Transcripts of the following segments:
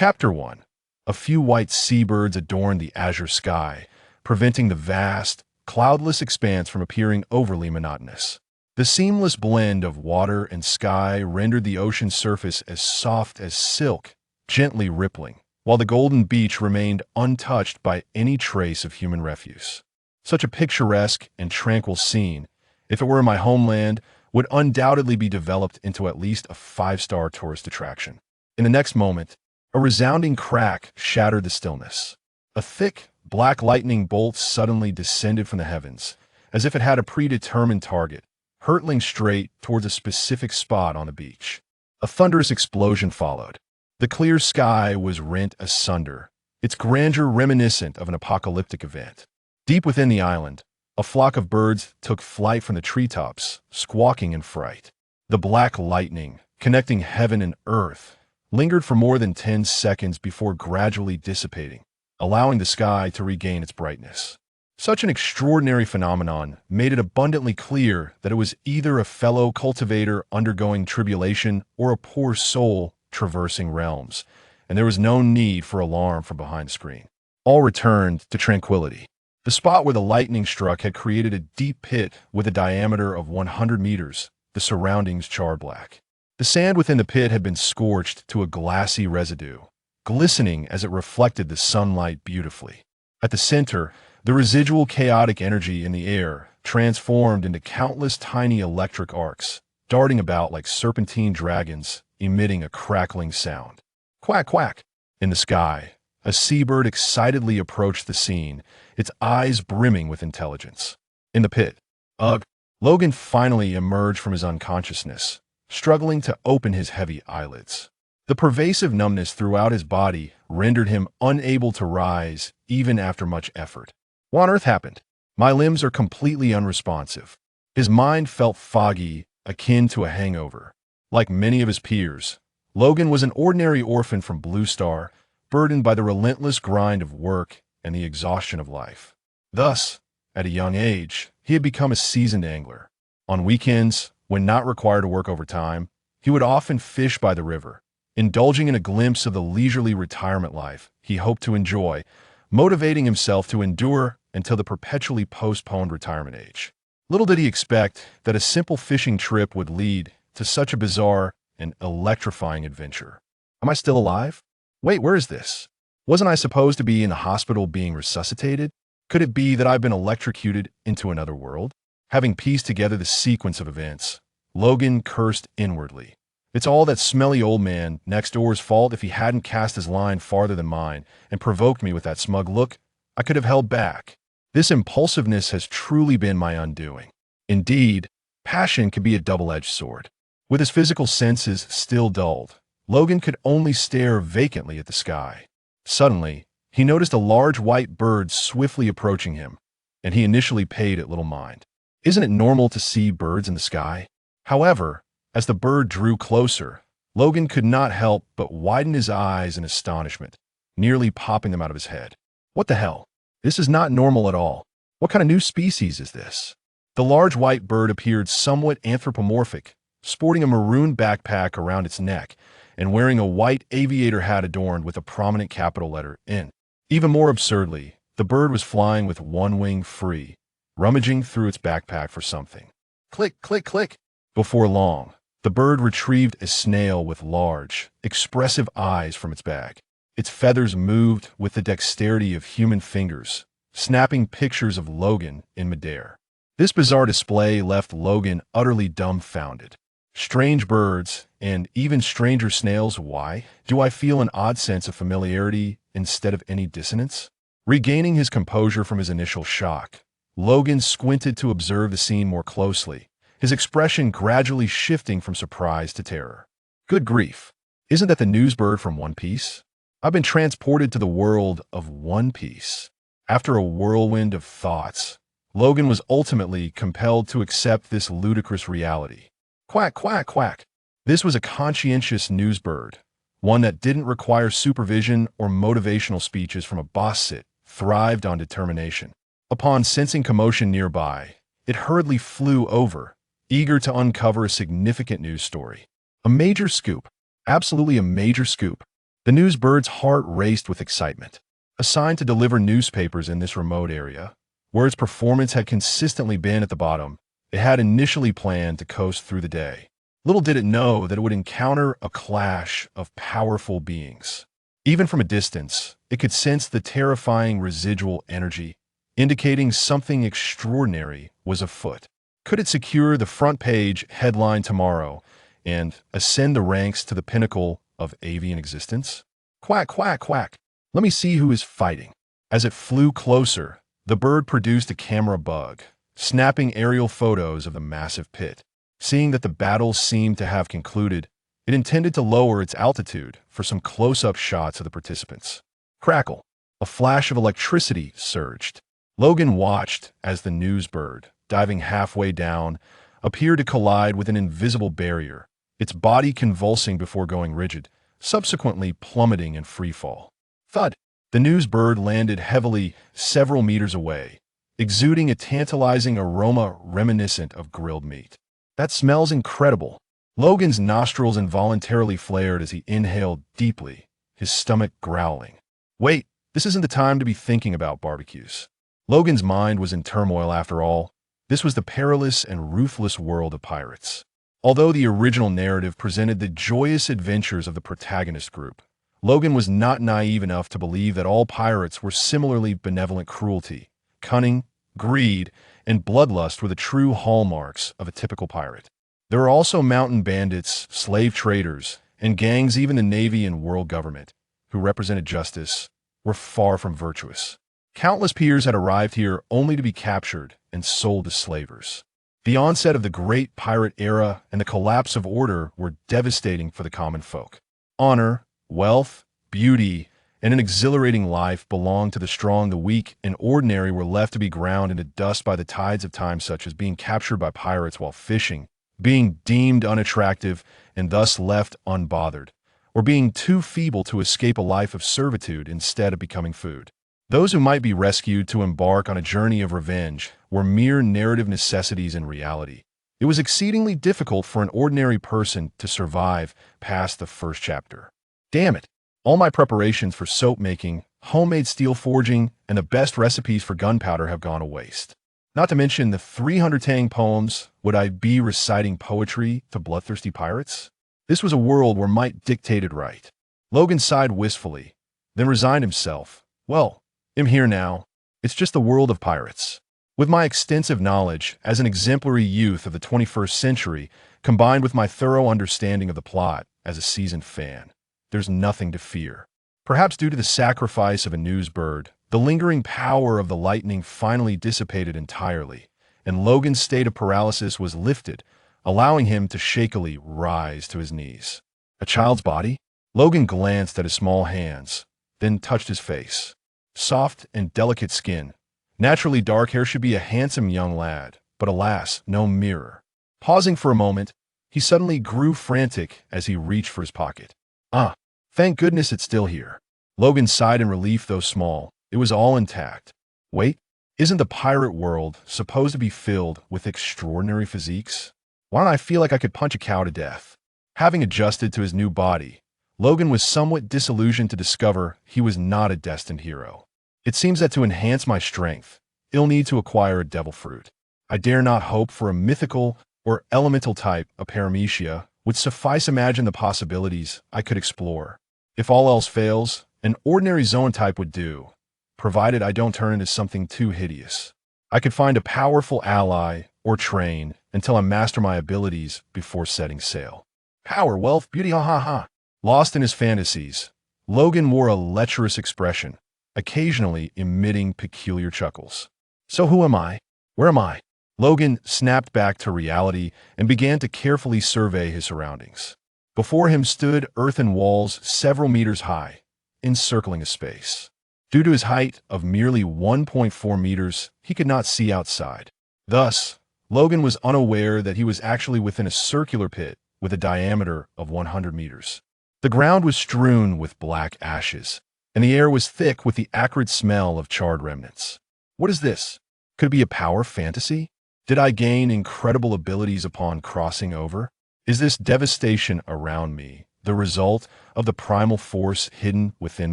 Chapter 1. A few white seabirds adorned the azure sky, preventing the vast, cloudless expanse from appearing overly monotonous. The seamless blend of water and sky rendered the ocean's surface as soft as silk, gently rippling, while the golden beach remained untouched by any trace of human refuse. Such a picturesque and tranquil scene, if it were in my homeland, would undoubtedly be developed into at least a five-star tourist attraction. In the next moment, a resounding crack shattered the stillness. A thick, black lightning bolt suddenly descended from the heavens, as if it had a predetermined target, hurtling straight towards a specific spot on the beach. A thunderous explosion followed. The clear sky was rent asunder, its grandeur reminiscent of an apocalyptic event. Deep within the island, a flock of birds took flight from the treetops, squawking in fright. The black lightning, connecting heaven and earth, lingered for more than 10 seconds before gradually dissipating, allowing the sky to regain its brightness. Such an extraordinary phenomenon made it abundantly clear that it was either a fellow cultivator undergoing tribulation or a poor soul traversing realms, and there was no need for alarm from behind the screen. All returned to tranquility. The spot where the lightning struck had created a deep pit with a diameter of 100 meters, the surroundings charred black. The sand within the pit had been scorched to a glassy residue, glistening as it reflected the sunlight beautifully. At the center, the residual chaotic energy in the air transformed into countless tiny electric arcs, darting about like serpentine dragons, emitting a crackling sound. Quack, quack! In the sky, a seabird excitedly approached the scene, its eyes brimming with intelligence. In the pit, ugh! Logan finally emerged from his unconsciousness, struggling to open his heavy eyelids. The pervasive numbness throughout his body rendered him unable to rise even after much effort. What on earth happened? My limbs are completely unresponsive. His mind felt foggy, akin to a hangover. Like many of his peers, Logan was an ordinary orphan from Blue Star, burdened by the relentless grind of work and the exhaustion of life. Thus, at a young age, he had become a seasoned angler. On weekends, when not required to work overtime, he would often fish by the river, indulging in a glimpse of the leisurely retirement life he hoped to enjoy, motivating himself to endure until the perpetually postponed retirement age. Little did he expect that a simple fishing trip would lead to such a bizarre and electrifying adventure. Am I still alive? Wait, where is this? Wasn't I supposed to be in the hospital being resuscitated? Could it be that I've been electrocuted into another world? Having pieced together the sequence of events, Logan cursed inwardly. It's all that smelly old man next door's fault. If he hadn't cast his line farther than mine and provoked me with that smug look, I could have held back. This impulsiveness has truly been my undoing. Indeed, passion can be a double-edged sword. With his physical senses still dulled, Logan could only stare vacantly at the sky. Suddenly, he noticed a large white bird swiftly approaching him, and he initially paid it little mind. Isn't it normal to see birds in the sky? However, as the bird drew closer, Logan could not help but widen his eyes in astonishment, nearly popping them out of his head. What the hell? This is not normal at all. What kind of new species is this? The large white bird appeared somewhat anthropomorphic, sporting a maroon backpack around its neck and wearing a white aviator hat adorned with a prominent capital letter N. Even more absurdly, the bird was flying with one wing free, rummaging through its backpack for something. Click, click, click. Before long, the bird retrieved a snail with large, expressive eyes from its bag. Its feathers moved with the dexterity of human fingers, snapping pictures of Logan in midair. This bizarre display left Logan utterly dumbfounded. Strange birds, and even stranger snails, why do I feel an odd sense of familiarity instead of any dissonance? Regaining his composure from his initial shock, Logan squinted to observe the scene more closely, his expression gradually shifting from surprise to terror. Good grief! Isn't that the newsbird from One Piece? I've been transported to the world of One Piece. After a whirlwind of thoughts, Logan was ultimately compelled to accept this ludicrous reality. Quack, quack, quack! This was a conscientious newsbird, one that didn't require supervision or motivational speeches from a boss. It thrived on determination. Upon sensing commotion nearby, it hurriedly flew over, eager to uncover a significant news story. A major scoop. Absolutely a major scoop. The newsbird's heart raced with excitement. Assigned to deliver newspapers in this remote area, where its performance had consistently been at the bottom, it had initially planned to coast through the day. Little did it know that it would encounter a clash of powerful beings. Even from a distance, it could sense the terrifying residual energy, indicating something extraordinary was afoot. Could it secure the front page headline tomorrow and ascend the ranks to the pinnacle of avian existence? Quack, quack, quack. Let me see who is fighting. As it flew closer, the bird produced a camera bug, snapping aerial photos of the massive pit. Seeing that the battle seemed to have concluded, it intended to lower its altitude for some close-up shots of the participants. Crackle. A flash of electricity surged. Logan watched as the newsbird, diving halfway down, appeared to collide with an invisible barrier, its body convulsing before going rigid, subsequently plummeting in freefall. Thud! The newsbird landed heavily several meters away, exuding a tantalizing aroma reminiscent of grilled meat. That smells incredible. Logan's nostrils involuntarily flared as he inhaled deeply, his stomach growling. Wait, this isn't the time to be thinking about barbecues. Logan's mind was in turmoil after all. This was the perilous and ruthless world of pirates. Although the original narrative presented the joyous adventures of the protagonist group, Logan was not naive enough to believe that all pirates were similarly benevolent. Cruelty, cunning, greed, and bloodlust were the true hallmarks of a typical pirate. There were also mountain bandits, slave traders, and gangs. Even the Navy and world government, who represented justice, were far from virtuous. Countless peers had arrived here only to be captured and sold as slavers. The onset of the Great Pirate Era and the collapse of order were devastating for the common folk. Honor, wealth, beauty, and an exhilarating life belonged to the strong. The weak and ordinary were left to be ground into dust by the tides of time, such as being captured by pirates while fishing, being deemed unattractive and thus left unbothered, or being too feeble to escape a life of servitude instead of becoming food. Those who might be rescued to embark on a journey of revenge were mere narrative necessities in reality. It was exceedingly difficult for an ordinary person to survive past the first chapter. Damn it! All my preparations for soap making, homemade steel forging, and the best recipes for gunpowder have gone to waste. Not to mention the 300 tang poems. Would I be reciting poetry to bloodthirsty pirates? This was a world where might dictated right. Logan sighed wistfully, then resigned himself. Well, I'm here now. It's just the world of pirates. With my extensive knowledge as an exemplary youth of the 21st century, combined with my thorough understanding of the plot as a seasoned fan, there's nothing to fear. Perhaps due to the sacrifice of a newsbird, the lingering power of the lightning finally dissipated entirely, and Logan's state of paralysis was lifted, allowing him to shakily rise to his knees. A child's body? Logan glanced at his small hands, then touched his face. Soft and delicate skin. Naturally dark hair should be a handsome young lad, but alas, no mirror. Pausing for a moment, he suddenly grew frantic as he reached for his pocket. Ah, thank goodness it's still here. Logan sighed in relief, though small. It was all intact. Wait, isn't the pirate world supposed to be filled with extraordinary physiques? Why don't I feel like I could punch a cow to death? Having adjusted to his new body, Logan was somewhat disillusioned to discover he was not a destined hero. It seems that to enhance my strength, I'll need to acquire a devil fruit. I dare not hope for a mythical or elemental type of paramecia would suffice. Imagine the possibilities I could explore. If all else fails, an ordinary zone type would do, provided I don't turn into something too hideous. I could find a powerful ally or train until I master my abilities before setting sail. Power, wealth, beauty, ha ha ha. Lost in his fantasies, Logan wore a lecherous expression, occasionally emitting peculiar chuckles. So who am I? Where am I? Logan snapped back to reality and began to carefully survey his surroundings. Before him stood earthen walls several meters high, encircling a space. Due to his height of merely 1.4 meters, he could not see outside. Thus, Logan was unaware that he was actually within a circular pit with a diameter of 100 meters. The ground was strewn with black ashes, and the air was thick with the acrid smell of charred remnants. What is this? Could it be a power fantasy? Did I gain incredible abilities upon crossing over? Is this devastation around me the result of the primal force hidden within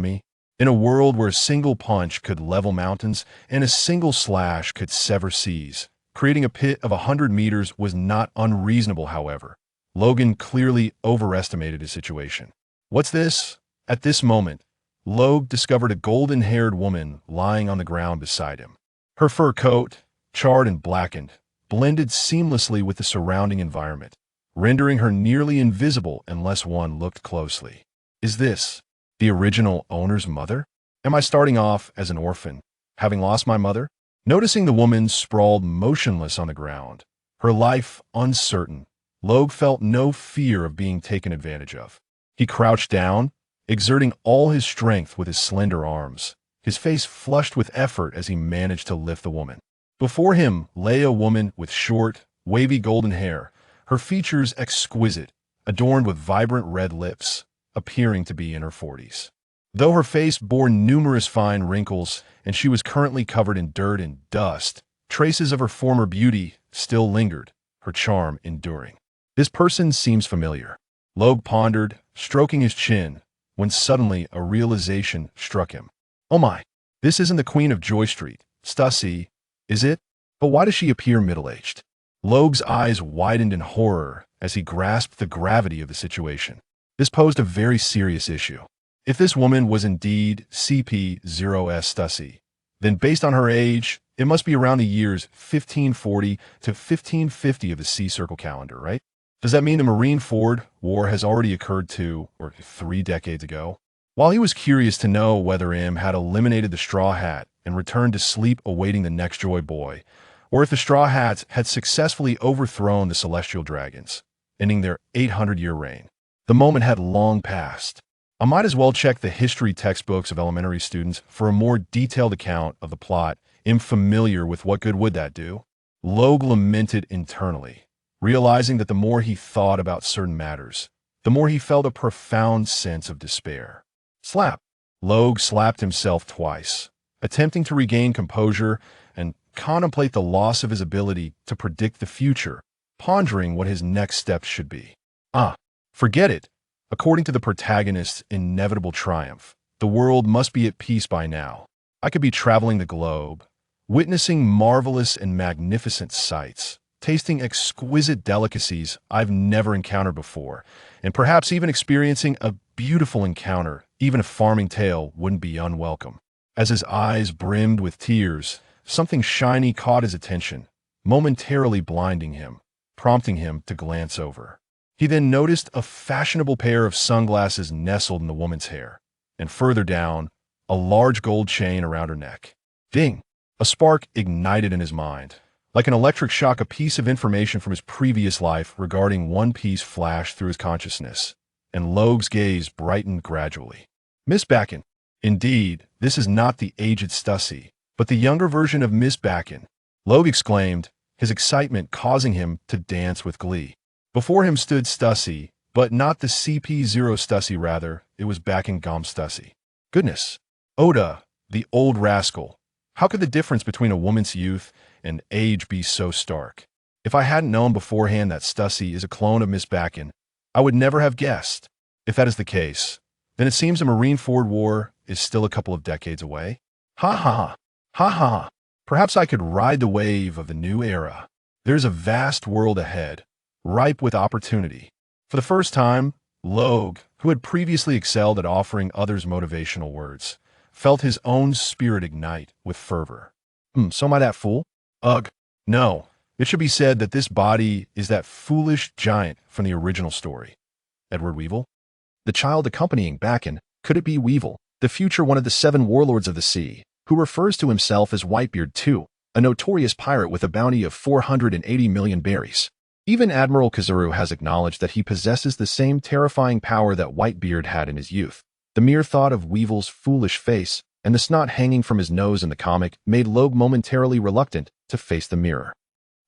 me? In a world where a single punch could level mountains and a single slash could sever seas, creating a pit of 100 meters was not unreasonable, however. Logan clearly overestimated his situation. What's this? At this moment, Logue discovered a golden-haired woman lying on the ground beside him. Her fur coat, charred and blackened, blended seamlessly with the surrounding environment, rendering her nearly invisible unless one looked closely. Is this the original owner's mother? Am I starting off as an orphan, having lost my mother? Noticing the woman sprawled motionless on the ground, her life uncertain, Logue felt no fear of being taken advantage of. He crouched down, exerting all his strength with his slender arms, his face flushed with effort as he managed to lift the woman. Before him lay a woman with short, wavy golden hair, her features exquisite, adorned with vibrant red lips, appearing to be in her 40s. Though her face bore numerous fine wrinkles and she was currently covered in dirt and dust, traces of her former beauty still lingered, her charm enduring. This person seems familiar. Logue pondered, stroking his chin, when suddenly a realization struck him. Oh my, this isn't the Queen of Joy Street, Stussy, is it? But why does she appear middle-aged? Logue's eyes widened in horror as he grasped the gravity of the situation. This posed a very serious issue. If this woman was indeed CP0S Stussy, then based on her age, it must be around the years 1540 to 1550 of the Sea Circle calendar, right? Does that mean the Marine-Ford War has already occurred 2 or 3 decades ago? While he was curious to know whether M had eliminated the Straw Hat and returned to sleep awaiting the next Joy Boy, or if the Straw Hats had successfully overthrown the Celestial Dragons, ending their 800-year reign, the moment had long passed. I might as well check the history textbooks of elementary students for a more detailed account of the plot. I'm familiar with what good would that do? Logue lamented internally, realizing that the more he thought about certain matters, the more he felt a profound sense of despair. Slap! Logue slapped himself twice, attempting to regain composure and contemplate the loss of his ability to predict the future, pondering what his next steps should be. Forget it. According to the protagonist's inevitable triumph, the world must be at peace by now. I could be traveling the globe, witnessing marvelous and magnificent sights, tasting exquisite delicacies I've never encountered before, and perhaps even experiencing a beautiful encounter. Even a farming tale wouldn't be unwelcome. As his eyes brimmed with tears, something shiny caught his attention, momentarily blinding him, prompting him to glance over. He then noticed a fashionable pair of sunglasses nestled in the woman's hair, and further down, a large gold chain around her neck. Ding! A spark ignited in his mind. Like an electric shock, a piece of information from his previous life regarding One Piece flashed through his consciousness, and Logue's gaze brightened gradually. Miss Bakken. Indeed, this is not the aged Stussy, but the younger version of Miss Bakken, Logue exclaimed, his excitement causing him to dance with glee. Before him stood Stussy, but not the CP0 Stussy, rather, it was Bakken Gom Stussy. Goodness! Oda, the old rascal. How could the difference between a woman's youth and age be so stark? If I hadn't known beforehand that Stussy is a clone of Miss Bakken, I would never have guessed. If that is the case, then it seems the Marine-Ford War is still a couple of decades away. Ha ha ha! Ha ha! Perhaps I could ride the wave of the new era. There's a vast world ahead, ripe with opportunity. For the first time, Logue, who had previously excelled at offering others motivational words, felt his own spirit ignite with fervor. So am I that fool? Ugh. No. It should be said that this body is that foolish giant from the original story. Edward Weevil? The child accompanying Bakken, could it be Weevil, the future one of the 7 warlords of the sea, who refers to himself as Whitebeard too, a notorious pirate with a bounty of 480 million berries? Even Admiral Kazuru has acknowledged that he possesses the same terrifying power that Whitebeard had in his youth. The mere thought of Weevil's foolish face and the snot hanging from his nose in the comic made Logue momentarily reluctant to face the mirror.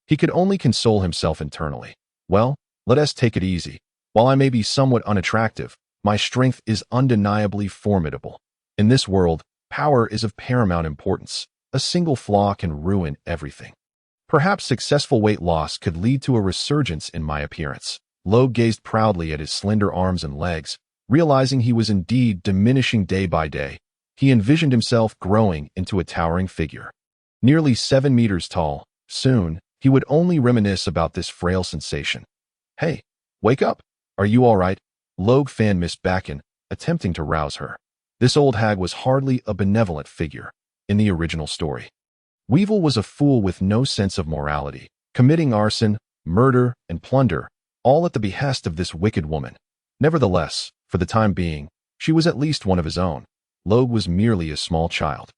He could only console himself internally. Well, let us take it easy. While I may be somewhat unattractive, my strength is undeniably formidable. In this world, power is of paramount importance. A single flaw can ruin everything. Perhaps successful weight loss could lead to a resurgence in my appearance. Logue gazed proudly at his slender arms and legs, realizing he was indeed diminishing day by day. He envisioned himself growing into a towering figure. Nearly 7 meters tall, soon, he would only reminisce about this frail sensation. "Hey, wake up! Are you all right?" Logue fanned Miss Bakken, attempting to rouse her. This old hag was hardly a benevolent figure in the original story. Weevil was a fool with no sense of morality, committing arson, murder, and plunder, all at the behest of this wicked woman. Nevertheless, for the time being, she was at least one of his own. Logue was merely a small child,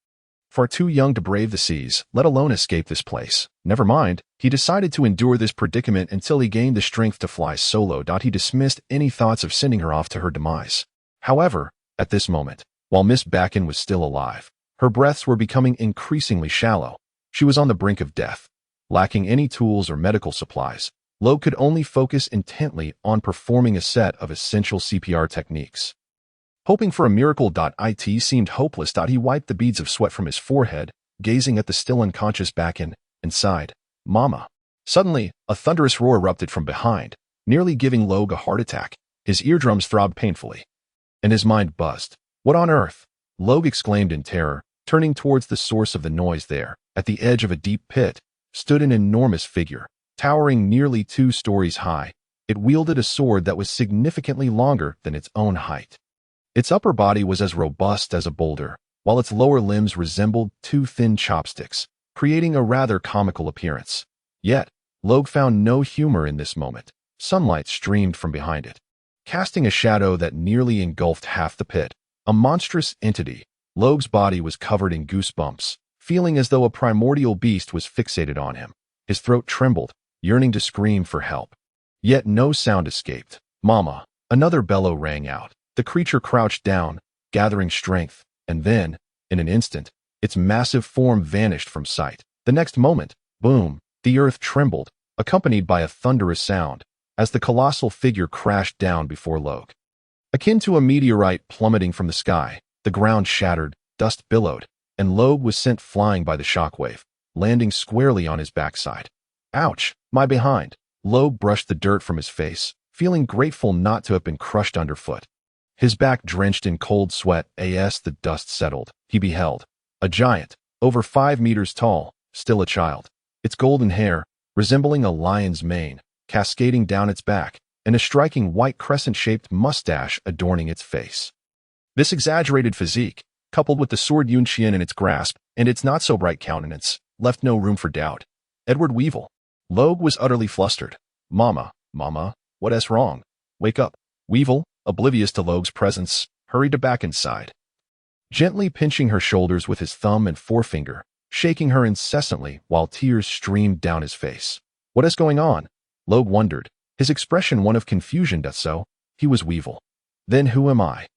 far too young to brave the seas, let alone escape this place. Never mind, he decided to endure this predicament until he gained the strength to fly solo. He dismissed any thoughts of sending her off to her demise. However, at this moment, while Miss Bakken was still alive, her breaths were becoming increasingly shallow. She was on the brink of death. Lacking any tools or medical supplies, Logue could only focus intently on performing a set of essential CPR techniques. Hoping for a miracle. It seemed hopeless. He wiped the beads of sweat from his forehead, gazing at the still unconscious Bakken, and sighed, "Mama." Suddenly, a thunderous roar erupted from behind, nearly giving Logue a heart attack. His eardrums throbbed painfully, and his mind buzzed. "What on earth?" Logue exclaimed in terror, turning towards the source of the noise. There, at the edge of a deep pit, stood an enormous figure, towering nearly 2 stories high. It wielded a sword that was significantly longer than its own height. Its upper body was as robust as a boulder, while its lower limbs resembled 2 thin chopsticks, creating a rather comical appearance. Yet, Logue found no humor in this moment. Sunlight streamed from behind it, casting a shadow that nearly engulfed half the pit. A monstrous entity, Logue's body was covered in goosebumps, feeling as though a primordial beast was fixated on him. His throat trembled, yearning to scream for help. Yet no sound escaped. "Mama!" Another bellow rang out. The creature crouched down, gathering strength, and then, in an instant, its massive form vanished from sight. The next moment, boom, the earth trembled, accompanied by a thunderous sound, as the colossal figure crashed down before Logue. Akin to a meteorite plummeting from the sky, the ground shattered, dust billowed, and Logue was sent flying by the shockwave, landing squarely on his backside. "Ouch, my behind." Logue brushed the dirt from his face, feeling grateful not to have been crushed underfoot. His back drenched in cold sweat as the dust settled. He beheld a giant, over 5 meters tall, still a child. Its golden hair, resembling a lion's mane, cascading down its back, and a striking white crescent-shaped mustache adorning its face. This exaggerated physique, coupled with the sword Yunqian in its grasp and its not-so-bright countenance, left no room for doubt. Edward Weevil. Logue was utterly flustered. "Mama, what's wrong? Wake up." Weevil, oblivious to Logue's presence, hurried back inside, gently pinching her shoulders with his thumb and forefinger, shaking her incessantly while tears streamed down his face. "What is going on?" Logue wondered, his expression one of confusion. So, he was Weevil. Then who am I?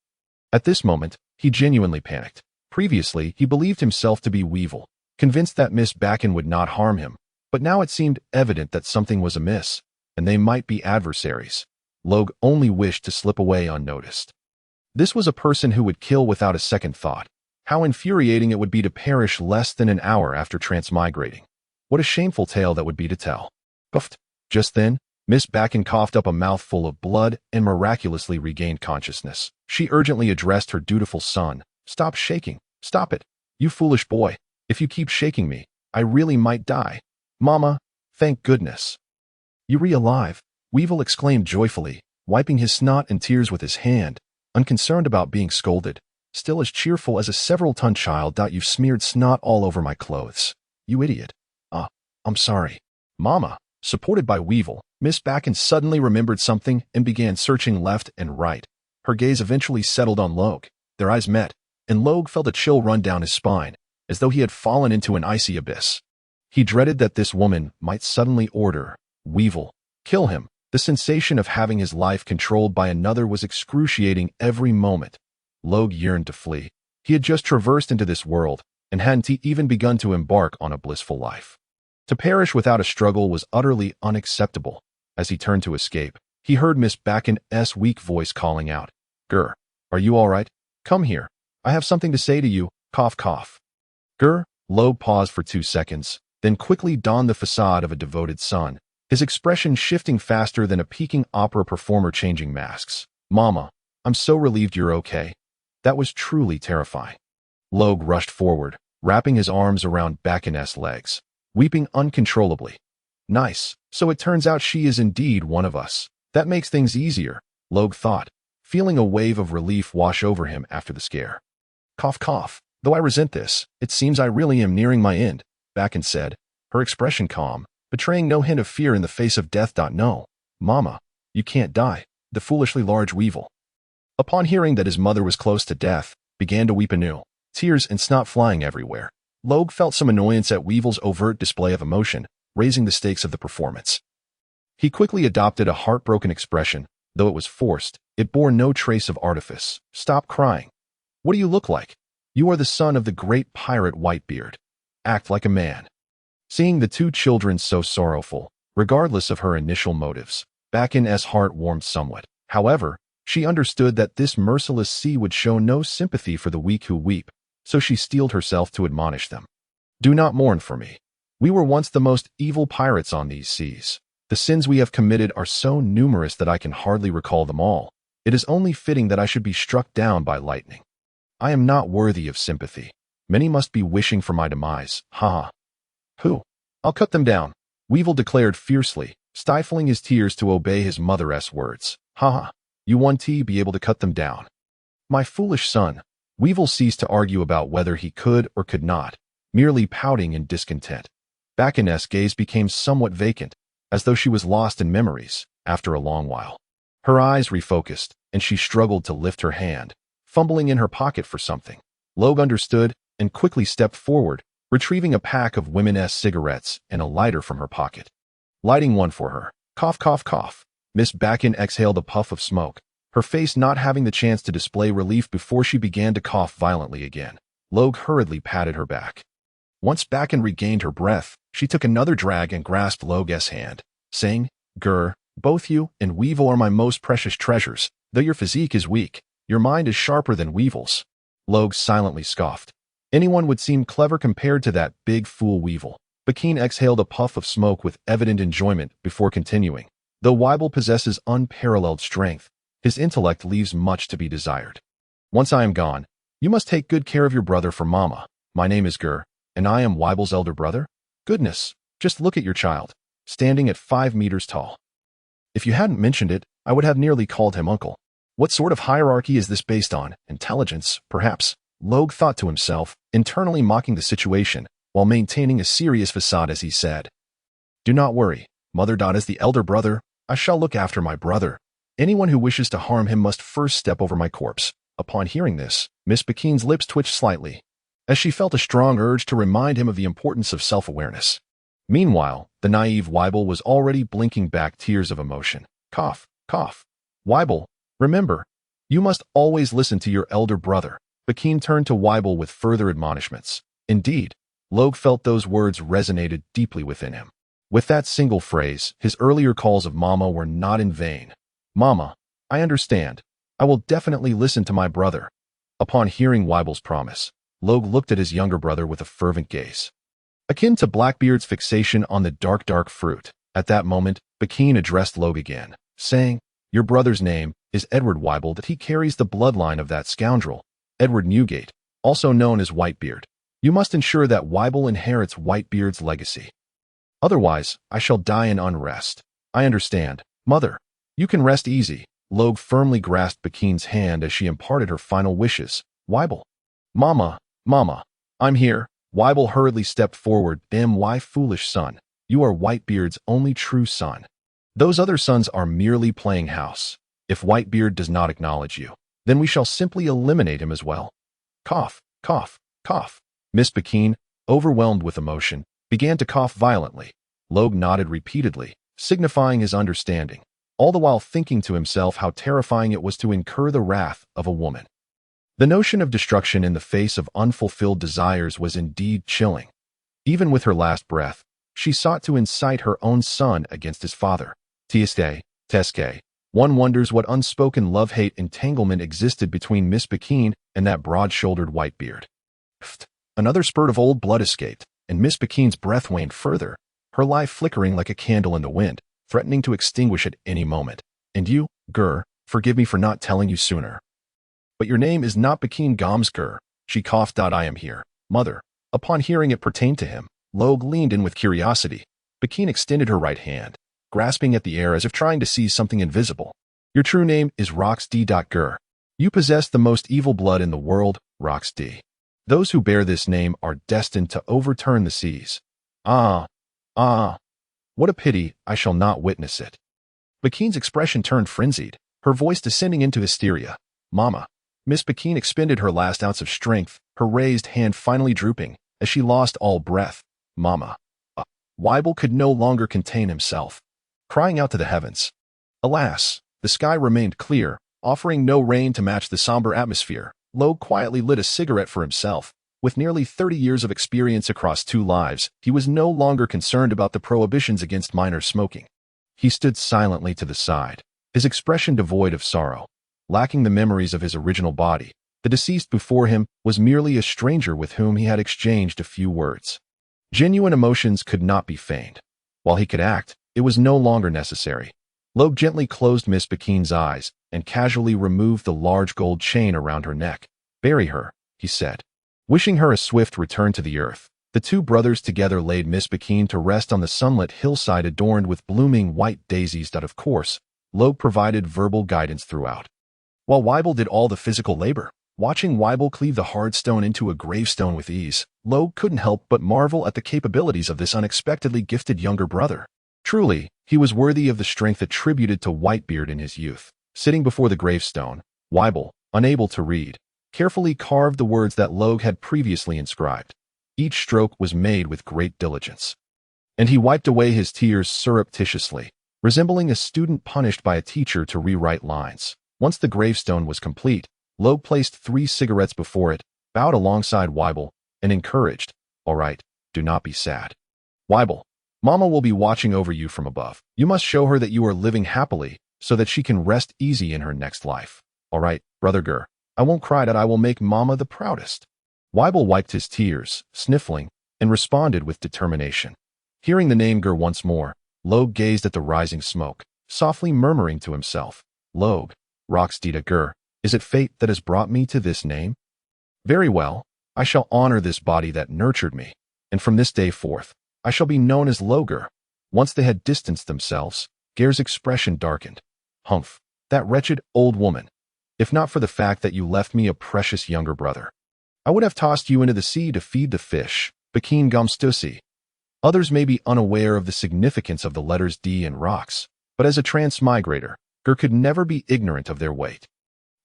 At this moment, he genuinely panicked. Previously, he believed himself to be Weevil, convinced that Miss Bakken would not harm him, but now it seemed evident that something was amiss, and they might be adversaries. Logue only wished to slip away unnoticed. This was a person who would kill without a second thought. How infuriating it would be to perish less than an hour after transmigrating. What a shameful tale that would be to tell. Puffed. Just then, Miss Bakken coughed up a mouthful of blood and miraculously regained consciousness. She urgently addressed her dutiful son. "Stop shaking. Stop it. You foolish boy. If you keep shaking me, I really might die." "Mama, thank goodness. You're alive," Weevil exclaimed joyfully, wiping his snot and tears with his hand, unconcerned about being scolded, still as cheerful as a several-ton child. "You've smeared snot all over my clothes. You idiot." I'm sorry." "Mama." Supported by Weevil, Miss Bakken suddenly remembered something and began searching left and right. Her gaze eventually settled on Logue. Their eyes met, and Logue felt a chill run down his spine, as though he had fallen into an icy abyss. He dreaded that this woman might suddenly order Weevil, kill him. The sensation of having his life controlled by another was excruciating every moment. Logue yearned to flee. He had just traversed into this world, and hadn't even begun to embark on a blissful life. To perish without a struggle was utterly unacceptable. As he turned to escape, he heard Miss Bakken's weak voice calling out, "Geer, are you all right? Come here. I have something to say to you." Cough, cough. Geer. Logue paused for 2 seconds, then quickly donned the facade of a devoted son, his expression shifting faster than a peaking opera performer changing masks. "Mama, I'm so relieved you're okay." That was truly terrifying. Logue rushed forward, wrapping his arms around Bacchaness' legs, weeping uncontrollably. "Nice, so it turns out she is indeed one of us. That makes things easier," Logue thought, feeling a wave of relief wash over him after the scare. "Cough, cough. Though I resent this, it seems I really am nearing my end," Bacchan said, her expression calm, betraying no hint of fear in the face of death. "No, Mama, you can't die," the foolishly large weevil, upon hearing that his mother was close to death, began to weep anew, tears and snot flying everywhere. Logue felt some annoyance at Weevil's overt display of emotion, raising the stakes of the performance. He quickly adopted a heartbroken expression. Though it was forced, it bore no trace of artifice. "Stop crying. What do you look like? You are the son of the great pirate Whitebeard. Act like a man." Seeing the two children so sorrowful, regardless of her initial motives, Bacchan's heart warmed somewhat. However, she understood that this merciless sea would show no sympathy for the weak who weep, so she steeled herself to admonish them. "Do not mourn for me. We were once the most evil pirates on these seas. The sins we have committed are so numerous that I can hardly recall them all. It is only fitting that I should be struck down by lightning. I am not worthy of sympathy. Many must be wishing for my demise. Ha ha. Who? I'll cut them down," Weevil declared fiercely, stifling his tears to obey his mother's words. "Ha ha. You won't be able to cut them down." "My foolish son." Weevil ceased to argue about whether he could or could not, merely pouting in discontent. Bacchan's gaze became somewhat vacant, as though she was lost in memories, after a long while. Her eyes refocused, and she struggled to lift her hand, fumbling in her pocket for something. Logue understood and quickly stepped forward, retrieving a pack of women's cigarettes and a lighter from her pocket. Lighting one for her. Cough, cough, cough. Miss Bacchan exhaled a puff of smoke, her face not having the chance to display relief before she began to cough violently again. Logue hurriedly patted her back. Once Bacchan regained her breath, she took another drag and grasped Logue's hand, saying, "Geer, both you and Weevil are my most precious treasures. Though your physique is weak, your mind is sharper than Weevil's." Logue silently scoffed. Anyone would seem clever compared to that big fool Weevil. Bacchan exhaled a puff of smoke with evident enjoyment before continuing. "Though Weevil possesses unparalleled strength, his intellect leaves much to be desired. Once I am gone, you must take good care of your brother for Mama. My name is Geer, and I am Weevil's elder brother. Goodness, just look at your child, standing at 5 meters tall. If you hadn't mentioned it, I would have nearly called him uncle. What sort of hierarchy is this based on? Intelligence, perhaps?" Logue thought to himself, internally mocking the situation, while maintaining a serious facade as he said, "Do not worry, Mother. As the elder brother, I shall look after my brother. Anyone who wishes to harm him must first step over my corpse." Upon hearing this, Miss Bacchan's lips twitched slightly, as she felt a strong urge to remind him of the importance of self-awareness. Meanwhile, the naive Weevil was already blinking back tears of emotion. Cough, cough. "Weevil, remember, you must always listen to your elder brother." Bacchan turned to Weevil with further admonishments. Indeed, Logue felt those words resonated deeply within him. With that single phrase, his earlier calls of Mama were not in vain. "Mama, I understand. I will definitely listen to my brother." Upon hearing Weevil's promise, Logue looked at his younger brother with a fervent gaze, akin to Blackbeard's fixation on the dark fruit. At that moment, Bacchan addressed Logue again, saying, "Your brother's name is Edward Weevil, that he carries the bloodline of that scoundrel, Edward Newgate, also known as Whitebeard. You must ensure that Weevil inherits Whitebeard's legacy. Otherwise, I shall die in unrest." "I understand, Mother. You can rest easy." Logue firmly grasped Bacchan's hand as she imparted her final wishes. "Weevil." "Mama, Mama, I'm here." Weevil hurriedly stepped forward. "Why, foolish son, you are Whitebeard's only true son. Those other sons are merely playing house. If Whitebeard does not acknowledge you, then we shall simply eliminate him as well." Cough, cough, cough. Miss Bacchan, overwhelmed with emotion, began to cough violently. Logue nodded repeatedly, signifying his understanding, all the while thinking to himself how terrifying it was to incur the wrath of a woman. The notion of destruction in the face of unfulfilled desires was indeed chilling. Even with her last breath, she sought to incite her own son against his father. Teske. One wonders what unspoken love-hate entanglement existed between Miss Bacchan and that broad-shouldered Whitebeard. Another spurt of old blood escaped, and Miss Bacchan's breath waned further, her life flickering like a candle in the wind, threatening to extinguish at any moment. And you, Geer, forgive me for not telling you sooner. But your name is not Bekin Goms Geer. She coughed out, I am here, mother. Upon hearing it pertained to him, Log leaned in with curiosity. Bekin extended her right hand, grasping at the air as if trying to seize something invisible. Your true name is Rox D. Geer. You possess the most evil blood in the world, Rox D. Those who bear this name are destined to overturn the seas. Ah, what a pity I shall not witness it. Bekin's expression turned frenzied, her voice descending into hysteria. Mama. Miss Bekin expended her last ounce of strength, her raised hand finally drooping, as she lost all breath. Mama. Weibel could no longer contain himself, crying out to the heavens. Alas, the sky remained clear, offering no rain to match the somber atmosphere. Log quietly lit a cigarette for himself. With nearly 30 years of experience across 2 lives, he was no longer concerned about the prohibitions against minor smoking. He stood silently to the side, his expression devoid of sorrow. Lacking the memories of his original body, the deceased before him was merely a stranger with whom he had exchanged a few words. Genuine emotions could not be feigned. While he could act, it was no longer necessary. Log gently closed Miss Bekin's eyes and casually removed the large gold chain around her neck. Bury her, he said. Wishing her a swift return to the earth, the 2 brothers together laid Miss Bekin to rest on the sunlit hillside adorned with blooming white daisies that, of course, Log provided verbal guidance throughout. While Weibel did all the physical labor, watching Weibel cleave the hard stone into a gravestone with ease, Log couldn't help but marvel at the capabilities of this unexpectedly gifted younger brother. Truly, he was worthy of the strength attributed to Whitebeard in his youth. Sitting before the gravestone, Weibel, unable to read, carefully carved the words that Log had previously inscribed. Each stroke was made with great diligence. And he wiped away his tears surreptitiously, resembling a student punished by a teacher to rewrite lines. Once the gravestone was complete, Log placed 3 cigarettes before it, bowed alongside Weibel, and encouraged, All right, do not be sad. Weibel, Mama will be watching over you from above. You must show her that you are living happily, so that she can rest easy in her next life. All right, Brother Geer, I won't cry that I will make Mama the proudest. Weibel wiped his tears, sniffling, and responded with determination. Hearing the name Geer once more, Log gazed at the rising smoke, softly murmuring to himself, Log, Rox D. Geer, is it fate that has brought me to this name? Very well, I shall honor this body that nurtured me, and from this day forth, I shall be known as Loger. Once they had distanced themselves, Geer's expression darkened. Humph, that wretched old woman. If not for the fact that you left me a precious younger brother, I would have tossed you into the sea to feed the fish, Bekin Gomstusi. Others may be unaware of the significance of the letters D and Rox, but as a transmigrator, Geer could never be ignorant of their weight.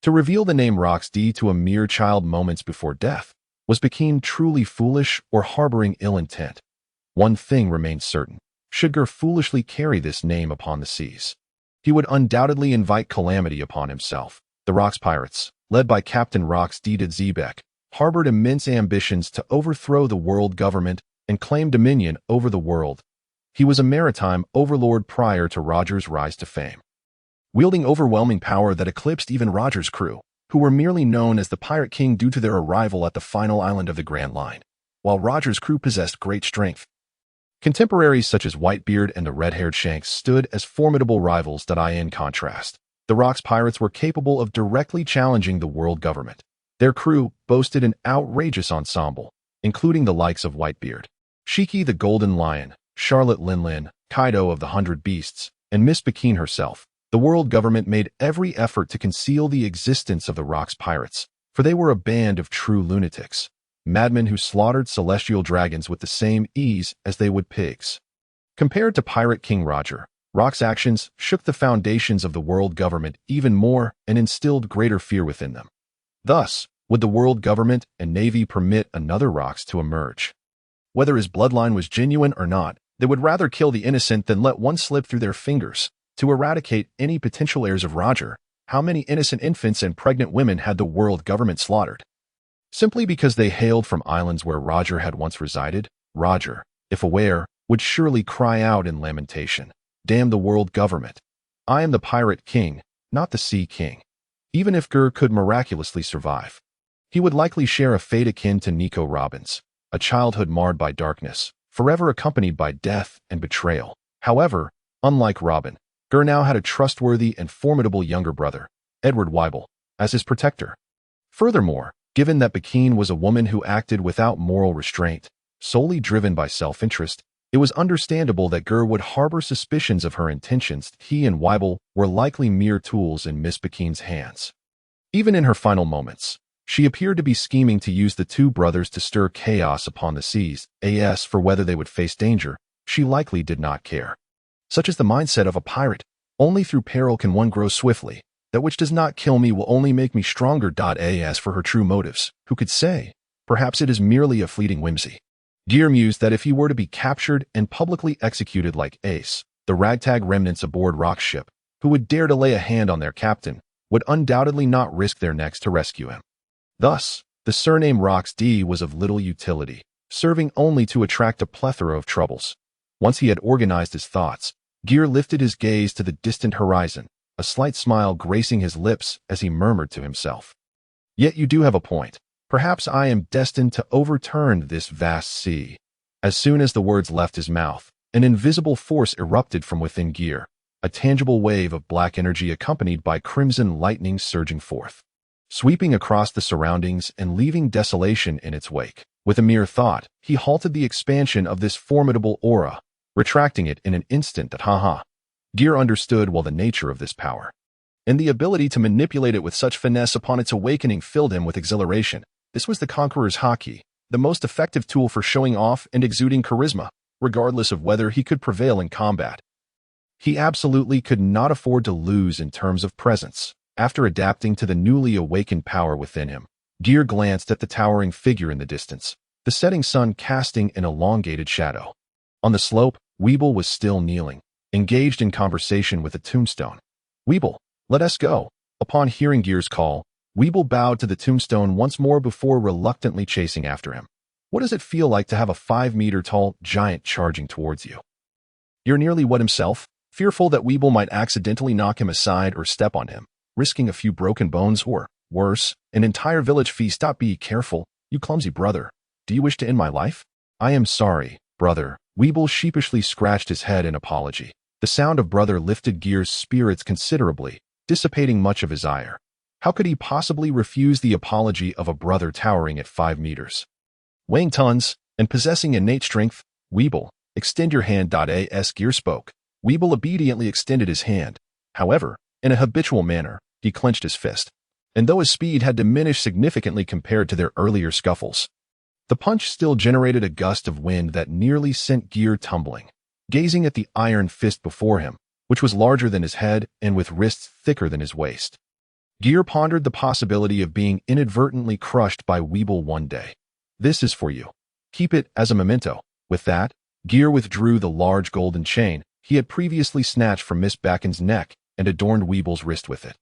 To reveal the name Rox D to a mere child moments before death, was Bekin truly foolish or harboring ill intent? One thing remained certain. Should Geer foolishly carry this name upon the seas, he would undoubtedly invite calamity upon himself. The Rox pirates, led by Captain Rox D. Zeebeck, harbored immense ambitions to overthrow the world government and claim dominion over the world. He was a maritime overlord prior to Roger's rise to fame, wielding overwhelming power that eclipsed even Roger's crew, who were merely known as the Pirate King due to their arrival at the final island of the Grand Line, while Roger's crew possessed great strength. Contemporaries such as Whitebeard and the red-haired Shanks stood as formidable rivals that in contrast. The Rox pirates were capable of directly challenging the world government. Their crew boasted an outrageous ensemble, including the likes of Whitebeard, Shiki the Golden Lion, Charlotte Linlin, Kaido of the 100 Beasts, and Miss Bekin herself. The world government made every effort to conceal the existence of the Rox pirates, for they were a band of true lunatics, madmen who slaughtered celestial dragons with the same ease as they would pigs. Compared to Pirate King Roger, Rox actions shook the foundations of the world government even more and instilled greater fear within them. Thus, would the world government and navy permit another Rox to emerge? Whether his bloodline was genuine or not, they would rather kill the innocent than let one slip through their fingers. To eradicate any potential heirs of Roger, how many innocent infants and pregnant women had the world government slaughtered? Simply because they hailed from islands where Roger had once resided, Roger, if aware, would surely cry out in lamentation, "Damn the world government! I am the Pirate King, not the Sea King." Even if Geer could miraculously survive, he would likely share a fate akin to Nico Robbins, a childhood marred by darkness, forever accompanied by death and betrayal. However, unlike Robin, Geer now had a trustworthy and formidable younger brother, Edward Weibel, as his protector. Furthermore, given that Bakine was a woman who acted without moral restraint, solely driven by self-interest, it was understandable that Geer would harbor suspicions of her intentions. He and Weibel were likely mere tools in Miss Bakine's hands. Even in her final moments, she appeared to be scheming to use the two brothers to stir chaos upon the seas. As for whether they would face danger, she likely did not care. Such is the mindset of a pirate. Only through peril can one grow swiftly. That which does not kill me will only make me stronger. As for her true motives, who could say? Perhaps it is merely a fleeting whimsy. Geer mused that if he were to be captured and publicly executed like Ace, the ragtag remnants aboard Rock's ship, who would dare to lay a hand on their captain, would undoubtedly not risk their necks to rescue him. Thus, the surname Rock's D was of little utility, serving only to attract a plethora of troubles. Once he had organized his thoughts, Geer lifted his gaze to the distant horizon, a slight smile gracing his lips as he murmured to himself. Yet you do have a point. Perhaps I am destined to overturn this vast sea. As soon as the words left his mouth, an invisible force erupted from within Geer, a tangible wave of black energy accompanied by crimson lightning surging forth, sweeping across the surroundings and leaving desolation in its wake. With a mere thought, he halted the expansion of this formidable aura, retracting it in an instant. Geer understood well the nature of this power, and the ability to manipulate it with such finesse upon its awakening filled him with exhilaration. This was the Conqueror's Haki, the most effective tool for showing off and exuding charisma, regardless of whether he could prevail in combat. He absolutely could not afford to lose in terms of presence. After adapting to the newly awakened power within him, Geer glanced at the towering figure in the distance, the setting sun casting an elongated shadow. On the slope, Weibel was still kneeling, engaged in conversation with a tombstone. Weibel, let us go. Upon hearing Geer's call, Weibel bowed to the tombstone once more before reluctantly chasing after him. What does it feel like to have a 5-meter-tall giant charging towards you? Geer nearly wet himself, fearful that Weibel might accidentally knock him aside or step on him, risking a few broken bones or, worse, an entire village feast. Be careful, you clumsy brother. Do you wish to end my life? I am sorry, brother. Weibel sheepishly scratched his head in apology. The sound of brother lifted Geer's spirits considerably, dissipating much of his ire. How could he possibly refuse the apology of a brother towering at 5 meters? Weighing tons and possessing innate strength, Weibel, extend your hand. As Geer spoke, Weibel obediently extended his hand. However, in a habitual manner, he clenched his fist. And though his speed had diminished significantly compared to their earlier scuffles, the punch still generated a gust of wind that nearly sent Geer tumbling. Gazing at the iron fist before him, which was larger than his head and with wrists thicker than his waist, Geer pondered the possibility of being inadvertently crushed by Weibel one day. This is for you. Keep it as a memento. With that, Geer withdrew the large golden chain he had previously snatched from Miss Bakine's neck and adorned Weibel's wrist with it.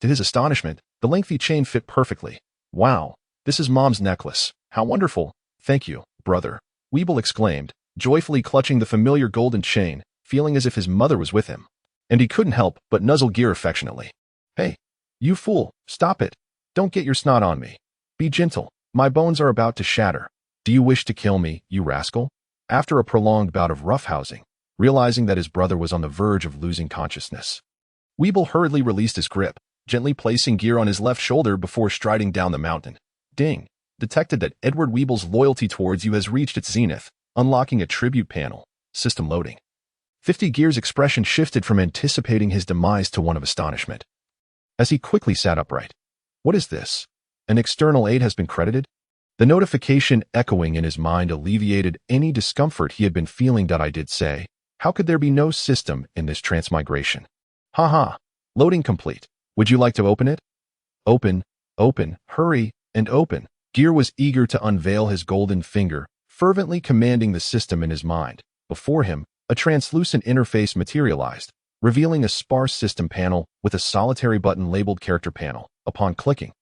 To his astonishment, the lengthy chain fit perfectly. Wow, this is Mom's necklace. How wonderful. Thank you, brother, Weibel exclaimed, joyfully clutching the familiar golden chain, feeling as if his mother was with him. And he couldn't help but nuzzle Geer affectionately. Hey, you fool, stop it. Don't get your snot on me. Be gentle. My bones are about to shatter. Do you wish to kill me, you rascal? After a prolonged bout of roughhousing, realizing that his brother was on the verge of losing consciousness, Weibel hurriedly released his grip, gently placing Geer on his left shoulder before striding down the mountain. Ding. Detected that Edward Weibel's loyalty towards you has reached its zenith, unlocking a tribute panel. System loading. 50 Geer's expression shifted from anticipating his demise to one of astonishment, as he quickly sat upright. What is this? An external aid has been credited? The notification echoing in his mind alleviated any discomfort he had been feeling. I did say, how could there be no system in this transmigration? Loading complete. Would you like to open it? Open, hurry, and open. Geer was eager to unveil his golden finger, fervently commanding the system in his mind. Before him, a translucent interface materialized, revealing a sparse system panel with a solitary button labeled Character Panel. Upon clicking,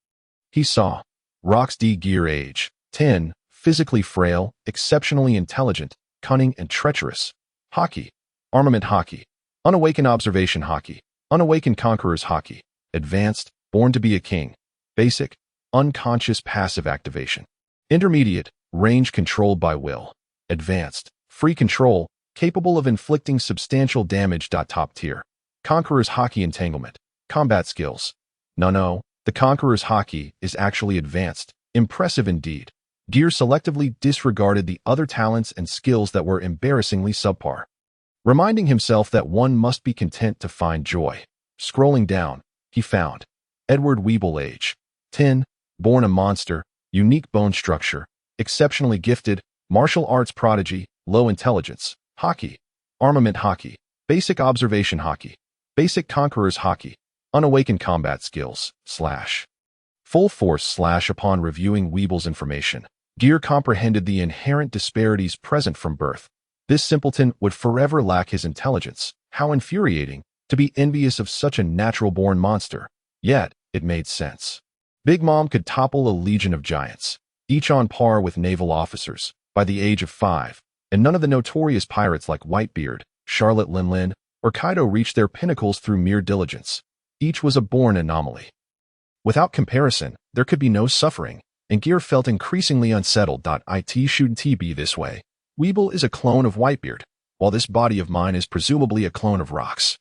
he saw Rox D. Geer, age 10, physically frail, exceptionally intelligent, cunning, and treacherous. Haki, Armament Haki, Unawakened Observation Haki, Unawakened Conqueror's Haki, Advanced, Born to be a King, Basic, Unconscious Passive Activation, Intermediate, Range controlled by will, Advanced, Free control, capable of inflicting substantial damage. Top tier. Conqueror's Haki entanglement. Combat skills. No, the Conqueror's Haki is actually advanced. Impressive indeed. Geer selectively disregarded the other talents and skills that were embarrassingly subpar, reminding himself that one must be content to find joy. Scrolling down, he found Edward Weeble, age 10, born a monster, unique bone structure, exceptionally gifted, martial arts prodigy, low intelligence, Haki, armament Haki, basic observation Haki, basic conqueror's Haki, unawakened combat skills, / full force / upon reviewing Weeble's information, Geer comprehended the inherent disparities present from birth. This simpleton would forever lack his intelligence. How infuriating to be envious of such a natural-born monster. Yet, it made sense. Big Mom could topple a legion of giants, each on par with naval officers, by the age of 5, and none of the notorious pirates like Whitebeard, Charlotte Linlin, or Kaido reached their pinnacles through mere diligence. Each was a born anomaly. Without comparison, there could be no suffering, and Geer felt increasingly unsettled. It shouldn't be this way. Weeble is a clone of Whitebeard, while this body of mine is presumably a clone of Rock's.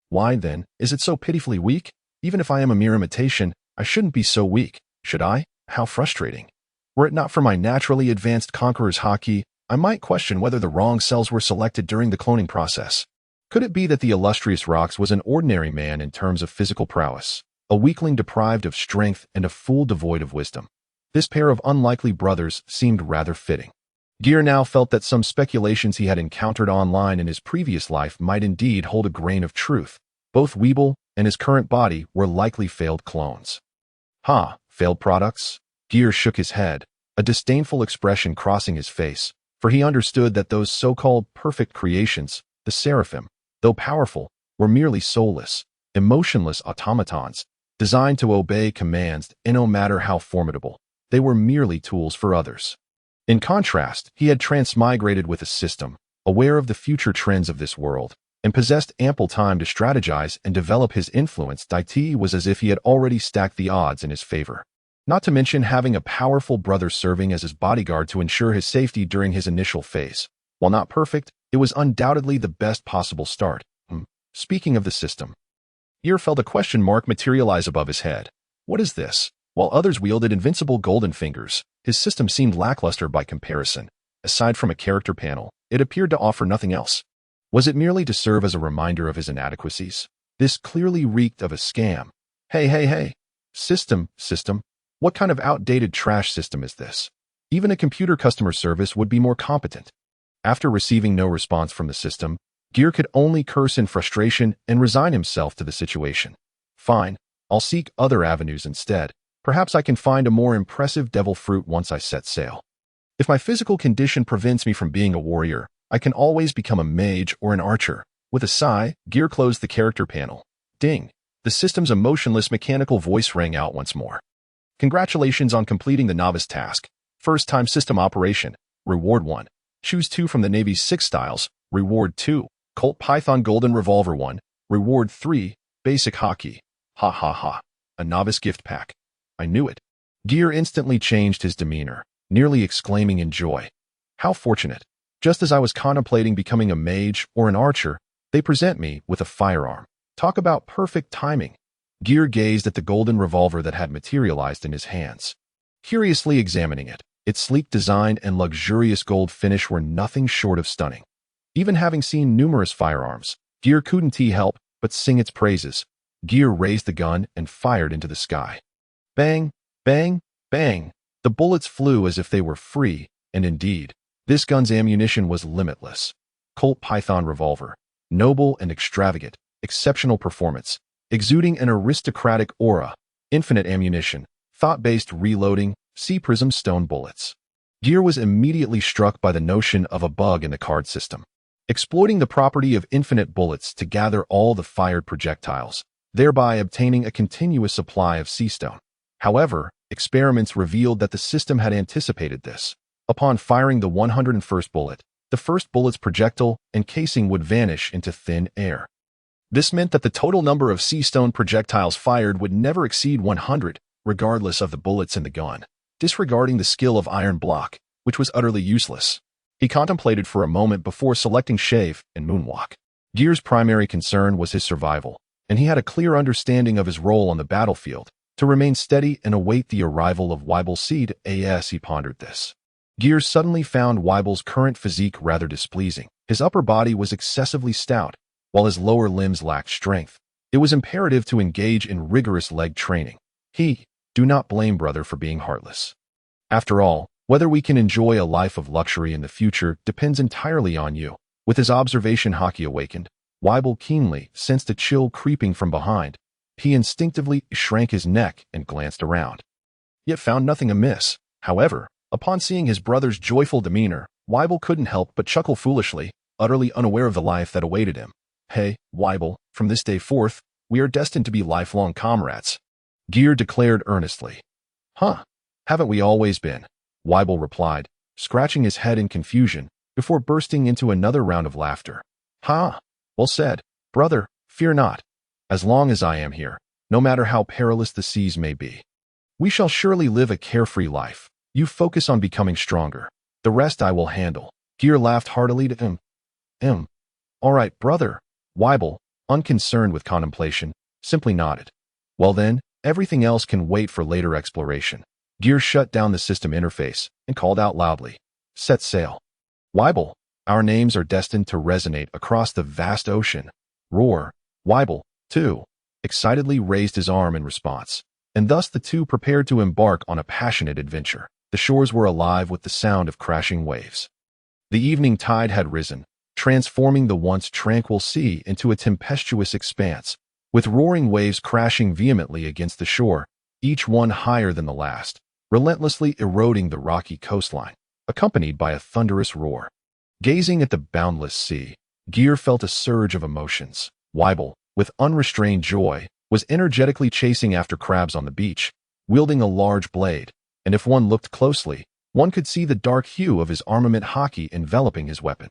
Why, then, is it so pitifully weak? Even if I am a mere imitation, I shouldn't be so weak, should I? How frustrating. Were it not for my naturally advanced Conqueror's Haki, I might question whether the wrong cells were selected during the cloning process. Could it be that the illustrious Rox was an ordinary man in terms of physical prowess, a weakling deprived of strength and a fool devoid of wisdom? This pair of unlikely brothers seemed rather fitting. Geer now felt that some speculations he had encountered online in his previous life might indeed hold a grain of truth. Both Weeble and his current body were likely failed clones. Failed products? Geer shook his head, a disdainful expression crossing his face, for he understood that those so-called perfect creations, the Seraphim, though powerful, were merely soulless, emotionless automatons, designed to obey commands, and no matter how formidable, they were merely tools for others. In contrast, he had transmigrated with a system, aware of the future trends of this world, and possessed ample time to strategize and develop his influence. It was as if he had already stacked the odds in his favor. Not to mention having a powerful brother serving as his bodyguard to ensure his safety during his initial phase. While not perfect, it was undoubtedly the best possible start. Speaking of the system, Geer felt a question mark materialize above his head. What is this? While others wielded invincible golden fingers, his system seemed lackluster by comparison. Aside from a character panel, it appeared to offer nothing else. Was it merely to serve as a reminder of his inadequacies? This clearly reeked of a scam. Hey. System. What kind of outdated trash system is this? Even a computer customer service would be more competent. After receiving no response from the system, Geer could only curse in frustration and resign himself to the situation. Fine, I'll seek other avenues instead. Perhaps I can find a more impressive devil fruit once I set sail. If my physical condition prevents me from being a warrior, I can always become a mage or an archer. With a sigh, Geer closed the character panel. Ding! The system's emotionless mechanical voice rang out once more. Congratulations on completing the novice task. First-time system operation. Reward 1. Choose 2 from the Navy's 6 styles. Reward 2. Colt Python Golden Revolver 1. Reward 3. Basic Haki. Ha. A novice gift pack. I knew it. Geer instantly changed his demeanor, nearly exclaiming in joy. How fortunate. Just as I was contemplating becoming a mage or an archer, they present me with a firearm. Talk about perfect timing. Geer gazed at the golden revolver that had materialized in his hands. Curiously examining it, its sleek design and luxurious gold finish were nothing short of stunning. Even having seen numerous firearms, Geer couldn't help but sing its praises. Geer raised the gun and fired into the sky. Bang, bang, bang. The bullets flew as if they were free, and indeed, this gun's ammunition was limitless. Colt Python Revolver. Noble and extravagant, exceptional performance, exuding an aristocratic aura, infinite ammunition, thought-based reloading, C-prism stone bullets. Geer was immediately struck by the notion of a bug in the card system. Exploiting the property of infinite bullets to gather all the fired projectiles, thereby obtaining a continuous supply of C-stone. However, experiments revealed that the system had anticipated this. Upon firing the 101st bullet, the first bullet's projectile and casing would vanish into thin air. This meant that the total number of C-stone projectiles fired would never exceed 100, regardless of the bullets in the gun, disregarding the skill of Iron Block, which was utterly useless. He contemplated for a moment before selecting shave and moonwalk. Geer's primary concern was his survival, and he had a clear understanding of his role on the battlefield, to remain steady and await the arrival of Weibel's seed. As he pondered this, Geer suddenly found Weibel's current physique rather displeasing. His upper body was excessively stout, while his lower limbs lacked strength. It was imperative to engage in rigorous leg training. Do not blame brother for being heartless. After all, whether we can enjoy a life of luxury in the future depends entirely on you. With his observation hockey awakened, Weibel keenly sensed a chill creeping from behind. He instinctively shrank his neck and glanced around, yet found nothing amiss. However, upon seeing his brother's joyful demeanor, Weibel couldn't help but chuckle foolishly, utterly unaware of the life that awaited him. Hey, Weibel, from this day forth, we are destined to be lifelong comrades, Geer declared earnestly. Haven't we always been? Weibel replied, scratching his head in confusion, before bursting into another round of laughter. Well said, brother, fear not. As long as I am here, no matter how perilous the seas may be, we shall surely live a carefree life. You focus on becoming stronger. The rest I will handle. Geer laughed heartily to him. All right, brother. Weibel, unconcerned with contemplation, simply nodded. Well then, everything else can wait for later exploration. Geer shut down the system interface and called out loudly, set sail. Weibel, our names are destined to resonate across the vast ocean. Roar. Weibel, too, excitedly raised his arm in response, and thus the two prepared to embark on a passionate adventure. The shores were alive with the sound of crashing waves. The evening tide had risen, transforming the once tranquil sea into a tempestuous expanse, with roaring waves crashing vehemently against the shore, each one higher than the last, relentlessly eroding the rocky coastline, accompanied by a thunderous roar. Gazing at the boundless sea, Geer felt a surge of emotions. Weibel, with unrestrained joy, was energetically chasing after crabs on the beach, wielding a large blade, and if one looked closely, one could see the dark hue of his armament hockey enveloping his weapon.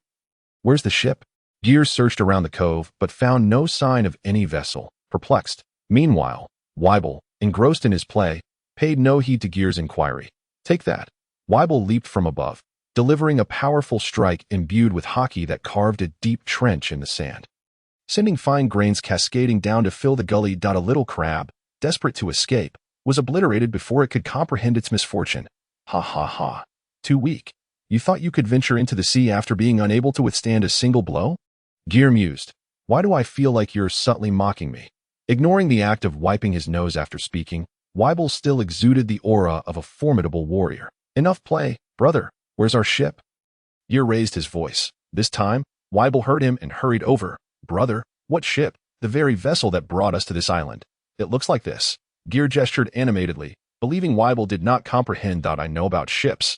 Where's the ship? Geer searched around the cove, but found no sign of any vessel. Perplexed. Meanwhile, Weibel, engrossed in his play, paid no heed to Geer's inquiry. Take that. Weibel leaped from above, delivering a powerful strike imbued with hockey that carved a deep trench in the sand, sending fine grains cascading down to fill the gully. A little crab, desperate to escape, was obliterated before it could comprehend its misfortune. Too weak. You thought you could venture into the sea after being unable to withstand a single blow? Geer mused. Why do I feel like you're subtly mocking me? Ignoring the act of wiping his nose after speaking, Weibel still exuded the aura of a formidable warrior. Enough play, brother. Where's our ship? Geer raised his voice. This time, Weibel heard him and hurried over. Brother, what ship? The very vessel that brought us to this island. It looks like this. Geer gestured animatedly, believing Weibel did not comprehend that I know about ships.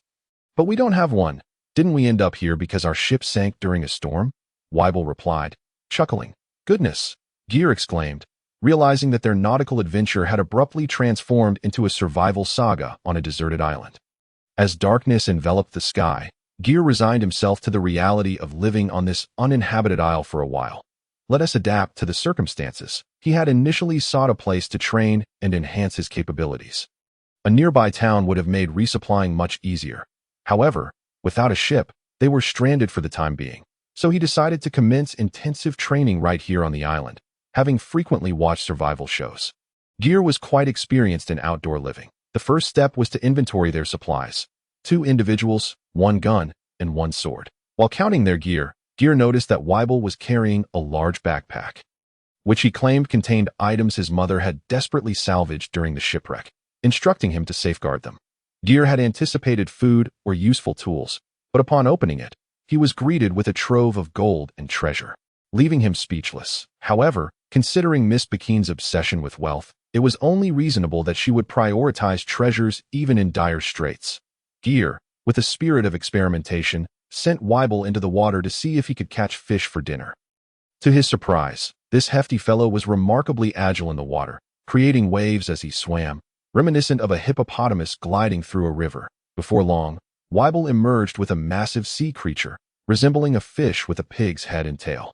But we don't have one. Didn't we end up here because our ship sank during a storm? Weibel replied, chuckling. Goodness, Geer exclaimed, realizing that their nautical adventure had abruptly transformed into a survival saga on a deserted island. As darkness enveloped the sky, Geer resigned himself to the reality of living on this uninhabited isle for a while. Let us adapt to the circumstances. He had initially sought a place to train and enhance his capabilities. A nearby town would have made resupplying much easier. However, without a ship, they were stranded for the time being. So he decided to commence intensive training right here on the island, having frequently watched survival shows. Geer was quite experienced in outdoor living. The first step was to inventory their supplies. 2 individuals, 1 gun, and 1 sword. While counting their gear, Geer noticed that Weibel was carrying a large backpack, which he claimed contained items his mother had desperately salvaged during the shipwreck, instructing him to safeguard them. Geer had anticipated food or useful tools, but upon opening it, he was greeted with a trove of gold and treasure, leaving him speechless. However, considering Miss Bakin's obsession with wealth, it was only reasonable that she would prioritize treasures even in dire straits. Geer, with a spirit of experimentation, sent Weibel into the water to see if he could catch fish for dinner. To his surprise, this hefty fellow was remarkably agile in the water, creating waves as he swam, reminiscent of a hippopotamus gliding through a river. Before long, Weibel emerged with a massive sea creature, resembling a fish with a pig's head and tail.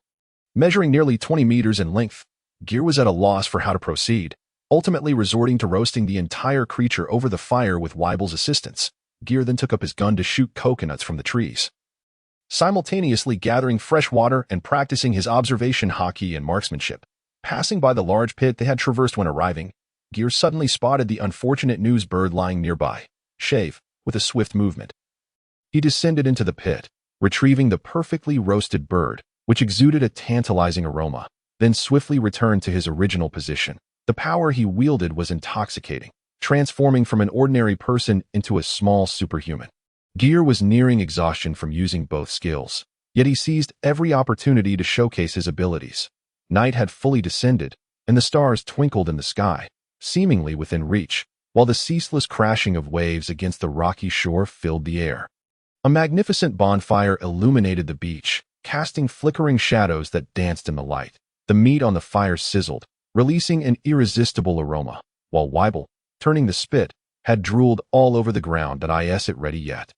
Measuring nearly 20 meters in length, Geer was at a loss for how to proceed, ultimately resorting to roasting the entire creature over the fire with Weibel's assistance. Geer then took up his gun to shoot coconuts from the trees. simultaneously gathering fresh water and practicing his observation hockey and marksmanship. Passing by the large pit they had traversed when arriving, Geer suddenly spotted the unfortunate news bird lying nearby. Shave, with a swift movement, he descended into the pit, retrieving the perfectly roasted bird, which exuded a tantalizing aroma, then swiftly returned to his original position. The power he wielded was intoxicating, transforming from an ordinary person into a small superhuman. Geer was nearing exhaustion from using both skills, yet he seized every opportunity to showcase his abilities. Night had fully descended, and the stars twinkled in the sky, seemingly within reach, while the ceaseless crashing of waves against the rocky shore filled the air. A magnificent bonfire illuminated the beach, casting flickering shadows that danced in the light. The meat on the fire sizzled, releasing an irresistible aroma, while Weibel, turning the spit, had drooled all over the ground. Is it ready yet?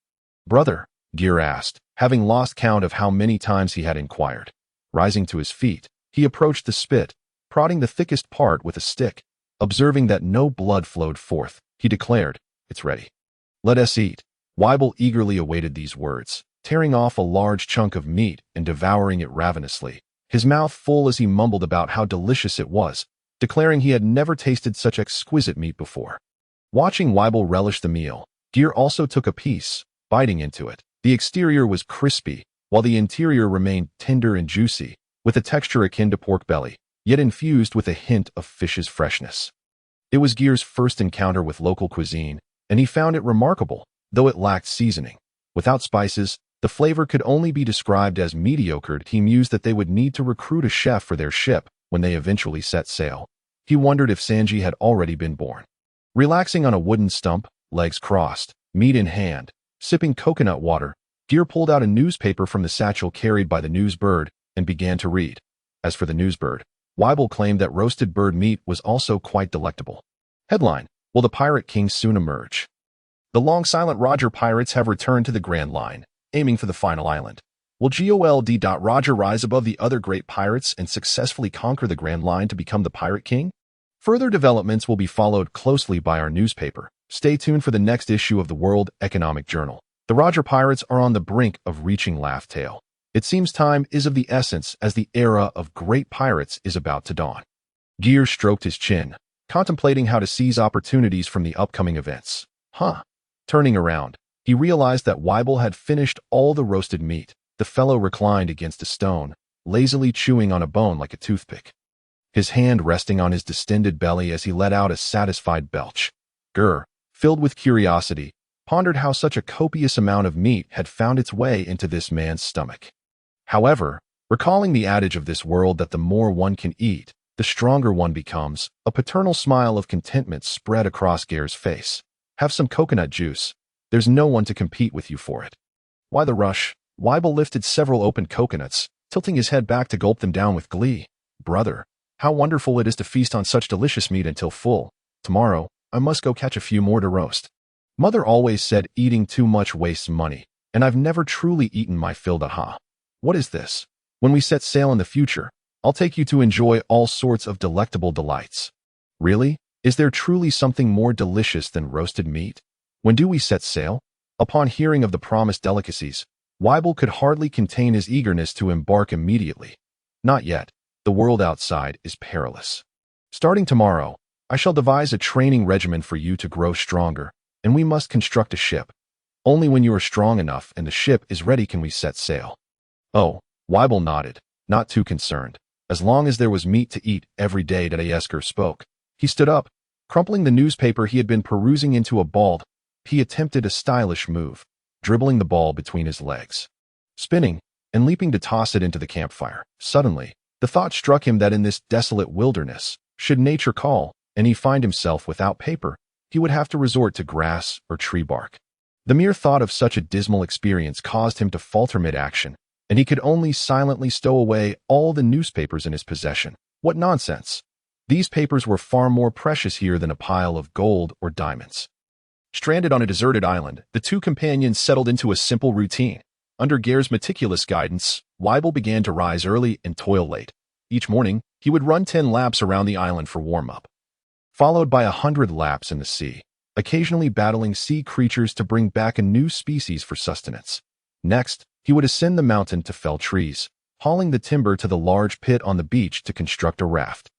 Brother, Geer asked, having lost count of how many times he had inquired. Rising to his feet, he approached the spit, prodding the thickest part with a stick. Observing that no blood flowed forth, he declared, "It's ready. Let us eat." Weibel eagerly awaited these words, tearing off a large chunk of meat and devouring it ravenously, his mouth full as he mumbled about how delicious it was, declaring he had never tasted such exquisite meat before. Watching Weibel relish the meal, Geer also took a piece, biting into it. The exterior was crispy, while the interior remained tender and juicy, with a texture akin to pork belly, yet infused with a hint of fish's freshness. It was Geer's first encounter with local cuisine, and he found it remarkable, though it lacked seasoning. Without spices, the flavor could only be described as mediocre. He mused that they would need to recruit a chef for their ship when they eventually set sail. He wondered if Sanji had already been born. Relaxing on a wooden stump, legs crossed, meat in hand, sipping coconut water, Geer pulled out a newspaper from the satchel carried by the news bird and began to read. As for the news bird, Weibel claimed that roasted bird meat was also quite delectable. Headline: Will the Pirate King soon emerge? The long silent Roger pirates have returned to the Grand Line, aiming for the final island. Will Gold. Roger rise above the other great pirates and successfully conquer the Grand Line to become the Pirate King? Further developments will be followed closely by our newspaper. Stay tuned for the next issue of the World Economic Journal. The Roger pirates are on the brink of reaching Laugh Tale. It seems time is of the essence as the era of great pirates is about to dawn. Geer stroked his chin, contemplating how to seize opportunities from the upcoming events. Turning around, he realized that Weibel had finished all the roasted meat. The fellow reclined against a stone, lazily chewing on a bone like a toothpick, his hand resting on his distended belly as he let out a satisfied belch. Geer, filled with curiosity, pondered how such a copious amount of meat had found its way into this man's stomach. However, recalling the adage of this world that the more one can eat, the stronger one becomes, a paternal smile of contentment spread across Geer's face. Have some coconut juice. There's no one to compete with you for it. Why the rush? Weibel lifted several opened coconuts, tilting his head back to gulp them down with glee. Brother, how wonderful it is to feast on such delicious meat until full. Tomorrow, I must go catch a few more to roast. Mother always said eating too much wastes money, and I've never truly eaten my fill. What is this? When we set sail in the future, I'll take you to enjoy all sorts of delectable delights. Really? Is there truly something more delicious than roasted meat? When do we set sail? Upon hearing of the promised delicacies, Weibel could hardly contain his eagerness to embark immediately. Not yet. The world outside is perilous. Starting tomorrow, I shall devise a training regimen for you to grow stronger, and we must construct a ship. Only when you are strong enough and the ship is ready can we set sail. Oh, Weibel nodded, not too concerned. As long as there was meat to eat every day. Geer spoke. He stood up, crumpling the newspaper he had been perusing into a ball. He attempted a stylish move, dribbling the ball between his legs, spinning, and leaping to toss it into the campfire. Suddenly, the thought struck him that in this desolate wilderness, should nature call, and he find himself without paper, he would have to resort to grass or tree bark. The mere thought of such a dismal experience caused him to falter mid-action, and he could only silently stow away all the newspapers in his possession. What nonsense! These papers were far more precious here than a pile of gold or diamonds. Stranded on a deserted island, the two companions settled into a simple routine. Under Geer's meticulous guidance, Weibel began to rise early and toil late. Each morning, he would run 10 laps around the island for warm-up, followed by 100 laps in the sea, occasionally battling sea creatures to bring back a new species for sustenance. Next, he would ascend the mountain to fell trees, hauling the timber to the large pit on the beach to construct a raft.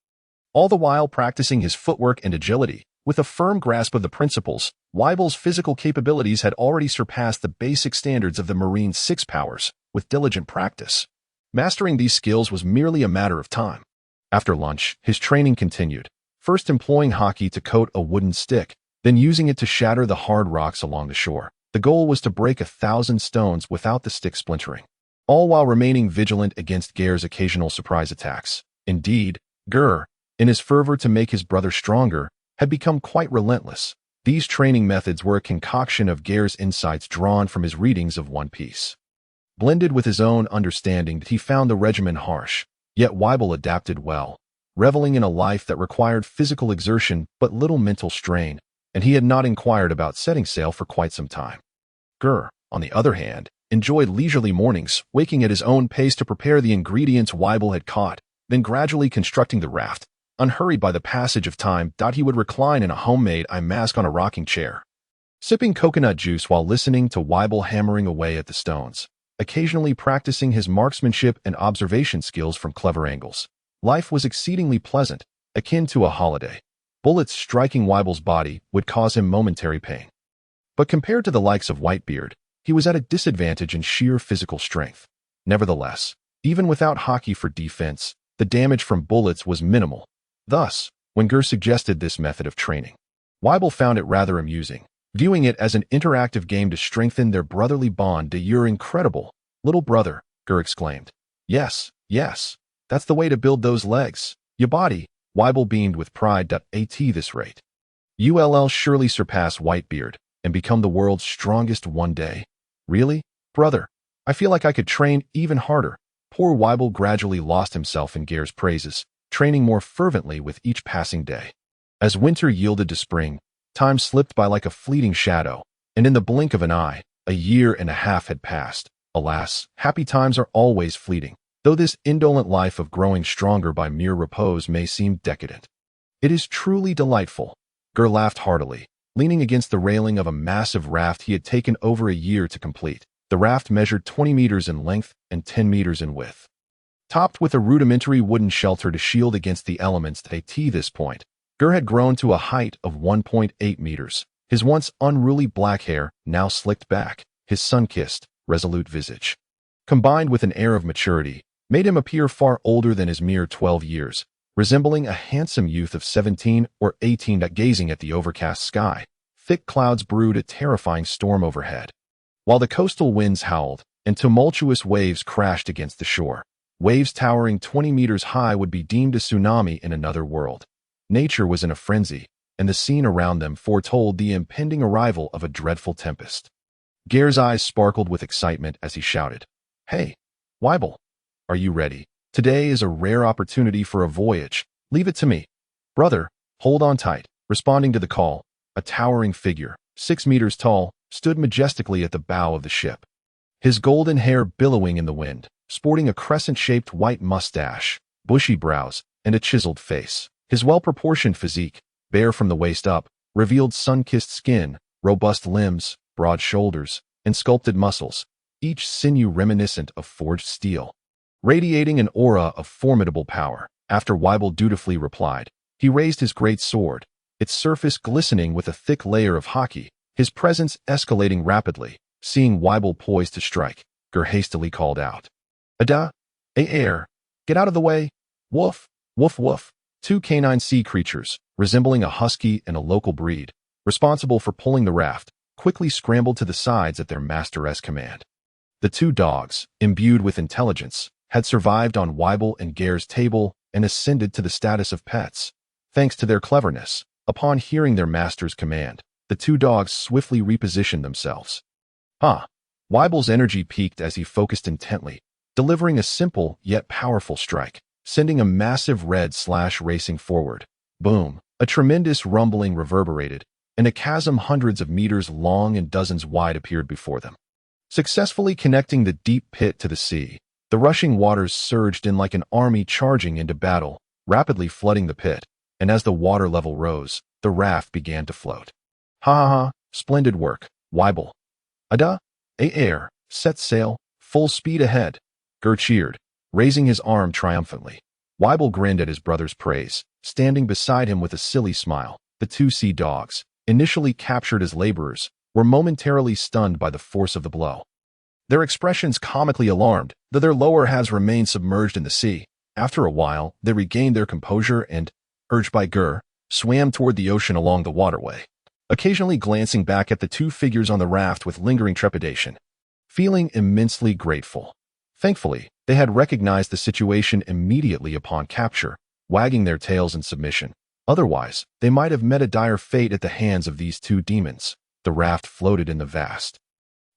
All the while practicing his footwork and agility. With a firm grasp of the principles, Weibel's physical capabilities had already surpassed the basic standards of the Marine Six Powers. With diligent practice, mastering these skills was merely a matter of time. After lunch, his training continued, first employing hockey to coat a wooden stick, then using it to shatter the hard rocks along the shore. The goal was to break 1,000 stones without the stick splintering, all while remaining vigilant against Geer's occasional surprise attacks. Indeed, Geer, in his fervor to make his brother stronger, had become quite relentless. These training methods were a concoction of Geer's insights drawn from his readings of One Piece, blended with his own understanding that he found the regimen harsh, yet Weibel adapted well, reveling in a life that required physical exertion but little mental strain, and he had not inquired about setting sail for quite some time. Geer, on the other hand, enjoyed leisurely mornings, waking at his own pace to prepare the ingredients Weibel had caught, then gradually constructing the raft. Unhurried by the passage of time, he would recline in a homemade eye mask on a rocking chair, sipping coconut juice while listening to Weibel hammering away at the stones, occasionally practicing his marksmanship and observation skills from clever angles. Life was exceedingly pleasant, akin to a holiday. Bullets striking Weibel's body would cause him momentary pain, but compared to the likes of Whitebeard, he was at a disadvantage in sheer physical strength. Nevertheless, even without hockey for defense, the damage from bullets was minimal. Thus, when Geer suggested this method of training, Weibel found it rather amusing, viewing it as an interactive game to strengthen their brotherly bond. "You're incredible, little brother," Geer exclaimed. Yes, that's the way to build those legs. Your body," Weibel beamed with pride. "At this rate, you'll surely surpass Whitebeard and become the world's strongest one day." "Really, brother? I feel like I could train even harder." Poor Weibel gradually lost himself in Geer's praises, training more fervently with each passing day. As winter yielded to spring, time slipped by like a fleeting shadow, and in the blink of an eye, 1.5 years had passed. Alas, happy times are always fleeting, though this indolent life of growing stronger by mere repose may seem decadent. It is truly delightful. Geer laughed heartily, leaning against the railing of a massive raft he had taken over a year to complete. The raft measured 20 meters in length and 10 meters in width, topped with a rudimentary wooden shelter to shield against the elements. At this point, Geer had grown to a height of 1.8 meters. His once unruly black hair now slicked back, his sun-kissed, resolute visage, combined with an air of maturity, made him appear far older than his mere 12 years, resembling a handsome youth of 17 or 18. Gazing at the overcast sky, thick clouds brewed a terrifying storm overhead, while the coastal winds howled and tumultuous waves crashed against the shore. Waves towering 20 meters high would be deemed a tsunami in another world. Nature was in a frenzy, and the scene around them foretold the impending arrival of a dreadful tempest. Geer's eyes sparkled with excitement as he shouted, "Hey, Weibel, are you ready? Today is a rare opportunity for a voyage. Leave it to me." "Brother, hold on tight." Responding to the call, a towering figure, 6 meters tall, stood majestically at the bow of the ship, his golden hair billowing in the wind, sporting a crescent-shaped white mustache, bushy brows, and a chiseled face. His well-proportioned physique, bare from the waist up, revealed sun-kissed skin, robust limbs, broad shoulders, and sculpted muscles, each sinew reminiscent of forged steel, radiating an aura of formidable power. After Weibel dutifully replied, he raised his great sword, its surface glistening with a thick layer of hockey, his presence escalating rapidly. Seeing Weibel poised to strike, Geer hastily called out, "Air, get out of the way." "Woof, woof, woof." Two canine sea creatures, resembling a husky and a local breed, responsible for pulling the raft, quickly scrambled to the sides at their master's command. The two dogs, imbued with intelligence, had survived on Weibel and Geer's table and ascended to the status of pets. Thanks to their cleverness, upon hearing their master's command, the two dogs swiftly repositioned themselves. Weibel's energy peaked as he focused intently, delivering a simple yet powerful strike, sending a massive red slash racing forward. Boom! A tremendous rumbling reverberated, and a chasm hundreds of meters long and dozens wide appeared before them. Successfully connecting the deep pit to the sea, the rushing waters surged in like an army charging into battle, rapidly flooding the pit, and as the water level rose, the raft began to float. Splendid work, Weibel. Air, set sail, Full speed ahead, Geer cheered, raising his arm triumphantly. Weibel grinned at his brother's praise, standing beside him with a silly smile. The two sea dogs, initially captured as laborers, were momentarily stunned by the force of the blow. Their expressions comically alarmed, though their lower halves remained submerged in the sea. After a while, they regained their composure and, urged by Geer, swam toward the ocean along the waterway, occasionally glancing back at the two figures on the raft with lingering trepidation, feeling immensely grateful. Thankfully, they had recognized the situation immediately upon capture, wagging their tails in submission. Otherwise, they might have met a dire fate at the hands of these two demons. The raft floated in the vast,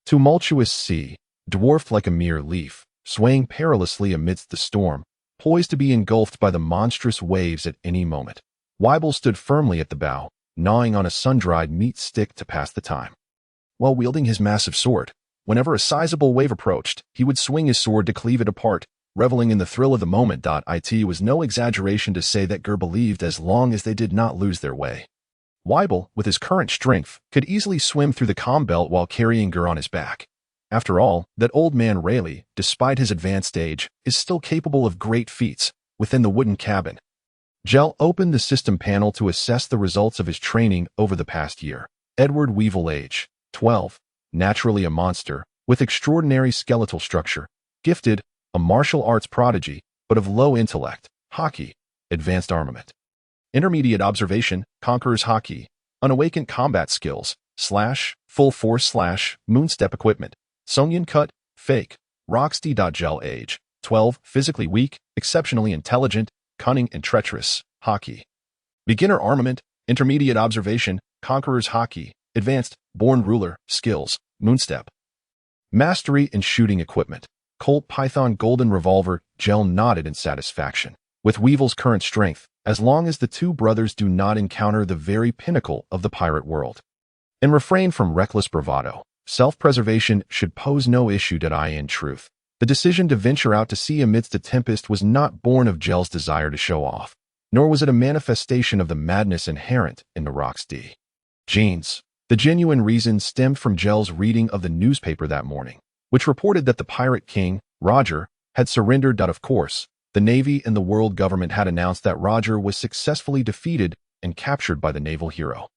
tumultuous sea, dwarfed like a mere leaf, swaying perilously amidst the storm, poised to be engulfed by the monstrous waves at any moment. Weibel stood firmly at the bow, gnawing on a sun-dried meat stick to pass the time. While wielding his massive sword, whenever a sizable wave approached, he would swing his sword to cleave it apart, reveling in the thrill of the moment. It was no exaggeration to say that Geer believed as long as they did not lose their way. Weibel, with his current strength, could easily swim through the calm belt while carrying Geer on his back. After all, that old man Rayleigh, despite his advanced age, is still capable of great feats within the wooden cabin. Geer opened the system panel to assess the results of his training over the past year. Edward Weevil, age 12, naturally a monster, with extraordinary skeletal structure, gifted, a martial arts prodigy, but of low intellect, hockey, advanced armament. Intermediate observation, conqueror's hockey, unawakened combat skills, / full force / moonstep equipment, Sonyan cut, fake, Roxty. Geer, age 12, physically weak, exceptionally intelligent, cunning and treacherous, hockey. Beginner armament, intermediate observation, conqueror's hockey, advanced, born ruler, skills, moonstep. Mastery in shooting equipment, Colt Python golden revolver. Geer nodded in satisfaction. With Weevil's current strength, as long as the two brothers do not encounter the very pinnacle of the pirate world, and refrain from reckless bravado, self-preservation should pose no issue. In truth, the decision to venture out to sea amidst a tempest was not born of Geer's desire to show off, nor was it a manifestation of the madness inherent in the Roxty. Jeans. The genuine reason stemmed from Geer's reading of the newspaper that morning, which reported that the pirate king, Roger, had surrendered. Of course, the Navy and the world government had announced that Roger was successfully defeated and captured by the naval hero.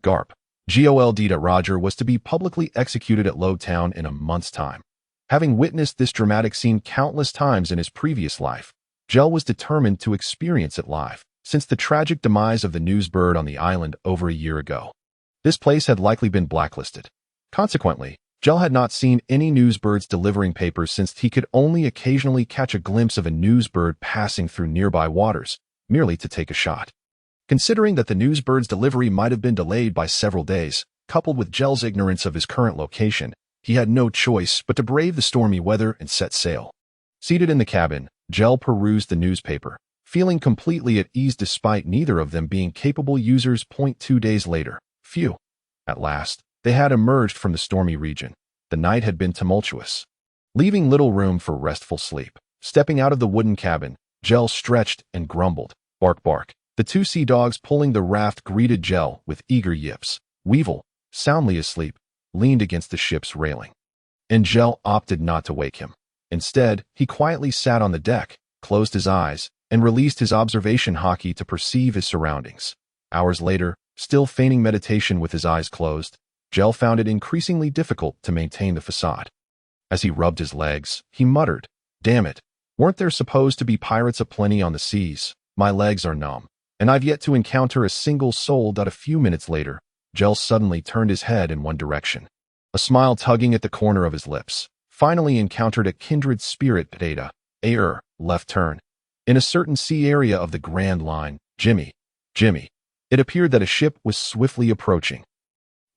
Garp. Gold. Roger was to be publicly executed at Lowtown in a month's time. Having witnessed this dramatic scene countless times in his previous life, Geer was determined to experience it live, since the tragic demise of the newsbird on the island over a year ago. This place had likely been blacklisted. Consequently, Geer had not seen any newsbirds delivering papers since he could only occasionally catch a glimpse of a newsbird passing through nearby waters, merely to take a shot. Considering that the newsbird's delivery might have been delayed by several days, coupled with Geer's ignorance of his current location, he had no choice but to brave the stormy weather and set sail. Seated in the cabin, Geer perused the newspaper, feeling completely at ease despite neither of them being capable users. 2 days later, phew. At last, they had emerged from the stormy region. The night had been tumultuous, leaving little room for restful sleep. Stepping out of the wooden cabin, Geer stretched and grumbled. Bark, bark. The two sea dogs pulling the raft greeted Geer with eager yips. Weevil, soundly asleep, leaned against the ship's railing, and Geer opted not to wake him. Instead, he quietly sat on the deck, closed his eyes, and released his observation hockey to perceive his surroundings. Hours later, still feigning meditation with his eyes closed, Geer found it increasingly difficult to maintain the facade. As he rubbed his legs, he muttered, "Damn it, weren't there supposed to be pirates aplenty on the seas? My legs are numb, and I've yet to encounter a single soul." A few minutes later, Geer suddenly turned his head in one direction, a smile tugging at the corner of his lips. Finally encountered a kindred spirit. Left turn. In a certain sea area of the Grand Line, Jimmy. It appeared that a ship was swiftly approaching.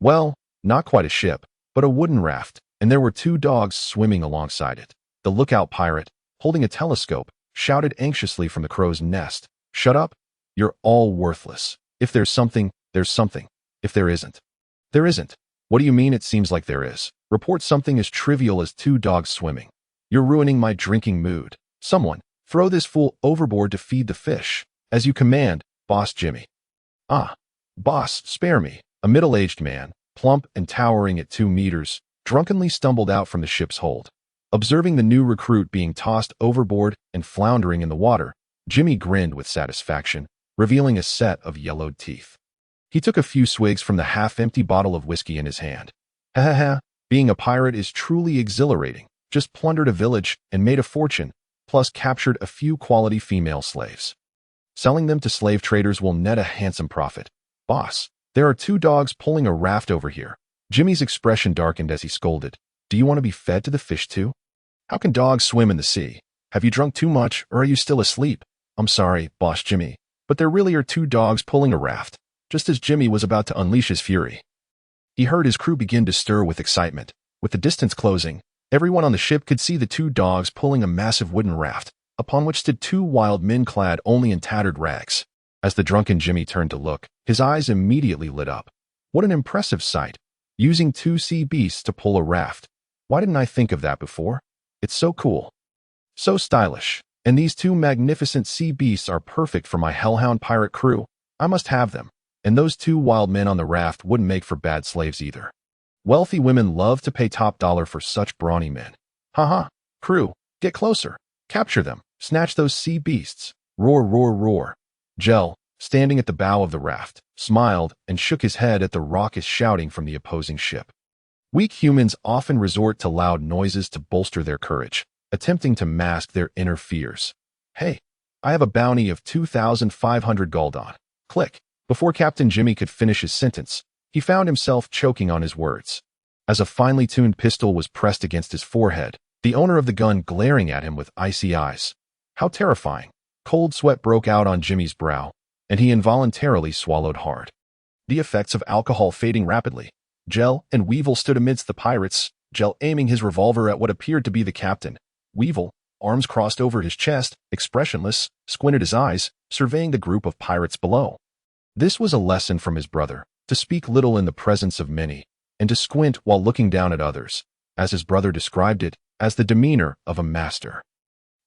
Well, not quite a ship, but a wooden raft, and there were two dogs swimming alongside it. The lookout pirate, holding a telescope, shouted anxiously from the crow's nest, "Shut up! You're all worthless. If there's something, there's something. If there isn't, there isn't." "What do you mean it seems like there is? Report something as trivial as two dogs swimming. You're ruining my drinking mood. Someone, throw this fool overboard to feed the fish. As you command, Boss Jimmy." "Ah, boss, spare me." A middle-aged man, plump and towering at 2 meters, drunkenly stumbled out from the ship's hold. Observing the new recruit being tossed overboard and floundering in the water, Jimmy grinned with satisfaction, revealing a set of yellowed teeth. He took a few swigs from the half-empty bottle of whiskey in his hand. Ha ha ha, being a pirate is truly exhilarating. Just plundered a village and made a fortune, plus captured a few quality female slaves. Selling them to slave traders will net a handsome profit. Boss, there are 2 dogs pulling a raft over here. Jimmy's expression darkened as he scolded. Do you want to be fed to the fish too? How can dogs swim in the sea? Have you drunk too much, or are you still asleep? I'm sorry, Boss Jimmy, but there really are 2 dogs pulling a raft. Just as Jimmy was about to unleash his fury, he heard his crew begin to stir with excitement. With the distance closing, everyone on the ship could see the 2 dogs pulling a massive wooden raft, upon which stood 2 wild men clad only in tattered rags. As the drunken Jimmy turned to look, his eyes immediately lit up. What an impressive sight! Using 2 sea beasts to pull a raft. Why didn't I think of that before? It's so cool. So stylish. And these 2 magnificent sea beasts are perfect for my hellhound pirate crew. I must have them. And those 2 wild men on the raft wouldn't make for bad slaves either. Wealthy women love to pay top dollar for such brawny men. Haha, crew, get closer. Capture them. Snatch those sea beasts. Roar, roar, roar. Gel, standing at the bow of the raft, smiled and shook his head at the raucous shouting from the opposing ship. Weak humans often resort to loud noises to bolster their courage, attempting to mask their inner fears. Hey, I have a bounty of 2,500 guldon. Click. Before Captain Jimmy could finish his sentence, he found himself choking on his words. As a finely tuned pistol was pressed against his forehead, the owner of the gun glaring at him with icy eyes. How terrifying. Cold sweat broke out on Jimmy's brow, and he involuntarily swallowed hard. The effects of alcohol fading rapidly, Gel and Weevil stood amidst the pirates, Gel aiming his revolver at what appeared to be the captain. Weevil, arms crossed over his chest, expressionless, squinted his eyes, surveying the group of pirates below. This was a lesson from his brother, to speak little in the presence of many, and to squint while looking down at others, as his brother described it, as the demeanor of a master.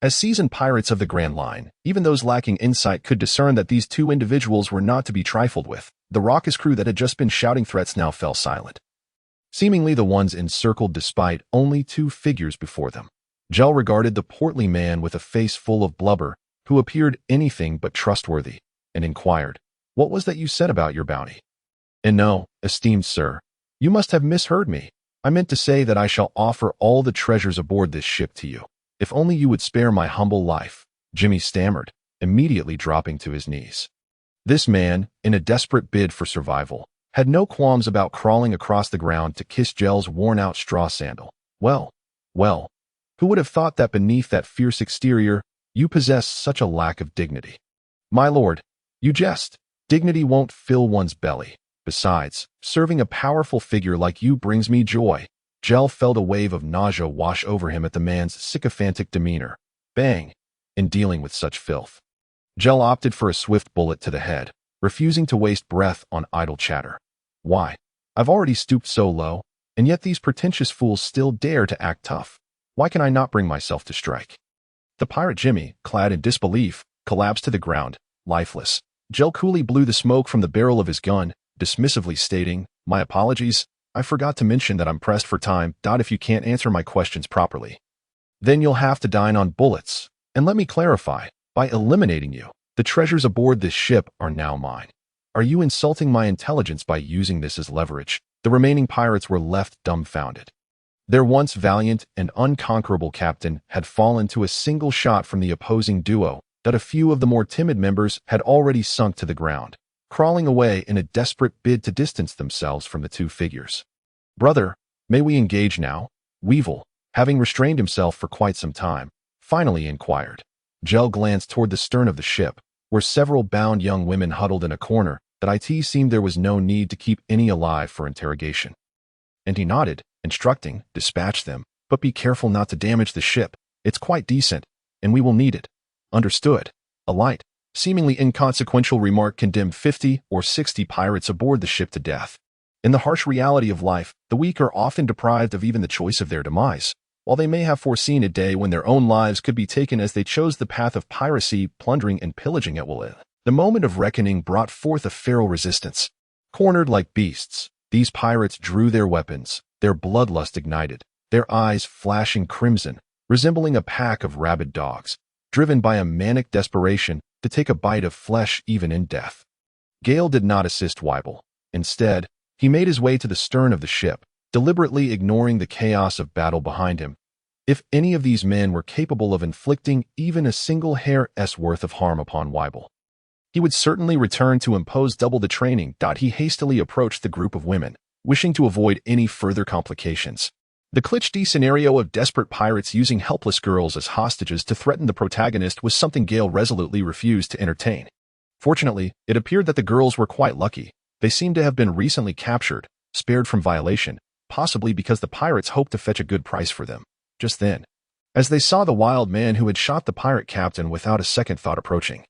As seasoned pirates of the Grand Line, even those lacking insight could discern that these 2 individuals were not to be trifled with. The raucous crew that had just been shouting threats now fell silent. Seemingly the ones encircled despite only 2 figures before them. Gel regarded the portly man with a face full of blubber, who appeared anything but trustworthy, and inquired, "What was that you said about your bounty?" "And no, esteemed sir, you must have misheard me. I meant to say that I shall offer all the treasures aboard this ship to you, if only you would spare my humble life," Jimmy stammered, immediately dropping to his knees. This man, in a desperate bid for survival, had no qualms about crawling across the ground to kiss Gel's worn-out straw sandal. Well, who would have thought that beneath that fierce exterior, you possess such a lack of dignity? My lord, you jest. Dignity won't fill one's belly. Besides, serving a powerful figure like you brings me joy. Gel felt a wave of nausea wash over him at the man's sycophantic demeanor. Bang! In dealing with such filth. Gel opted for a swift bullet to the head, refusing to waste breath on idle chatter. Why? I've already stooped so low, and yet these pretentious fools still dare to act tough. Why can I not bring myself to strike? The pirate Jimmy, clad in disbelief, collapsed to the ground, lifeless. Gel coolly blew the smoke from the barrel of his gun, dismissively stating, "My apologies, I forgot to mention that I'm pressed for time. If you can't answer my questions properly, then you'll have to dine on bullets. And let me clarify, by eliminating you, the treasures aboard this ship are now mine. Are you insulting my intelligence by using this as leverage?" The remaining pirates were left dumbfounded. Their once valiant and unconquerable captain had fallen to a single shot from the opposing duo, that a few of the more timid members had already sunk to the ground, crawling away in a desperate bid to distance themselves from the 2 figures. "Brother, may we engage now?" Weevil, having restrained himself for quite some time, finally inquired. Gel glanced toward the stern of the ship, where several bound young women huddled in a corner, that it seemed there was no need to keep any alive for interrogation. And he nodded, instructing, "Dispatch them, but be careful not to damage the ship. It's quite decent, and we will need it." "Understood." A light, seemingly inconsequential remark condemned 50 or 60 pirates aboard the ship to death. In the harsh reality of life, the weak are often deprived of even the choice of their demise, while they may have foreseen a day when their own lives could be taken as they chose the path of piracy, plundering, and pillaging at will. The moment of reckoning brought forth a feral resistance. Cornered like beasts, these pirates drew their weapons, their bloodlust ignited, their eyes flashing crimson, resembling a pack of rabid dogs, driven by a manic desperation to take a bite of flesh even in death. Gale did not assist Weibel. Instead, he made his way to the stern of the ship, deliberately ignoring the chaos of battle behind him. If any of these men were capable of inflicting even a single hair's worth of harm upon Weibel, he would certainly return to impose double the training. He hastily approached the group of women, wishing to avoid any further complications. The cliché scenario of desperate pirates using helpless girls as hostages to threaten the protagonist was something Gale resolutely refused to entertain. Fortunately, it appeared that the girls were quite lucky. They seemed to have been recently captured, spared from violation, possibly because the pirates hoped to fetch a good price for them. Just then, as they saw the wild man who had shot the pirate captain without a second thought approaching,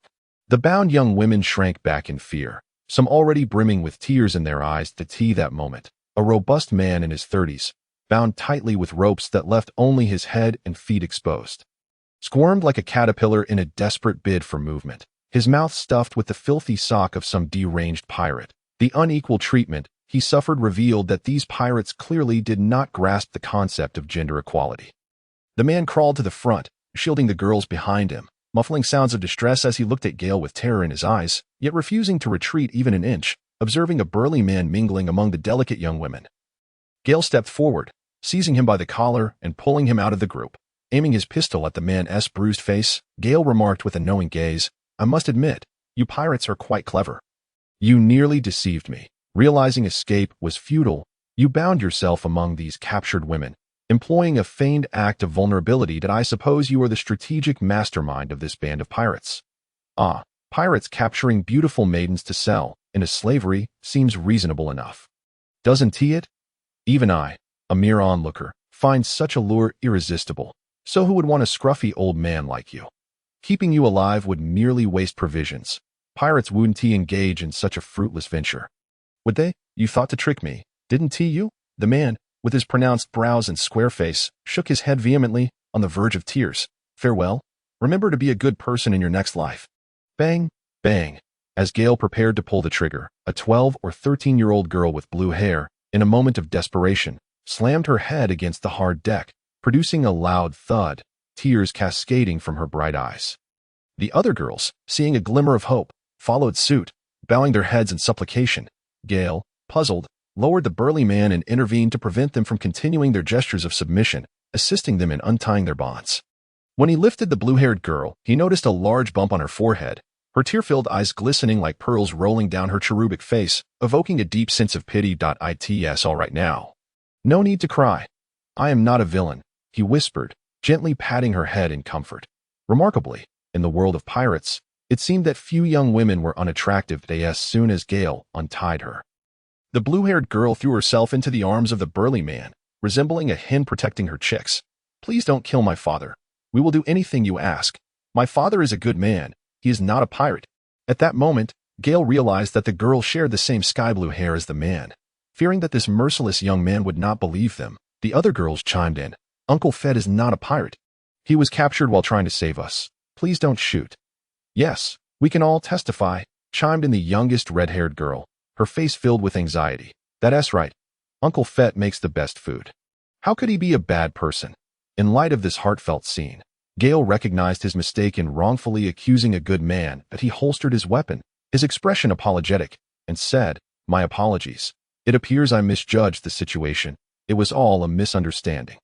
the bound young women shrank back in fear, some already brimming with tears in their eyes. That moment, a robust man in his 30s, bound tightly with ropes that left only his head and feet exposed, squirmed like a caterpillar in a desperate bid for movement, his mouth stuffed with the filthy sock of some deranged pirate. The unequal treatment he suffered revealed that these pirates clearly did not grasp the concept of gender equality. The man crawled to the front, shielding the girls behind him, muffling sounds of distress as he looked at Gale with terror in his eyes, yet refusing to retreat even an inch, observing a burly man mingling among the delicate young women. Gale stepped forward, seizing him by the collar and pulling him out of the group. Aiming his pistol at the man's bruised face, Gale remarked with a knowing gaze, "I must admit, you pirates are quite clever. You nearly deceived me. Realizing escape was futile, you bound yourself among these captured women, employing a feigned act of vulnerability. I suppose you are the strategic mastermind of this band of pirates." Ah, pirates capturing beautiful maidens to sell into slavery seems reasonable enough. Doesn't it? Even I, a mere onlooker, find such a lure irresistible. So who would want a scruffy old man like you? Keeping you alive would merely waste provisions. Pirates wouldn't engage in such a fruitless venture. Would they? You thought to trick me, didn't you? The man, with his pronounced brows and square face, shook his head vehemently, on the verge of tears. Farewell. Remember to be a good person in your next life. Bang, bang. As Gale prepared to pull the trigger, a 12 or 13-year-old girl with blue hair, in a moment of desperation, slammed her head against the hard deck, producing a loud thud, tears cascading from her bright eyes. The other girls, seeing a glimmer of hope, followed suit, bowing their heads in supplication. Gale, puzzled, lowered the burly man and intervened to prevent them from continuing their gestures of submission, assisting them in untying their bonds. When he lifted the blue-haired girl, he noticed a large bump on her forehead, her tear-filled eyes glistening like pearls rolling down her cherubic face, evoking a deep sense of pity. It's all right now. No need to cry. I am not a villain, he whispered, gently patting her head in comfort. Remarkably, in the world of pirates, it seemed that few young women were unattractive as soon as Gale untied her. The blue-haired girl threw herself into the arms of the burly man, resembling a hen protecting her chicks. Please don't kill my father. We will do anything you ask. My father is a good man. He is not a pirate. At that moment, Gale realized that the girl shared the same sky-blue hair as the man. Fearing that this merciless young man would not believe them, the other girls chimed in. Uncle Fett is not a pirate. He was captured while trying to save us. Please don't shoot. Yes, we can all testify, chimed in the youngest red-haired girl, her face filled with anxiety. That's right. Uncle Fett makes the best food. How could he be a bad person? In light of this heartfelt scene, Gale recognized his mistake in wrongfully accusing a good man, but he holstered his weapon, his expression apologetic, and said, "My apologies. It appears I misjudged the situation. It was all a misunderstanding."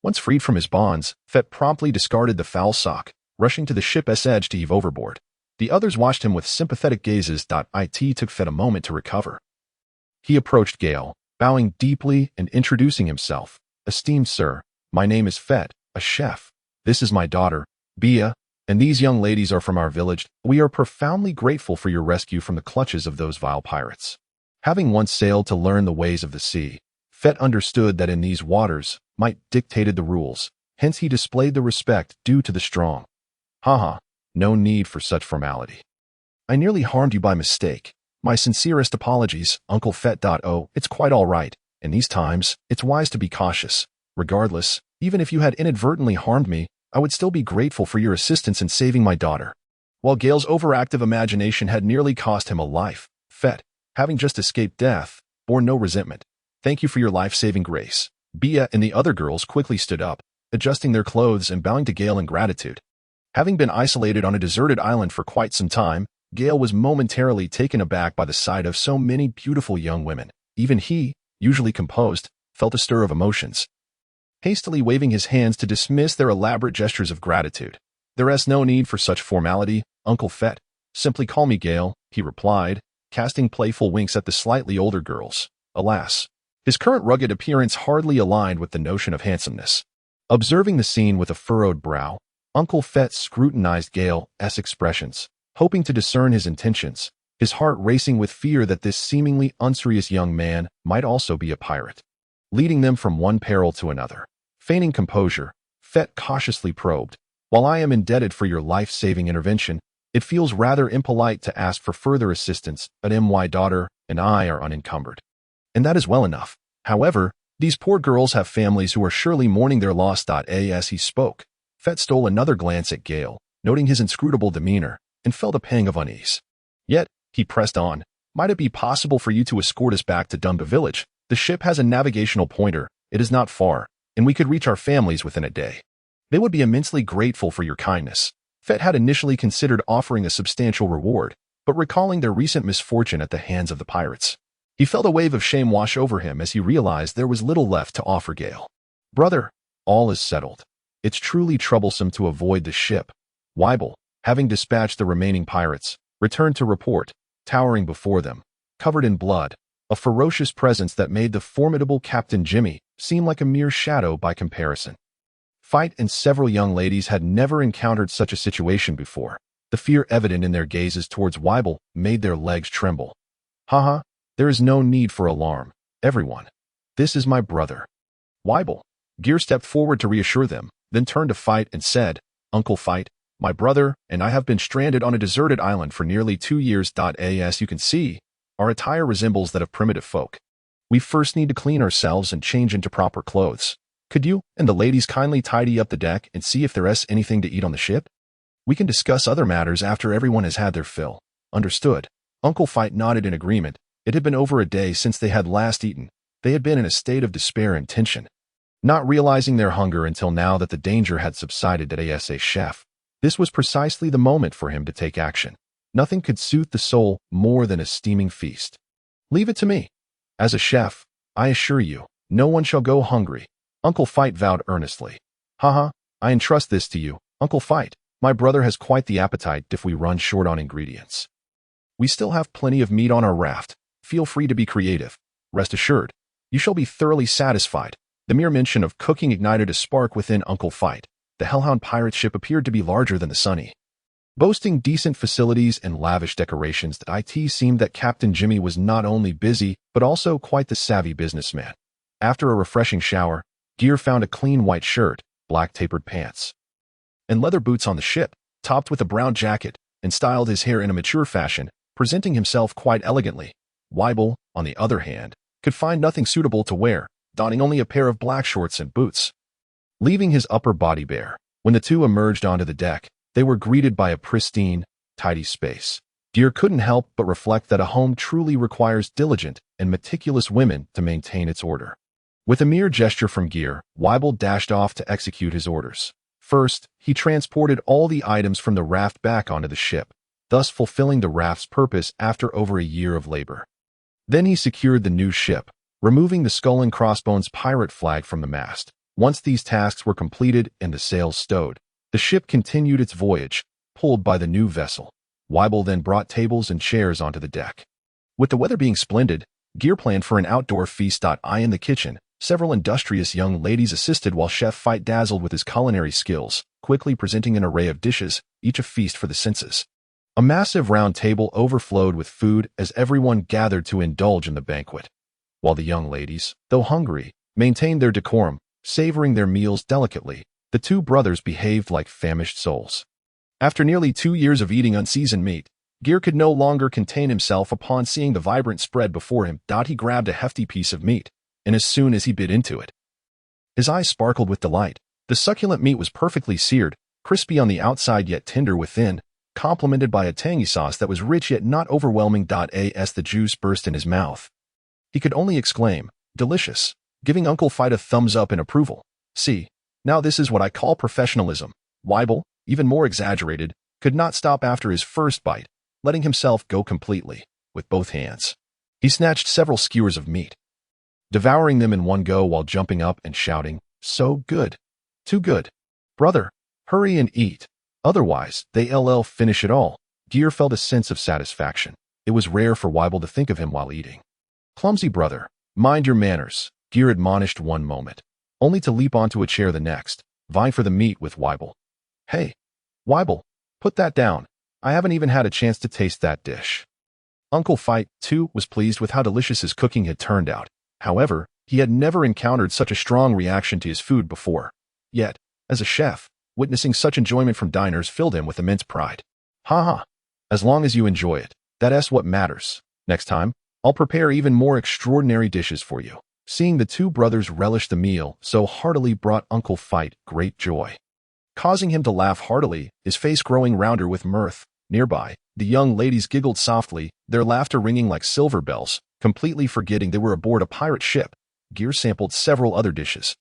Once freed from his bonds, Fett promptly discarded the foul sock, rushing to the ship's edge to heave overboard. The others watched him with sympathetic gazes. It took Fett a moment to recover. He approached Gale, bowing deeply and introducing himself. "Esteemed sir, my name is Fett, a chef. This is my daughter, Bea, and these young ladies are from our village. We are profoundly grateful for your rescue from the clutches of those vile pirates." Having once sailed to learn the ways of the sea, Fett understood that in these waters, might dictated the rules, hence he displayed the respect due to the strong. Haha, no need for such formality. I nearly harmed you by mistake. My sincerest apologies, Uncle Fett. Oh, it's quite all right. In these times, it's wise to be cautious. Regardless, even if you had inadvertently harmed me, I would still be grateful for your assistance in saving my daughter. While Gale's overactive imagination had nearly cost him a life, Fett, having just escaped death, bore no resentment. Thank you for your life-saving grace. Bia and the other girls quickly stood up, adjusting their clothes and bowing to Gale in gratitude. Having been isolated on a deserted island for quite some time, Gale was momentarily taken aback by the sight of so many beautiful young women. Even he, usually composed, felt a stir of emotions. Hastily waving his hands to dismiss their elaborate gestures of gratitude. "There's no need for such formality, Uncle Fet. Simply call me Gale," he replied, casting playful winks at the slightly older girls. Alas, his current rugged appearance hardly aligned with the notion of handsomeness. Observing the scene with a furrowed brow, Uncle Fet scrutinized Gale's expressions, hoping to discern his intentions, his heart racing with fear that this seemingly unserious young man might also be a pirate, leading them from one peril to another. Feigning composure, Fet cautiously probed, "While I am indebted for your life-saving intervention, it feels rather impolite to ask for further assistance, but my daughter and I are unencumbered. And that is well enough. However, these poor girls have families who are surely mourning their loss." As he spoke, Fet stole another glance at Gale, noting his inscrutable demeanor, and felt a pang of unease. Yet, he pressed on, "Might it be possible for you to escort us back to Dumba village? The ship has a navigational pointer, it is not far, and we could reach our families within a day. They would be immensely grateful for your kindness." Fet had initially considered offering a substantial reward, but recalling their recent misfortune at the hands of the pirates, he felt a wave of shame wash over him as he realized there was little left to offer Gale. "Brother, all is settled. It's truly troublesome to avoid the ship." Weibel, having dispatched the remaining pirates, returned to report, towering before them, covered in blood, a ferocious presence that made the formidable Captain Jimmy seem like a mere shadow by comparison. Fight and several young ladies had never encountered such a situation before. The fear evident in their gazes towards Weibel made their legs tremble. "Haha, there is no need for alarm, everyone. This is my brother." "Weibel." Geer stepped forward to reassure them, then turned to Fight and said, "Uncle Fight, my brother and I have been stranded on a deserted island for nearly 2 years. As you can see, our attire resembles that of primitive folk. We first need to clean ourselves and change into proper clothes. Could you and the ladies kindly tidy up the deck and see if there's anything to eat on the ship? We can discuss other matters after everyone has had their fill." "Understood." Uncle Fight nodded in agreement. It had been over a day since they had last eaten. They had been in a state of despair and tension, not realizing their hunger until now that the danger had subsided. As a chef, this was precisely the moment for him to take action. Nothing could soothe the soul more than a steaming feast. "Leave it to me. As a chef, I assure you, no one shall go hungry," Uncle Fight vowed earnestly. "Haha, I entrust this to you, Uncle Fight. My brother has quite the appetite if we run short on ingredients. We still have plenty of meat on our raft. Feel free to be creative. Rest assured, you shall be thoroughly satisfied." The mere mention of cooking ignited a spark within Uncle Fight. The Hellhound pirate ship appeared to be larger than the Sunny, boasting decent facilities and lavish decorations. It seemed that Captain Jimmy was not only busy, but also quite the savvy businessman. After a refreshing shower, Geer found a clean white shirt, black tapered pants, and leather boots on the ship, topped with a brown jacket, and styled his hair in a mature fashion, presenting himself quite elegantly. Weibel, on the other hand, could find nothing suitable to wear, donning only a pair of black shorts and boots, leaving his upper body bare. When the two emerged onto the deck, they were greeted by a pristine, tidy space. Geer couldn't help but reflect that a home truly requires diligent and meticulous women to maintain its order. With a mere gesture from Geer, Weibel dashed off to execute his orders. First, he transported all the items from the raft back onto the ship, thus fulfilling the raft's purpose after over a year of labor. Then he secured the new ship, removing the skull and crossbones pirate flag from the mast. Once these tasks were completed and the sails stowed, the ship continued its voyage, pulled by the new vessel. Weibel then brought tables and chairs onto the deck. With the weather being splendid, Geer planned for an outdoor feast. In the kitchen, several industrious young ladies assisted while Chef Fight dazzled with his culinary skills, quickly presenting an array of dishes, each a feast for the senses. A massive round table overflowed with food as everyone gathered to indulge in the banquet, while the young ladies, though hungry, maintained their decorum, savoring their meals delicately. The two brothers behaved like famished souls. After nearly 2 years of eating unseasoned meat, Geer could no longer contain himself upon seeing the vibrant spread before him. He grabbed a hefty piece of meat, and as soon as he bit into it, his eyes sparkled with delight. The succulent meat was perfectly seared, crispy on the outside yet tender within, complemented by a tangy sauce that was rich yet not overwhelming. As the juice burst in his mouth, he could only exclaim, "Delicious!" giving Uncle Fight a thumbs up in approval. See, now this is what I call professionalism. Weibel, even more exaggerated, could not stop after his first bite, letting himself go completely, with both hands. He snatched several skewers of meat, devouring them in one go while jumping up and shouting, "So good! Too good! Brother, hurry and eat. Otherwise, they'll finish it all." Geer felt a sense of satisfaction. It was rare for Weibel to think of him while eating. "Clumsy brother, mind your manners," Geer admonished one moment, only to leap onto a chair the next, vying for the meat with Weibel. "Hey, Weibel, put that down. I haven't even had a chance to taste that dish." Uncle Fight, too, was pleased with how delicious his cooking had turned out. However, he had never encountered such a strong reaction to his food before. Yet, as a chef, witnessing such enjoyment from diners filled him with immense pride. "Ha ha. As long as you enjoy it, that's what matters. Next time, I'll prepare even more extraordinary dishes for you." Seeing the two brothers relish the meal so heartily brought Uncle Fight great joy, causing him to laugh heartily, his face growing rounder with mirth. Nearby, the young ladies giggled softly, their laughter ringing like silver bells, completely forgetting they were aboard a pirate ship. Geer sampled several other dishes,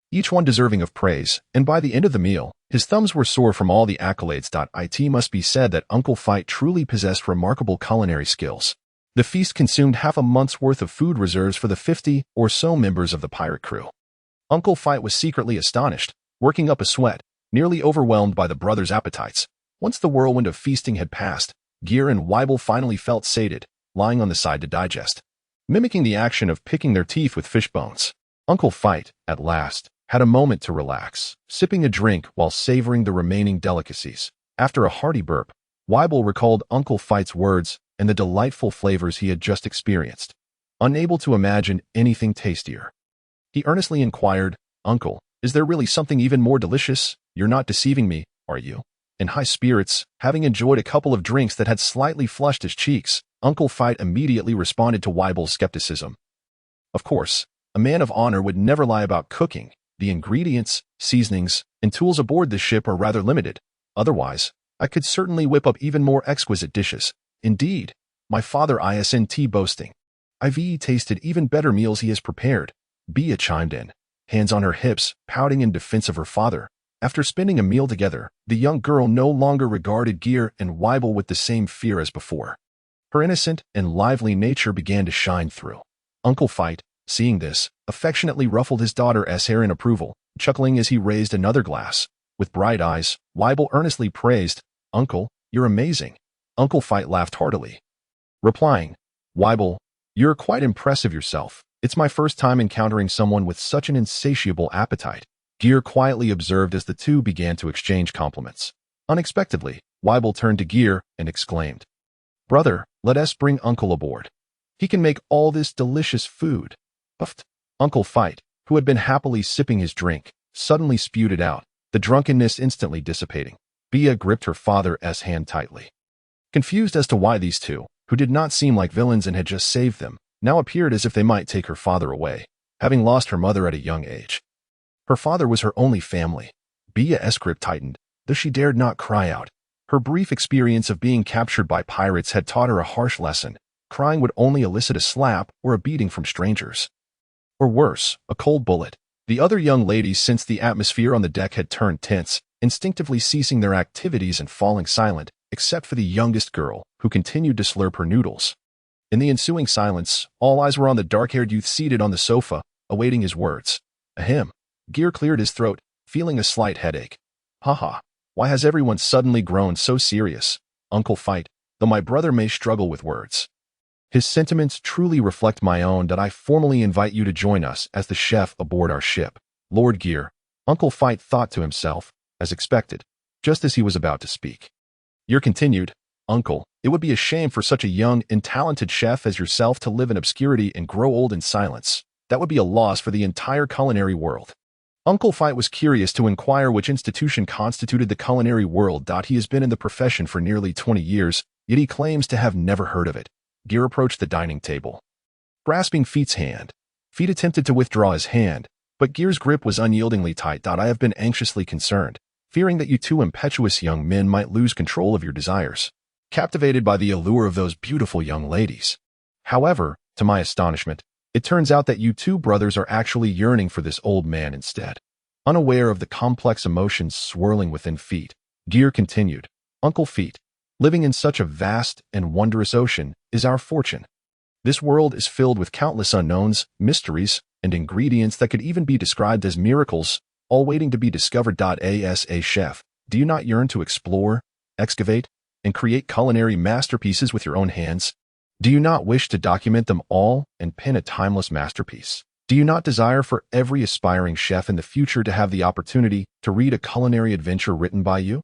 each one deserving of praise, and by the end of the meal, his thumbs were sore from all the accolades. It must be said that Uncle Fight truly possessed remarkable culinary skills. The feast consumed half a month's worth of food reserves for the 50 or so members of the pirate crew. Uncle Fight was secretly astonished, working up a sweat, nearly overwhelmed by the brothers' appetites. Once the whirlwind of feasting had passed, Geer and Weibel finally felt sated, lying on the side to digest, mimicking the action of picking their teeth with fish bones. Uncle Fight, at last, had a moment to relax, sipping a drink while savoring the remaining delicacies. After a hearty burp, Weibel recalled Uncle Fight's words and the delightful flavors he had just experienced, unable to imagine anything tastier. He earnestly inquired, "Uncle, is there really something even more delicious? You're not deceiving me, are you?" In high spirits, having enjoyed a couple of drinks that had slightly flushed his cheeks, Uncle Fight immediately responded to Weibel's skepticism. Of course, a man of honor would never lie about cooking. The ingredients, seasonings, and tools aboard this ship are rather limited. Otherwise, I could certainly whip up even more exquisite dishes. Indeed, my father isn't boasting. I've tasted even better meals he has prepared. Bia chimed in, hands on her hips, pouting in defense of her father. After spending a meal together, the young girl no longer regarded Geer and Weibel with the same fear as before. Her innocent and lively nature began to shine through. Uncle Fight, seeing this, affectionately ruffled his daughter's hair in approval, chuckling as he raised another glass. With bright eyes, Weibel earnestly praised, "Uncle, you're amazing." Uncle Fight laughed heartily, replying, "Weibel, you're quite impressive yourself. It's my first time encountering someone with such an insatiable appetite." Geer quietly observed as the two began to exchange compliments. Unexpectedly, Weibel turned to Geer and exclaimed, "Brother, let us bring Uncle aboard. He can make all this delicious food." Puffed. Uncle Fight, who had been happily sipping his drink, suddenly spewed it out, the drunkenness instantly dissipating. Bia gripped her father's hand tightly, confused as to why these two, who did not seem like villains and had just saved them, now appeared as if they might take her father away, having lost her mother at a young age. Her father was her only family. Bia's grip tightened, though she dared not cry out. Her brief experience of being captured by pirates had taught her a harsh lesson. Crying would only elicit a slap or a beating from strangers. Or worse, a cold bullet. The other young ladies sensed the atmosphere on the deck had turned tense, instinctively ceasing their activities and falling silent, except for the youngest girl, who continued to slurp her noodles. In the ensuing silence, all eyes were on the dark-haired youth seated on the sofa, awaiting his words. Ahem. Geer cleared his throat, feeling a slight headache. "Haha, why has everyone suddenly grown so serious? Uncle Fight, though my brother may struggle with words. His sentiments truly reflect my own. That I formally invite you to join us as the chef aboard our ship, Lord Geer." Uncle Fight thought to himself, as expected, just as he was about to speak. Geer continued, "Uncle, it would be a shame for such a young and talented chef as yourself to live in obscurity and grow old in silence. That would be a loss for the entire culinary world." Uncle Fight was curious to inquire which institution constituted the culinary world. He has been in the profession for nearly 20 years, yet he claims to have never heard of it. Geer approached the dining table, grasping Feet's hand. Feet attempted to withdraw his hand, but Geer's grip was unyieldingly tight. "I have been anxiously concerned, fearing that you two impetuous young men might lose control of your desires, captivated by the allure of those beautiful young ladies. However, to my astonishment, It turns out that you two brothers are actually yearning for this old man instead. Unaware of the complex emotions swirling within Feet, Geer continued, Uncle Feet, living in such a vast and wondrous ocean is our fortune. This world is filled with countless unknowns, mysteries, and ingredients that could even be described as miracles, all waiting to be discovered. As a chef, do you not yearn to explore, excavate, and create culinary masterpieces with your own hands? Do you not wish to document them all and pen a timeless masterpiece? Do you not desire for every aspiring chef in the future to have the opportunity to read a culinary adventure written by you?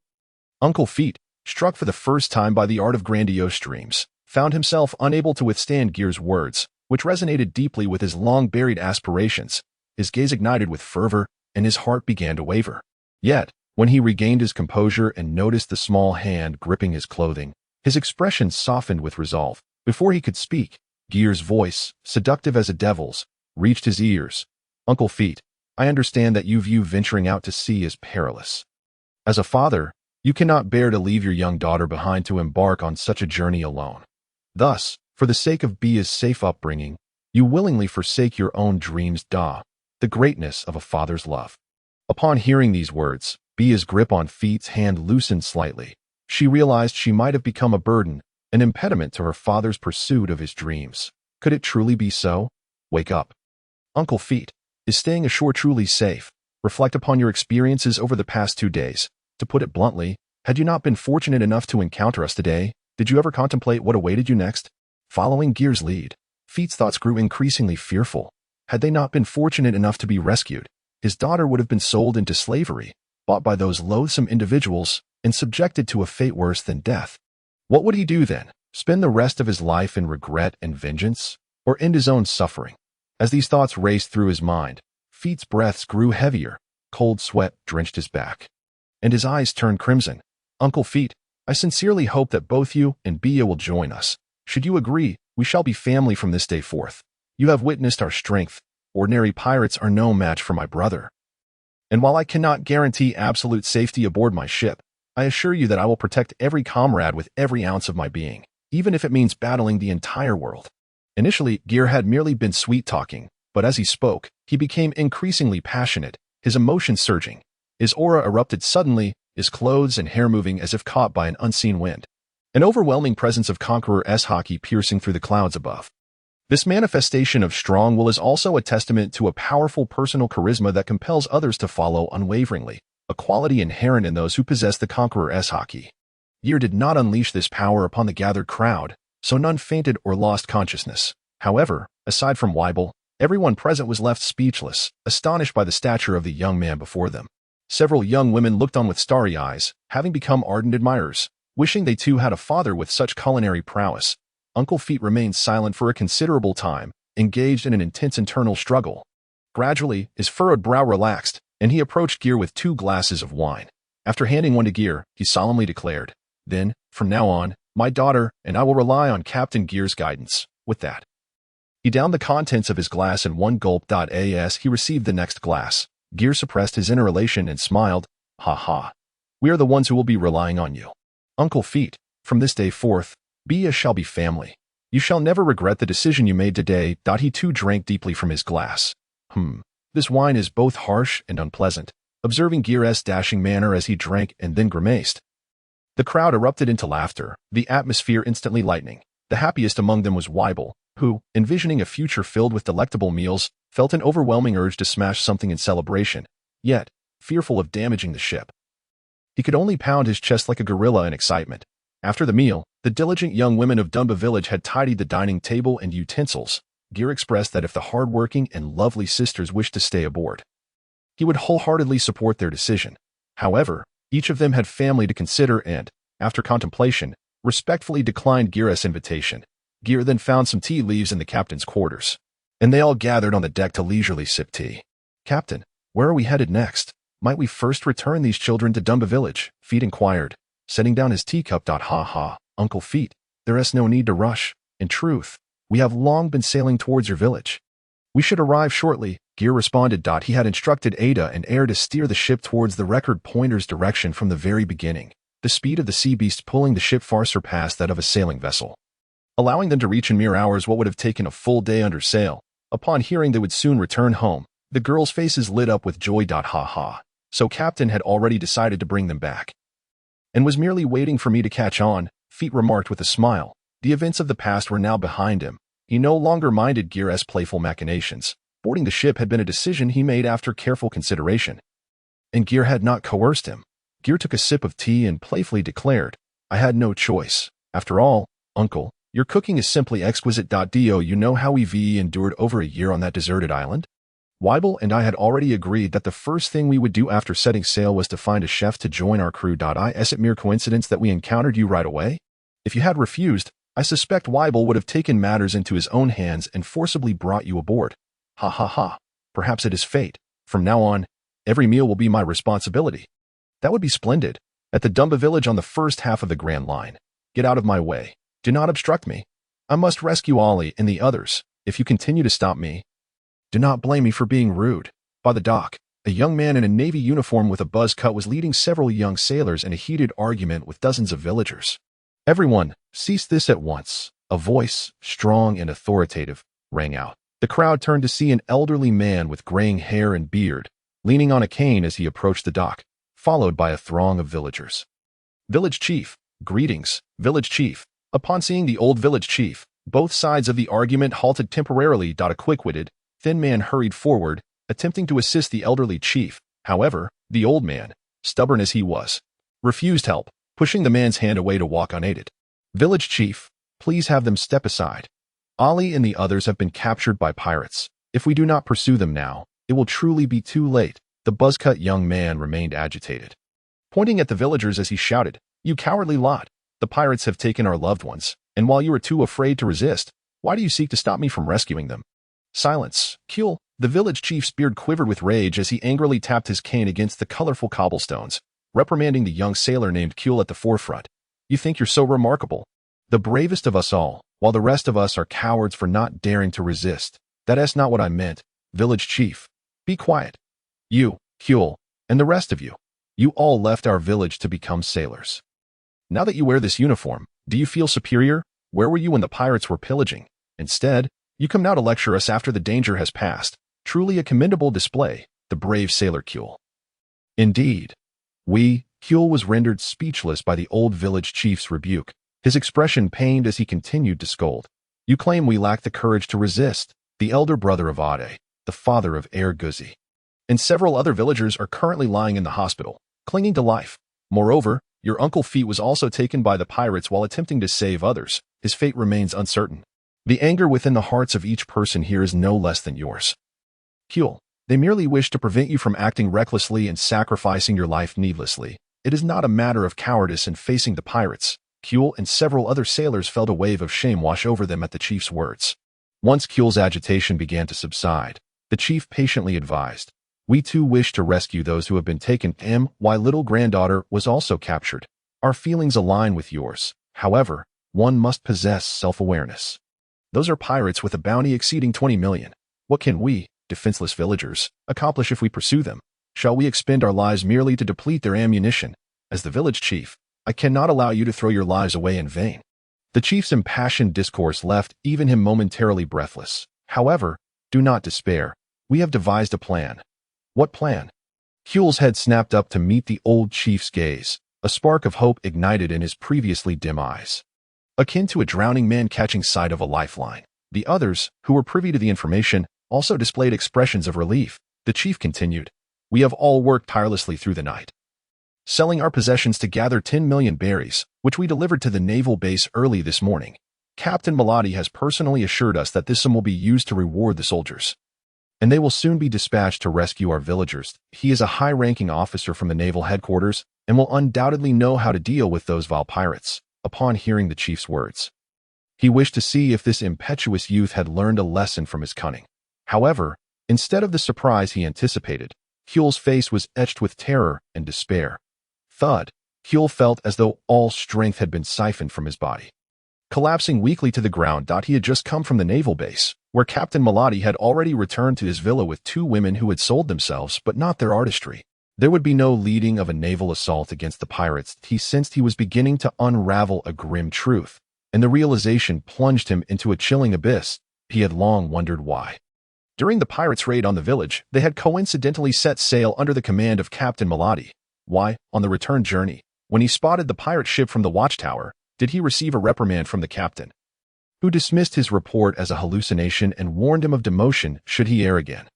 Uncle Feet, struck for the first time by the art of grandiose dreams, found himself unable to withstand Geer's words, which resonated deeply with his long-buried aspirations. His gaze ignited with fervor, and his heart began to waver. Yet, when he regained his composure and noticed the small hand gripping his clothing, his expression softened with resolve. Before he could speak, Geer's voice, seductive as a devil's, reached his ears. Uncle Feet, I understand that you view venturing out to sea as perilous. As a father, you cannot bear to leave your young daughter behind to embark on such a journey alone. Thus, for the sake of Bia's safe upbringing, you willingly forsake your own dreams. The greatness of a father's love. Upon hearing these words, Bia's grip on Feet's hand loosened slightly. She realized she might have become a burden, an impediment to her father's pursuit of his dreams. Could it truly be so? Wake up. Uncle Feet, is staying ashore truly safe? Reflect upon your experiences over the past 2 days. To put it bluntly, had you not been fortunate enough to encounter us today, did you ever contemplate what awaited you next? Following Geer's lead, Feet's thoughts grew increasingly fearful. Had they not been fortunate enough to be rescued, his daughter would have been sold into slavery, bought by those loathsome individuals, and subjected to a fate worse than death. What would he do then? Spend the rest of his life in regret and vengeance? Or end his own suffering? As these thoughts raced through his mind, Feet's breaths grew heavier, cold sweat drenched his back, and his eyes turned crimson. Uncle Feet, I sincerely hope that both you and Bia will join us. Should you agree, we shall be family from this day forth. You have witnessed our strength. Ordinary pirates are no match for my brother. And while I cannot guarantee absolute safety aboard my ship, I assure you that I will protect every comrade with every ounce of my being, even if it means battling the entire world. Initially, Geer had merely been sweet-talking, but as he spoke, he became increasingly passionate, his emotions surging. His aura erupted suddenly, his clothes and hair moving as if caught by an unseen wind. An overwhelming presence of Conqueror's hockey piercing through the clouds above. This manifestation of strong will is also a testament to a powerful personal charisma that compels others to follow unwaveringly, a quality inherent in those who possess the Conqueror's hockey. Geer did not unleash this power upon the gathered crowd, so none fainted or lost consciousness. However, aside from Weibel, everyone present was left speechless, astonished by the stature of the young man before them. Several young women looked on with starry eyes, having become ardent admirers, wishing they too had a father with such culinary prowess. Uncle Feet remained silent for a considerable time, engaged in an intense internal struggle. Gradually, his furrowed brow relaxed, and he approached Geer with 2 glasses of wine. After handing one to Geer, he solemnly declared, Then, from now on, my daughter and I will rely on Captain Geer's guidance. With that, he downed the contents of his glass in one gulp. As he received the next glass, Geer suppressed his inner elation and smiled. Ha ha. We are the ones who will be relying on you. Uncle Feet, from this day forth, Bia shall be family. You shall never regret the decision you made today. He too drank deeply from his glass. This wine is both harsh and unpleasant, observing Geer's dashing manner as he drank and then grimaced. The crowd erupted into laughter, the atmosphere instantly lightening. The happiest among them was Weibel, who, envisioning a future filled with delectable meals, felt an overwhelming urge to smash something in celebration, yet, fearful of damaging the ship. He could only pound his chest like a gorilla in excitement. After the meal, the diligent young women of Dumba village had tidied the dining table and utensils. Geer expressed that if the hard-working and lovely sisters wished to stay aboard, he would wholeheartedly support their decision. However, each of them had family to consider and, after contemplation, respectfully declined Geer's invitation. Geer then found some tea leaves in the captain's quarters, and they all gathered on the deck to leisurely sip tea. Captain, where are we headed next? Might we first return these children to Dumba village? Feet inquired, setting down his teacup. Ha ha, Uncle Feet, there is no need to rush. In truth, we have long been sailing towards your village. We should arrive shortly, Geer responded. He had instructed Ada and Air to steer the ship towards the record pointer's direction from the very beginning. The speed of the sea beast pulling the ship far surpassed that of a sailing vessel, allowing them to reach in mere hours what would have taken a full day under sail. Upon hearing they would soon return home, the girls' faces lit up with joy. Ha ha. So Captain had already decided to bring them back, and was merely waiting for me to catch on, Feet remarked with a smile. The events of the past were now behind him. He no longer minded Geer's playful machinations. Boarding the ship had been a decision he made after careful consideration, and Geer had not coerced him. Geer took a sip of tea and playfully declared, I had no choice. After all, Uncle, your cooking is simply exquisite. Do you know how we endured over a year on that deserted island? Weibel and I had already agreed that the first thing we would do after setting sail was to find a chef to join our crew. Is it mere coincidence that we encountered you right away? If you had refused, I suspect Weibel would have taken matters into his own hands and forcibly brought you aboard. Ha ha ha. Perhaps it is fate. From now on, every meal will be my responsibility. That would be splendid. At the Dumba village on the first half of the Grand Line. Get out of my way. Do not obstruct me. I must rescue Ollie and the others. If you continue to stop me, do not blame me for being rude. By the dock, a young man in a navy uniform with a buzz cut was leading several young sailors in a heated argument with dozens of villagers. Everyone, cease this at once. A voice, strong and authoritative, rang out. The crowd turned to see an elderly man with graying hair and beard, leaning on a cane as he approached the dock, followed by a throng of villagers. Village Chief, greetings, Village Chief. Upon seeing the old village chief, both sides of the argument halted temporarily. A quick-witted, thin man hurried forward, attempting to assist the elderly chief. However, the old man, stubborn as he was, refused help, pushing the man's hand away to walk unaided. Village Chief, please have them step aside. Ali and the others have been captured by pirates. If we do not pursue them now, it will truly be too late. The buzz-cut young man remained agitated, pointing at the villagers as he shouted, You cowardly lot! The pirates have taken our loved ones, and while you are too afraid to resist, why do you seek to stop me from rescuing them? Silence, Kuhl. The village chief's beard quivered with rage as he angrily tapped his cane against the colorful cobblestones, reprimanding the young sailor named Kuhl at the forefront. You think you're so remarkable, the bravest of us all, while the rest of us are cowards for not daring to resist. That's not what I meant, village chief. Be quiet. You, Kuhl, and the rest of you. You all left our village to become sailors. Now that you wear this uniform, do you feel superior? Where were you when the pirates were pillaging? Instead, you come now to lecture us after the danger has passed. Truly a commendable display, the brave sailor Kuhl. Indeed. Kuhl was rendered speechless by the old village chief's rebuke, his expression pained as he continued to scold. You claim we lack the courage to resist. The elder brother of Ade, the father of Guzi, and several other villagers are currently lying in the hospital, clinging to life. Moreover, your Uncle Feet was also taken by the pirates while attempting to save others. His fate remains uncertain. The anger within the hearts of each person here is no less than yours. Kuhl, they merely wish to prevent you from acting recklessly and sacrificing your life needlessly. It is not a matter of cowardice in facing the pirates. Kuhl and several other sailors felt a wave of shame wash over them at the chief's words. Once Kuhl's agitation began to subside, the chief patiently advised, We too wish to rescue those who have been taken. My little granddaughter was also captured. Our feelings align with yours. However, one must possess self-awareness. Those are pirates with a bounty exceeding 20 million. What can we, defenseless villagers, accomplish if we pursue them? Shall we expend our lives merely to deplete their ammunition? As the village chief, I cannot allow you to throw your lives away in vain. The chief's impassioned discourse left even him momentarily breathless. However, do not despair. We have devised a plan. What plan? Kuhl's head snapped up to meet the old chief's gaze. A spark of hope ignited in his previously dim eyes, akin to a drowning man catching sight of a lifeline. The others, who were privy to the information, also displayed expressions of relief. The chief continued, We have all worked tirelessly through the night, selling our possessions to gather 10 million berries, which we delivered to the naval base early this morning. Captain Malati has personally assured us that this sum will be used to reward the soldiers, and they will soon be dispatched to rescue our villagers. He is a high-ranking officer from the naval headquarters and will undoubtedly know how to deal with those vile pirates. Upon hearing the chief's words, he wished to see if this impetuous youth had learned a lesson from his cunning. However, instead of the surprise he anticipated, Kuhl's face was etched with terror and despair. Thud. Kuhl felt as though all strength had been siphoned from his body, collapsing weakly to the ground. He had just come from the naval base, where Captain Malati had already returned to his villa with 2 women who had sold themselves but not their artistry. There would be no leading of a naval assault against the pirates. He sensed he was beginning to unravel a grim truth, and the realization plunged him into a chilling abyss. He had long wondered why. During the pirates' raid on the village, they had coincidentally set sail under the command of Captain Malati. Why, on the return journey, when he spotted the pirate ship from the watchtower, did he receive a reprimand from the captain, who dismissed his report as a hallucination and warned him of demotion should he err again?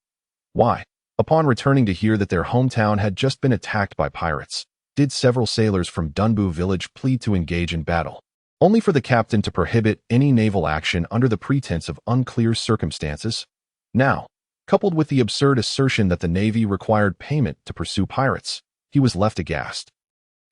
Why, upon returning to hear that their hometown had just been attacked by pirates, did several sailors from Dunbu village plead to engage in battle, only for the captain to prohibit any naval action under the pretense of unclear circumstances? Now, coupled with the absurd assertion that the Navy required payment to pursue pirates, he was left aghast.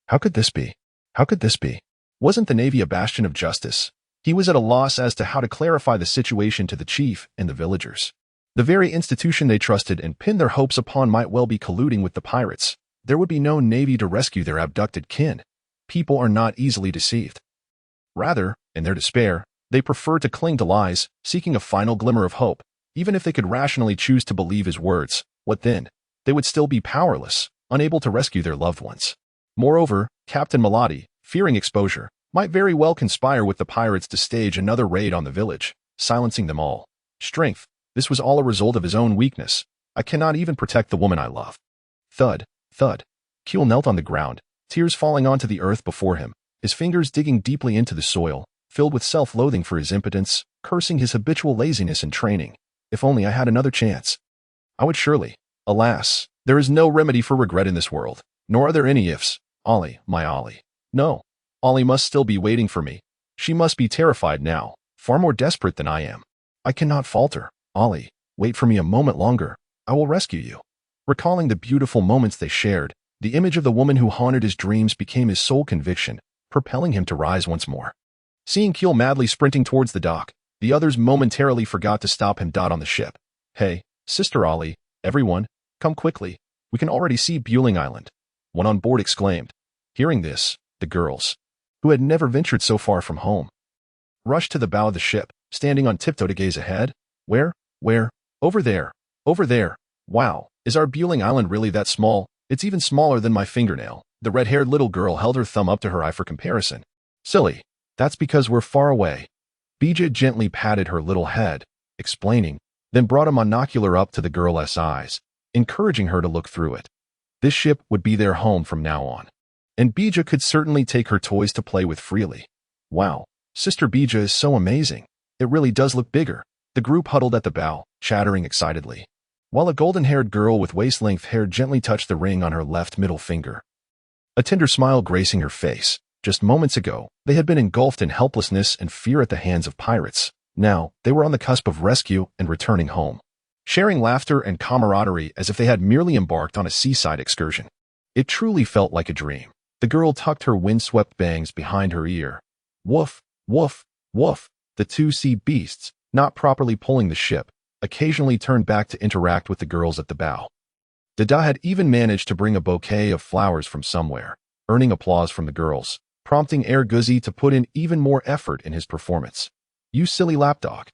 How could this be? How could this be? Wasn't the Navy a bastion of justice? He was at a loss as to how to clarify the situation to the chief and the villagers. The very institution they trusted and pinned their hopes upon might well be colluding with the pirates. There would be no Navy to rescue their abducted kin. People are not easily deceived. Rather, in their despair, they preferred to cling to lies, seeking a final glimmer of hope. Even if they could rationally choose to believe his words, what then? They would still be powerless, unable to rescue their loved ones. Moreover, Captain Malati, fearing exposure, might very well conspire with the pirates to stage another raid on the village, silencing them all. Strength. This was all a result of his own weakness. I cannot even protect the woman I love. Thud, thud. Keel knelt on the ground, tears falling onto the earth before him, his fingers digging deeply into the soil, filled with self-loathing for his impotence, cursing his habitual laziness and training. If only I had another chance. I would surely. Alas, there is no remedy for regret in this world, nor are there any ifs. Ollie, my Ollie. No, Ollie must still be waiting for me. She must be terrified now, far more desperate than I am. I cannot falter. Ollie, wait for me a moment longer. I will rescue you. Recalling the beautiful moments they shared, the image of the woman who haunted his dreams became his sole conviction, propelling him to rise once more. Seeing Keel madly sprinting towards the dock, the others momentarily forgot to stop him. On the ship. Hey, Sister Ollie, everyone, come quickly. We can already see Bueling Island. One on board exclaimed. Hearing this, the girls, who had never ventured so far from home, rushed to the bow of the ship, standing on tiptoe to gaze ahead. Where? Over there. Over there. Wow, is our Bueling Island really that small? It's even smaller than my fingernail. The red-haired little girl held her thumb up to her eye for comparison. Silly. That's because we're far away. Bija gently patted her little head, explaining, then brought a monocular up to the girl's eyes, encouraging her to look through it. This ship would be their home from now on, and Bija could certainly take her toys to play with freely. Wow, Sister Bija is so amazing. It really does look bigger. The group huddled at the bow, chattering excitedly, while a golden-haired girl with waist-length hair gently touched the ring on her left middle finger, a tender smile gracing her face. Just moments ago, they had been engulfed in helplessness and fear at the hands of pirates. Now, they were on the cusp of rescue and returning home, sharing laughter and camaraderie as if they had merely embarked on a seaside excursion. It truly felt like a dream. The girl tucked her windswept bangs behind her ear. Woof, woof, woof. The two sea beasts, not properly pulling the ship, occasionally turned back to interact with the girls at the bow. Dada had even managed to bring a bouquet of flowers from somewhere, earning applause from the girls, prompting Air Guzzi to put in even more effort in his performance. You silly lapdog.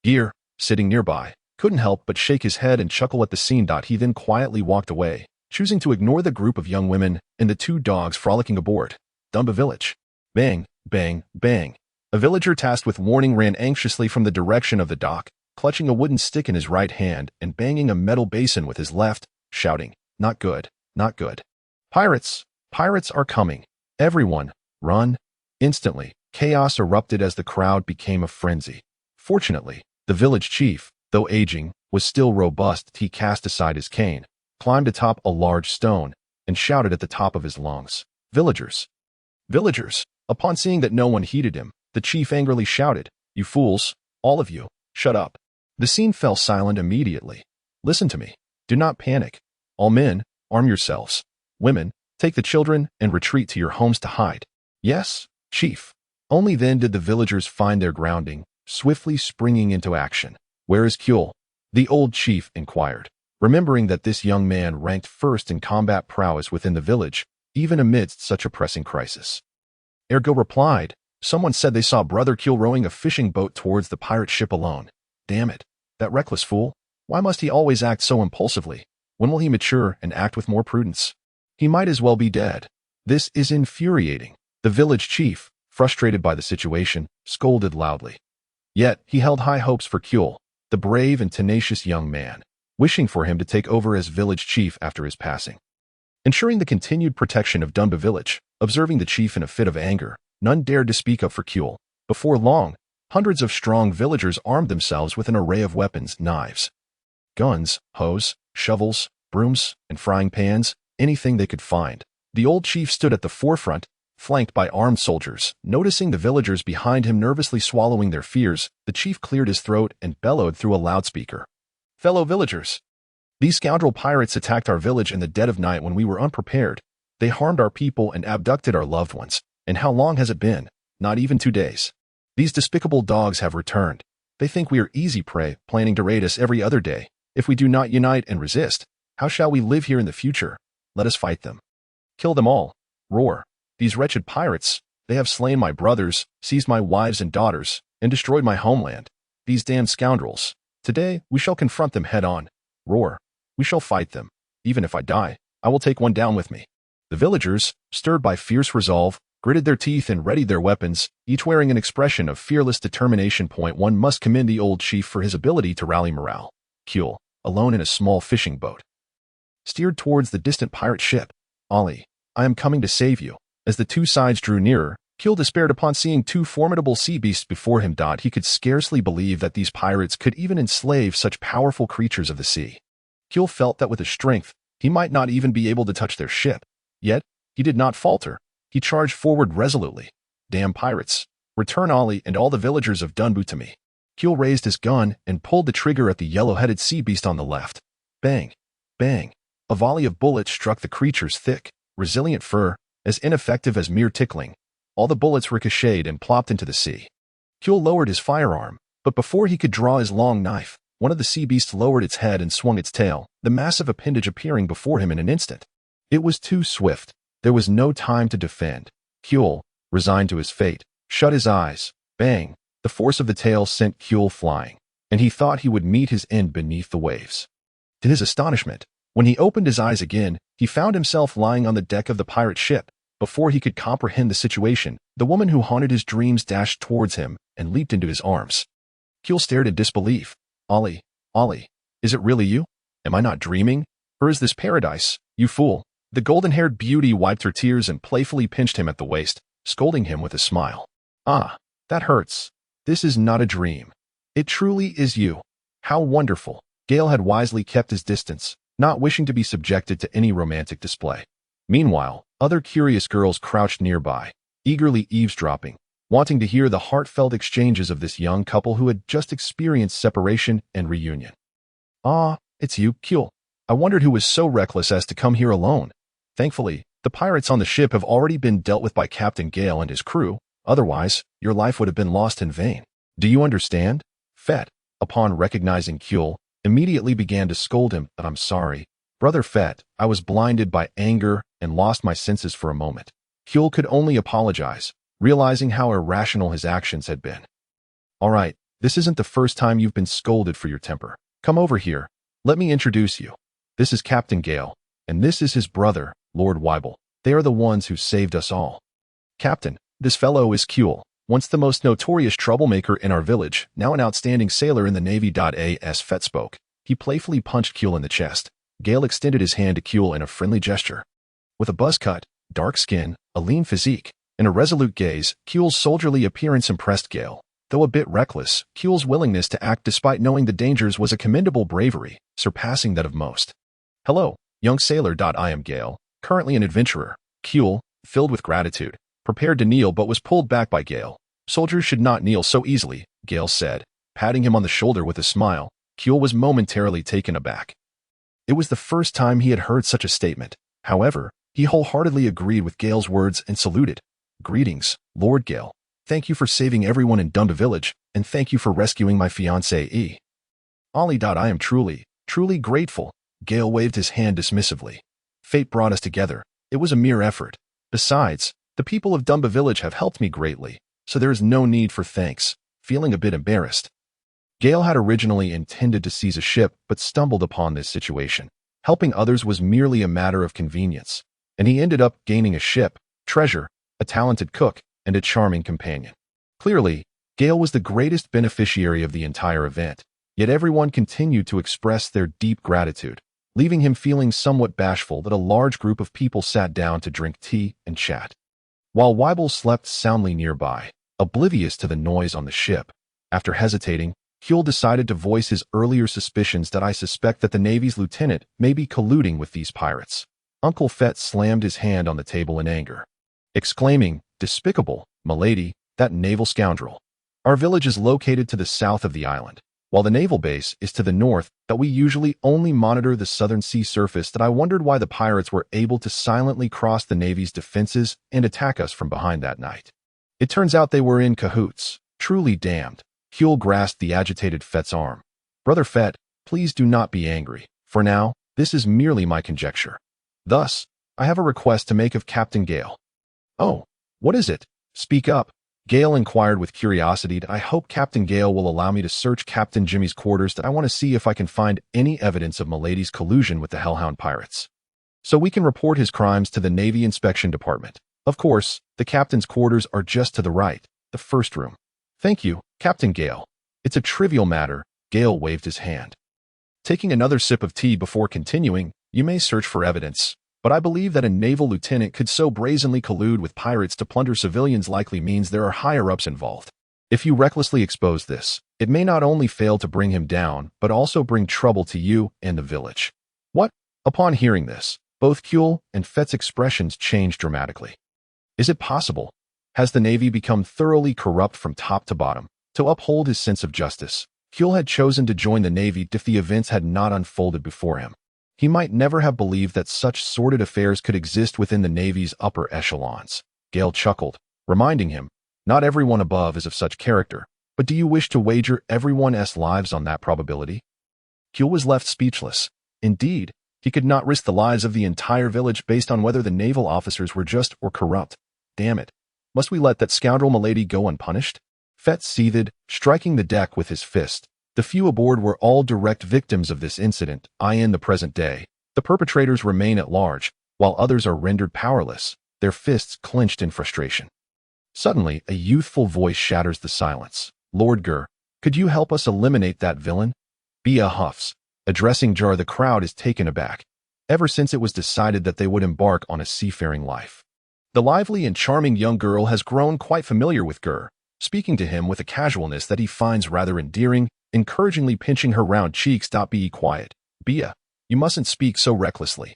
Geer, sitting nearby, couldn't help but shake his head and chuckle at the scene. He then quietly walked away, choosing to ignore the group of young women and the two dogs frolicking aboard. Dumba village. Bang, bang, bang. A villager tasked with warning ran anxiously from the direction of the dock, clutching a wooden stick in his right hand and banging a metal basin with his left, shouting, "Not good, not good. Pirates, pirates are coming. Everyone, run." Instantly, chaos erupted as the crowd became a frenzy. Fortunately, the village chief, though aging, was still robust. He cast aside his cane, climbed atop a large stone, and shouted at the top of his lungs, "Villagers! Villagers!" Upon seeing that no one heeded him, the chief angrily shouted, "You fools, all of you, shut up." The scene fell silent immediately. Listen to me. Do not panic. All men, arm yourselves. Women, take the children and retreat to your homes to hide. Yes, chief. Only then did the villagers find their grounding, swiftly springing into action. Where is Keel? The old chief inquired, remembering that this young man ranked first in combat prowess within the village, even amidst such a pressing crisis. Ergo replied, "Someone said they saw Brother Keel rowing a fishing boat towards the pirate ship alone. Damn it, that reckless fool. Why must he always act so impulsively? When will he mature and act with more prudence? He might as well be dead. This is infuriating." The village chief, frustrated by the situation, scolded loudly. Yet, he held high hopes for Keel. the brave and tenacious young man, wishing for him to take over as village chief after his passing. Ensuring the continued protection of Dunba village, observing the chief in a fit of anger, none dared to speak up for Kuel. Before long, hundreds of strong villagers armed themselves with an array of weapons, knives, guns, hoes, shovels, brooms, and frying pans, anything they could find. The old chief stood at the forefront, flanked by armed soldiers. Noticing the villagers behind him nervously swallowing their fears, the chief cleared his throat and bellowed through a loudspeaker. "Fellow villagers, these scoundrel pirates attacked our village in the dead of night when we were unprepared. They harmed our people and abducted our loved ones. And how long has it been? Not even 2 days. These despicable dogs have returned. They think we are easy prey, planning to raid us every other day. If we do not unite and resist, how shall we live here in the future? Let us fight them. Kill them all. Roar. These wretched pirates, they have slain my brothers, seized my wives and daughters, and destroyed my homeland. These damned scoundrels. Today, we shall confront them head on. Roar. We shall fight them. Even if I die, I will take one down with me." The villagers, stirred by fierce resolve, gritted their teeth and readied their weapons, each wearing an expression of fearless determination. One must commend the old chief for his ability to rally morale. Kuel, alone in a small fishing boat, steered towards the distant pirate ship. "Ollie, I am coming to save you." As the two sides drew nearer, Kuel despaired upon seeing two formidable sea beasts before him. He could scarcely believe that these pirates could even enslave such powerful creatures of the sea. Kuel felt that with his strength, he might not even be able to touch their ship. Yet, he did not falter. He charged forward resolutely. "Damn pirates! Return Ollie and all the villagers of Dunbu to me." Kuel raised his gun and pulled the trigger at the yellow-headed sea beast on the left. Bang! Bang! A volley of bullets struck the creature's thick, resilient fur, as ineffective as mere tickling. All the bullets ricocheted and plopped into the sea. Kuel lowered his firearm, but before he could draw his long knife, one of the sea beasts lowered its head and swung its tail, the massive appendage appearing before him in an instant. It was too swift. There was no time to defend. Kuel, resigned to his fate, shut his eyes. Bang! The force of the tail sent Kuel flying, and he thought he would meet his end beneath the waves. To his astonishment, when he opened his eyes again, he found himself lying on the deck of the pirate ship. Before he could comprehend the situation, the woman who haunted his dreams dashed towards him and leaped into his arms. Kuel stared in disbelief. "Ollie, Ollie, is it really you? Am I not dreaming? Or is this paradise? You fool." The golden-haired beauty wiped her tears and playfully pinched him at the waist, scolding him with a smile. "Ah, that hurts. This is not a dream. It truly is you. How wonderful." Gale had wisely kept his distance, not wishing to be subjected to any romantic display. Meanwhile, other curious girls crouched nearby, eagerly eavesdropping, wanting to hear the heartfelt exchanges of this young couple who had just experienced separation and reunion. "Ah, it's you, Kuel. I wondered who was so reckless as to come here alone. Thankfully, the pirates on the ship have already been dealt with by Captain Gale and his crew. Otherwise, your life would have been lost in vain. Do you understand?" Fett, upon recognizing Kuel, immediately began to scold him. "I'm sorry, Brother Fett, I was blinded by anger and lost my senses for a moment." Kuel could only apologize, realizing how irrational his actions had been. "All right, this isn't the first time you've been scolded for your temper. Come over here. Let me introduce you. This is Captain Gale, and this is his brother, Lord Weibel. They are the ones who saved us all. Captain, this fellow is Kuel, once the most notorious troublemaker in our village, now an outstanding sailor in the Navy. As Fett spoke, he playfully punched Kuel in the chest. Gale extended his hand to Kuel in a friendly gesture. With a buzz cut, dark skin, a lean physique, and a resolute gaze, Kuel's soldierly appearance impressed Gale. Though a bit reckless, Kuel's willingness to act despite knowing the dangers was a commendable bravery, surpassing that of most. "Hello, young sailor. I am Gale, currently an adventurer." Kuel, filled with gratitude, prepared to kneel but was pulled back by Gale. "Soldiers should not kneel so easily," Gale said, patting him on the shoulder with a smile. Kuel was momentarily taken aback. It was the first time he had heard such a statement. However, he wholeheartedly agreed with Gale's words and saluted. "Greetings, Lord Gale. Thank you for saving everyone in Dunba village, and thank you for rescuing my fiancée. Ollie. I am truly grateful." Gale waved his hand dismissively. "Fate brought us together. It was a mere effort. Besides, the people of Dunba village have helped me greatly, so there is no need for thanks." Feeling a bit embarrassed, Gale had originally intended to seize a ship but stumbled upon this situation. Helping others was merely a matter of convenience, and he ended up gaining a ship, treasure, a talented cook, and a charming companion. Clearly, Gale was the greatest beneficiary of the entire event. Yet everyone continued to express their deep gratitude, leaving him feeling somewhat bashful that a large group of people sat down to drink tea and chat. While Weibel slept soundly nearby, oblivious to the noise on the ship, after hesitating, Kuehl decided to voice his earlier suspicions that I suspect that the Navy's lieutenant may be colluding with these pirates. Uncle Fett slammed his hand on the table in anger, exclaiming, "Despicable, milady, that naval scoundrel. Our village is located to the south of the island, while the naval base is to the north, that we usually only monitor the southern sea surface, that I wondered why the pirates were able to silently cross the Navy's defenses and attack us from behind that night. It turns out they were in cahoots. Truly damned." Kuehl grasped the agitated Fett's arm. "Brother Fett, please do not be angry. For now, this is merely my conjecture. Thus, I have a request to make of Captain Gale." "Oh, what is it? Speak up," Gale inquired with curiosity. "I hope Captain Gale will allow me to search Captain Jimmy's quarters, that I want to see if I can find any evidence of Milady's collusion with the Hellhound pirates, so we can report his crimes to the Navy Inspection Department. Of course, the captain's quarters are just to the right, the first room." "Thank you, Captain Gale. It's a trivial matter." Gale waved his hand. Taking another sip of tea before continuing, "You may search for evidence, but I believe that a naval lieutenant could so brazenly collude with pirates to plunder civilians likely means there are higher-ups involved. If you recklessly expose this, it may not only fail to bring him down, but also bring trouble to you and the village." "What?" Upon hearing this, both Kuehl and Fett's expressions changed dramatically. "Is it possible? Has the Navy become thoroughly corrupt from top to bottom? To uphold his sense of justice, Kuehl had chosen to join the Navy if the events had not unfolded before him. He might never have believed that such sordid affairs could exist within the Navy's upper echelons." Gale chuckled, reminding him, "Not everyone above is of such character, but do you wish to wager everyone's lives on that probability?" Kuehl was left speechless. Indeed, he could not risk the lives of the entire village based on whether the naval officers were just or corrupt. Damn it. Must we let that scoundrel Milady go unpunished? Fett seethed, striking the deck with his fist. The few aboard were all direct victims of this incident. In the present day, the perpetrators remain at large, while others are rendered powerless, their fists clenched in frustration. Suddenly, a youthful voice shatters the silence. "Lord Geer, could you help us eliminate that villain?" Bia huffs. Addressing Jar, the crowd is taken aback. Ever since it was decided that they would embark on a seafaring life, the lively and charming young girl has grown quite familiar with Geer, speaking to him with a casualness that he finds rather endearing, encouragingly pinching her round cheeks. "Be quiet, Bia. You mustn't speak so recklessly."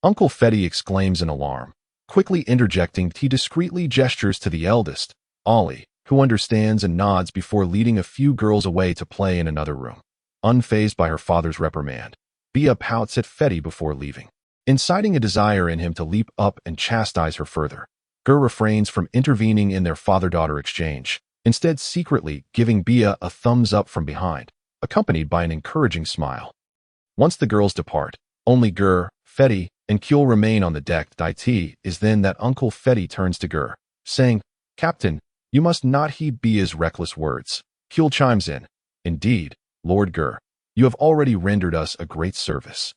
Uncle Fetty exclaims in alarm. Quickly interjecting, he discreetly gestures to the eldest, Ollie, who understands and nods before leading a few girls away to play in another room. Unfazed by her father's reprimand, Bia pouts at Fetty before leaving, inciting a desire in him to leap up and chastise her further. Geer refrains from intervening in their father-daughter exchange, instead secretly giving Bia a thumbs up from behind, accompanied by an encouraging smile. Once the girls depart, only Geer, Fetty, and Kuehl remain on the deck. It is then that Uncle Fetty turns to Geer, saying, "Captain, you must not heed Bia's reckless words." Kuehl chimes in, "Indeed, Lord Geer, you have already rendered us a great service.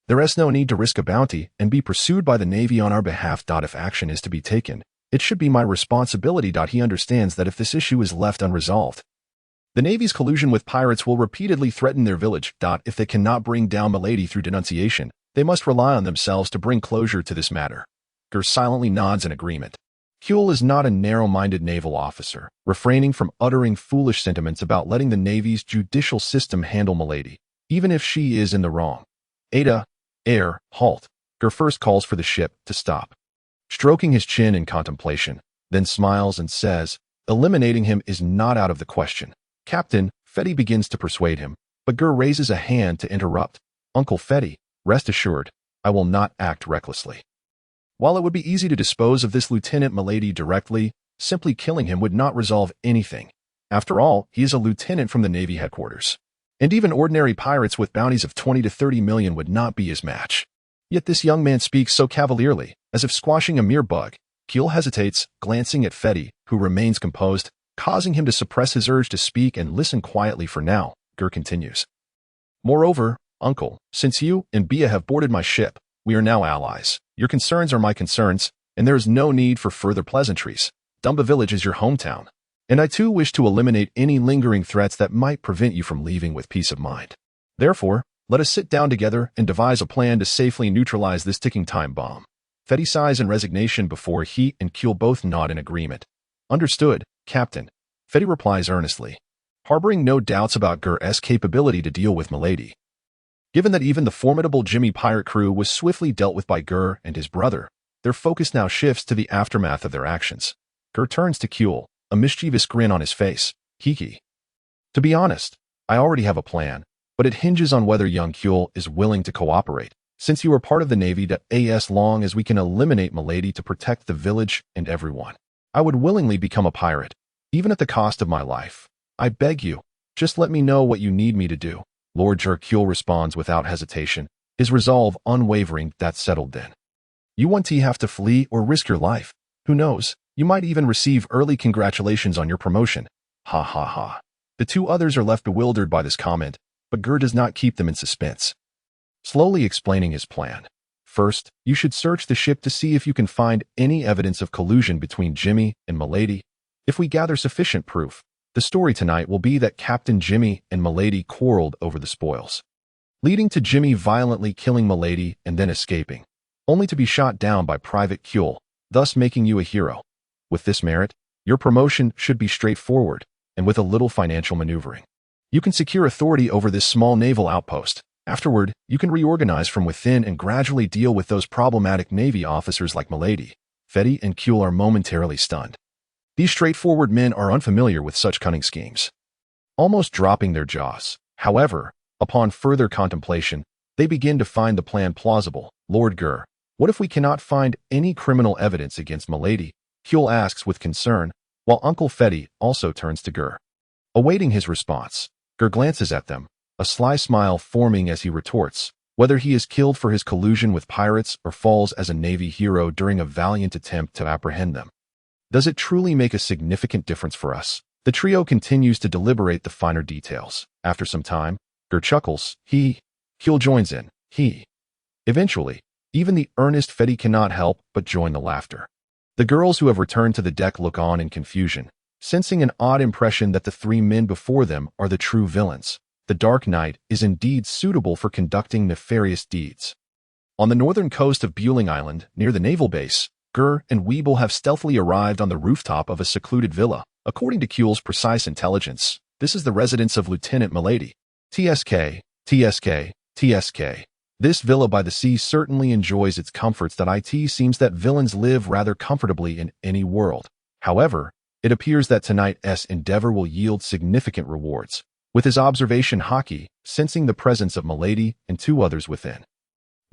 There is no need to risk a bounty and be pursued by the Navy on our behalf. If action is to be taken, it should be my responsibility." He understands that if this issue is left unresolved, the Navy's collusion with pirates will repeatedly threaten their village. If they cannot bring down Milady through denunciation, they must rely on themselves to bring closure to this matter. Geer silently nods in agreement. Kuehl is not a narrow-minded naval officer, refraining from uttering foolish sentiments about letting the Navy's judicial system handle Milady, even if she is in the wrong. "Ada, halt." Geer first calls for the ship to stop, stroking his chin in contemplation, then smiles and says, "Eliminating him is not out of the question, Captain." Fetty begins to persuade him, but Geer raises a hand to interrupt. "Uncle Fetty, rest assured, I will not act recklessly. While it would be easy to dispose of this Lieutenant Milady directly, simply killing him would not resolve anything. After all, he is a lieutenant from the Navy headquarters, and even ordinary pirates with bounties of 20 to 30 million would not be his match. Yet this young man speaks so cavalierly, as if squashing a mere bug." Kuehl hesitates, glancing at Fetty, who remains composed, causing him to suppress his urge to speak and listen quietly for now. Geer continues, "Moreover, Uncle, since you and Bia have boarded my ship, we are now allies. Your concerns are my concerns, and there is no need for further pleasantries. Dumba Village is your hometown. And I too wish to eliminate any lingering threats that might prevent you from leaving with peace of mind. Therefore, let us sit down together and devise a plan to safely neutralize this ticking time bomb. Fetty sighs in resignation before he and Kuehl both nod in agreement. Understood, Captain. Fetty replies earnestly, harboring no doubts about Geer's capability to deal with Milady. Given that even the formidable Jimmy pirate crew was swiftly dealt with by Geer and his brother, their focus now shifts to the aftermath of their actions. Geer turns to Kuehl, a mischievous grin on his face. Kiki. To be honest, I already have a plan, but it hinges on whether young Kuehl is willing to cooperate, since you are part of the Navy as long as we can eliminate Milady to protect the village and everyone. I would willingly become a pirate, even at the cost of my life. I beg you, just let me know what you need me to do. Lord Geer Kuehl responds without hesitation, his resolve unwavering. That's settled then. You want to have to flee or risk your life. Who knows, you might even receive early congratulations on your promotion. Ha ha ha. The two others are left bewildered by this comment, but Geer does not keep them in suspense. Slowly explaining his plan. First, you should search the ship to see if you can find any evidence of collusion between Jimmy and Milady. If we gather sufficient proof, the story tonight will be that Captain Jimmy and Milady quarreled over the spoils, leading to Jimmy violently killing Milady and then escaping, only to be shot down by Private Kuehl, thus making you a hero. With this merit, your promotion should be straightforward, and with a little financial maneuvering, you can secure authority over this small naval outpost. Afterward, you can reorganize from within and gradually deal with those problematic Navy officers like Milady. Fetty and Kuehl are momentarily stunned. These straightforward men are unfamiliar with such cunning schemes, almost dropping their jaws. However, upon further contemplation, they begin to find the plan plausible. Lord Geer, what if we cannot find any criminal evidence against Milady? Kuehl asks with concern, while Uncle Fetty also turns to Geer. Awaiting his response, Geer glances at them, a sly smile forming as he retorts, whether he is killed for his collusion with pirates or falls as a Navy hero during a valiant attempt to apprehend them. Does it truly make a significant difference for us? The trio continues to deliberate the finer details. After some time, Geer chuckles. Kuehl joins in. Eventually, even the earnest Fetty cannot help but join the laughter. The girls who have returned to the deck look on in confusion, sensing an odd impression that the three men before them are the true villains. The Dark Knight is indeed suitable for conducting nefarious deeds. On the northern coast of Bueling Island, near the naval base, Geer and Weeble have stealthily arrived on the rooftop of a secluded villa. According to Kuehl's precise intelligence, this is the residence of Lieutenant Milady. TSK. This villa by the sea certainly enjoys its comforts. It seems that villains live rather comfortably in any world. However, it appears that tonight's endeavor will yield significant rewards. With his observation Hockey, sensing the presence of Milady and two others within,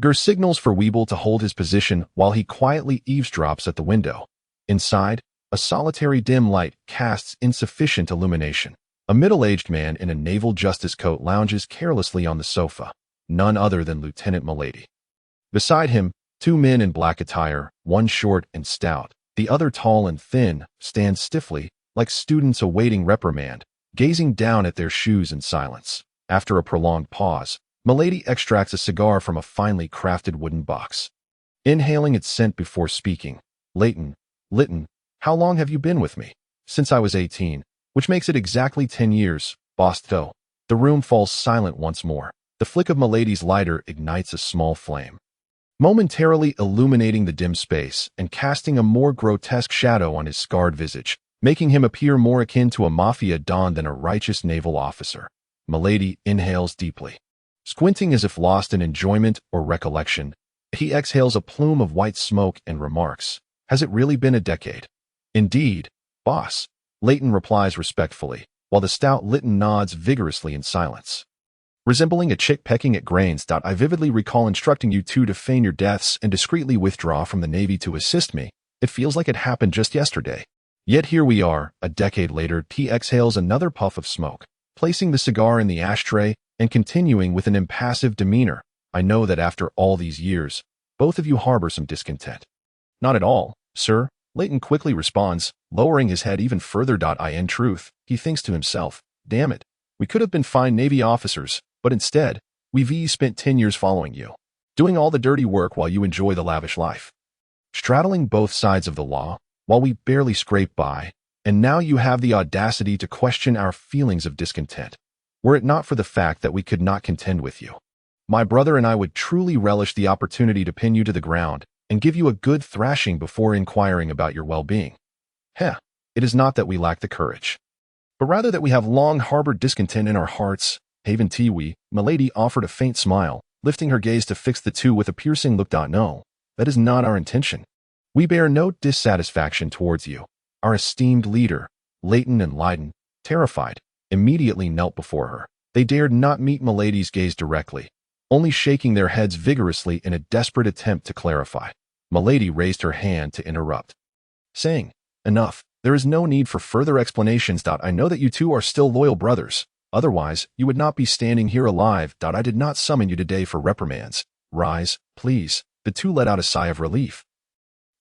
Geer signals for Weeble to hold his position while he quietly eavesdrops at the window. Inside, a solitary dim light casts insufficient illumination. A middle-aged man in a naval justice coat lounges carelessly on the sofa, none other than Lieutenant Milady. Beside him, two men in black attire, one short and stout, the other tall and thin, stand stiffly, like students awaiting reprimand, gazing down at their shoes in silence. After a prolonged pause, Milady extracts a cigar from a finely crafted wooden box. Inhaling its scent before speaking, Lytton, how long have you been with me? Since I was 18, which makes it exactly 10 years, Bosto. The room falls silent once more. The flick of Milady's lighter ignites a small flame, momentarily illuminating the dim space and casting a more grotesque shadow on his scarred visage, making him appear more akin to a mafia don than a righteous naval officer. Milady inhales deeply. Squinting as if lost in enjoyment or recollection, he exhales a plume of white smoke and remarks, "Has it really been a decade?" "Indeed, boss," Layton replies respectfully, while the stout Lytton nods vigorously in silence. Resembling a chick pecking at grains. I vividly recall instructing you two to feign your deaths and discreetly withdraw from the Navy to assist me. It feels like it happened just yesterday. Yet here we are, a decade later. He exhales another puff of smoke, placing the cigar in the ashtray and continuing with an impassive demeanor. "I know that after all these years, both of you harbor some discontent." "Not at all, sir," Layton quickly responds, lowering his head even further. In truth, he thinks to himself, "Damn it, we could have been fine Navy officers, but instead, we've spent 10 years following you, doing all the dirty work while you enjoy the lavish life. Straddling both sides of the law, while we barely scrape by, And now you have the audacity to question our feelings of discontent. Were it not for the fact that we could not contend with you, my brother and I would truly relish the opportunity to pin you to the ground and give you a good thrashing before inquiring about your well-being. Heh, it is not that we lack the courage, but rather that we have long harbored discontent in our hearts. Haven Tiwi, Milady offered a faint smile, lifting her gaze to fix the two with a piercing look. No, that is not our intention. We bear no dissatisfaction towards you. Our esteemed leader, Leighton and Leiden, terrified, immediately knelt before her. They dared not meet Milady's gaze directly, only shaking their heads vigorously in a desperate attempt to clarify. Milady raised her hand to interrupt, saying, "Enough. There is no need for further explanations. I know that you two are still loyal brothers. Otherwise, you would not be standing here alive. I did not summon you today for reprimands. Rise, please." The two let out a sigh of relief,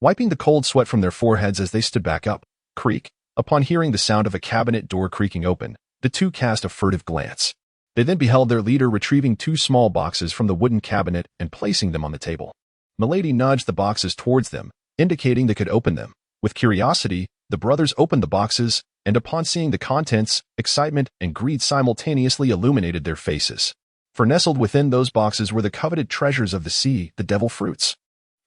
wiping the cold sweat from their foreheads as they stood back up. Creak. Upon hearing the sound of a cabinet door creaking open, the two cast a furtive glance. They then beheld their leader retrieving two small boxes from the wooden cabinet and placing them on the table. Milady nudged the boxes towards them, indicating they could open them. With curiosity, the brothers opened the boxes, and upon seeing the contents, excitement and greed simultaneously illuminated their faces. For nestled within those boxes were the coveted treasures of the sea, the devil fruits.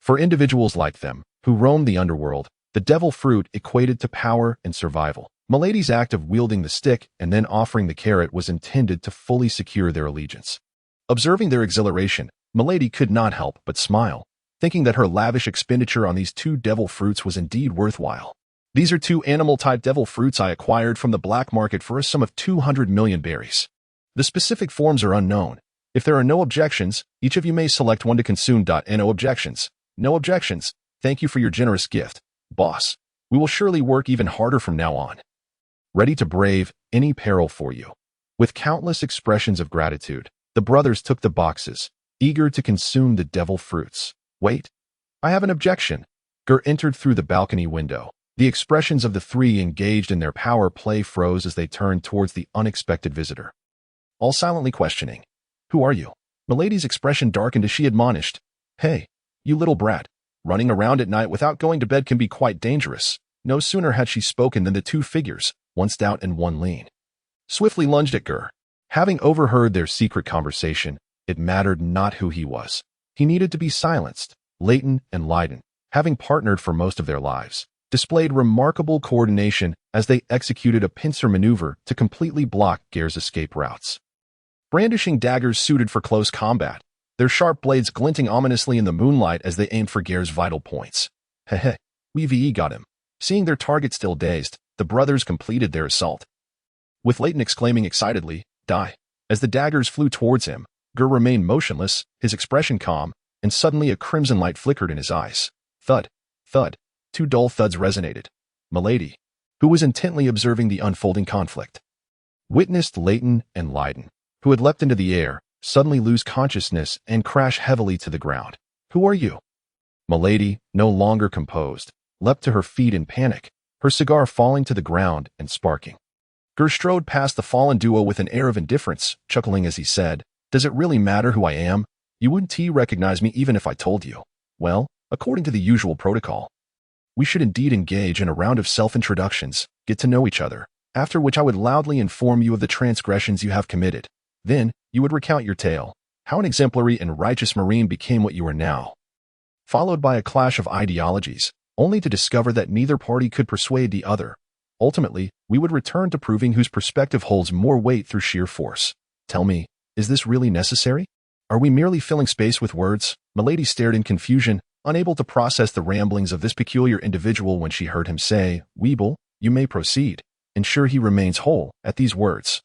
For individuals like them, who roamed the underworld, the devil fruit equated to power and survival. Milady's act of wielding the stick and then offering the carrot was intended to fully secure their allegiance. Observing their exhilaration, Milady could not help but smile, thinking that her lavish expenditure on these two devil fruits was indeed worthwhile. "These are two animal-type devil fruits I acquired from the black market for a sum of 200 million berries. The specific forms are unknown. If there are no objections, each of you may select one to consume. No objections. No objections. Thank you for your generous gift, boss. We will surely work even harder from now on. Ready to brave any peril for you." With countless expressions of gratitude, the brothers took the boxes, eager to consume the devil fruits. "Wait, I have an objection." Geer entered through the balcony window. The expressions of the three engaged in their power play froze as they turned towards the unexpected visitor, all silently questioning, "Who are you?" Milady's expression darkened as she admonished, "Hey, you little brat. Running around at night without going to bed can be quite dangerous." No sooner had she spoken than the two figures, one stout and one lean, swiftly lunged at Geer. Having overheard their secret conversation, it mattered not who he was. He needed to be silenced. Leighton and Leiden, having partnered for most of their lives, displayed remarkable coordination as they executed a pincer maneuver to completely block Geer's escape routes. Brandishing daggers suited for close combat, their sharp blades glinting ominously in the moonlight as they aimed for Geer's vital points. Heh, we got him. Seeing their target still dazed, the brothers completed their assault, with Leighton exclaiming excitedly, "Die!" As the daggers flew towards him, Geer remained motionless, his expression calm, and suddenly a crimson light flickered in his eyes. Thud, thud, two dull thuds resonated. Milady, who was intently observing the unfolding conflict, witnessed Leighton and Leiden, who had leapt into the air, suddenly lose consciousness and crash heavily to the ground. "Who are you?" Milady, no longer composed, leapt to her feet in panic, her cigar falling to the ground and sparking. Geer strode past the fallen duo with an air of indifference, chuckling as he said, "Does it really matter who I am? You wouldn't recognize me even if I told you. Well, according to the usual protocol, we should indeed engage in a round of self-introductions, get to know each other, after which I would loudly inform you of the transgressions you have committed. Then, you would recount your tale, how an exemplary and righteous marine became what you are now." Followed by a clash of ideologies, only to discover that neither party could persuade the other. Ultimately, we would return to proving whose perspective holds more weight through sheer force. Tell me, is this really necessary? Are we merely filling space with words? Milady stared in confusion, unable to process the ramblings of this peculiar individual when she heard him say, "Weeble, you may proceed. Ensure he remains whole." At these words,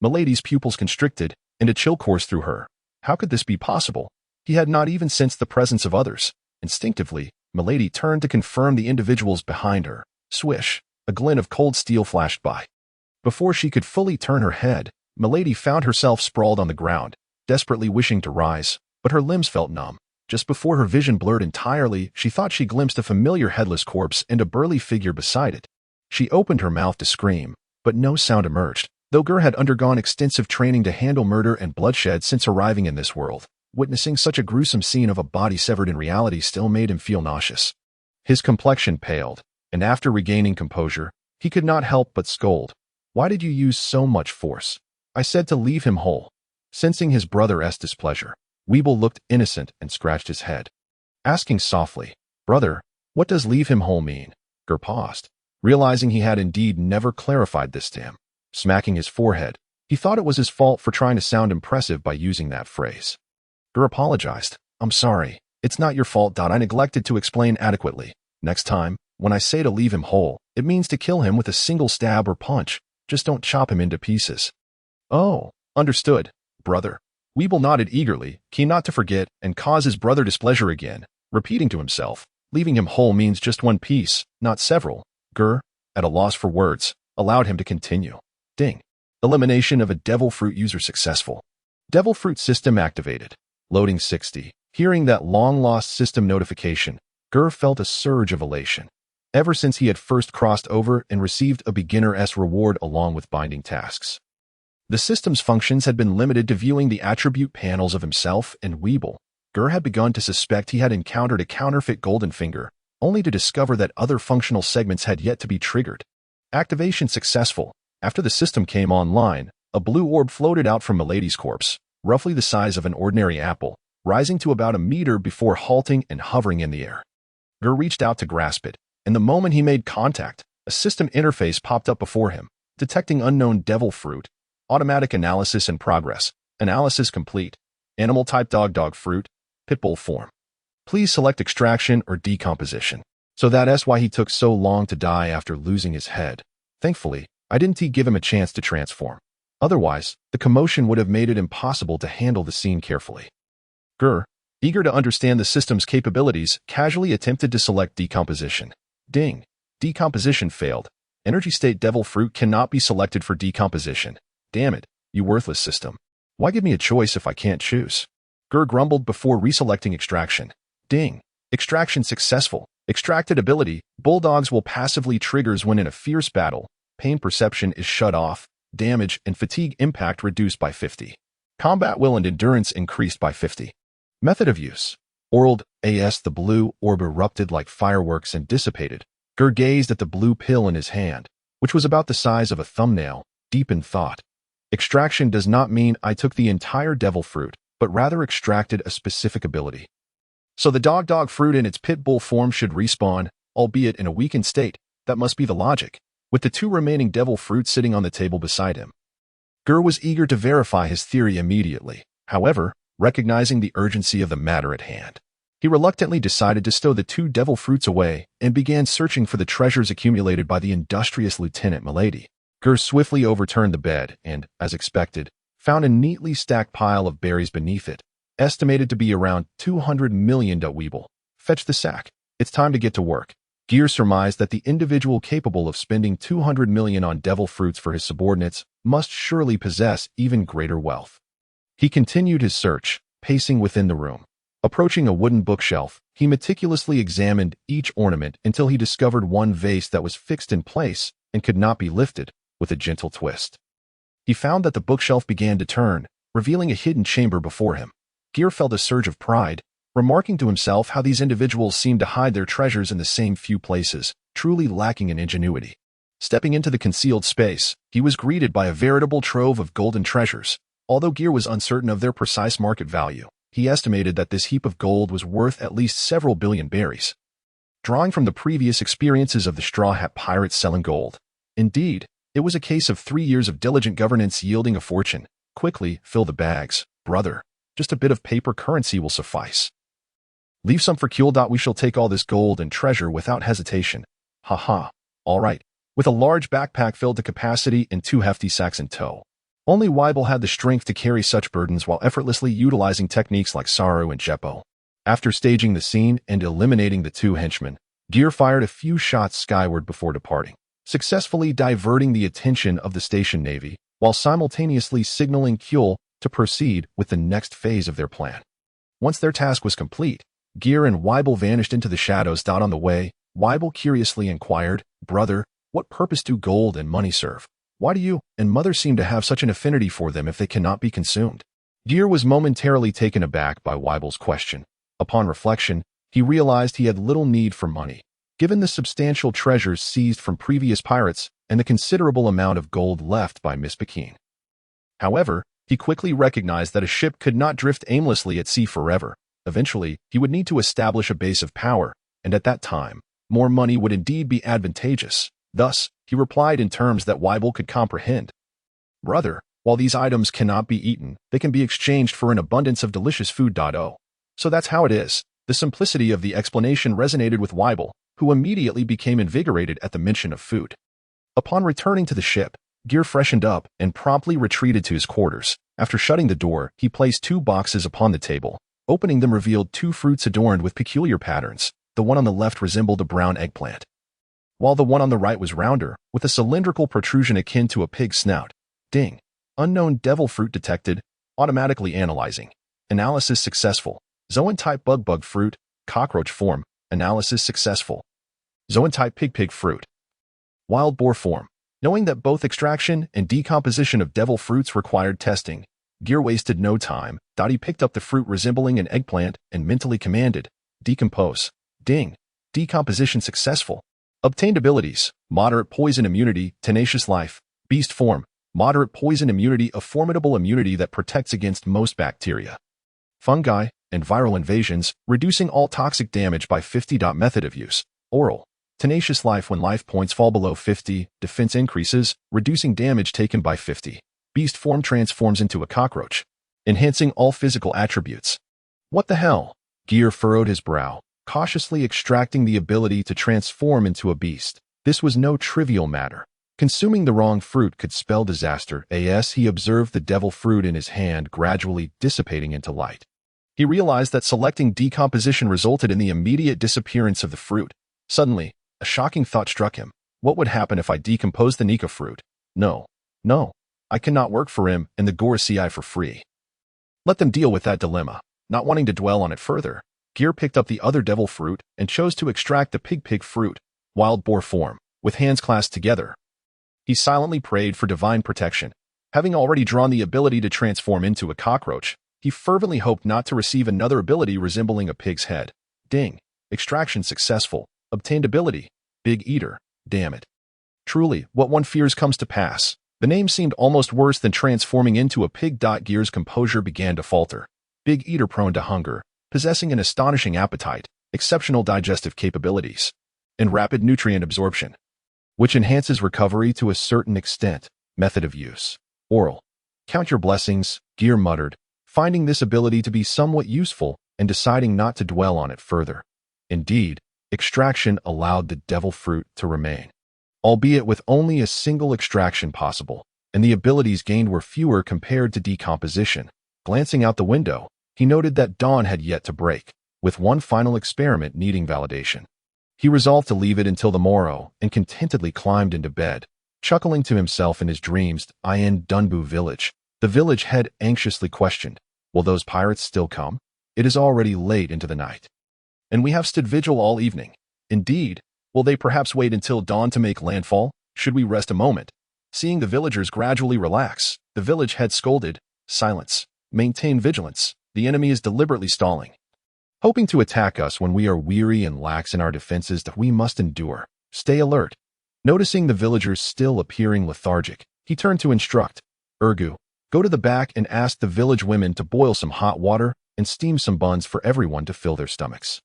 Milady's pupils constricted, and a chill coursed through her. How could this be possible? He had not even sensed the presence of others. Instinctively, Milady turned to confirm the individuals behind her. Swish, a glint of cold steel flashed by. Before she could fully turn her head, Milady found herself sprawled on the ground, desperately wishing to rise, but her limbs felt numb. Just before her vision blurred entirely, she thought she glimpsed a familiar headless corpse and a burly figure beside it. She opened her mouth to scream, but no sound emerged. Though Geer had undergone extensive training to handle murder and bloodshed since arriving in this world, witnessing such a gruesome scene of a body severed in reality still made him feel nauseous. His complexion paled, and after regaining composure, He could not help but scold. Why did you use so much force? I said to leave him whole. Sensing his brother's displeasure, Weeble looked innocent and scratched his head. Asking softly, Brother, what does leave him whole mean? Geer paused, realizing he had indeed never clarified this to him. Smacking his forehead, he thought it was his fault for trying to sound impressive by using that phrase. Geer apologized. I'm sorry. It's not your fault. I neglected to explain adequately. Next time, when I say to leave him whole, it means to kill him with a single stab or punch. Just don't chop him into pieces. Oh, understood, brother. Weeble nodded eagerly, keen not to forget and cause his brother displeasure again, repeating to himself, leaving him whole means just one piece, not several. Geer, at a loss for words, allowed him to continue. Ding. Elimination of a devil fruit user successful. Devil fruit system activated. Loading 60. Hearing that long-lost system notification, Geer felt a surge of elation. Ever since he had first crossed over and received a beginner's reward along with binding tasks. The system's functions had been limited to viewing the attribute panels of himself and Weeble. Geer had begun to suspect he had encountered a counterfeit golden finger, only to discover that other functional segments had yet to be triggered. Activation successful. After the system came online, a blue orb floated out from Milady's corpse, roughly the size of an ordinary apple, rising to about a meter before halting and hovering in the air. Geer reached out to grasp it, and the moment he made contact, a system interface popped up before him, detecting unknown devil fruit. Automatic analysis in progress. Analysis complete. Animal type dog fruit. Pitbull form. Please select extraction or decomposition. So that's why he took so long to die after losing his head. Thankfully, I didn't give him a chance to transform. Otherwise, the commotion would have made it impossible to handle the scene carefully. Geer, eager to understand the system's capabilities, casually attempted to select decomposition. Ding. Decomposition failed. Energy state devil fruit cannot be selected for decomposition. Damn it, you worthless system. Why give me a choice if I can't choose? Geer grumbled before reselecting extraction. Ding. Extraction successful. Extracted ability. Bulldogs will passively triggers when in a fierce battle. Pain perception is shut off. Damage and fatigue impact reduced by 50. Combat will and endurance increased by 50. Method of use. Orled as the blue orb erupted like fireworks and dissipated. Geer gazed at the blue pill in his hand, which was about the size of a thumbnail, deep in thought. Extraction does not mean I took the entire devil fruit, but rather extracted a specific ability. So the dog fruit in its pit bull form should respawn, albeit in a weakened state. That must be the logic, with the two remaining devil fruits sitting on the table beside him. Geer was eager to verify his theory immediately. However, recognizing the urgency of the matter at hand, he reluctantly decided to stow the two devil fruits away and began searching for the treasures accumulated by the industrious Lieutenant Milady. Geer swiftly overturned the bed and, as expected, found a neatly stacked pile of berries beneath it, estimated to be around 200 million. Weeble, fetch the sack. It's time to get to work. Geer surmised that the individual capable of spending 200 million on devil fruits for his subordinates must surely possess even greater wealth. He continued his search, pacing within the room. Approaching a wooden bookshelf, he meticulously examined each ornament until he discovered one vase that was fixed in place and could not be lifted, with a gentle twist. He found that the bookshelf began to turn, revealing a hidden chamber before him. Geer felt a surge of pride, remarking to himself how these individuals seemed to hide their treasures in the same few places, truly lacking in ingenuity. Stepping into the concealed space, he was greeted by a veritable trove of golden treasures. Although Geer was uncertain of their precise market value, he estimated that this heap of gold was worth at least several billion berries. Drawing from the previous experiences of the Straw Hat Pirates selling gold. Indeed, it was a case of 3 years of diligent governance yielding a fortune. Quickly, fill the bags, brother. Just a bit of paper currency will suffice. Leave some for Kuhl. We shall take all this gold and treasure without hesitation. Ha. All right. With a large backpack filled to capacity and 2 hefty sacks in tow. Only Weeble had the strength to carry such burdens while effortlessly utilizing techniques like Saru and Jeppo. After staging the scene and eliminating the 2 henchmen, Geer fired a few shots skyward before departing, successfully diverting the attention of the station navy, while simultaneously signaling Kuhl to proceed with the next phase of their plan. Once their task was complete, Geer and Weeble vanished into the shadows. On the way, Weeble curiously inquired, Brother, what purpose do gold and money serve? Why do you and Mother seem to have such an affinity for them if they cannot be consumed? Geer was momentarily taken aback by Weible's question. Upon reflection, he realized he had little need for money. Given the substantial treasures seized from previous pirates, and the considerable amount of gold left by Miss Pekin. However, he quickly recognized that a ship could not drift aimlessly at sea forever. Eventually, he would need to establish a base of power, and at that time, more money would indeed be advantageous. Thus, he replied in terms that Weibel could comprehend. "Brother, while these items cannot be eaten, they can be exchanged for an abundance of delicious food. So that's how it is." The simplicity of the explanation resonated with Weibel, who immediately became invigorated at the mention of food. Upon returning to the ship, Geer freshened up and promptly retreated to his quarters. After shutting the door, he placed 2 boxes upon the table. Opening them revealed 2 fruits adorned with peculiar patterns. The one on the left resembled a brown eggplant, while the one on the right was rounder, with a cylindrical protrusion akin to a pig's snout. Ding. Unknown devil fruit detected. Automatically analyzing. Analysis successful. Zoan-type bug fruit. Cockroach form. Analysis successful. Zoan-type pig fruit. Wild boar form. Knowing that both extraction and decomposition of devil fruits required testing, Geer wasted no time. He picked up the fruit resembling an eggplant and mentally commanded, "Decompose." Ding. Decomposition successful. Obtained abilities: moderate poison immunity, tenacious life. Beast form: moderate poison immunity, a formidable immunity that protects against most bacteria, fungi, and viral invasions, reducing all toxic damage by 50. Method of use: oral. Tenacious life: when life points fall below 50, defense increases, reducing damage taken by 50. Beast form: transforms into a cockroach, enhancing all physical attributes. What the hell? Geer furrowed his brow, cautiously extracting the ability to transform into a beast. This was no trivial matter. Consuming the wrong fruit could spell disaster. As he observed the devil fruit in his hand gradually dissipating into light, he realized that selecting decomposition resulted in the immediate disappearance of the fruit. Suddenly, a shocking thought struck him. What would happen if I decomposed the Nika fruit? No. I cannot work for him and the Gorsi for free. Let them deal with that dilemma. Not wanting to dwell on it further, Geer picked up the other devil fruit and chose to extract the pig fruit, wild boar form, with hands clasped together. He silently prayed for divine protection. Having already drawn the ability to transform into a cockroach, he fervently hoped not to receive another ability resembling a pig's head. Ding. Extraction successful. Obtained ability: Big Eater. Damn it. Truly, what one fears comes to pass. The name seemed almost worse than transforming into a pig. Geer's composure began to falter. Big Eater, prone to hunger, possessing an astonishing appetite, exceptional digestive capabilities, and rapid nutrient absorption, which enhances recovery to a certain extent. Method of use: oral. Count your blessings, Geer muttered, finding this ability to be somewhat useful and deciding not to dwell on it further. Indeed, extraction allowed the devil fruit to remain, albeit with only a single extraction possible, and the abilities gained were fewer compared to decomposition. Glancing out the window, he noted that dawn had yet to break, with one final experiment needing validation. He resolved to leave it until the morrow and contentedly climbed into bed, chuckling to himself in his dreams. In Dunbu village, the village head anxiously questioned, "Will those pirates still come? It is already late into the night, and we have stood vigil all evening. Indeed, will they perhaps wait until dawn to make landfall? Should we rest a moment?" Seeing the villagers gradually relax, the village head scolded, "Silence. Maintain vigilance. The enemy is deliberately stalling, hoping to attack us when we are weary and lax in our defenses. That we must endure. Stay alert." Noticing the villagers still appearing lethargic, he turned to instruct, "Ergu, go to the back and ask the village women to boil some hot water and steam some buns for everyone to fill their stomachs.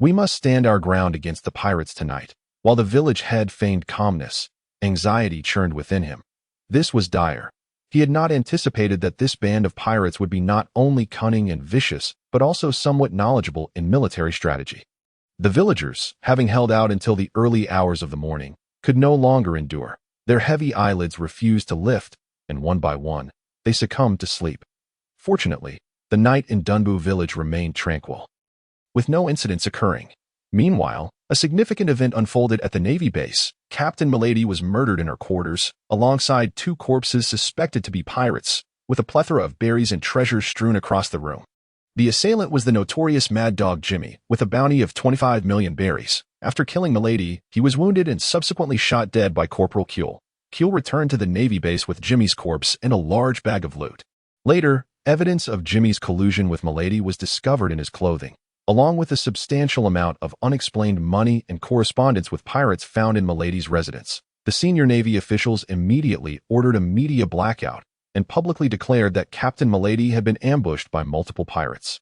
We must stand our ground against the pirates tonight." While the village head feigned calmness, anxiety churned within him. This was dire. He had not anticipated that this band of pirates would be not only cunning and vicious, but also somewhat knowledgeable in military strategy. The villagers, having held out until the early hours of the morning, could no longer endure. Their heavy eyelids refused to lift, and one by one, they succumbed to sleep. Fortunately, the night in Dunbu village remained tranquil, with no incidents occurring. Meanwhile, a significant event unfolded at the Navy base. Captain Milady was murdered in her quarters, alongside 2 corpses suspected to be pirates, with a plethora of berries and treasures strewn across the room. The assailant was the notorious Mad Dog Jimmy, with a bounty of 25 million berries. After killing Milady, he was wounded and subsequently shot dead by Corporal Kuehl. Kuehl returned to the Navy base with Jimmy's corpse and a large bag of loot. Later, evidence of Jimmy's collusion with Milady was discovered in his clothing, along with a substantial amount of unexplained money and correspondence with pirates found in Milady's residence. The senior Navy officials immediately ordered a media blackout and publicly declared that Captain Milady had been ambushed by multiple pirates.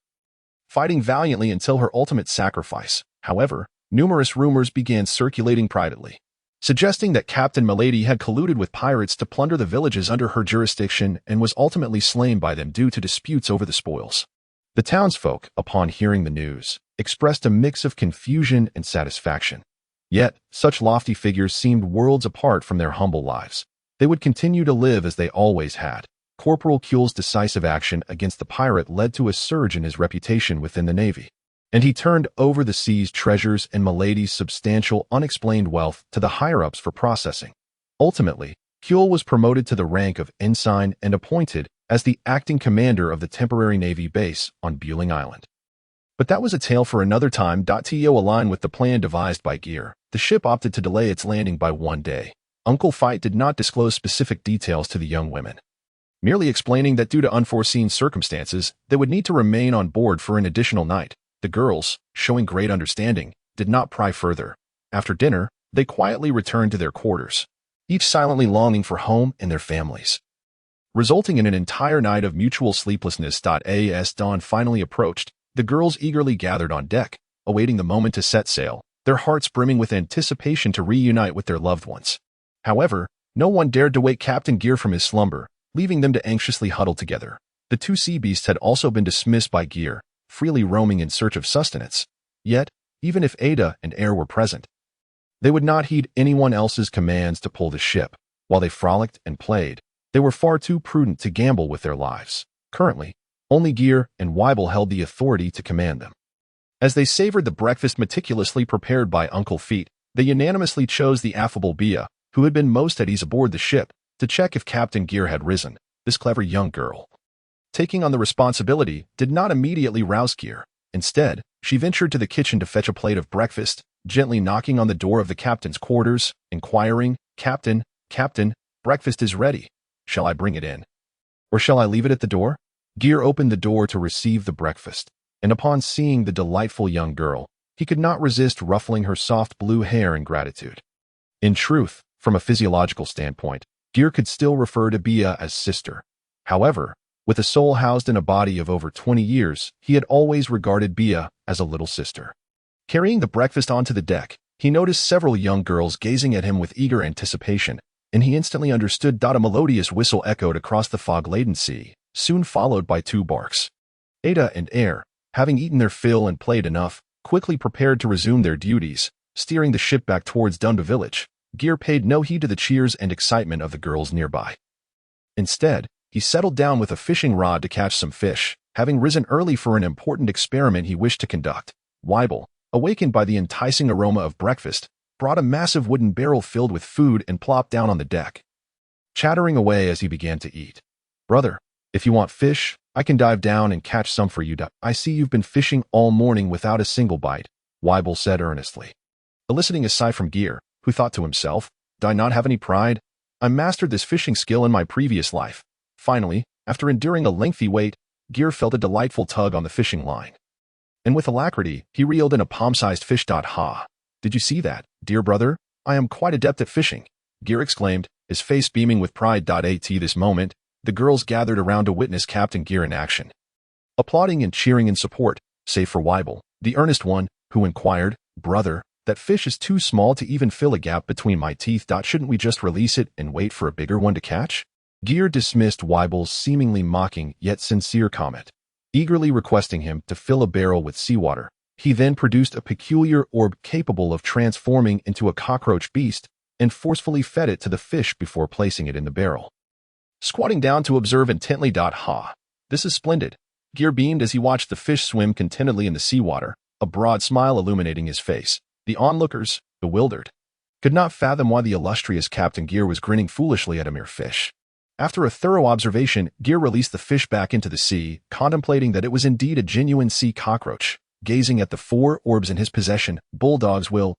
Fighting valiantly until her ultimate sacrifice, however, numerous rumors began circulating privately, suggesting that Captain Milady had colluded with pirates to plunder the villages under her jurisdiction and was ultimately slain by them due to disputes over the spoils. The townsfolk, upon hearing the news, expressed a mix of confusion and satisfaction. Yet, such lofty figures seemed worlds apart from their humble lives. They would continue to live as they always had. Corporal Kuhl's decisive action against the pirate led to a surge in his reputation within the Navy, and he turned over the seized treasures and Milady's substantial unexplained wealth to the higher-ups for processing. Ultimately, Kuhl was promoted to the rank of ensign and appointed as the acting commander of the temporary Navy base on Bueling Island. But that was a tale for another time. To align with the plan devised by Geer, the ship opted to delay its landing by 1 day. Uncle Fight did not disclose specific details to the young women, merely explaining that due to unforeseen circumstances, they would need to remain on board for an additional night. The girls, showing great understanding, did not pry further. After dinner, they quietly returned to their quarters, each silently longing for home and their families, resulting in an entire night of mutual sleeplessness. As dawn finally approached, the girls eagerly gathered on deck, awaiting the moment to set sail, their hearts brimming with anticipation to reunite with their loved ones. However, no one dared to wake Captain Geer from his slumber, leaving them to anxiously huddle together. The 2 sea beasts had also been dismissed by Geer, freely roaming in search of sustenance. Yet, even if Ada and Air were present, they would not heed anyone else's commands to pull the ship. While they frolicked and played, they were far too prudent to gamble with their lives. Currently, only Geer and Weibel held the authority to command them. As they savored the breakfast meticulously prepared by Uncle Feet, they unanimously chose the affable Bia, who had been most at ease aboard the ship, to check if Captain Geer had risen. This clever young girl, taking on the responsibility, did not immediately rouse Geer. Instead, she ventured to the kitchen to fetch a plate of breakfast, gently knocking on the door of the captain's quarters, inquiring, Captain, breakfast is ready. Shall I bring it in? Or shall I leave it at the door?" Geer opened the door to receive the breakfast, and upon seeing the delightful young girl, he could not resist ruffling her soft blue hair in gratitude. In truth, from a physiological standpoint, Geer could still refer to Bia as sister. However, with a soul housed in a body of over 20 years, he had always regarded Bia as a little sister. Carrying the breakfast onto the deck, he noticed several young girls gazing at him with eager anticipation, and he instantly understood. A melodious whistle echoed across the fog-laden sea, soon followed by 2 barks. Ada and Air, having eaten their fill and played enough, quickly prepared to resume their duties, steering the ship back towards Dunda village. Geer paid no heed to the cheers and excitement of the girls nearby. Instead, he settled down with a fishing rod to catch some fish, having risen early for an important experiment he wished to conduct. Weibel, awakened by the enticing aroma of breakfast, brought a massive wooden barrel filled with food and plopped down on the deck, chattering away as he began to eat. "Brother, if you want fish, I can dive down and catch some for you. I see you've been fishing all morning without a single bite," Weibel said earnestly, eliciting a sigh from Geer, who thought to himself, "Do I not have any pride? I mastered this fishing skill in my previous life." Finally, after enduring a lengthy wait, Geer felt a delightful tug on the fishing line, and with alacrity, he reeled in a palm-sized fish. "Ha! Did you see that, dear brother? I am quite adept at fishing," Geer exclaimed, his face beaming with pride. At this moment, the girls gathered around to witness Captain Geer in action, applauding and cheering in support, save for Weibel, the earnest one, who inquired, "Brother, that fish is too small to even fill a gap between my teeth. Shouldn't we just release it and wait for a bigger one to catch?" Geer dismissed Weibel's seemingly mocking yet sincere comment, eagerly requesting him to fill a barrel with seawater. He then produced a peculiar orb capable of transforming into a cockroach beast and forcefully fed it to the fish before placing it in the barrel. Squatting down to observe intently. "Ha! This is splendid," Geer beamed as he watched the fish swim contentedly in the seawater, a broad smile illuminating his face. The onlookers, bewildered, could not fathom why the illustrious Captain Geer was grinning foolishly at a mere fish. After a thorough observation, Geer released the fish back into the sea, contemplating that it was indeed a genuine sea cockroach. Gazing at the 4 orbs in his possession, Bulldog's will,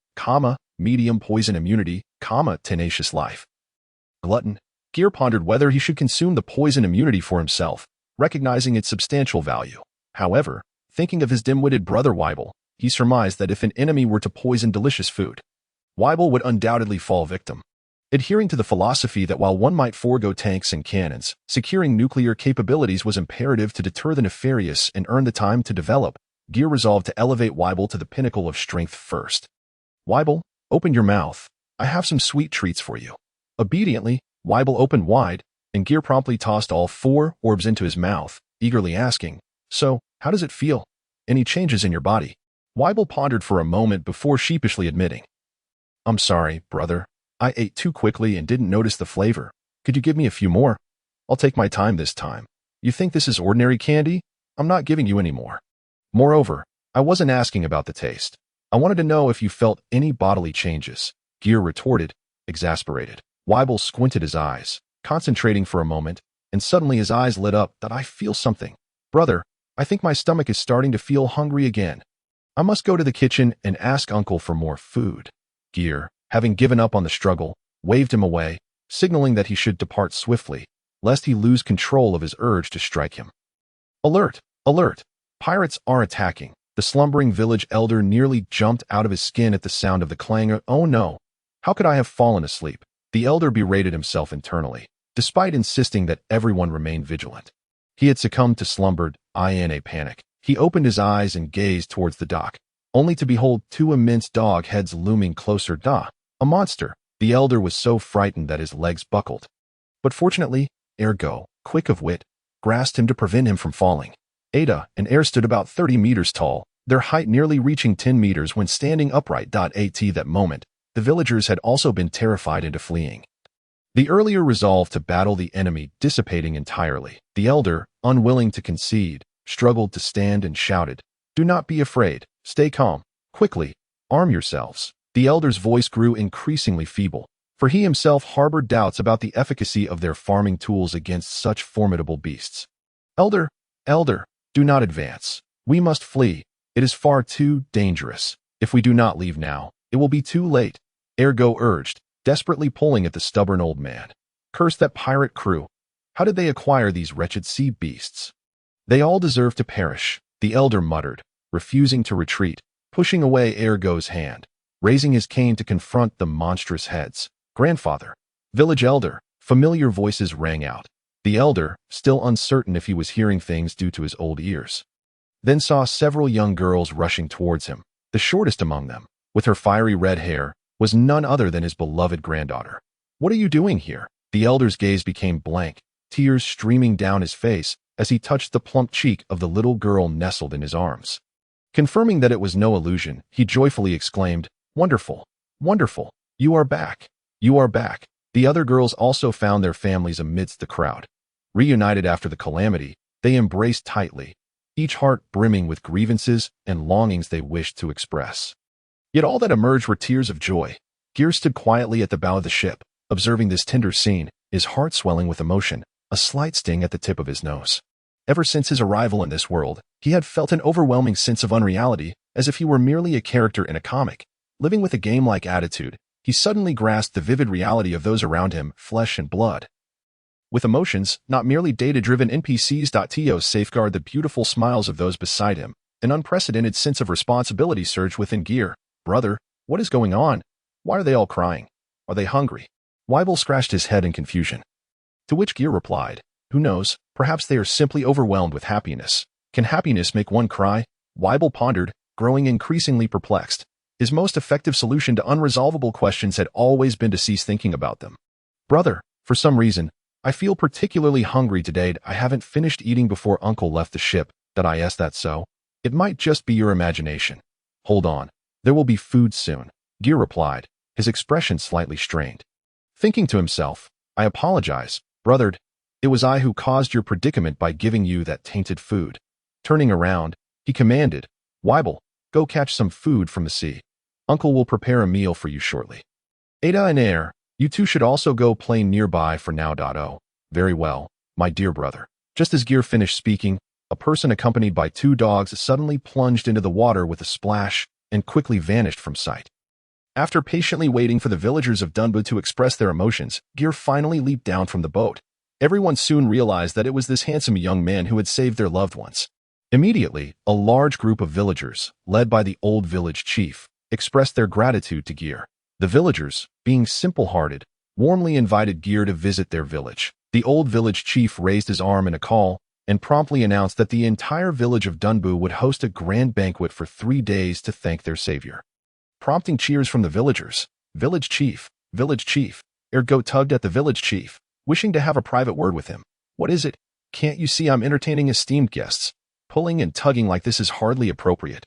medium poison immunity, tenacious life. Glutton, Geer pondered whether he should consume the poison immunity for himself, recognizing its substantial value. However, thinking of his dim-witted brother Weibel, he surmised that if an enemy were to poison delicious food, Weibel would undoubtedly fall victim. adhering to the philosophy that while one might forego tanks and cannons, securing nuclear capabilities was imperative to deter the nefarious and earn the time to develop. Geer resolved to elevate Weibel to the pinnacle of strength first. Weibel, open your mouth. I have some sweet treats for you. Obediently, Weibel opened wide, and Geer promptly tossed all 4 orbs into his mouth, eagerly asking, "So, how does it feel? Any changes in your body?" Weibel pondered for a moment before sheepishly admitting, "I'm sorry, brother. I ate too quickly and didn't notice the flavor. Could you give me a few more? I'll take my time this time. You think this is ordinary candy? I'm not giving you any more. Moreover, I wasn't asking about the taste. I wanted to know if you felt any bodily changes," Geer retorted, exasperated. Weibel squinted his eyes, concentrating for a moment, and suddenly his eyes lit up. "That I feel something. Brother, I think my stomach is starting to feel hungry again. I must go to the kitchen and ask Uncle for more food." Geer, having given up on the struggle, waved him away, signaling that he should depart swiftly, lest he lose control of his urge to strike him. Alert! Alert! Pirates are attacking. The slumbering village elder nearly jumped out of his skin at the sound of the clangor. "Oh no! How could I have fallen asleep?" The elder berated himself internally, despite insisting that everyone remain vigilant. He had succumbed to slumber in a panic. He opened his eyes and gazed towards the dock, only to behold 2 immense dog heads looming closer. A monster! The elder was so frightened that his legs buckled. But fortunately, Ergo, quick of wit, grasped him to prevent him from falling. Ada and Air stood about 30 meters tall, their height nearly reaching 10 meters when standing upright. At that moment, the villagers had also been terrified into fleeing. The earlier resolve to battle the enemy dissipating entirely, the elder, unwilling to concede, struggled to stand and shouted, "Do not be afraid. Stay calm. Quickly, arm yourselves." The elder's voice grew increasingly feeble, for he himself harbored doubts about the efficacy of their farming tools against such formidable beasts. Elder, do not advance. We must flee. It is far too dangerous. If we do not leave now, it will be too late," Ergo urged, desperately pulling at the stubborn old man. "Curse that pirate crew. How did they acquire these wretched sea beasts? They all deserve to perish," the elder muttered, refusing to retreat, pushing away Ergo's hand, raising his cane to confront the monstrous heads. "Grandfather, village elder," familiar voices rang out. The elder, still uncertain if he was hearing things due to his old ears, then saw several young girls rushing towards him. The shortest among them, with her fiery red hair, was none other than his beloved granddaughter. "What are you doing here?" The elder's gaze became blank, tears streaming down his face as he touched the plump cheek of the little girl nestled in his arms. Confirming that it was no illusion, he joyfully exclaimed, "Wonderful! Wonderful! You are back! You are back!" The other girls also found their families amidst the crowd. Reunited after the calamity, they embraced tightly, each heart brimming with grievances and longings they wished to express. Yet all that emerged were tears of joy. Geer stood quietly at the bow of the ship, observing this tender scene, his heart swelling with emotion, a slight sting at the tip of his nose. Ever since his arrival in this world, he had felt an overwhelming sense of unreality, as if he were merely a character in a comic. Living with a game-like attitude, he suddenly grasped the vivid reality of those around him, flesh and blood. With emotions, not merely data-driven NPCs. To safeguard the beautiful smiles of those beside him, an unprecedented sense of responsibility surged within Geer. "Brother, what is going on? Why are they all crying? Are they hungry?" Weibel scratched his head in confusion. To which Geer replied, "Who knows, perhaps they are simply overwhelmed with happiness. Can happiness make one cry?" Weibel pondered, growing increasingly perplexed. His most effective solution to unresolvable questions had always been to cease thinking about them. "Brother, for some reason, I feel particularly hungry today. I haven't finished eating before Uncle left the ship. That so? It might just be your imagination. Hold on. There will be food soon," Geer replied, his expression slightly strained. Thinking to himself, "I apologize, brother. It was I who caused your predicament by giving you that tainted food." Turning around, he commanded, "Weibel, go catch some food from the sea. Uncle will prepare a meal for you shortly. Ada and Air, you two should also go play nearby for now. Oh, very well, my dear brother." Just as Geer finished speaking, a person accompanied by 2 dogs suddenly plunged into the water with a splash and quickly vanished from sight. After patiently waiting for the villagers of Dunbu to express their emotions, Geer finally leaped down from the boat. Everyone soon realized that it was this handsome young man who had saved their loved ones. Immediately, a large group of villagers, led by the old village chief, expressed their gratitude to Geer. The villagers, being simple-hearted, warmly invited Geer to visit their village. The old village chief raised his arm in a call and promptly announced that the entire village of Dunbu would host a grand banquet for 3 days to thank their savior. Prompting cheers from the villagers. Village chief, village chief. Ergo tugged at the village chief, wishing to have a private word with him. What is it? Can't you see I'm entertaining esteemed guests? Pulling and tugging like this is hardly appropriate.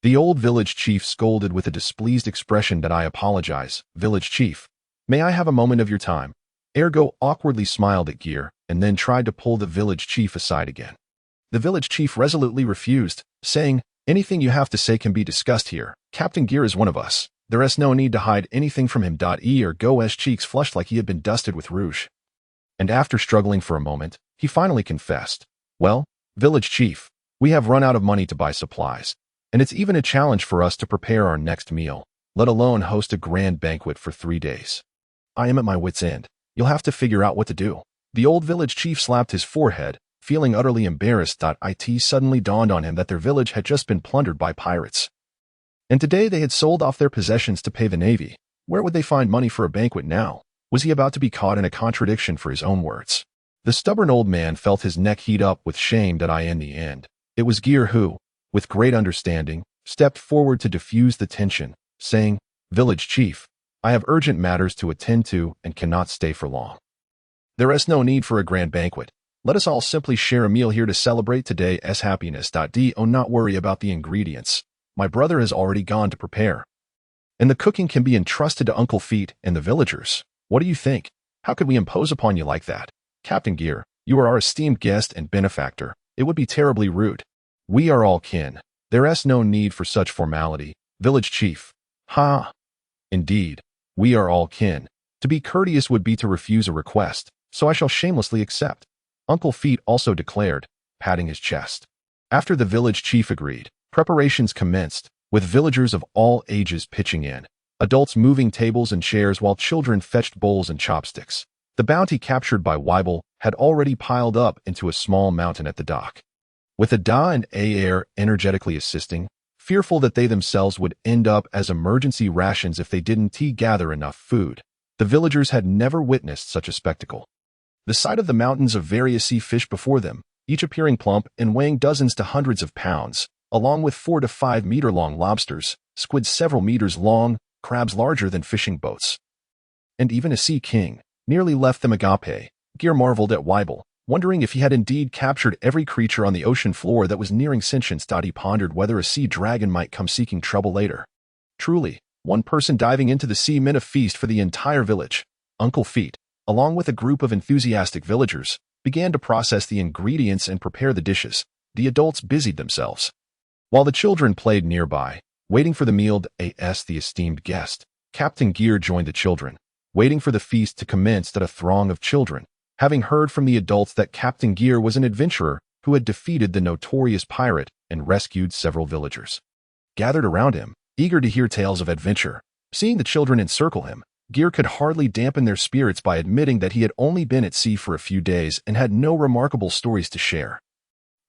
The old village chief scolded with a displeased expression that I apologize, village chief. May I have a moment of your time? Ergo awkwardly smiled at Geer and then tried to pull the village chief aside again. The village chief resolutely refused, saying, anything you have to say can be discussed here. Captain Geer is one of us. There is no need to hide anything from him. Ergo's cheeks flushed like he had been dusted with rouge. And after struggling for a moment, he finally confessed, well, village chief, we have run out of money to buy supplies, and it's even a challenge for us to prepare our next meal, let alone host a grand banquet for 3 days. I am at my wit's end. You'll have to figure out what to do. The old village chief slapped his forehead, feeling utterly embarrassed. It suddenly dawned on him that their village had just been plundered by pirates. And today they had sold off their possessions to pay the navy. Where would they find money for a banquet now? Was he about to be caught in a contradiction for his own words? The stubborn old man felt his neck heat up with shame. In the end, it was Geer who, with great understanding, stepped forward to diffuse the tension, saying, village chief, I have urgent matters to attend to and cannot stay for long. There is no need for a grand banquet. Let us all simply share a meal here to celebrate today's happiness. Do not worry about the ingredients. My brother has already gone to prepare. And the cooking can be entrusted to Uncle Feet and the villagers. What do you think? How could we impose upon you like that? Captain Geer, you are our esteemed guest and benefactor. It would be terribly rude. We are all kin. There is no need for such formality. Village chief. Ha! Indeed, we are all kin. To be courteous would be to refuse a request, so I shall shamelessly accept. Uncle Feet also declared, patting his chest. After the village chief agreed, preparations commenced, with villagers of all ages pitching in, adults moving tables and chairs while children fetched bowls and chopsticks. The bounty captured by Weibel had already piled up into a small mountain at the dock. With Ada and Aer energetically assisting, fearful that they themselves would end up as emergency rations if they didn't gather enough food, the villagers had never witnessed such a spectacle. The sight of the mountains of various sea fish before them, each appearing plump and weighing dozens to hundreds of pounds, along with 4 to 5 meter long lobsters, squids several meters long, crabs larger than fishing boats, and even a sea king, nearly left them agape. Geer marveled at Weibel, wondering if he had indeed captured every creature on the ocean floor that was nearing sentience. He pondered whether a sea dragon might come seeking trouble later. Truly, one person diving into the sea meant a feast for the entire village. Uncle Feet, along with a group of enthusiastic villagers, began to process the ingredients and prepare the dishes. The adults busied themselves, while the children played nearby, waiting for the meal. The esteemed guest, Captain Geer, joined the children, waiting for the feast to commence. A throng of children, having heard from the adults that Captain Geer was an adventurer who had defeated the notorious pirate and rescued several villagers, gathered around him, eager to hear tales of adventure. Seeing the children encircle him, Geer could hardly dampen their spirits by admitting that he had only been at sea for a few days and had no remarkable stories to share,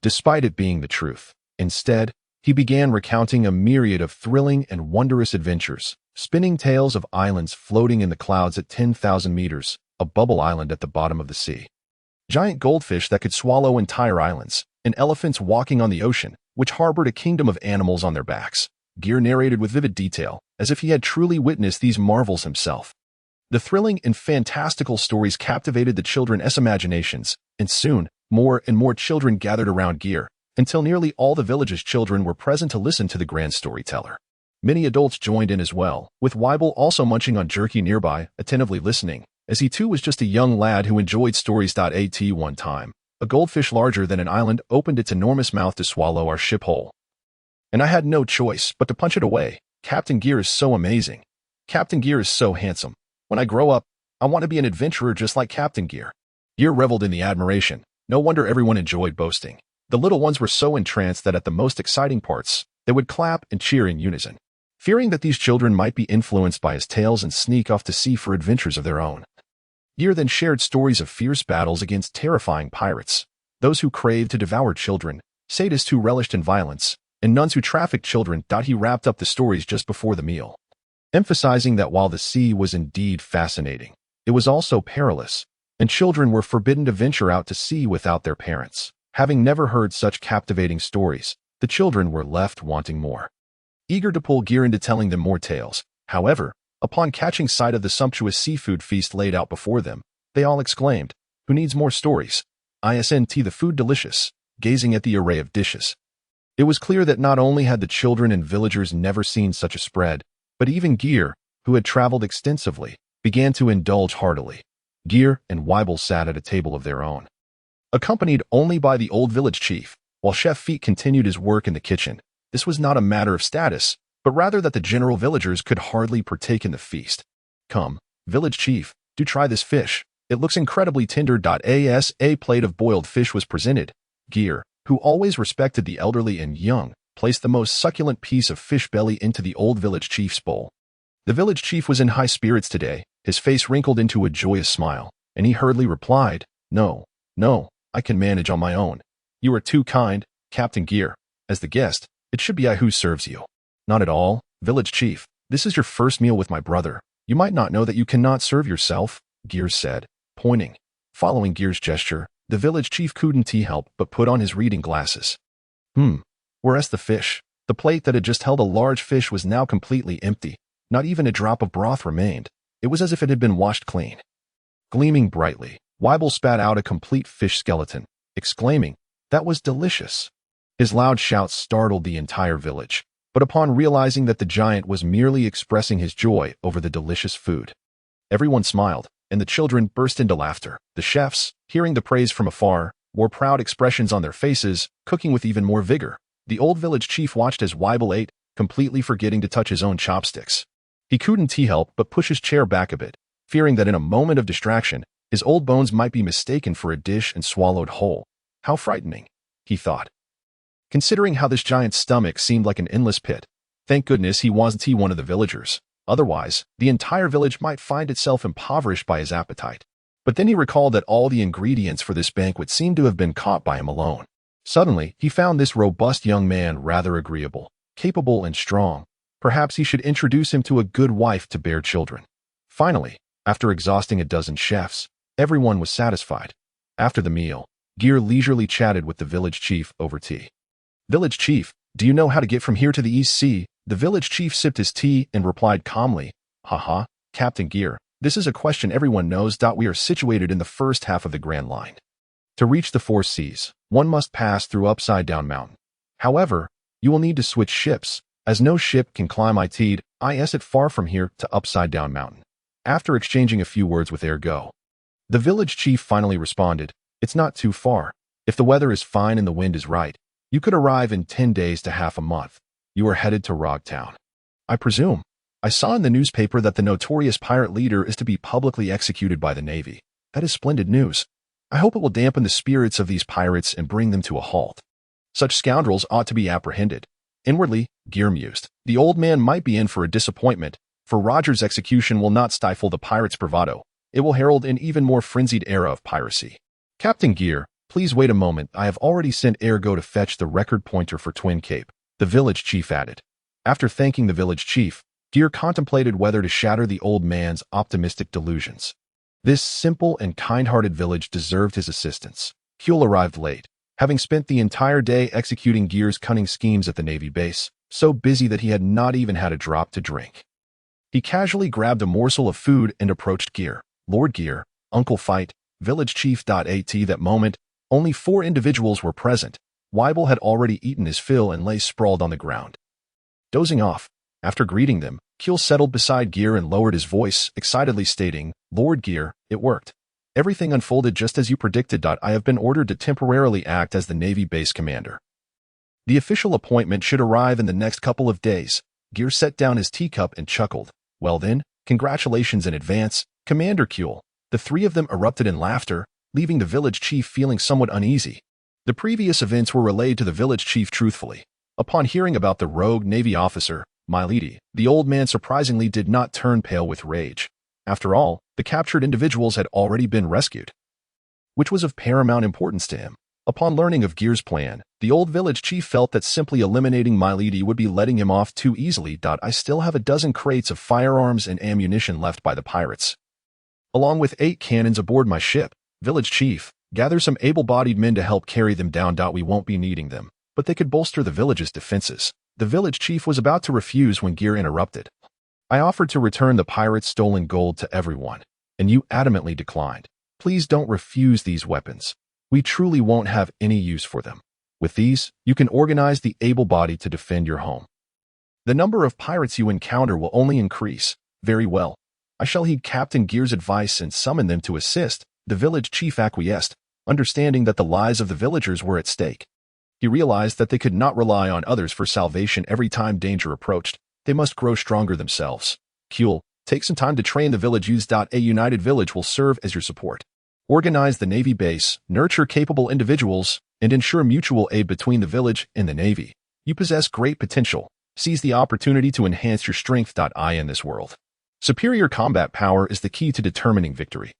despite it being the truth. Instead, he began recounting a myriad of thrilling and wondrous adventures, spinning tales of islands floating in the clouds at 10,000 meters, a bubble island at the bottom of the sea, giant goldfish that could swallow entire islands, and elephants walking on the ocean, which harbored a kingdom of animals on their backs. Geer narrated with vivid detail, as if he had truly witnessed these marvels himself. The thrilling and fantastical stories captivated the children's imaginations, and soon, more and more children gathered around Geer, until nearly all the village's children were present to listen to the grand storyteller. Many adults joined in as well, with Weibel also munching on jerky nearby, attentively listening, as he too was just a young lad who enjoyed stories. One time, a goldfish larger than an island opened its enormous mouth to swallow our ship whole, and I had no choice but to punch it away. Captain Geer is so amazing. Captain Geer is so handsome. When I grow up, I want to be an adventurer just like Captain Geer. Geer reveled in the admiration. No wonder everyone enjoyed boasting. The little ones were so entranced that at the most exciting parts, they would clap and cheer in unison, fearing that these children might be influenced by his tales and sneak off to sea for adventures of their own. Geer then shared stories of fierce battles against terrifying pirates, those who craved to devour children, sadists who relished in violence, and nuns who trafficked children. He wrapped up the stories just before the meal, emphasizing that while the sea was indeed fascinating, It was also perilous, and children were forbidden to venture out to sea without their parents. Having never heard such captivating stories, the children were left wanting more, eager to pull Geer into telling them more tales. However, upon catching sight of the sumptuous seafood feast laid out before them, they all exclaimed, "Who needs more stories? Isn't the food delicious?" gazing at the array of dishes. It was clear that not only had the children and villagers never seen such a spread, but even Geer, who had traveled extensively, began to indulge heartily. Geer and Weibel sat at a table of their own, accompanied only by the old village chief, while Chef Feet continued his work in the kitchen. This was not a matter of status, but rather that the general villagers could hardly partake in the feast. "Come, village chief, do try this fish. It looks incredibly tender." As a plate of boiled fish was presented, Geer, who always respected the elderly and young, placed the most succulent piece of fish belly into the old village chief's bowl. The village chief was in high spirits today, his face wrinkled into a joyous smile, and he hurriedly replied, "No, I can manage on my own. You are too kind, Captain Geer. As the guest, it should be I who serves you." "Not at all, village chief. This is your first meal with my brother. You might not know that you cannot serve yourself," Geer said, pointing. Following Geer's gesture, the village chief couldn't help but put on his reading glasses. Whereas the fish, the plate that had just held a large fish was now completely empty. Not even a drop of broth remained. It was as if it had been washed clean. Gleaming brightly, Weibel spat out a complete fish skeleton, exclaiming, "That was delicious." His loud shouts startled the entire village, but upon realizing that the giant was merely expressing his joy over the delicious food, everyone smiled, and the children burst into laughter. The chefs, hearing the praise from afar, wore proud expressions on their faces, cooking with even more vigor. The old village chief watched as Weibel ate, completely forgetting to touch his own chopsticks. He couldn't help but push his chair back a bit, fearing that in a moment of distraction, his old bones might be mistaken for a dish and swallowed whole. How frightening, he thought. Considering how this giant's stomach seemed like an endless pit, thank goodness he wasn't one of the villagers. Otherwise, the entire village might find itself impoverished by his appetite. But then he recalled that all the ingredients for this banquet seemed to have been caught by him alone. Suddenly, he found this robust young man rather agreeable, capable and strong. Perhaps he should introduce him to a good wife to bear children. Finally, after exhausting a dozen chefs, everyone was satisfied. After the meal, Geer leisurely chatted with the village chief over tea. "Village chief, do you know how to get from here to the East Sea?" The village chief sipped his tea and replied calmly, "Haha, Captain Geer, this is a question everyone knows. We are situated in the first half of the Grand Line. To reach the four seas, one must pass through Upside Down Mountain. However, you will need to switch ships, as no ship can climb it far from here to Upside Down Mountain." After exchanging a few words with Ergo, the village chief finally responded, "It's not too far. If the weather is fine and the wind is right, you could arrive in 10 days to half a month. You are headed to Rogtown. I presume. I saw in the newspaper that the notorious pirate leader is to be publicly executed by the Navy. That is splendid news. I hope it will dampen the spirits of these pirates and bring them to a halt. Such scoundrels ought to be apprehended." Inwardly, Geer mused. The old man might be in for a disappointment, for Roger's execution will not stifle the pirate's bravado. It will herald an even more frenzied era of piracy. "Captain Geer, please wait a moment. I have already sent Ergo to fetch the record pointer for Twin Cape," the village chief added. After thanking the village chief, Geer contemplated whether to shatter the old man's optimistic delusions. This simple and kind-hearted village deserved his assistance. Kuehl arrived late, having spent the entire day executing Geer's cunning schemes at the Navy base, so busy that he had not even had a drop to drink. He casually grabbed a morsel of food and approached Geer. "Lord Geer, Uncle Fight, village chief." At that moment, only 4 individuals were present. Weibel had already eaten his fill and lay sprawled on the ground, dozing off. After greeting them, Kuehl settled beside Geer and lowered his voice, excitedly stating, "Lord Geer, it worked. Everything unfolded just as you predicted. I have been ordered to temporarily act as the Navy base commander. The official appointment should arrive in the next couple of days." Geer set down his teacup and chuckled. "Well then, congratulations in advance, Commander Kuehl." The 3 of them erupted in laughter, leaving the village chief feeling somewhat uneasy. The previous events were relayed to the village chief truthfully. Upon hearing about the rogue Navy officer, Milady, the old man surprisingly did not turn pale with rage. After all, the captured individuals had already been rescued, which was of paramount importance to him. Upon learning of Geer's plan, the old village chief felt that simply eliminating Milady would be letting him off too easily. "I still have a dozen crates of firearms and ammunition left by the pirates. along with 8 cannons aboard my ship. Village chief, gather some able-bodied men to help carry them down. We won't be needing them, but they could bolster the village's defenses. The village chief was about to refuse when Geer interrupted. I offered to return the pirates' stolen gold to everyone, and you adamantly declined. Please don't refuse these weapons. We truly won't have any use for them. With these, you can organize the able-bodied to defend your home. The number of pirates you encounter will only increase. Very well. I shall heed Captain Geer's advice and summon them to assist. The village chief acquiesced, understanding that the lives of the villagers were at stake. He realized that they could not rely on others for salvation every time danger approached. They must grow stronger themselves. Kuehl, take some time to train the village youths. A united village will serve as your support. Organize the Navy base, nurture capable individuals, and ensure mutual aid between the village and the Navy. You possess great potential. Seize the opportunity to enhance your strength. In this world, superior combat power is the key to determining victory.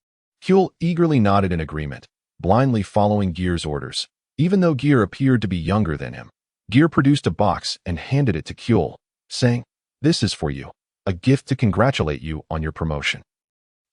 Kuehl eagerly nodded in agreement, blindly following Geer's orders. Even though Geer appeared to be younger than him, Geer produced a box and handed it to Kuehl, saying, "This is for you, a gift to congratulate you on your promotion.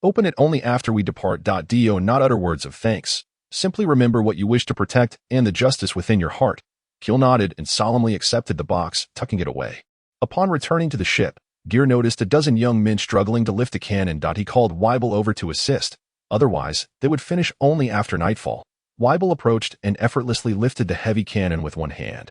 Open it only after we depart. Do not utter words of thanks. Simply remember what you wish to protect and the justice within your heart." Kuehl nodded and solemnly accepted the box, tucking it away. Upon returning to the ship, Geer noticed a dozen young men struggling to lift a cannon. He called Weibel over to assist. Otherwise, they would finish only after nightfall. Weibel approached and effortlessly lifted the heavy cannon with one hand,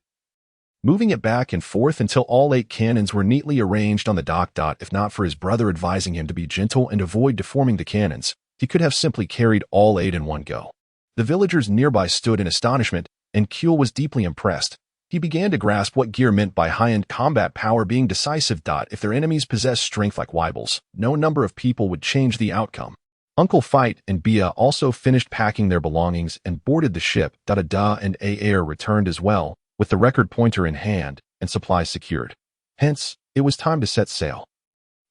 moving it back and forth until all 8 cannons were neatly arranged on the dock. If not for his brother advising him to be gentle and avoid deforming the cannons, he could have simply carried all 8 in one go. The villagers nearby stood in astonishment, and Kuehl was deeply impressed. He began to grasp what Geer meant by high-end combat power being decisive. If their enemies possessed strength like Weibel's, no number of people would change the outcome. Uncle Fight and Bia also finished packing their belongings and boarded the ship. Ada and Aer returned as well, with the record pointer in hand and supplies secured. Hence, it was time to set sail.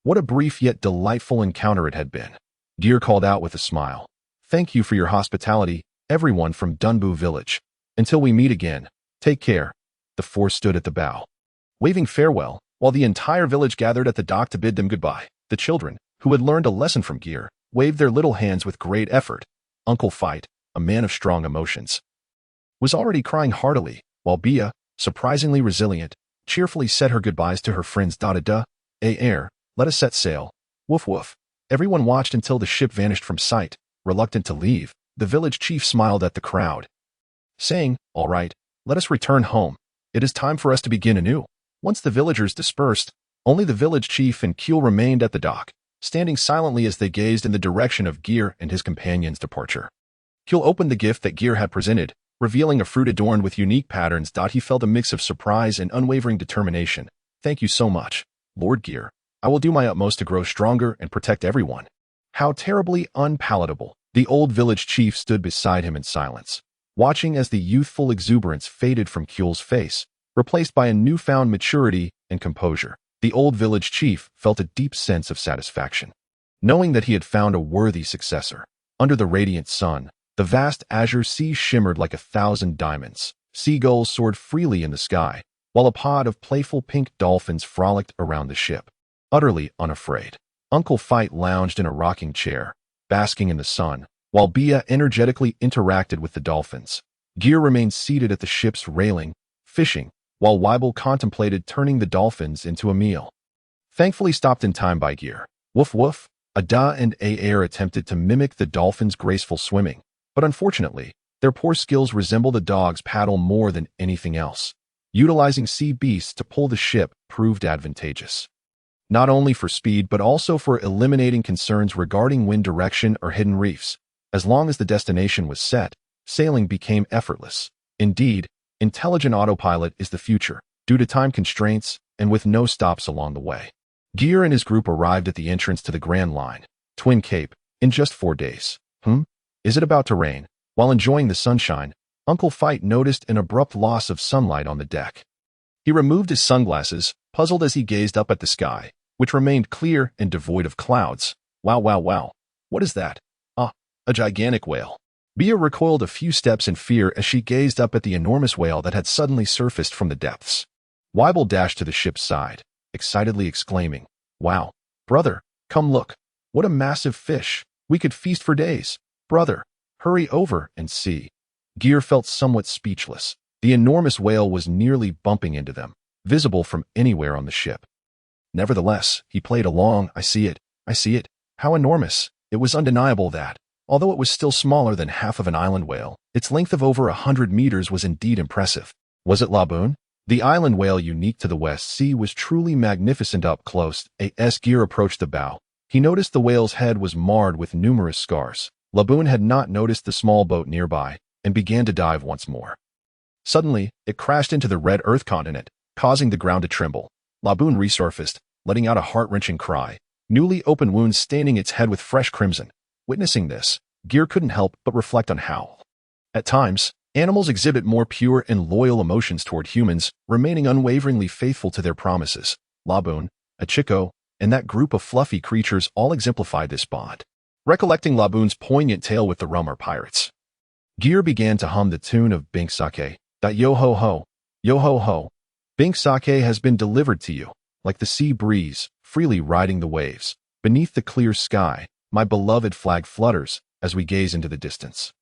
What a brief yet delightful encounter it had been. Geer called out with a smile. "Thank you for your hospitality, everyone from Dunbu village. Until we meet again, take care." The 4 stood at the bow, waving farewell, while the entire village gathered at the dock to bid them goodbye. The children, who had learned a lesson from Geer, waved their little hands with great effort. Uncle Fight, a man of strong emotions, was already crying heartily, while Bia, surprisingly resilient, cheerfully said her goodbyes to her friends. Aer, let us set sail. Woof woof. Everyone watched until the ship vanished from sight, reluctant to leave. The village chief smiled at the crowd, saying, "All right, let us return home. It is time for us to begin anew." Once the villagers dispersed, only the village chief and Kuehl remained at the dock, standing silently as they gazed in the direction of Geer and his companion's departure. Kuehl opened the gift that Geer had presented, revealing a fruit adorned with unique patterns. He felt a mix of surprise and unwavering determination. "Thank you so much, Lord Geer. I will do my utmost to grow stronger and protect everyone." How terribly unpalatable. The old village chief stood beside him in silence, watching as the youthful exuberance faded from Kuehl's face, replaced by a newfound maturity and composure. The old village chief felt a deep sense of satisfaction, knowing that he had found a worthy successor. Under the radiant sun, the vast azure sea shimmered like 1,000 diamonds. Seagulls soared freely in the sky, while a pod of playful pink dolphins frolicked around the ship. Utterly unafraid, Uncle Fight lounged in a rocking chair, basking in the sun, while Bia energetically interacted with the dolphins. Geer remained seated at the ship's railing, fishing, while Weibel contemplated turning the dolphins into a meal. Thankfully stopped in time by Geer. Woof woof. Ada and Aer attempted to mimic the dolphins' graceful swimming, but unfortunately, their poor skills resemble the dog's paddle more than anything else. Utilizing sea beasts to pull the ship proved advantageous, not only for speed but also for eliminating concerns regarding wind direction or hidden reefs. As long as the destination was set, sailing became effortless. Indeed, intelligent autopilot is the future, due to time constraints and with no stops along the way. Geer and his group arrived at the entrance to the Grand Line, Twin Cape, in just 4 days. Is it about to rain? While enjoying the sunshine, Uncle Fight noticed an abrupt loss of sunlight on the deck. He removed his sunglasses, puzzled as he gazed up at the sky, which remained clear and devoid of clouds. Wow. What is that? A gigantic whale. Bia recoiled a few steps in fear as she gazed up at the enormous whale that had suddenly surfaced from the depths. Weibel dashed to the ship's side, excitedly exclaiming, "Wow, brother, come look. What a massive fish. We could feast for days. Brother, hurry over and see. Geer felt somewhat speechless. The enormous whale was nearly bumping into them, visible from anywhere on the ship. Nevertheless, he played along. I see it. I see it. How enormous. It was undeniable that, although it was still smaller than half of an island whale, its length of over 100 meters was indeed impressive. Was it Laboon? The island whale unique to the West Sea was truly magnificent up close. As Geer approached the bow, he noticed the whale's head was marred with numerous scars. Laboon had not noticed the small boat nearby and began to dive once more. Suddenly, it crashed into the red earth continent, causing the ground to tremble. Laboon resurfaced, letting out a heart-wrenching cry, newly opened wounds staining its head with fresh crimson. Witnessing this, Geer couldn't help but reflect on how, at times, animals exhibit more pure and loyal emotions toward humans, remaining unwaveringly faithful to their promises. Laboon, Achiko, and that group of fluffy creatures all exemplified this bond. Recollecting Laboon's poignant tale with the Rumbar pirates, Geer began to hum the tune of Bink Sake. Yo ho ho, yo ho ho. Bink Sake has been delivered to you, like the sea breeze, freely riding the waves. Beneath the clear sky, my beloved flag flutters as we gaze into the distance.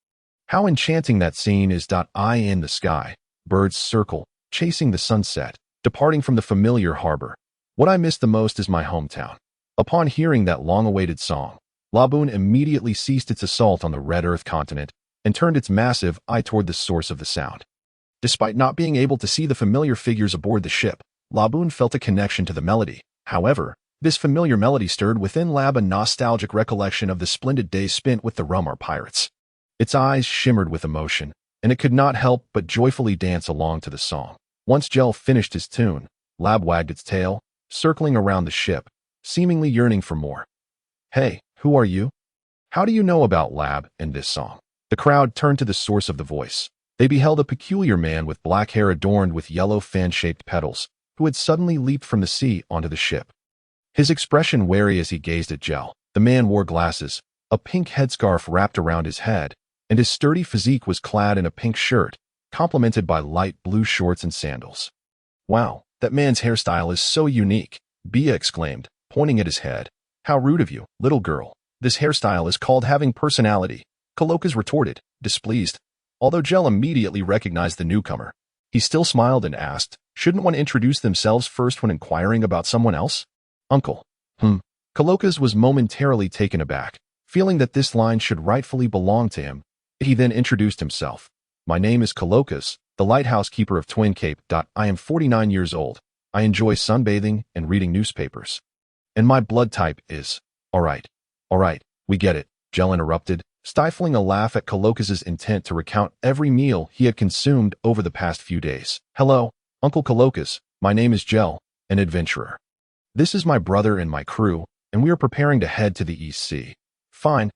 How enchanting that scene is. I in the sky, birds circle, chasing the sunset, departing from the familiar harbor. What I miss the most is my hometown. Upon hearing that long-awaited song, Laboon immediately ceased its assault on the red earth continent and turned its massive eye toward the source of the sound. Despite not being able to see the familiar figures aboard the ship, Laboon felt a connection to the melody. However, this familiar melody stirred within Lab a nostalgic recollection of the splendid days spent with the Rumbar pirates. Its eyes shimmered with emotion, and it could not help but joyfully dance along to the song. Once Gel finished his tune, Lab wagged its tail, circling around the ship, seemingly yearning for more. Hey, who are you? How do you know about Lab and this song? The crowd turned to the source of the voice. They beheld a peculiar man with black hair adorned with yellow fan-shaped petals, who had suddenly leaped from the sea onto the ship. His expression wary as he gazed at Gel. The man wore glasses, a pink headscarf wrapped around his head, and his sturdy physique was clad in a pink shirt, complemented by light blue shorts and sandals. Wow, that man's hairstyle is so unique, Bia exclaimed, pointing at his head. How rude of you, little girl. This hairstyle is called having personality, Colokas retorted, displeased. Although Gel immediately recognized the newcomer, he still smiled and asked, shouldn't one introduce themselves first when inquiring about someone else? Uncle. Colokas was momentarily taken aback, feeling that this line should rightfully belong to him. He then introduced himself. My name is Colokas, the lighthouse keeper of Twin Cape. I am 49 years old. I enjoy sunbathing and reading newspapers. And my blood type is... All right, we get it, Gel interrupted, stifling a laugh at Colocas's intent to recount every meal he had consumed over the past few days. Hello, Uncle Colokas, my name is Gel, an adventurer. This is my brother and my crew, and we are preparing to head to the East Sea. Fine,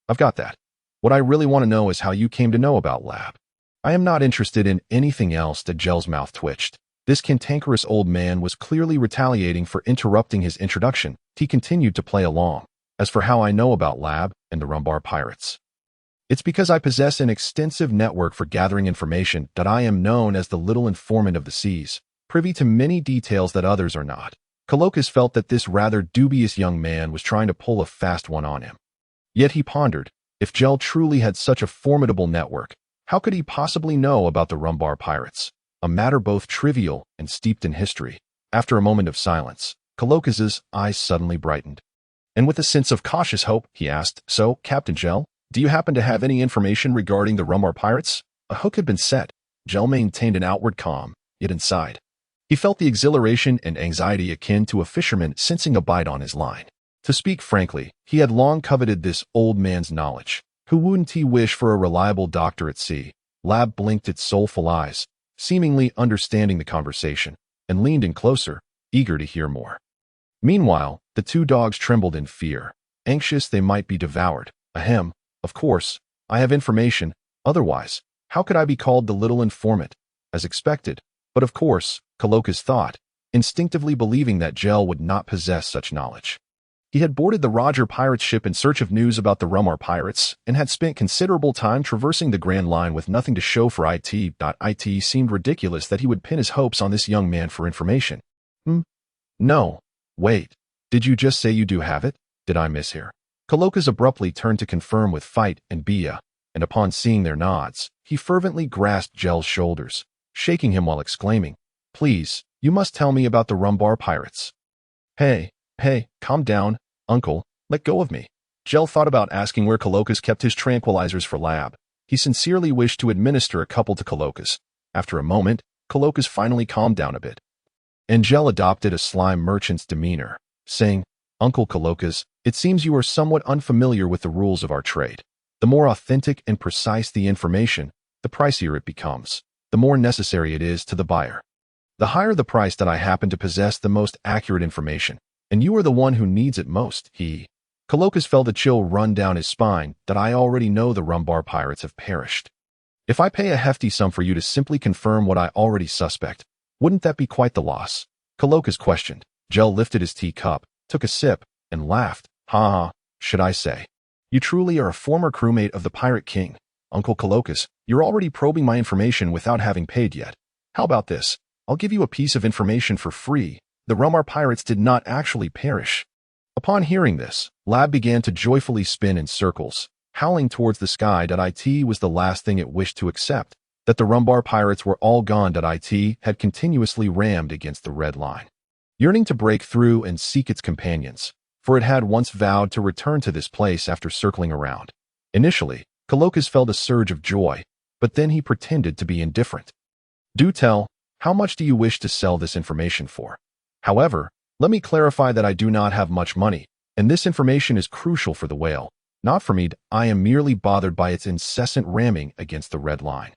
I've got that. What I really want to know is how you came to know about Lab. I am not interested in anything else. That Gel's mouth twitched. This cantankerous old man was clearly retaliating for interrupting his introduction. He continued to play along. As for how I know about Lab and the Rumbar pirates, it's because I possess an extensive network for gathering information. That I am known as the little informant of the seas, privy to many details that others are not. Colokas felt that this rather dubious young man was trying to pull a fast one on him. Yet he pondered, if Gel truly had such a formidable network, how could he possibly know about the Rumbar pirates? A matter both trivial and steeped in history. After a moment of silence, Colocas's eyes suddenly brightened. And with a sense of cautious hope, he asked, so, Captain Gel, do you happen to have any information regarding the Rumbar pirates? A hook had been set. Gel maintained an outward calm, yet inside, he felt the exhilaration and anxiety akin to a fisherman sensing a bite on his line. To speak frankly, he had long coveted this old man's knowledge. Who wouldn't he wish for a reliable doctor at sea? Lab blinked its soulful eyes, seemingly understanding the conversation, and leaned in closer, eager to hear more. Meanwhile, the two dogs trembled in fear, anxious they might be devoured. Ahem, of course, I have information, otherwise, how could I be called the little informant? As expected, but of course, Colokas thought, instinctively believing that Gel would not possess such knowledge. He had boarded the Roger pirate's ship in search of news about the Rumbar pirates and had spent considerable time traversing the Grand Line with nothing to show for it. It seemed ridiculous that he would pin his hopes on this young man for information. No. Wait. Did you just say you do have it? Did I mishear? Coloca's abruptly turned to confirm with Fight and Bia, and upon seeing their nods, he fervently grasped Gel's shoulders, shaking him while exclaiming, "Please, you must tell me about the Rumbar pirates." Hey, calm down, uncle, let go of me. Gel thought about asking where Coloca's kept his tranquilizers for Lab. He sincerely wished to administer a couple to Coloca's. After a moment, Coloca's finally calmed down a bit. And Gel adopted a slime merchant's demeanor, saying, "Uncle Coloca's, it seems you are somewhat unfamiliar with the rules of our trade. The more authentic and precise the information, the pricier it becomes, the more necessary it is to the buyer. The higher the price that I happen to possess the most accurate information, and you are the one who needs it most." Coloca's felt a chill run down his spine that I already know the Rumbar pirates have perished. If I pay a hefty sum for you to simply confirm what I already suspect, wouldn't that be quite the loss? Coloca's questioned. Gel lifted his teacup, took a sip, and laughed. Ha, should I say? You truly are a former crewmate of the Pirate King. Uncle Coloca's, you're already probing my information without having paid yet. How about this? I'll give you a piece of information for free. The Rumbar pirates did not actually perish. Upon hearing this, Lab began to joyfully spin in circles, howling towards the sky that it was the last thing it wished to accept, that the Rumbar pirates were all gone, that it had continuously rammed against the red line, yearning to break through and seek its companions, for it had once vowed to return to this place after circling around. Initially, Coloca's felt a surge of joy, but then he pretended to be indifferent. Do tell, how much do you wish to sell this information for? However, let me clarify that I do not have much money, and this information is crucial for the whale, not for me. I am merely bothered by its incessant ramming against the red line,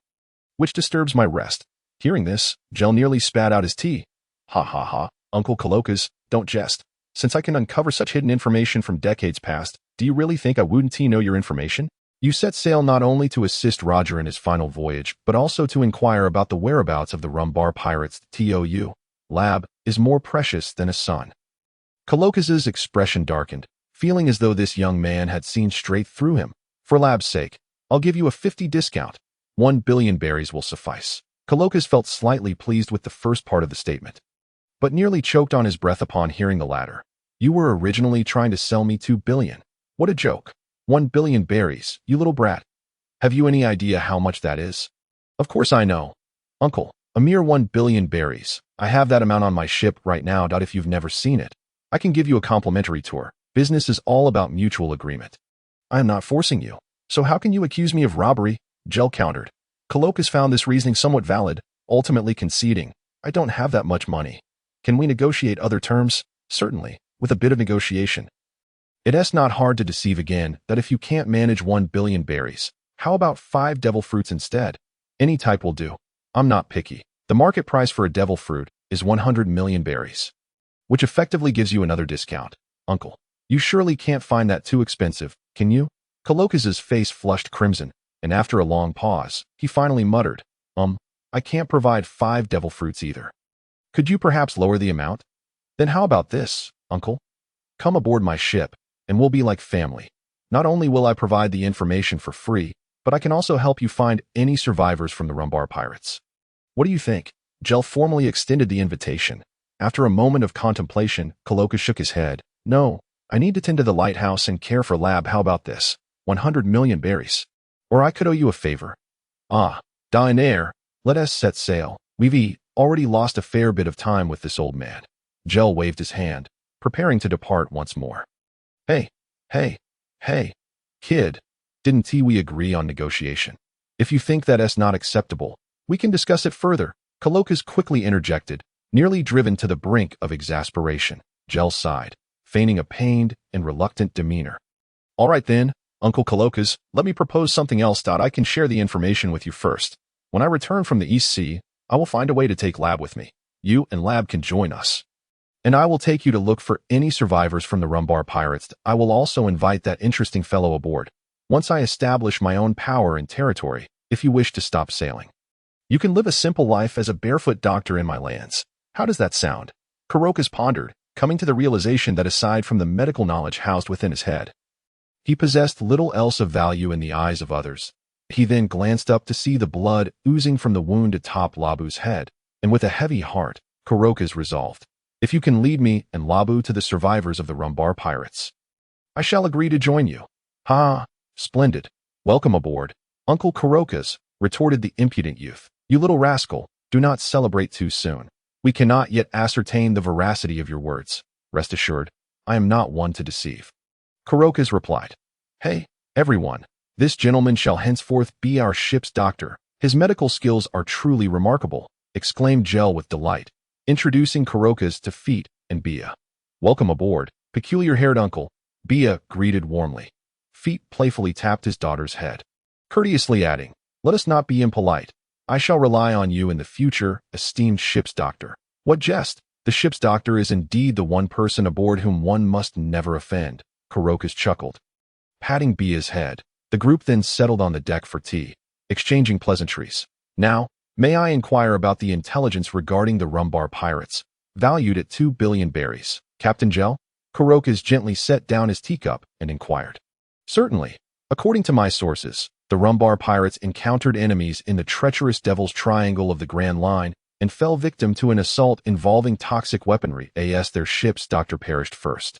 which disturbs my rest. Hearing this, Gel nearly spat out his tea. Ha, Uncle Coloca's, don't jest. Since I can uncover such hidden information from decades past, do you really think I wouldn't know your information? You set sail not only to assist Roger in his final voyage, but also to inquire about the whereabouts of the Rumbar pirates. Lab is more precious than a son. Coloca's expression darkened, feeling as though this young man had seen straight through him. For Lab's sake, I'll give you a 50 discount. 1 billion berries will suffice. Coloca's felt slightly pleased with the first part of the statement, but nearly choked on his breath upon hearing the latter. You were originally trying to sell me 2 billion. What a joke. 1 billion berries, you little brat. Have you any idea how much that is? Of course I know. Uncle, a mere 1 billion berries. I have that amount on my ship right now. If you've never seen it, I can give you a complimentary tour. Business is all about mutual agreement. I am not forcing you. So how can you accuse me of robbery? Gel countered. Coloca's found this reasoning somewhat valid, ultimately conceding, I don't have that much money. Can we negotiate other terms? Certainly, with a bit of negotiation. It's not hard to deceive again that if you can't manage 1 billion berries, how about 5 devil fruits instead? Any type will do. I'm not picky. The market price for a devil fruit is 100 million berries, which effectively gives you another discount. Uncle, you surely can't find that too expensive, can you? Coloca's face flushed crimson, and after a long pause, he finally muttered, I can't provide 5 devil fruits either. Could you perhaps lower the amount? Then how about this, uncle? Come aboard my ship, and we'll be like family. Not only will I provide the information for free, but I can also help you find any survivors from the Rumbar pirates. What do you think? Gel formally extended the invitation. After a moment of contemplation, Coloca shook his head. No, I need to tend to the lighthouse and care for Lab. How about this? 100 million berries. Or I could owe you a favor. Diner, let us set sail. We've already lost a fair bit of time with this old man. Gel waved his hand, preparing to depart once more. Hey, kid, didn't we agree on negotiation? If you think that's not acceptable, we can discuss it further. Coloca's quickly interjected, nearly driven to the brink of exasperation. Gel sighed, feigning a pained and reluctant demeanor. All right then, Uncle Coloca's, let me propose something else. I can share the information with you first. When I return from the East Sea, I will find a way to take Lab with me. You and Lab can join us. And I will take you to look for any survivors from the Rumbar pirates. I will also invite that interesting fellow aboard. Once I establish my own power and territory, if you wish to stop sailing, you can live a simple life as a barefoot doctor in my lands. How does that sound? Coloca's pondered, coming to the realization that aside from the medical knowledge housed within his head, he possessed little else of value in the eyes of others. He then glanced up to see the blood oozing from the wound atop Labu's head, and with a heavy heart, Coloca's resolved, if you can lead me and Labu to the survivors of the Rumbar pirates, I shall agree to join you. Ha! Splendid. Welcome aboard. Uncle Karokas, retorted the impudent youth. You little rascal, do not celebrate too soon. We cannot yet ascertain the veracity of your words. Rest assured, I am not one to deceive. Karokas replied, Hey, everyone, this gentleman shall henceforth be our ship's doctor. His medical skills are truly remarkable, exclaimed Gel with delight, introducing Karokas to Feet and Bia. Welcome aboard, peculiar-haired uncle, Bia greeted warmly. Feet playfully tapped his daughter's head, courteously adding, Let us not be impolite. I shall rely on you in the future, esteemed ship's doctor. What jest? The ship's doctor is indeed the one person aboard whom one must never offend, Karokas chuckled. Patting Bia's head, the group then settled on the deck for tea, exchanging pleasantries. Now, may I inquire about the intelligence regarding the Rumbar pirates, valued at 2 billion berries? Captain Gel? Karokas gently set down his teacup and inquired. Certainly. According to my sources, the Rumbar pirates encountered enemies in the treacherous Devil's Triangle of the Grand Line and fell victim to an assault involving toxic weaponry. As their ship's doctor perished first.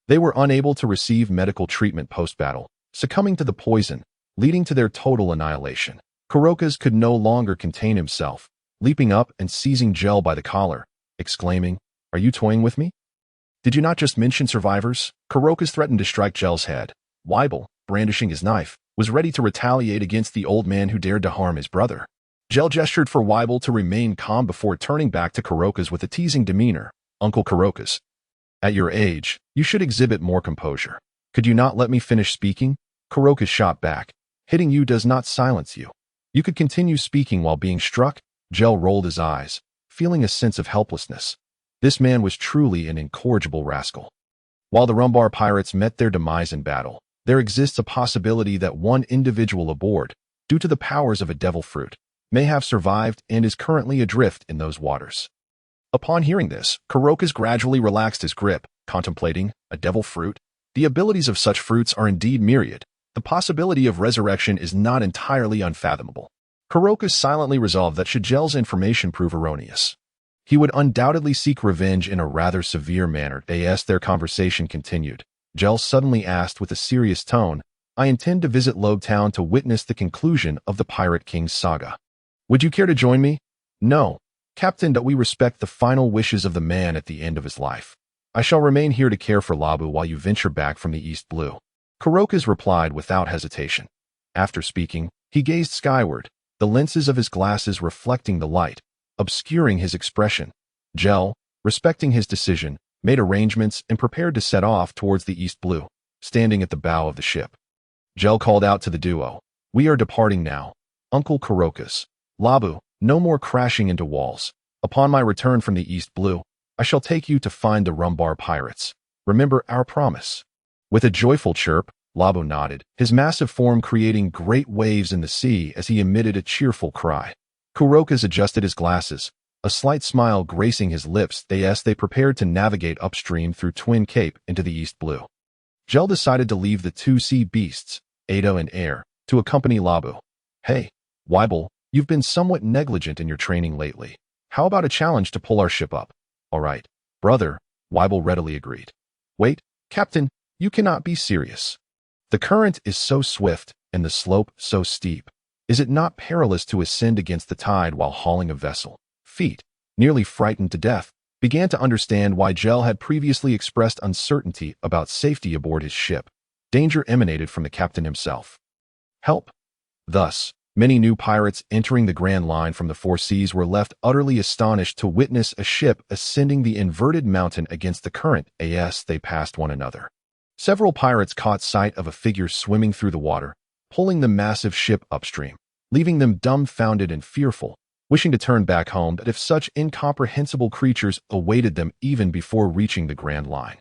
They were unable to receive medical treatment post-battle, succumbing to the poison, leading to their total annihilation. Karokas could no longer contain himself, leaping up and seizing Gel by the collar, exclaiming, Are you toying with me? Did you not just mention survivors? Karokas threatened to strike Gel's head. Weibel, brandishing his knife, was ready to retaliate against the old man who dared to harm his brother. Gel gestured for Weibel to remain calm before turning back to Karokas with a teasing demeanor. Uncle Karokas, at your age, you should exhibit more composure. Could you not let me finish speaking? Karokas shot back. Hitting you does not silence you. You could continue speaking while being struck. Gel rolled his eyes, feeling a sense of helplessness. This man was truly an incorrigible rascal. While the Rumbar pirates met their demise in battle, there exists a possibility that one individual aboard, due to the powers of a devil fruit, may have survived and is currently adrift in those waters. Upon hearing this, Karokas gradually relaxed his grip, contemplating a devil fruit. The abilities of such fruits are indeed myriad. The possibility of resurrection is not entirely unfathomable. Karokas silently resolved that should Gel's information prove erroneous, he would undoubtedly seek revenge in a rather severe manner. As their conversation continued, Gel suddenly asked with a serious tone, I intend to visit Logtown to witness the conclusion of the Pirate King's saga. Would you care to join me? No, Captain, that we respect the final wishes of the man at the end of his life. I shall remain here to care for Labu while you venture back from the East Blue. Karokas replied without hesitation. After speaking, he gazed skyward, the lenses of his glasses reflecting the light, obscuring his expression. Gel, respecting his decision, made arrangements and prepared to set off towards the East Blue, standing at the bow of the ship. Gel called out to the duo, We are departing now. Uncle Karokas, Labu, no more crashing into walls. Upon my return from the East Blue, I shall take you to find the Rumbar pirates. Remember our promise. With a joyful chirp, Labu nodded, his massive form creating great waves in the sea as he emitted a cheerful cry. Karokas adjusted his glasses, a slight smile gracing his lips as they prepared to navigate upstream through Twin Cape into the East Blue. Gel decided to leave the two sea beasts, Ada and Air, to accompany Labu. Hey, Weibel, you've been somewhat negligent in your training lately. How about a challenge to pull our ship up? All right, brother, Weibel readily agreed. Wait, Captain, you cannot be serious. The current is so swift and the slope so steep. Is it not perilous to ascend against the tide while hauling a vessel? Feet, nearly frightened to death, began to understand why Gel had previously expressed uncertainty about safety aboard his ship. Danger emanated from the captain himself. Help! Thus, many new pirates entering the Grand Line from the four seas were left utterly astonished to witness a ship ascending the inverted mountain against the current as they passed one another. Several pirates caught sight of a figure swimming through the water, pulling the massive ship upstream, leaving them dumbfounded and fearful, wishing to turn back home if such incomprehensible creatures awaited them even before reaching the Grand Line.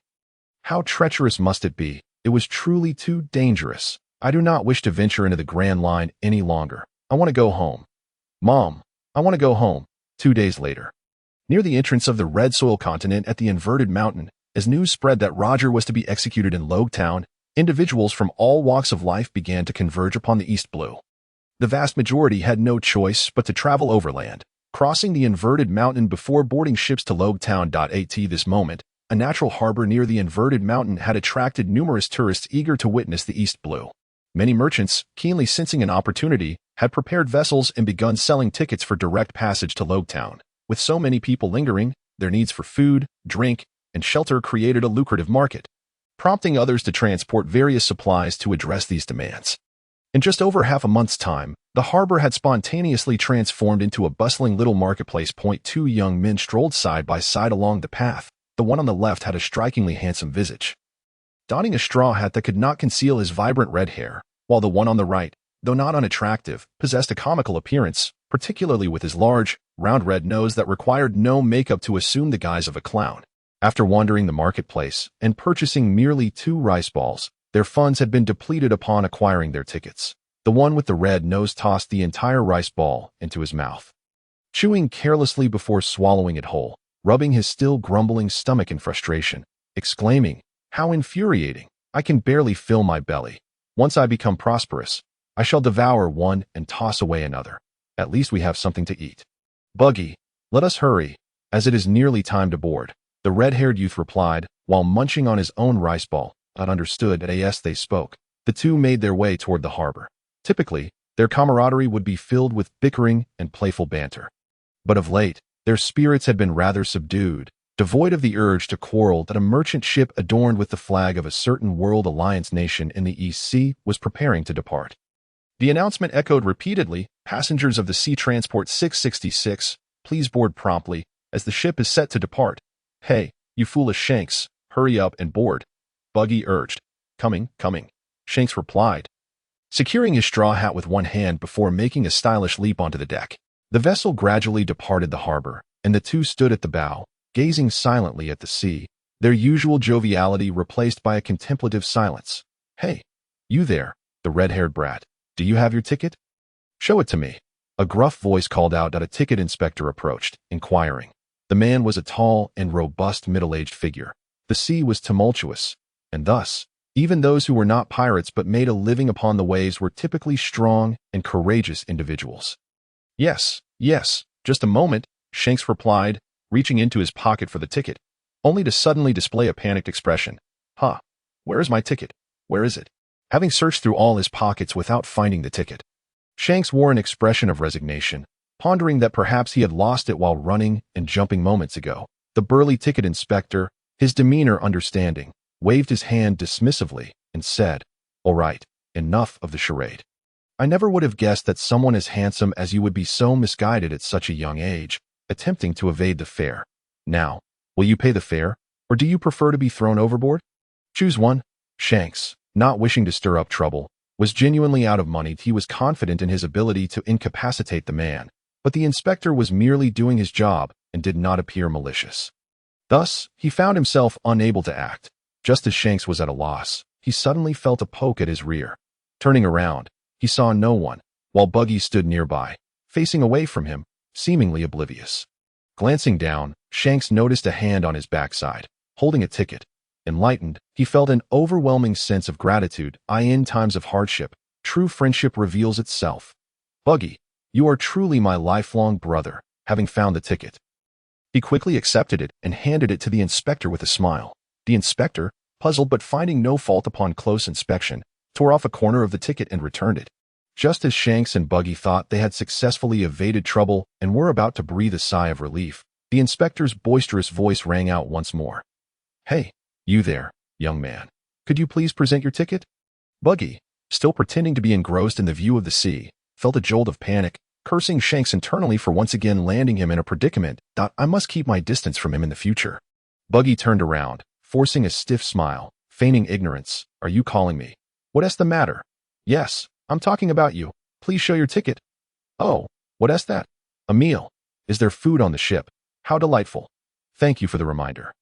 How treacherous must it be? It was truly too dangerous. I do not wish to venture into the Grand Line any longer. I want to go home. Mom, I want to go home. 2 days later. Near the entrance of the Red Soil continent at the inverted mountain, as news spread that Roger was to be executed in Logtown, individuals from all walks of life began to converge upon the East Blue. The vast majority had no choice but to travel overland, crossing the inverted mountain before boarding ships to Logtown. At this moment, a natural harbor near the inverted mountain had attracted numerous tourists eager to witness the East Blue. Many merchants, keenly sensing an opportunity, had prepared vessels and begun selling tickets for direct passage to Logetown. With so many people lingering, their needs for food, drink, and shelter created a lucrative market, prompting others to transport various supplies to address these demands. In just over half a month's time, the harbor had spontaneously transformed into a bustling little marketplace. Two young men strolled side by side along the path. The one on the left had a strikingly handsome visage, donning a straw hat that could not conceal his vibrant red hair, while the one on the right, though not unattractive, possessed a comical appearance, particularly with his large, round red nose that required no makeup to assume the guise of a clown. After wandering the marketplace and purchasing merely 2 rice balls, their funds had been depleted upon acquiring their tickets. The one with the red nose tossed the entire rice ball into his mouth, chewing carelessly before swallowing it whole, rubbing his still grumbling stomach in frustration, exclaiming, "How infuriating! I can barely fill my belly. Once I become prosperous, I shall devour one and toss away another. At least we have something to eat. Buggy, let us hurry, as it is nearly time to board," the red-haired youth replied, while munching on his own rice ball. Not understood as they spoke. The two made their way toward the harbor. Typically, their camaraderie would be filled with bickering and playful banter. But of late, their spirits had been rather subdued, devoid of the urge to quarrel. That a merchant ship adorned with the flag of a certain World Alliance nation in the East Sea was preparing to depart. The announcement echoed repeatedly, "Passengers of the Sea Transport 666, please board promptly, as the ship is set to depart." "Hey, you foolish Shanks, hurry up and board," Buggy urged. "Coming, coming," Shanks replied, securing his straw hat with one hand before making a stylish leap onto the deck. The vessel gradually departed the harbor, and the two stood at the bow, gazing silently at the sea, their usual joviality replaced by a contemplative silence. "Hey, you there, the red-haired brat, do you have your ticket? Show it to me," a gruff voice called out. A ticket inspector approached, inquiring. The man was a tall and robust middle-aged figure. The sea was tumultuous, and thus, even those who were not pirates but made a living upon the waves were typically strong and courageous individuals. Yes, just a moment," Shanks replied, reaching into his pocket for the ticket, only to suddenly display a panicked expression. Where is my ticket? Where is it?" Having searched through all his pockets without finding the ticket, Shanks wore an expression of resignation, pondering that perhaps he had lost it while running and jumping moments ago. The burly ticket inspector, his demeanor understanding, waved his hand dismissively and said, "All right, enough of the charade. I never would have guessed that someone as handsome as you would be so misguided at such a young age, attempting to evade the fare. Now, will you pay the fare, or do you prefer to be thrown overboard? Choose one." Shanks, not wishing to stir up trouble, was genuinely out of money. He was confident in his ability to incapacitate the man, but the inspector was merely doing his job and did not appear malicious. Thus, he found himself unable to act. Just as Shanks was at a loss, he suddenly felt a poke at his rear. Turning around, he saw no one, while Buggy stood nearby, facing away from him, seemingly oblivious. Glancing down, Shanks noticed a hand on his backside, holding a ticket. Enlightened, he felt an overwhelming sense of gratitude. In times of hardship, true friendship reveals itself. "Buggy, you are truly my lifelong brother," having found the ticket. He quickly accepted it and handed it to the inspector with a smile. The inspector, puzzled but finding no fault upon close inspection, tore off a corner of the ticket and returned it. Just as Shanks and Buggy thought they had successfully evaded trouble and were about to breathe a sigh of relief, the inspector's boisterous voice rang out once more. "Hey, you there, young man. Could you please present your ticket?" Buggy, still pretending to be engrossed in the view of the sea, felt a jolt of panic, cursing Shanks internally for once again landing him in a predicament. "I must keep my distance from him in the future." Buggy turned around, forcing a stiff smile, feigning ignorance. "Are you calling me? What's the matter?" "Yes, I'm talking about you. Please show your ticket." "Oh, what's that?" "A meal. Is there food on the ship? How delightful. Thank you for the reminder.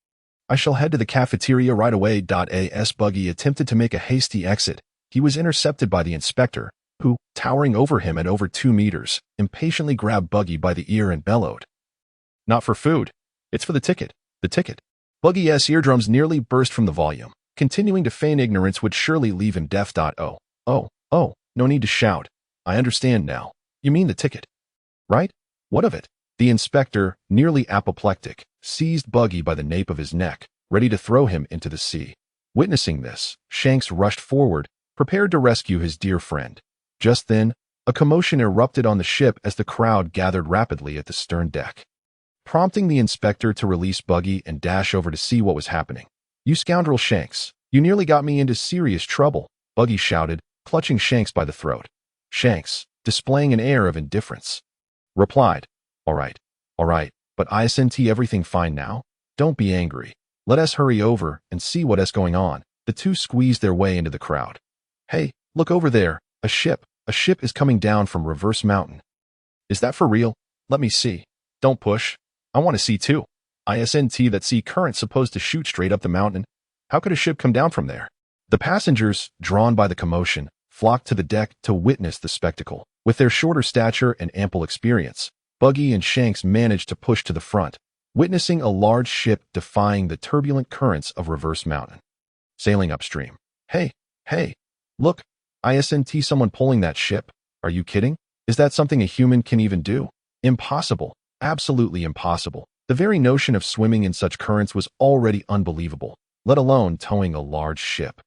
I shall head to the cafeteria right away." As Buggy attempted to make a hasty exit, he was intercepted by the inspector, who, towering over him at over 2 meters, impatiently grabbed Buggy by the ear and bellowed. "Not for food. It's for the ticket. The ticket." Buggy's eardrums nearly burst from the volume. Continuing to feign ignorance would surely leave him deaf. Oh, no need to shout. I understand now. You mean the ticket, right? What of it?" The inspector, nearly apoplectic, seized Buggy by the nape of his neck, ready to throw him into the sea. Witnessing this, Shanks rushed forward, prepared to rescue his dear friend. Just then, a commotion erupted on the ship as the crowd gathered rapidly at the stern deck, prompting the inspector to release Buggy and dash over to see what was happening. "You scoundrel, Shanks! You nearly got me into serious trouble," Buggy shouted, clutching Shanks by the throat. Shanks, displaying an air of indifference, replied, all right, but isn't everything fine now? Don't be angry. Let us hurry over and see what's going on." The two squeezed their way into the crowd. "Hey, look over there, a ship is coming down from Reverse Mountain." "Is that for real? Let me see." "Don't push. I want to see too. Isn't that sea current supposed to shoot straight up the mountain? How could a ship come down from there?" The passengers, drawn by the commotion, flocked to the deck to witness the spectacle. With their shorter stature and ample experience, Buggy and Shanks managed to push to the front, witnessing a large ship defying the turbulent currents of Reverse Mountain, sailing upstream. Hey, look, isn't someone pulling that ship? Are you kidding? Is that something a human can even do? Impossible. Absolutely impossible. The very notion of swimming in such currents was already unbelievable, let alone towing a large ship.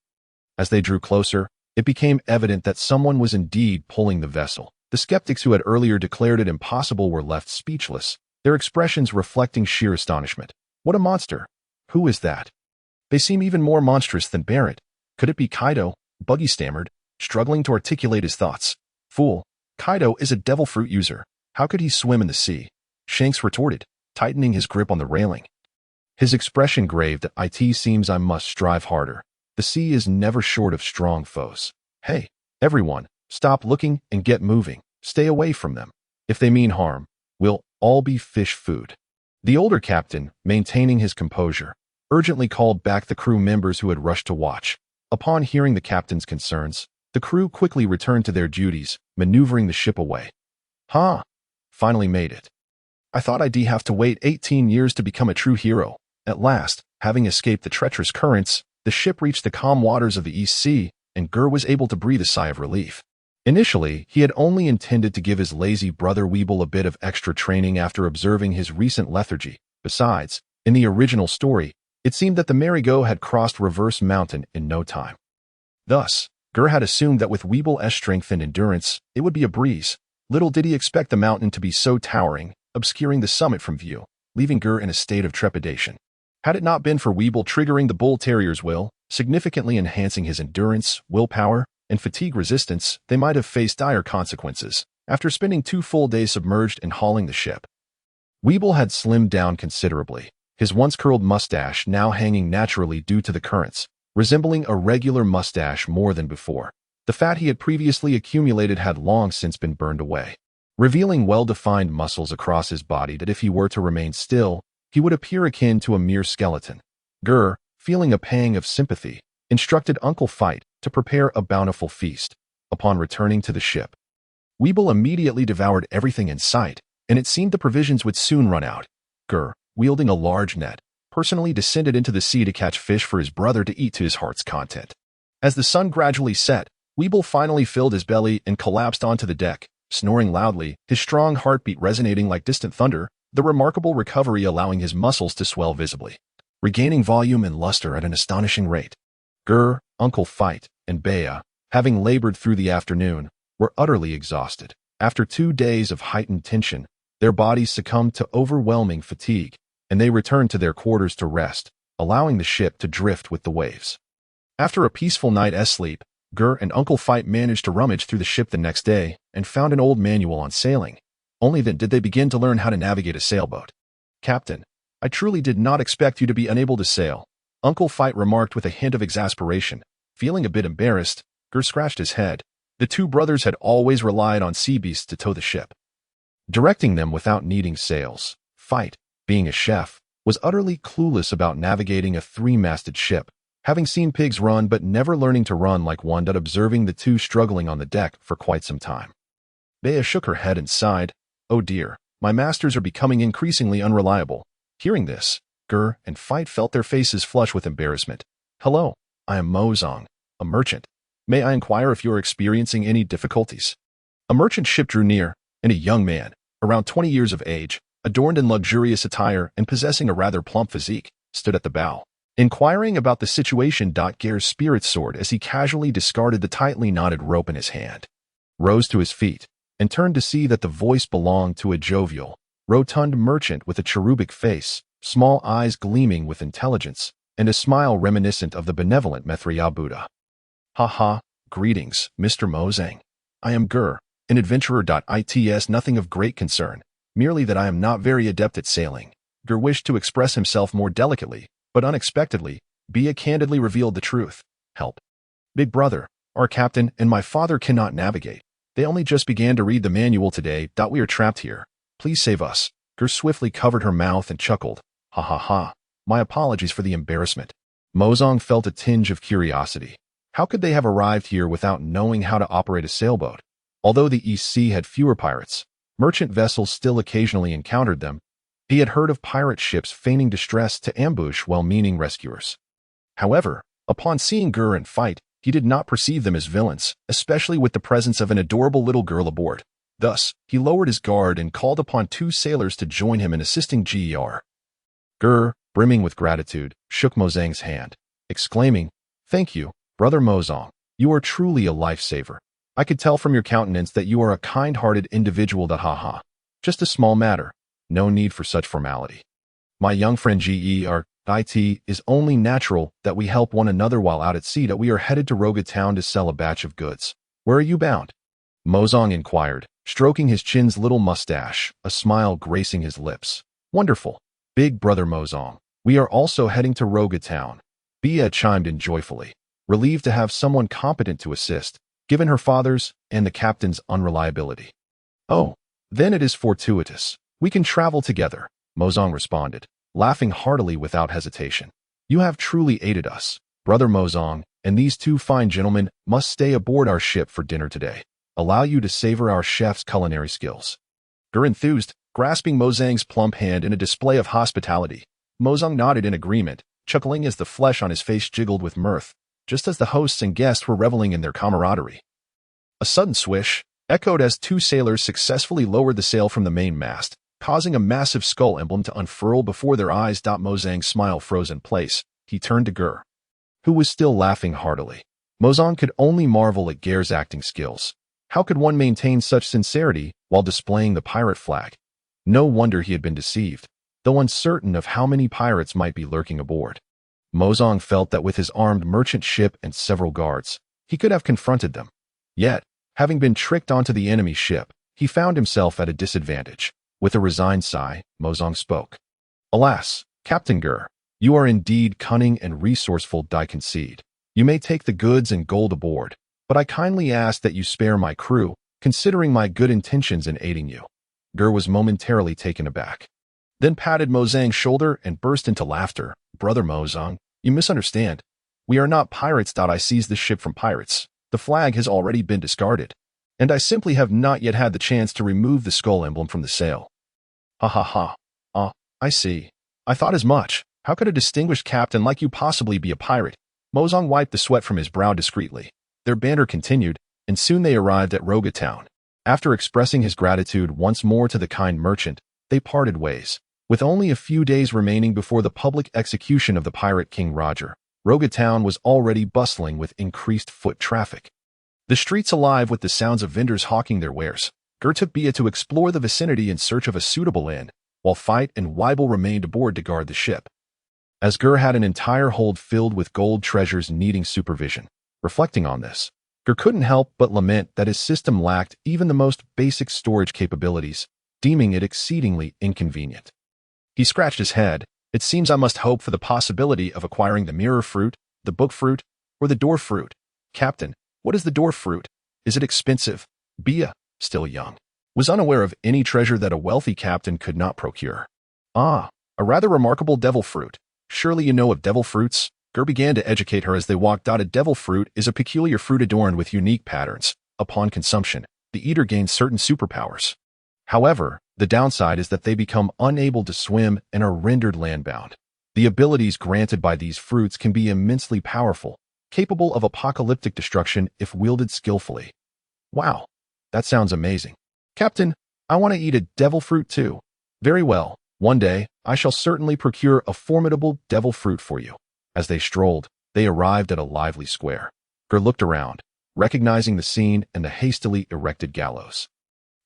As they drew closer, it became evident that someone was indeed pulling the vessel. The skeptics who had earlier declared it impossible were left speechless, their expressions reflecting sheer astonishment. What a monster! Who is that? They seem even more monstrous than Barrett. Could it be Kaido? Buggy stammered, struggling to articulate his thoughts. Fool, Kaido is a devil fruit user. How could he swim in the sea? Shanks retorted, tightening his grip on the railing. His expression grave that it seems I must strive harder. The sea is never short of strong foes. Hey, everyone, stop looking and get moving. Stay away from them. If they mean harm, we'll all be fish food. The older captain, maintaining his composure, urgently called back the crew members who had rushed to watch. Upon hearing the captain's concerns, the crew quickly returned to their duties, maneuvering the ship away. Finally made it. I thought I'd have to wait 18 years to become a true hero. At last, having escaped the treacherous currents, the ship reached the calm waters of the East Sea, and Geer was able to breathe a sigh of relief. Initially, he had only intended to give his lazy brother Weeble a bit of extra training after observing his recent lethargy. Besides, in the original story, it seemed that the Merry-Go had crossed Reverse Mountain in no time. Thus, Geer had assumed that with Weeble's strength and endurance, it would be a breeze. Little did he expect the mountain to be so towering, obscuring the summit from view, leaving Geer in a state of trepidation. Had it not been for Weeble triggering the bull terrier's will, significantly enhancing his endurance, willpower, and fatigue resistance, they might have faced dire consequences. After spending 2 full days submerged and hauling the ship, Weeble had slimmed down considerably, his once curled mustache now hanging naturally due to the currents, resembling a regular mustache more than before. The fat he had previously accumulated had long since been burned away, revealing well-defined muscles across his body that if he were to remain still, he would appear akin to a mere skeleton. Geer, feeling a pang of sympathy, instructed Uncle Fight to prepare a bountiful feast. Upon returning to the ship, Weeble immediately devoured everything in sight, and it seemed the provisions would soon run out. Geer, wielding a large net, personally descended into the sea to catch fish for his brother to eat to his heart's content. As the sun gradually set, Weeble finally filled his belly and collapsed onto the deck, snoring loudly, his strong heartbeat resonating like distant thunder, the remarkable recovery allowing his muscles to swell visibly, regaining volume and luster at an astonishing rate. Geer, Uncle Fight, and Bea, having labored through the afternoon, were utterly exhausted. After 2 days of heightened tension, their bodies succumbed to overwhelming fatigue, and they returned to their quarters to rest, allowing the ship to drift with the waves. After a peaceful night's sleep, Geer and Uncle Fight managed to rummage through the ship the next day and found an old manual on sailing. Only then did they begin to learn how to navigate a sailboat. "Captain, I truly did not expect you to be unable to sail," Uncle Fight remarked with a hint of exasperation. Feeling a bit embarrassed, Geer scratched his head. The two brothers had always relied on sea beasts to tow the ship, directing them without needing sails. Fight, being a chef, was utterly clueless about navigating a 3-masted ship, having seen pigs run but never learning to run like one, that observing the two struggling on the deck for quite some time. Bea shook her head and sighed. "Oh dear, my masters are becoming increasingly unreliable." Hearing this, Geer and Fight felt their faces flush with embarrassment. "Hello, I am Mozong, a merchant. May I inquire if you are experiencing any difficulties?" A merchant ship drew near, and a young man, around 20 years of age, adorned in luxurious attire and possessing a rather plump physique, stood at the bow. Inquiring about the situation, Geer's spirits soared as he casually discarded the tightly knotted rope in his hand, rose to his feet, and turned to see that the voice belonged to a jovial, rotund merchant with a cherubic face, small eyes gleaming with intelligence, and a smile reminiscent of the benevolent Mithriya Buddha. "Ha ha, greetings, Mr. Mozang. I am Geer, an adventurer. It's nothing of great concern, merely that I am not very adept at sailing." Geer wished to express himself more delicately, but unexpectedly, Bia candidly revealed the truth. "Help. Big brother, our captain and my father cannot navigate. They only just began to read the manual today. We are trapped here. Please save us." Geer swiftly covered her mouth and chuckled. "Ha ha ha. My apologies for the embarrassment." Mozong felt a tinge of curiosity. How could they have arrived here without knowing how to operate a sailboat? Although the East Sea had fewer pirates, merchant vessels still occasionally encountered them. He had heard of pirate ships feigning distress to ambush well-meaning rescuers. However, upon seeing Geer and fight, he did not perceive them as villains, especially with the presence of an adorable little girl aboard. Thus, he lowered his guard and called upon two sailors to join him in assisting Geer. Geer, brimming with gratitude, shook Mozang's hand, exclaiming, "Thank you, Brother Mozong. You are truly a lifesaver. I could tell from your countenance that you are a kind-hearted individual. Ha ha. Just a small matter. No need for such formality. My young friend Geer, it is only natural that we help one another while out at sea. We are headed to Roga Town to sell a batch of goods. Where are you bound?" Mozong inquired, stroking his chin's little mustache, a smile gracing his lips. "Wonderful, Big Brother Mozong. We are also heading to Roga Town." Bia chimed in joyfully, relieved to have someone competent to assist, given her father's and the captain's unreliability. "Oh, then it is fortuitous. We can travel together," Mozong responded, laughing heartily without hesitation. "You have truly aided us, Brother Mozong, and these two fine gentlemen must stay aboard our ship for dinner today. Allow you to savor our chef's culinary skills." Geer enthused, grasping Mozang's plump hand in a display of hospitality. Mozong nodded in agreement, chuckling as the flesh on his face jiggled with mirth, just as the hosts and guests were reveling in their camaraderie. A sudden swish echoed as two sailors successfully lowered the sail from the mainmast, causing a massive skull emblem to unfurl before their eyes. Mozang's smile froze in place. He turned to Geer, who was still laughing heartily. Mozong could only marvel at Geer's acting skills. How could one maintain such sincerity while displaying the pirate flag? No wonder he had been deceived, though uncertain of how many pirates might be lurking aboard. Mozong felt that with his armed merchant ship and several guards, he could have confronted them. Yet, having been tricked onto the enemy ship, he found himself at a disadvantage. With a resigned sigh, Mozong spoke. "Alas, Captain Geer, you are indeed cunning and resourceful. I concede. You may take the goods and gold aboard, but I kindly ask that you spare my crew, considering my good intentions in aiding you." Geer was momentarily taken aback, then patted Mozang's shoulder and burst into laughter. "Brother Mozong, you misunderstand. We are not pirates. I seized this ship from pirates. The flag has already been discarded, and I simply have not yet had the chance to remove the skull emblem from the sail." "Ha ha ha. Ah, I see. I thought as much. How could a distinguished captain like you possibly be a pirate?" Mozong wiped the sweat from his brow discreetly. Their banter continued, and soon they arrived at Roga Town. After expressing his gratitude once more to the kind merchant, they parted ways. With only a few days remaining before the public execution of the pirate King Roger, Roga Town was already bustling with increased foot traffic. The streets alive with the sounds of vendors hawking their wares. Geer took Bia to explore the vicinity in search of a suitable inn, while Fight and Weibel remained aboard to guard the ship. As Geer had an entire hold filled with gold treasures needing supervision. Reflecting on this, Geer couldn't help but lament that his system lacked even the most basic storage capabilities, deeming it exceedingly inconvenient. He scratched his head. "It seems I must hope for the possibility of acquiring the mirror fruit, the book fruit, or the door fruit. Captain, what is the door fruit? Is it expensive?" Bia, still young, was unaware of any treasure that a wealthy captain could not procure. "Ah, a rather remarkable devil fruit. Surely you know of devil fruits?" Geer began to educate her as they walked out. A devil fruit is a peculiar fruit adorned with unique patterns. Upon consumption, the eater gains certain superpowers. However, the downside is that they become unable to swim and are rendered landbound. The abilities granted by these fruits can be immensely powerful, capable of apocalyptic destruction if wielded skillfully. "Wow, that sounds amazing. Captain, I want to eat a devil fruit too." "Very well, one day I shall certainly procure a formidable devil fruit for you." As they strolled, they arrived at a lively square. Geer looked around, recognizing the scene and the hastily erected gallows.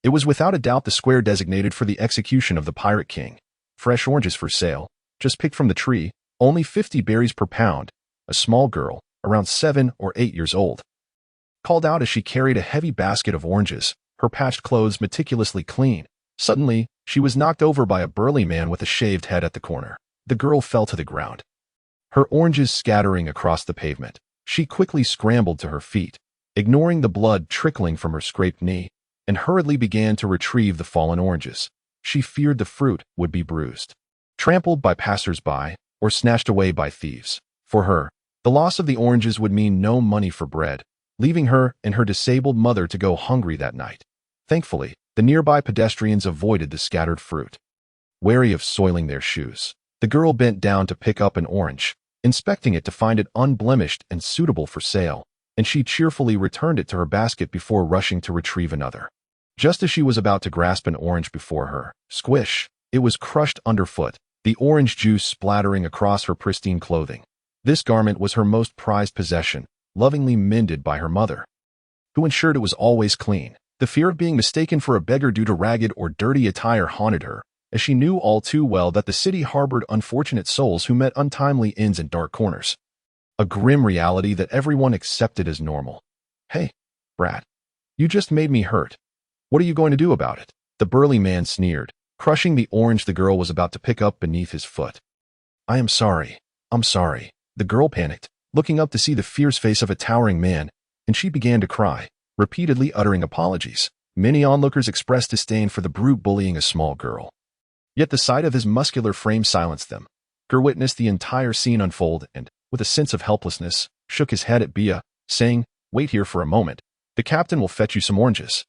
It was without a doubt the square designated for the execution of the Pirate King. Fresh oranges for sale, just picked from the tree, only 50 berries per pound. A small girl, around 7 or 8 years old, called out as she carried a heavy basket of oranges, her patched clothes meticulously clean. Suddenly, she was knocked over by a burly man with a shaved head at the corner. The girl fell to the ground, her oranges scattering across the pavement. She quickly scrambled to her feet, ignoring the blood trickling from her scraped knee, and hurriedly began to retrieve the fallen oranges. She feared the fruit would be bruised, trampled by passers-by, or snatched away by thieves. For her, the loss of the oranges would mean no money for bread, leaving her and her disabled mother to go hungry that night. Thankfully, the nearby pedestrians avoided the scattered fruit. Wary of soiling their shoes, the girl bent down to pick up an orange, inspecting it to find it unblemished and suitable for sale, and she cheerfully returned it to her basket before rushing to retrieve another. Just as she was about to grasp an orange before her, squish, it was crushed underfoot, the orange juice splattering across her pristine clothing. This garment was her most prized possession, lovingly mended by her mother, who ensured it was always clean. The fear of being mistaken for a beggar due to ragged or dirty attire haunted her, as she knew all too well that the city harbored unfortunate souls who met untimely ends in dark corners. A grim reality that everyone accepted as normal. "Hey, brat, you just made me hurt. What are you going to do about it?" The burly man sneered, crushing the orange the girl was about to pick up beneath his foot. I'm sorry. The girl panicked, looking up to see the fierce face of a towering man, and she began to cry, repeatedly uttering apologies. Many onlookers expressed disdain for the brute bullying a small girl. Yet the sight of his muscular frame silenced them. Geer witnessed the entire scene unfold and, with a sense of helplessness, shook his head at Bia, saying, "Wait here for a moment. The captain will fetch you some oranges."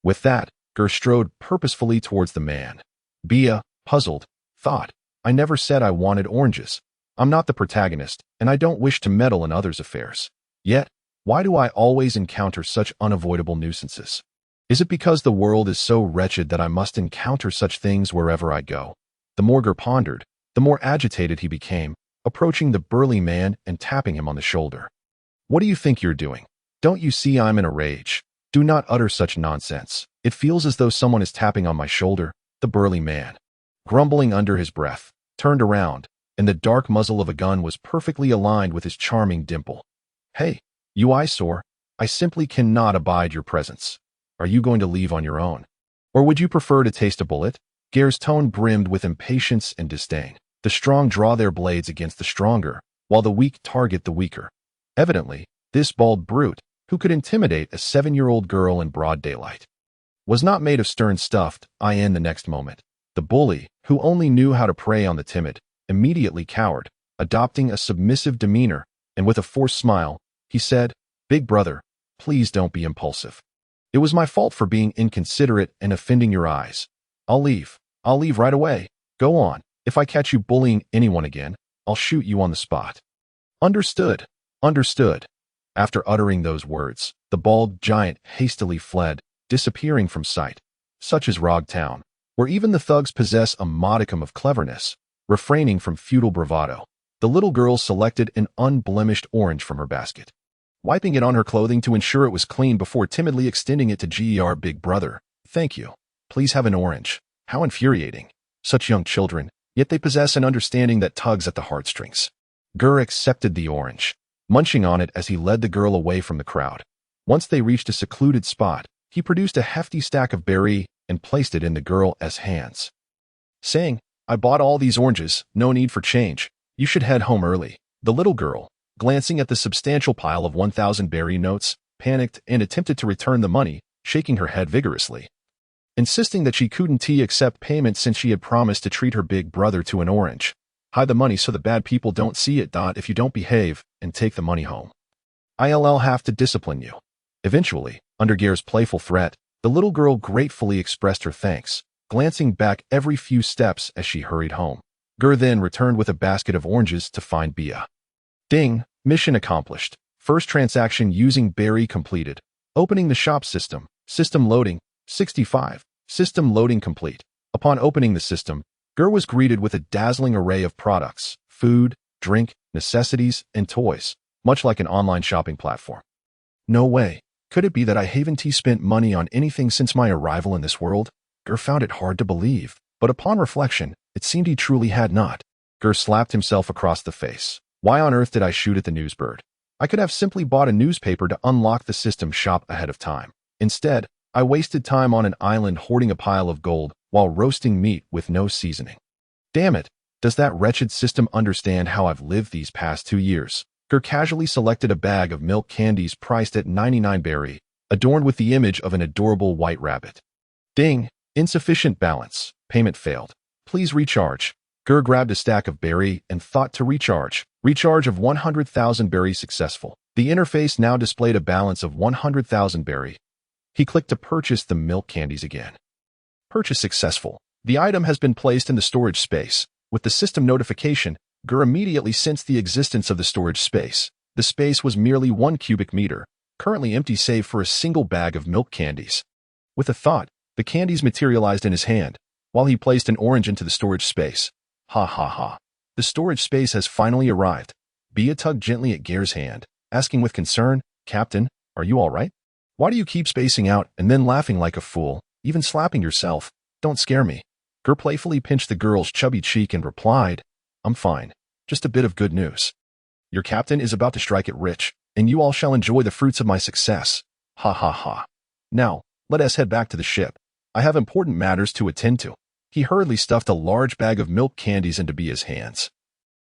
With that, Geer strode purposefully towards the man. Bia, puzzled, thought, "I never said I wanted oranges. I'm not the protagonist, and I don't wish to meddle in others' affairs. Yet, why do I always encounter such unavoidable nuisances? Is it because the world is so wretched that I must encounter such things wherever I go?" The more Geer pondered, the more agitated he became, approaching the burly man and tapping him on the shoulder. "What do you think you're doing? Don't you see I'm in a rage? Do not utter such nonsense. It feels as though someone is tapping on my shoulder." The burly man, grumbling under his breath, turned around, and the dark muzzle of a gun was perfectly aligned with his charming dimple. "Hey, you eyesore, I simply cannot abide your presence. Are you going to leave on your own? Or would you prefer to taste a bullet?" Geer's tone brimmed with impatience and disdain. The strong draw their blades against the stronger, while the weak target the weaker. Evidently, this bald brute, who could intimidate a 7-year-old girl in broad daylight, was not made of stern stuff. The next moment, the bully, who only knew how to prey on the timid, immediately cowered, adopting a submissive demeanor, and with a forced smile, he said, "Big brother, please don't be impulsive. It was my fault for being inconsiderate and offending your eyes. I'll leave right away. Go on. If I catch you bullying anyone again, I'll shoot you on the spot." Understood. After uttering those words, the bald giant hastily fled, disappearing from sight. Such is Rog Town, where even the thugs possess a modicum of cleverness, refraining from futile bravado. The little girl selected an unblemished orange from her basket, wiping it on her clothing to ensure it was clean before timidly extending it to Geer. "Big brother, thank you. Please have an orange." How infuriating. Such young children, yet they possess an understanding that tugs at the heartstrings. Geer accepted the orange, munching on it as he led the girl away from the crowd. Once they reached a secluded spot, he produced a hefty stack of berry and placed it in the girl's hands, saying, "I bought all these oranges, no need for change. You should head home early." The little girl, glancing at the substantial pile of 1,000 berry notes, panicked and attempted to return the money, shaking her head vigorously, insisting that she couldn't accept payment since she had promised to treat her big brother to an orange. "Hide the money so the bad people don't see it. If you don't behave, and take the money home, I'll have to discipline you." Eventually, under Geer's playful threat, the little girl gratefully expressed her thanks, glancing back every few steps as she hurried home. Geer then returned with a basket of oranges to find Bia. Ding! Mission accomplished. First transaction using berry completed. Opening the shop system. System loading. 65. System loading complete. Upon opening the system, Geer was greeted with a dazzling array of products, food, drink, necessities, and toys, much like an online shopping platform. No way. Could it be that I haven't spent money on anything since my arrival in this world? Geer found it hard to believe, but upon reflection, it seemed he truly had not. Geer slapped himself across the face. Why on earth did I shoot at the newsbird? I could have simply bought a newspaper to unlock the system shop ahead of time. Instead, I wasted time on an island hoarding a pile of gold while roasting meat with no seasoning. Damn it, does that wretched system understand how I've lived these past 2 years? Geer casually selected a bag of milk candies priced at 99 berry, adorned with the image of an adorable white rabbit. Ding! Insufficient balance. Payment failed. Please recharge. Geer grabbed a stack of berry and thought to recharge. Recharge of 100,000 berry successful. The interface now displayed a balance of 100,000 berry. He clicked to purchase the milk candies again. Purchase successful. The item has been placed in the storage space. With the system notification, Geer immediately sensed the existence of the storage space. The space was merely 1 cubic meter, currently empty save for a single bag of milk candies. With a thought, the candies materialized in his hand, while he placed an orange into the storage space. Ha ha ha. The storage space has finally arrived. Bia tugged gently at Geer's hand, asking with concern, "Captain, are you all right? Why do you keep spacing out and then laughing like a fool, even slapping yourself? Don't scare me." Geer playfully pinched the girl's chubby cheek and replied, "I'm fine. Just a bit of good news. Your captain is about to strike it rich, and you all shall enjoy the fruits of my success. Ha ha ha. Now, let us head back to the ship. I have important matters to attend to." He hurriedly stuffed a large bag of milk candies into Bia's hands,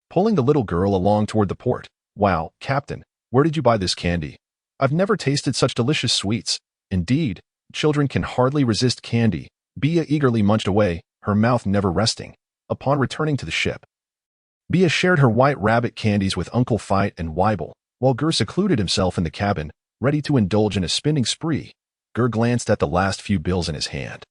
pulling the little girl along toward the port. "Wow, Captain, where did you buy this candy? I've never tasted such delicious sweets. Indeed, children can hardly resist candy." Bia eagerly munched away, her mouth never resting. Upon returning to the ship, Bia shared her white rabbit candies with Uncle Fight and Weibel, while Geer secluded himself in the cabin, ready to indulge in a spending spree. Geer glanced at the last few bills in his hand.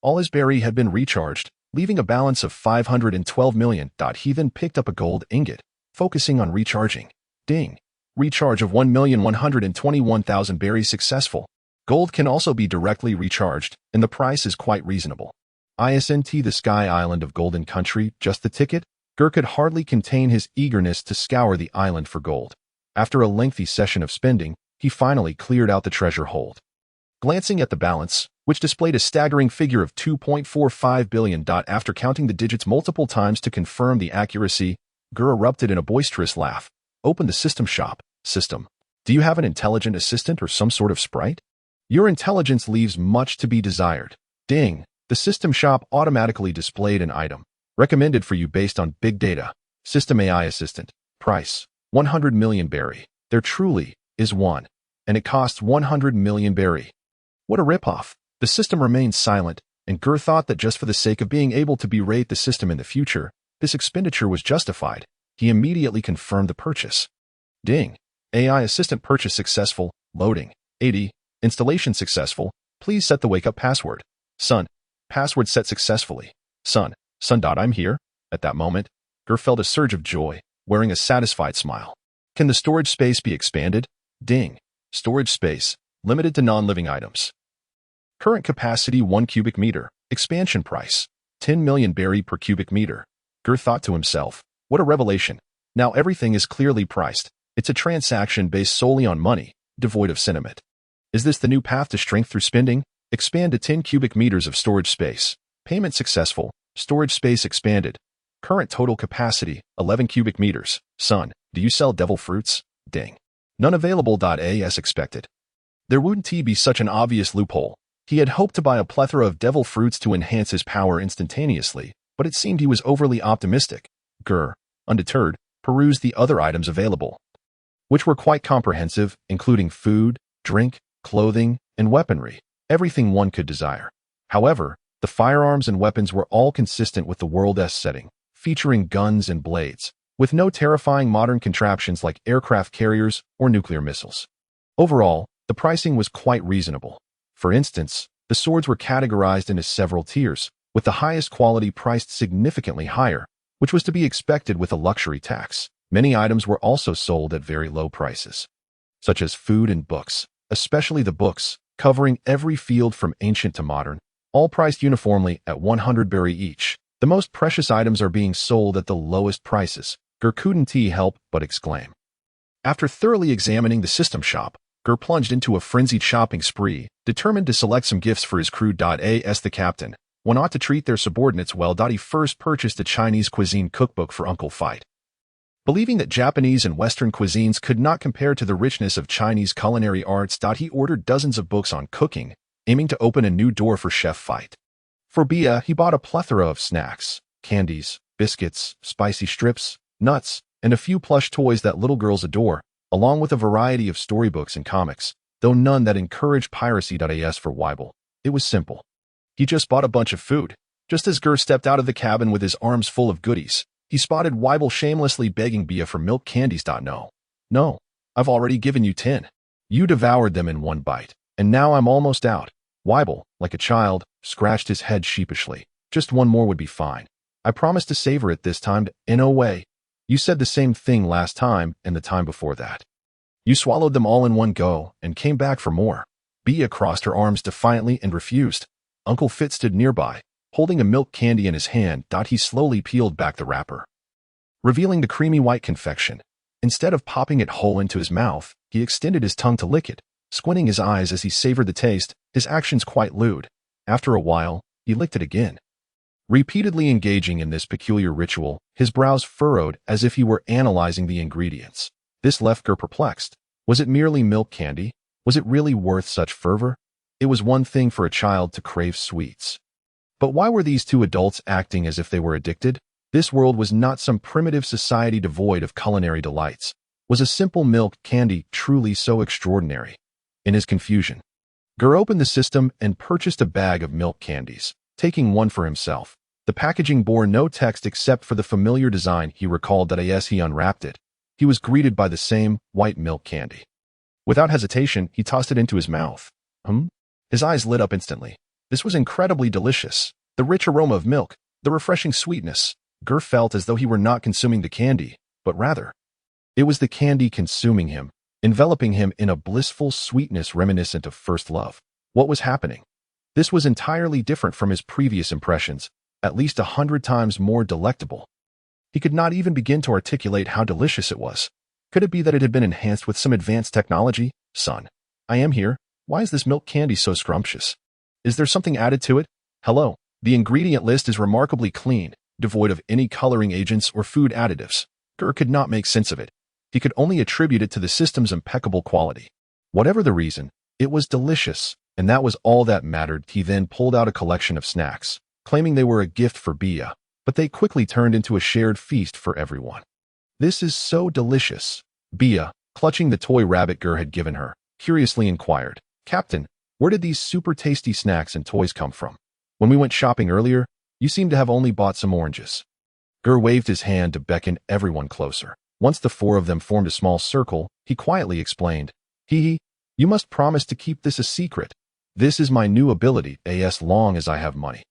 All his berry had been recharged, leaving a balance of 512 million. He then picked up a gold ingot, focusing on recharging. Ding! Recharge of 1,121,000 berries successful. Gold can also be directly recharged, and the price is quite reasonable. Isn't the Sky Island of Golden Country just the ticket? Geer could hardly contain his eagerness to scour the island for gold. After a lengthy session of spending, he finally cleared out the treasure hold. Glancing at the balance, which displayed a staggering figure of 2.45 billion. After counting the digits multiple times to confirm the accuracy, Geer erupted in a boisterous laugh. Open the system shop. System. Do you have an intelligent assistant or some sort of sprite? Your intelligence leaves much to be desired. Ding! The system shop automatically displayed an item recommended for you based on big data. System AI assistant. Price: 100 million berry. There truly is one, and it costs 100 million berry. What a ripoff. The system remained silent, and Geer thought that just for the sake of being able to berate the system in the future, this expenditure was justified. He immediately confirmed the purchase. Ding! AI assistant purchase successful. Loading. 80. Installation successful. Please set the wake-up password. Son. Password set successfully. Son. I'm here. At that moment, Geer felt a surge of joy, wearing a satisfied smile. Can the storage space be expanded? Ding! Storage space. Limited to non-living items. Current capacity 1 cubic meter. Expansion price: 10 million berry per cubic meter. Geer thought to himself, what a revelation. Now everything is clearly priced. It's a transaction based solely on money, devoid of sentiment. Is this the new path to strength through spending? Expand to 10 cubic meters of storage space. Payment successful. Storage space expanded. Current total capacity, 11 cubic meters. Son, do you sell devil fruits? Ding. None available. As expected. There wouldn't be such an obvious loophole. He had hoped to buy a plethora of devil fruits to enhance his power instantaneously, but it seemed he was overly optimistic. Geer, undeterred, perused the other items available, which were quite comprehensive, including food, drink, clothing, and weaponry, everything one could desire. However, the firearms and weapons were all consistent with the world's setting, featuring guns and blades, with no terrifying modern contraptions like aircraft carriers or nuclear missiles. Overall, the pricing was quite reasonable. For instance, the swords were categorized into several tiers, with the highest quality priced significantly higher, which was to be expected with a luxury tax. Many items were also sold at very low prices, such as food and books, especially the books, covering every field from ancient to modern, all priced uniformly at 100 berry each. The most precious items are being sold at the lowest prices. Geer couldn't help but exclaim. After thoroughly examining the system shop, Geer plunged into a frenzied shopping spree, determined to select some gifts for his crew. As the captain went on to treat their subordinates well. He first purchased a Chinese cuisine cookbook for Uncle Fight. Believing that Japanese and Western cuisines could not compare to the richness of Chinese culinary arts, he ordered dozens of books on cooking, aiming to open a new door for Chef Fight. For Bia, he bought a plethora of snacks, candies, biscuits, spicy strips, nuts, and a few plush toys that little girls adore, along with a variety of storybooks and comics, though none that encouraged piracy. As for Weibel, it was simple. He just bought a bunch of food. Just as Geer stepped out of the cabin with his arms full of goodies, he spotted Weibel shamelessly begging Bia for milk candies. No, I've already given you 10. You devoured them in one bite, and now I'm almost out. Weibel, like a child, scratched his head sheepishly. Just one more would be fine. I promised to savor it this time. No way. You said the same thing last time and the time before that. You swallowed them all in one go and came back for more. Bia crossed her arms defiantly and refused. Uncle Fit stood nearby, holding a milk candy in his hand. He slowly peeled back the wrapper, revealing the creamy white confection. Instead of popping it whole into his mouth, he extended his tongue to lick it, squinting his eyes as he savored the taste, his actions quite lewd. After a while, he licked it again. Repeatedly engaging in this peculiar ritual, his brows furrowed as if he were analyzing the ingredients. This left Geer perplexed. Was it merely milk candy? Was it really worth such fervor? It was one thing for a child to crave sweets. But why were these two adults acting as if they were addicted? This world was not some primitive society devoid of culinary delights. Was a simple milk candy truly so extraordinary? In his confusion, Geer opened the system and purchased a bag of milk candies, taking one for himself. The packaging bore no text except for the familiar design he recalled. As he unwrapped it, he was greeted by the same white milk candy. Without hesitation, he tossed it into his mouth. His eyes lit up instantly. This was incredibly delicious. The rich aroma of milk, the refreshing sweetness. Geer felt as though he were not consuming the candy, but rather, it was the candy consuming him, enveloping him in a blissful sweetness reminiscent of first love. What was happening? This was entirely different from his previous impressions, at least 100 times more delectable. He could not even begin to articulate how delicious it was. Could it be that it had been enhanced with some advanced technology? Son, I am here. Why is this milk candy so scrumptious? Is there something added to it? Hello, the ingredient list is remarkably clean, devoid of any coloring agents or food additives. Geer could not make sense of it. He could only attribute it to the system's impeccable quality. Whatever the reason, it was delicious, and that was all that mattered. He then pulled out a collection of snacks, claiming they were a gift for Bia, but they quickly turned into a shared feast for everyone. This is so delicious. Bia, clutching the toy rabbit Geer had given her, curiously inquired, Captain, where did these super tasty snacks and toys come from? When we went shopping earlier, you seemed to have only bought some oranges. Geer waved his hand to beckon everyone closer. Once the four of them formed a small circle, he quietly explained, you must promise to keep this a secret. This is my new ability, as long as I have money.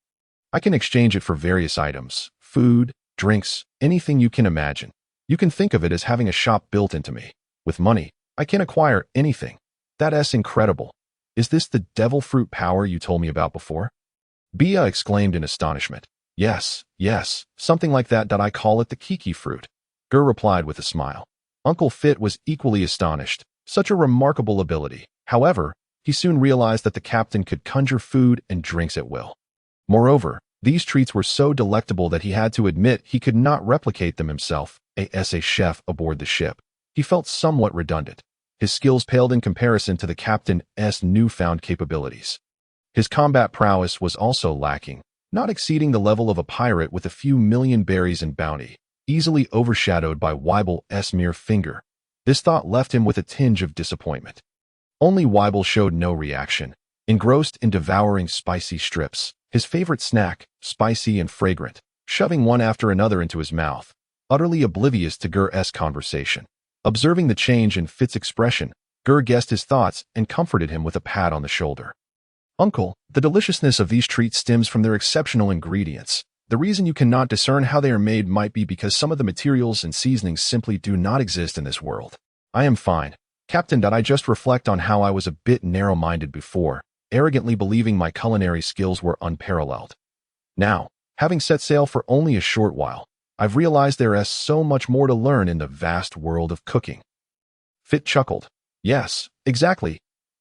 I can exchange it for various items, food, drinks, anything you can imagine. You can think of it as having a shop built into me. With money, I can acquire anything. That's incredible. Is this the devil fruit power you told me about before? Bia exclaimed in astonishment. Yes, something like that. I call it the kiki fruit. Geer replied with a smile. Uncle Fit was equally astonished. Such a remarkable ability. However, he soon realized that the captain could conjure food and drinks at will. Moreover, these treats were so delectable that he had to admit he could not replicate them himself, as a chef aboard the ship. He felt somewhat redundant. His skills paled in comparison to the captain's newfound capabilities. His combat prowess was also lacking, not exceeding the level of a pirate with a few million berries and bounty, easily overshadowed by Weibel's mere finger. This thought left him with a tinge of disappointment. Only Weibel showed no reaction, engrossed in devouring spicy strips, his favorite snack, spicy and fragrant, shoving one after another into his mouth, utterly oblivious to Geer's conversation. Observing the change in Fit's expression, Geer guessed his thoughts and comforted him with a pat on the shoulder. Uncle, the deliciousness of these treats stems from their exceptional ingredients. The reason you cannot discern how they are made might be because some of the materials and seasonings simply do not exist in this world. I am fine, Captain. I just reflect on how I was a bit narrow-minded before, arrogantly believing my culinary skills were unparalleled. Now, having set sail for only a short while, I've realized there is so much more to learn in the vast world of cooking. Fit chuckled. Yes, exactly.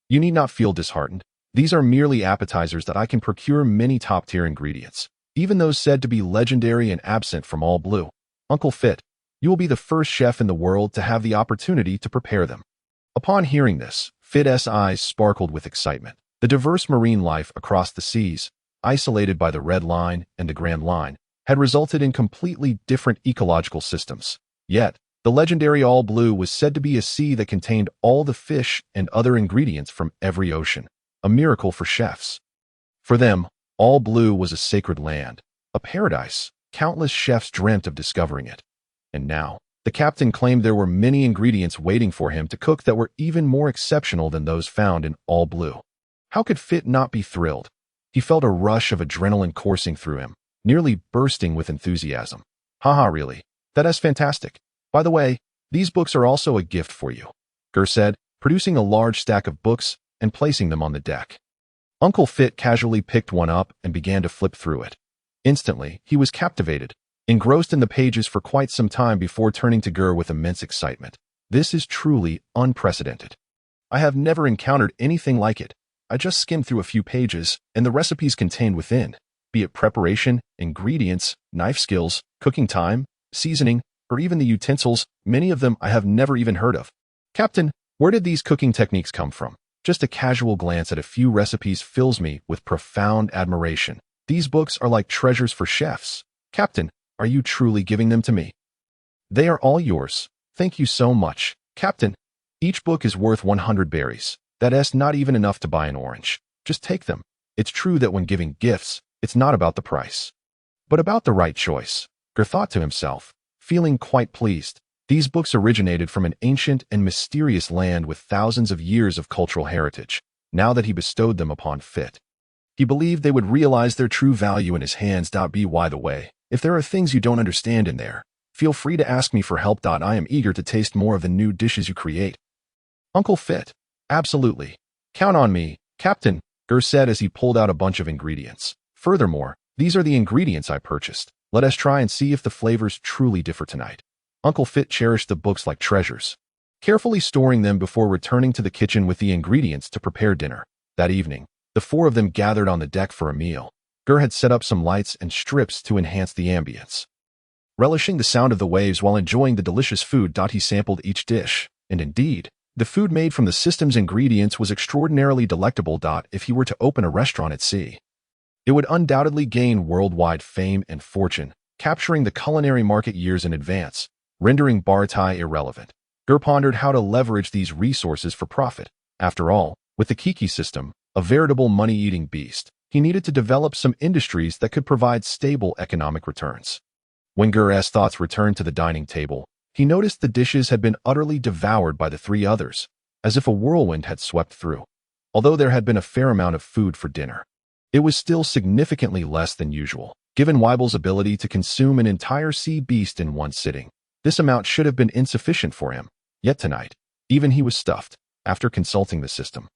You need not feel disheartened. These are merely appetizers that I can procure many top-tier ingredients, even those said to be legendary and absent from all blue. Uncle Fit, you will be the first chef in the world to have the opportunity to prepare them. Upon hearing this, Fit's eyes sparkled with excitement. The diverse marine life across the seas, isolated by the Red Line and the Grand Line, had resulted in completely different ecological systems. Yet, the legendary All Blue was said to be a sea that contained all the fish and other ingredients from every ocean, a miracle for chefs. For them, All Blue was a sacred land, a paradise. Countless chefs dreamt of discovering it. And now, the captain claimed there were many ingredients waiting for him to cook that were even more exceptional than those found in All Blue. How could Fit not be thrilled? He felt a rush of adrenaline coursing through him, nearly bursting with enthusiasm. Haha, really? That is fantastic. By the way, these books are also a gift for you, Geer said, producing a large stack of books and placing them on the deck. Uncle Fit casually picked one up and began to flip through it. Instantly, he was captivated, engrossed in the pages for quite some time before turning to Geer with immense excitement. This is truly unprecedented. I have never encountered anything like it. I just skimmed through a few pages, and the recipes contained within, be it preparation, ingredients, knife skills, cooking time, seasoning, or even the utensils, many of them I have never even heard of. Captain, where did these cooking techniques come from? Just a casual glance at a few recipes fills me with profound admiration. These books are like treasures for chefs. Captain, are you truly giving them to me? They are all yours. Thank you so much, Captain. Each book is worth 100 berries. That is not even enough to buy an orange. Just take them. It's true that when giving gifts, it's not about the price, but about the right choice, Geer thought to himself, feeling quite pleased. These books originated from an ancient and mysterious land with thousands of years of cultural heritage. Now that he bestowed them upon Fit, he believed they would realize their true value in his hands. By the way, if there are things you don't understand in there, feel free to ask me for help. I am eager to taste more of the new dishes you create. Uncle Fit, absolutely. Count on me, Captain, Geer said as he pulled out a bunch of ingredients. Furthermore, these are the ingredients I purchased. Let us try and see if the flavors truly differ tonight. Uncle Fit cherished the books like treasures, carefully storing them before returning to the kitchen with the ingredients to prepare dinner. That evening, the four of them gathered on the deck for a meal. Geer had set up some lights and strips to enhance the ambience. Relishing the sound of the waves while enjoying the delicious food, he sampled each dish, and indeed, the food made from the system's ingredients was extraordinarily delectable. If he were to open a restaurant at sea, it would undoubtedly gain worldwide fame and fortune, capturing the culinary market years in advance, rendering bar thai irrelevant. Geer pondered how to leverage these resources for profit. After all, with the Kiki system, a veritable money-eating beast, he needed to develop some industries that could provide stable economic returns. When Geer's thoughts returned to the dining table, he noticed the dishes had been utterly devoured by the three others, as if a whirlwind had swept through. Although there had been a fair amount of food for dinner, it was still significantly less than usual. Given Weibel's ability to consume an entire sea beast in one sitting, this amount should have been insufficient for him. Yet tonight, even he was stuffed. After consulting the system,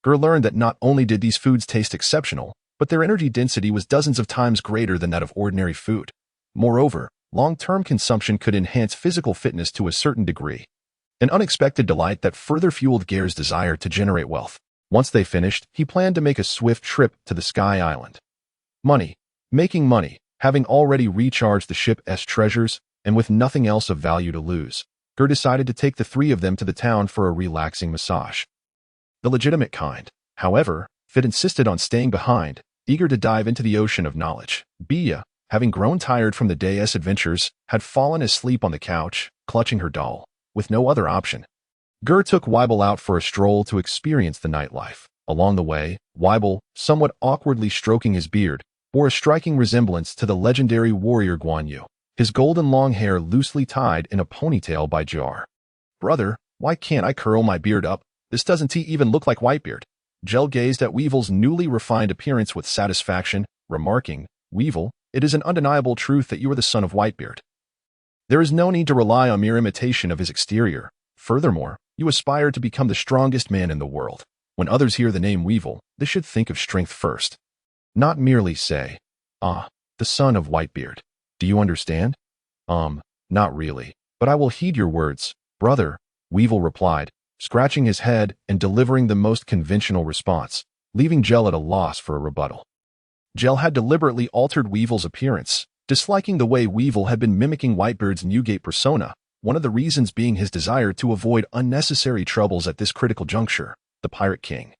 Geer learned that not only did these foods taste exceptional, but their energy density was dozens of times greater than that of ordinary food. Moreover, long-term consumption could enhance physical fitness to a certain degree, an unexpected delight that further fueled Geer's desire to generate wealth. Once they finished, he planned to make a swift trip to the Sky Island. Making money, having already recharged the ship's treasures, and with nothing else of value to lose, Geer decided to take the three of them to the town for a relaxing massage. The legitimate kind. However, Fit insisted on staying behind, eager to dive into the ocean of knowledge. Bia, having grown tired from the day's adventures, had fallen asleep on the couch, clutching her doll, with no other option. Geer took Weibel out for a stroll to experience the nightlife. Along the way, Weibel, somewhat awkwardly stroking his beard, bore a striking resemblance to the legendary warrior Guan Yu, his golden long hair loosely tied in a ponytail by Geer. Brother, why can't I curl my beard up? This doesn't even look like Whitebeard. Gel gazed at Weevil's newly refined appearance with satisfaction, remarking, Weevil, it is an undeniable truth that you are the son of Whitebeard. There is no need to rely on mere imitation of his exterior. Furthermore, you aspire to become the strongest man in the world. When others hear the name Weevil, they should think of strength first. Not merely say, the son of Whitebeard. Do you understand? Not really. But I will heed your words, brother, Weevil replied, scratching his head and delivering the most conventional response, leaving Gel at a loss for a rebuttal. Gel had deliberately altered Weevil's appearance, disliking the way Weevil had been mimicking Whitebeard's Newgate persona, one of the reasons being his desire to avoid unnecessary troubles at this critical juncture. The Pirate King,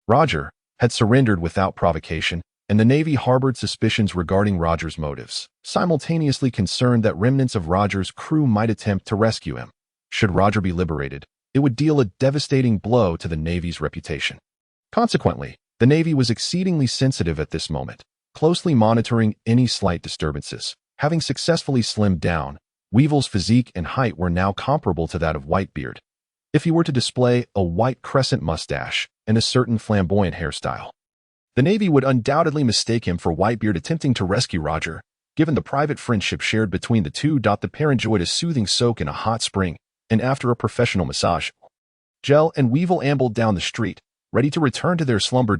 Roger, had surrendered without provocation, and the Navy harbored suspicions regarding Roger's motives, simultaneously concerned that remnants of Roger's crew might attempt to rescue him. Should Roger be liberated, it would deal a devastating blow to the Navy's reputation. Consequently, the Navy was exceedingly sensitive at this moment, closely monitoring any slight disturbances. Having successfully slimmed down, Weevil's physique and height were now comparable to that of Whitebeard, if he were to display a white crescent mustache and a certain flamboyant hairstyle. The Navy would undoubtedly mistake him for Whitebeard attempting to rescue Roger, given the private friendship shared between the two. The pair enjoyed a soothing soak in a hot spring, and after a professional massage, Gel and Weevil ambled down the street, ready to return to their slumber.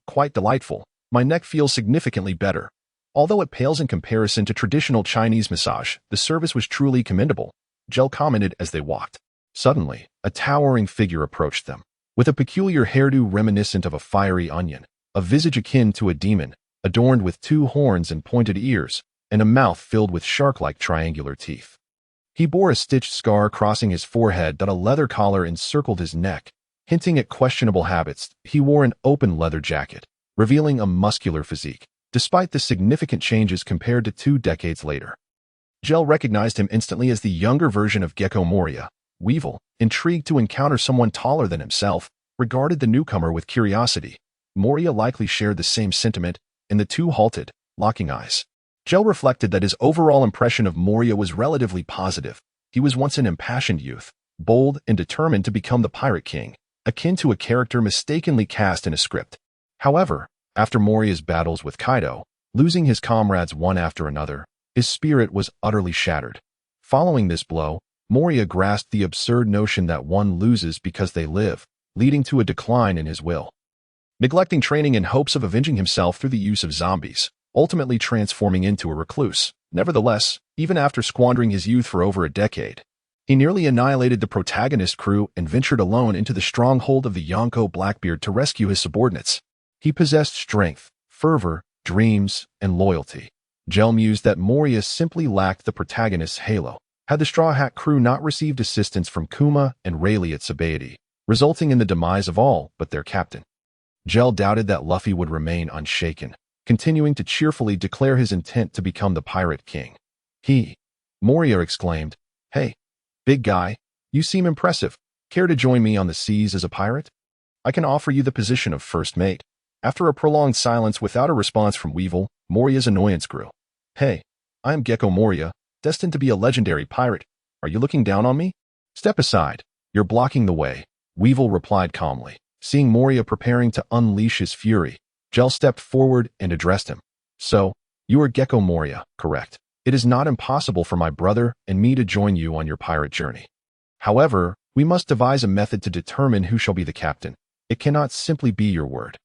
Quite delightful. My neck feels significantly better. Although it pales in comparison to traditional Chinese massage, the service was truly commendable, Gel commented as they walked. Suddenly, a towering figure approached them, with a peculiar hairdo reminiscent of a fiery onion, a visage akin to a demon, adorned with 2 horns and pointed ears, and a mouth filled with shark-like triangular teeth. He bore a stitched scar crossing his forehead. A leather collar encircled his neck, hinting at questionable habits. He wore an open leather jacket, revealing a muscular physique, despite the significant changes compared to 2 decades later. Gel recognized him instantly as the younger version of Gecko Moria. Weevil, intrigued to encounter someone taller than himself, regarded the newcomer with curiosity. Moria likely shared the same sentiment, and the two halted, locking eyes. Gel reflected that his overall impression of Moria was relatively positive. He was once an impassioned youth, bold and determined to become the Pirate King, akin to a character mistakenly cast in a script. However, after Moria's battles with Kaido, losing his comrades one after another, his spirit was utterly shattered. Following this blow, Moria grasped the absurd notion that one loses because they live, leading to a decline in his will. Neglecting training in hopes of avenging himself through the use of zombies, ultimately transforming into a recluse. Nevertheless, even after squandering his youth for over a decade, he nearly annihilated the protagonist crew and ventured alone into the stronghold of the Yonko Blackbeard to rescue his subordinates. He possessed strength, fervor, dreams, and loyalty. Gel mused that Moria simply lacked the protagonist's halo. Had the Straw Hat crew not received assistance from Kuma and Rayleigh at Sabaody, resulting in the demise of all but their captain. Gel doubted that Luffy would remain unshaken, continuing to cheerfully declare his intent to become the Pirate King. Moria exclaimed, "Hey, big guy, you seem impressive. Care to join me on the seas as a pirate? I can offer you the position of first mate." After a prolonged silence without a response from Weevil, Moria's annoyance grew. "Hey, I am Gecko Moria, destined to be a legendary pirate. Are you looking down on me?" "Step aside. You're blocking the way," Weevil replied calmly. Seeing Moria preparing to unleash his fury, Gel stepped forward and addressed him. "So, you are Gecko Moria, correct? It is not impossible for my brother and me to join you on your pirate journey. However, we must devise a method to determine who shall be the captain. It cannot simply be your word."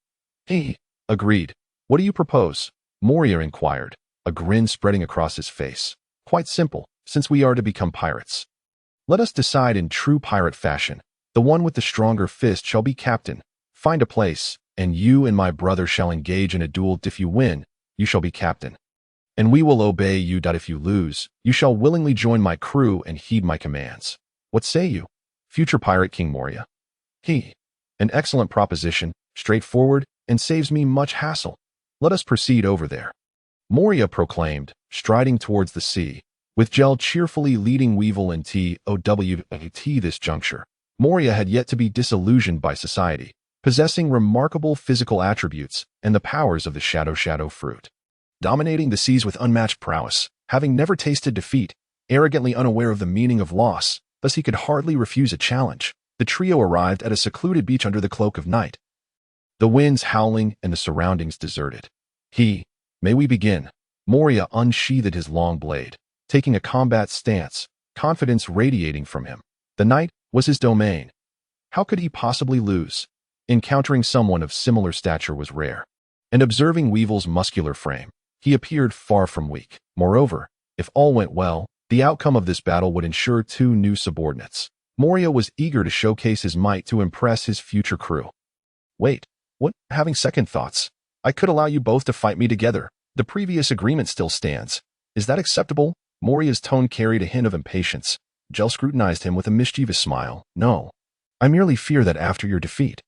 Agreed. What do you propose?" Moria inquired, a grin spreading across his face. "Quite simple, since we are to become pirates. Let us decide in true pirate fashion. The one with the stronger fist shall be captain. Find a place, and you and my brother shall engage in a duel. If you win, you shall be captain, and we will obey you. If you lose, you shall willingly join my crew and heed my commands. What say you, future Pirate King Moria?" An excellent proposition, straightforward, and saves me much hassle. Let us proceed over there," Moria proclaimed, striding towards the sea, with Gel cheerfully leading Weevil and TOWT. This juncture, Moria had yet to be disillusioned by society, possessing remarkable physical attributes and the powers of the Shadow fruit. Dominating the seas with unmatched prowess, having never tasted defeat, arrogantly unaware of the meaning of loss, thus he could hardly refuse a challenge, the trio arrived at a secluded beach under the cloak of night. The winds howling and the surroundings deserted. "May we begin?" Moria unsheathed his long blade, taking a combat stance, confidence radiating from him. The night was his domain. How could he possibly lose? Encountering someone of similar stature was rare, and observing Weevil's muscular frame, he appeared far from weak. Moreover, if all went well, The outcome of this battle would ensure 2 new subordinates. Moria was eager to showcase his might to impress his future crew. Wait, what? Having second thoughts. I could allow you both to fight me together. The previous agreement still stands. Is that acceptable? Moria's tone carried a hint of impatience. Geer scrutinized him with a mischievous smile. No. I merely fear that after your defeat,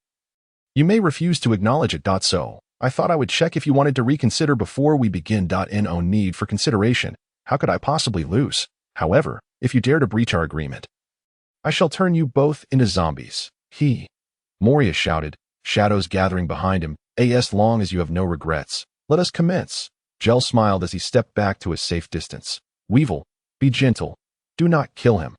you may refuse to acknowledge it. So, I thought I would check if you wanted to reconsider before we begin. No need for consideration. How could I possibly lose? However, if you dare to breach our agreement, I shall turn you both into zombies. Moria shouted, shadows gathering behind him. As long as you have no regrets, let us commence. Geer smiled as he stepped back to a safe distance. Weevil, be gentle. Do not kill him.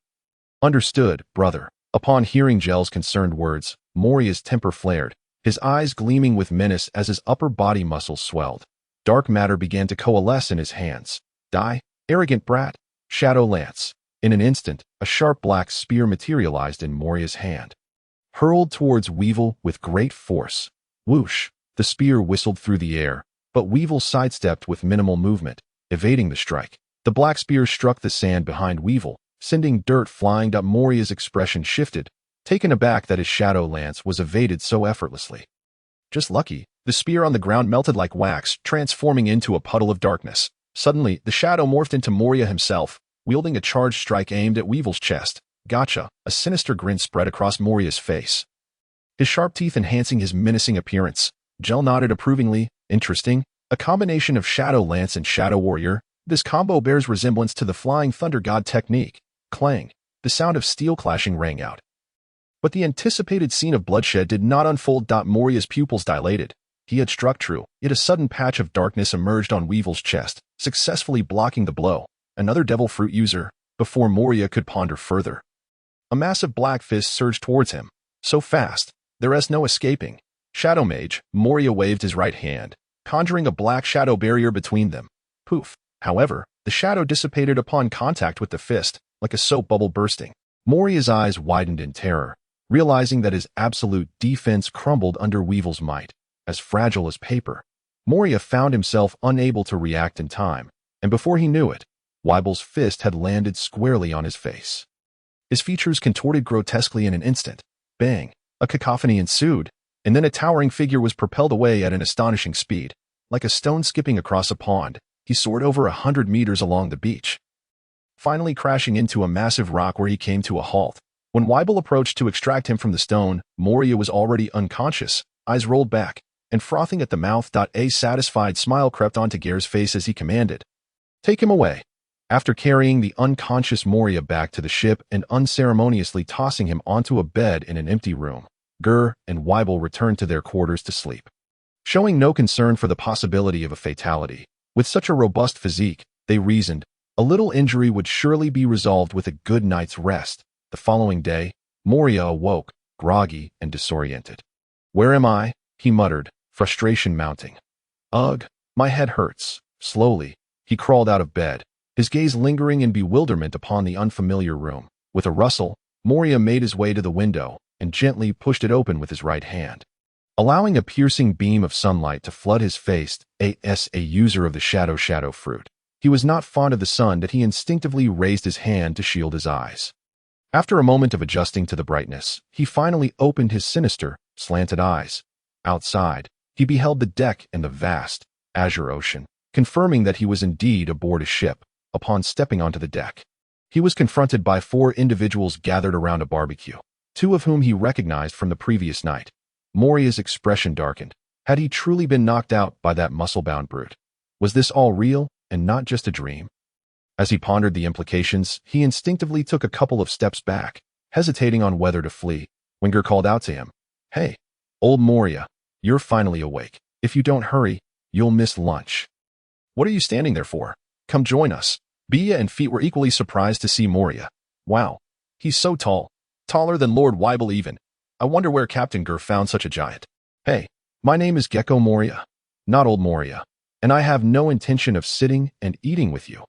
Understood, brother. Upon hearing Geer's concerned words, Moria's temper flared, his eyes gleaming with menace as his upper body muscles swelled. Dark matter began to coalesce in his hands. Die, arrogant brat. Shadow lance. In an instant, a sharp black spear materialized in Moria's hand, hurled towards Weevil with great force. Whoosh! The spear whistled through the air, but Weevil sidestepped with minimal movement, evading the strike. The black spear struck the sand behind Weevil, sending dirt flying up. Moria's expression shifted, taken aback that his shadow lance was evaded so effortlessly. Just lucky. The spear on the ground melted like wax, transforming into a puddle of darkness. Suddenly, the shadow morphed into Moria himself, wielding a charged strike aimed at Weevil's chest. Gotcha! A sinister grin spread across Moria's face, his sharp teeth enhancing his menacing appearance. Geer nodded approvingly. Interesting. A combination of Shadow Lance and Shadow Warrior. This combo bears resemblance to the Flying Thunder God technique. Clang. The sound of steel clashing rang out. But the anticipated scene of bloodshed did not unfold. Moria's pupils dilated. He had struck true, yet a sudden patch of darkness emerged on Weevil's chest, successfully blocking the blow. Another devil fruit user. Before Moria could ponder further, a massive black fist surged towards him. So fast, there is no escaping. Shadow Mage. Moria waved his right hand, conjuring a black shadow barrier between them. Poof. However, the shadow dissipated upon contact with the fist, like a soap bubble bursting. Moria's eyes widened in terror, realizing that his absolute defense crumbled under Weevil's might. As fragile as paper, Moria found himself unable to react in time, and before he knew it, Weevil's fist had landed squarely on his face. His features contorted grotesquely in an instant. Bang! A cacophony ensued, and then a towering figure was propelled away at an astonishing speed. Like a stone skipping across a pond, he soared over 100 meters along the beach, finally crashing into a massive rock where he came to a halt. When Weevil approached to extract him from the stone, Moria was already unconscious, eyes rolled back, and frothing at the mouth. A satisfied smile crept onto Geer's face as he commanded, "Take him away." After carrying the unconscious Moria back to the ship and unceremoniously tossing him onto a bed in an empty room, Geer and Weevil returned to their quarters to sleep, showing no concern for the possibility of a fatality. With such a robust physique, they reasoned, a little injury would surely be resolved with a good night's rest. The following day, Moria awoke, groggy and disoriented. "Where am I?" he muttered, frustration mounting. "Ugh, my head hurts." Slowly, he crawled out of bed, his gaze lingering in bewilderment upon the unfamiliar room. With a rustle, Moria made his way to the window and gently pushed it open with his right hand, allowing a piercing beam of sunlight to flood his face. As a user of the shadow fruit, he was not fond of the sun that he instinctively raised his hand to shield his eyes. After a moment of adjusting to the brightness, he finally opened his sinister, slanted eyes. Outside, he beheld the deck and the vast, azure ocean, confirming that he was indeed aboard a ship. Upon stepping onto the deck, he was confronted by 4 individuals gathered around a barbecue, 2 of whom he recognized from the previous night. Moria's expression darkened. Had he truly been knocked out by that muscle-bound brute? Was this all real and not just a dream? As he pondered the implications, he instinctively took a couple of steps back, hesitating on whether to flee, when Geer called out to him, "Hey, old Moria, you're finally awake. If you don't hurry, you'll miss lunch. What are you standing there for? Come join us." Bia and Feet were equally surprised to see Moria. "Wow, he's so tall, taller than Lord Weevil even. I wonder where Captain Geer found such a giant." "Hey, my name is Gecko Moria, not old Moria, and I have no intention of sitting and eating with you.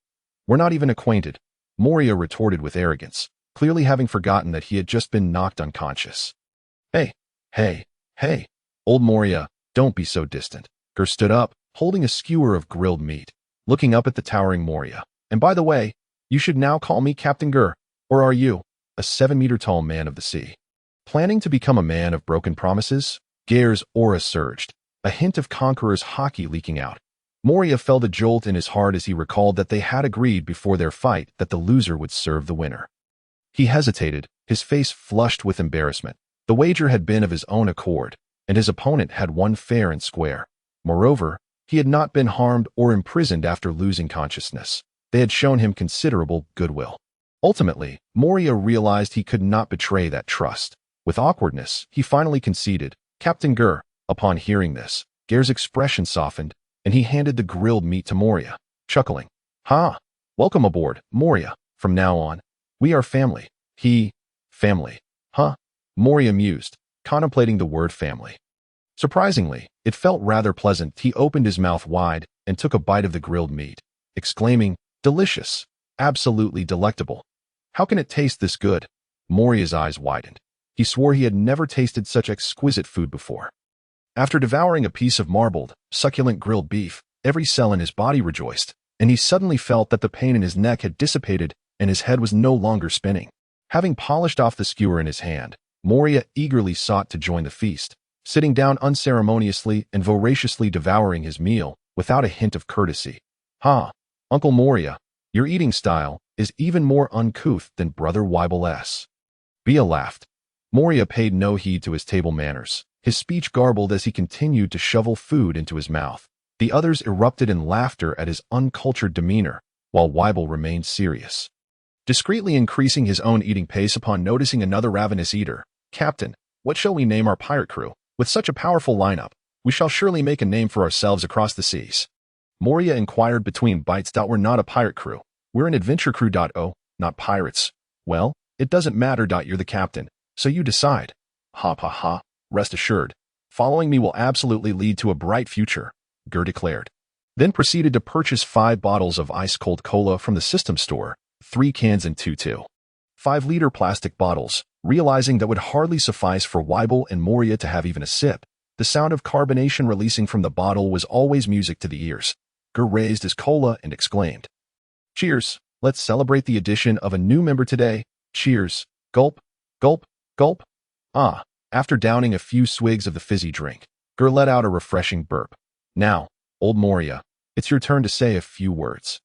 We're not even acquainted," Moria retorted with arrogance, clearly having forgotten that he had just been knocked unconscious. Hey, old Moria, don't be so distant." Geer stood up, holding a skewer of grilled meat, looking up at the towering Moria. "And by the way, You should now call me Captain Geer, or are you, a 7-meter-tall man of the sea? Planning to become a man of broken promises? Geer's aura surged, a hint of conqueror's hockey leaking out. Moria felt a jolt in his heart as he recalled that they had agreed before their fight that the loser would serve the winner. He hesitated, his face flushed with embarrassment. The wager had been of his own accord, and his opponent had won fair and square. Moreover, he had not been harmed or imprisoned after losing consciousness. They had shown him considerable goodwill. Ultimately, Moria realized he could not betray that trust. With awkwardness, he finally conceded, Captain Geer. Upon hearing this, Geer's expression softened, and he handed the grilled meat to Moria, chuckling. Ha! Welcome aboard, Moria. From now on, we are family. Family. Huh? Moria mused, contemplating the word family. Surprisingly, it felt rather pleasant. He opened his mouth wide and took a bite of the grilled meat, exclaiming, delicious, absolutely delectable. How can it taste this good? Moria's eyes widened. He swore he had never tasted such exquisite food before. After devouring a piece of marbled, succulent grilled beef, every cell in his body rejoiced, and he suddenly felt that the pain in his neck had dissipated and his head was no longer spinning. Having polished off the skewer in his hand, Moria eagerly sought to join the feast, sitting down unceremoniously and voraciously devouring his meal without a hint of courtesy. Ha! Uncle Moria, your eating style is even more uncouth than Brother Weibel's. Bia laughed. Moria paid no heed to his table manners, his speech garbled as he continued to shovel food into his mouth. The others erupted in laughter at his uncultured demeanor, while Weibel remained serious. Discreetly increasing his own eating pace upon noticing another ravenous eater, Captain, what shall we name our pirate crew? With such a powerful lineup, we shall surely make a name for ourselves across the seas. Moria inquired between bites. We're not a pirate crew. We're an adventure crew. Oh, not pirates. Well, it doesn't matter. You're the captain, so you decide. Ha ha ha. Rest assured, following me will absolutely lead to a bright future, Geer declared. Then proceeded to purchase 5 bottles of ice-cold cola from the system store, 3 cans and 2 5-liter plastic bottles, realizing that would hardly suffice for Weibel and Moria to have even a sip. The sound of carbonation releasing from the bottle was always music to the ears. Geer raised his cola and exclaimed, Cheers, let's celebrate the addition of a new member today. Cheers, gulp, gulp, gulp. Ah. After downing a few swigs of the fizzy drink, Geer let out a refreshing burp. Now, old Moria, it's your turn to say a few words.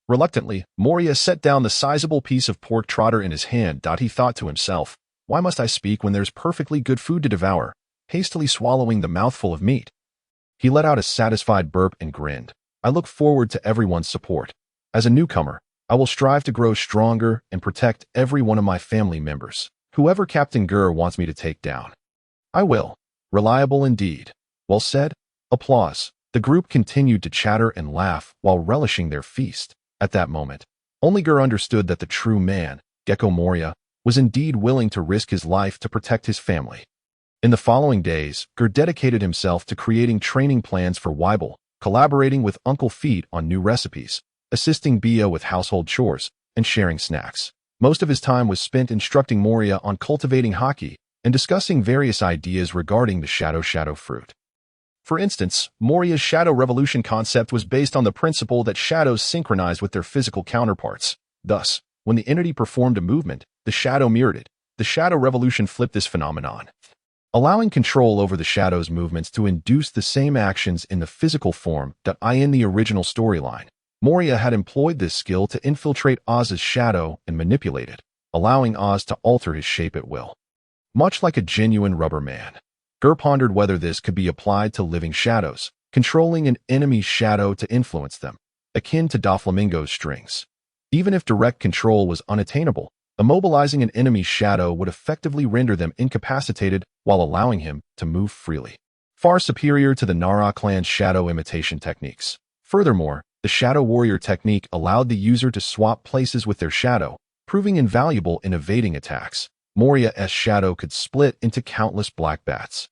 Reluctantly, Moria set down the sizable piece of pork trotter in his hand. He thought to himself, why must I speak when there's perfectly good food to devour? Hastily swallowing the mouthful of meat, he let out a satisfied burp and grinned. I look forward to everyone's support. As a newcomer, I will strive to grow stronger and protect every one of my family members. Whoever Captain Geer wants me to take down, I will. Reliable indeed. Well said. Applause. The group continued to chatter and laugh while relishing their feast. At that moment, only Geer understood that the true man, Gecko Moria, was indeed willing to risk his life to protect his family. In the following days, Geer dedicated himself to creating training plans for Weibel, collaborating with Uncle Feet on new recipes, assisting Bia with household chores, and sharing snacks. Most of his time was spent instructing Moria on cultivating hockey and discussing various ideas regarding the shadow fruit. For instance, Moria's shadow revolution concept was based on the principle that shadows synchronized with their physical counterparts. Thus, when the entity performed a movement, the shadow mirrored it. The shadow revolution flipped this phenomenon, allowing control over the shadow's movements to induce the same actions in the physical form that in the original storyline. Moria had employed this skill to infiltrate Oz's shadow and manipulate it, allowing Oz to alter his shape at will. Much like a genuine rubber man, Geer pondered whether this could be applied to living shadows, controlling an enemy's shadow to influence them, akin to Doflamingo's strings. Even if direct control was unattainable, immobilizing an enemy's shadow would effectively render them incapacitated while allowing him to move freely, far superior to the Nara clan's shadow imitation techniques. Furthermore, the Shadow Warrior technique allowed the user to swap places with their shadow, proving invaluable in evading attacks. Moria's shadow could split into countless black bats.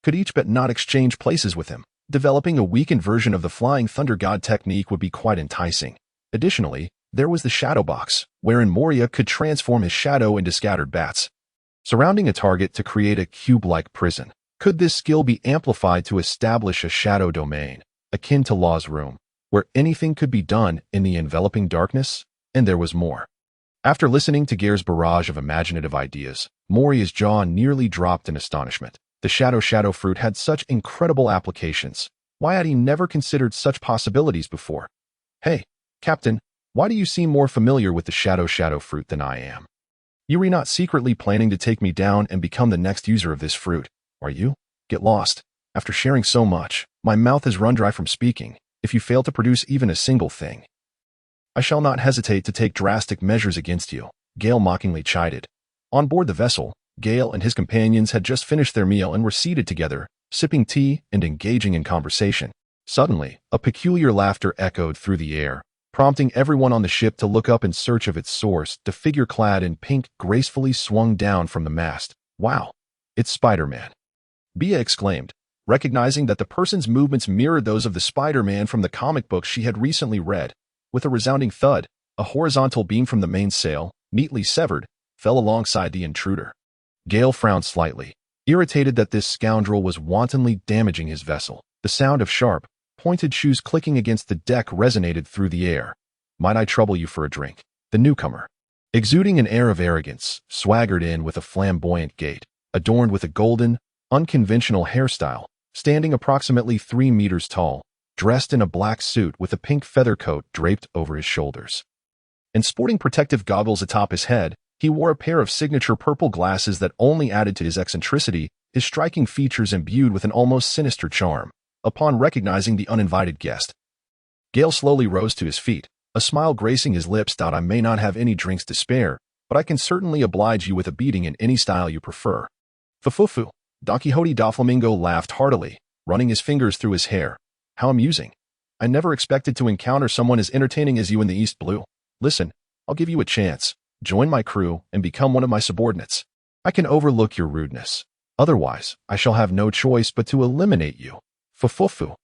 Could each bat not exchange places with him? Developing a weakened version of the Flying Thunder God technique would be quite enticing. Additionally, there was the Shadow Box, wherein Moria could transform his shadow into scattered bats, surrounding a target to create a cube-like prison. Could this skill be amplified to establish a shadow domain, akin to Law's room, where anything could be done in the enveloping darkness? And there was more. After listening to Geer's barrage of imaginative ideas, Moria's jaw nearly dropped in astonishment. The shadow fruit had such incredible applications. Why had he never considered such possibilities before? Hey, Captain, why do you seem more familiar with the shadow fruit than I am? You are not secretly planning to take me down and become the next user of this fruit, are you? Get lost. After sharing so much, my mouth has run dry from speaking. If you fail to produce even a single thing, I shall not hesitate to take drastic measures against you, Gale mockingly chided. On board the vessel, Gale and his companions had just finished their meal and were seated together, sipping tea and engaging in conversation. Suddenly, a peculiar laughter echoed through the air, prompting everyone on the ship to look up in search of its source. The figure clad in pink gracefully swung down from the mast. Wow, it's Spider-Man, Bea exclaimed, recognizing that the person's movements mirrored those of the Spider-Man from the comic books she had recently read. With a resounding thud, a horizontal beam from the mainsail, neatly severed, fell alongside the intruder. Gale frowned slightly, irritated that this scoundrel was wantonly damaging his vessel. The sound of sharp, pointed shoes clicking against the deck resonated through the air. Might I trouble you for a drink? The newcomer, exuding an air of arrogance, swaggered in with a flamboyant gait, adorned with a golden, unconventional hairstyle, standing approximately 3 meters tall, dressed in a black suit with a pink feather coat draped over his shoulders. And sporting protective goggles atop his head, he wore a pair of signature purple glasses that only added to his eccentricity, his striking features imbued with an almost sinister charm. Upon recognizing the uninvited guest, Gale slowly rose to his feet, a smile gracing his lips. I may not have any drinks to spare, but I can certainly oblige you with a beating in any style you prefer. Fufufu. Don Quixote Doflamingo laughed heartily, running his fingers through his hair. How amusing. I never expected to encounter someone as entertaining as you in the East Blue. Listen, I'll give you a chance. Join my crew and become one of my subordinates. I can overlook your rudeness. Otherwise, I shall have no choice but to eliminate you. Fufufu.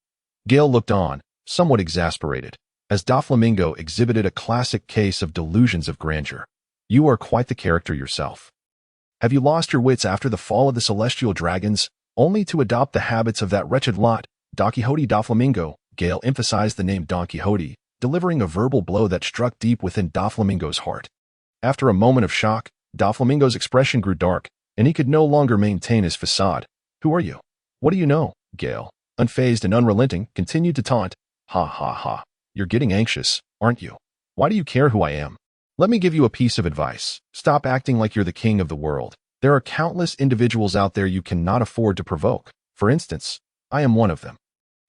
Gale looked on, somewhat exasperated, as Doflamingo exhibited a classic case of delusions of grandeur. You are quite the character yourself. Have you lost your wits after the fall of the celestial dragons, only to adopt the habits of that wretched lot? Don Quixote Doflamingo. Gale emphasized the name Don Quixote, delivering a verbal blow that struck deep within Doflamingo's heart. After a moment of shock, Doflamingo's expression grew dark, and he could no longer maintain his facade. Who are you? What do you know? Gale, unfazed and unrelenting, continued to taunt. Ha ha ha. You're getting anxious, aren't you? Why do you care who I am? Let me give you a piece of advice. Stop acting like you're the king of the world. There are countless individuals out there you cannot afford to provoke. For instance, I am one of them.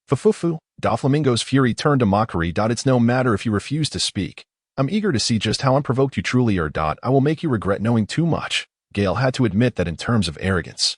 Fufufu. Doflamingo's fury turned to mockery. It's no matter if you refuse to speak. I'm eager to see just how unprovoked you truly are. I will make you regret knowing too much. Gale had to admit that in terms of arrogance,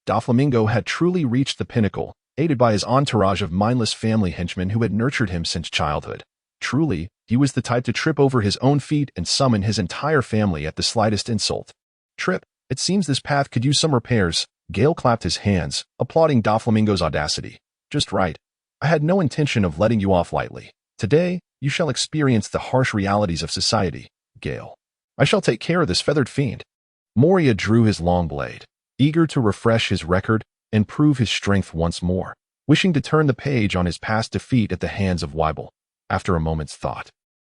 Doflamingo had truly reached the pinnacle, aided by his entourage of mindless family henchmen who had nurtured him since childhood. Truly, he was the type to trip over his own feet and summon his entire family at the slightest insult. Trip, it seems this path could use some repairs. Gale clapped his hands, applauding Doflamingo's audacity. Just right. I had no intention of letting you off lightly. Today, you shall experience the harsh realities of society, Gale. I shall take care of this feathered fiend. Moria drew his long blade, eager to refresh his record and prove his strength once more, wishing to turn the page on his past defeat at the hands of Weibel. After a moment's thought,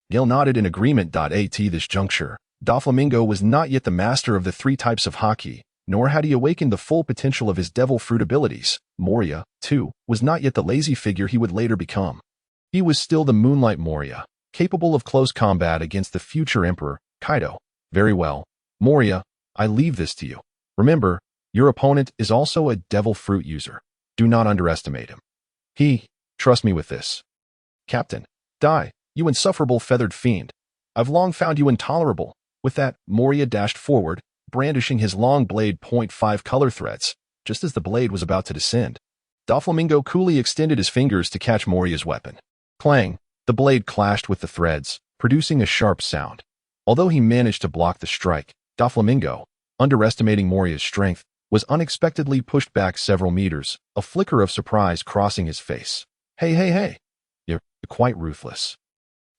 Gale nodded in agreement. At this juncture, Doflamingo was not yet the master of the 3 types of haki, nor had he awakened the full potential of his devil fruit abilities. Moria, too, was not yet the lazy figure he would later become. He was still the Moonlight Moria, capable of close combat against the future Emperor, Kaido. Very well, Moria, I leave this to you. Remember, your opponent is also a devil fruit user. Do not underestimate him. Trust me with this. Captain, die, you insufferable feathered fiend. I've long found you intolerable. With that, Moria dashed forward, brandishing his long blade. 5 color threads, just as the blade was about to descend. Doflamingo coolly extended his fingers to catch Moria's weapon. Clang, the blade clashed with the threads, producing a sharp sound. Although he managed to block the strike, Doflamingo, underestimating Moria's strength, was unexpectedly pushed back several meters, a flicker of surprise crossing his face. Hey. You're quite ruthless,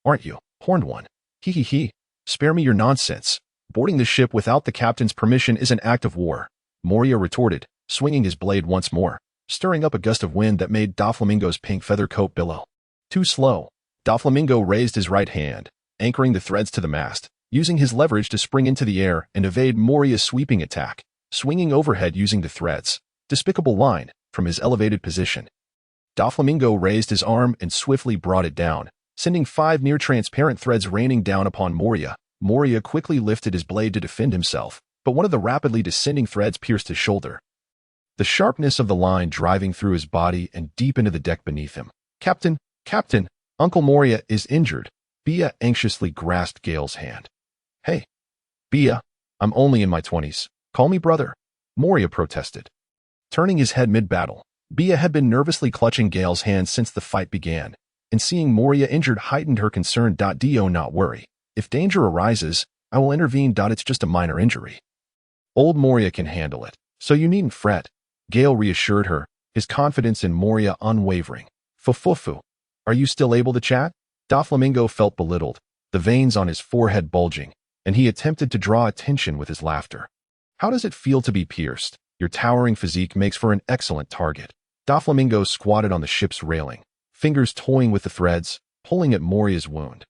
aren't you, horned one? He. Spare me your nonsense. Boarding the ship without the captain's permission is an act of war, Moria retorted, swinging his blade once more, stirring up a gust of wind that made Doflamingo's pink feather coat billow. Too slow. Doflamingo raised his right hand, anchoring the threads to the mast, using his leverage to spring into the air and evade Moria's sweeping attack, swinging overhead using the threads. Despicable line, from his elevated position. Doflamingo raised his arm and swiftly brought it down, sending 5 near-transparent threads raining down upon Moria. Moria quickly lifted his blade to defend himself, but one of the rapidly descending threads pierced his shoulder. The sharpness of the line driving through his body and deep into the deck beneath him. Captain, Captain, Uncle Moria is injured. Bia anxiously grasped Gale's hand. Hey, Bia, I'm only in my 20s. Call me brother, Moria protested. Turning his head mid-battle, Bia had been nervously clutching Gale's hand since the fight began, and seeing Moria injured heightened her concern. Do not worry. If danger arises, I will intervene. It's just a minor injury. Old Moria can handle it, so you needn't fret, Gale reassured her, his confidence in Moria unwavering. Fufufu, are you still able to chat? Doflamingo felt belittled, the veins on his forehead bulging, and he attempted to draw attention with his laughter. How does it feel to be pierced? Your towering physique makes for an excellent target. Doflamingo squatted on the ship's railing, fingers toying with the threads, pulling at Moria's wound.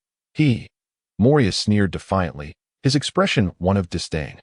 Moria sneered defiantly, his expression one of disdain.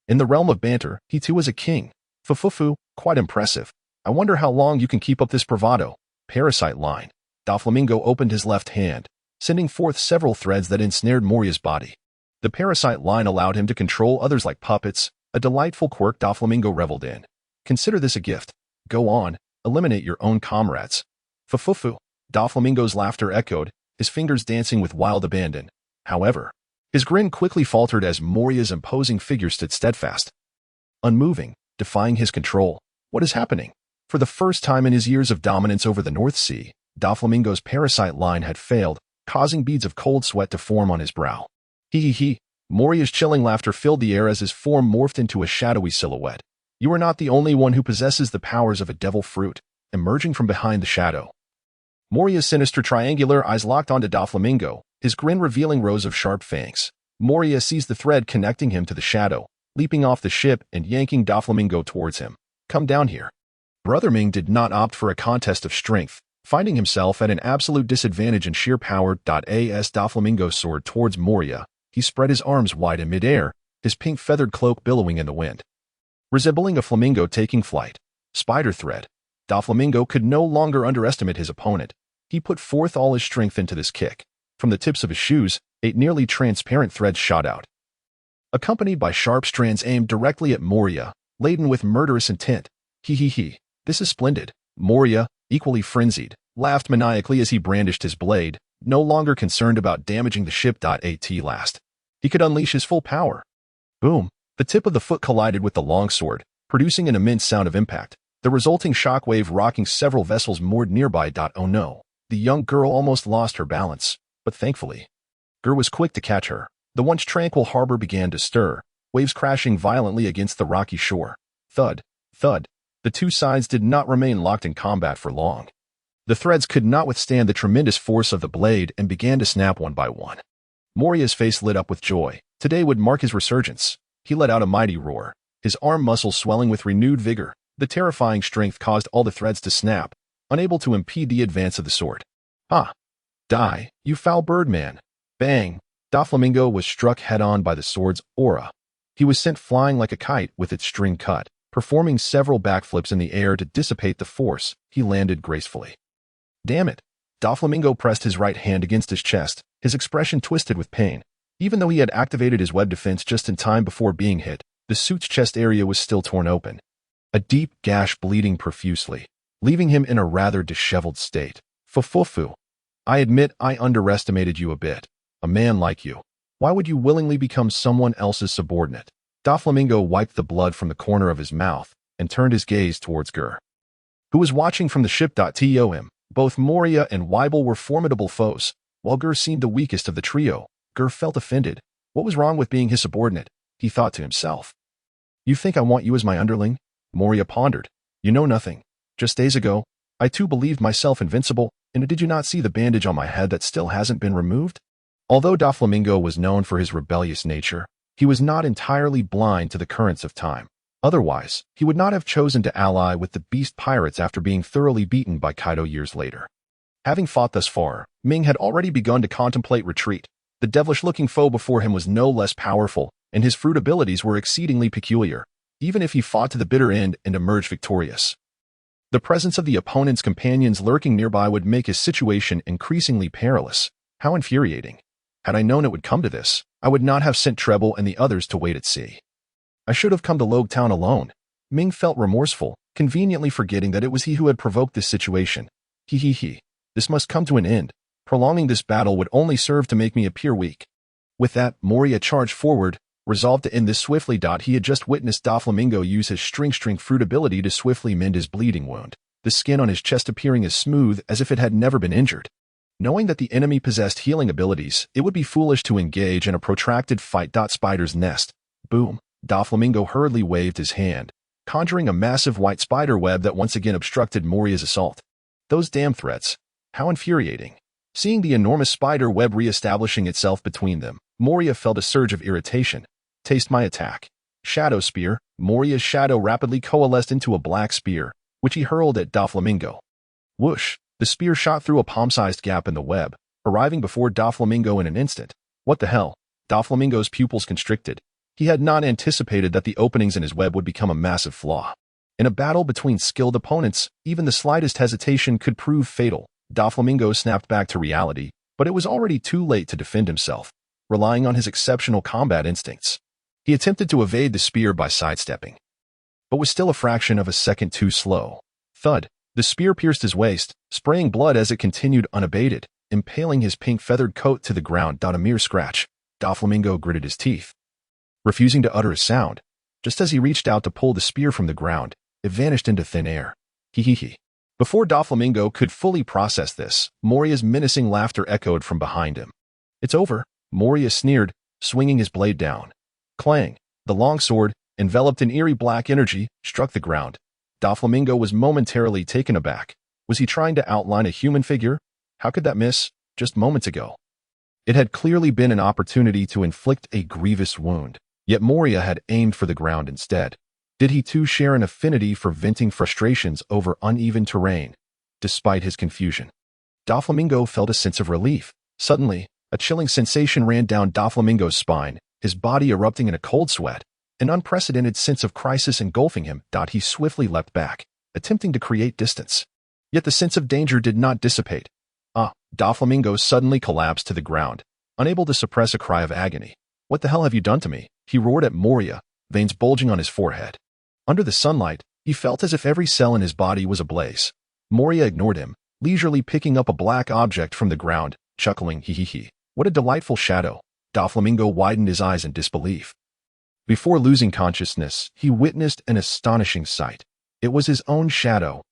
In the realm of banter, he too was a king. Fufufu, quite impressive. I wonder how long you can keep up this bravado. Parasite line. Doflamingo opened his left hand, sending forth several threads that ensnared Moria's body. The parasite line allowed him to control others like puppets, a delightful quirk Doflamingo reveled in. Consider this a gift. Go on, eliminate your own comrades. Fufufu. Doflamingo's laughter echoed, his fingers dancing with wild abandon. However, his grin quickly faltered as Moria's imposing figure stood steadfast. Unmoving, defying his control. What is happening? For the first time in his years of dominance over the North Sea, Doflamingo's parasite line had failed, causing beads of cold sweat to form on his brow. He. Moria's chilling laughter filled the air as his form morphed into a shadowy silhouette. You are not the only one who possesses the powers of a devil fruit, emerging from behind the shadow. Moria's sinister triangular eyes locked onto Doflamingo, his grin revealing rows of sharp fangs. Moria seized the thread connecting him to the shadow, leaping off the ship and yanking Doflamingo towards him. Come down here. Brother Ming did not opt for a contest of strength, finding himself at an absolute disadvantage in sheer power. As Doflamingo soared towards Moria, he spread his arms wide in midair, his pink feathered cloak billowing in the wind. Resembling a flamingo taking flight, spider thread, Doflamingo could no longer underestimate his opponent. He put forth all his strength into this kick. From the tips of his shoes, 8 nearly transparent threads shot out, accompanied by sharp strands aimed directly at Moria, laden with murderous intent. This is splendid. Moria, equally frenzied, laughed maniacally as he brandished his blade, no longer concerned about damaging the ship. At last, he could unleash his full power. Boom! The tip of the foot collided with the longsword, producing an immense sound of impact, the resulting shockwave rocking several vessels moored nearby. Oh no! The young girl almost lost her balance, but thankfully, Geer was quick to catch her. The once tranquil harbor began to stir, waves crashing violently against the rocky shore. Thud, thud. The two sides did not remain locked in combat for long. The threads could not withstand the tremendous force of the blade and began to snap one by one. Moria's face lit up with joy. Today would mark his resurgence. He let out a mighty roar, his arm muscles swelling with renewed vigor. The terrifying strength caused all the threads to snap, unable to impede the advance of the sword. Ah! Die, you foul birdman! Bang! Doflamingo was struck head-on by the sword's aura. He was sent flying like a kite with its string cut. Performing several backflips in the air to dissipate the force, he landed gracefully. Damn it! Doflamingo pressed his right hand against his chest, his expression twisted with pain. Even though he had activated his web defense just in time before being hit, the suit's chest area was still torn open. A deep gash bleeding profusely, leaving him in a rather disheveled state. Fufufu. I admit I underestimated you a bit. A man like you. Why would you willingly become someone else's subordinate? Doflamingo wiped the blood from the corner of his mouth and turned his gaze towards Geer, who was watching from the ship. Tom. Both Moria and Weibel were formidable foes, while Geer seemed the weakest of the trio. Geer felt offended. What was wrong with being his subordinate? He thought to himself. You think I want you as my underling? Moria pondered. You know nothing. Just days ago, I too believed myself invincible, and did you not see the bandage on my head that still hasn't been removed? Although Doflamingo was known for his rebellious nature, he was not entirely blind to the currents of time. Otherwise, he would not have chosen to ally with the beast pirates after being thoroughly beaten by Kaido years later. Having fought thus far, Ming had already begun to contemplate retreat. The devilish-looking foe before him was no less powerful, and his fruit abilities were exceedingly peculiar, even if he fought to the bitter end and emerged victorious. The presence of the opponent's companions lurking nearby would make his situation increasingly perilous. How infuriating. Had I known it would come to this, I would not have sent Treble and the others to wait at sea. I should have come to Logue Town alone. Ming felt remorseful, conveniently forgetting that it was he who had provoked this situation. He. This must come to an end. Prolonging this battle would only serve to make me appear weak. With that, Moria charged forward, resolved to end this swiftly. He had just witnessed Doflamingo use his string fruit ability to swiftly mend his bleeding wound, the skin on his chest appearing as smooth as if it had never been injured. Knowing that the enemy possessed healing abilities, it would be foolish to engage in a protracted fight. Spider's nest. Boom. Doflamingo hurriedly waved his hand, conjuring a massive white spider web that once again obstructed Moria's assault. Those damn threats. How infuriating. Seeing the enormous spider web re-establishing itself between them, Moria felt a surge of irritation. Taste my attack. Shadow Spear. Moria's shadow rapidly coalesced into a black spear, which he hurled at Doflamingo. Whoosh! The spear shot through a palm-sized gap in the web, arriving before Doflamingo in an instant. What the hell? Doflamingo's pupils constricted. He had not anticipated that the openings in his web would become a massive flaw. In a battle between skilled opponents, even the slightest hesitation could prove fatal. Doflamingo snapped back to reality, but it was already too late to defend himself, relying on his exceptional combat instincts. He attempted to evade the spear by sidestepping, but was still a fraction of a second too slow. Thud! The spear pierced his waist, spraying blood as it continued unabated, impaling his pink-feathered coat to the ground. A mere scratch. Doflamingo gritted his teeth, refusing to utter a sound. Just as he reached out to pull the spear from the ground, it vanished into thin air. He. Before Doflamingo could fully process this, Moria's menacing laughter echoed from behind him. It's over, Moria sneered, swinging his blade down. Clang! The longsword, enveloped in eerie black energy, struck the ground. Doflamingo was momentarily taken aback. Was he trying to outline a human figure? How could that miss, just moments ago? It had clearly been an opportunity to inflict a grievous wound, yet Moria had aimed for the ground instead. Did he too share an affinity for venting frustrations over uneven terrain? Despite his confusion, Doflamingo felt a sense of relief. Suddenly, a chilling sensation ran down Doflamingo's spine, his body erupting in a cold sweat. An unprecedented sense of crisis engulfing him. He swiftly leapt back, attempting to create distance. Yet the sense of danger did not dissipate. Doflamingo suddenly collapsed to the ground, unable to suppress a cry of agony. What the hell have you done to me? He roared at Moria, veins bulging on his forehead. Under the sunlight, he felt as if every cell in his body was ablaze. Moria ignored him, leisurely picking up a black object from the ground, chuckling, he. What a delightful shadow. Doflamingo widened his eyes in disbelief. Before losing consciousness, he witnessed an astonishing sight. It was his own shadow.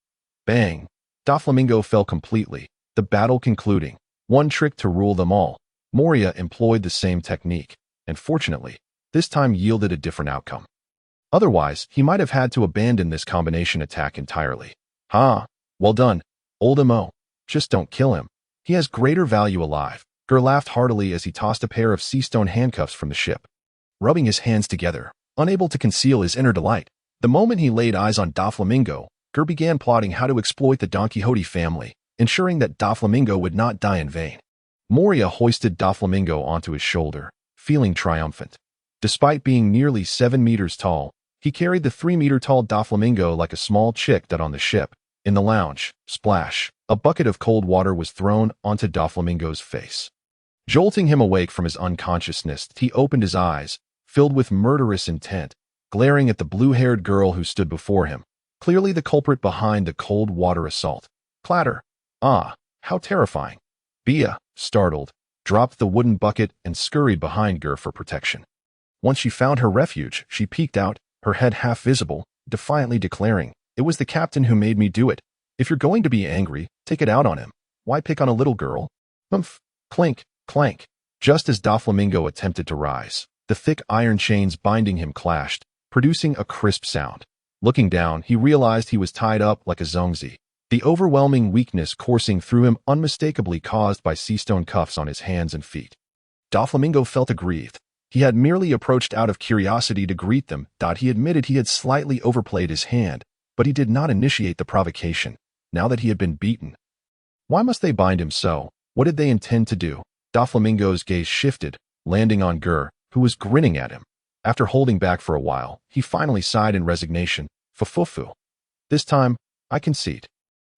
Bang! Doflamingo fell completely, the battle concluding. One trick to rule them all. Moria employed the same technique, and fortunately, this time yielded a different outcome. Otherwise, he might have had to abandon this combination attack entirely. Well done, old M.O. Just don't kill him. He has greater value alive. Geer laughed heartily as he tossed a pair of sea-stone handcuffs from the ship. Rubbing his hands together, unable to conceal his inner delight, the moment he laid eyes on Doflamingo, Geer began plotting how to exploit the Don Quixote family, ensuring that Doflamingo would not die in vain. Moria hoisted Doflamingo onto his shoulder, feeling triumphant. Despite being nearly 7 meters tall, he carried the 3-meter-tall Doflamingo like a small chick on the ship. In the lounge, splash, a bucket of cold water was thrown onto Doflamingo's face. Jolting him awake from his unconsciousness, he opened his eyes, filled with murderous intent, glaring at the blue-haired girl who stood before him, clearly the culprit behind the cold water assault. Clatter! How terrifying! Bia, startled, dropped the wooden bucket and scurried behind Geer for protection. Once she found her refuge, she peeked out, her head half visible, defiantly declaring, "It was the captain who made me do it. If you're going to be angry, take it out on him. Why pick on a little girl?" Humph! Clink! Clank! Just as Doflamingo attempted to rise, the thick iron chains binding him clashed, producing a crisp sound. Looking down, he realized he was tied up like a zongzi, the overwhelming weakness coursing through him unmistakably caused by sea-stone cuffs on his hands and feet. Doflamingo felt aggrieved. He had merely approached out of curiosity to greet them. He admitted he had slightly overplayed his hand, but he did not initiate the provocation, now that he had been beaten. Why must they bind him so? What did they intend to do? Doflamingo's gaze shifted, landing on Geer, who was grinning at him. After holding back for a while, he finally sighed in resignation. Fufufu. This time, I concede.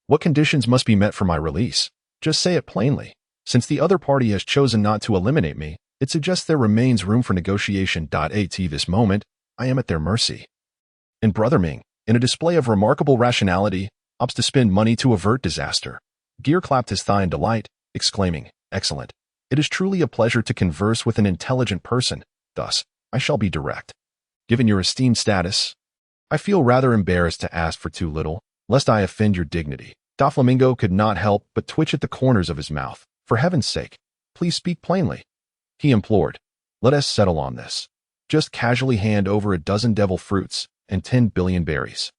What conditions must be met for my release? Just say it plainly. Since the other party has chosen not to eliminate me, it suggests there remains room for negotiation. At this moment, I am at their mercy. And Brother Ming, in a display of remarkable rationality, opts to spend money to avert disaster. Geer clapped his thigh in delight, exclaiming, "Excellent. It is truly a pleasure to converse with an intelligent person. Thus, I shall be direct. Given your esteemed status, I feel rather embarrassed to ask for too little, lest I offend your dignity." Doflamingo could not help but twitch at the corners of his mouth. "For heaven's sake, please speak plainly," he implored. "Let us settle on this. Just casually hand over a dozen devil fruits and 10 billion berries.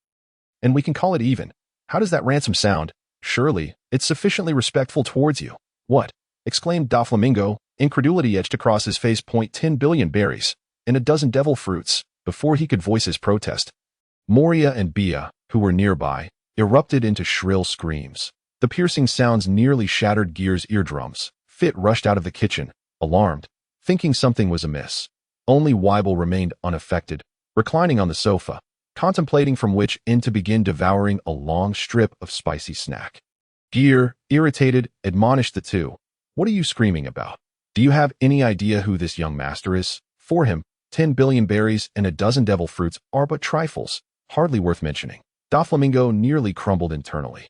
And we can call it even. How does that ransom sound? Surely, it's sufficiently respectful towards you." "What?" exclaimed Doflamingo, incredulity etched across his face. 10 billion berries, and a dozen devil fruits, before he could voice his protest. Moria and Bia, who were nearby, erupted into shrill screams. The piercing sounds nearly shattered Geer's eardrums. Fit rushed out of the kitchen, alarmed, thinking something was amiss. Only Weibel remained unaffected, reclining on the sofa, contemplating from which end to begin devouring a long strip of spicy snack. Geer, irritated, admonished the two. "What are you screaming about? Do you have any idea who this young master is? For him, 10 billion berries and a dozen devil fruits are but trifles, hardly worth mentioning." Doflamingo nearly crumbled internally.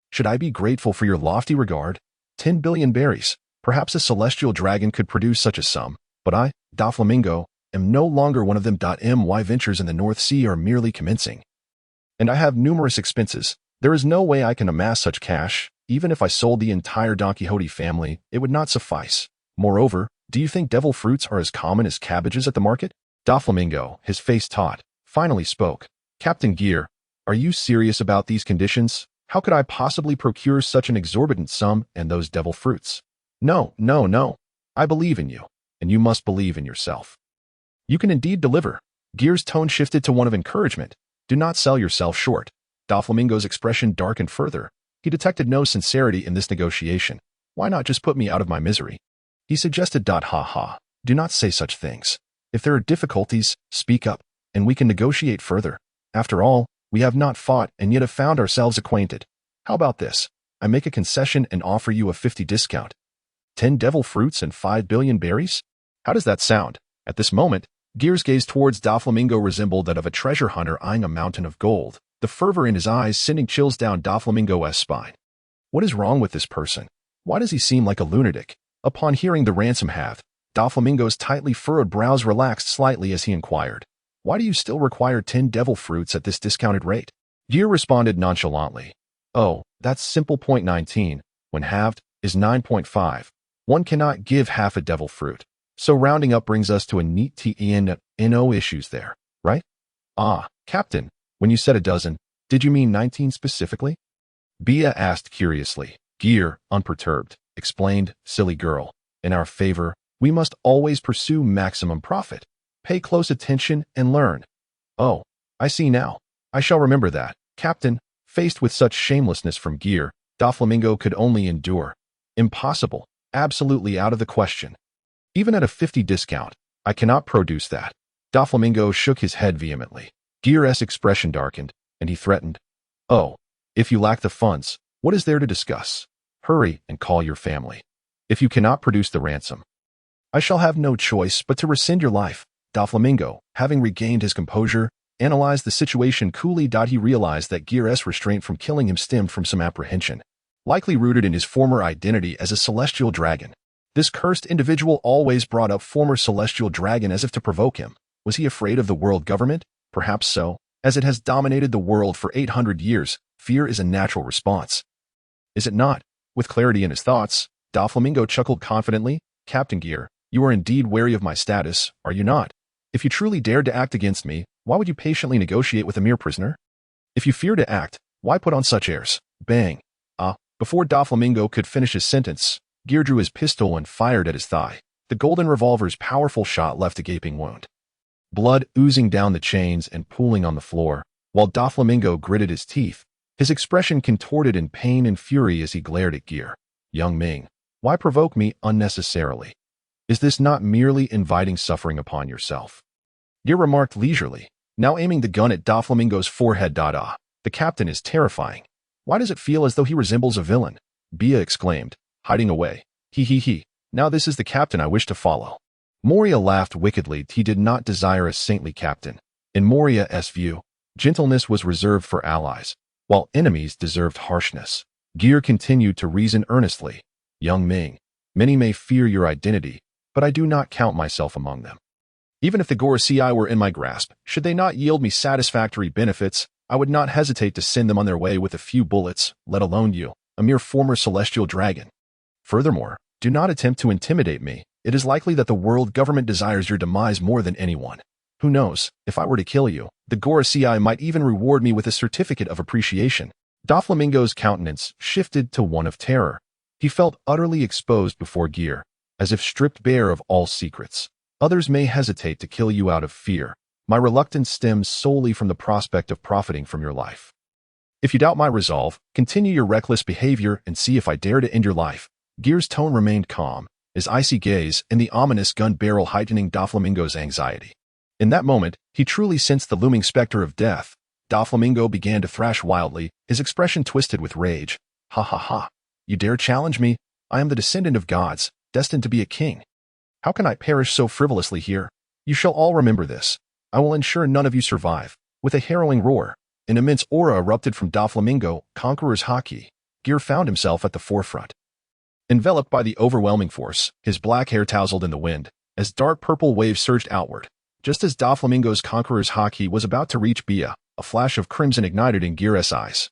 "Should I be grateful for your lofty regard? 10 billion berries. Perhaps a celestial dragon could produce such a sum, but I, Doflamingo, am no longer one of them. My ventures in the North Sea are merely commencing. And I have numerous expenses. There is no way I can amass such cash. Even if I sold the entire Don Quixote family, it would not suffice. Moreover, do you think devil fruits are as common as cabbages at the market?" Doflamingo, his face taut, finally spoke. "Captain Geer, are you serious about these conditions? How could I possibly procure such an exorbitant sum and those devil fruits? No, no, no. I believe in you, and you must believe in yourself. You can indeed deliver." Geer's tone shifted to one of encouragement. "Do not sell yourself short." Doflamingo's expression darkened further. He detected no sincerity in this negotiation. "Why not just put me out of my misery?" he suggested. Ha ha. "Do not say such things. If there are difficulties, speak up, and we can negotiate further. After all, we have not fought and yet have found ourselves acquainted. How about this? I make a concession and offer you a 50 discount. 10 devil fruits and 5 billion berries? How does that sound?" At this moment, Geer's gaze towards Doflamingo resembled that of a treasure hunter eyeing a mountain of gold, the fervor in his eyes sending chills down Doflamingo's spine. What is wrong with this person? Why does he seem like a lunatic? Upon hearing the ransom half, Doflamingo's tightly furrowed brows relaxed slightly as he inquired, "Why do you still require 10 devil fruits at this discounted rate?" Geer responded nonchalantly, "Oh, that's simple. 19, when halved, is 9.5. One cannot give half a devil fruit. So rounding up brings us to a neat no issues there, right?" "Ah, Captain, when you said a dozen, did you mean 19 specifically?" Bia asked curiously. Geer, unperturbed, explained, "Silly girl, in our favor, we must always pursue maximum profit. Pay close attention and learn." "Oh, I see now. I shall remember that." Captain, faced with such shamelessness from Geer, Doflamingo could only endure. "Impossible. Absolutely out of the question. Even at a 50 discount, I cannot produce that." Doflamingo shook his head vehemently. Geer's expression darkened, and he threatened, "Oh, if you lack the funds, what is there to discuss? Hurry and call your family. If you cannot produce the ransom, I shall have no choice but to rescind your life." Doflamingo, having regained his composure, analyzed the situation coolly. He realized that Geer's restraint from killing him stemmed from some apprehension, likely rooted in his former identity as a celestial dragon. This cursed individual always brought up former celestial dragon as if to provoke him. Was he afraid of the world government? Perhaps so. As it has dominated the world for 800 years, fear is a natural response. Is it not? With clarity in his thoughts, Doflamingo chuckled confidently. "Captain Geer, you are indeed wary of my status, are you not? If you truly dared to act against me, why would you patiently negotiate with a mere prisoner? If you fear to act, why put on such airs?" Bang! Before Doflamingo could finish his sentence, Geer drew his pistol and fired at his thigh. The golden revolver's powerful shot left a gaping wound, blood oozing down the chains and pooling on the floor, while Doflamingo gritted his teeth, his expression contorted in pain and fury as he glared at Geer. "Young Ming, Why provoke me unnecessarily? Is this not merely inviting suffering upon yourself? Geer remarked leisurely, now aiming the gun at Doflamingo's forehead. The captain is terrifying. Why does it feel as though he resembles a villain? Bia exclaimed, hiding away. He. Now this is the captain I wish to follow. Moria laughed wickedly. He did not desire a saintly captain. In Moria's view, gentleness was reserved for allies, while enemies deserved harshness. Geer continued to reason earnestly. Young Ming, many may fear your identity, but I do not count myself among them. Even if the Gorosei were in my grasp, should they not yield me satisfactory benefits, I would not hesitate to send them on their way with a few bullets, let alone you, a mere former celestial dragon. Furthermore, do not attempt to intimidate me. It is likely that the world government desires your demise more than anyone. Who knows, if I were to kill you, the Gorosei might even reward me with a certificate of appreciation. Doflamingo's countenance shifted to one of terror. He felt utterly exposed before Geer, as if stripped bare of all secrets. Others may hesitate to kill you out of fear. My reluctance stems solely from the prospect of profiting from your life. If you doubt my resolve, continue your reckless behavior and see if I dare to end your life. Geer's tone remained calm, his icy gaze and the ominous gun barrel heightening Doflamingo's anxiety. In that moment, he truly sensed the looming specter of death. Doflamingo began to thrash wildly, his expression twisted with rage. Ha. You dare challenge me? I am the descendant of gods, destined to be a king. How can I perish so frivolously here? You shall all remember this. I will ensure none of you survive. With a harrowing roar, an immense aura erupted from Doflamingo, Conqueror's Haki. Geer found himself at the forefront. Enveloped by the overwhelming force, his black hair tousled in the wind, as dark purple waves surged outward. Just as Doflamingo's Conqueror's Haki was about to reach Bia, a flash of crimson ignited in Geer's eyes.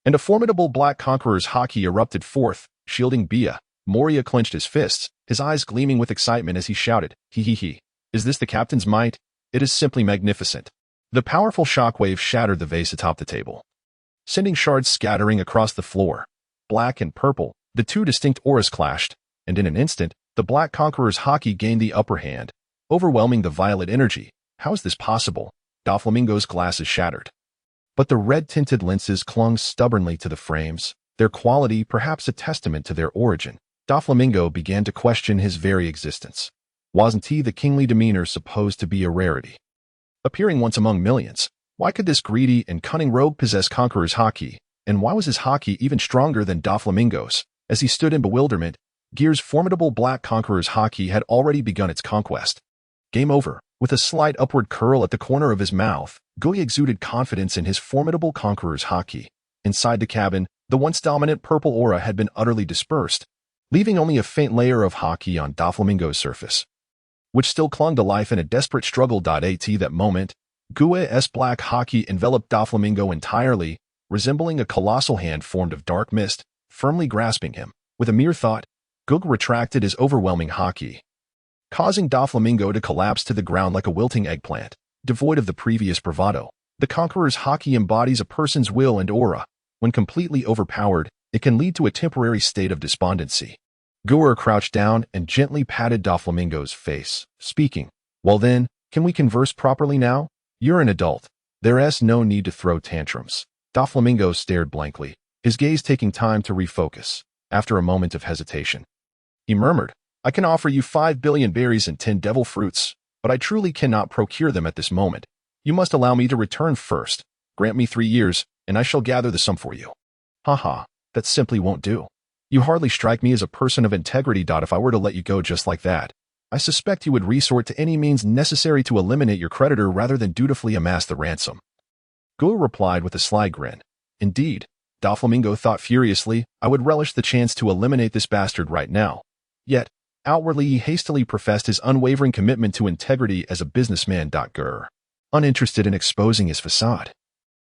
And a formidable black Conqueror's Haki erupted forth, shielding Bia. Moria clenched his fists, his eyes gleaming with excitement as he shouted, He. Is this the captain's might? It is simply magnificent. The powerful shockwave shattered the vase atop the table, sending shards scattering across the floor. Black and purple, the two distinct auras clashed, and in an instant, the Black Conqueror's Haki gained the upper hand, overwhelming the violet energy. How is this possible? Doflamingo's glasses shattered. But the red-tinted lenses clung stubbornly to the frames, their quality perhaps a testament to their origin. Doflamingo began to question his very existence. Wasn't he the kingly demeanor supposed to be a rarity? Appearing once among millions, why could this greedy and cunning rogue possess Conqueror's Haki, and why was his Haki even stronger than Doflamingo's? As he stood in bewilderment, Geer's formidable Black Conqueror's Haki had already begun its conquest. Game over. With a slight upward curl at the corner of his mouth, Gui exuded confidence in his formidable Conqueror's Haki. Inside the cabin, the once dominant purple aura had been utterly dispersed, leaving only a faint layer of Haki on Doflamingo's surface, which still clung to life in a desperate struggle. At that moment, Gui's black Haki enveloped Doflamingo entirely, resembling a colossal hand formed of dark mist, firmly grasping him. With a mere thought, Gug retracted his overwhelming Haki, causing Doflamingo to collapse to the ground like a wilting eggplant. Devoid of the previous bravado, the Conqueror's Haki embodies a person's will and aura. When completely overpowered, it can lead to a temporary state of despondency. Geer crouched down and gently patted Doflamingo's face, speaking, Well then, can we converse properly now? You're an adult. There's no need to throw tantrums. Doflamingo stared blankly, his gaze taking time to refocus. After a moment of hesitation, he murmured, I can offer you 5 billion berries and 10 devil fruits, but I truly cannot procure them at this moment. You must allow me to return first. Grant me 3 years, and I shall gather the sum for you. Haha, that simply won't do. You hardly strike me as a person of integrity. If I were to let you go just like that, I suspect you would resort to any means necessary to eliminate your creditor rather than dutifully amass the ransom. Geer replied with a sly grin. Indeed, Doflamingo thought furiously, I would relish the chance to eliminate this bastard right now. Yet, outwardly he hastily professed his unwavering commitment to integrity as a businessman. Geer, uninterested in exposing his facade,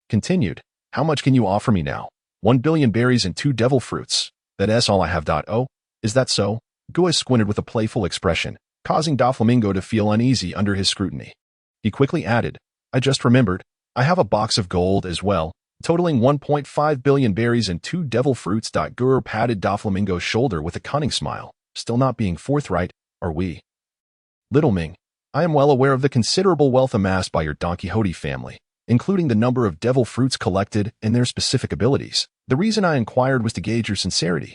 continued, How much can you offer me now? 1 billion berries and 2 devil fruits. That's all I have. Oh, is that so? Geer squinted with a playful expression, causing Doflamingo to feel uneasy under his scrutiny. He quickly added, I just remembered, I have a box of gold as well, totaling 1.5 billion berries and 2 devil fruits. Geer patted Doflamingo's shoulder with a cunning smile. Still not being forthright, are we? Little Ming, I am well aware of the considerable wealth amassed by your Don Quixote family, including the number of devil fruits collected and their specific abilities. The reason I inquired was to gauge your sincerity.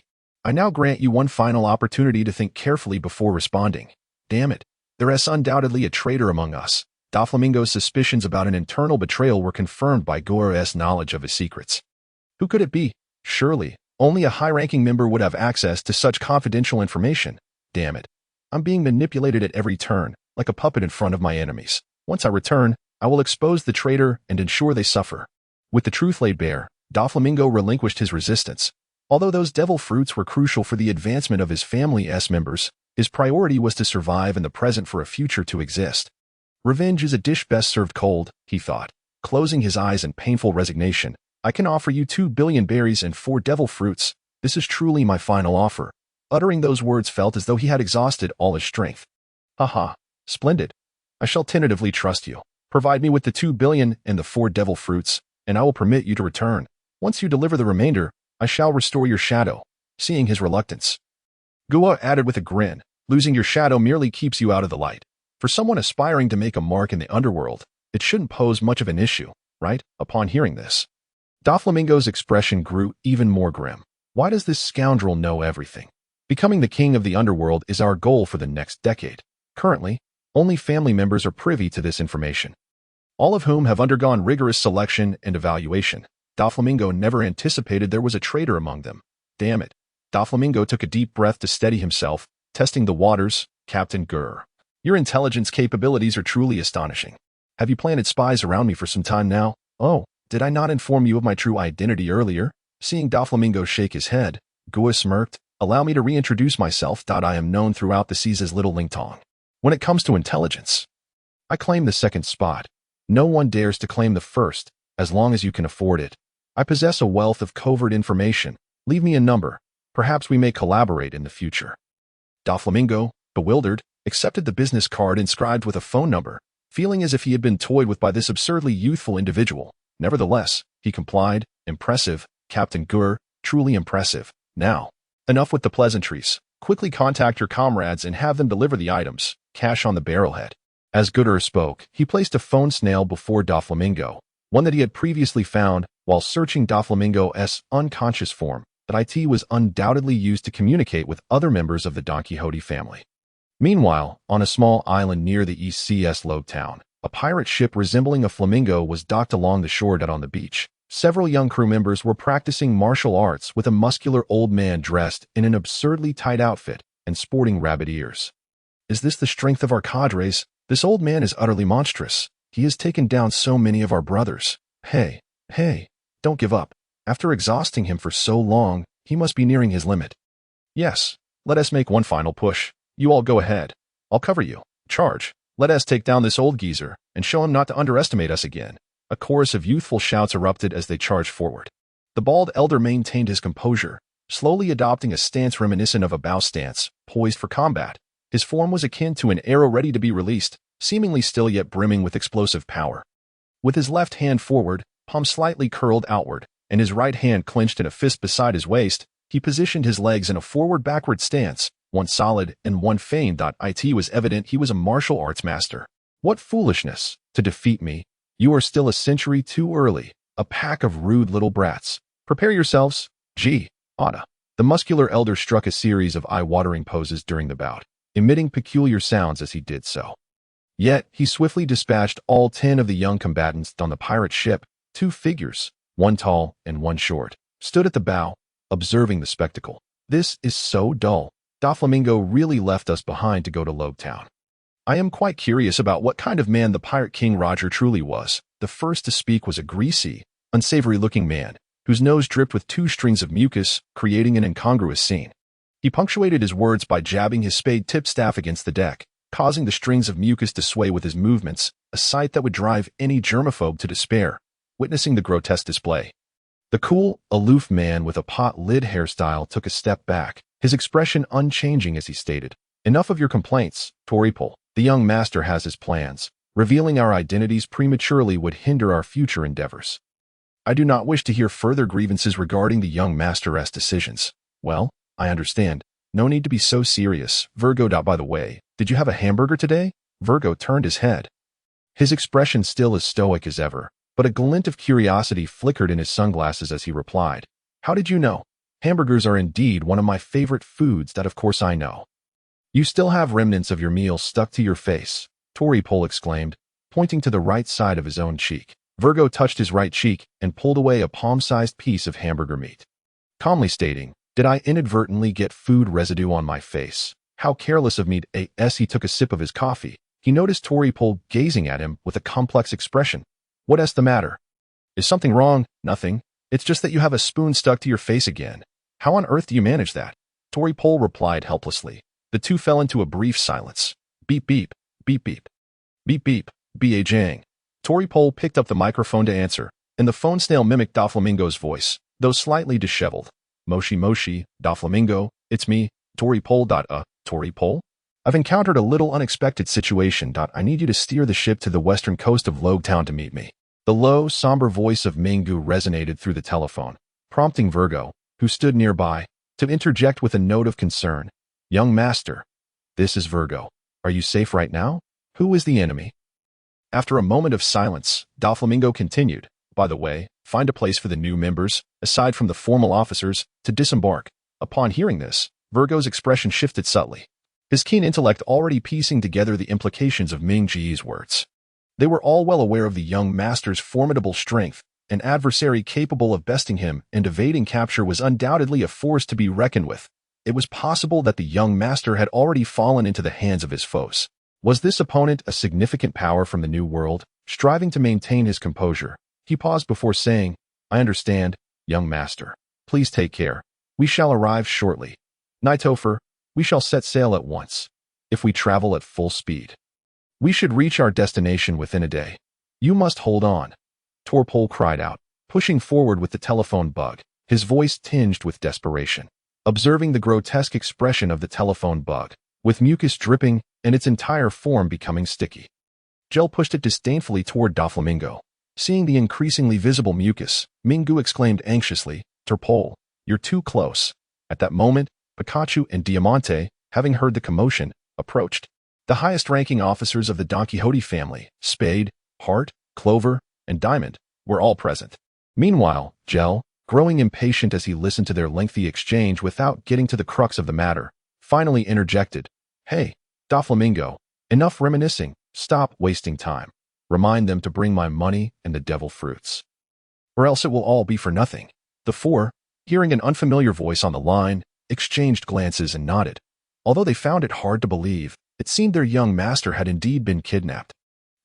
I now grant you one final opportunity to think carefully before responding. Damn it. There is undoubtedly a traitor among us. Doflamingo's suspicions about an internal betrayal were confirmed by Geer's knowledge of his secrets. Who could it be? Surely, only a high-ranking member would have access to such confidential information. Damn it. I'm being manipulated at every turn, like a puppet in front of my enemies. Once I return, I will expose the traitor and ensure they suffer. With the truth laid bare, Doflamingo relinquished his resistance. Although those devil fruits were crucial for the advancement of his family's members, his priority was to survive in the present for a future to exist. Revenge is a dish best served cold, he thought, closing his eyes in painful resignation. I can offer you 2 billion berries and 4 devil fruits. This is truly my final offer. Uttering those words felt as though he had exhausted all his strength. Haha, splendid. I shall tentatively trust you. Provide me with the 2 billion and the 4 devil fruits, and I will permit you to return. Once you deliver the remainder, I shall restore your shadow. Seeing his reluctance, Geer added with a grin, losing your shadow merely keeps you out of the light. For someone aspiring to make a mark in the underworld, it shouldn't pose much of an issue, right? Upon hearing this, Doflamingo's expression grew even more grim. Why does this scoundrel know everything? Becoming the king of the underworld is our goal for the next decade. Currently, only family members are privy to this information, all of whom have undergone rigorous selection and evaluation. Doflamingo never anticipated there was a traitor among them. Damn it. Doflamingo took a deep breath to steady himself, testing the waters. Captain Geer, your intelligence capabilities are truly astonishing. Have you planted spies around me for some time now? Oh, did I not inform you of my true identity earlier? Seeing Doflamingo shake his head, Geer smirked. Allow me to reintroduce myself. I am known throughout the seas as Little Ling Tong. When it comes to intelligence, I claim the second spot. No one dares to claim the first, as long as you can afford it. I possess a wealth of covert information. Leave me a number. Perhaps we may collaborate in the future. Doflamingo, bewildered, accepted the business card inscribed with a phone number, feeling as if he had been toyed with by this absurdly youthful individual. Nevertheless, he complied. Impressive, Captain Geer, truly impressive. Now, enough with the pleasantries. Quickly contact your comrades and have them deliver the items. Cash on the barrelhead. As Geer spoke, he placed a phone snail before Doflamingo, one that he had previously found while searching Doflamingo's unconscious form. That it was undoubtedly used to communicate with other members of the Don Quixote family. Meanwhile, on a small island near the East Sea's Lobe town, a pirate ship resembling a flamingo was docked along the shore. On the beach, several young crew members were practicing martial arts with a muscular old man dressed in an absurdly tight outfit and sporting rabbit ears. Is this the strength of our cadres? This old man is utterly monstrous. He has taken down so many of our brothers. Hey, don't give up. After exhausting him for so long, he must be nearing his limit. Yes, let us make one final push. You all go ahead. I'll cover you. Charge. Let us take down this old geezer and show him not to underestimate us again. A chorus of youthful shouts erupted as they charged forward. The bald elder maintained his composure, slowly adopting a stance reminiscent of a bow stance, poised for combat. His form was akin to an arrow ready to be released, seemingly still yet brimming with explosive power. With his left hand forward, palm slightly curled outward, and his right hand clenched in a fist beside his waist, he positioned his legs in a forward-backward stance, one solid and one feigned. It was evident he was a martial arts master. What foolishness! To defeat me! You are still a century too early, a pack of rude little brats. Prepare yourselves. Ada. The muscular elder struck a series of eye-watering poses during the bout, emitting peculiar sounds as he did so. Yet, he swiftly dispatched all 10 of the young combatants on the pirate ship. 2 figures, one tall and one short, stood at the bow, observing the spectacle. This is so dull. Doflamingo really left us behind to go to Lobe Town. I am quite curious about what kind of man the Pirate King Roger truly was. The first to speak was a greasy, unsavory-looking man, whose nose dripped with 2 strings of mucus, creating an incongruous scene. He punctuated his words by jabbing his spade-tipped staff against the deck, causing the strings of mucus to sway with his movements, a sight that would drive any germaphobe to despair. Witnessing the grotesque display, the cool, aloof man with a pot-lid hairstyle took a step back, his expression unchanging as he stated, "Enough of your complaints, Toripol. The young master has his plans. Revealing our identities prematurely would hinder our future endeavors. I do not wish to hear further grievances regarding the young master's decisions." Well, I understand. No need to be so serious. Virgo. By the way, did you have a hamburger today? Virgo turned his head. His expression still as stoic as ever, but a glint of curiosity flickered in his sunglasses as he replied, "How did you know?" Hamburgers are indeed one of my favorite foods, that of course I know. You still have remnants of your meal stuck to your face, Tori-Pol exclaimed, pointing to the right side of his own cheek. Virgo touched his right cheek and pulled away a palm-sized piece of hamburger meat, calmly stating, "Did I inadvertently get food residue on my face? How careless of me." As he took a sip of his coffee, he noticed Tori-Pol gazing at him with a complex expression. "What's the matter? Is something wrong?" "Nothing. It's just that you have a spoon stuck to your face again. How on earth do you manage that?" Tori-Pol replied helplessly. The two fell into a brief silence. Beep beep, beep beep, beep beep, B.A. Jang. Tori-Pol picked up the microphone to answer, and the phone snail mimicked Doflamingo's voice, though slightly disheveled. "Moshi Moshi, Doflamingo, it's me, Tori-Pol. Tori-Pol? I've encountered a little unexpected situation. I need you to steer the ship to the western coast of Logtown to meet me." The low, somber voice of Mingu resonated through the telephone, prompting Virgo, who stood nearby, to interject with a note of concern. "Young master, this is Virgo. Are you safe right now? Who is the enemy?" After a moment of silence, Doflamingo continued, "By the way, find a place for the new members, aside from the formal officers, to disembark." Upon hearing this, Virgo's expression shifted subtly, his keen intellect already piecing together the implications of Ming Ji's words. They were all well aware of the young master's formidable strength. An adversary capable of besting him and evading capture was undoubtedly a force to be reckoned with. It was possible that the young master had already fallen into the hands of his foes. Was this opponent a significant power from the New World? Striving to maintain his composure, he paused before saying, "I understand, young master. Please take care. We shall arrive shortly. Nightopher, we shall set sail at once. If we travel at full speed, we should reach our destination within a day. You must hold on," Tori-Pol cried out, pushing forward with the telephone bug, his voice tinged with desperation. Observing the grotesque expression of the telephone bug, with mucus dripping and its entire form becoming sticky, Gel pushed it disdainfully toward Doflamingo. Seeing the increasingly visible mucus, Mingu exclaimed anxiously, "Tori-Pol, you're too close." At that moment, Pikachu and Diamante, having heard the commotion, approached. The highest-ranking officers of the Don Quixote family, Spade, Heart, Clover, and Diamond, were all present. Meanwhile, Gel, growing impatient as he listened to their lengthy exchange without getting to the crux of the matter, finally interjected, "Hey, Doflamingo, enough reminiscing. Stop wasting time. Remind them to bring my money and the devil fruits, or else it will all be for nothing." The four, hearing an unfamiliar voice on the line, exchanged glances and nodded. Although they found it hard to believe, it seemed their young master had indeed been kidnapped.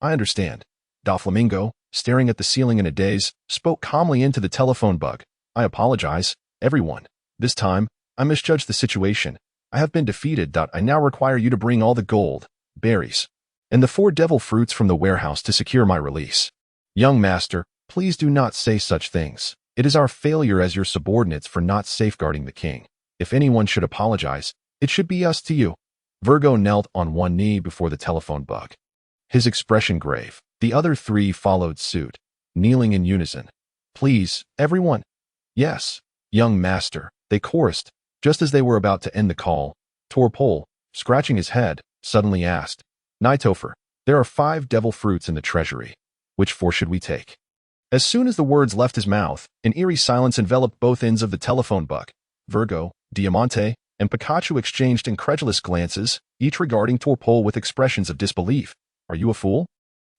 "I understand." Doflamingo, staring at the ceiling in a daze, spoke calmly into the telephone bug. "I apologize, everyone. This time, I misjudged the situation. I have been defeated. I now require you to bring all the gold, berries, and the 4 devil fruits from the warehouse to secure my release." "Young master, please do not say such things. It is our failure as your subordinates for not safeguarding the king. If anyone should apologize, it should be us to you." Virgo knelt on one knee before the telephone bug, his expression grave. The other 3 followed suit, kneeling in unison. "Please, everyone." "Yes, young master," they chorused. Just as they were about to end the call, Tori-Pol, scratching his head, suddenly asked, "Nightopher, there are 5 devil fruits in the treasury. Which 4 should we take?" As soon as the words left his mouth, an eerie silence enveloped both ends of the telephone bug. Virgo, Diamante, and Pikachu exchanged incredulous glances, each regarding Tori-Pol with expressions of disbelief. "Are you a fool?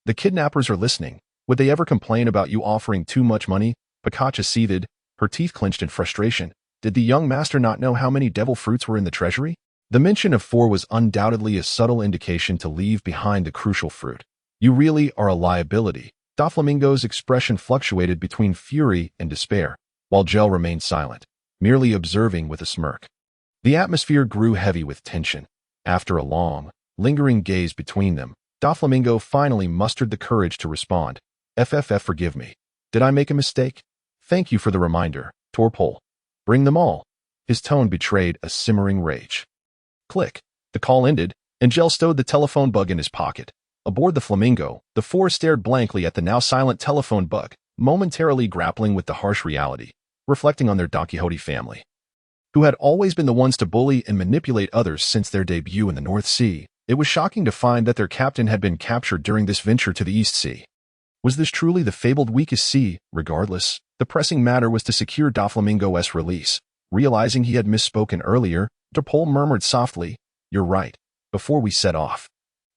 The kidnappers are listening. Would they ever complain about you offering too much money?" Pikachu seethed, her teeth clenched in frustration. Did the young master not know how many devil fruits were in the treasury? The mention of 4 was undoubtedly a subtle indication to leave behind the crucial fruit. "You really are a liability." Doflamingo's expression fluctuated between fury and despair, while Gel remained silent, merely observing with a smirk. The atmosphere grew heavy with tension. After a long, lingering gaze between them, Doflamingo finally mustered the courage to respond. "FFF, forgive me. Did I make a mistake? Thank you for the reminder, Tori-Pol. Bring them all." His tone betrayed a simmering rage. Click. The call ended, and Gel stowed the telephone bug in his pocket. Aboard the Flamingo, the 4 stared blankly at the now silent telephone bug, momentarily grappling with the harsh reality, reflecting on their Don Quixote family, who had always been the ones to bully and manipulate others since their debut in the North Sea. It was shocking to find that their captain had been captured during this venture to the East Sea. Was this truly the fabled weakest sea? Regardless, the pressing matter was to secure Doflamingo's release. Realizing he had misspoken earlier, Derpole murmured softly, "You're right. Before we set off,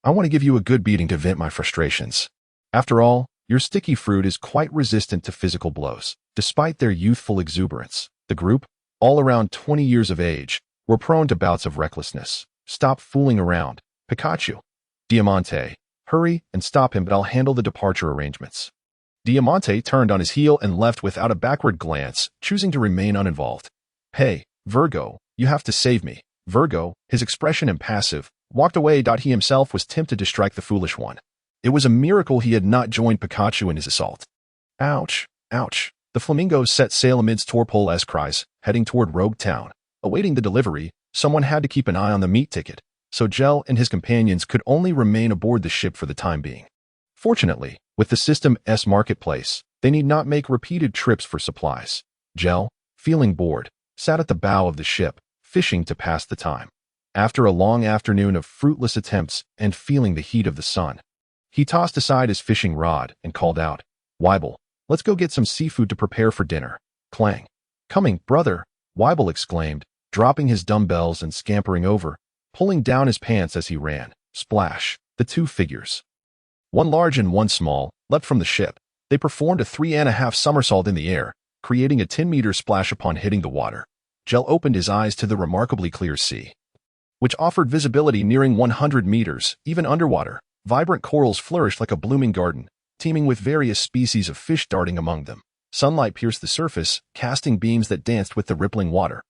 I want to give you a good beating to vent my frustrations. After all, your sticky fruit is quite resistant to physical blows." Despite their youthful exuberance, the group, all around 20 years of age, were prone to bouts of recklessness. "Stop fooling around, Pikachu. Diamante, hurry and stop him, but I'll handle the departure arrangements." Diamante turned on his heel and left without a backward glance, choosing to remain uninvolved. "Hey, Virgo, you have to save me." Virgo, his expression impassive, walked away. He himself was tempted to strike the foolish one. It was a miracle he had not joined Pikachu in his assault. Ouch, ouch. The flamingos set sail amidst Torpole-esque cries, heading toward Rogue Town. Awaiting the delivery, someone had to keep an eye on the meat ticket, so Gel and his companions could only remain aboard the ship for the time being. Fortunately, with the system's marketplace, they need not make repeated trips for supplies. Gel, feeling bored, sat at the bow of the ship, fishing to pass the time. After a long afternoon of fruitless attempts and feeling the heat of the sun, he tossed aside his fishing rod and called out, "Weibel, let's go get some seafood to prepare for dinner." Clang. "Coming, brother," Weibel exclaimed, dropping his dumbbells and scampering over, pulling down his pants as he ran. Splash. The two figures, one large and one small, leapt from the ship. They performed a 3.5 somersault in the air, creating a 10-meter splash upon hitting the water. Gel opened his eyes to the remarkably clear sea, which offered visibility nearing 100 meters, even underwater. Vibrant corals flourished like a blooming garden, teeming with various species of fish darting among them. Sunlight pierced the surface, casting beams that danced with the rippling water,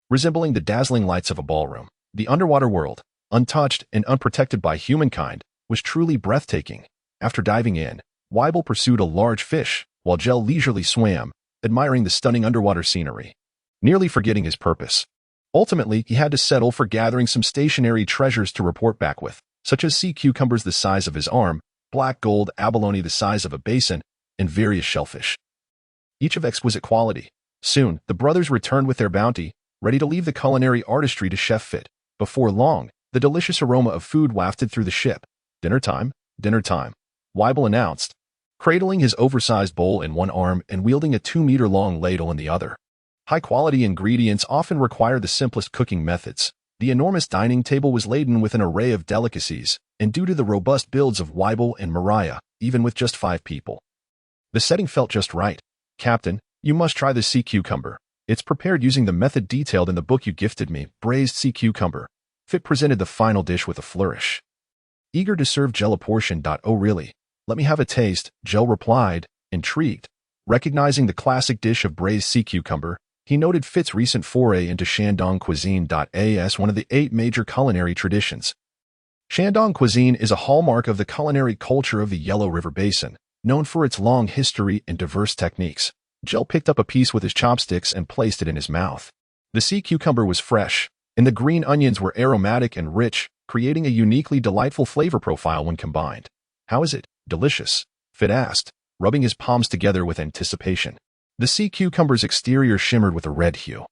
resembling the dazzling lights of a ballroom. The underwater world, untouched and unprotected by humankind, was truly breathtaking. After diving in, Weibel pursued a large fish, while Gel leisurely swam, admiring the stunning underwater scenery, nearly forgetting his purpose. Ultimately, he had to settle for gathering some stationary treasures to report back with, such as sea cucumbers the size of his arm, black gold abalone the size of a basin, and various shellfish, each of exquisite quality. Soon, the brothers returned with their bounty, ready to leave the culinary artistry to Chef Fit. Before long, the delicious aroma of food wafted through the ship. "Dinner time, Weibel announced, cradling his oversized bowl in one arm and wielding a 2-meter-long ladle in the other. High-quality ingredients often require the simplest cooking methods. The enormous dining table was laden with an array of delicacies, and due to the robust builds of Weibel and Mariah, even with just 5 people, the setting felt just right. "Captain, you must try the sea cucumber. It's prepared using the method detailed in the book you gifted me, braised sea cucumber." Fit presented the final dish with a flourish, eager to serve Gel a portion. "Oh really? Let me have a taste," Gel replied, intrigued. Recognizing the classic dish of braised sea cucumber, he noted Fit's recent foray into Shandong cuisine. As one of the 8 major culinary traditions, Shandong cuisine is a hallmark of the culinary culture of the Yellow River Basin, known for its long history and diverse techniques. Gel picked up a piece with his chopsticks and placed it in his mouth. The sea cucumber was fresh, and the green onions were aromatic and rich, creating a uniquely delightful flavor profile when combined. "How is it? Delicious?" Fit asked, rubbing his palms together with anticipation. The sea cucumber's exterior shimmered with a red hue,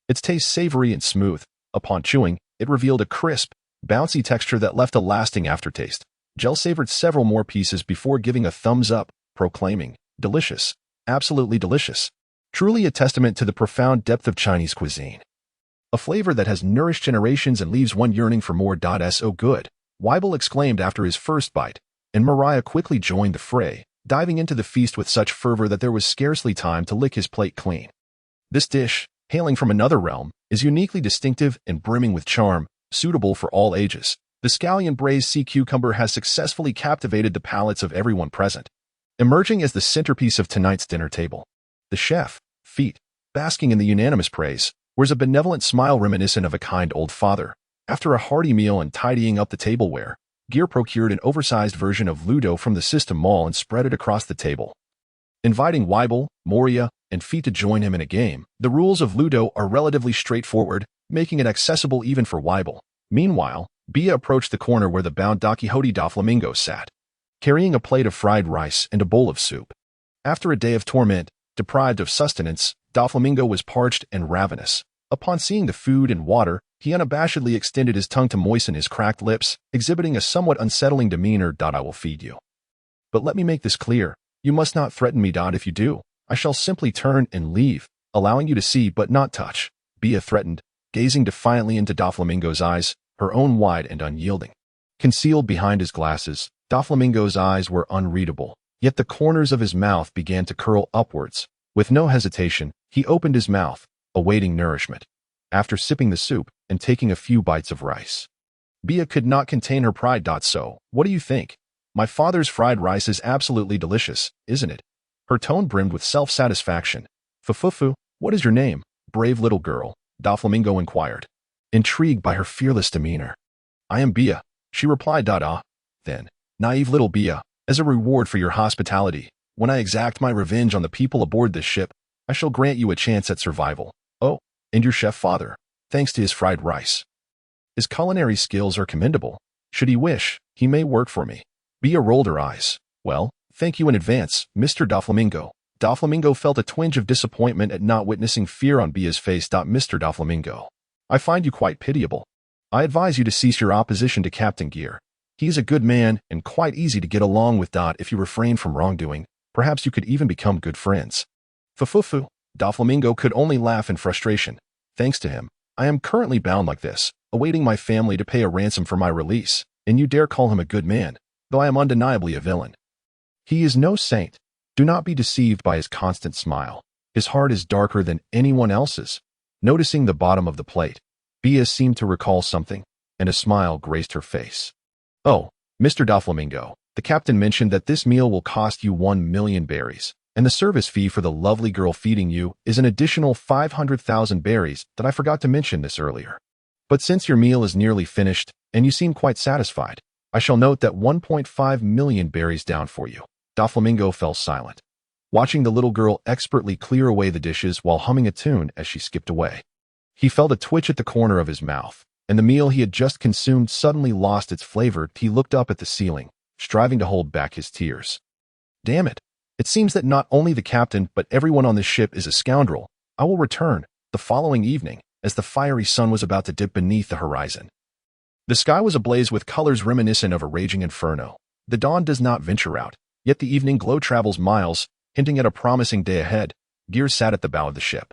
its taste savory and smooth. Upon chewing, it revealed a crisp, bouncy texture that left a lasting aftertaste. Gel savored several more pieces before giving a thumbs up, proclaiming, "Delicious, absolutely delicious. Truly a testament to the profound depth of Chinese cuisine. A flavor that has nourished generations and leaves one yearning for more. So good," Weibel exclaimed after his first bite, and Mariah quickly joined the fray, diving into the feast with such fervor that there was scarcely time to lick his plate clean. This dish, hailing from another realm, is uniquely distinctive and brimming with charm, suitable for all ages. The scallion braised sea cucumber has successfully captivated the palates of everyone present, emerging as the centerpiece of tonight's dinner table. The chef, Fit, basking in the unanimous praise, wears a benevolent smile reminiscent of a kind old father. After a hearty meal and tidying up the tableware, Geer procured an oversized version of Ludo from the system mall and spread it across the table, inviting Weibel, Moria, and Fit to join him in a game. The rules of Ludo are relatively straightforward, making it accessible even for Weibel. Meanwhile, Bia approached the corner where the bound Don Quixote da Flamingo sat, carrying a plate of fried rice and a bowl of soup. After a day of torment, deprived of sustenance, Da Flamingo was parched and ravenous. Upon seeing the food and water, he unabashedly extended his tongue to moisten his cracked lips, exhibiting a somewhat unsettling demeanor. "I will feed you. But let me make this clear. You must not threaten me. If you do, I shall simply turn and leave." allowing you to see but not touch, Bia threatened, gazing defiantly into Doflamingo's eyes, her own wide and unyielding. Concealed behind his glasses, Doflamingo's eyes were unreadable, yet the corners of his mouth began to curl upwards. With no hesitation, he opened his mouth, awaiting nourishment. After sipping the soup and taking a few bites of rice, Bia could not contain her pride. So, what do you think? My father's fried rice is absolutely delicious, isn't it? Her tone brimmed with self-satisfaction. Fufufu, what is your name, brave little girl? Doflamingo inquired, intrigued by her fearless demeanor. I am Bia, she replied. Then, naive little Bia, as a reward for your hospitality, when I exact my revenge on the people aboard this ship, I shall grant you a chance at survival. Oh, and your chef father, thanks to his fried rice. His culinary skills are commendable. Should he wish, he may work for me. Bia rolled her eyes. Well, thank you in advance, Mr. Doflamingo. Doflamingo felt a twinge of disappointment at not witnessing fear on Bia's face. Mr. Doflamingo, I find you quite pitiable. I advise you to cease your opposition to Captain Geer. He is a good man and quite easy to get along with. If you refrain from wrongdoing, perhaps you could even become good friends. Fufufu, Doflamingo could only laugh in frustration. Thanks to him, I am currently bound like this, awaiting my family to pay a ransom for my release, and you dare call him a good man, though I am undeniably a villain. He is no saint. Do not be deceived by his constant smile. His heart is darker than anyone else's. Noticing the bottom of the plate, Bia seemed to recall something, and a smile graced her face. Oh, Mr. Doflamingo, the captain mentioned that this meal will cost you 1,000,000 berries, and the service fee for the lovely girl feeding you is an additional 500,000 berries. That I forgot to mention this earlier. But since your meal is nearly finished, and you seem quite satisfied, I shall note that 1.5 million berries down for you. Doflamingo fell silent, watching the little girl expertly clear away the dishes while humming a tune as she skipped away. He felt a twitch at the corner of his mouth, and the meal he had just consumed suddenly lost its flavor. He looked up at the ceiling, striving to hold back his tears. Damn it. It seems that not only the captain but everyone on this ship is a scoundrel. I will return the following evening, as the fiery sun was about to dip beneath the horizon. The sky was ablaze with colors reminiscent of a raging inferno. The dawn does not venture out, yet the evening glow travels miles, hinting at a promising day ahead. Geer sat at the bow of the ship,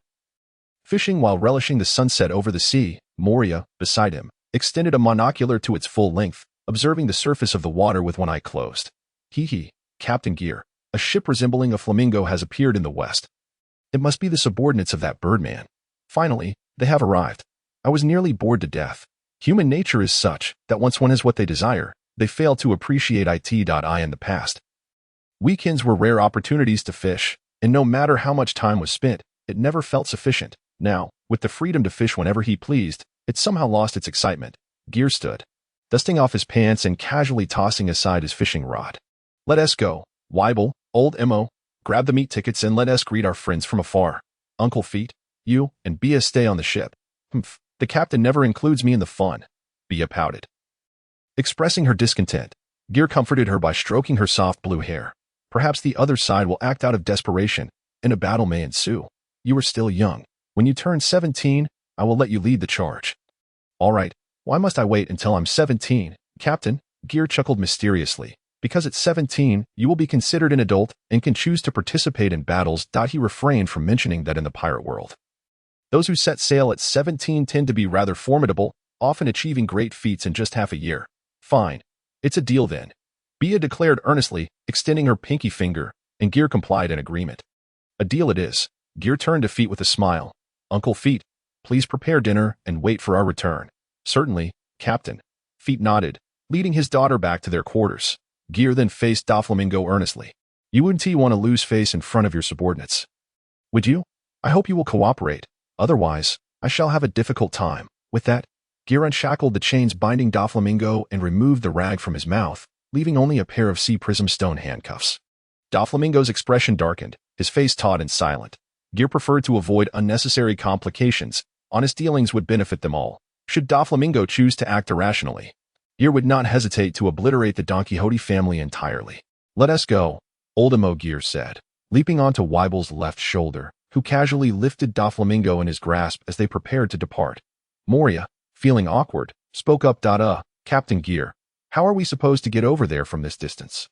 fishing while relishing the sunset over the sea. Moria, beside him, extended a monocular to its full length, observing the surface of the water with one eye closed. Hee, Captain Geer, a ship resembling a flamingo has appeared in the west. It must be the subordinates of that birdman. Finally, they have arrived. I was nearly bored to death. Human nature is such that once one has what they desire, they fail to appreciate it. In the past, weekends were rare opportunities to fish, and no matter how much time was spent, it never felt sufficient. Now, with the freedom to fish whenever he pleased, it somehow lost its excitement. Geer stood, dusting off his pants and casually tossing aside his fishing rod. Let us go, Weibel, old Mo. Grab the meat tickets and let us greet our friends from afar. Uncle Feet, you and Bia stay on the ship. Humph, the captain never includes me in the fun. Bia pouted, expressing her discontent. Geer comforted her by stroking her soft blue hair. Perhaps the other side will act out of desperation, and a battle may ensue. You are still young. When you turn 17, I will let you lead the charge. All right, why must I wait until I'm 17, Captain? Geer chuckled mysteriously. Because at 17, you will be considered an adult and can choose to participate in battles. He refrained from mentioning that in the pirate world, those who set sail at 17 tend to be rather formidable, often achieving great feats in just half a year. Fine. It's a deal then, Bia declared earnestly, extending her pinky finger, and Geer complied in agreement. A deal it is. Geer turned to Feet with a smile. Uncle Feet, please prepare dinner and wait for our return. Certainly, Captain. Feet nodded, leading his daughter back to their quarters. Geer then faced Doflamingo earnestly. You wouldn't want to lose face in front of your subordinates, would you? I hope you will cooperate. Otherwise, I shall have a difficult time. With that, Geer unshackled the chains binding Doflamingo and removed the rag from his mouth, leaving only a pair of sea prism stone handcuffs. Doflamingo's expression darkened, his face taut and silent. Geer preferred to avoid unnecessary complications. Honest dealings would benefit them all. Should Doflamingo choose to act irrationally, Geer would not hesitate to obliterate the Don Quixote family entirely. Let us go, old Mo, Geer said, leaping onto Weibel's left shoulder, who casually lifted Doflamingo in his grasp as they prepared to depart. Moria, feeling awkward, spoke up. Captain Geer, how are we supposed to get over there from this distance?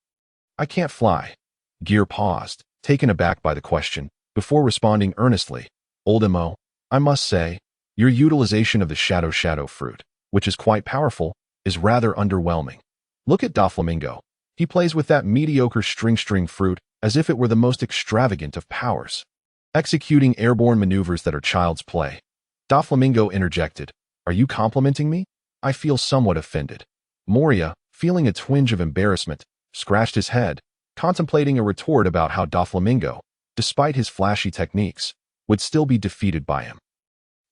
I can't fly. Geer paused, taken aback by the question, before responding earnestly. Oldemo, I must say, your utilization of the shadow fruit, which is quite powerful, is rather underwhelming. Look at Doflamingo. He plays with that mediocre string fruit as if it were the most extravagant of powers, executing airborne maneuvers that are child's play. Doflamingo interjected, "Are you complimenting me? I feel somewhat offended." Moria, feeling a twinge of embarrassment, scratched his head, contemplating a retort about how Doflamingo, despite his flashy techniques, would still be defeated by him.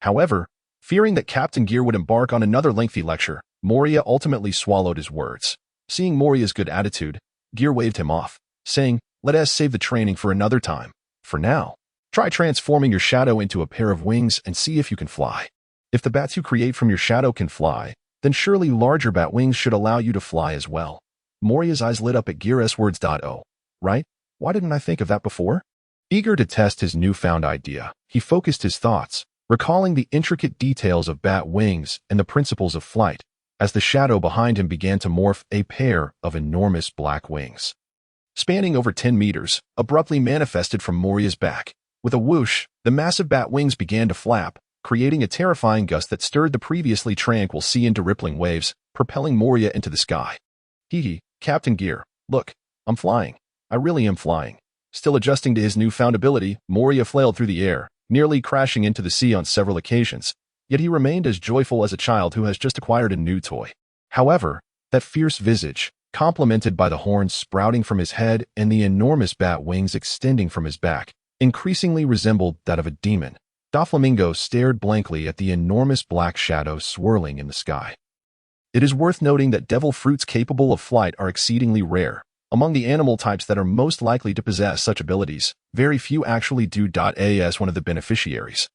However, fearing that Captain Geer would embark on another lengthy lecture, Moria ultimately swallowed his words. Seeing Moria's good attitude, Geer waved him off, saying, "Let us save the training for another time. For now, try transforming your shadow into a pair of wings and see if you can fly. If the bats you create from your shadow can fly, then surely larger bat wings should allow you to fly as well." Moria's eyes lit up at Geer's words. Oh, right? Why didn't I think of that before? Eager to test his newfound idea, he focused his thoughts, recalling the intricate details of bat wings and the principles of flight, as the shadow behind him began to morph a pair of enormous black wings. Spanning over 10 meters, abruptly manifested from Moria's back. With a whoosh, the massive bat wings began to flap, creating a terrifying gust that stirred the previously tranquil sea into rippling waves, propelling Moria into the sky. Hee, Captain Geer, look, I'm flying. I really am flying. Still adjusting to his newfound ability, Moria flailed through the air, nearly crashing into the sea on several occasions, yet he remained as joyful as a child who has just acquired a new toy. However, that fierce visage, complemented by the horns sprouting from his head and the enormous bat wings extending from his back, increasingly resembled that of a demon. Doflamingo stared blankly at the enormous black shadow swirling in the sky. It is worth noting that devil fruits capable of flight are exceedingly rare. Among the animal types that are most likely to possess such abilities, very few actually do. As one of the beneficiaries,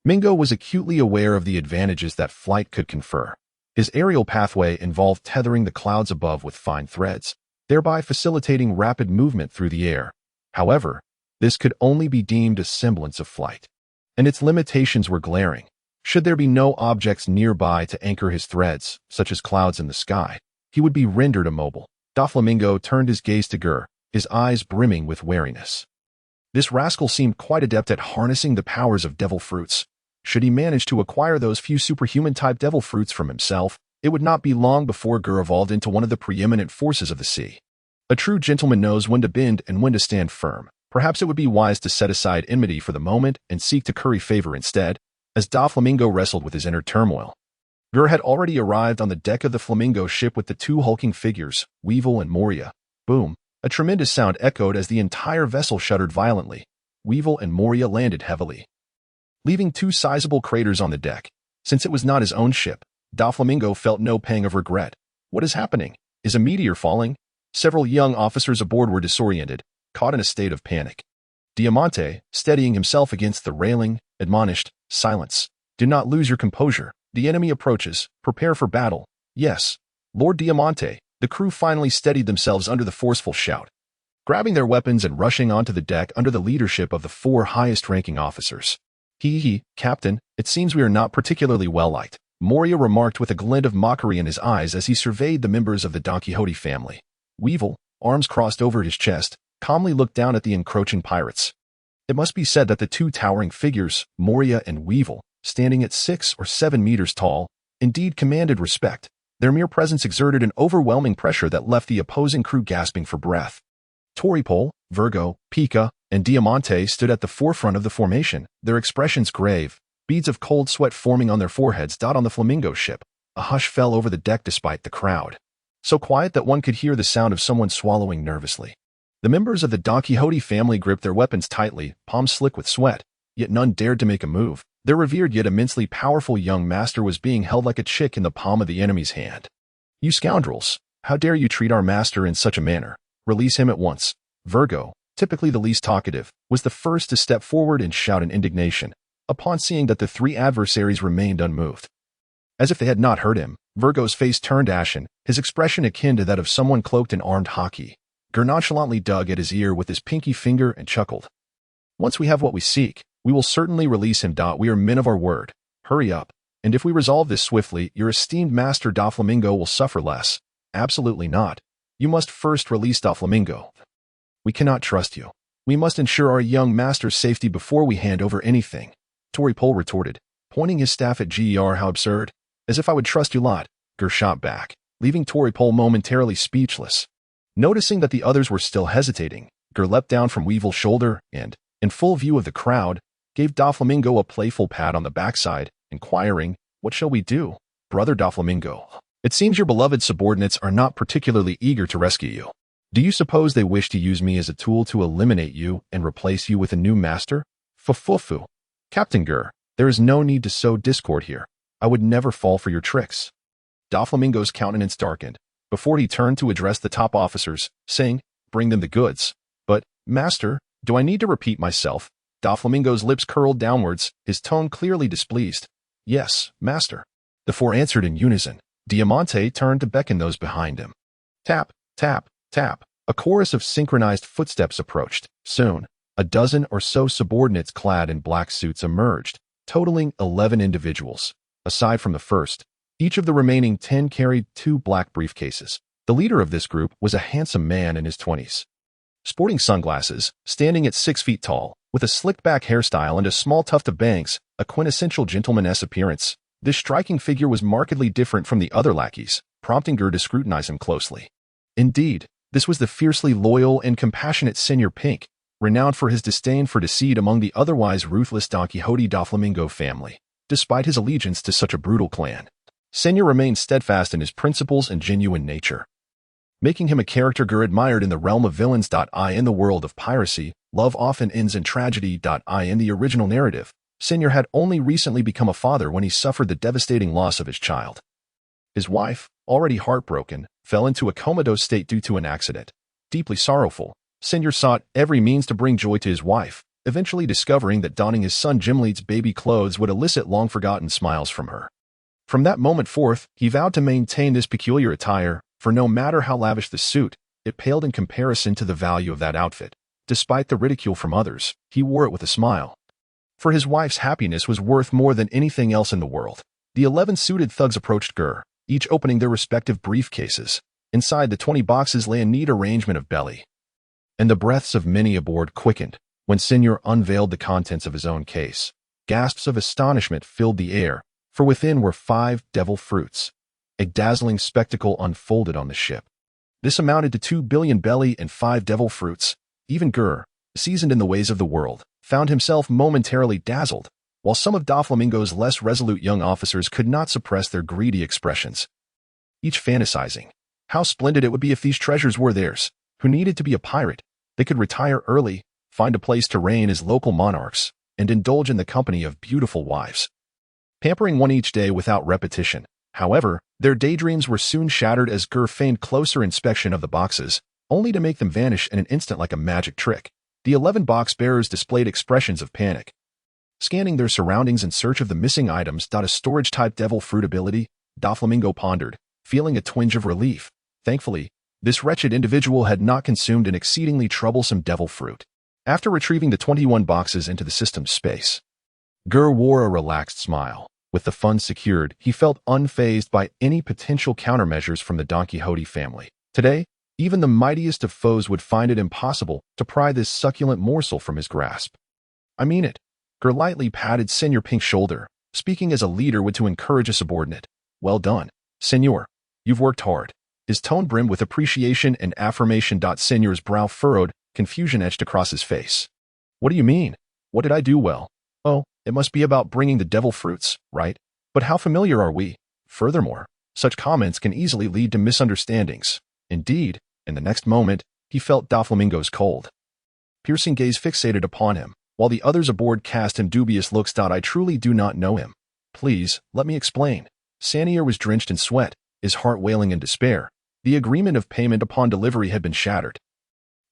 Mingo was acutely aware of the advantages that flight could confer. His aerial pathway involved tethering the clouds above with fine threads, thereby facilitating rapid movement through the air. However, this could only be deemed a semblance of flight, and its limitations were glaring. Should there be no objects nearby to anchor his threads, such as clouds in the sky, he would be rendered immobile. Doflamingo turned his gaze to Geer, his eyes brimming with wariness. This rascal seemed quite adept at harnessing the powers of devil fruits. Should he manage to acquire those few superhuman-type devil fruits from himself, it would not be long before Geer evolved into one of the preeminent forces of the sea. A true gentleman knows when to bend and when to stand firm. Perhaps it would be wise to set aside enmity for the moment and seek to curry favor instead, as Doflamingo wrestled with his inner turmoil. Geer had already arrived on the deck of the Flamingo ship with the two hulking figures, Weevil and Moria. Boom! A tremendous sound echoed as the entire vessel shuddered violently. Weevil and Moria landed heavily, leaving two sizable craters on the deck. Since it was not his own ship, Doflamingo felt no pang of regret. What is happening? Is a meteor falling? Several young officers aboard were disoriented, caught in a state of panic. Diamante, steadying himself against the railing, admonished, "Silence. Do not lose your composure. The enemy approaches. Prepare for battle." "Yes, Lord Diamante." The crew finally steadied themselves under the forceful shout, grabbing their weapons and rushing onto the deck under the leadership of the four highest-ranking officers. Captain, it seems we are not particularly well-liked," Moria remarked with a glint of mockery in his eyes as he surveyed the members of the Don Quixote family. Weevil, arms crossed over his chest, calmly looked down at the encroaching pirates. It must be said that the two towering figures, Moria and Weevil, standing at 6 or 7 meters tall, indeed commanded respect. Their mere presence exerted an overwhelming pressure that left the opposing crew gasping for breath. Toripole, Virgo, Pica, and Diamante stood at the forefront of the formation, their expressions grave, beads of cold sweat forming on their foreheads. On the Flamingo ship, a hush fell over the deck despite the crowd, so quiet that one could hear the sound of someone swallowing nervously. The members of the Don Quixote family gripped their weapons tightly, palms slick with sweat, yet none dared to make a move. Their revered yet immensely powerful young master was being held like a chick in the palm of the enemy's hand. "You scoundrels! How dare you treat our master in such a manner? Release him at once." Virgo, typically the least talkative, was the first to step forward and shout in indignation, upon seeing that the three adversaries remained unmoved. As if they had not heard him, Virgo's face turned ashen, his expression akin to that of someone cloaked in armed hockey. Geer nonchalantly dug at his ear with his pinky finger and chuckled. "Once we have what we seek, we will certainly release him. We are men of our word. Hurry up, and if we resolve this swiftly, your esteemed master Doflamingo will suffer less." "Absolutely not. You must first release Doflamingo. We cannot trust you. We must ensure our young master's safety before we hand over anything." Tory Pole retorted, pointing his staff at Geer. How absurd. As if I would trust you lot, Geer shot back, leaving Tory Pole momentarily speechless. Noticing that the others were still hesitating, Geer leapt down from Weevil's shoulder and, in full view of the crowd, gave Doflamingo a playful pat on the backside, inquiring, "What shall we do, brother Doflamingo? It seems your beloved subordinates are not particularly eager to rescue you. Do you suppose they wish to use me as a tool to eliminate you and replace you with a new master? Fufufu. Captain Geer, there is no need to sow discord here. I would never fall for your tricks." Doflamingo's countenance darkened, before he turned to address the top officers, saying, "Bring them the goods." "But, master, do I need to repeat myself?" Doflamingo's lips curled downwards, his tone clearly displeased. "Yes, master." The four answered in unison. Diamante turned to beckon those behind him. Tap, tap, tap. A chorus of synchronized footsteps approached. Soon, a dozen or so subordinates clad in black suits emerged, totaling 11 individuals. Aside from the first, each of the remaining 10 carried 2 black briefcases. The leader of this group was a handsome man in his 20s. Sporting sunglasses, standing at 6 feet tall, with a slicked-back hairstyle and a small tuft of bangs, a quintessential gentleman-esque appearance, this striking figure was markedly different from the other lackeys, prompting Geer to scrutinize him closely. Indeed, this was the fiercely loyal and compassionate Senor Pink, renowned for his disdain for deceit among the otherwise ruthless Don Quixote Doflamingo family. Despite his allegiance to such a brutal clan, Senor remained steadfast in his principles and genuine nature, making him a character Geer admired in the realm of villains. In the world of piracy, love often ends in tragedy. In the original narrative, Senor had only recently become a father when he suffered the devastating loss of his child. His wife, already heartbroken, fell into a comatose state due to an accident. Deeply sorrowful, Senor sought every means to bring joy to his wife, eventually discovering that donning his son Gimli's baby clothes would elicit long-forgotten smiles from her. From that moment forth, he vowed to maintain this peculiar attire, for no matter how lavish the suit, it paled in comparison to the value of that outfit. Despite the ridicule from others, he wore it with a smile. For his wife's happiness was worth more than anything else in the world. The 11 suited thugs approached Geer, each opening their respective briefcases. Inside the 20 boxes lay a neat arrangement of belly. And the breaths of many aboard quickened when Senor unveiled the contents of his own case. Gasps of astonishment filled the air, for within were 5 devil fruits. A dazzling spectacle unfolded on the ship. This amounted to 2 billion belly and 5 devil fruits. Even Geer, seasoned in the ways of the world, found himself momentarily dazzled, while some of Doflamingo's less resolute young officers could not suppress their greedy expressions, each fantasizing how splendid it would be if these treasures were theirs. Who needed to be a pirate? They could retire early, find a place to reign as local monarchs, and indulge in the company of beautiful wives, pampering one each day without repetition. However, their daydreams were soon shattered as Geer feigned closer inspection of the boxes, only to make them vanish in an instant like a magic trick. The 11 box bearers displayed expressions of panic, scanning their surroundings in search of the missing items. A storage-type devil fruit ability, Doflamingo pondered, feeling a twinge of relief. Thankfully, this wretched individual had not consumed an exceedingly troublesome devil fruit. After retrieving the 21 boxes into the system's space, Geer wore a relaxed smile. With the funds secured, he felt unfazed by any potential countermeasures from the Don Quixote family. Today, even the mightiest of foes would find it impossible to pry this succulent morsel from his grasp. "I mean it." Geer lightly patted Senor Pink's shoulder, speaking as a leader would to encourage a subordinate. "Well done, Senor. You've worked hard." His tone brimmed with appreciation and affirmation. Senor's brow furrowed, confusion etched across his face. "What do you mean? What did I do well?" "Oh, it must be about bringing the devil fruits, right? But how familiar are we? Furthermore, such comments can easily lead to misunderstandings." Indeed, in the next moment, he felt Doflamingo's cold, piercing gaze fixated upon him, while the others aboard cast him dubious looks. "I truly do not know him. Please, let me explain." Senor was drenched in sweat, his heart wailing in despair. The agreement of payment upon delivery had been shattered.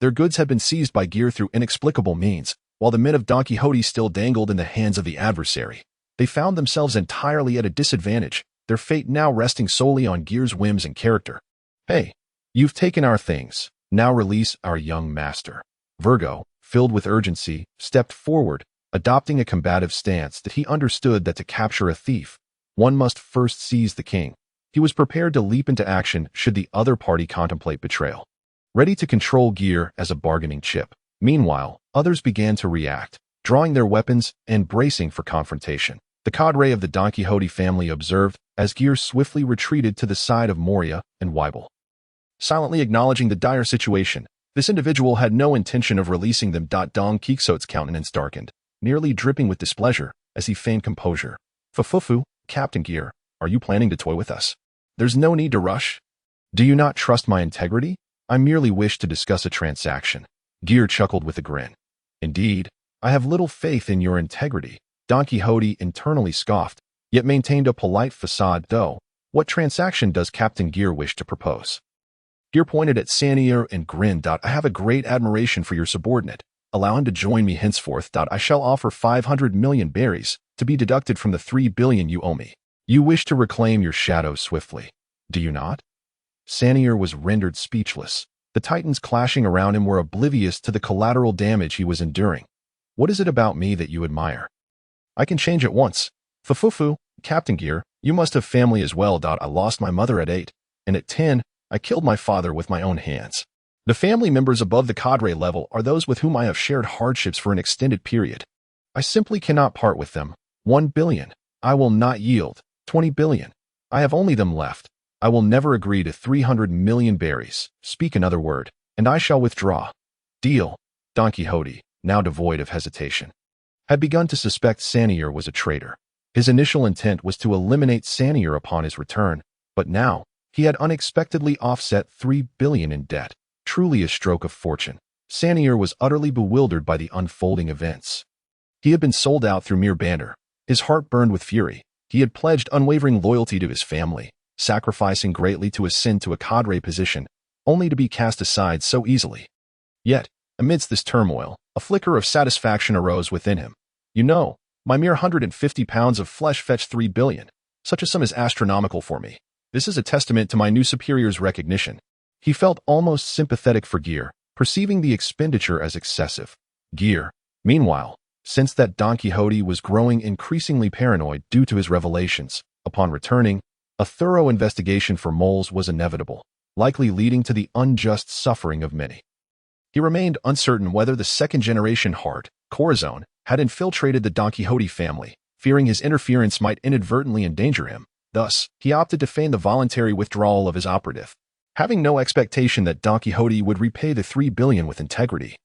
Their goods had been seized by Geer through inexplicable means, while the men of Don Quixote still dangled in the hands of the adversary. They found themselves entirely at a disadvantage, their fate now resting solely on Geer's whims and character. "Hey, you've taken our things. Now release our young master." Virgo, filled with urgency, stepped forward, adopting a combative stance that he understood that to capture a thief, one must first seize the king. He was prepared to leap into action should the other party contemplate betrayal, ready to control Geer as a bargaining chip. Meanwhile, others began to react, drawing their weapons and bracing for confrontation. The cadre of the Don Quixote family observed as Geer swiftly retreated to the side of Moria and Weibel. Silently acknowledging the dire situation, this individual had no intention of releasing them. Don Quixote's countenance darkened, nearly dripping with displeasure, as he feigned composure. Fufufu, Captain Geer, are you planning to toy with us? There's no need to rush. Do you not trust my integrity? I merely wish to discuss a transaction. Geer chuckled with a grin. Indeed, I have little faith in your integrity. Don Quixote internally scoffed, yet maintained a polite facade. Though, what transaction does Captain Geer wish to propose? Geer pointed at Sanier and grinned. I have a great admiration for your subordinate. Allow him to join me henceforth. I shall offer 500 million berries to be deducted from the 3 billion you owe me. You wish to reclaim your shadow swiftly, do you not? Sanier was rendered speechless. The titans clashing around him were oblivious to the collateral damage he was enduring. What is it about me that you admire? I can change at once. Fufufu, Captain Geer, you must have family as well. I lost my mother at 8, and at 10, I killed my father with my own hands. The family members above the cadre level are those with whom I have shared hardships for an extended period. I simply cannot part with them. 1 billion. I will not yield. 20 billion. I have only them left. I will never agree to 300 million berries. Speak another word, and I shall withdraw. Deal. Don Quixote, now devoid of hesitation, had begun to suspect Sanier was a traitor. His initial intent was to eliminate Sanier upon his return, but now he had unexpectedly offset 3 billion in debt. Truly a stroke of fortune. Sanier was utterly bewildered by the unfolding events. He had been sold out through mere banter. His heart burned with fury. He had pledged unwavering loyalty to his family, sacrificing greatly to ascend to a cadre position, only to be cast aside so easily. Yet, amidst this turmoil, a flicker of satisfaction arose within him. You know, my mere 150 pounds of flesh fetched 3 billion. Such a sum is astronomical for me. This is a testament to my new superior's recognition. He felt almost sympathetic for Geer, perceiving the expenditure as excessive. Geer, meanwhile, sensed that Don Quixote was growing increasingly paranoid due to his revelations. Upon returning, a thorough investigation for moles was inevitable, likely leading to the unjust suffering of many. He remained uncertain whether the second-generation heart, Corazon, had infiltrated the Don Quixote family, fearing his interference might inadvertently endanger him. Thus, he opted to feign the voluntary withdrawal of his operative, having no expectation that Don Quixote would repay the 3 billion with integrity,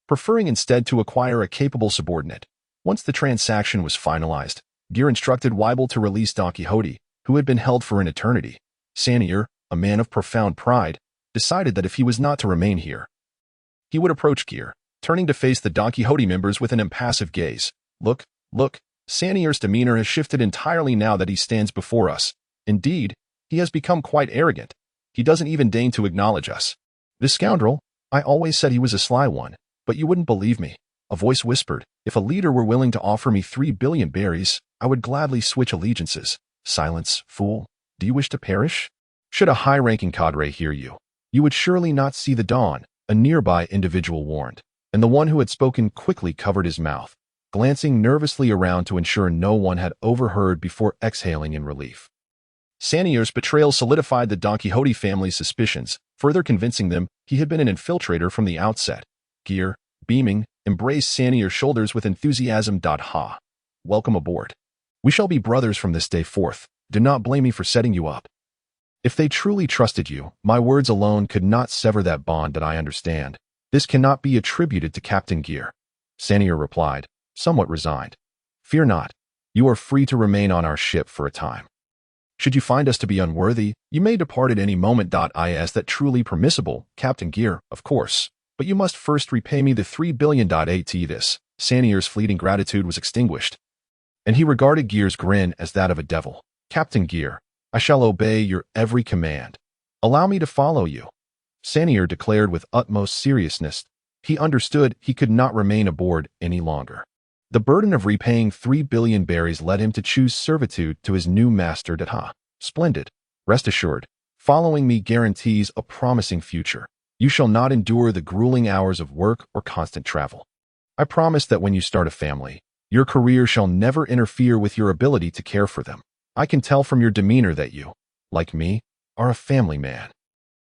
preferring instead to acquire a capable subordinate. Once the transaction was finalized, Geer instructed Weibel to release Don Quixote, who had been held for an eternity. Sanier, a man of profound pride, decided that if he was not to remain here, he would approach Geer, turning to face the Don Quixote members with an impassive gaze. Look, Sanier's demeanor has shifted entirely now that he stands before us. Indeed, he has become quite arrogant. He doesn't even deign to acknowledge us. This scoundrel, I always said he was a sly one, but you wouldn't believe me. A voice whispered, if a leader were willing to offer me 3 billion berries, I would gladly switch allegiances. Silence, fool. Do you wish to perish? Should a high-ranking cadre hear you, you would surely not see the dawn, a nearby individual warned, and the one who had spoken quickly covered his mouth, glancing nervously around to ensure no one had overheard before exhaling in relief. Sanier's betrayal solidified the Don Quixote family's suspicions, further convincing them he had been an infiltrator from the outset. Geer, beaming, embraced Sanier's shoulders with enthusiasm. Ha! Welcome aboard. We shall be brothers from this day forth. Do not blame me for setting you up. If they truly trusted you, my words alone could not sever that bond that I understand. This cannot be attributed to Captain Geer. Sanier replied, somewhat resigned. Fear not. You are free to remain on our ship for a time. Should you find us to be unworthy, you may depart at any moment. Is that truly permissible, Captain Geer? Of course. But you must first repay me the 3 billion. This. Sanier's fleeting gratitude was extinguished, and he regarded Geer's grin as that of a devil. Captain Geer, I shall obey your every command. Allow me to follow you. Sanier declared with utmost seriousness. He understood he could not remain aboard any longer. The burden of repaying 3 billion berries led him to choose servitude to his new master. Splendid. Rest assured, following me guarantees a promising future. You shall not endure the grueling hours of work or constant travel. I promise that when you start a family, your career shall never interfere with your ability to care for them. I can tell from your demeanor that you, like me, are a family man.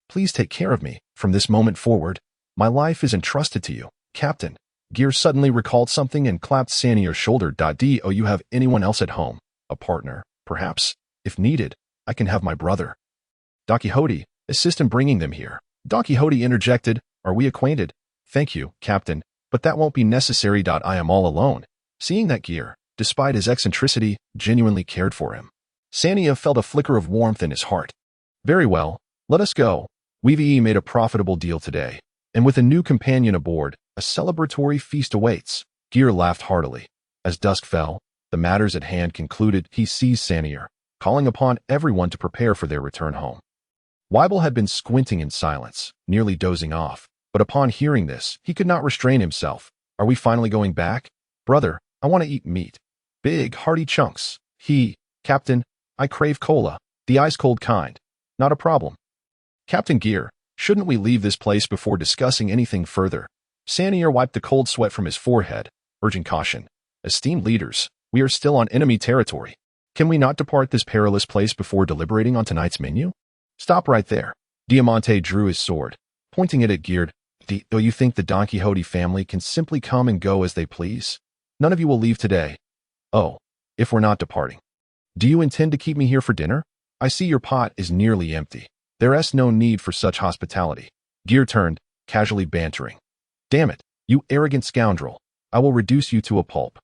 Please take care of me. From this moment forward, my life is entrusted to you, Captain. Geer suddenly recalled something and clapped Sanier's shoulder. Do you have anyone else at home? A partner, perhaps? If needed, I can have my brother. Don Quixote, assist in bringing them here. Don Quixote interjected, are we acquainted? Thank you, Captain, but that won't be necessary. I am all alone. Seeing that Geer, despite his eccentricity, genuinely cared for him, Sania felt a flicker of warmth in his heart. Very well, let us go. We've made a profitable deal today, and with a new companion aboard, a celebratory feast awaits. Geer laughed heartily. As dusk fell, the matters at hand concluded. He seized Sanier, calling upon everyone to prepare for their return home. Weibel had been squinting in silence, nearly dozing off, but upon hearing this, he could not restrain himself. Are we finally going back? Brother, I want to eat meat. Big, hearty chunks. Captain, I crave cola, the ice-cold kind. Not a problem. Captain Geer, shouldn't we leave this place before discussing anything further? Sanier wiped the cold sweat from his forehead, urging caution. Esteemed leaders, we are still on enemy territory. Can we not depart this perilous place before deliberating on tonight's menu? Stop right there. Diamante drew his sword, pointing it at Geer. Do you think the Don Quixote family can simply come and go as they please? None of you will leave today. Oh, if we're not departing. Do you intend to keep me here for dinner? I see your pot is nearly empty. There's no need for such hospitality. Geer turned, casually bantering. Damn it, you arrogant scoundrel. I will reduce you to a pulp.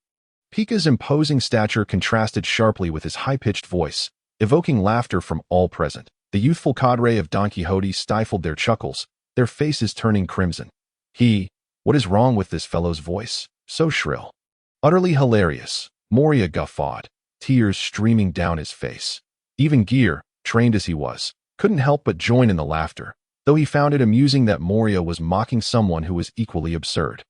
Pika's imposing stature contrasted sharply with his high-pitched voice, evoking laughter from all present. The youthful cadre of Don Quixote stifled their chuckles, their faces turning crimson. What is wrong with this fellow's voice? So shrill. Utterly hilarious. Moria guffawed, tears streaming down his face. Even Geer, trained as he was, couldn't help but join in the laughter, though he found it amusing that Moria was mocking someone who was equally absurd.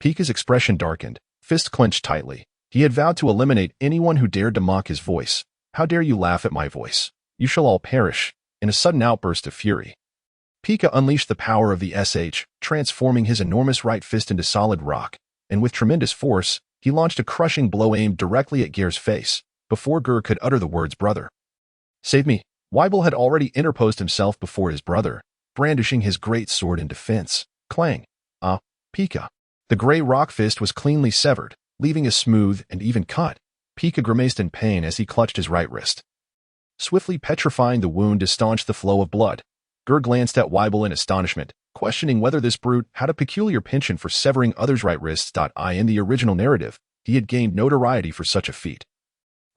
Pika's expression darkened, fist clenched tightly. He had vowed to eliminate anyone who dared to mock his voice. How dare you laugh at my voice? You shall all perish. In a sudden outburst of fury, Pika unleashed the power of the SH, transforming his enormous right fist into solid rock, and with tremendous force, he launched a crushing blow aimed directly at Geer's face, before Geer could utter the words brother. Save me. Weibel had already interposed himself before his brother, brandishing his great sword in defense. Clang. Pika. The gray rock fist was cleanly severed, leaving a smooth and even cut. Pika grimaced in pain as he clutched his right wrist, swiftly petrifying the wound to staunch the flow of blood. Geer glanced at Weibel in astonishment, questioning whether this brute had a peculiar penchant for severing others' right wrists. In the original narrative, he had gained notoriety for such a feat,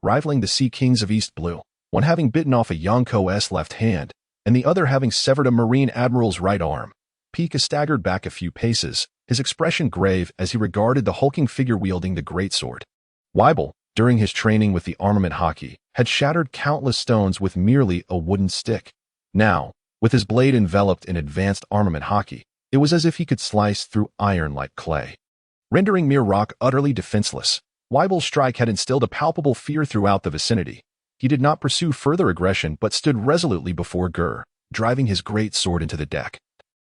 rivaling the Sea Kings of East Blue, one having bitten off a Yonko's left hand, and the other having severed a Marine Admiral's right arm. Pika staggered back a few paces, his expression grave as he regarded the hulking figure wielding the greatsword. Weibel, during his training with the armament hockey, had shattered countless stones with merely a wooden stick. Now, with his blade enveloped in advanced armament hockey, it was as if he could slice through iron like clay, rendering mere rock utterly defenseless. Weibel's strike had instilled a palpable fear throughout the vicinity. He did not pursue further aggression but stood resolutely before Geer, driving his great sword into the deck,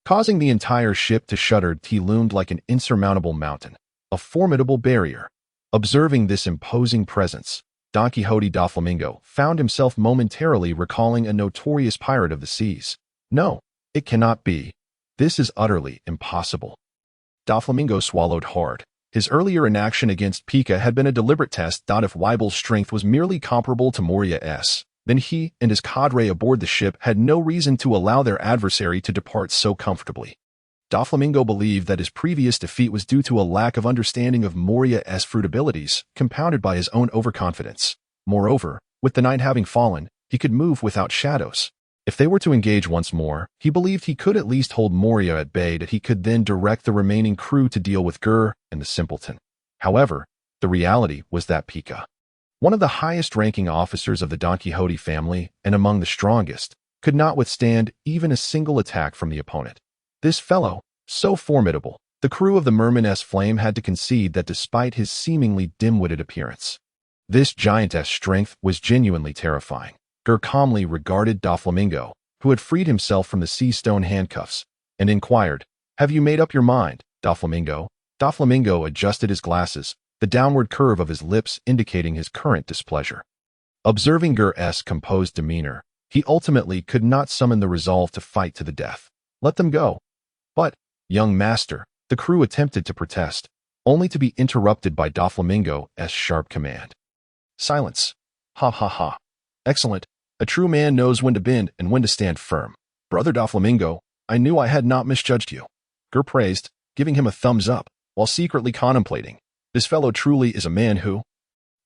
causing the entire ship to shudder. He loomed like an insurmountable mountain, a formidable barrier. Observing this imposing presence, Don Quixote Doflamingo found himself momentarily recalling a notorious pirate of the seas. No, it cannot be. This is utterly impossible. Doflamingo swallowed hard. His earlier inaction against Pika had been a deliberate test. If Weibel's strength was merely comparable to Moria's, then he and his cadre aboard the ship had no reason to allow their adversary to depart so comfortably. Doflamingo believed that his previous defeat was due to a lack of understanding of Moria's fruit abilities, compounded by his own overconfidence. Moreover, with the night having fallen, he could move without shadows. If they were to engage once more, he believed he could at least hold Moria at bay, that he could then direct the remaining crew to deal with Geer and the simpleton. However, the reality was that Pika, one of the highest-ranking officers of the Don Quixote family and among the strongest, could not withstand even a single attack from the opponent. This fellow, so formidable, the crew of the Merman's Flame had to concede that despite his seemingly dim-witted appearance, this giantess' strength was genuinely terrifying. Geer calmly regarded Doflamingo, who had freed himself from the sea stone handcuffs, and inquired, "Have you made up your mind, Doflamingo?" Doflamingo adjusted his glasses, the downward curve of his lips indicating his current displeasure. Observing Geer's composed demeanor, he ultimately could not summon the resolve to fight to the death. Let them go. But, young master, The crew attempted to protest, only to be interrupted by Doflamingo's sharp command. Silence. Ha ha ha. Excellent. A true man knows when to bend and when to stand firm. Brother Doflamingo, I knew I had not misjudged you. Geer praised, giving him a thumbs up, while secretly contemplating. This fellow truly is a man who,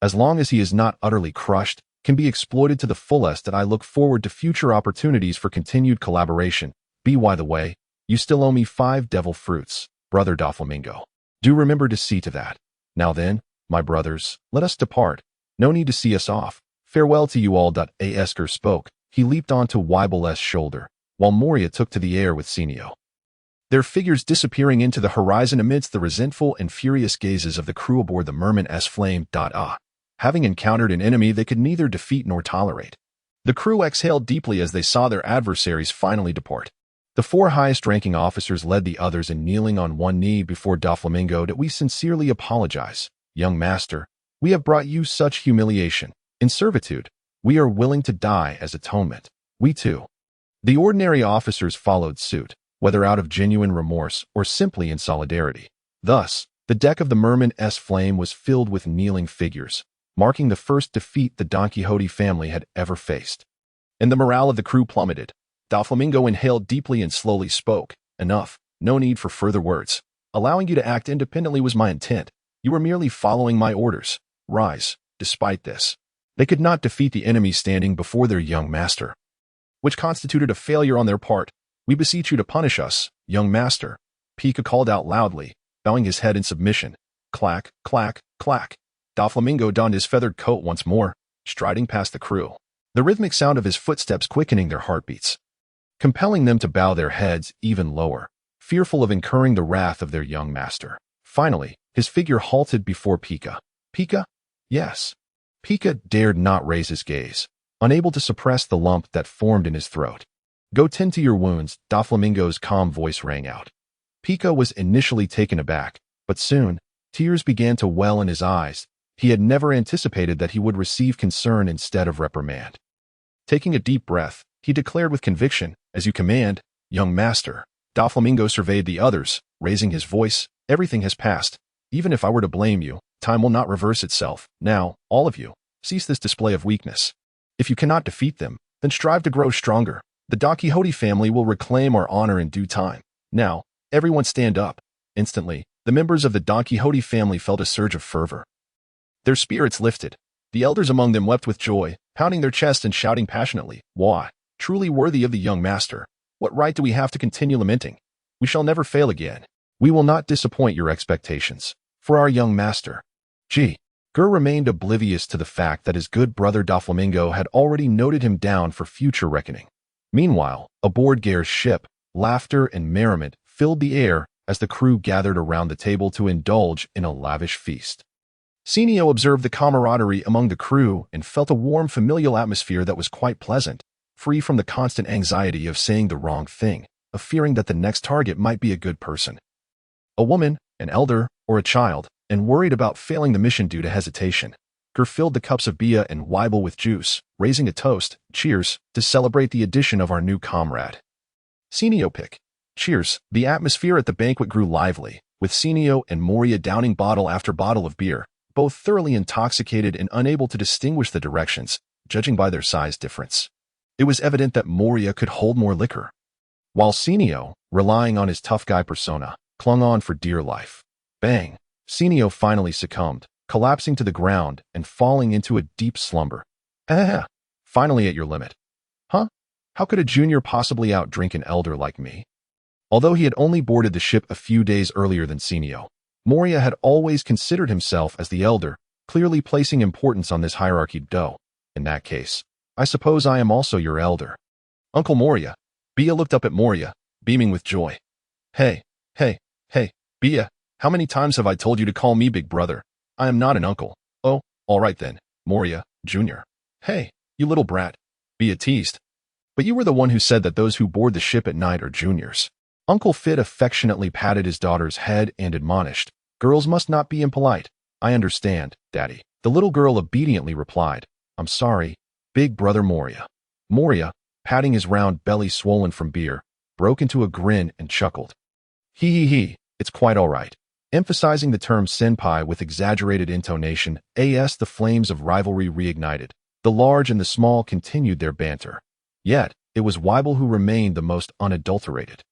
as long as he is not utterly crushed, can be exploited to the fullest, and I look forward to future opportunities for continued collaboration. By the way, you still owe me 5 devil fruits, Brother Doflamingo. Do remember to see to that. Now then, my brothers, let us depart. No need to see us off. Farewell to you all. As Geer spoke, he leaped onto Weibel's shoulder, while Moria took to the air with Senio. Their figures disappearing into the horizon amidst the resentful and furious gazes of the crew aboard the Merman's flame. Having encountered an enemy they could neither defeat nor tolerate. The crew exhaled deeply as they saw their adversaries finally depart. The 4 highest-ranking officers led the others in kneeling on one knee before Doflamingo. We sincerely apologize, young master. We have brought you such humiliation. In servitude, we are willing to die as atonement. We too. The ordinary officers followed suit, whether out of genuine remorse or simply in solidarity. Thus, the deck of the Merman's flame was filled with kneeling figures, marking the first defeat the Don Quixote family had ever faced. And the morale of the crew plummeted. Doflamingo inhaled deeply and slowly spoke. Enough. No need for further words. Allowing you to act independently was my intent. You were merely following my orders. Rise. Despite this, they could not defeat the enemy standing before their young master, which constituted a failure on their part. We beseech you to punish us, young master. Pika called out loudly, bowing his head in submission. Clack, clack, clack. Doflamingo donned his feathered coat once more, striding past the crew, the rhythmic sound of his footsteps quickening their heartbeats, compelling them to bow their heads even lower, fearful of incurring the wrath of their young master. Finally, his figure halted before Pika. Pika? Yes. Pika dared not raise his gaze, unable to suppress the lump that formed in his throat. Go tend to your wounds, Doflamingo's calm voice rang out. Pika was initially taken aback, but soon, tears began to well in his eyes. He had never anticipated that he would receive concern instead of reprimand. Taking a deep breath, he declared with conviction, "As you command, young master." Doflamingo surveyed the others, raising his voice. "Everything has passed. Even if I were to blame you, time will not reverse itself. Now, all of you, cease this display of weakness. If you cannot defeat them, then strive to grow stronger. The Don Quixote family will reclaim our honor in due time. Now, everyone stand up." Instantly, the members of the Don Quixote family felt a surge of fervor. Their spirits lifted. The elders among them wept with joy, pounding their chests and shouting passionately, "Why, truly worthy of the young master. What right do we have to continue lamenting? We shall never fail again. We will not disappoint your expectations. For our young master." Geer remained oblivious to the fact that his good brother Doflamingo had already noted him down for future reckoning. Meanwhile, aboard Geer's ship, laughter and merriment filled the air as the crew gathered around the table to indulge in a lavish feast. Senio observed the camaraderie among the crew and felt a warm familial atmosphere that was quite pleasant, free from the constant anxiety of saying the wrong thing, of fearing that the next target might be a good person, a woman, an elder, or a child, and worried about failing the mission due to hesitation. Geer filled the cups of Bia and Weibel with juice, raising a toast, "Cheers," to celebrate the addition of our new comrade. Senio pick. Cheers. The atmosphere at the banquet grew lively, with Senio and Moria downing bottle after bottle of beer, both thoroughly intoxicated and unable to distinguish the directions, judging by their size difference. It was evident that Moria could hold more liquor, while Senio, relying on his tough guy persona, clung on for dear life. Bang! Senio finally succumbed, collapsing to the ground and falling into a deep slumber. Finally at your limit. Huh? How could a junior possibly outdrink an elder like me? Although he had only boarded the ship a few days earlier than Senio, Moria had always considered himself as the elder, clearly placing importance on this hierarchy. In that case, I suppose I am also your elder. Uncle Moria. Bia looked up at Moria, beaming with joy. Hey, Bia, how many times have I told you to call me big brother? I am not an uncle. Oh, all right then, Moria, Jr. Hey, you little brat. Bia teased. But you were the one who said that those who board the ship at night are juniors. Uncle Fit affectionately patted his daughter's head and admonished, "Girls must not be impolite." "I understand, Daddy." The little girl obediently replied, "I'm sorry, big brother Moria." Moria, patting his round belly swollen from beer, broke into a grin and chuckled. He, It's quite all right. Emphasizing the term senpai with exaggerated intonation, the flames of rivalry reignited. The large and the small continued their banter. Yet, it was Weibel who remained the most unadulterated.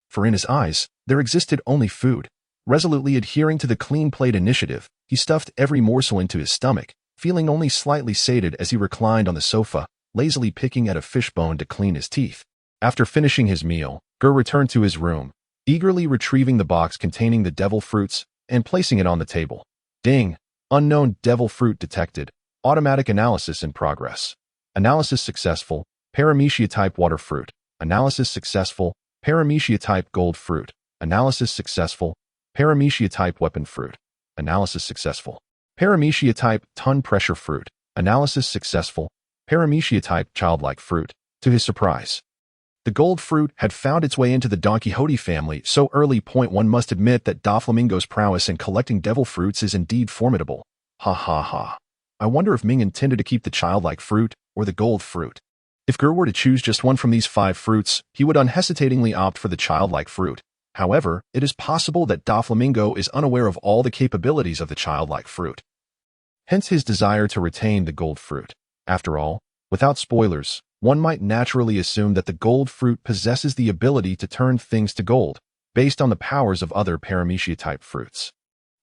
For in his eyes, there existed only food. Resolutely adhering to the clean plate initiative, he stuffed every morsel into his stomach, feeling only slightly sated as he reclined on the sofa, lazily picking at a fishbone to clean his teeth. After finishing his meal, Geer returned to his room, eagerly retrieving the box containing the devil fruits and placing it on the table. Ding! Unknown devil fruit detected. Automatic analysis in progress. Analysis successful. Paramecia type water fruit. Analysis successful. Paramecia type gold fruit. Analysis successful. Paramecia type weapon fruit. Analysis successful. Paramecia type ton pressure fruit. Analysis successful. Paramecia type childlike fruit. To his surprise, the gold fruit had found its way into the Don Quixote family so early. One must admit that Doflamingo's prowess in collecting devil fruits is indeed formidable. Ha ha ha. I wonder if Ming intended to keep the childlike fruit or the gold fruit. If Geer were to choose just one from these 5 fruits, he would unhesitatingly opt for the childlike fruit. However, it is possible that Doflamingo is unaware of all the capabilities of the childlike fruit. Hence his desire to retain the gold fruit. After all, without spoilers, one might naturally assume that the gold fruit possesses the ability to turn things to gold, based on the powers of other paramecia-type fruits.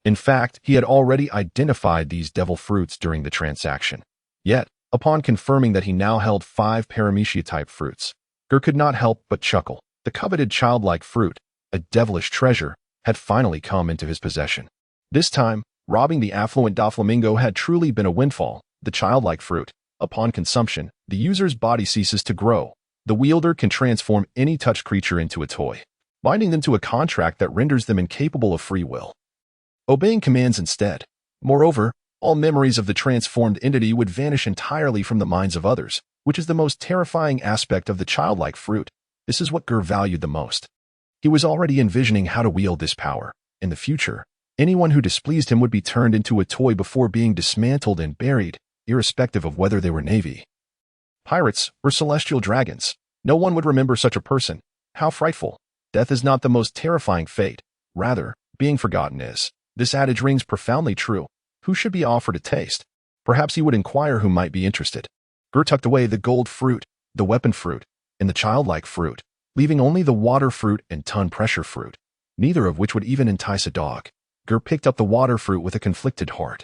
In fact, he had already identified these devil fruits during the transaction. Yet, upon confirming that he now held 5 paramecia-type fruits, Geer could not help but chuckle. The coveted childlike fruit, a devilish treasure, had finally come into his possession. This time, robbing the affluent Doflamingo had truly been a windfall. The childlike fruit, upon consumption, the user's body ceases to grow. The wielder can transform any touched creature into a toy, binding them to a contract that renders them incapable of free will, obeying commands instead. Moreover, all memories of the transformed entity would vanish entirely from the minds of others, which is the most terrifying aspect of the childlike fruit. This is what Geer valued the most. He was already envisioning how to wield this power. In the future, anyone who displeased him would be turned into a toy before being dismantled and buried, irrespective of whether they were navy, pirates, or celestial dragons. No one would remember such a person. How frightful. Death is not the most terrifying fate. Rather, being forgotten is. This adage rings profoundly true. Who should be offered a taste? Perhaps he would inquire who might be interested. Geer tucked away the gold fruit, the weapon fruit, and the childlike fruit, leaving only the water fruit and ton pressure fruit, neither of which would even entice a dog. Geer picked up the water fruit with a conflicted heart.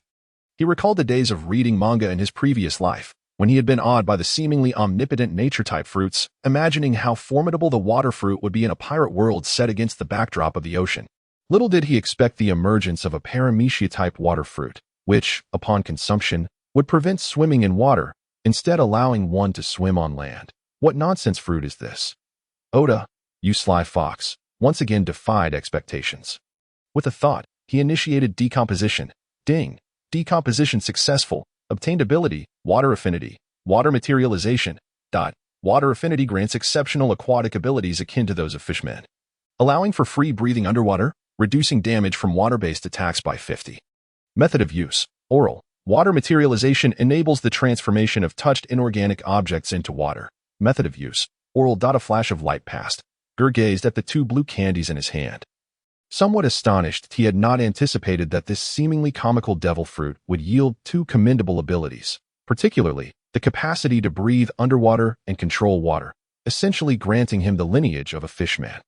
He recalled the days of reading manga in his previous life, when he had been awed by the seemingly omnipotent nature-type fruits, imagining how formidable the water fruit would be in a pirate world set against the backdrop of the ocean. Little did he expect the emergence of a paramecia-type water fruit, which, upon consumption, would prevent swimming in water, instead allowing one to swim on land. What nonsense fruit is this? Oda, you sly fox, once again defied expectations. With a thought, he initiated decomposition. Ding! Decomposition successful. Obtained ability, water affinity, water materialization. Water affinity grants exceptional aquatic abilities akin to those of fishmen, allowing for free breathing underwater, reducing damage from water-based attacks by 50. Method of use, oral. Water materialization enables the transformation of touched inorganic objects into water. Method of use, oral. A flash of light passed. Geer gazed at the 2 blue candies in his hand. Somewhat astonished, he had not anticipated that this seemingly comical devil fruit would yield 2 commendable abilities, particularly the capacity to breathe underwater and control water, essentially granting him the lineage of a fishman.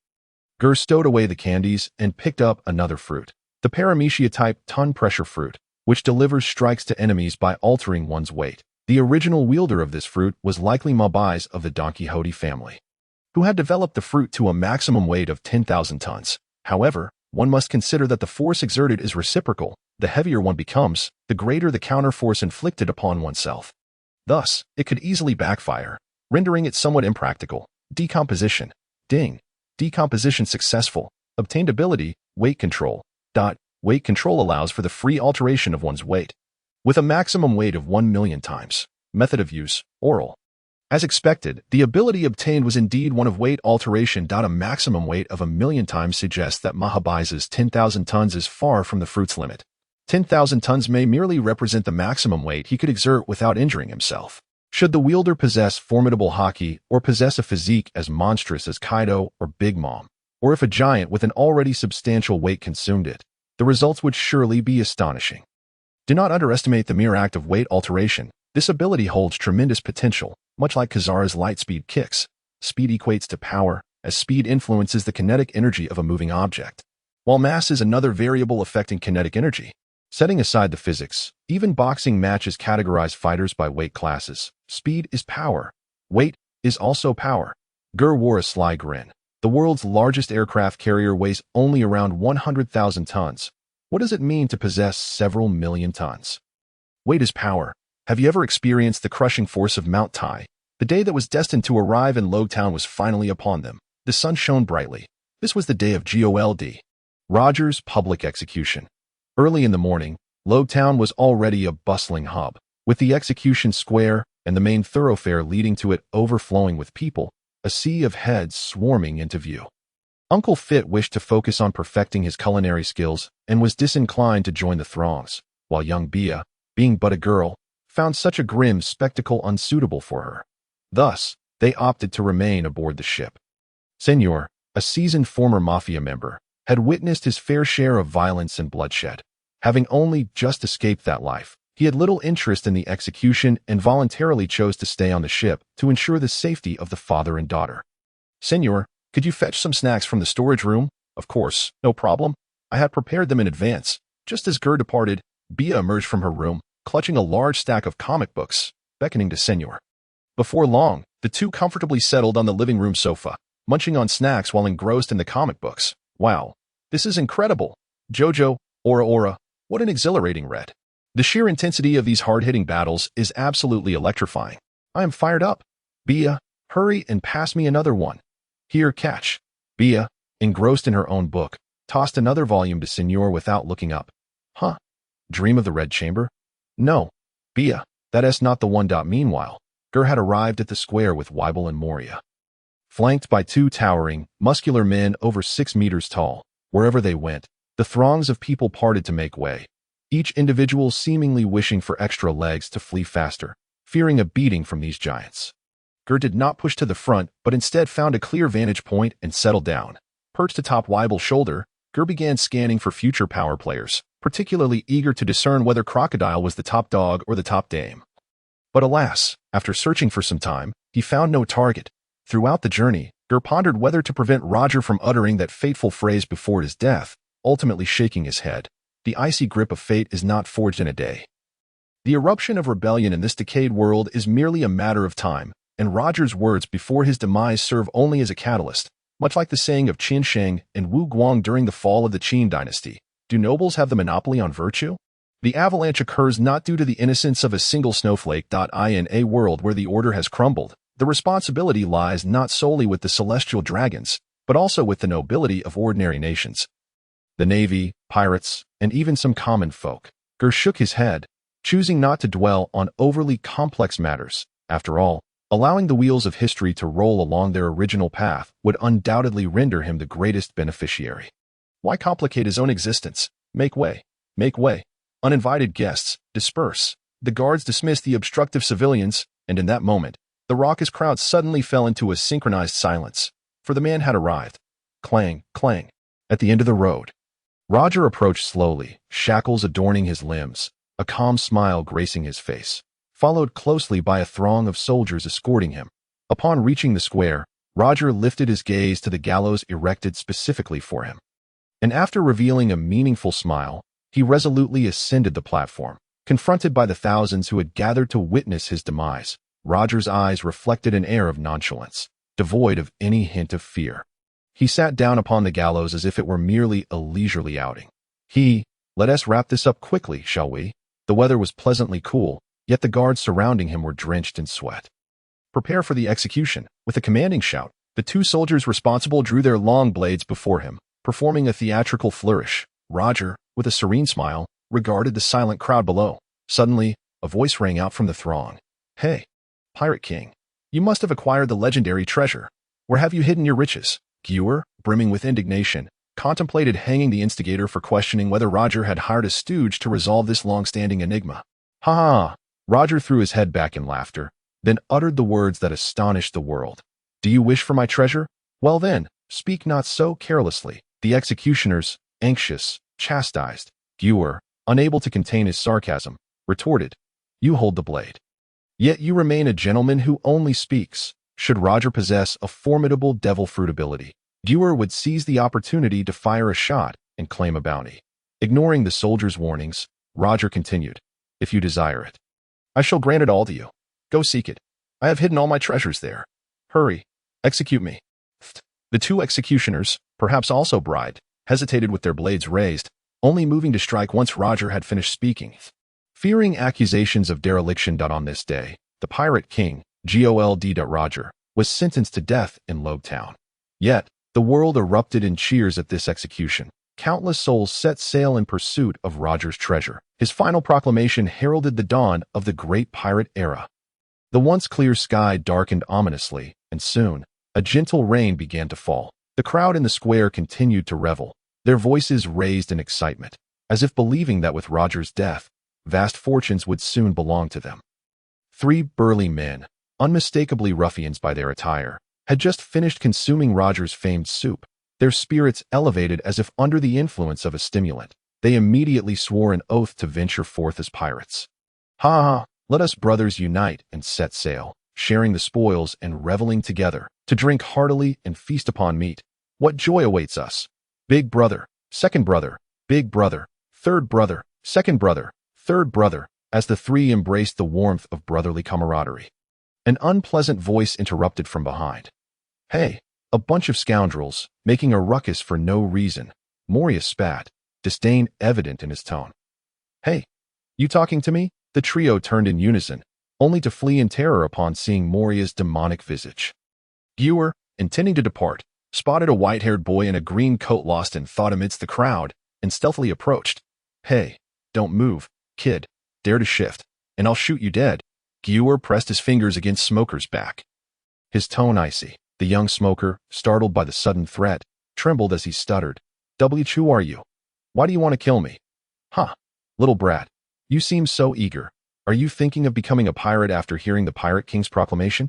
Geer stowed away the candies and picked up another fruit, the paramecia-type ton pressure fruit, which delivers strikes to enemies by altering one's weight. The original wielder of this fruit was likely Mabais of the Don Quixote family, who had developed the fruit to a maximum weight of 10,000 tons. However, one must consider that the force exerted is reciprocal. The heavier one becomes, the greater the counterforce inflicted upon oneself. Thus, it could easily backfire, rendering it somewhat impractical. Decomposition. Ding! Decomposition successful. Obtained ability, weight control. Weight control allows for the free alteration of one's weight, with a maximum weight of 1,000,000 times. Method of use, oral. As expected, the ability obtained was indeed one of weight alteration. A maximum weight of 1,000,000 times suggests that Mahabais's 10,000 tons is far from the fruit's limit. 10,000 tons may merely represent the maximum weight he could exert without injuring himself. Should the wielder possess formidable haki or possess a physique as monstrous as Kaido or Big Mom, or if a giant with an already substantial weight consumed it, the results would surely be astonishing. Do not underestimate the mere act of weight alteration. This ability holds tremendous potential, much like Kazara's light-speed kicks. Speed equates to power, as speed influences the kinetic energy of a moving object, while mass is another variable affecting kinetic energy. Setting aside the physics, even boxing matches categorize fighters by weight classes. Speed is power. Weight is also power. Geer wore a sly grin. The world's largest aircraft carrier weighs only around 100,000 tons. What does it mean to possess several million tons? Weight is power. Have you ever experienced the crushing force of Mount Tai? The day that was destined to arrive in Logtown was finally upon them. The sun shone brightly. This was the day of GOLD. Roger's public execution. Early in the morning, Logtown was already a bustling hub, with the execution square and the main thoroughfare leading to it overflowing with people, a sea of heads swarming into view. Uncle Fit wished to focus on perfecting his culinary skills and was disinclined to join the throngs, while young Bia, being but a girl, found such a grim spectacle unsuitable for her. Thus, they opted to remain aboard the ship. Senor, a seasoned former mafia member, had witnessed his fair share of violence and bloodshed. Having only just escaped that life, he had little interest in the execution and voluntarily chose to stay on the ship to ensure the safety of the father and daughter. Senor, could you fetch some snacks from the storage room? Of course, no problem. I had prepared them in advance. Just as Geer departed, Bia emerged from her room, clutching a large stack of comic books, beckoning to Senor. Before long, the two comfortably settled on the living room sofa, munching on snacks while engrossed in the comic books. Wow, this is incredible. Jojo, Ora Ora, what an exhilarating read. The sheer intensity of these hard-hitting battles is absolutely electrifying. I am fired up. Bia, hurry and pass me another one. Here, catch. Bia, engrossed in her own book, tossed another volume to Senor without looking up. Huh? Dream of the Red Chamber? No. Bia, that is not the one. Meanwhile, Geer had arrived at the square with Weibel and Moria. Flanked by two towering, muscular men over 6 meters tall, wherever they went, the throngs of people parted to make way, each individual seemingly wishing for extra legs to flee faster, fearing a beating from these giants. Geer did not push to the front, but instead found a clear vantage point and settled down. Perched atop Weibel's shoulder, Geer began scanning for future power players, particularly eager to discern whether Crocodile was the top dog or the top dame. But alas, after searching for some time, he found no target. Throughout the journey, Geer pondered whether to prevent Roger from uttering that fateful phrase before his death, ultimately shaking his head. The icy grip of fate is not forged in a day. The eruption of rebellion in this decayed world is merely a matter of time, and Roger's words before his demise serve only as a catalyst, much like the saying of Qin Sheng and Wu Guang during the fall of the Qin dynasty. Do nobles have the monopoly on virtue? The avalanche occurs not due to the innocence of a single snowflake. In a world where the order has crumbled, the responsibility lies not solely with the celestial dragons, but also with the nobility of ordinary nations. The navy, pirates, and even some common folk. Geer shook his head, choosing not to dwell on overly complex matters. After all, allowing the wheels of history to roll along their original path would undoubtedly render him the greatest beneficiary. Why complicate his own existence? Make way. Make way. Uninvited guests, disperse. The guards dismissed the obstructive civilians, and in that moment, the raucous crowd suddenly fell into a synchronized silence, for the man had arrived. Clang, clang. At the end of the road, Roger approached slowly, shackles adorning his limbs, a calm smile gracing his face, followed closely by a throng of soldiers escorting him. Upon reaching the square, Roger lifted his gaze to the gallows erected specifically for him. And after revealing a meaningful smile, he resolutely ascended the platform. Confronted by the thousands who had gathered to witness his demise, Roger's eyes reflected an air of nonchalance, devoid of any hint of fear. He sat down upon the gallows as if it were merely a leisurely outing. Let us wrap this up quickly, shall we? The weather was pleasantly cool, yet the guards surrounding him were drenched in sweat. Prepare for the execution. With a commanding shout, the two soldiers responsible drew their long blades before him, performing a theatrical flourish. Roger, with a serene smile, regarded the silent crowd below. Suddenly, a voice rang out from the throng. Hey, Pirate King, you must have acquired the legendary treasure. Where have you hidden your riches? Geer, brimming with indignation, contemplated hanging the instigator for questioning whether Roger had hired a stooge to resolve this long-standing enigma. Ha ha! Roger threw his head back in laughter, then uttered the words that astonished the world. Do you wish for my treasure? Well then, speak not so carelessly. The executioners, anxious, chastised. Geer, unable to contain his sarcasm, retorted, "You hold the blade. Yet you remain a gentleman who only speaks." Should Roger possess a formidable devil fruit ability, Geer would seize the opportunity to fire a shot and claim a bounty. Ignoring the soldier's warnings, Roger continued, "If you desire it, I shall grant it all to you. Go seek it. I have hidden all my treasures there. Hurry, execute me." The two executioners, perhaps also bribed, hesitated with their blades raised, only moving to strike once Roger had finished speaking. Fearing accusations of dereliction. On this day, the pirate king, Gold. Roger, was sentenced to death in Lobetown. Yet, the world erupted in cheers at this execution. Countless souls set sail in pursuit of Roger's treasure. His final proclamation heralded the dawn of the great pirate era. The once clear sky darkened ominously, and soon, a gentle rain began to fall. The crowd in the square continued to revel, their voices raised in excitement, as if believing that with Roger's death, vast fortunes would soon belong to them. Three burly men, unmistakably ruffians by their attire, had just finished consuming Roger's famed soup. Their spirits elevated as if under the influence of a stimulant. They immediately swore an oath to venture forth as pirates. "Ha ha, let us brothers unite and set sail, sharing the spoils and reveling together, to drink heartily and feast upon meat. What joy awaits us! Big brother, second brother, big brother, third brother, second brother, third brother," as the three embraced the warmth of brotherly camaraderie. An unpleasant voice interrupted from behind. "Hey, a bunch of scoundrels, making a ruckus for no reason." Moria spat, disdain evident in his tone. "Hey, you talking to me?" The trio turned in unison, only to flee in terror upon seeing Moria's demonic visage. Geer, intending to depart, spotted a white-haired boy in a green coat lost in thought amidst the crowd, and stealthily approached. "Hey, don't move, kid. Dare to shift, and I'll shoot you dead." Geer pressed his fingers against Smoker's back, his tone icy. The young smoker, startled by the sudden threat, trembled as he stuttered, "Who are you? Why do you want to kill me?" "Huh, little brat. You seem so eager. Are you thinking of becoming a pirate after hearing the Pirate King's proclamation?"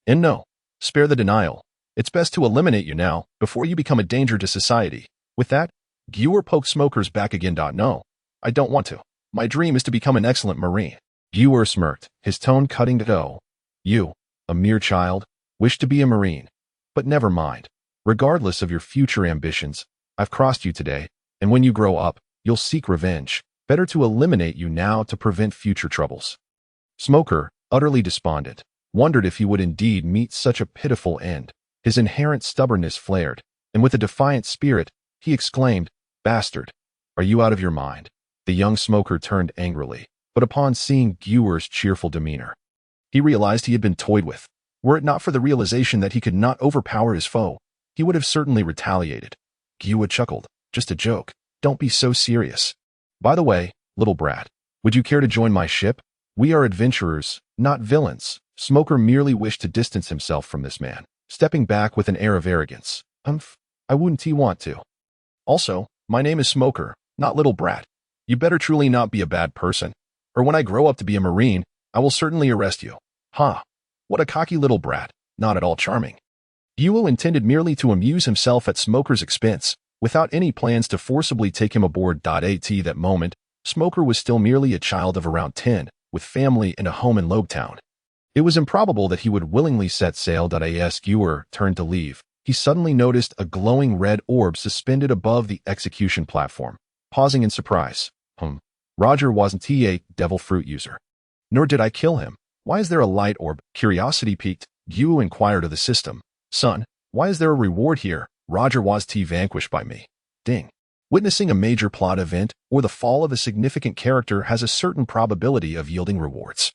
"And no, spare the denial. It's best to eliminate you now, before you become a danger to society." With that, Geer poked Smoker's back again. "No, I don't want to. My dream is to become an excellent Marine." Geer smirked, his tone cutting to "Oh, you, a mere child, wish to be a Marine. But never mind. Regardless of your future ambitions, I've crossed you today, and when you grow up, you'll seek revenge. Better to eliminate you now to prevent future troubles." Smoker, utterly despondent, wondered if he would indeed meet such a pitiful end. His inherent stubbornness flared, and with a defiant spirit, he exclaimed, "Bastard, are you out of your mind?" The young smoker turned angrily, but upon seeing Geer's cheerful demeanor, he realized he had been toyed with. Were it not for the realization that he could not overpower his foe, he would have certainly retaliated. Geer chuckled, "Just a joke. Don't be so serious. By the way, little brat, would you care to join my ship? We are adventurers, not villains." Smoker merely wished to distance himself from this man, stepping back with an air of arrogance. I wouldn't want to. Also, my name is Smoker, not little brat. You better truly not be a bad person, or when I grow up to be a Marine, I will certainly arrest you." "Ha, what a cocky little brat, not at all charming." Geer intended merely to amuse himself at Smoker's expense, without any plans to forcibly take him aboard. At that moment, Smoker was still merely a child of around 10, with family and a home in Lobetown. It was improbable that he would willingly set sail. As Geer turned to leave, he suddenly noticed a glowing red orb suspended above the execution platform. Pausing in surprise, Roger wasn't a devil fruit user. Nor did I kill him. Why is there a light orb? Curiosity piqued, Geer inquired of the system. "Son, why is there a reward here? Roger was vanquished by me." Ding. Witnessing a major plot event or the fall of a significant character has a certain probability of yielding rewards.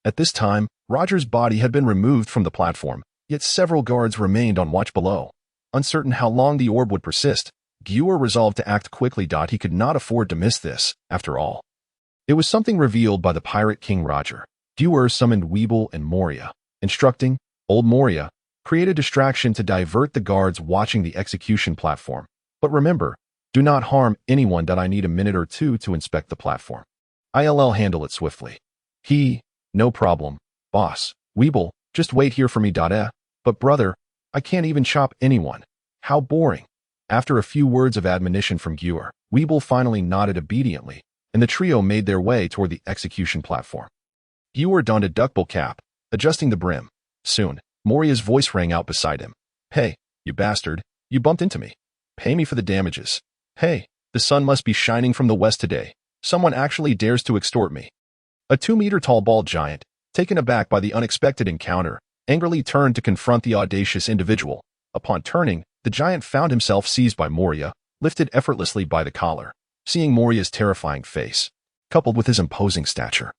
At this time, Roger's body had been removed from the platform, yet several guards remained on watch below. Uncertain how long the orb would persist, Geer resolved to act quickly. He could not afford to miss this, after all. It was something revealed by the Pirate King Roger. Geer summoned Weeble and Moria, instructing old Moria, create a distraction to divert the guards watching the execution platform. But remember, do not harm anyone. I need a minute or two to inspect the platform. I'll handle it swiftly. No problem, boss. Weeble, just wait here for me. But brother, I can't even chop anyone. How boring. After a few words of admonition from Geer, Weeble finally nodded obediently, and the trio made their way toward the execution platform. Geer donned a duckbill cap, adjusting the brim. Soon, Moria's voice rang out beside him. "Hey, you bastard, you bumped into me. Pay me for the damages. Hey, the sun must be shining from the west today. Someone actually dares to extort me." A 2-meter-tall bald giant, taken aback by the unexpected encounter, angrily turned to confront the audacious individual. Upon turning, the giant found himself seized by Moria, lifted effortlessly by the collar. Seeing Moria's terrifying face, coupled with his imposing stature,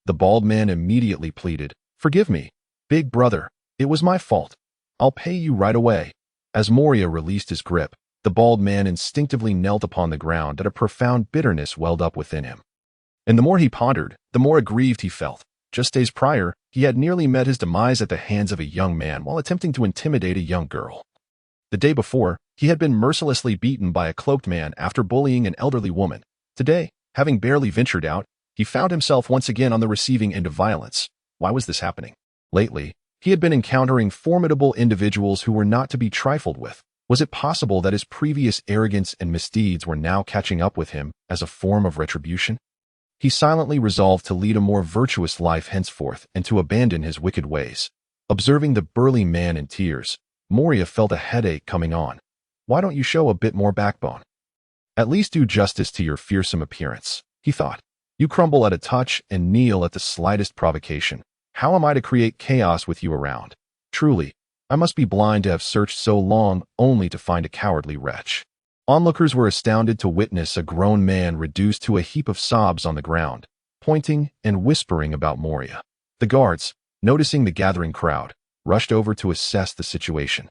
the bald man immediately pleaded, "Forgive me, big brother. It was my fault. I'll pay you right away." As Moria released his grip, the bald man instinctively knelt upon the ground, and a profound bitterness welled up within him. And the more he pondered, the more aggrieved he felt. Just days prior, he had nearly met his demise at the hands of a young man while attempting to intimidate a young girl. The day before, he had been mercilessly beaten by a cloaked man after bullying an elderly woman. Today, having barely ventured out, he found himself once again on the receiving end of violence. Why was this happening? Lately, he had been encountering formidable individuals who were not to be trifled with. Was it possible that his previous arrogance and misdeeds were now catching up with him as a form of retribution? He silently resolved to lead a more virtuous life henceforth and to abandon his wicked ways. Observing the burly man in tears, Moria felt a headache coming on. "Why don't you show a bit more backbone? At least do justice to your fearsome appearance," he thought. "You crumble at a touch and kneel at the slightest provocation. How am I to create chaos with you around? Truly, I must be blind to have searched so long only to find a cowardly wretch." Onlookers were astounded to witness a grown man reduced to a heap of sobs on the ground, pointing and whispering about Moria. The guards, noticing the gathering crowd, rushed over to assess the situation.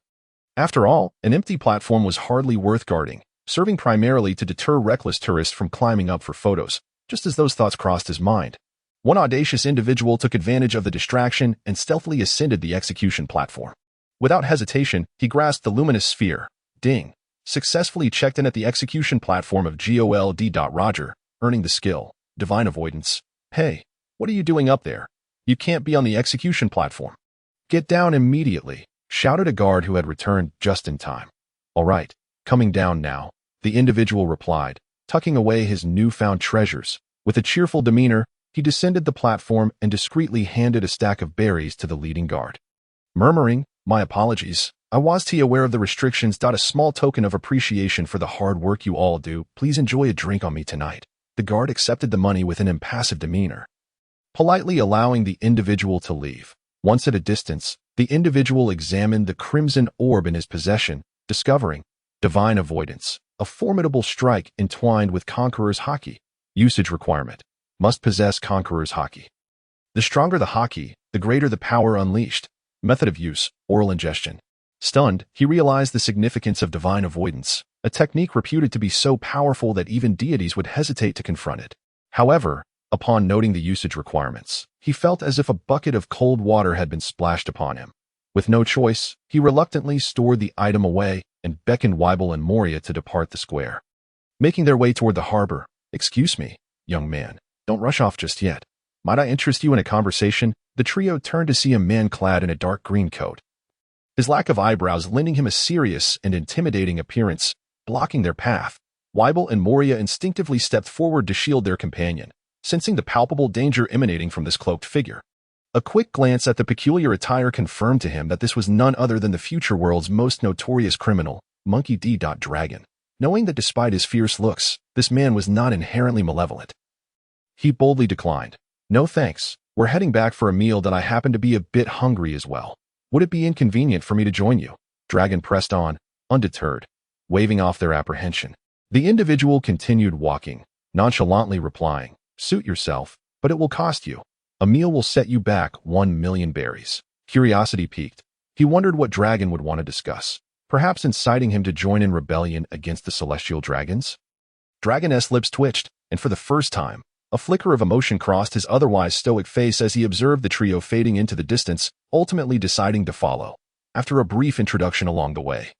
After all, an empty platform was hardly worth guarding, serving primarily to deter reckless tourists from climbing up for photos. Just as those thoughts crossed his mind, one audacious individual took advantage of the distraction and stealthily ascended the execution platform. Without hesitation, he grasped the luminous sphere. Ding. Successfully checked in at the execution platform of GOLD. Roger, earning the skill, Divine Avoidance. "Hey, what are you doing up there? You can't be on the execution platform. Get down immediately," shouted a guard who had returned just in time. "All right, coming down now," the individual replied, tucking away his newfound treasures. With a cheerful demeanor, he descended the platform and discreetly handed a stack of berries to the leading guard. Murmuring, "My apologies. I was aware of the restrictions. A small token of appreciation for the hard work you all do. Please enjoy a drink on me tonight." The guard accepted the money with an impassive demeanor, politely allowing the individual to leave. Once at a distance, the individual examined the crimson orb in his possession, discovering Divine Avoidance, a formidable strike entwined with Conqueror's Haki. Usage requirement: must possess Conqueror's Haki. The stronger the Haki, the greater the power unleashed. Method of use: oral ingestion. Stunned, he realized the significance of Divine Avoidance, a technique reputed to be so powerful that even deities would hesitate to confront it. However, upon noting the usage requirements, he felt as if a bucket of cold water had been splashed upon him. With no choice, he reluctantly stored the item away and beckoned Weibel and Moria to depart the square. Making their way toward the harbor, "Excuse me, young man, don't rush off just yet. Might I interest you in a conversation?" The trio turned to see a man clad in a dark green coat, his lack of eyebrows lending him a serious and intimidating appearance, blocking their path. Weibel and Moria instinctively stepped forward to shield their companion, sensing the palpable danger emanating from this cloaked figure. A quick glance at the peculiar attire confirmed to him that this was none other than the future world's most notorious criminal, Monkey D. Dragon. Knowing that despite his fierce looks, this man was not inherently malevolent, he boldly declined. "No thanks, we're heading back for a meal that I happen to be a bit hungry as well. Would it be inconvenient for me to join you?" Dragon pressed on, undeterred, waving off their apprehension. The individual continued walking, nonchalantly replying, "Suit yourself, but it will cost you. A meal will set you back 1,000,000 berries." Curiosity piqued. He wondered what Dragon would want to discuss, perhaps inciting him to join in rebellion against the celestial dragons. Dragon's lips twitched, and for the first time, a flicker of emotion crossed his otherwise stoic face as he observed the trio fading into the distance, ultimately deciding to follow. After a brief introduction along the way,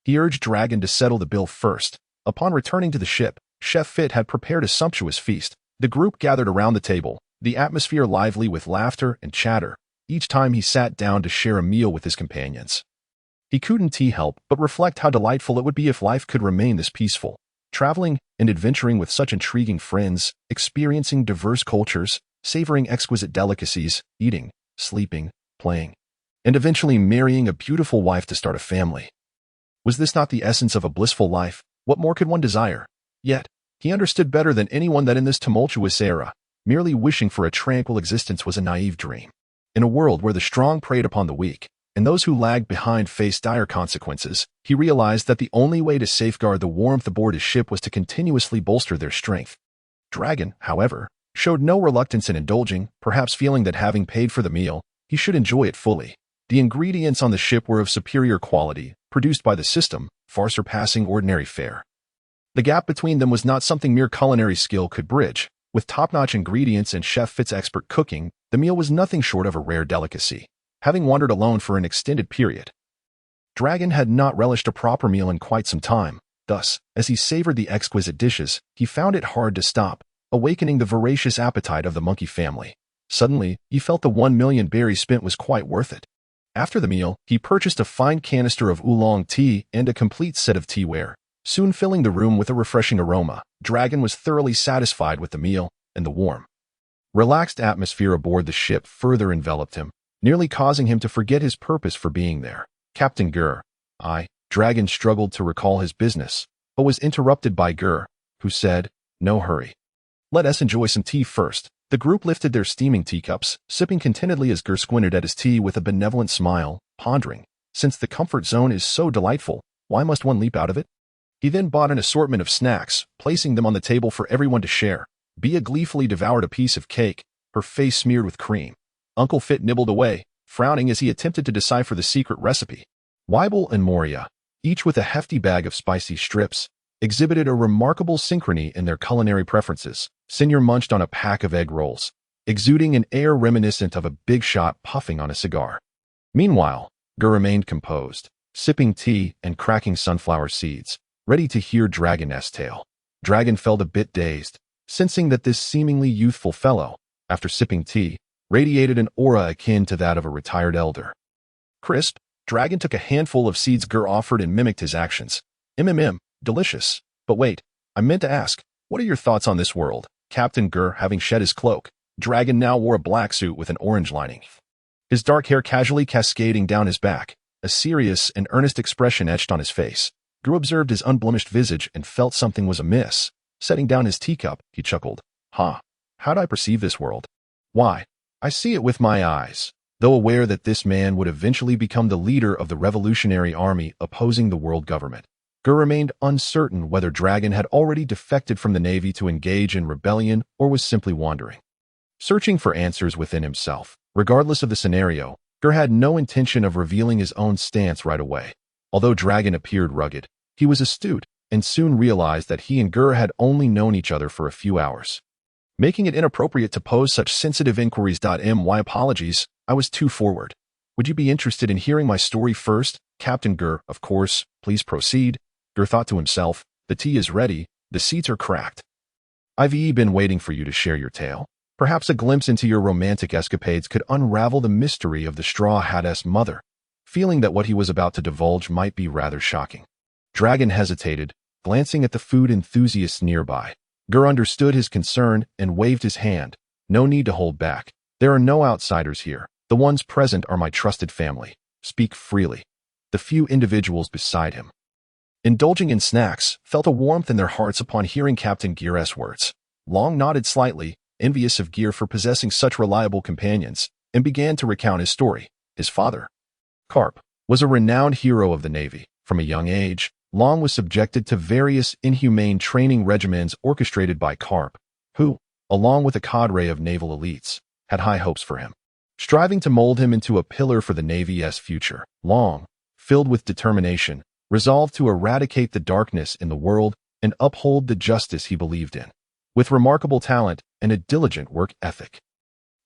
he urged Dragon to settle the bill first. Upon returning to the ship, Chef Fit had prepared a sumptuous feast. The group gathered around the table, the atmosphere lively with laughter and chatter, each time he sat down to share a meal with his companions. He couldn't help but reflect how delightful it would be if life could remain this peaceful. Traveling and adventuring with such intriguing friends, experiencing diverse cultures, savoring exquisite delicacies, eating, sleeping, playing, and eventually marrying a beautiful wife to start a family. Was this not the essence of a blissful life? What more could one desire? Yet, he understood better than anyone that in this tumultuous era, merely wishing for a tranquil existence was a naive dream. In a world where the strong preyed upon the weak, and those who lagged behind faced dire consequences, he realized that the only way to safeguard the warmth aboard his ship was to continuously bolster their strength. Dragon, however, showed no reluctance in indulging, perhaps feeling that having paid for the meal, he should enjoy it fully. The ingredients on the ship were of superior quality, produced by the system, far surpassing ordinary fare. The gap between them was not something mere culinary skill could bridge. With top-notch ingredients and Chef Fitz's expert cooking, the meal was nothing short of a rare delicacy. Having wandered alone for an extended period, Dragon had not relished a proper meal in quite some time. Thus, as he savored the exquisite dishes, he found it hard to stop, awakening the voracious appetite of the monkey family. Suddenly, he felt the 1,000,000 berries spent was quite worth it. After the meal, he purchased a fine canister of oolong tea and a complete set of teaware, soon filling the room with a refreshing aroma. Dragon was thoroughly satisfied with the meal, and the warm, relaxed atmosphere aboard the ship further enveloped him, nearly causing him to forget his purpose for being there. Captain Geer, Dragon struggled to recall his business, but was interrupted by Geer, who said, "No hurry. Let us enjoy some tea first." The group lifted their steaming teacups, sipping contentedly as Geer squinted at his tea with a benevolent smile, pondering, since the comfort zone is so delightful, why must one leap out of it? He then bought an assortment of snacks, placing them on the table for everyone to share. Bea gleefully devoured a piece of cake, her face smeared with cream. Uncle Fit nibbled away, frowning as he attempted to decipher the secret recipe. Weibel and Moria, each with a hefty bag of spicy strips, exhibited a remarkable synchrony in their culinary preferences. Senior munched on a pack of egg rolls, exuding an air reminiscent of a big shot puffing on a cigar. Meanwhile, Geer remained composed, sipping tea and cracking sunflower seeds, ready to hear Dragon's tale. Dragon felt a bit dazed, sensing that this seemingly youthful fellow, after sipping tea, radiated an aura akin to that of a retired elder. Crisp, Dragon took a handful of seeds Geer offered and mimicked his actions. Delicious. But wait, I meant to ask, what are your thoughts on this world? Captain Geer, having shed his cloak, Dragon now wore a black suit with an orange lining. His dark hair casually cascading down his back, a serious and earnest expression etched on his face. Geer observed his unblemished visage and felt something was amiss. Setting down his teacup, he chuckled. How do I perceive this world? Why, I see it with my eyes. Though aware that this man would eventually become the leader of the revolutionary army opposing the world government, Geer remained uncertain whether Dragon had already defected from the Navy to engage in rebellion or was simply wandering, searching for answers within himself. Regardless of the scenario, Geer had no intention of revealing his own stance right away. Although Dragon appeared rugged, he was astute, and soon realized that he and Geer had only known each other for a few hours, making it inappropriate to pose such sensitive inquiries. My apologies, I was too forward. Would you be interested in hearing my story first? Captain Geer, of course, please proceed. Geer thought to himself, the tea is ready, the seats are cracked. I've been waiting for you to share your tale. Perhaps a glimpse into your romantic escapades could unravel the mystery of the Straw Hat's mother, feeling that what he was about to divulge might be rather shocking. Dragon hesitated, glancing at the food enthusiasts nearby. Geer understood his concern and waved his hand. No need to hold back. There are no outsiders here. The ones present are my trusted family. Speak freely. The few individuals beside him, indulging in snacks, felt a warmth in their hearts upon hearing Captain Geer's words. Long nodded slightly, envious of Geer for possessing such reliable companions, and began to recount his story. His father, Carp, was a renowned hero of the Navy. From a young age, Long was subjected to various inhumane training regimens orchestrated by Carp, who, along with a cadre of naval elites, had high hopes for him, striving to mold him into a pillar for the Navy's future. Long, filled with determination, resolved to eradicate the darkness in the world and uphold the justice he believed in. With remarkable talent and a diligent work ethic,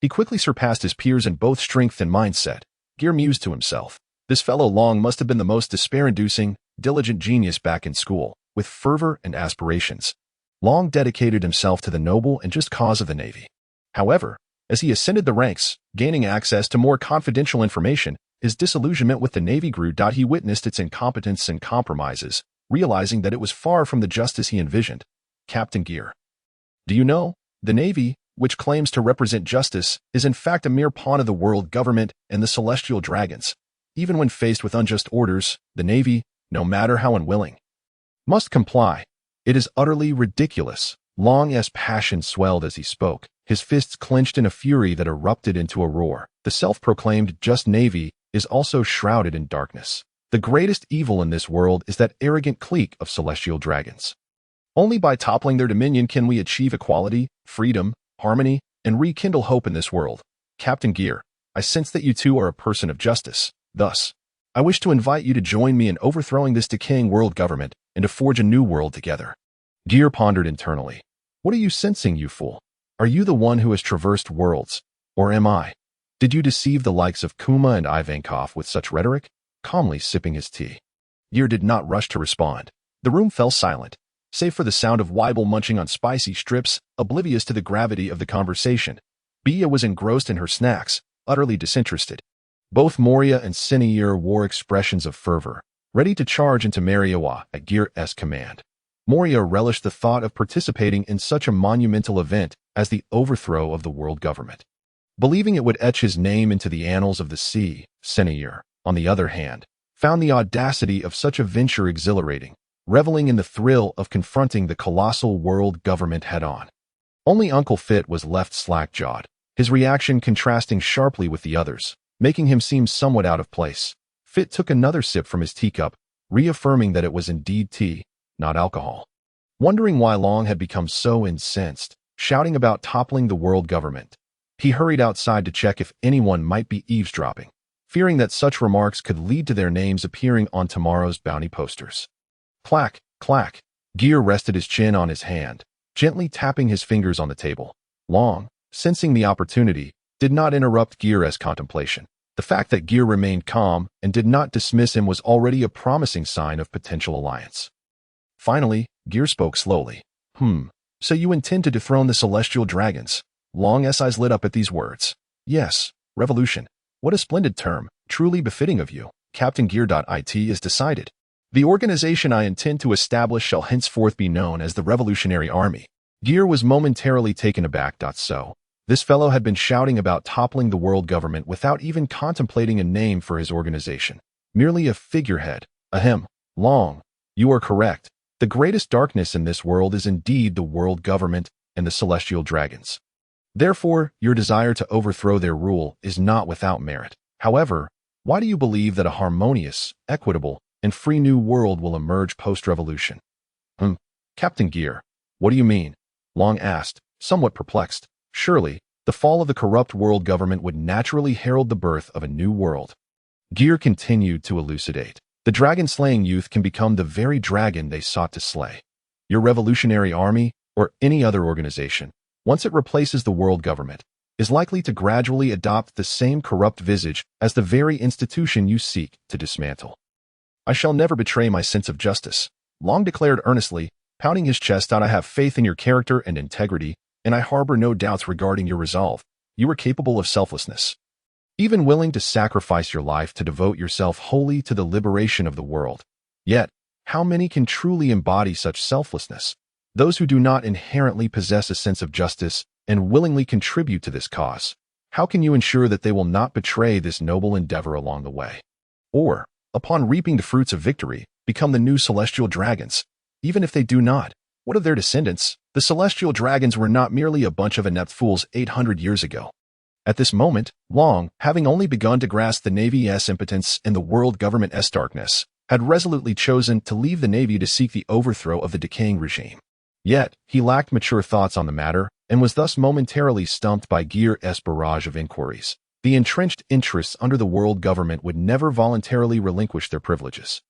he quickly surpassed his peers in both strength and mindset. Geer mused to himself, this fellow Long must have been the most despair-inducing, diligent genius back in school, with fervor and aspirations. Long dedicated himself to the noble and just cause of the Navy. However, As he ascended the ranks, gaining access to more confidential information, his disillusionment with the Navy grew. He witnessed its incompetence and compromises, realizing that it was far from the justice he envisioned. Captain Geer. Do you know, the Navy, which claims to represent justice, is in fact a mere pawn of the world government and the celestial dragons. Even when faced with unjust orders, the Navy, no matter how unwilling, must comply. It is utterly ridiculous. Long's passion swelled as he spoke, his fists clenched in a fury that erupted into a roar. The self-proclaimed just Navy is also shrouded in darkness. The greatest evil in this world is that arrogant clique of celestial dragons. Only by toppling their dominion can we achieve equality, freedom, harmony, and rekindle hope in this world. Captain Geer, I sense that you too are a person of justice. Thus, I wish to invite you to join me in overthrowing this decaying world government and to forge a new world together. Geer pondered internally. What are you sensing, you fool? Are you the one who has traversed worlds? Or am I? Did you deceive the likes of Kuma and Ivankov with such rhetoric? Calmly sipping his tea, Geer did not rush to respond. The room fell silent, save for the sound of Weibel munching on spicy strips, oblivious to the gravity of the conversation. Bia was engrossed in her snacks, utterly disinterested. Both Moria and Sinier wore expressions of fervor, ready to charge into Mariawa at Geer's command. Moria relished the thought of participating in such a monumental event as the overthrow of the world government, believing it would etch his name into the annals of the sea. Sinier, on the other hand, found the audacity of such a venture exhilarating, reveling in the thrill of confronting the colossal world government head-on. Only Uncle Fit was left slack-jawed, his reaction contrasting sharply with the others, making him seem somewhat out of place. Fit took another sip from his teacup, reaffirming that it was indeed tea, not alcohol. Wondering why Long had become so incensed, shouting about toppling the world government, he hurried outside to check if anyone might be eavesdropping, fearing that such remarks could lead to their names appearing on tomorrow's bounty posters. Clack, clack. Geer rested his chin on his hand, gently tapping his fingers on the table. Long, sensing the opportunity, did not interrupt Geer's contemplation. The fact that Geer remained calm and did not dismiss him was already a promising sign of potential alliance. Finally, Geer spoke slowly. So you intend to dethrone the celestial dragons? Long's eyes lit up at these words. Yes, revolution. What a splendid term, truly befitting of you. Captain Geer.it is decided. The organization I intend to establish shall henceforth be known as the Revolutionary Army. Geer was momentarily taken aback. So, this fellow had been shouting about toppling the world government without even contemplating a name for his organization. Merely a figurehead. Ahem. Long, you are correct. The greatest darkness in this world is indeed the world government and the celestial dragons. Therefore, your desire to overthrow their rule is not without merit. However, why do you believe that a harmonious, equitable, and free new world will emerge post-revolution? Captain Geer, what do you mean? Long asked, somewhat perplexed. Surely, the fall of the corrupt world government would naturally herald the birth of a new world. Geer continued to elucidate. The dragon-slaying youth can become the very dragon they sought to slay. Your revolutionary army, or any other organization, once it replaces the world government, is likely to gradually adopt the same corrupt visage as the very institution you seek to dismantle. I shall never betray my sense of justice, Long declared earnestly, pounding his chest out. I have faith in your character and integrity, and I harbor no doubts regarding your resolve. You are capable of selflessness, even willing to sacrifice your life to devote yourself wholly to the liberation of the world. Yet, how many can truly embody such selflessness? Those who do not inherently possess a sense of justice and willingly contribute to this cause. How can you ensure that they will not betray this noble endeavor along the way? Or, upon reaping the fruits of victory, become the new celestial dragons? Even if they do not, what of their descendants? The celestial dragons were not merely a bunch of inept fools 800 years ago. At this moment, Long, having only begun to grasp the Navy's impotence and the world government's darkness, had resolutely chosen to leave the Navy to seek the overthrow of the decaying regime. Yet, he lacked mature thoughts on the matter, and was thus momentarily stumped by Geer's barrage of inquiries. The entrenched interests under the world government would never voluntarily relinquish their privileges.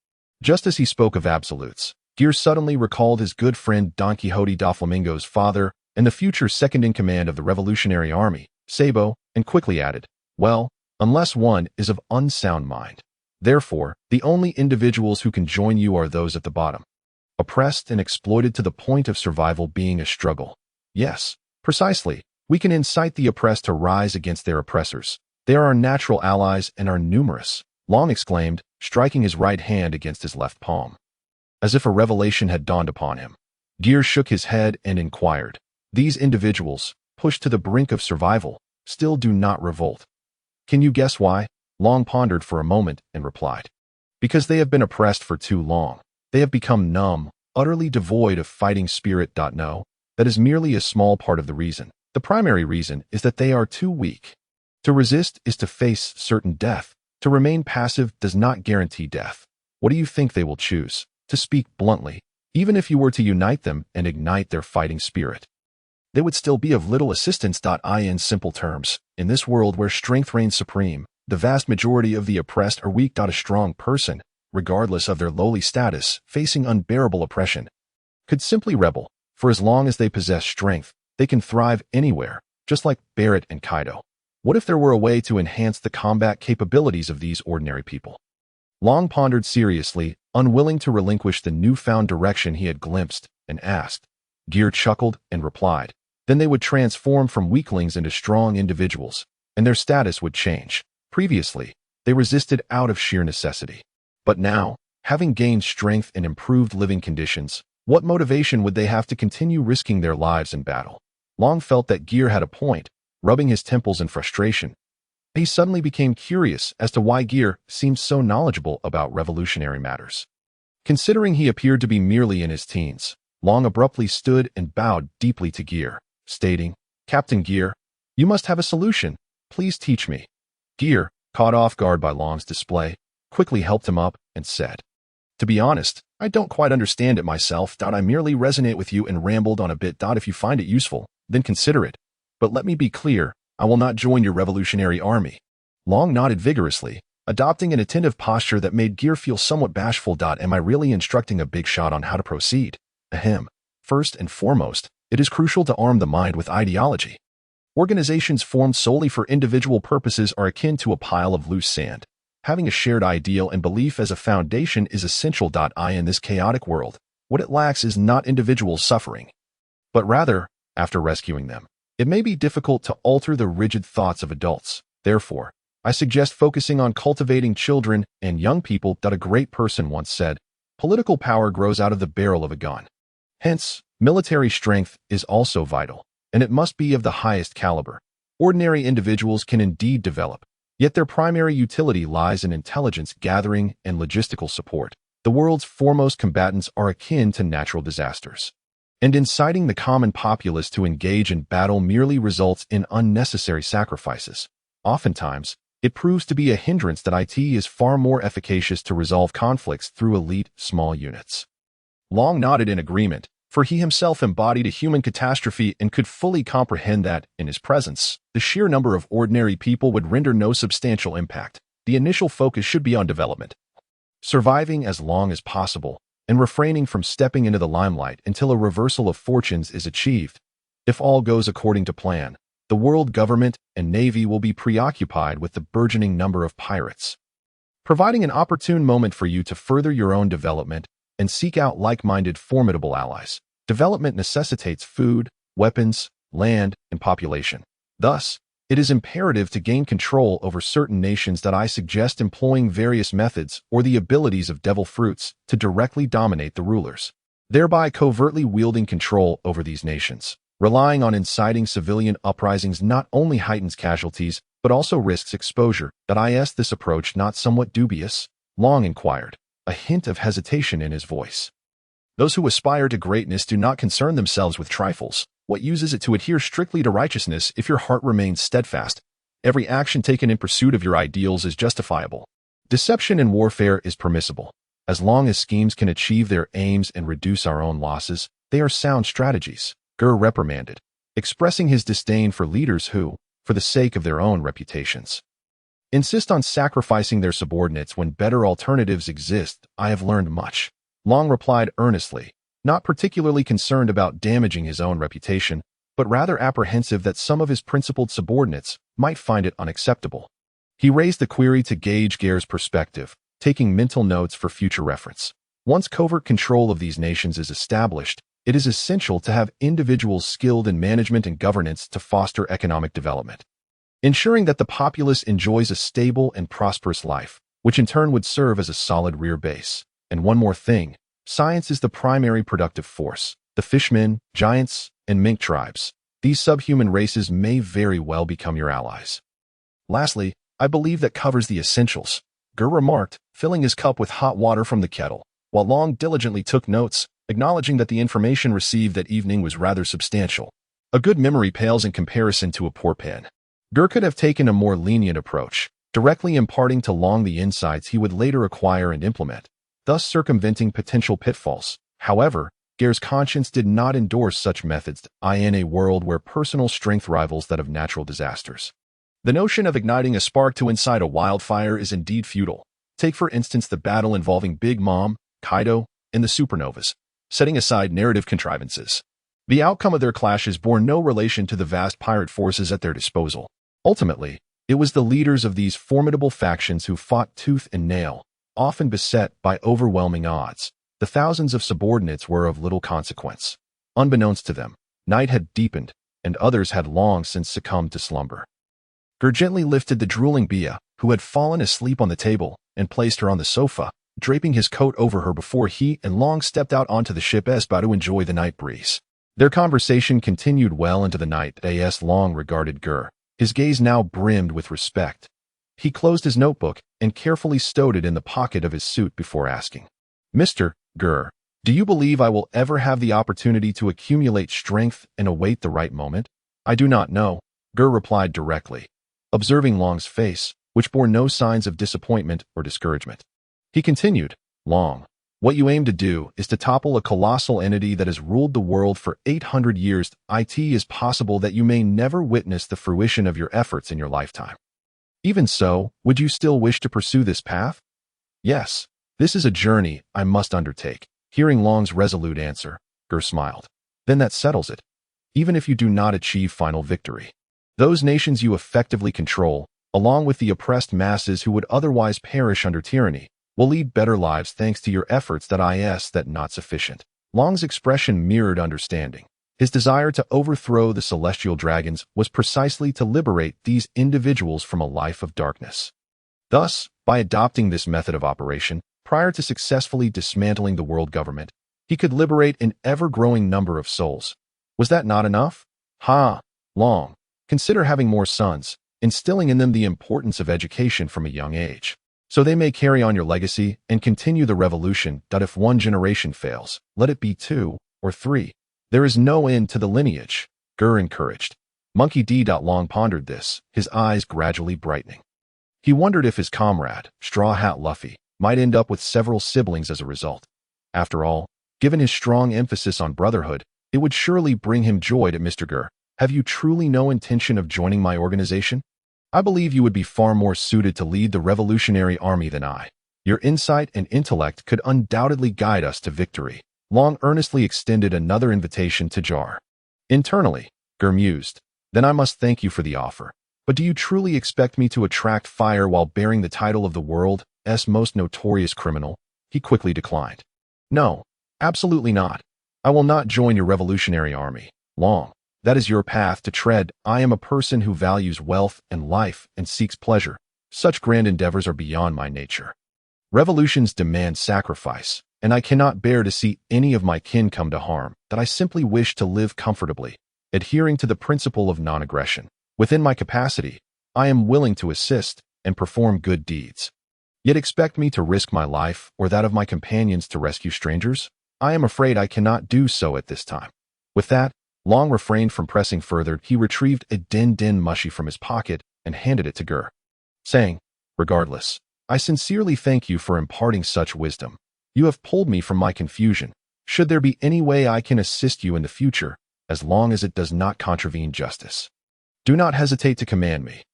Just as he spoke of absolutes, Geer suddenly recalled his good friend Don Quixote da Flamingo's father and the future second-in-command of the Revolutionary Army, Sabo, and quickly added, well, unless one is of unsound mind. Therefore, the only individuals who can join you are those at the bottom, oppressed and exploited to the point of survival being a struggle. Yes, precisely. We can incite the oppressed to rise against their oppressors. They are our natural allies and are numerous, Long exclaimed, striking his right hand against his left palm. As if a revelation had dawned upon him, Geer shook his head and inquired, "These individuals, pushed to the brink of survival, still do not revolt. Can you guess why?" Long pondered for a moment and replied, "Because they have been oppressed for too long. They have become numb, utterly devoid of fighting spirit. No, that is merely a small part of the reason. The primary reason is that they are too weak. To resist is to face certain death. To remain passive does not guarantee death. What do you think they will choose? To speak bluntly, even if you were to unite them and ignite their fighting spirit, they would still be of little assistance. In simple terms, in this world where strength reigns supreme, the vast majority of the oppressed are weak. A strong person, regardless of their lowly status, facing unbearable oppression, could simply rebel. For as long as they possess strength, they can thrive anywhere, just like Barrett and Kaido. What if there were a way to enhance the combat capabilities of these ordinary people? Long pondered seriously, unwilling to relinquish the newfound direction he had glimpsed, and asked. Geer chuckled and replied, "Then they would transform from weaklings into strong individuals, and their status would change. Previously, they resisted out of sheer necessity. But now, having gained strength and improved living conditions, what motivation would they have to continue risking their lives in battle?" Long felt that Geer had a point, rubbing his temples in frustration. He suddenly became curious as to why Geer seemed so knowledgeable about revolutionary matters. Considering he appeared to be merely in his teens, Long abruptly stood and bowed deeply to Geer, stating, "Captain Geer, you must have a solution. Please teach me." Geer, caught off guard by Long's display, quickly helped him up and said, "To be honest, I don't quite understand it myself. I merely resonate with you and rambled on a bit. If you find it useful, then consider it. But let me be clear, I will not join your revolutionary army." Long nodded vigorously, adopting an attentive posture that made Geer feel somewhat bashful. "Am I really instructing a big shot on how to proceed? Ahem. First and foremost, it is crucial to arm the mind with ideology. Organizations formed solely for individual purposes are akin to a pile of loose sand. Having a shared ideal and belief as a foundation is essential. In this chaotic world, what it lacks is not individuals suffering, but rather, after rescuing them, it may be difficult to alter the rigid thoughts of adults. Therefore, I suggest focusing on cultivating children and young people. A great person once said, "Political power grows out of the barrel of a gun." Hence, military strength is also vital, and it must be of the highest caliber. Ordinary individuals can indeed develop, yet their primary utility lies in intelligence gathering and logistical support. The world's foremost combatants are akin to natural disasters, and inciting the common populace to engage in battle merely results in unnecessary sacrifices. Oftentimes, it proves to be a hindrance. It is far more efficacious to resolve conflicts through elite, small units. Long nodded in agreement, for he himself embodied a human catastrophe and could fully comprehend that, in his presence, the sheer number of ordinary people would render no substantial impact. The initial focus should be on development, surviving as long as possible, and refraining from stepping into the limelight until a reversal of fortunes is achieved. If all goes according to plan, the world government and navy will be preoccupied with the burgeoning number of pirates, providing an opportune moment for you to further your own development and seek out like-minded formidable allies. Development necessitates food, weapons, land, and population. Thus, it is imperative to gain control over certain nations. I suggest employing various methods or the abilities of devil fruits to directly dominate the rulers, thereby covertly wielding control over these nations. Relying on inciting civilian uprisings not only heightens casualties, but also risks exposure. Is this approach not somewhat dubious? Long inquired, a hint of hesitation in his voice. "Those who aspire to greatness do not concern themselves with trifles. What use is it to adhere strictly to righteousness if your heart remains steadfast? Every action taken in pursuit of your ideals is justifiable. Deception in warfare is permissible. As long as schemes can achieve their aims and reduce our own losses, they are sound strategies," Geer reprimanded, expressing his disdain for leaders who, for the sake of their own reputations, insist on sacrificing their subordinates when better alternatives exist. "I have learned much," Long replied earnestly, not particularly concerned about damaging his own reputation, but rather apprehensive that some of his principled subordinates might find it unacceptable. He raised the query to gauge Geer's perspective, taking mental notes for future reference. Once covert control of these nations is established, it is essential to have individuals skilled in management and governance to foster economic development, ensuring that the populace enjoys a stable and prosperous life, which in turn would serve as a solid rear base. And one more thing, science is the primary productive force. The fishmen, giants, and mink tribes, these subhuman races may very well become your allies. Lastly, I believe that covers the essentials, Geer remarked, filling his cup with hot water from the kettle, while Long diligently took notes, acknowledging that the information received that evening was rather substantial. A good memory pales in comparison to a poor pen. Geer could have taken a more lenient approach, directly imparting to Long the insights he would later acquire and implement, thus circumventing potential pitfalls. However, Geer's conscience did not endorse such methods in a world where personal strength rivals that of natural disasters. The notion of igniting a spark to incite a wildfire is indeed futile. Take for instance the battle involving Big Mom, Kaido, and the supernovas, setting aside narrative contrivances. The outcome of their clashes bore no relation to the vast pirate forces at their disposal. Ultimately, it was the leaders of these formidable factions who fought tooth and nail, often beset by overwhelming odds. The thousands of subordinates were of little consequence. Unbeknownst to them, night had deepened, and others had long since succumbed to slumber. Geer gently lifted the drooling Bia, who had fallen asleep on the table, and placed her on the sofa, draping his coat over her before he and Long stepped out onto the ship Esba to enjoy the night breeze. Their conversation continued well into the night as Long regarded Geer. His gaze now brimmed with respect. He closed his notebook and carefully stowed it in the pocket of his suit before asking, "Mr. Geer, do you believe I will ever have the opportunity to accumulate strength and await the right moment?" "I do not know," Geer replied directly, observing Long's face, which bore no signs of disappointment or discouragement. He continued, "Long, what you aim to do is to topple a colossal entity that has ruled the world for 800 years. It is possible that you may never witness the fruition of your efforts in your lifetime. Even so, would you still wish to pursue this path?" "Yes, this is a journey I must undertake." Hearing Long's resolute answer, Geer smiled. "Then that settles it. Even if you do not achieve final victory, those nations you effectively control, along with the oppressed masses who would otherwise perish under tyranny, will lead better lives thanks to your efforts. That not sufficient." Long's expression mirrored understanding. His desire to overthrow the celestial dragons was precisely to liberate these individuals from a life of darkness. Thus, by adopting this method of operation, prior to successfully dismantling the world government, he could liberate an ever-growing number of souls. Was that not enough? Long, consider having more sons, instilling in them the importance of education from a young age, so they may carry on your legacy and continue the revolution. If one generation fails, let it be 2 or 3. There is no end to the lineage, Geer encouraged. Monkey D. Long pondered this, his eyes gradually brightening. He wondered if his comrade, Straw Hat Luffy, might end up with several siblings as a result. After all, given his strong emphasis on brotherhood, it would surely bring him joy. Mr. Geer, have you truly no intention of joining my organization? I believe you would be far more suited to lead the Revolutionary Army than I. Your insight and intellect could undoubtedly guide us to victory." Long earnestly extended another invitation to Jar. Internally, Geer mused, "Then I must thank you for the offer. But do you truly expect me to attract fire while bearing the title of the world's most notorious criminal?" He quickly declined. "No, absolutely not. I will not join your revolutionary army, Long. That is your path to tread. I am a person who values wealth and life and seeks pleasure. Such grand endeavors are beyond my nature. Revolutions demand sacrifice, and I cannot bear to see any of my kin come to harm. That I simply wish to live comfortably, adhering to the principle of non-aggression. Within my capacity, I am willing to assist and perform good deeds. Yet expect me to risk my life or that of my companions to rescue strangers? I am afraid I cannot do so at this time." With that, Long refrained from pressing further. He retrieved a din mushy from his pocket and handed it to Geer, saying, "Regardless, I sincerely thank you for imparting such wisdom. You have pulled me from my confusion. Should there be any way I can assist you in the future, as long as it does not contravene justice, do not hesitate to command me."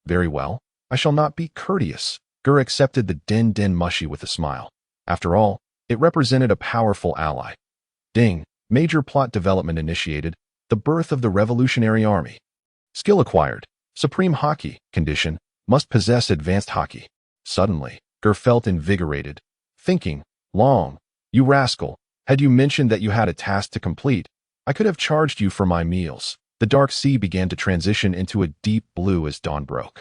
Very well. I shall not be courteous." Geer accepted the din mushy with a smile. After all, it represented a powerful ally. Ding. Major plot development initiated. The birth of the Revolutionary Army. Skill acquired. Supreme Hockey. Condition. Must possess advanced hockey. Suddenly, Geer felt invigorated, thinking, "Long, you rascal, Had you mentioned that you had a task to complete, I could have charged you for my meals. The dark sea began to transition into a deep blue as dawn broke,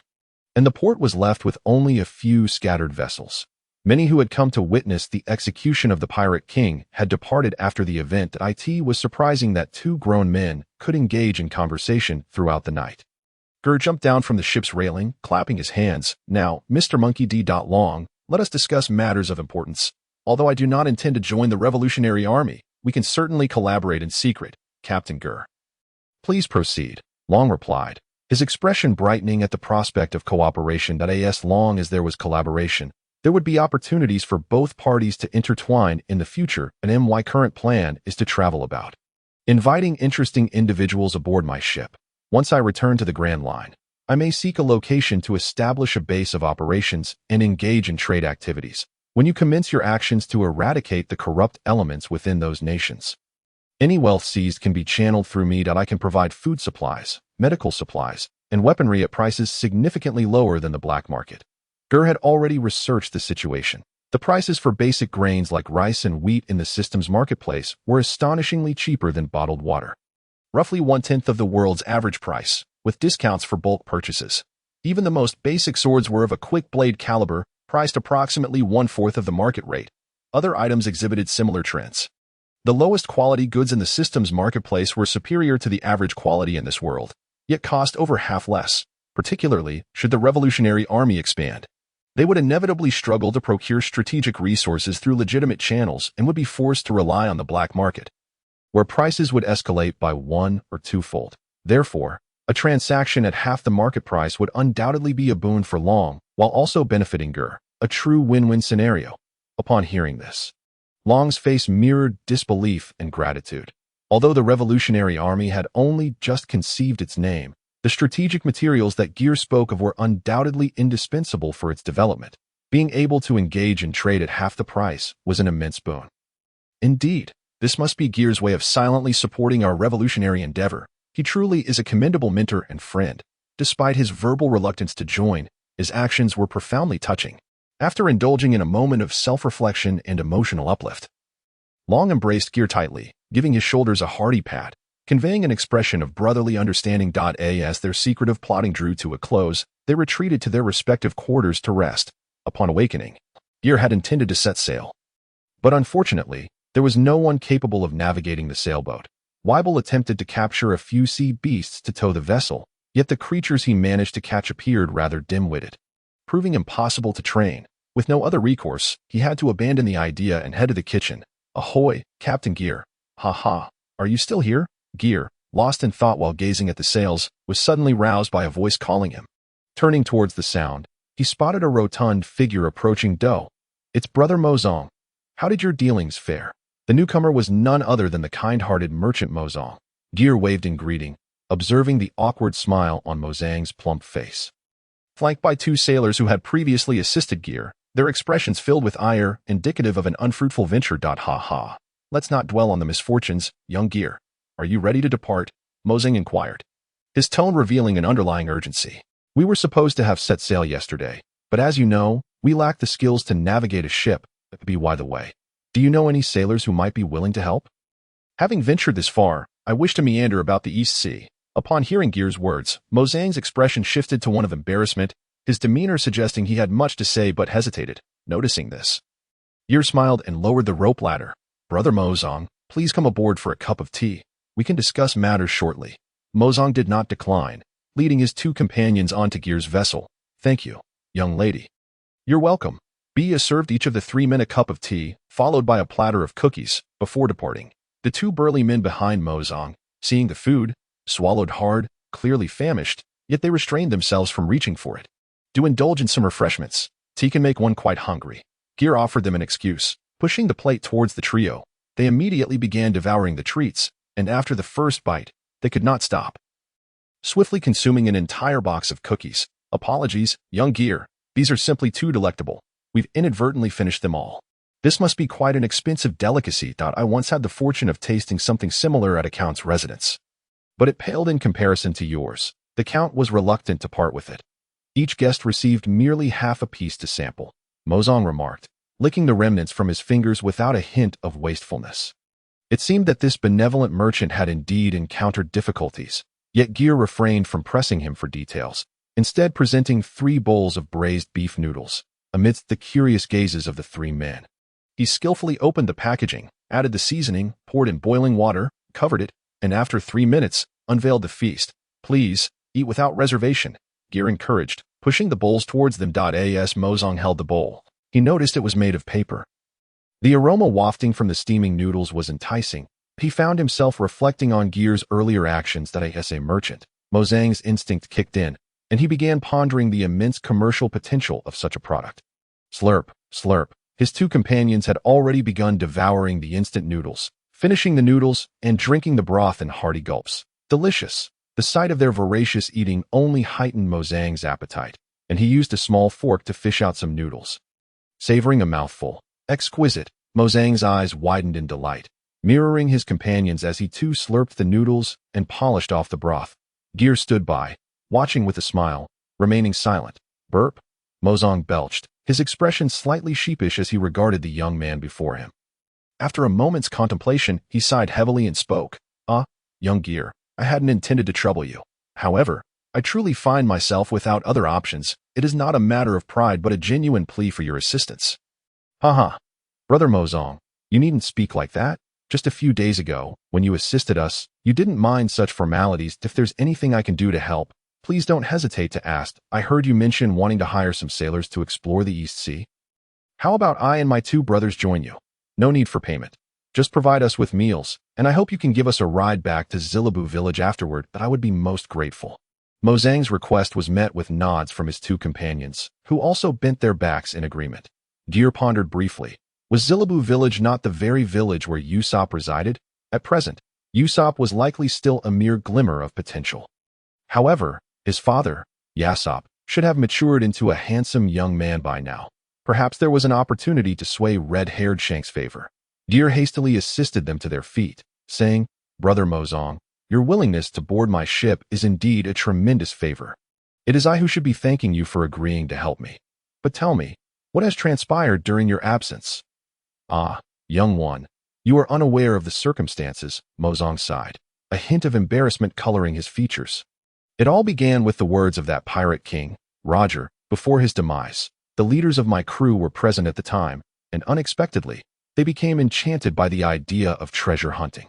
and the port was left with only a few scattered vessels. Many who had come to witness the execution of the pirate king had departed after the event. It was surprising that two grown men could engage in conversation throughout the night. Geer jumped down from the ship's railing, clapping his hands. Now, Mr. Monkey D. Long, let us discuss matters of importance. Although I do not intend to join the Revolutionary Army, we can certainly collaborate in secret, Captain Geer. Please proceed, Long replied, his expression brightening at the prospect of cooperation. As long as there was collaboration, there would be opportunities for both parties to intertwine in the future, and my current plan is to travel about, inviting interesting individuals aboard my ship. Once I return to the Grand Line, I may seek a location to establish a base of operations and engage in trade activities. When you commence your actions to eradicate the corrupt elements within those nations, any wealth seized can be channeled through me. I can provide food supplies, medical supplies, and weaponry at prices significantly lower than the black market. Geer had already researched the situation. The prices for basic grains like rice and wheat in the system's marketplace were astonishingly cheaper than bottled water. Roughly 1/10 of the world's average price, with discounts for bulk purchases. Even the most basic swords were of a quick blade caliber, priced approximately 1/4 of the market rate. Other items exhibited similar trends. The lowest quality goods in the system's marketplace were superior to the average quality in this world, yet cost over half less, particularly should the Revolutionary Army expand. They would inevitably struggle to procure strategic resources through legitimate channels and would be forced to rely on the black market, where prices would escalate by 1 or 2-fold. Therefore, a transaction at half the market price would undoubtedly be a boon for Long, while also benefiting Geer, a true win-win scenario. Upon hearing this, Long's face mirrored disbelief and gratitude. Although the Revolutionary Army had only just conceived its name, the strategic materials that Geer spoke of were undoubtedly indispensable for its development. Being able to engage in trade at half the price was an immense boon. Indeed, this must be Geer's way of silently supporting our revolutionary endeavor. He truly is a commendable mentor and friend. Despite his verbal reluctance to join, his actions were profoundly touching. After indulging in a moment of self-reflection and emotional uplift, Long embraced Geer tightly, giving his shoulders a hearty pat, conveying an expression of brotherly understanding. As their secretive plotting drew to a close, they retreated to their respective quarters to rest. Upon awakening, Geer had intended to set sail, but unfortunately, there was no one capable of navigating the sailboat. Weibel attempted to capture a few sea beasts to tow the vessel, yet the creatures he managed to catch appeared rather dim-witted, proving impossible to train. With no other recourse, he had to abandon the idea and head to the kitchen. Ahoy, Captain Geer. Ha ha, are you still here? Geer, lost in thought while gazing at the sails, was suddenly roused by a voice calling him. Turning towards the sound, he spotted a rotund figure approaching Doe. It's Brother Mozong. How did your dealings fare? The newcomer was none other than the kind-hearted merchant Mozong. Geer waved in greeting, observing the awkward smile on Mozang's plump face. Flanked by two sailors who had previously assisted Geer, their expressions filled with ire, indicative of an unfruitful venture. Ha ha. Let's not dwell on the misfortunes, young Geer. Are you ready to depart? Mozang inquired, his tone revealing an underlying urgency. We were supposed to have set sail yesterday, but as you know, we lack the skills to navigate a ship. By the way, do you know any sailors who might be willing to help? Having ventured this far, I wish to meander about the East Sea. Upon hearing Geer's words, Mozang's expression shifted to one of embarrassment, his demeanor suggesting he had much to say but hesitated. Noticing this, Geer smiled and lowered the rope ladder. Brother Mozong, please come aboard for a cup of tea. We can discuss matters shortly. Mozong did not decline, leading his two companions onto Geer's vessel. Thank you, young lady. You're welcome. Bia served each of the 3 men a cup of tea, followed by a platter of cookies, before departing. The two burly men behind Mozong, seeing the food, swallowed hard, clearly famished, yet they restrained themselves from reaching for it. Do indulge in some refreshments. Tea can make one quite hungry. Geer offered them an excuse. Pushing the plate towards the trio, they immediately began devouring the treats, and after the first bite, they could not stop, swiftly consuming an entire box of cookies. Apologies, young Geer. These are simply too delectable. We've inadvertently finished them all. This must be quite an expensive delicacy. I once had the fortune of tasting something similar at a count's residence, but it paled in comparison to yours. The count was reluctant to part with it. Each guest received merely half a piece to sample. Mozong remarked, licking the remnants from his fingers without a hint of wastefulness. It seemed that this benevolent merchant had indeed encountered difficulties, yet Geer refrained from pressing him for details, instead presenting 3 bowls of braised beef noodles, amidst the curious gazes of the 3 men. He skillfully opened the packaging, added the seasoning, poured in boiling water, covered it, and after 3 minutes, unveiled the feast. "Please, eat without reservation," Geer encouraged, pushing the bowls towards them. As Mozong held the bowl, he noticed it was made of paper. The aroma wafting from the steaming noodles was enticing. He found himself reflecting on Geer's earlier actions as a merchant. Mozong's instinct kicked in, and he began pondering the immense commercial potential of such a product. Slurp, slurp. His 2 companions had already begun devouring the instant noodles, finishing the noodles and drinking the broth in hearty gulps. Delicious. The sight of their voracious eating only heightened Mozong's appetite, and he used a small fork to fish out some noodles. Savoring a mouthful. Exquisite. Mozong's eyes widened in delight, mirroring his companions as he too slurped the noodles and polished off the broth. Geer stood by, watching with a smile, remaining silent. Burp. Mozong belched, his expression slightly sheepish as he regarded the young man before him. After a moment's contemplation, he sighed heavily and spoke. Young Geer, I hadn't intended to trouble you. However, I truly find myself without other options. It is not a matter of pride but a genuine plea for your assistance." "Haha. Brother Mozong, you needn't speak like that. Just a few days ago, when you assisted us, you didn't mind such formalities. If there's anything I can do to help, please don't hesitate to ask. I heard you mention wanting to hire some sailors to explore the East Sea. How about I and my 2 brothers join you? No need for payment. Just provide us with meals, and I hope you can give us a ride back to Zilabu village afterward, but I would be most grateful." Mozong's request was met with nods from his 2 companions, who also bent their backs in agreement. Geer pondered briefly. Was Zilabu village not the very village where Usopp resided? At present, Usopp was likely still a mere glimmer of potential. However, his father, Yasopp, should have matured into a handsome young man by now. Perhaps there was an opportunity to sway red-haired Shank's favor. Geer hastily assisted them to their feet, saying, "Brother Mozong, your willingness to board my ship is indeed a tremendous favor. It is I who should be thanking you for agreeing to help me. But tell me, what has transpired during your absence?" Young one, you are unaware of the circumstances," Mozong sighed, a hint of embarrassment coloring his features. "It all began with the words of that pirate king, Roger, before his demise. The leaders of my crew were present at the time, and unexpectedly, they became enchanted by the idea of treasure hunting.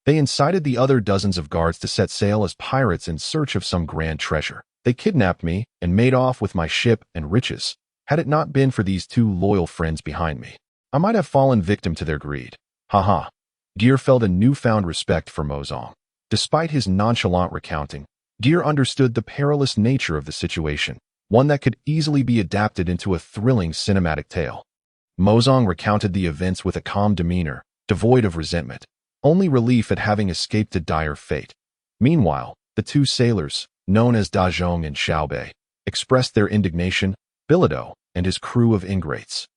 They incited the other dozens of guards to set sail as pirates in search of some grand treasure. They kidnapped me and made off with my ship and riches. Had it not been for these 2 loyal friends behind me, I might have fallen victim to their greed." Haha. Geer felt a newfound respect for Mozong. Despite his nonchalant recounting, Geer understood the perilous nature of the situation, one that could easily be adapted into a thrilling cinematic tale. Mozong recounted the events with a calm demeanor, devoid of resentment, only relief at having escaped a dire fate. Meanwhile, the 2 sailors, known as Dajong and Xiaobei, expressed their indignation. Bilodeau and his crew of ingrates.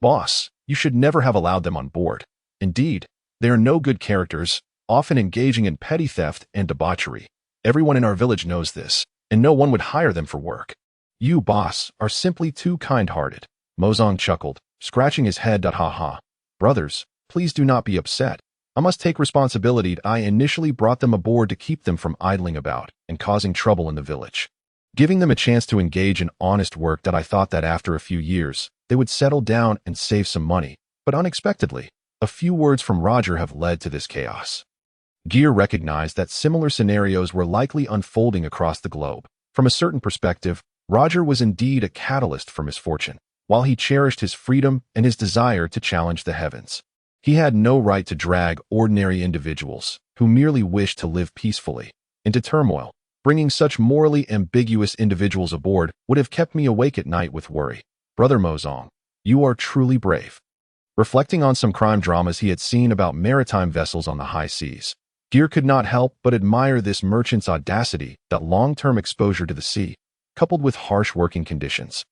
"Boss, you should never have allowed them on board. Indeed, they are no good characters, often engaging in petty theft and debauchery. Everyone in our village knows this, and no one would hire them for work. You, boss, are simply too kind-hearted." Mozong chuckled, scratching his head. "Haha. Brothers, please do not be upset. I must take responsibility. I initially brought them aboard to keep them from idling about and causing trouble in the village, giving them a chance to engage in honest work. I thought that after a few years, they would settle down and save some money, but unexpectedly, a few words from Roger have led to this chaos." Geer recognized that similar scenarios were likely unfolding across the globe. From a certain perspective, Roger was indeed a catalyst for misfortune. While he cherished his freedom and his desire to challenge the heavens, he had no right to drag ordinary individuals, who merely wished to live peacefully, into turmoil. Bringing such morally ambiguous individuals aboard would have kept me awake at night with worry. "Brother Mozong, you are truly brave." Reflecting on some crime dramas he had seen about maritime vessels on the high seas, Geer could not help but admire this merchant's audacity. That long-term exposure to the sea, coupled with harsh working conditions,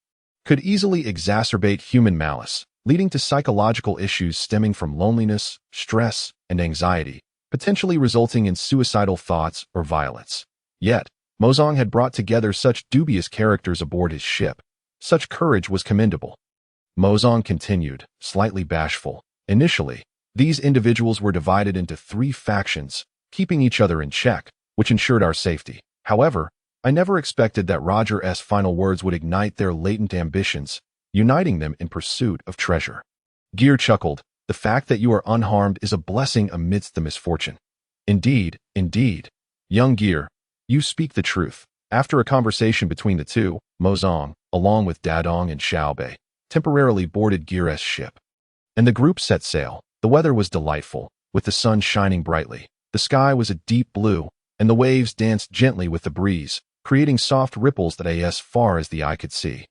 could easily exacerbate human malice, leading to psychological issues stemming from loneliness, stress, and anxiety, potentially resulting in suicidal thoughts or violence. Yet, Mozong had brought together such dubious characters aboard his ship. Such courage was commendable. Mozong continued, slightly bashful. Initially, these individuals were divided into 3 factions, keeping each other in check, which ensured our safety. However, I never expected that Roger's final words would ignite their latent ambitions, uniting them in pursuit of treasure. Geer chuckled. The fact that you are unharmed is a blessing amidst the misfortune. Indeed, indeed. Young Geer, you speak the truth. After a conversation between the two, Mozong, along with Dadong and Xiaobei, temporarily boarded Geer's ship. And the group set sail. The weather was delightful, with the sun shining brightly. The sky was a deep blue, and the waves danced gently with the breeze, creating soft ripples that as far as the eye could see.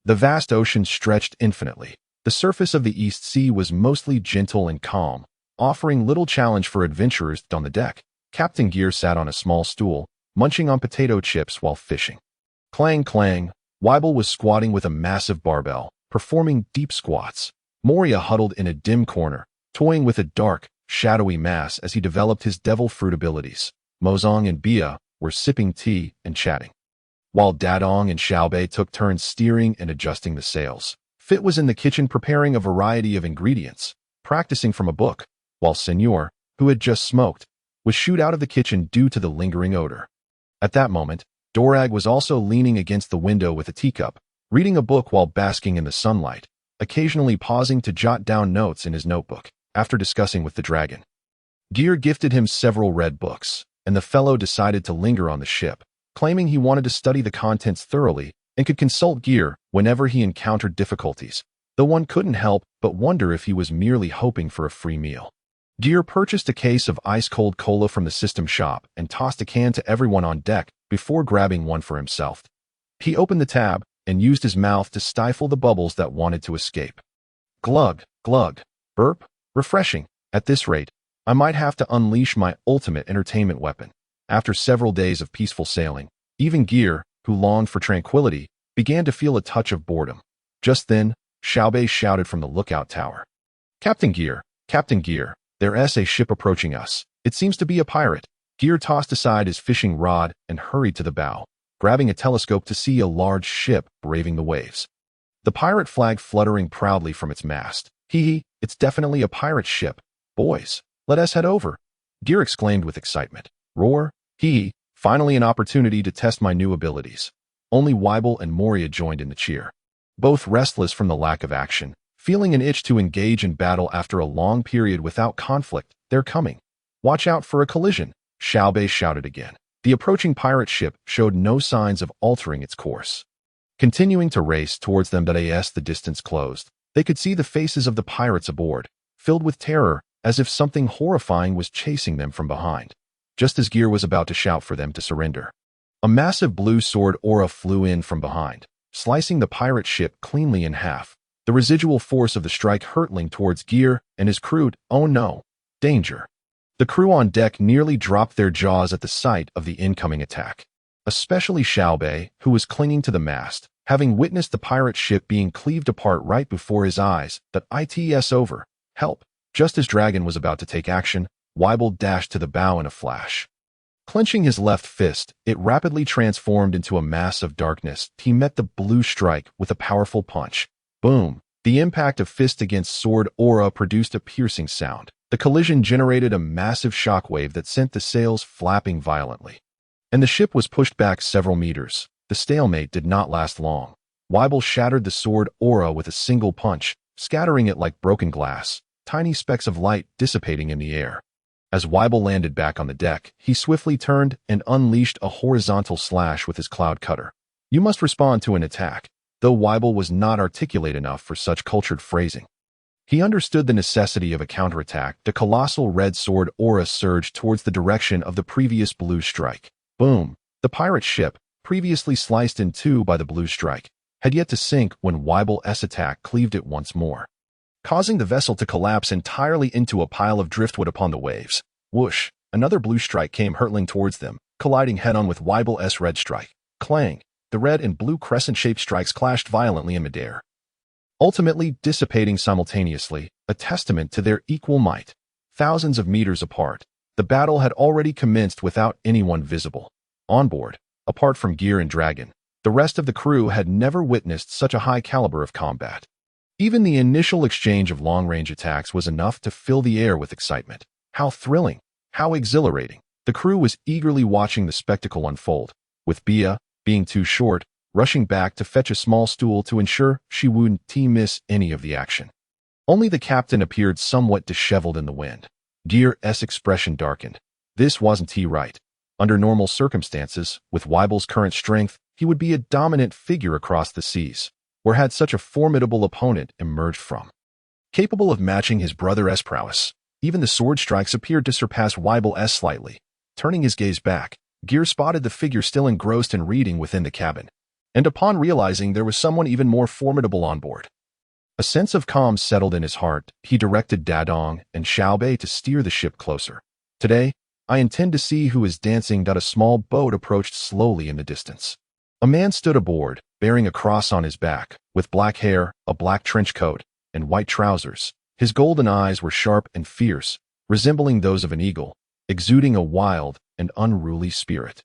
The vast ocean stretched infinitely. The surface of the East Sea was mostly gentle and calm, offering little challenge for adventurers on the deck. Captain Geer sat on a small stool, munching on potato chips while fishing. Clang clang, Weibel was squatting with a massive barbell, performing deep squats. Moria huddled in a dim corner, toying with a dark, shadowy mass as he developed his devil fruit abilities. Mozong and Bia were sipping tea and chatting, while Dadong and Xiaobei took turns steering and adjusting the sails. Fit was in the kitchen preparing a variety of ingredients, practicing from a book, while Senor, who had just smoked, was shooed out of the kitchen due to the lingering odor. At that moment, Dorag was also leaning against the window with a teacup, reading a book while basking in the sunlight, occasionally pausing to jot down notes in his notebook. After discussing with the dragon, Geer gifted him several red books, and the fellow decided to linger on the ship, claiming he wanted to study the contents thoroughly and could consult Geer whenever he encountered difficulties, though one couldn't help but wonder if he was merely hoping for a free meal. Geer purchased a case of ice-cold cola from the system shop and tossed a can to everyone on deck before grabbing one for himself. He opened the tab and used his mouth to stifle the bubbles that wanted to escape. Glug, glug, burp, refreshing. At this rate, I might have to unleash my ultimate entertainment weapon. After several days of peaceful sailing, even Geer, who longed for tranquility, began to feel a touch of boredom. Just then, Xiaobei shouted from the lookout tower. Captain Geer, there's a ship approaching us. It seems to be a pirate. Geer tossed aside his fishing rod and hurried to the bow, grabbing a telescope to see a large ship braving the waves. The pirate flag fluttering proudly from its mast. Hee, it's definitely a pirate ship. Boys, let us head over, Geer exclaimed with excitement. Roar, hee, finally an opportunity to test my new abilities. Only Weibel and Moria joined in the cheer. Both restless from the lack of action, feeling an itch to engage in battle after a long period without conflict. They're coming. Watch out for a collision, Xiaobei shouted again. The approaching pirate ship showed no signs of altering its course. Continuing to race towards them as the distance closed, they could see the faces of the pirates aboard, filled with terror, as if something horrifying was chasing them from behind. Just as Geer was about to shout for them to surrender, a massive blue sword aura flew in from behind, slicing the pirate ship cleanly in half. The residual force of the strike hurtling towards Geer and his crew. Oh no! Danger! The crew on deck nearly dropped their jaws at the sight of the incoming attack, especially Xiaobei, who was clinging to the mast, having witnessed the pirate ship being cleaved apart right before his eyes. That it's over. Help! Just as Dragon was about to take action, Weibel dashed to the bow in a flash. Clenching his left fist, it rapidly transformed into a mass of darkness. He met the blue strike with a powerful punch. Boom! The impact of fist against sword aura produced a piercing sound. The collision generated a massive shockwave that sent the sails flapping violently, and the ship was pushed back several meters. The stalemate did not last long. Weibel shattered the sword aura with a single punch, scattering it like broken glass, tiny specks of light dissipating in the air. As Weibel landed back on the deck, he swiftly turned and unleashed a horizontal slash with his cloud cutter. You must respond to an attack, though Weibel was not articulate enough for such cultured phrasing. He understood the necessity of a counterattack. The colossal red sword aura surged towards the direction of the previous blue strike. Boom! The pirate ship, previously sliced in two by the blue strike, had yet to sink when Weibel's attack cleaved it once more, causing the vessel to collapse entirely into a pile of driftwood upon the waves. Whoosh! Another blue strike came hurtling towards them, colliding head-on with Weibel's red strike. Clang! The red and blue crescent-shaped strikes clashed violently in midair, ultimately dissipating simultaneously, a testament to their equal might. Thousands of meters apart, the battle had already commenced without anyone visible. On board, apart from Geer and Dragon, the rest of the crew had never witnessed such a high caliber of combat. Even the initial exchange of long-range attacks was enough to fill the air with excitement. How thrilling! How exhilarating! The crew was eagerly watching the spectacle unfold, with Bia, being too short, rushing back to fetch a small stool to ensure she wouldn't miss any of the action. Only the captain appeared somewhat disheveled in the wind. Geer's expression darkened. This wasn't right. Under normal circumstances, with Weibel's current strength, he would be a dominant figure across the seas, where had such a formidable opponent emerged from. Capable of matching his brother's prowess, even the sword strikes appeared to surpass Weibel's slightly. Turning his gaze back, Geer spotted the figure still engrossed in reading within the cabin, and upon realizing there was someone even more formidable on board, a sense of calm settled in his heart. He directed Dadong and Xiaobei to steer the ship closer. Today, I intend to see who is dancing. A small boat approached slowly in the distance. A man stood aboard, bearing a cross on his back, with black hair, a black trench coat, and white trousers. His golden eyes were sharp and fierce, resembling those of an eagle, exuding a wild and unruly spirit.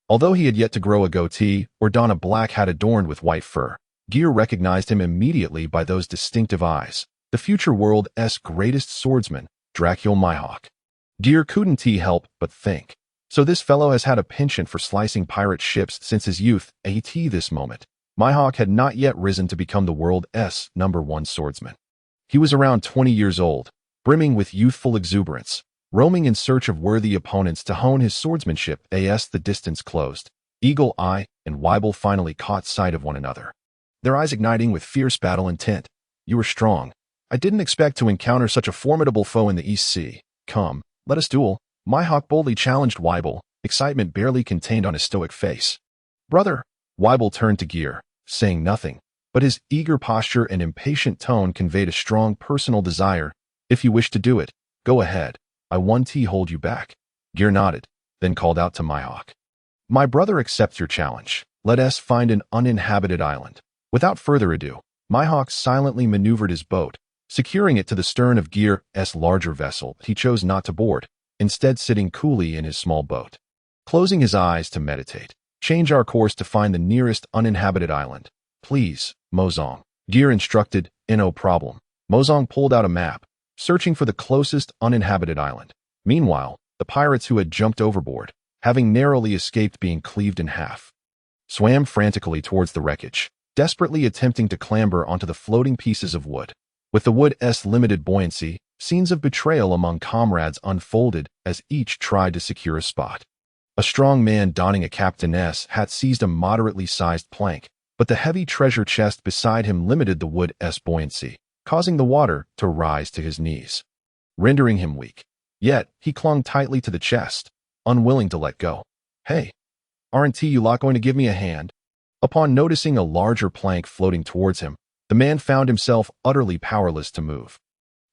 Although he had yet to grow a goatee or don a black hat adorned with white fur, Geer recognized him immediately by those distinctive eyes, the future world's greatest swordsman, Dracul Mihawk. Geer couldn't help but think, so this fellow has had a penchant for slicing pirate ships since his youth. At this moment, Mihawk had not yet risen to become the world's #1 swordsman. He was around 20 years old, brimming with youthful exuberance, roaming in search of worthy opponents to hone his swordsmanship. As the distance closed, Eagle Eye and Weibel finally caught sight of one another, their eyes igniting with fierce battle intent. "You are strong. I didn't expect to encounter such a formidable foe in the East Sea. Come, let us duel," Mihawk boldly challenged Weibel, excitement barely contained on his stoic face. "Brother," Weibel turned to Geer, saying nothing, but his eager posture and impatient tone conveyed a strong personal desire. "If you wish to do it, go ahead. I won't hold you back." Geer nodded, then called out to Mihawk, "My brother accepts your challenge. Let us find an uninhabited island." Without further ado, Mihawk silently maneuvered his boat, securing it to the stern of Geer's larger vessel. He chose not to board, instead sitting coolly in his small boat. Closing his eyes to meditate, "Change our course to find the nearest uninhabited island. Please, Mozong," Geer instructed. "No problem." Mozong pulled out a map, searching for the closest uninhabited island. Meanwhile, the pirates who had jumped overboard, having narrowly escaped being cleaved in half, swam frantically towards the wreckage, desperately attempting to clamber onto the floating pieces of wood. With the wood's limited buoyancy, scenes of betrayal among comrades unfolded as each tried to secure a spot. A strong man donning a captain's hat seized a moderately sized plank, but the heavy treasure chest beside him limited the wood's buoyancy, causing the water to rise to his knees, rendering him weak. Yet, he clung tightly to the chest, unwilling to let go. "Hey, aren't you lot going to give me a hand?" Upon noticing a larger plank floating towards him, the man found himself utterly powerless to move,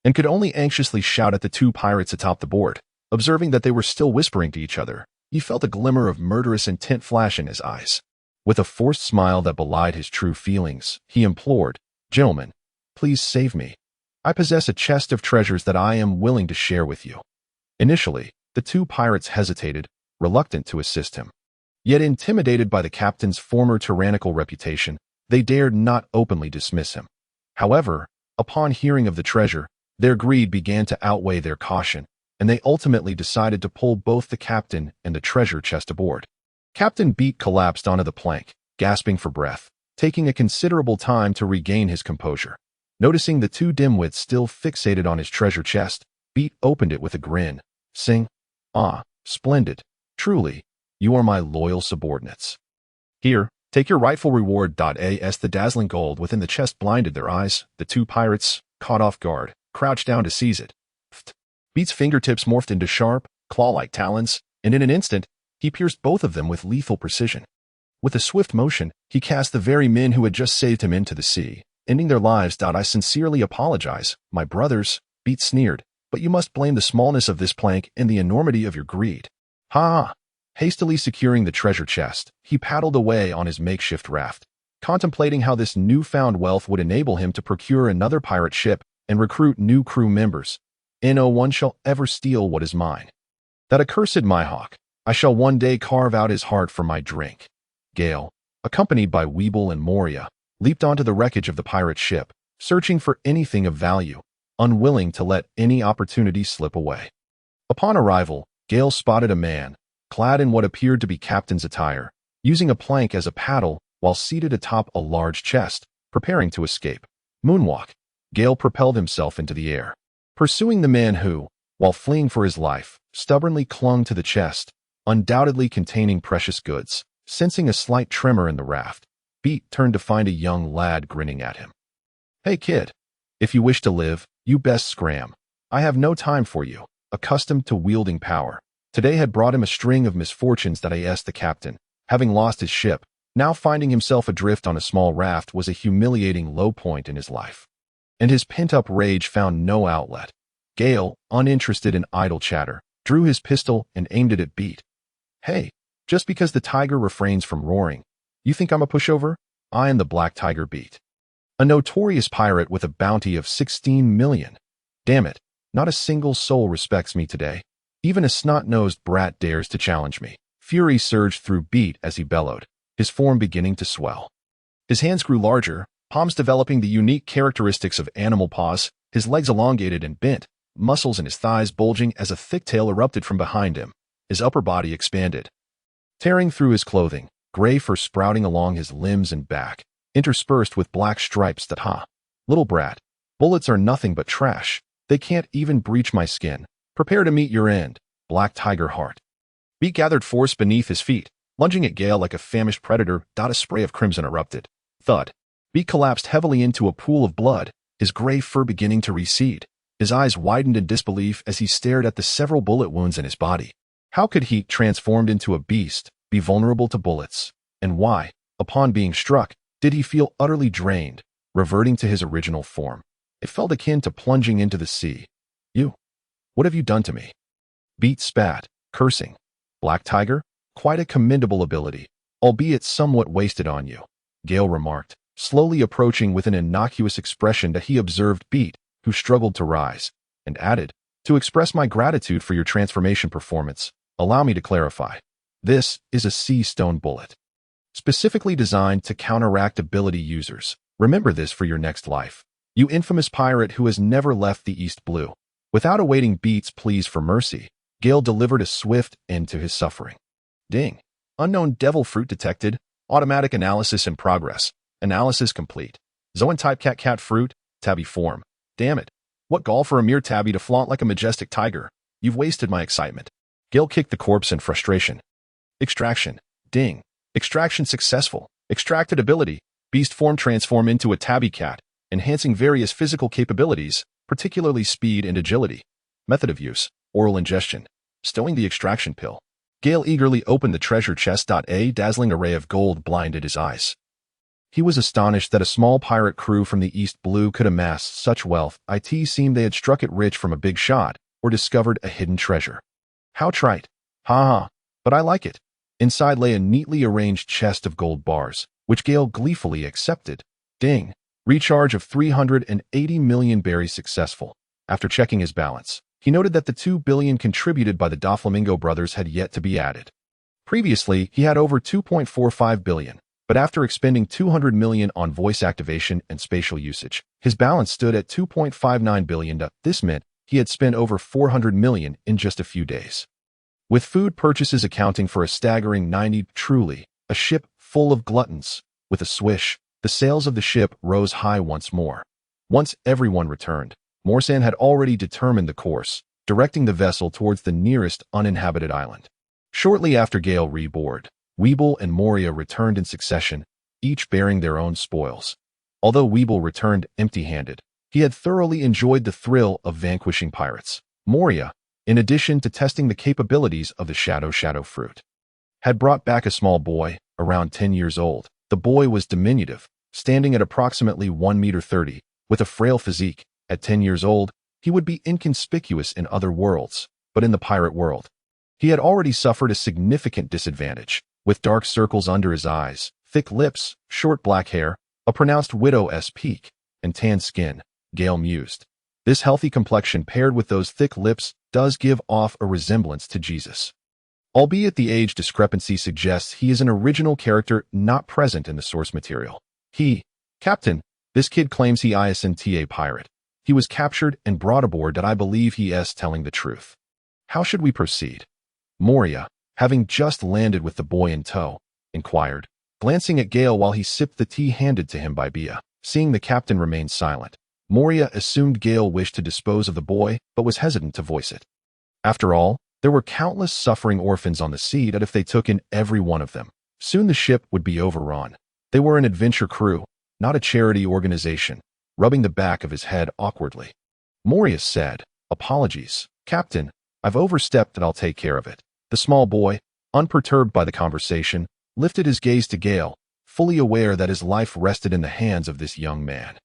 and could only anxiously shout at the two pirates atop the board. Observing that they were still whispering to each other, he felt a glimmer of murderous intent flash in his eyes. With a forced smile that belied his true feelings, he implored, "Gentlemen, please save me. I possess a chest of treasures that I am willing to share with you." Initially, the two pirates hesitated, reluctant to assist him. Yet intimidated by the captain's former tyrannical reputation, they dared not openly dismiss him. However, upon hearing of the treasure, their greed began to outweigh their caution, and they ultimately decided to pull both the captain and the treasure chest aboard. Captain Beat collapsed onto the plank, gasping for breath, taking a considerable time to regain his composure. Noticing the two dimwits still fixated on his treasure chest, Beat opened it with a grin, saying, "Ah, splendid. Truly, you are my loyal subordinates. Here, take your rightful reward." As the dazzling gold within the chest blinded their eyes, the two pirates, caught off guard, crouched down to seize it. Beat's fingertips morphed into sharp, claw-like talons, and in an instant, he pierced both of them with lethal precision. With a swift motion, he cast the very men who had just saved him into the sea, ending their lives. "I sincerely apologize, my brothers," Beat sneered, "but you must blame the smallness of this plank and the enormity of your greed." "Ha!" Hastily securing the treasure chest, he paddled away on his makeshift raft, contemplating how this newfound wealth would enable him to procure another pirate ship and recruit new crew members. "No one shall ever steal what is mine. That accursed Mihawk, I shall one day carve out his heart for my drink." Gale, accompanied by Weibel and Moria, leaped onto the wreckage of the pirate ship, searching for anything of value, unwilling to let any opportunity slip away. Upon arrival, Gale spotted a man, clad in what appeared to be captain's attire, using a plank as a paddle while seated atop a large chest, preparing to escape. Moonwalk. Gale propelled himself into the air, pursuing the man who, while fleeing for his life, stubbornly clung to the chest, undoubtedly containing precious goods. Sensing a slight tremor in the raft, Beat turned to find a young lad grinning at him. "Hey kid, if you wish to live, you best scram. I have no time for you." Accustomed to wielding power, today had brought him a string of misfortunes that the captain, having lost his ship, now finding himself adrift on a small raft was a humiliating low point in his life. And his pent-up rage found no outlet. Gale, uninterested in idle chatter, drew his pistol and aimed it at Beat. "Hey, just because the tiger refrains from roaring, you think I'm a pushover? I am the Black Tiger Beat, a notorious pirate with a bounty of 16 million. Damn it, not a single soul respects me today. Even a snot-nosed brat dares to challenge me." Fury surged through Beat as he bellowed, his form beginning to swell. His hands grew larger, palms developing the unique characteristics of animal paws, his legs elongated and bent, muscles in his thighs bulging as a thick tail erupted from behind him. His upper body expanded, tearing through his clothing, gray fur sprouting along his limbs and back, interspersed with black stripes that, little brat, bullets are nothing but trash. They can't even breach my skin. Prepare to meet your end, Black Tiger Heart. Beat gathered force beneath his feet, lunging at Gale like a famished predator. A spray of crimson erupted. Thud. Beat collapsed heavily into a pool of blood, his gray fur beginning to recede. His eyes widened in disbelief as he stared at the several bullet wounds in his body. How could he, transformed into a beast, be vulnerable to bullets? And why, upon being struck, did he feel utterly drained, reverting to his original form? It felt akin to plunging into the sea. What have you done to me?" Beat spat, cursing. "Black Tiger, quite a commendable ability, albeit somewhat wasted on you," Gale remarked, slowly approaching with an innocuous expression that he observed Beat, who struggled to rise, and added, "To express my gratitude for your transformation performance, allow me to clarify. This is a sea stone bullet, specifically designed to counteract ability users. Remember this for your next life, you infamous pirate who has never left the East Blue." Without awaiting Beat's pleas for mercy, Gale delivered a swift end to his suffering. Ding. Unknown devil fruit detected. Automatic analysis in progress. Analysis complete. Zoan-type cat fruit. Tabby form. Damn it. What gall for a mere tabby to flaunt like a majestic tiger. You've wasted my excitement. Gale kicked the corpse in frustration. Extraction. Ding. Extraction successful. Extracted ability. Beast form transform into a tabby cat, enhancing various physical capabilities, particularly speed and agility. Method of use, oral ingestion. Stowing the extraction pill. Gale eagerly opened the treasure chest. A dazzling array of gold blinded his eyes. He was astonished that a small pirate crew from the East Blue could amass such wealth. It seemed they had struck it rich from a big shot, or discovered a hidden treasure. How trite. Ha, but I like it. Inside lay a neatly arranged chest of gold bars, which Gale gleefully accepted. Ding. Recharge of 380 million berries successful. After checking his balance, he noted that the 2 billion contributed by the Doflamingo brothers had yet to be added. Previously, he had over 2.45 billion, but after expending 200 million on voice activation and spatial usage, his balance stood at 2.59 billion. This meant he had spent over 400 million in just a few days. With food purchases accounting for a staggering 90, truly, a ship full of gluttons. With a swish, the sails of the ship rose high once more. Once everyone returned, Morsan had already determined the course, directing the vessel towards the nearest uninhabited island. Shortly after Gale reboard, Weeble and Moria returned in succession, each bearing their own spoils. Although Weeble returned empty-handed, he had thoroughly enjoyed the thrill of vanquishing pirates. Moria, in addition to testing the capabilities of the Shadow fruit, had brought back a small boy, around 10 years old. The boy was diminutive, standing at approximately 1.30 meters, with a frail physique. At 10 years old, he would be inconspicuous in other worlds, but in the pirate world, he had already suffered a significant disadvantage. With dark circles under his eyes, thick lips, short black hair, a pronounced widow's peak, and tan skin, Gale mused. This healthy complexion paired with those thick lips does give off a resemblance to Jesus. Albeit the age discrepancy suggests he is an original character not present in the source material. He, Captain, This kid claims he isn't a pirate. He was captured and brought aboard that I believe he is telling the truth. How should we proceed? Moria, having just landed with the boy in tow, inquired, glancing at Gale while he sipped the tea handed to him by Bia. Seeing the captain remain silent, Moria assumed Gale wished to dispose of the boy, but was hesitant to voice it. After all, there were countless suffering orphans on the sea that if they took in every one of them, soon the ship would be overrun. They were an adventure crew, not a charity organization, rubbing the back of his head awkwardly. Moria said, "Apologies, Captain, I've overstepped and I'll take care of it." The small boy, unperturbed by the conversation, lifted his gaze to Gale, fully aware that his life rested in the hands of this young man.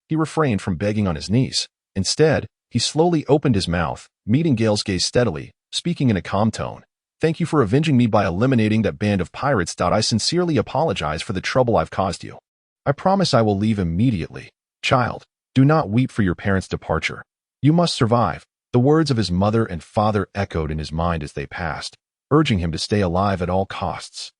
He refrained from begging on his knees. Instead, he slowly opened his mouth, meeting Gale's gaze steadily, speaking in a calm tone. "Thank you for avenging me by eliminating that band of pirates. I sincerely apologize for the trouble I've caused you. I promise I will leave immediately. Child, do not weep for your parents' departure. You must survive." The words of his mother and father echoed in his mind as they passed, urging him to stay alive at all costs.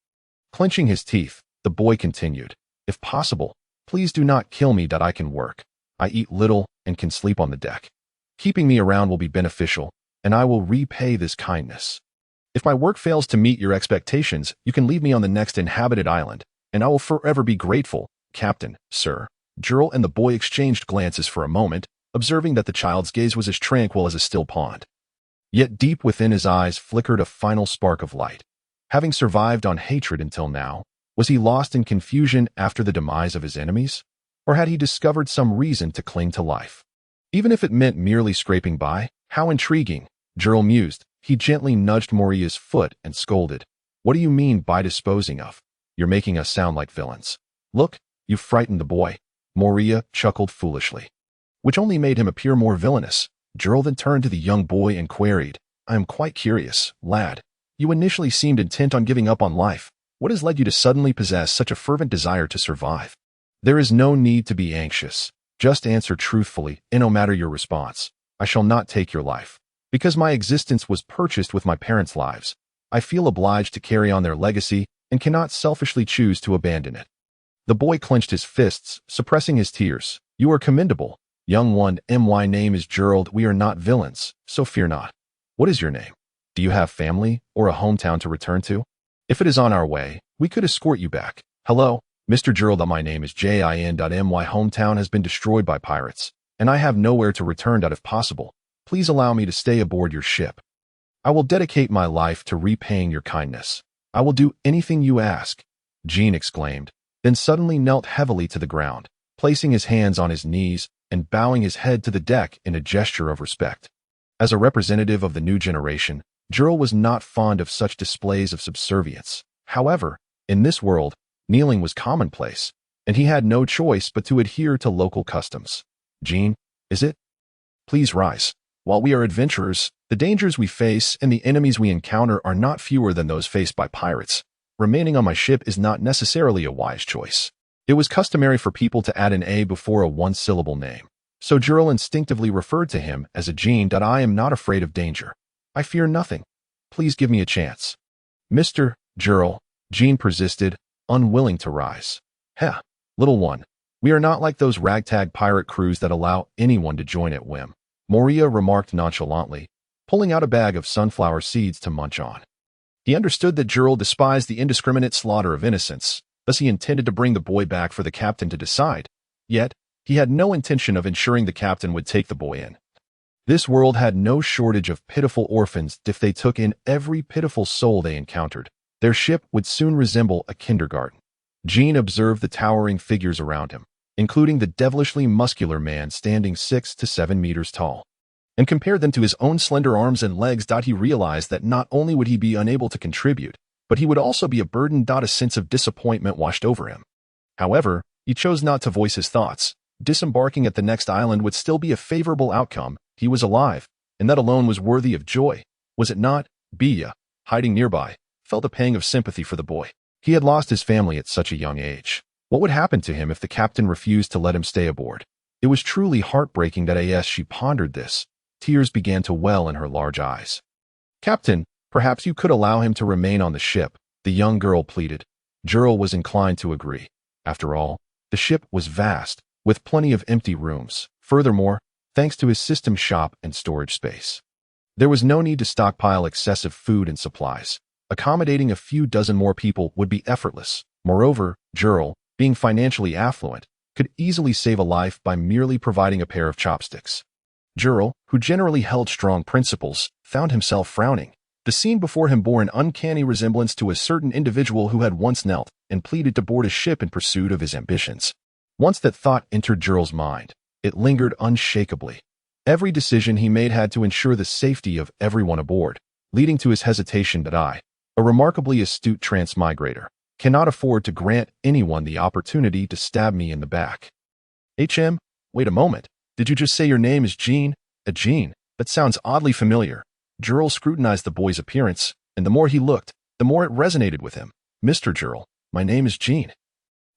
Clenching his teeth, the boy continued, "If possible, please do not kill me that I can work. I eat little and can sleep on the deck. Keeping me around will be beneficial, and I will repay this kindness. If my work fails to meet your expectations, you can leave me on the next inhabited island, and I will forever be grateful, Captain, sir." Geer and the boy exchanged glances for a moment, observing that the child's gaze was as tranquil as a still pond. Yet deep within his eyes flickered a final spark of light. Having survived on hatred until now, was he lost in confusion after the demise of his enemies? Or had he discovered some reason to cling to life? Even if it meant merely scraping by, how intriguing, Geer mused. He gently nudged Moria's foot and scolded, "What do you mean by disposing of? You're making us sound like villains." "Look, you've frightened the boy," Moria chuckled foolishly, which only made him appear more villainous. Geer then turned to the young boy and queried, "I am quite curious, lad. You initially seemed intent on giving up on life. What has led you to suddenly possess such a fervent desire to survive?" "There is no need to be anxious. Just answer truthfully, and no matter your response, I shall not take your life. Because my existence was purchased with my parents' lives, I feel obliged to carry on their legacy and cannot selfishly choose to abandon it." The boy clenched his fists, suppressing his tears. "You are commendable, young one. My name is Geer. We are not villains, so fear not. What is your name? Do you have family or a hometown to return to? If it is on our way, we could escort you back." "Hello, Mr. Geer. My name is Jin. My hometown has been destroyed by pirates, and I have nowhere to return if possible. Please allow me to stay aboard your ship. I will dedicate my life to repaying your kindness. I will do anything you ask," Geer exclaimed, then suddenly knelt heavily to the ground, placing his hands on his knees and bowing his head to the deck in a gesture of respect. As a representative of the new generation, Geer was not fond of such displays of subservience. However, in this world, kneeling was commonplace, and he had no choice but to adhere to local customs. "Geer, is it? Please rise. While we are adventurers, the dangers we face and the enemies we encounter are not fewer than those faced by pirates. Remaining on my ship is not necessarily a wise choice." It was customary for people to add an A before a one-syllable name, so Geer instinctively referred to him as a Geer. "I am not afraid of danger. I fear nothing. Please give me a chance." "Mr. Geer," Geer persisted, unwilling to rise. "Heh, little one, we are not like those ragtag pirate crews that allow anyone to join at whim," Moria remarked nonchalantly, pulling out a bag of sunflower seeds to munch on. He understood that Geer despised the indiscriminate slaughter of innocents, thus he intended to bring the boy back for the captain to decide. Yet, he had no intention of ensuring the captain would take the boy in. This world had no shortage of pitiful orphans. If they took in every pitiful soul they encountered, their ship would soon resemble a kindergarten. Geer observed the towering figures around him, including the devilishly muscular man standing 6 to 7 meters tall, and compared them to his own slender arms and legs. He realized that not only would he be unable to contribute, but he would also be a burden. A sense of disappointment washed over him. However, he chose not to voice his thoughts. Disembarking at the next island would still be a favorable outcome. He was alive, and that alone was worthy of joy. Was it not? Bia, hiding nearby, felt a pang of sympathy for the boy. He had lost his family at such a young age. What would happen to him if the captain refused to let him stay aboard? It was truly heartbreaking. As she pondered this, tears began to well in her large eyes. "Captain, perhaps you could allow him to remain on the ship," the young girl pleaded. Geer was inclined to agree. After all, the ship was vast, with plenty of empty rooms. Furthermore, thanks to his system shop and storage space, there was no need to stockpile excessive food and supplies. Accommodating a few dozen more people would be effortless. Moreover, Geer, being financially affluent, could easily save a life by merely providing a pair of chopsticks. Geer, who generally held strong principles, found himself frowning. The scene before him bore an uncanny resemblance to a certain individual who had once knelt and pleaded to board a ship in pursuit of his ambitions. Once that thought entered Geer's mind, it lingered unshakably. Every decision he made had to ensure the safety of everyone aboard, leading to his hesitation that I, a remarkably astute transmigrator, cannot afford to grant anyone the opportunity to stab me in the back. Wait a moment. Did you just say your name is Jean? Jean? That sounds oddly familiar. Geer scrutinized the boy's appearance, and the more he looked, the more it resonated with him. Mr. Geer, my name is Jean.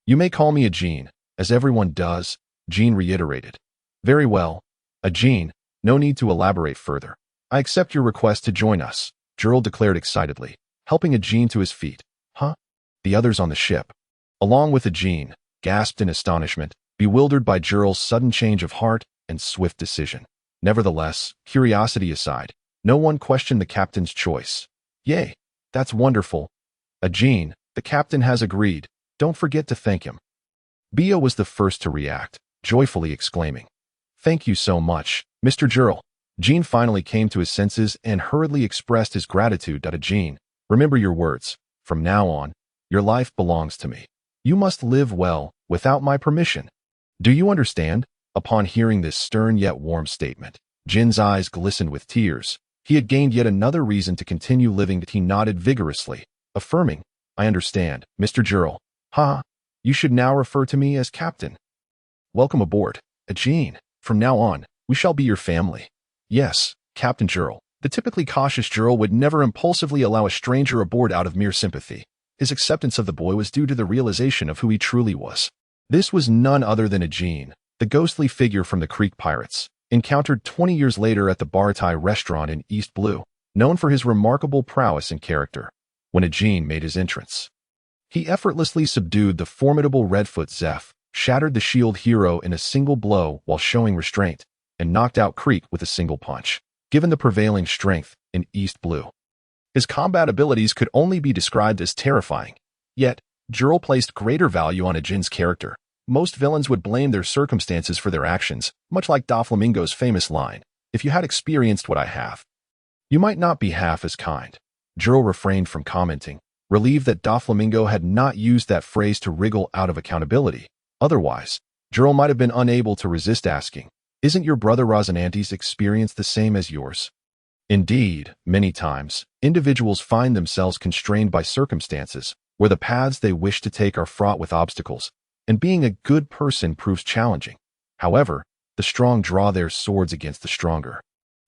You may call me a Jean, as everyone does, Jean reiterated. Very well. A Jean, no need to elaborate further. I accept your request to join us, Geer declared excitedly, helping a Jean to his feet. Huh? The others on the ship, along with a Jean, gasped in astonishment, bewildered by Geer's sudden change of heart and swift decision. Nevertheless, curiosity aside, no one questioned the captain's choice. Yay, that's wonderful. A Jean, the captain has agreed. Don't forget to thank him. Bia was the first to react, joyfully exclaiming, Thank you so much, Mr. Geer. Jean finally came to his senses and hurriedly expressed his gratitude. Jean, remember your words. From now on, your life belongs to me. You must live well, without my permission. Do you understand? Upon hearing this stern yet warm statement, Jin's eyes glistened with tears. He had gained yet another reason to continue living. He nodded vigorously, affirming, I understand, Mr. Geer. You should now refer to me as Captain. Welcome aboard, Jean. From now on, we shall be your family. Yes, Captain Geer. The typically cautious Geer would never impulsively allow a stranger aboard out of mere sympathy. His acceptance of the boy was due to the realization of who he truly was. This was none other than a Jean, the ghostly figure from the Creek Pirates, encountered 20 years later at the Bartai restaurant in East Blue, known for his remarkable prowess and character. When a Jean made his entrance, he effortlessly subdued the formidable Redfoot Zeph, shattered the shield hero in a single blow while showing restraint, and knocked out Creek with a single punch. Given the prevailing strength in East Blue, his combat abilities could only be described as terrifying. Yet, Geer placed greater value on a Jin's character. Most villains would blame their circumstances for their actions, much like Doflamingo's famous line, if you had experienced what I have, you might not be half as kind. Geer refrained from commenting, relieved that Doflamingo had not used that phrase to wriggle out of accountability. Otherwise, Geer might have been unable to resist asking, Isn't your brother Rosinante's experience the same as yours? Indeed, many times, individuals find themselves constrained by circumstances where the paths they wish to take are fraught with obstacles, and being a good person proves challenging. However, the strong draw their swords against the stronger,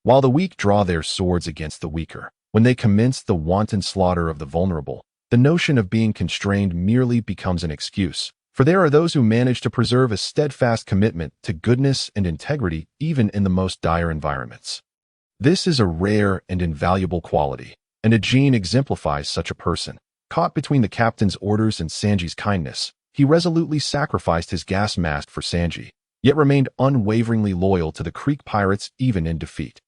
while the weak draw their swords against the weaker. When they commence the wanton slaughter of the vulnerable, the notion of being constrained merely becomes an excuse. For there are those who manage to preserve a steadfast commitment to goodness and integrity even in the most dire environments. This is a rare and invaluable quality, and a Jean exemplifies such a person. Caught between the captain's orders and Sanji's kindness, he resolutely sacrificed his gas mask for Sanji, yet remained unwaveringly loyal to the Creek Pirates even in defeat.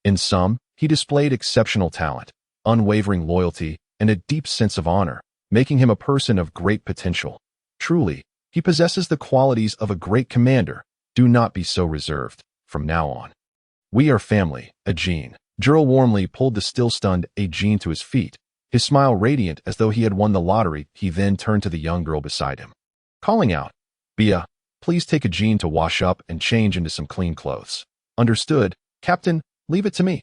In sum, he displayed exceptional talent, unwavering loyalty, and a deep sense of honor, making him a person of great potential. Truly, he possesses the qualities of a great commander. Do not be so reserved from now on. We are family, a Jean. Geer warmly pulled the still-stunned a Jean to his feet, his smile radiant as though he had won the lottery. He then turned to the young girl beside him, calling out, Bia, please take a Jean to wash up and change into some clean clothes. Understood, Captain, leave it to me.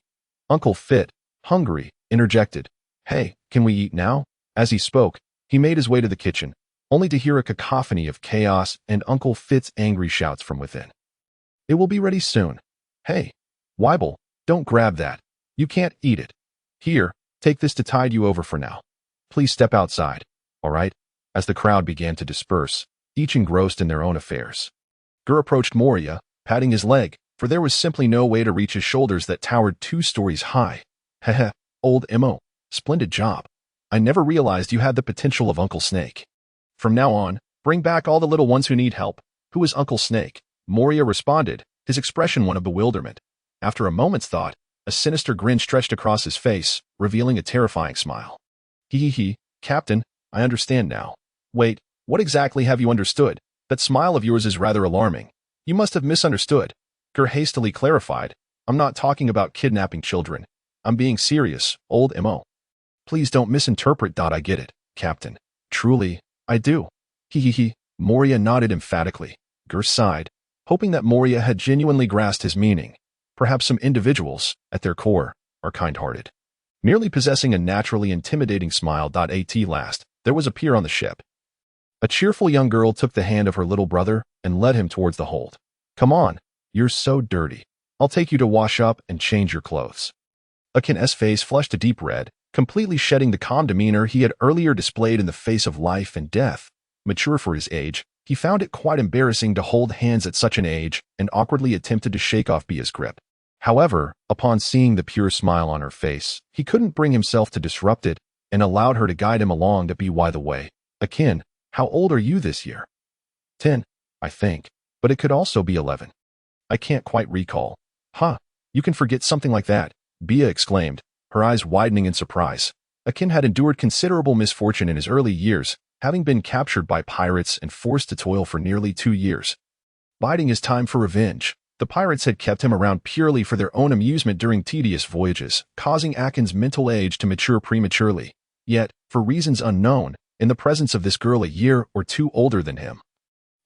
Uncle Fit, hungry, interjected, Hey, can we eat now? As he spoke, he made his way to the kitchen, only to hear a cacophony of chaos and Uncle Fit's angry shouts from within. It will be ready soon. Hey, Weibel, don't grab that. You can't eat it. Here, take this to tide you over for now. Please step outside, all right? As the crowd began to disperse, each engrossed in their own affairs, Geer approached Moria, patting his leg, for there was simply no way to reach his shoulders that towered 2 stories high. Heh, old Mo, splendid job. I never realized you had the potential of Uncle Snake. From now on, bring back all the little ones who need help. Who is Uncle Snake? Moria responded, his expression one of bewilderment. After a moment's thought, a sinister grin stretched across his face, revealing a terrifying smile. He, Captain, I understand now. Wait, what exactly have you understood? That smile of yours is rather alarming. You must have misunderstood. Geer hastily clarified. I'm not talking about kidnapping children. I'm being serious, old M.O. Please don't misinterpret. I get it, Captain. Truly, I do. He. Moria nodded emphatically. Geer sighed, hoping that Moria had genuinely grasped his meaning. Perhaps some individuals, at their core, are kind-hearted. Merely possessing a naturally intimidating smile. At last, there was a pier on the ship. A cheerful young girl took the hand of her little brother and led him towards the hold. Come on, you're so dirty. I'll take you to wash up and change your clothes. Akin's face flushed a deep red, completely shedding the calm demeanor he had earlier displayed in the face of life and death. Mature for his age, he found it quite embarrassing to hold hands at such an age and awkwardly attempted to shake off Bia's grip. However, upon seeing the pure smile on her face, he couldn't bring himself to disrupt it and allowed her to guide him along to by the way. Akin, how old are you this year? 10, I think, but it could also be 11. I can't quite recall. Huh, you can forget something like that, Bia exclaimed, her eyes widening in surprise. Akin had endured considerable misfortune in his early years, having been captured by pirates and forced to toil for nearly 2 years. Biding his time for revenge, the pirates had kept him around purely for their own amusement during tedious voyages, causing Akin's mental age to mature prematurely. Yet, for reasons unknown, in the presence of this girl a year or two older than him,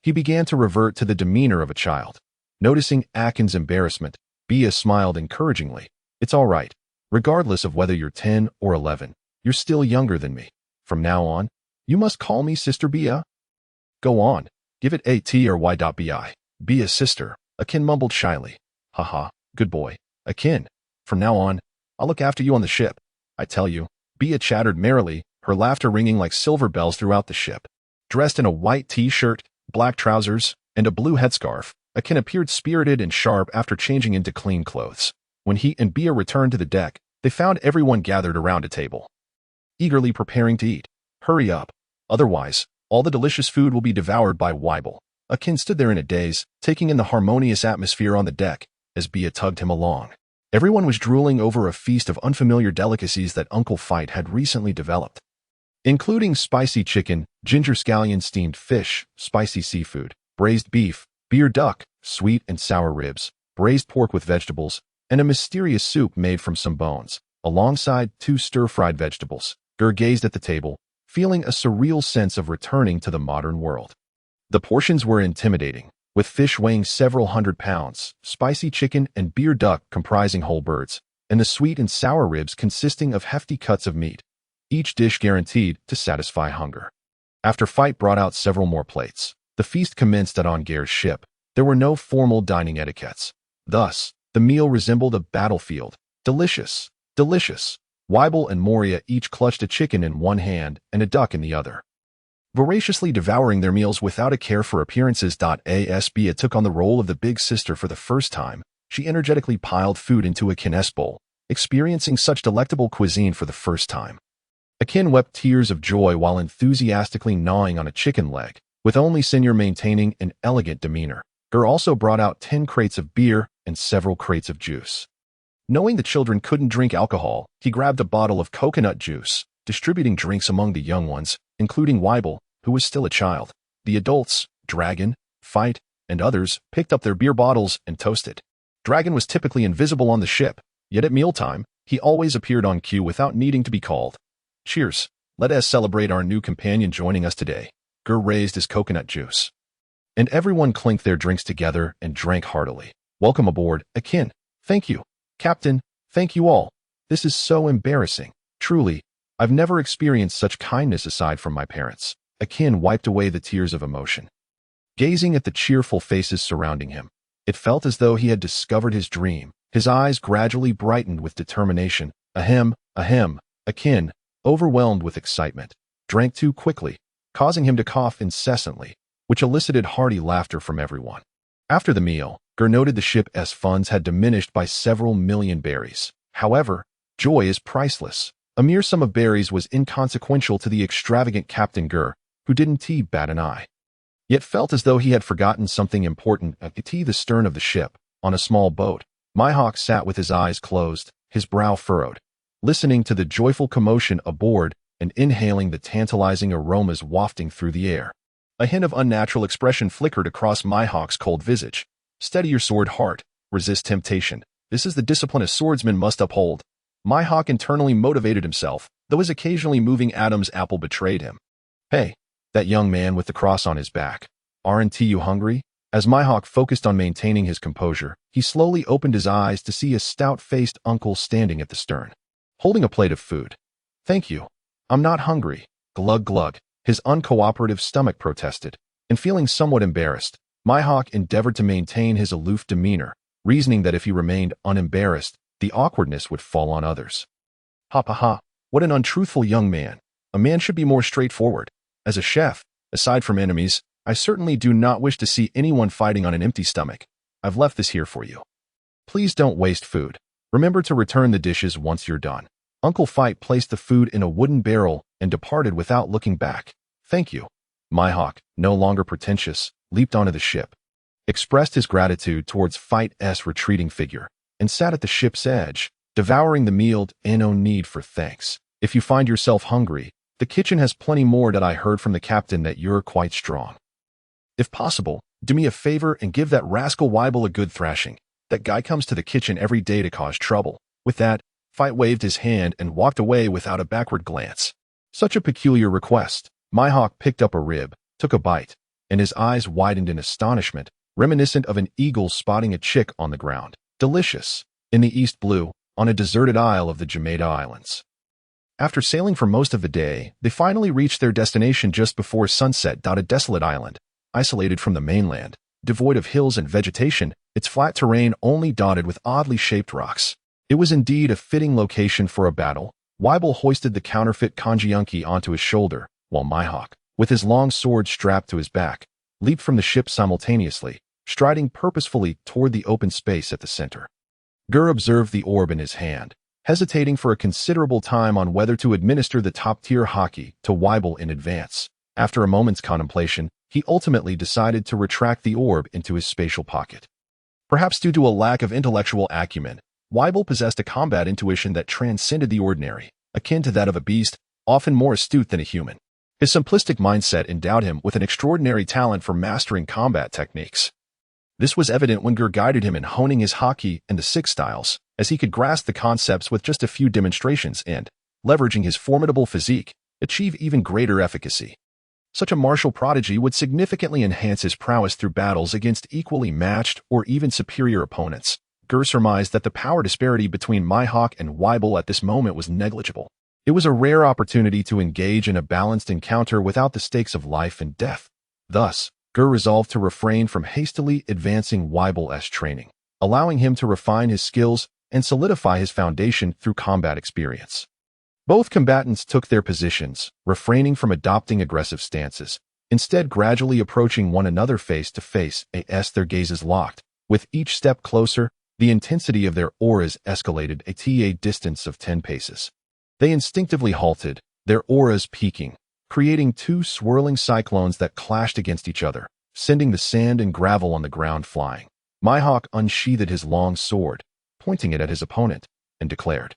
he began to revert to the demeanor of a child. Noticing Akin's embarrassment, Bia smiled encouragingly. It's all right. Regardless of whether you're 10 or 11, you're still younger than me. From now on, you must call me Sister Bia. Go on, give it AT or Y.bi. Bia's sister, Akin mumbled shyly. Haha, good boy. Akin, from now on, I'll look after you on the ship. I tell you, Bia chattered merrily, her laughter ringing like silver bells throughout the ship. Dressed in a white t-shirt, black trousers, and a blue headscarf, Akin appeared spirited and sharp after changing into clean clothes. When he and Bia returned to the deck, they found everyone gathered around a table, eagerly preparing to eat. Hurry up. Otherwise, all the delicious food will be devoured by Weibel. Akin stood there in a daze, taking in the harmonious atmosphere on the deck, as Bia tugged him along. Everyone was drooling over a feast of unfamiliar delicacies that Uncle Fight had recently developed, including spicy chicken, ginger scallion steamed fish, spicy seafood, braised beef, beer duck, sweet and sour ribs, braised pork with vegetables, and a mysterious soup made from some bones, alongside 2 stir-fried vegetables. Geer gazed at the table, feeling a surreal sense of returning to the modern world. The portions were intimidating, with fish weighing several hundred pounds, spicy chicken and beer duck comprising whole birds, and the sweet and sour ribs consisting of hefty cuts of meat, each dish guaranteed to satisfy hunger. After Fight brought out several more plates, the feast commenced on Geer's ship. There were no formal dining etiquettes. Thus, the meal resembled a battlefield. Delicious, delicious. Weibel and Moria each clutched a chicken in one hand and a duck in the other, voraciously devouring their meals without a care for appearances. As Bia took on the role of the big sister for the first time, she energetically piled food into Akin's bowl, experiencing such delectable cuisine for the first time. Akin wept tears of joy while enthusiastically gnawing on a chicken leg, with only Senior maintaining an elegant demeanor. Geer also brought out 10 crates of beer and several crates of juice. Knowing the children couldn't drink alcohol, he grabbed a bottle of coconut juice, distributing drinks among the young ones, including Weibel, who was still a child. The adults, Dragon, Fight, and others, picked up their beer bottles and toasted. Dragon was typically invisible on the ship, yet at mealtime, he always appeared on cue without needing to be called. Cheers, let us celebrate our new companion joining us today. Geer raised his coconut juice, and everyone clinked their drinks together and drank heartily. Welcome aboard, Akin. Thank you, Captain. Thank you all. This is so embarrassing. Truly, I've never experienced such kindness aside from my parents. Akin wiped away the tears of emotion. Gazing at the cheerful faces surrounding him, it felt as though he had discovered his dream. His eyes gradually brightened with determination. Ahem, Akin, overwhelmed with excitement, drank too quickly, causing him to cough incessantly, which elicited hearty laughter from everyone. After the meal, Geer noted the ship's funds had diminished by several million berries. However, joy is priceless. A mere sum of berries was inconsequential to the extravagant Captain Geer, who didn't bat an eye. yet felt as though he had forgotten something important at the stern of the ship. On a small boat, Mihawk sat with his eyes closed, his brow furrowed, listening to the joyful commotion aboard and inhaling the tantalizing aromas wafting through the air. A hint of unnatural expression flickered across Mihawk's cold visage. Steady your sword, heart. Resist temptation. This is the discipline a swordsman must uphold. Mihawk internally motivated himself, though his occasionally moving Adam's apple betrayed him. Hey, that young man with the cross on his back. Aren't you hungry? As Mihawk focused on maintaining his composure, he slowly opened his eyes to see a stout-faced uncle standing at the stern, holding a plate of food. Thank you. I'm not hungry. Glug glug. His uncooperative stomach protested, and feeling somewhat embarrassed, Mihawk endeavored to maintain his aloof demeanor, reasoning that if he remained unembarrassed, the awkwardness would fall on others. Ha ha ha, what an untruthful young man. A man should be more straightforward. As a chef, aside from enemies, I certainly do not wish to see anyone fighting on an empty stomach. I've left this here for you. Please don't waste food. Remember to return the dishes once you're done. Uncle Fight placed the food in a wooden barrel and departed without looking back. Thank you. Mihawk, no longer pretentious, leaped onto the ship, expressed his gratitude towards Fight's retreating figure, and sat at the ship's edge, devouring the meal. No need for thanks. If you find yourself hungry, the kitchen has plenty more. That I heard from the captain that you're quite strong. If possible, do me a favor and give that rascal Weibel a good thrashing. That guy comes to the kitchen every day to cause trouble. With that, Fight waved his hand and walked away without a backward glance. Such a peculiar request. Mihawk picked up a rib, took a bite, and his eyes widened in astonishment, reminiscent of an eagle spotting a chick on the ground. Delicious. In the East Blue, on a deserted isle of the Jamaica Islands. After sailing for most of the day, they finally reached their destination just before sunset. A desolate island, isolated from the mainland, devoid of hills and vegetation, its flat terrain only dotted with oddly shaped rocks. It was indeed a fitting location for a battle. Weibel hoisted the counterfeit Kanjiunki onto his shoulder, while Mihawk, with his long sword strapped to his back, leaped from the ship simultaneously, striding purposefully toward the open space at the center. Geer observed the orb in his hand, hesitating for a considerable time on whether to administer the top-tier hockey to Weibel in advance. After a moment's contemplation, he ultimately decided to retract the orb into his spatial pocket. Perhaps due to a lack of intellectual acumen, Weibel possessed a combat intuition that transcended the ordinary, akin to that of a beast, often more astute than a human. His simplistic mindset endowed him with an extraordinary talent for mastering combat techniques. This was evident when Geer guided him in honing his hockey and the six styles, as he could grasp the concepts with just a few demonstrations and, leveraging his formidable physique, achieve even greater efficacy. Such a martial prodigy would significantly enhance his prowess through battles against equally matched or even superior opponents. Geer surmised that the power disparity between Mihawk and Weibel at this moment was negligible. It was a rare opportunity to engage in a balanced encounter without the stakes of life and death. Thus, Geer resolved to refrain from hastily advancing Weibel's training, allowing him to refine his skills and solidify his foundation through combat experience. Both combatants took their positions, refraining from adopting aggressive stances, instead gradually approaching one another face to face as their gazes locked. With each step closer, the intensity of their auras escalated at a distance of 10 paces. They instinctively halted, their auras peaking, creating two swirling cyclones that clashed against each other, sending the sand and gravel on the ground flying. Mihawk unsheathed his long sword, pointing it at his opponent, and declared,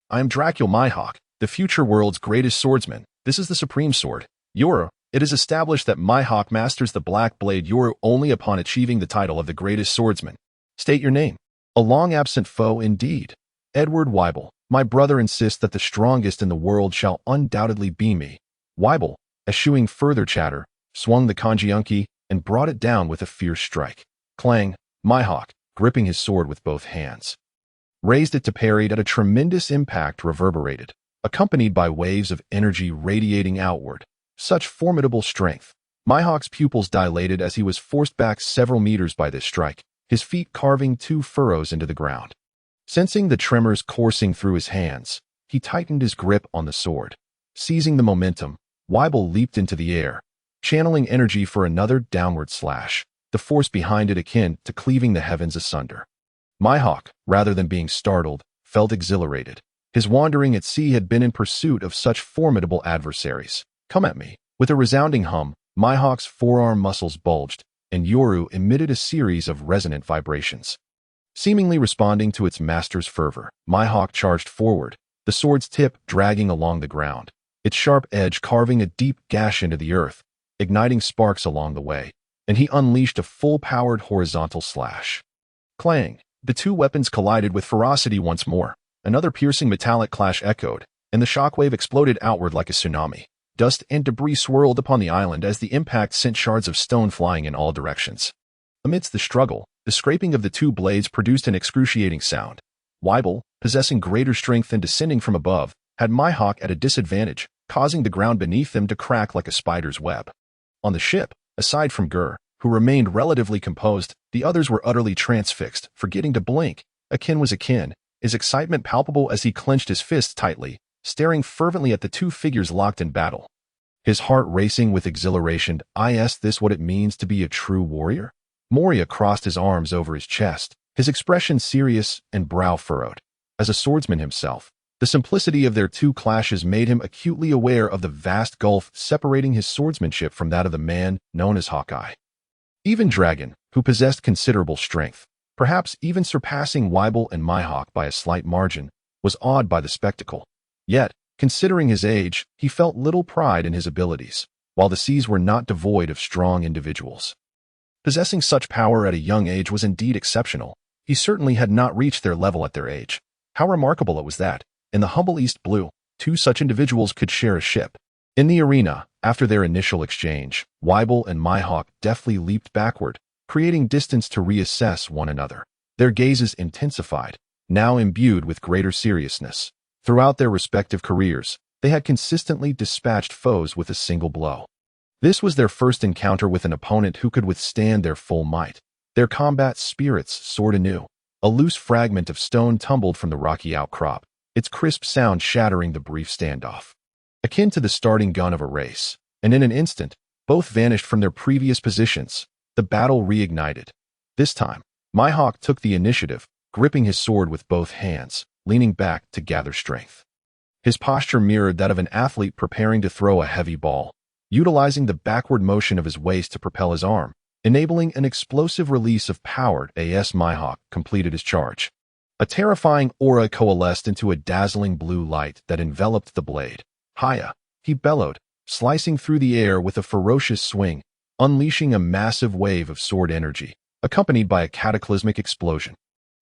I am Dracul Mihawk, the future world's greatest swordsman. This is the supreme sword, Yoru. It is established that Mihawk masters the black blade Yoru only upon achieving the title of the greatest swordsman. State your name. A long-absent foe indeed. Edward Weibel. My brother insists that the strongest in the world shall undoubtedly be me. Weibel, eschewing further chatter, swung the Kanjiunki and brought it down with a fierce strike. Clang, Mihawk, gripping his sword with both hands, raised it to parry at a tremendous impact reverberated, accompanied by waves of energy radiating outward. Such formidable strength. Mihawk's pupils dilated as he was forced back several meters by this strike, his feet carving two furrows into the ground. Sensing the tremors coursing through his hands, he tightened his grip on the sword. Seizing the momentum, Weibel leaped into the air, channeling energy for another downward slash, the force behind it akin to cleaving the heavens asunder. Mihawk, rather than being startled, felt exhilarated. His wandering at sea had been in pursuit of such formidable adversaries. Come at me. With a resounding hum, Mihawk's forearm muscles bulged, and Yoru emitted a series of resonant vibrations. Seemingly responding to its master's fervor, Mihawk charged forward, the sword's tip dragging along the ground, its sharp edge carving a deep gash into the earth, igniting sparks along the way, and he unleashed a full-powered horizontal slash. Clang! The two weapons collided with ferocity once more. Another piercing metallic clash echoed, and the shockwave exploded outward like a tsunami. Dust and debris swirled upon the island as the impact sent shards of stone flying in all directions. Amidst the struggle, the scraping of the two blades produced an excruciating sound. Weibel, possessing greater strength and descending from above, had Mihawk at a disadvantage, causing the ground beneath them to crack like a spider's web. On the ship, aside from Geer, who remained relatively composed, the others were utterly transfixed, forgetting to blink. Akin was akin, his excitement palpable as he clenched his fists tightly, staring fervently at the two figures locked in battle. His heart racing with exhilaration. Is this what it means to be a true warrior? Moria crossed his arms over his chest, his expression serious and brow furrowed. As a swordsman himself, the simplicity of their two clashes made him acutely aware of the vast gulf separating his swordsmanship from that of the man known as Hawkeye. Even Dragon, who possessed considerable strength, perhaps even surpassing Weibel and Mihawk by a slight margin, was awed by the spectacle. Yet, considering his age, he felt little pride in his abilities, while the seas were not devoid of strong individuals. Possessing such power at a young age was indeed exceptional. He certainly had not reached their level at their age. How remarkable it was that, in the humble East Blue, two such individuals could share a ship. In the arena, after their initial exchange, Weibel and Mihawk deftly leaped backward, creating distance to reassess one another. Their gazes intensified, now imbued with greater seriousness. Throughout their respective careers, they had consistently dispatched foes with a single blow. This was their first encounter with an opponent who could withstand their full might. Their combat spirits soared anew. A loose fragment of stone tumbled from the rocky outcrop, its crisp sound shattering the brief standoff. Akin to the starting gun of a race, and in an instant, both vanished from their previous positions. The battle reignited. This time, Mihawk took the initiative, gripping his sword with both hands, leaning back to gather strength. His posture mirrored that of an athlete preparing to throw a heavy ball, utilizing the backward motion of his waist to propel his arm, enabling an explosive release of power as Mihawk completed his charge. A terrifying aura coalesced into a dazzling blue light that enveloped the blade. Hiya! He bellowed, slicing through the air with a ferocious swing, unleashing a massive wave of sword energy, accompanied by a cataclysmic explosion.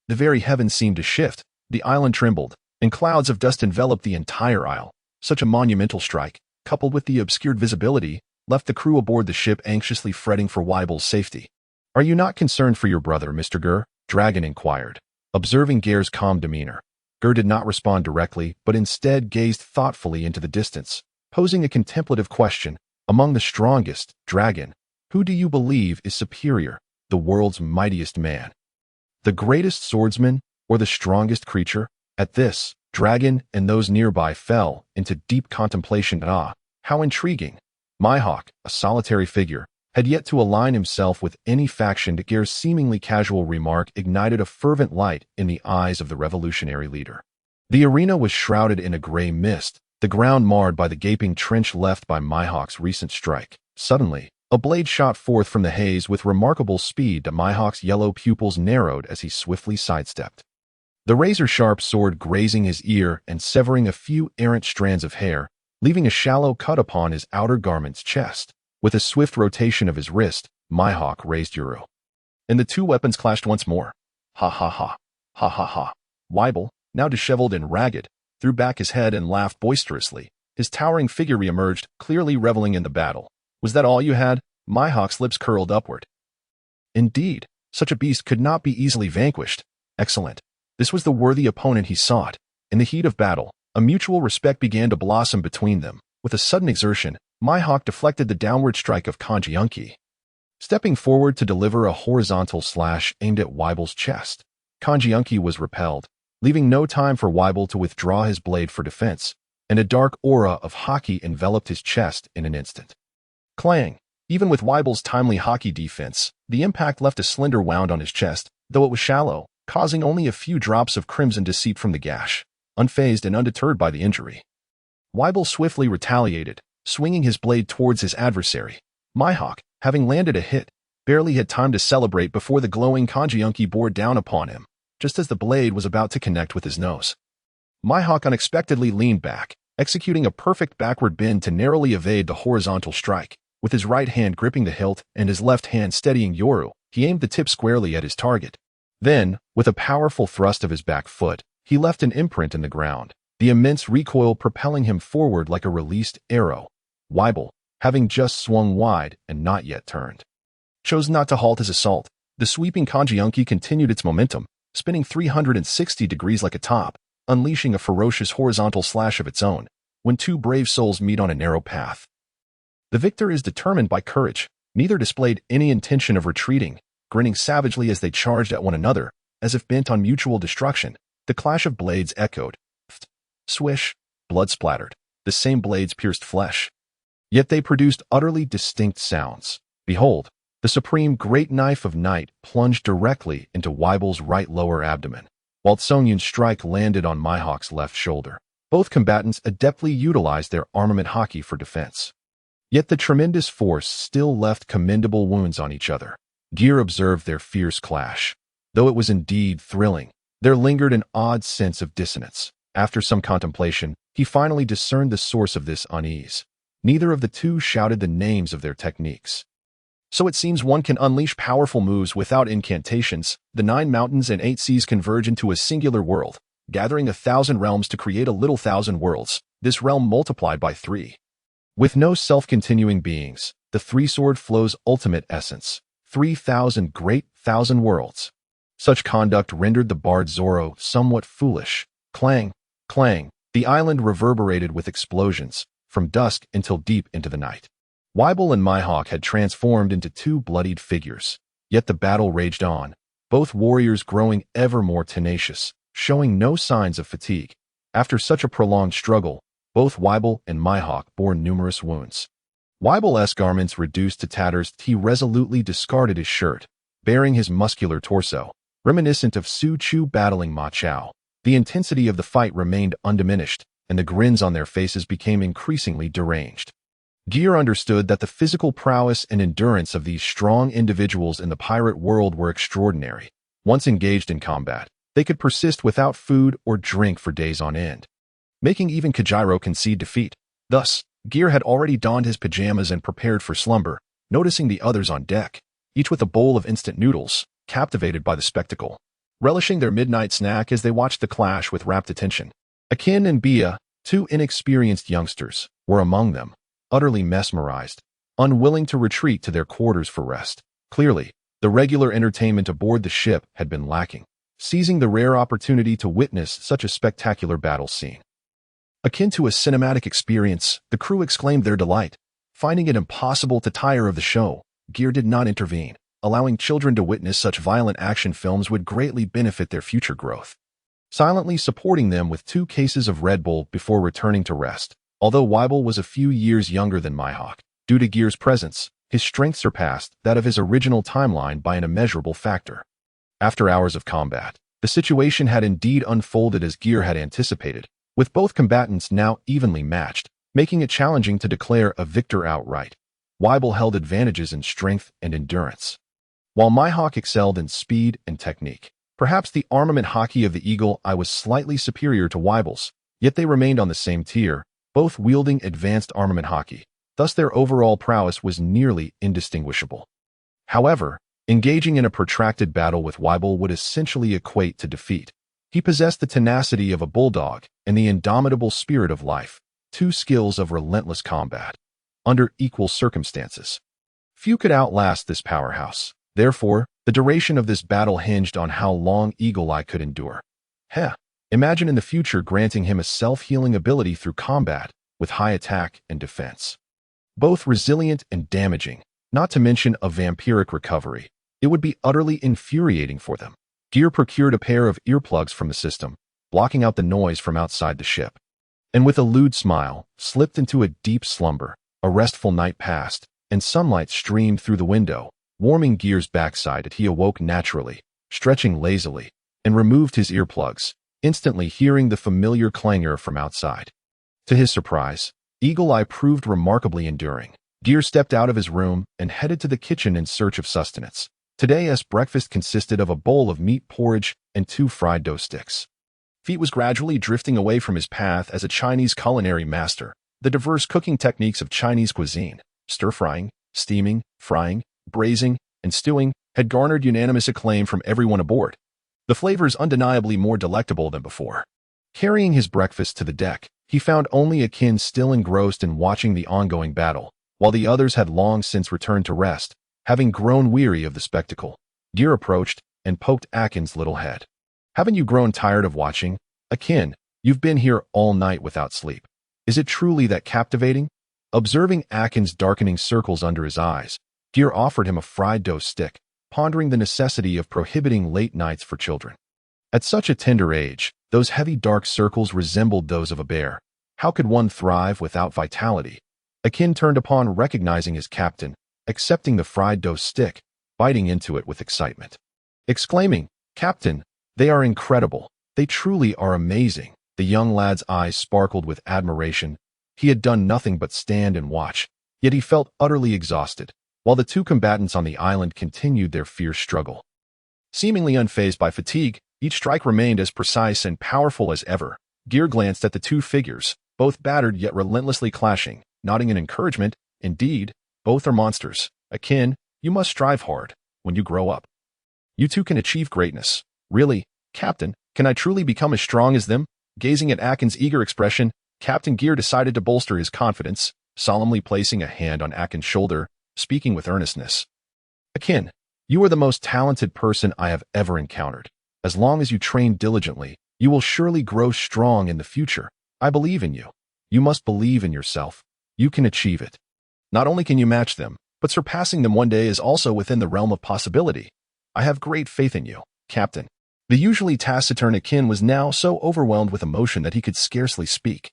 The very heavens seemed to shift, the island trembled, and clouds of dust enveloped the entire isle. Such a monumental strike, coupled with the obscured visibility, left the crew aboard the ship anxiously fretting for Weibel's safety. "Are you not concerned for your brother, Mr. Geer?" Dragon inquired. Observing Geer's calm demeanor, Geer did not respond directly, but instead gazed thoughtfully into the distance, posing a contemplative question. "Among the strongest, Dragon, who do you believe is superior, the world's mightiest man? The greatest swordsman, or the strongest creature?" At this, Dragon and those nearby fell into deep contemplation. How intriguing! Mihawk, a solitary figure, had yet to align himself with any faction. Geer's seemingly casual remark ignited a fervent light in the eyes of the revolutionary leader. The arena was shrouded in a gray mist, the ground marred by the gaping trench left by Mihawk's recent strike. Suddenly, a blade shot forth from the haze with remarkable speed. Mihawk's yellow pupils narrowed as he swiftly sidestepped. The razor-sharp sword grazing his ear and severing a few errant strands of hair, leaving a shallow cut upon his outer garment's chest. With a swift rotation of his wrist, Mihawk raised Yoru, and the two weapons clashed once more. Ha ha ha. Ha ha ha. Weibel, now disheveled and ragged, threw back his head and laughed boisterously. His towering figure reemerged, clearly reveling in the battle. "Was that all you had?" Mihawk's lips curled upward. Indeed, such a beast could not be easily vanquished. Excellent. This was the worthy opponent he sought. In the heat of battle, a mutual respect began to blossom between them. With a sudden exertion, Mihawk deflected the downward strike of Kanjiunki, stepping forward to deliver a horizontal slash aimed at Weibel's chest. Kanjiunki was repelled, leaving no time for Weibel to withdraw his blade for defense, and a dark aura of haki enveloped his chest in an instant. Clang! Even with Weibel's timely haki defense, the impact left a slender wound on his chest, though it was shallow, causing only a few drops of crimson to seep from the gash. Unfazed and undeterred by the injury, Weibel swiftly retaliated, swinging his blade towards his adversary. Mihawk, having landed a hit, barely had time to celebrate before the glowing Kanjiunki bore down upon him, just as the blade was about to connect with his nose. Mihawk unexpectedly leaned back, executing a perfect backward bend to narrowly evade the horizontal strike. With his right hand gripping the hilt and his left hand steadying Yoru, he aimed the tip squarely at his target. Then, with a powerful thrust of his back foot, he left an imprint in the ground, the immense recoil propelling him forward like a released arrow. Weibel, having just swung wide and not yet turned, chose not to halt his assault. The sweeping Kanjiunki continued its momentum, spinning 360 degrees like a top, unleashing a ferocious horizontal slash of its own, when two brave souls meet on a narrow path. The victor is determined by courage. Neither displayed any intention of retreating, grinning savagely as they charged at one another, as if bent on mutual destruction. The clash of blades echoed. Swish, blood splattered. The same blades pierced flesh. Yet they produced utterly distinct sounds. Behold, the supreme great knife of night plunged directly into Weibel's right lower abdomen, while Songyun's strike landed on Mihawk's left shoulder. Both combatants adeptly utilized their armament haki for defense. Yet the tremendous force still left commendable wounds on each other. Geer observed their fierce clash. Though it was indeed thrilling, there lingered an odd sense of dissonance. After some contemplation, he finally discerned the source of this unease. Neither of the two shouted the names of their techniques. So it seems one can unleash powerful moves without incantations. The 9 mountains and 8 seas converge into a singular world, gathering 1,000 realms to create a little 1,000 worlds, this realm multiplied by 3. With no self-continuing beings, the three-sword flow's ultimate essence, 3,000 great 1,000 worlds. Such conduct rendered the bard Zoro somewhat foolish. Clang, clang, the island reverberated with explosions, from dusk until deep into the night. Weibel and Mihawk had transformed into two bloodied figures, yet the battle raged on, both warriors growing ever more tenacious, showing no signs of fatigue. After such a prolonged struggle, both Weibel and Mihawk bore numerous wounds. Weibel's garments reduced to tatters, he resolutely discarded his shirt, baring his muscular torso, reminiscent of Su Chu battling Ma Chao. The intensity of the fight remained undiminished, and the grins on their faces became increasingly deranged. Geer understood that the physical prowess and endurance of these strong individuals in the pirate world were extraordinary. Once engaged in combat, they could persist without food or drink for days on end, making even Kajiro concede defeat. Thus, Geer had already donned his pajamas and prepared for slumber, noticing the others on deck, each with a bowl of instant noodles, captivated by the spectacle, relishing their midnight snack as they watched the clash with rapt attention. Akin and Bia, two inexperienced youngsters, were among them, utterly mesmerized, unwilling to retreat to their quarters for rest. Clearly, the regular entertainment aboard the ship had been lacking, seizing the rare opportunity to witness such a spectacular battle scene. Akin to a cinematic experience, the crew exclaimed their delight. Finding it impossible to tire of the show, Geer did not intervene. Allowing children to witness such violent action films would greatly benefit their future growth. Silently supporting them with 2 cases of Red Bull before returning to rest. Although Weibel was a few years younger than Mihawk, due to Geer's presence, his strength surpassed that of his original timeline by an immeasurable factor. After hours of combat, the situation had indeed unfolded as Geer had anticipated, with both combatants now evenly matched, making it challenging to declare a victor outright. Weibel held advantages in strength and endurance, while Mihawk excelled in speed and technique. Perhaps the armament haki of the Eagle Eye was slightly superior to Weibel's, yet they remained on the same tier, both wielding advanced armament haki. Thus their overall prowess was nearly indistinguishable. However, engaging in a protracted battle with Weibel would essentially equate to defeat. He possessed the tenacity of a bulldog and the indomitable spirit of life, 2 skills of relentless combat. Under equal circumstances, few could outlast this powerhouse. Therefore, the duration of this battle hinged on how long Eagle Eye could endure. Imagine in the future granting him a self-healing ability through combat, with high attack and defense. Both resilient and damaging, not to mention a vampiric recovery. It would be utterly infuriating for them. Geer procured a pair of earplugs from the system, blocking out the noise from outside the ship, and with a lewd smile, slipped into a deep slumber. A restful night passed, and sunlight streamed through the window, warming Geer's backside as he awoke naturally, stretching lazily, and removed his earplugs, instantly hearing the familiar clangor from outside. To his surprise, Eagle Eye proved remarkably enduring. Geer stepped out of his room and headed to the kitchen in search of sustenance. Today's breakfast consisted of a bowl of meat porridge and 2 fried dough sticks. Feet was gradually drifting away from his path as a Chinese culinary master. The diverse cooking techniques of Chinese cuisine, stir-frying, steaming, frying, braising, and stewing, had garnered unanimous acclaim from everyone aboard. The flavors undeniably more delectable than before. Carrying his breakfast to the deck, he found only Akin still engrossed in watching the ongoing battle, while the others had long since returned to rest, having grown weary of the spectacle. Geer approached and poked Akin's little head. "Haven't you grown tired of watching? Akin, you've been here all night without sleep. Is it truly that captivating?" Observing Akin's darkening circles under his eyes, Geer offered him a fried dough stick, pondering the necessity of prohibiting late nights for children. At such a tender age, those heavy dark circles resembled those of a bear. How could one thrive without vitality? Akin turned upon recognizing his captain, accepting the fried dough stick, biting into it with excitement. Exclaiming, "Captain, they are incredible. They truly are amazing." The young lad's eyes sparkled with admiration. He had done nothing but stand and watch, yet he felt utterly exhausted, while the 2 combatants on the island continued their fierce struggle. Seemingly unfazed by fatigue, each strike remained as precise and powerful as ever. Geer glanced at the 2 figures, both battered yet relentlessly clashing, nodding in encouragement. "Indeed, both are monsters. Akin, you must strive hard. When you grow up, you too can achieve greatness. Really, Captain, can I truly become as strong as them?" Gazing at Akin's eager expression, Captain Geer decided to bolster his confidence, solemnly placing a hand on Akin's shoulder, speaking with earnestness. "Akin, you are the most talented person I have ever encountered. As long as you train diligently, you will surely grow strong in the future. I believe in you. You must believe in yourself. You can achieve it. Not only can you match them, but surpassing them one day is also within the realm of possibility. I have great faith in you, Captain." The usually taciturn Akin was now so overwhelmed with emotion that he could scarcely speak.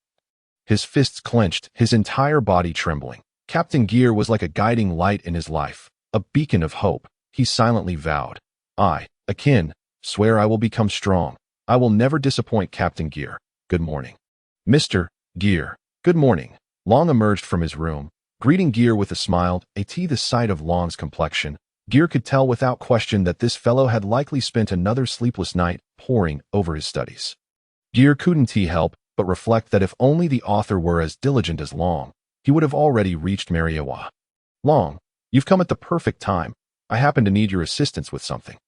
His fists clenched, his entire body trembling. Captain Geer was like a guiding light in his life, a beacon of hope. He silently vowed, "I, Akin, swear I will become strong. I will never disappoint Captain Geer. Good morning." "Mr. Geer, good morning." Long emerged from his room, greeting Geer with a smile. The sight of Long's complexion, Geer could tell without question that this fellow had likely spent another sleepless night poring over his studies. Geer couldn't help but reflect that if only the author were as diligent as Long, he would have already reached Mariawa. "Long, you've come at the perfect time. I happen to need your assistance with something."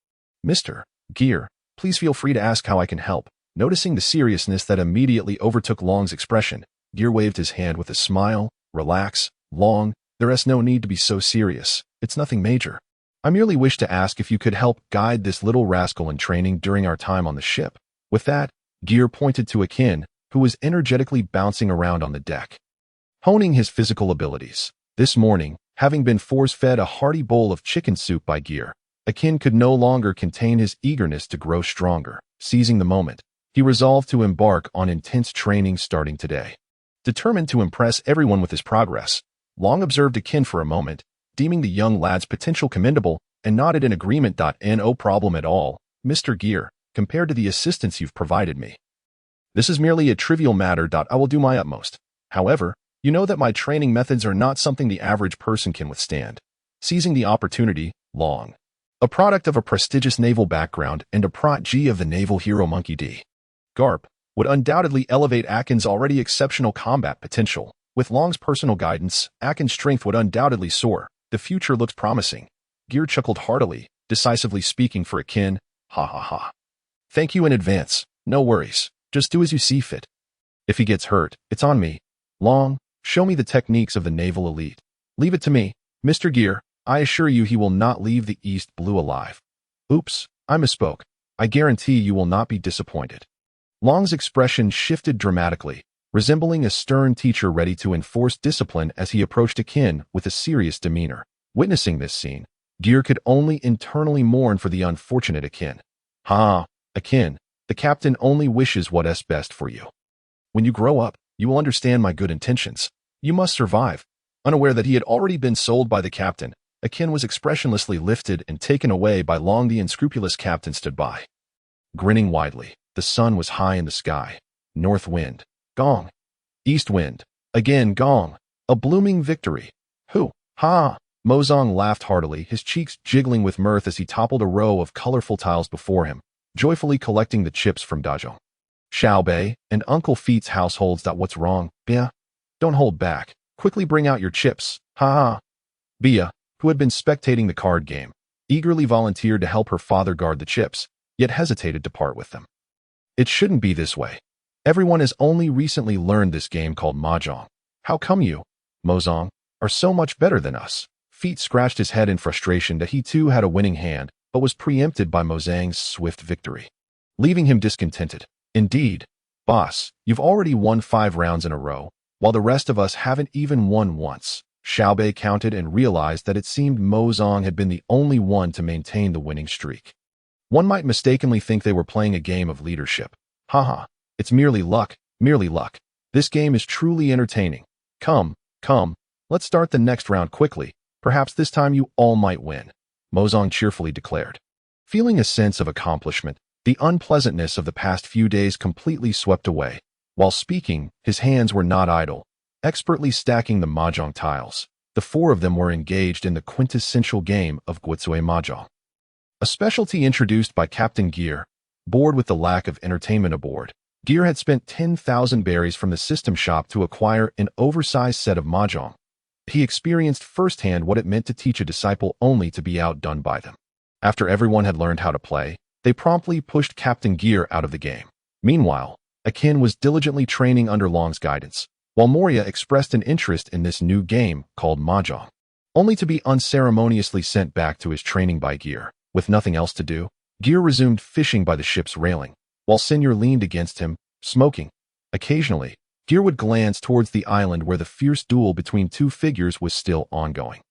"Mr. Geer, please feel free to ask how I can help." Noticing the seriousness that immediately overtook Long's expression, Geer waved his hand with a smile. "Relax, Long, there's no need to be so serious. It's nothing major. I merely wish to ask if you could help guide this little rascal in training during our time on the ship." With that, Geer pointed to Akin, who was energetically bouncing around on the deck, honing his physical abilities. This morning, having been force-fed a hearty bowl of chicken soup by Geer, Akin could no longer contain his eagerness to grow stronger. Seizing the moment, he resolved to embark on intense training starting today. Determined to impress everyone with his progress, Long observed Akin for a moment, deeming the young lad's potential commendable, and nodded in agreement. "No problem at all, Mr. Geer, compared to the assistance you've provided me. This is merely a trivial matter. I will do my utmost. However, you know that my training methods are not something the average person can withstand." Seizing the opportunity, Long, a product of a prestigious naval background and a protege of the naval hero Monkey D. Garp, would undoubtedly elevate Akin's already exceptional combat potential. With Long's personal guidance, Akin's strength would undoubtedly soar. The future looks promising. Geer chuckled heartily, decisively speaking for Akin. "Ha ha ha. Thank you in advance. No worries. Just do as you see fit. If he gets hurt, it's on me. Long, show me the techniques of the naval elite. Leave it to me, Mr. Geer. I assure you he will not leave the East Blue alive." "Oops, I misspoke. I guarantee you will not be disappointed." Long's expression shifted dramatically, resembling a stern teacher ready to enforce discipline as he approached Akin with a serious demeanor. Witnessing this scene, Geer could only internally mourn for the unfortunate Akin. "Ha, Akin, the captain only wishes what's best for you. When you grow up, you will understand my good intentions. You must survive." Unaware that he had already been sold by the captain, Akin was expressionlessly lifted and taken away by Long. The unscrupulous captain stood by, grinning widely. The sun was high in the sky. North wind. Gong. East wind. Again gong. A blooming victory. Who? Ha! Mozong laughed heartily, his cheeks jiggling with mirth as he toppled a row of colorful tiles before him, joyfully collecting the chips from Dajong. Xiaobei and Uncle Feet's households. What's wrong, Bia? Don't hold back. Quickly bring out your chips. Ha ha. Bia, who had been spectating the card game, eagerly volunteered to help her father guard the chips, yet hesitated to part with them. It shouldn't be this way. Everyone has only recently learned this game called Mahjong. How come you, Mozong, are so much better than us? Feet scratched his head in frustration that he too had a winning hand, but was preempted by Mozang's swift victory, leaving him discontented. Indeed, boss, you've already won 5 rounds in a row, while the rest of us haven't even won once. Xiaobei counted and realized that it seemed Mozong had been the only one to maintain the winning streak. One might mistakenly think they were playing a game of leadership. Haha, it's merely luck, merely luck. This game is truly entertaining. Come, let's start the next round quickly. Perhaps this time you all might win, Mozong cheerfully declared. Feeling a sense of accomplishment, the unpleasantness of the past few days completely swept away. While speaking, his hands were not idle, expertly stacking the mahjong tiles. The 4 of them were engaged in the quintessential game of Guizui Mahjong, a specialty introduced by Captain Geer. Bored with the lack of entertainment aboard, Geer had spent 10,000 berries from the system shop to acquire an oversized set of mahjong. He experienced firsthand what it meant to teach a disciple only to be outdone by them. After everyone had learned how to play, they promptly pushed Captain Geer out of the game. Meanwhile, Akin was diligently training under Long's guidance, while Moria expressed an interest in this new game called Mahjong, only to be unceremoniously sent back to his training by Geer. With nothing else to do, Geer resumed fishing by the ship's railing, while Senior leaned against him, smoking. Occasionally, Geer would glance towards the island where the fierce duel between 2 figures was still ongoing.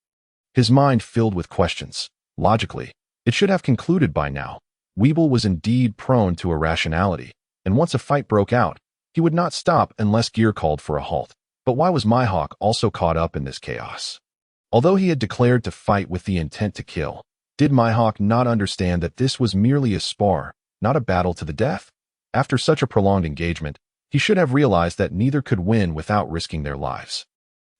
His mind filled with questions. Logically, it should have concluded by now. Weeble was indeed prone to irrationality, and once a fight broke out, he would not stop unless Geer called for a halt. But why was Mihawk also caught up in this chaos? Although he had declared to fight with the intent to kill, did Mihawk not understand that this was merely a spar, not a battle to the death? After such a prolonged engagement, he should have realized that neither could win without risking their lives.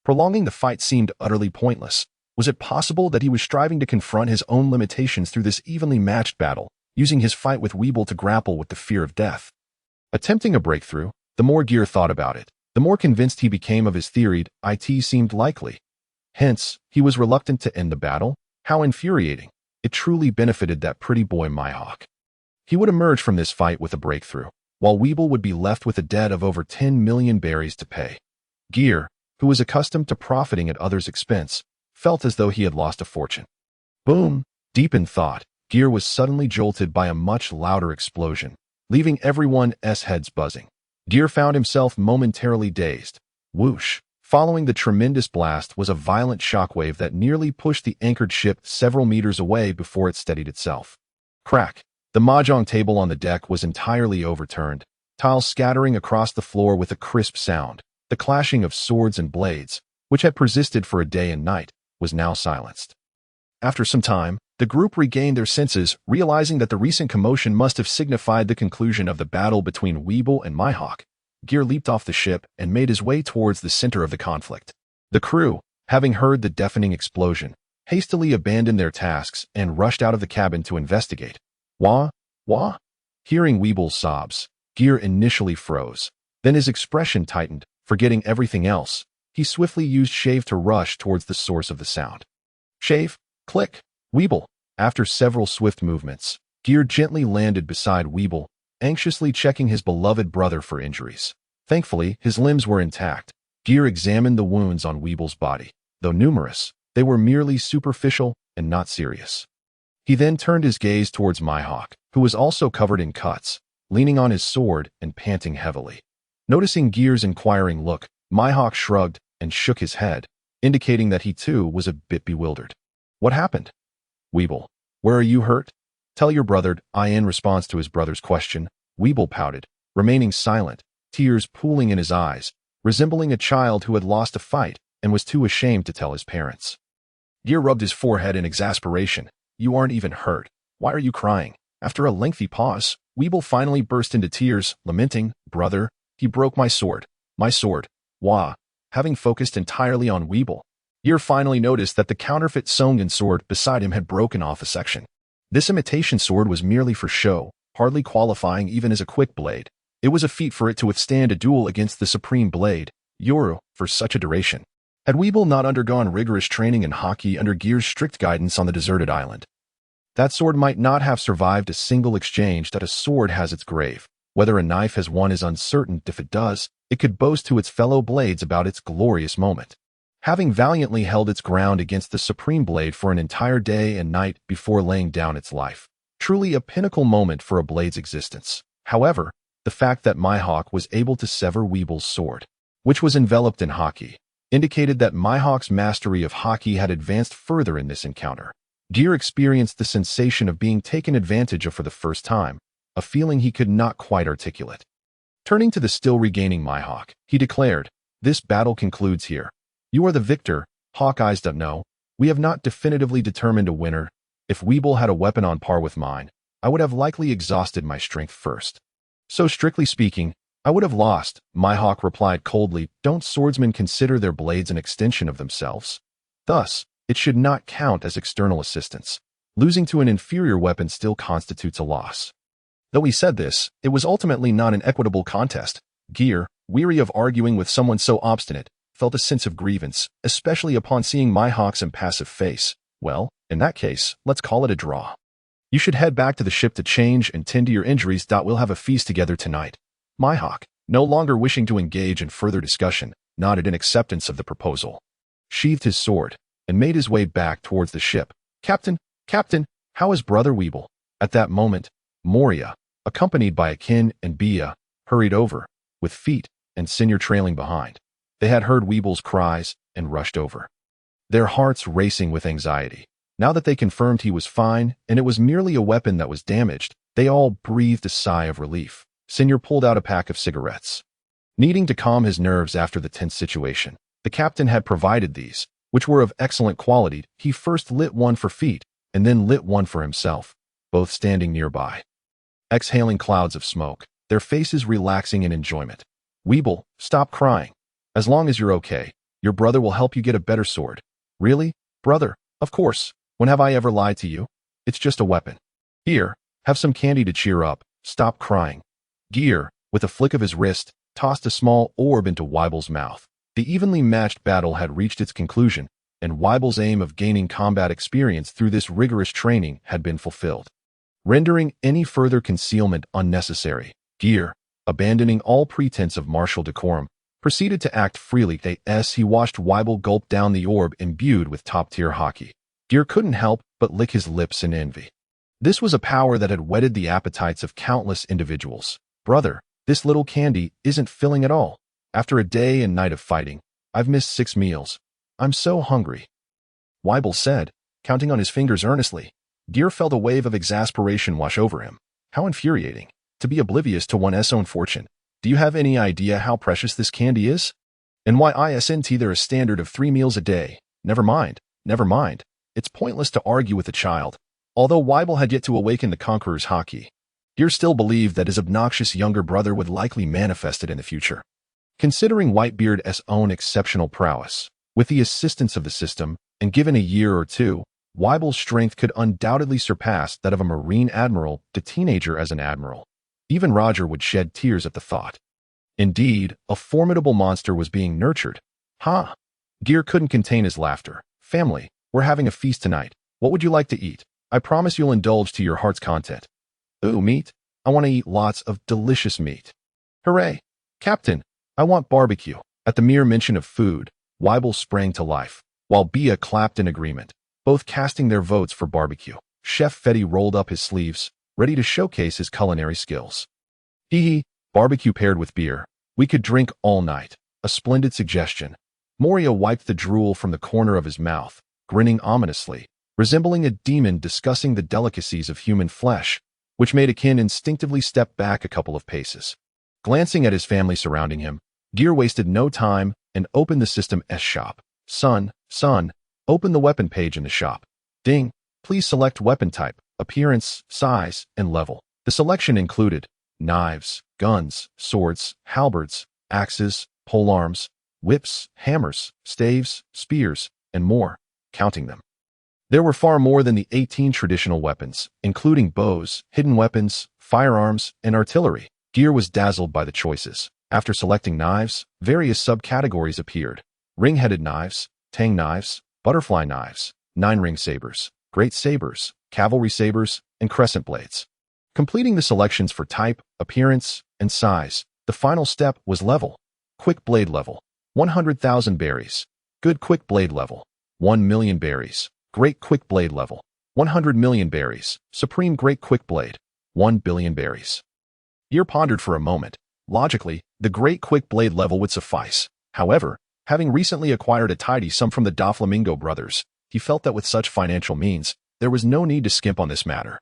Prolonging the fight seemed utterly pointless. Was it possible that he was striving to confront his own limitations through this evenly matched battle, using his fight with Weeble to grapple with the fear of death? Attempting a breakthrough, the more Geer thought about it, the more convinced he became of his theory. It seemed likely. Hence, he was reluctant to end the battle. How infuriating. It truly benefited that pretty boy Mihawk. He would emerge from this fight with a breakthrough, while Weeble would be left with a debt of over 10 million berries to pay. Geer, who was accustomed to profiting at others' expense, felt as though he had lost a fortune. Boom! Deep in thought, Geer was suddenly jolted by a much louder explosion, leaving everyone's heads buzzing. Geer found himself momentarily dazed. Whoosh! Following the tremendous blast was a violent shockwave that nearly pushed the anchored ship several meters away before it steadied itself. Crack! The mahjong table on the deck was entirely overturned, tiles scattering across the floor with a crisp sound. The clashing of swords and blades, which had persisted for a day and night, was now silenced. After some time, the group regained their senses, realizing that the recent commotion must have signified the conclusion of the battle between Weeble and Mihawk. Geer leaped off the ship and made his way towards the center of the conflict. The crew, having heard the deafening explosion, hastily abandoned their tasks and rushed out of the cabin to investigate. Wah? Wah? Hearing Weeble's sobs, Geer initially froze. Then his expression tightened. Forgetting everything else, he swiftly used Shave to rush towards the source of the sound. Shave, click, Weeble. After several swift movements, Geer gently landed beside Weeble, anxiously checking his beloved brother for injuries. Thankfully, his limbs were intact. Geer examined the wounds on Weeble's body. Though numerous, they were merely superficial and not serious. He then turned his gaze towards Mihawk, who was also covered in cuts, leaning on his sword and panting heavily. Noticing Geer's inquiring look, Mihawk shrugged and shook his head, indicating that he too was a bit bewildered. What happened? Weeble, where are you hurt? Tell your brother. In response to his brother's question, Weeble pouted, remaining silent, tears pooling in his eyes, resembling a child who had lost a fight and was too ashamed to tell his parents. Geer rubbed his forehead in exasperation. You aren't even hurt. Why are you crying? After a lengthy pause, Weeble finally burst into tears, lamenting, Brother, he broke my sword. My sword. Wah. Having focused entirely on Weeble. Geer finally noticed that the counterfeit Songan sword beside him had broken off a section. This imitation sword was merely for show, hardly qualifying even as a quick blade. It was a feat for it to withstand a duel against the supreme blade, Yoru, for such a duration. Had Weeble not undergone rigorous training in hockey under Geer's strict guidance on the deserted island, that sword might not have survived a single exchange. That a sword has its grave. Whether a knife has one is uncertain. If it does, it could boast to its fellow blades about its glorious moment, having valiantly held its ground against the supreme blade for an entire day and night before laying down its life. Truly a pinnacle moment for a blade's existence. However, the fact that Mihawk was able to sever Weeble's sword, which was enveloped in hockey, indicated that Mihawk's mastery of hockey had advanced further in this encounter. Geer experienced the sensation of being taken advantage of for the first time, a feeling he could not quite articulate. Turning to the still regaining Mihawk, he declared, "This battle concludes here. You are the victor." Hawkeye's up. "No, we have not definitively determined a winner. If Weeble had a weapon on par with mine, I would have likely exhausted my strength first. So strictly speaking, I would have lost," Mihawk replied coldly. "Don't swordsmen consider their blades an extension of themselves? Thus, it should not count as external assistance. Losing to an inferior weapon still constitutes a loss." Though he said this, it was ultimately not an equitable contest. Geer, weary of arguing with someone so obstinate, felt a sense of grievance, especially upon seeing Mihawk's impassive face. "Well, in that case, let's call it a draw. You should head back to the ship to change and tend to your injuries. We'll have a feast together tonight." Mihawk, no longer wishing to engage in further discussion, nodded in acceptance of the proposal, sheathed his sword, and made his way back towards the ship. Captain, how is Brother Weeble?" At that moment, Moria, accompanied by Akin and Bia, hurried over, with feet and Senior trailing behind. They had heard Weeble's cries and rushed over, their hearts racing with anxiety. Now that they confirmed he was fine and it was merely a weapon that was damaged, they all breathed a sigh of relief. Senior pulled out a pack of cigarettes. Needing to calm his nerves after the tense situation, the captain had provided these, which were of excellent quality. He first lit one for Feet, and then lit one for himself, both standing nearby, exhaling clouds of smoke, their faces relaxing in enjoyment. "Weeble, stop crying. As long as you're okay, your brother will help you get a better sword." "Really, brother? Of course. When have I ever lied to you? It's just a weapon. Here, have some candy to cheer up. Stop crying." Geer, with a flick of his wrist, tossed a small orb into Weible's mouth. The evenly matched battle had reached its conclusion, and Weible's aim of gaining combat experience through this rigorous training had been fulfilled. Rendering any further concealment unnecessary, Geer, abandoning all pretense of martial decorum, proceeded to act freely as he watched Weible gulp down the orb imbued with top-tier hockey. Geer couldn't help but lick his lips in envy. This was a power that had whetted the appetites of countless individuals. "Brother, this little candy isn't filling at all. After a day and night of fighting, I've missed 6 meals. I'm so hungry," Weible said, counting on his fingers earnestly. Geer felt a wave of exasperation wash over him. How infuriating, to be oblivious to one's own fortune. "Do you have any idea how precious this candy is? And why isn't there a standard of 3 meals a day?" Never mind. It's pointless to argue with a child. Although Weible had yet to awaken the Conqueror's hockey, Geer still believed that his obnoxious younger brother would likely manifest it in the future. Considering Whitebeard's own exceptional prowess, with the assistance of the system, and given a year or two, Weible's strength could undoubtedly surpass that of a Marine admiral to teenager as an admiral. Even Roger would shed tears at the thought. Indeed, a formidable monster was being nurtured. "Ha!" Geer couldn't contain his laughter. "Family, we're having a feast tonight. What would you like to eat? I promise you'll indulge to your heart's content." "Ooh, meat. I want to eat lots of delicious meat." "Hooray! Captain, I want barbecue." At the mere mention of food, Weible sprang to life, while Bia clapped in agreement, both casting their votes for barbecue. Chef Fetty rolled up his sleeves, ready to showcase his culinary skills. "Hee, barbecue paired with beer. We could drink all night. A splendid suggestion." Moria wiped the drool from the corner of his mouth, grinning ominously, resembling a demon discussing the delicacies of human flesh, which made Akin instinctively step back a couple of paces. Glancing at his family surrounding him, Geer wasted no time and opened the system's shop. Son, open the weapon page in the shop. Ding, please select weapon type, appearance, size, and level. The selection included knives, guns, swords, halberds, axes, polearms, whips, hammers, staves, spears, and more, counting them. There were far more than the 18 traditional weapons, including bows, hidden weapons, firearms, and artillery. Geer was dazzled by the choices. After selecting knives, various subcategories appeared: ring-headed knives, tang knives, butterfly knives, nine-ring sabers, great sabers, cavalry sabers, and crescent blades. Completing the selections for type, appearance, and size, the final step was level. Quick blade level, 100,000 berries. Good quick blade level, 1 million berries. Great quick blade level, 100 million berries. Supreme great quick blade, 1 billion berries. Geer pondered for a moment. Logically, the great quick blade level would suffice. However, having recently acquired a tidy sum from the Doflamingo brothers, he felt that with such financial means, there was no need to skimp on this matter.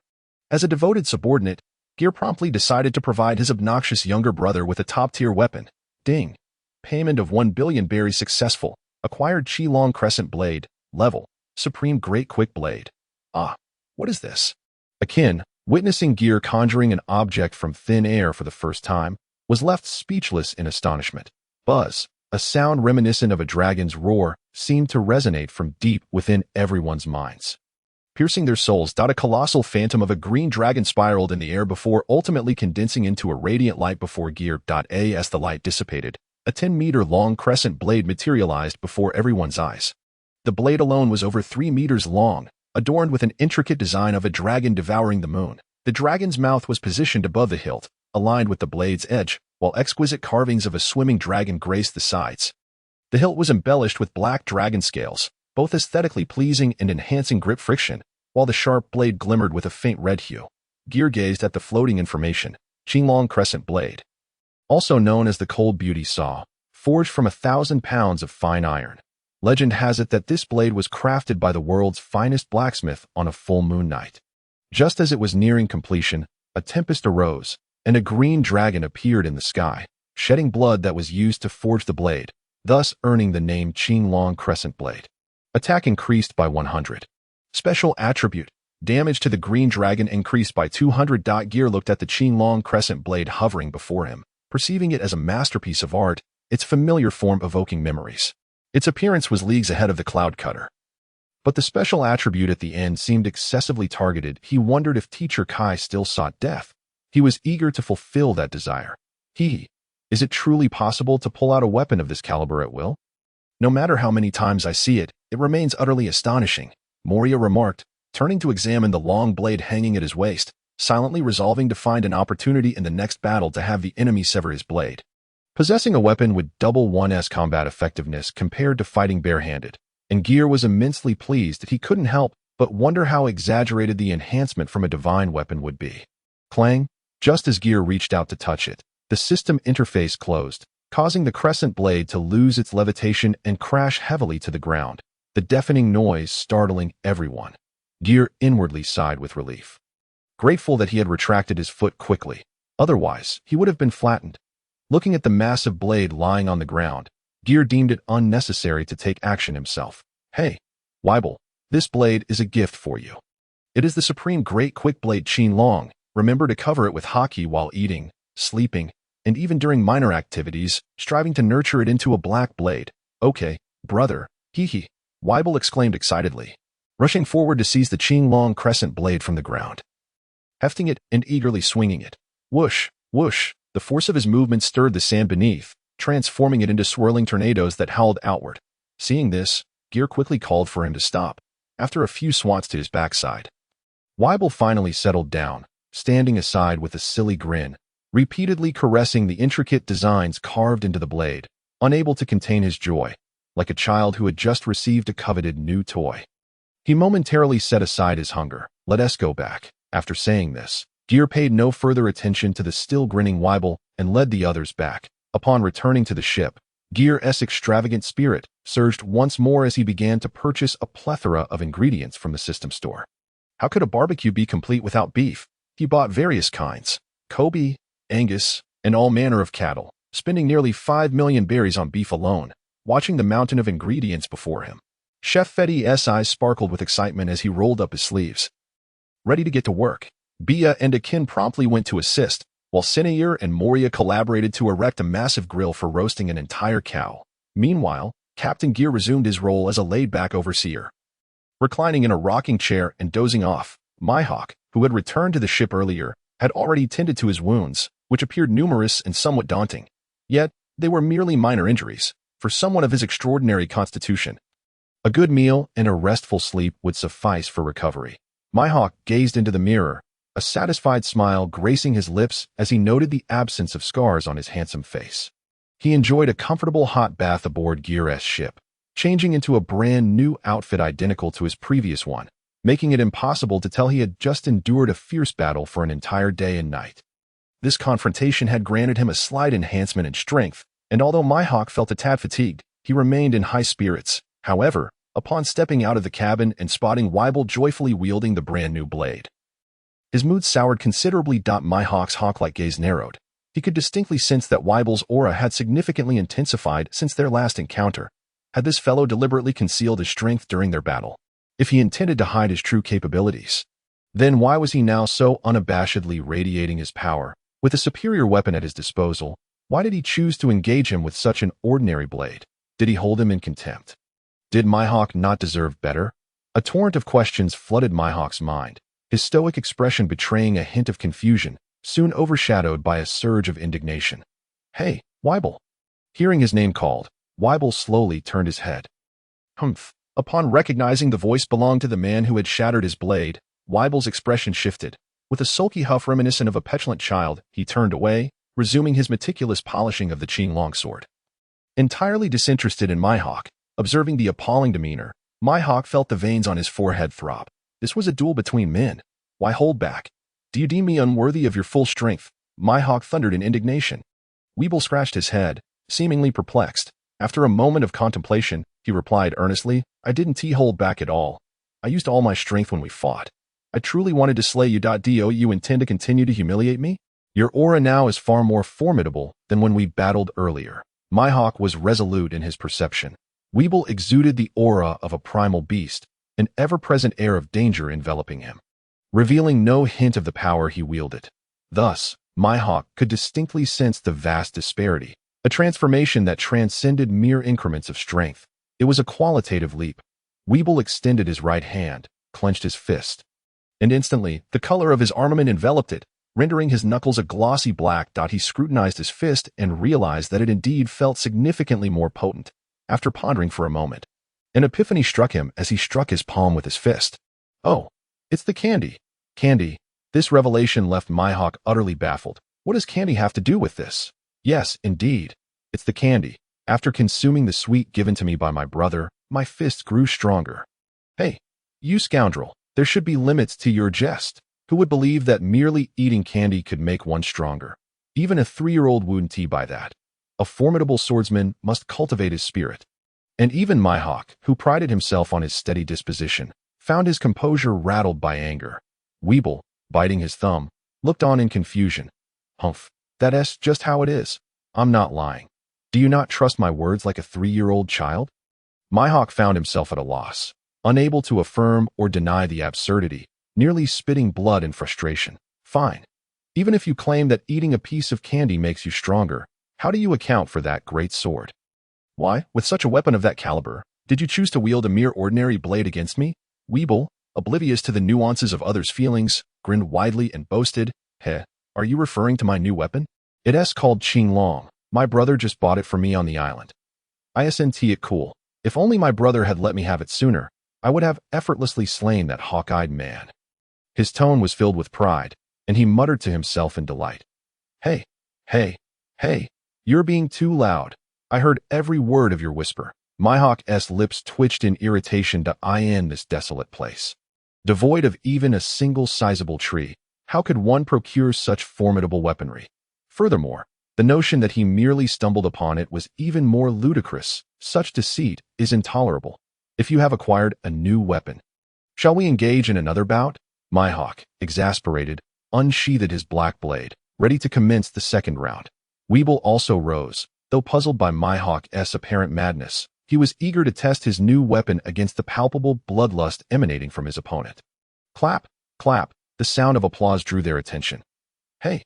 As a devoted subordinate, Geer promptly decided to provide his obnoxious younger brother with a top-tier weapon. Ding. Payment of 1 billion berries successful. Acquired Qi-Long Crescent Blade. Level. Supreme Great Quick Blade. Ah, what is this? Akin, witnessing Geer conjuring an object from thin air for the first time, was left speechless in astonishment. Buzz, a sound reminiscent of a dragon's roar, seemed to resonate from deep within everyone's minds. Piercing their souls, a colossal phantom of a green dragon spiraled in the air before ultimately condensing into a radiant light before Geer. As the light dissipated, a 10-meter-long crescent blade materialized before everyone's eyes. The blade alone was over 3 meters long, adorned with an intricate design of a dragon devouring the moon. The dragon's mouth was positioned above the hilt, aligned with the blade's edge, while exquisite carvings of a swimming dragon graced the sides. The hilt was embellished with black dragon scales, both aesthetically pleasing and enhancing grip friction, while the sharp blade glimmered with a faint red hue. Geer gazed at the floating information: Qi-Long Crescent Blade. Also known as the Cold Beauty Saw, forged from 1,000 pounds of fine iron. Legend has it that this blade was crafted by the world's finest blacksmith on a full moon night. Just as it was nearing completion, a tempest arose, and a green dragon appeared in the sky, shedding blood that was used to forge the blade, thus earning the name Qi-Long Crescent Blade. Attack increased by 100. Special attribute: damage to the green dragon increased by 200. Geer looked at the Qi-Long Crescent Blade hovering before him, perceiving it as a masterpiece of art, its familiar form evoking memories. Its appearance was leagues ahead of the Cloud Cutter. But the special attribute at the end seemed excessively targeted. He wondered if Teacher Kai still sought death. He was eager to fulfill that desire. Is it truly possible to pull out a weapon of this caliber at will? No matter how many times I see it, it remains utterly astonishing, Moria remarked, turning to examine the long blade hanging at his waist, silently resolving to find an opportunity in the next battle to have the enemy sever his blade. Possessing a weapon would double one's combat effectiveness compared to fighting barehanded, and Geer was immensely pleased that he couldn't help but wonder how exaggerated the enhancement from a divine weapon would be. Clang! Just as Geer reached out to touch it, the system interface closed, causing the crescent blade to lose its levitation and crash heavily to the ground, the deafening noise startling everyone. Geer inwardly sighed with relief, grateful that he had retracted his foot quickly. Otherwise, he would have been flattened. Looking at the massive blade lying on the ground, Geer deemed it unnecessary to take action himself. Hey, Weibel, this blade is a gift for you. It is the supreme great quick blade Qi-Long. Remember to cover it with haki while eating, sleeping, and even during minor activities, striving to nurture it into a black blade. Okay, brother, Weibel exclaimed excitedly, rushing forward to seize the Qi-Long Crescent Blade from the ground. Hefting it and eagerly swinging it. Whoosh, whoosh. The force of his movement stirred the sand beneath, transforming it into swirling tornadoes that howled outward. Seeing this, Geer quickly called for him to stop, after a few swats to his backside. Weibel finally settled down, standing aside with a silly grin, repeatedly caressing the intricate designs carved into the blade, unable to contain his joy, like a child who had just received a coveted new toy. He momentarily set aside his hunger. Let us go back. After saying this, Geer paid no further attention to the still grinning Weibel and led the others back. Upon returning to the ship, Geer's extravagant spirit surged once more as he began to purchase a plethora of ingredients from the system store. How could a barbecue be complete without beef? He bought various kinds: Kobe, Angus, and all manner of cattle, spending nearly 5 million berries on beef alone, watching the mountain of ingredients before him. Chef Fetty's eyes sparkled with excitement as he rolled up his sleeves. Ready to get to work, Bia and Akin promptly went to assist, while Sineir and Moria collaborated to erect a massive grill for roasting an entire cow. Meanwhile, Captain Geer resumed his role as a laid-back overseer. Reclining in a rocking chair and dozing off, Mihawk, who had returned to the ship earlier, had already tended to his wounds, which appeared numerous and somewhat daunting. Yet, they were merely minor injuries, for someone of his extraordinary constitution. A good meal and a restful sleep would suffice for recovery. Mihawk gazed into the mirror, a satisfied smile gracing his lips as he noted the absence of scars on his handsome face. He enjoyed a comfortable hot bath aboard Geer's ship, changing into a brand new outfit identical to his previous one, making it impossible to tell he had just endured a fierce battle for an entire day and night. This confrontation had granted him a slight enhancement in strength, and although Mihawk felt a tad fatigued, he remained in high spirits. However, upon stepping out of the cabin and spotting Weibel joyfully wielding the brand new blade, his mood soured considerably. Mihawk's hawk-like gaze narrowed. He could distinctly sense that Weibel's aura had significantly intensified since their last encounter. Had this fellow deliberately concealed his strength during their battle? If he intended to hide his true capabilities, then why was he now so unabashedly radiating his power? With a superior weapon at his disposal, why did he choose to engage him with such an ordinary blade? Did he hold him in contempt? Did Mihawk not deserve better? A torrent of questions flooded Mihawk's mind, his stoic expression betraying a hint of confusion, soon overshadowed by a surge of indignation. "Hey, Weibel!" Hearing his name called, Weibel slowly turned his head. Humph! Upon recognizing the voice belonged to the man who had shattered his blade, Weibel's expression shifted. With a sulky huff reminiscent of a petulant child, he turned away, resuming his meticulous polishing of the Qing longsword. Entirely disinterested in Mihawk, observing the appalling demeanor, Mihawk felt the veins on his forehead throb. This was a duel between men. Why hold back? Do you deem me unworthy of your full strength? Mihawk thundered in indignation. Weibel scratched his head, seemingly perplexed. After a moment of contemplation, he replied earnestly, "I didn't hold back at all. I used all my strength when we fought. I truly wanted to slay you. Do you intend to continue to humiliate me? Your aura now is far more formidable than when we battled earlier." Mihawk was resolute in his perception. Weibel exuded the aura of a primal beast, an ever-present air of danger enveloping him, revealing no hint of the power he wielded. Thus, Mihawk could distinctly sense the vast disparity, a transformation that transcended mere increments of strength. It was a qualitative leap. Weibel extended his right hand, clenched his fist, and instantly, the color of his armament enveloped it, rendering his knuckles a glossy black. He scrutinized his fist and realized that it indeed felt significantly more potent. After pondering for a moment, an epiphany struck him as he struck his palm with his fist. "Oh, it's the candy." Candy. This revelation left Mihawk utterly baffled. What does candy have to do with this? Yes, indeed. It's the candy. After consuming the sweet given to me by my brother, my fist grew stronger. Hey, you scoundrel, there should be limits to your jest. Who would believe that merely eating candy could make one stronger? Even a 3-year-old wouldn't buy that. A formidable swordsman must cultivate his spirit. And even Mihawk, who prided himself on his steady disposition, found his composure rattled by anger. Weibel, biting his thumb, looked on in confusion. Humph, that's just how it is. I'm not lying. Do you not trust my words like a 3-year-old child? Mihawk found himself at a loss, unable to affirm or deny the absurdity, nearly spitting blood in frustration. Fine. Even if you claim that eating a piece of candy makes you stronger, how do you account for that great sword? Why, with such a weapon of that caliber, did you choose to wield a mere ordinary blade against me? Weibel, oblivious to the nuances of others' feelings, grinned widely and boasted, "Heh, are you referring to my new weapon? It's called Qing Long. My brother just bought it for me on the island. Isn't it cool? If only my brother had let me have it sooner, I would have effortlessly slain that hawk-eyed man." His tone was filled with pride, and he muttered to himself in delight. Hey, hey, you're being too loud. I heard every word of your whisper." Mihawk's lips twitched in irritation. In this desolate place, devoid of even a single sizable tree, how could one procure such formidable weaponry? Furthermore, the notion that he merely stumbled upon it was even more ludicrous. Such deceit is intolerable. If you have acquired a new weapon, shall we engage in another bout? Mihawk, exasperated, unsheathed his black blade, ready to commence the second round. Weibel also rose. Though puzzled by Mihawk's apparent madness, he was eager to test his new weapon against the palpable bloodlust emanating from his opponent. Clap, clap, the sound of applause drew their attention. Hey,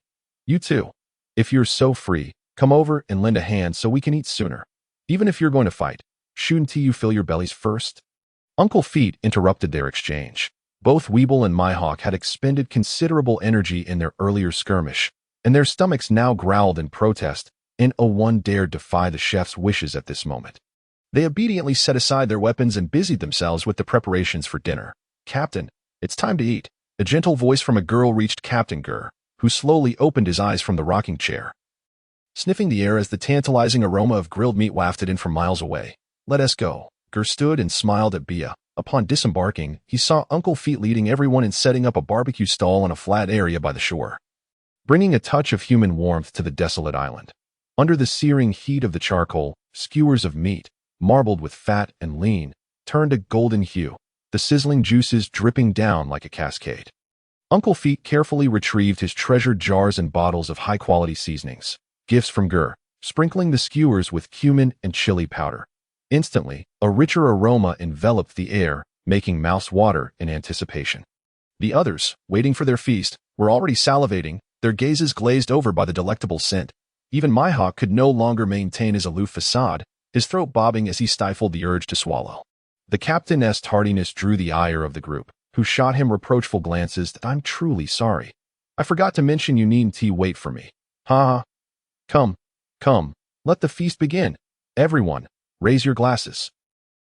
you two. If you're so free, come over and lend a hand so we can eat sooner. Even if you're going to fight, Shouldn't you fill your bellies first? Uncle Feet interrupted their exchange. Both Weeble and Myhawk had expended considerable energy in their earlier skirmish, and their stomachs now growled in protest, and no one dared defy the chef's wishes at this moment. They obediently set aside their weapons and busied themselves with the preparations for dinner. "Captain, it's time to eat." A gentle voice from a girl reached Captain Geer, who slowly opened his eyes from the rocking chair, sniffing the air as the tantalizing aroma of grilled meat wafted in from miles away. "Let us go." Geer stood and smiled at Bia. Upon disembarking, he saw Uncle Feet leading everyone in setting up a barbecue stall on a flat area by the shore, bringing a touch of human warmth to the desolate island. Under the searing heat of the charcoal, skewers of meat, marbled with fat and lean, turned a golden hue, the sizzling juices dripping down like a cascade. Uncle Feet carefully retrieved his treasured jars and bottles of high-quality seasonings, gifts from Geer, sprinkling the skewers with cumin and chili powder. Instantly, a richer aroma enveloped the air, making mouths water in anticipation. The others, waiting for their feast, were already salivating, their gazes glazed over by the delectable scent. Even Myhawk could no longer maintain his aloof facade, his throat bobbing as he stifled the urge to swallow. The captain's tardiness drew the ire of the group, who shot him reproachful glances that "I'm truly sorry. I forgot to mention you needn't wait for me. Ha ha. Come, let the feast begin. Everyone, raise your glasses."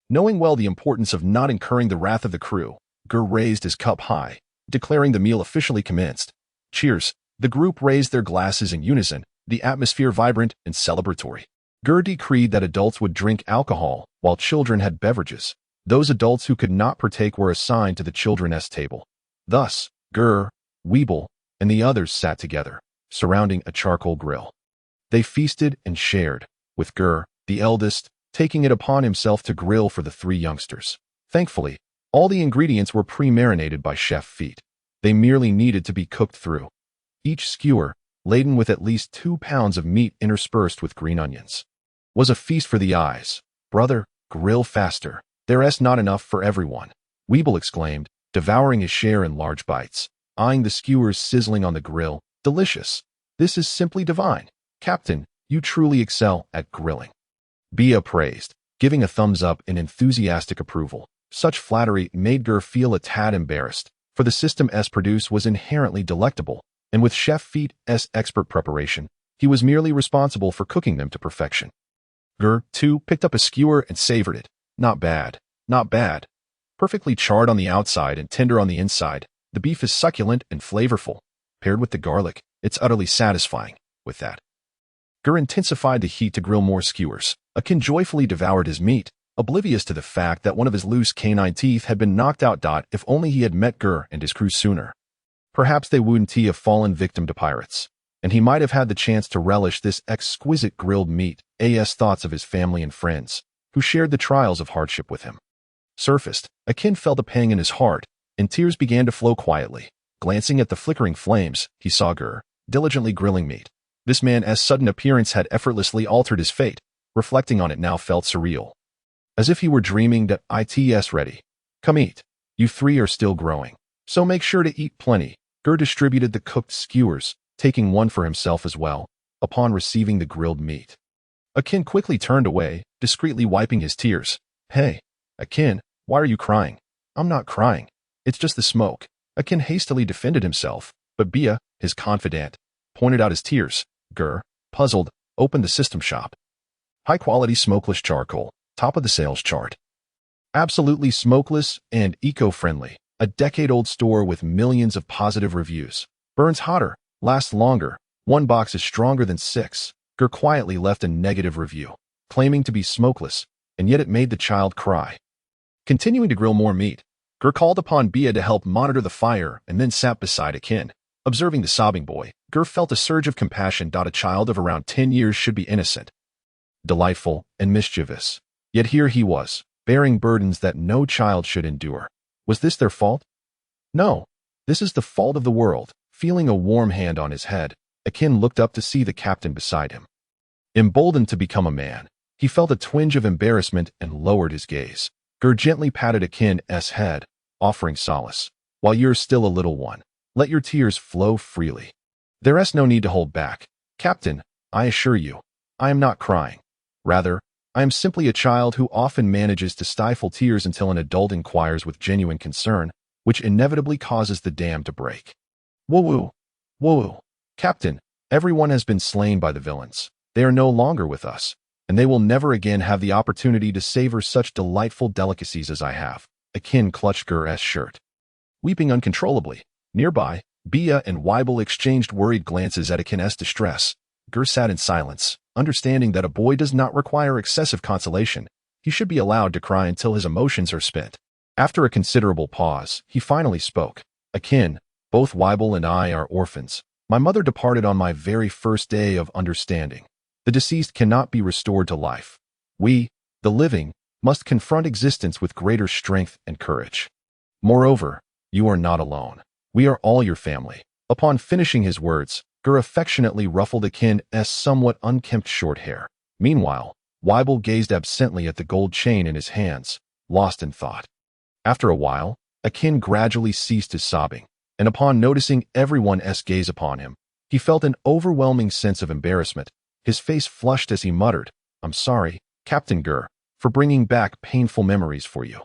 Knowing well the importance of not incurring the wrath of the crew, Geer raised his cup high, declaring the meal officially commenced. "Cheers." The group raised their glasses in unison, the atmosphere vibrant and celebratory. Geer decreed that adults would drink alcohol, while children had beverages. Those adults who could not partake were assigned to the children's table. Thus, Geer, Weeble, and the others sat together, surrounding a charcoal grill. They feasted and shared, with Geer, the eldest, taking it upon himself to grill for the three youngsters. Thankfully, all the ingredients were pre-marinated by Chef Feet. They merely needed to be cooked through. Each skewer, laden with at least 2 pounds of meat interspersed with green onions, was a feast for the eyes. "Brother, grill faster. There's not enough for everyone," Weeble exclaimed, devouring his share in large bites, eyeing the skewers sizzling on the grill. "Delicious. This is simply divine. Captain, you truly excel at grilling." Bia praised, giving a thumbs up in enthusiastic approval. Such flattery made Geer feel a tad embarrassed, for the system's produce was inherently delectable, and with Chef Feet's expert preparation, he was merely responsible for cooking them to perfection. Geer, too, picked up a skewer and savored it. Not bad. Perfectly charred on the outside and tender on the inside, the beef is succulent and flavorful. Paired with the garlic, it's utterly satisfying. With that, Geer intensified the heat to grill more skewers. Akin joyfully devoured his meat, oblivious to the fact that one of his loose canine teeth had been knocked out. If only he had met Geer and his crew sooner, perhaps they wouldn't have fallen victim to pirates, and he might have had the chance to relish this exquisite grilled meat. As thoughts of his family and friends, who shared the trials of hardship with him, surfaced, Akin felt a pang in his heart, and tears began to flow quietly. Glancing at the flickering flames, he saw Geer, diligently grilling meat. This man's sudden appearance had effortlessly altered his fate. Reflecting on it now felt surreal, as if he were dreaming that "It's ready. Come eat. You three are still growing, so make sure to eat plenty." Geer distributed the cooked skewers, taking one for himself as well, upon receiving the grilled meat. Akin quickly turned away, discreetly wiping his tears. "Hey, Akin, why are you crying?" "I'm not crying. It's just the smoke." Akin hastily defended himself, but Bia, his confidant, pointed out his tears. Geer, puzzled, opened the system shop. High-quality smokeless charcoal, top of the sales chart. Absolutely smokeless and eco-friendly, a decade-old store with millions of positive reviews. Burns hotter, lasts longer, 1 box is stronger than 6. Geer quietly left a negative review, claiming to be smokeless, and yet it made the child cry. Continuing to grill more meat, Geer called upon Bia to help monitor the fire and then sat beside Akin. Observing the sobbing boy, Geer felt a surge of compassion. A child of around 10 years should be innocent, delightful, and mischievous. Yet here he was, bearing burdens that no child should endure. Was this their fault? No, this is the fault of the world. Feeling a warm hand on his head, Akin looked up to see the captain beside him. Emboldened to become a man, he felt a twinge of embarrassment and lowered his gaze. Geer gently patted Akin's head, offering solace. "While you're still a little one, let your tears flow freely. There's no need to hold back. Captain, I assure you, I am not crying. Rather, I am simply a child who often manages to stifle tears until an adult inquires with genuine concern, which inevitably causes the dam to break. Woo-woo! Woo-woo! Captain, everyone has been slain by the villains. They are no longer with us, and they will never again have the opportunity to savor such delightful delicacies as I have. Akin clutched Geer's shirt, weeping uncontrollably. Nearby, Bia and Weibel exchanged worried glances at Akin's distress. Geer sat in silence, understanding that a boy does not require excessive consolation. He should be allowed to cry until his emotions are spent. After a considerable pause, he finally spoke. Akin, both Weibel and I are orphans. My mother departed on my very first day of understanding. The deceased cannot be restored to life. We, the living, must confront existence with greater strength and courage. Moreover, you are not alone. We are all your family. Upon finishing his words, Geer affectionately ruffled Akin's somewhat unkempt short hair. Meanwhile, Weibel gazed absently at the gold chain in his hands, lost in thought. After a while, Akin gradually ceased his sobbing, and upon noticing everyone's gaze upon him, he felt an overwhelming sense of embarrassment. His face flushed as he muttered, "I'm sorry, Captain Geer, for bringing back painful memories for you."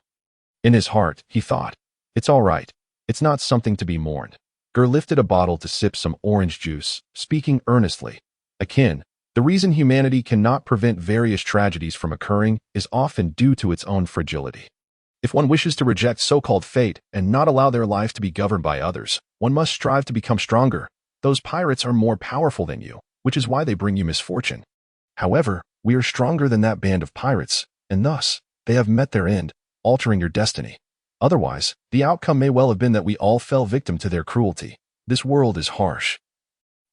In his heart, he thought, "It's all right. It's not something to be mourned." Geer lifted a bottle to sip some orange juice, speaking earnestly. Akin, the reason humanity cannot prevent various tragedies from occurring is often due to its own fragility. If one wishes to reject so-called fate and not allow their life to be governed by others, one must strive to become stronger. Those pirates are more powerful than you, which is why they bring you misfortune. However, we are stronger than that band of pirates, and thus, they have met their end, altering your destiny. Otherwise, the outcome may well have been that we all fell victim to their cruelty. This world is harsh.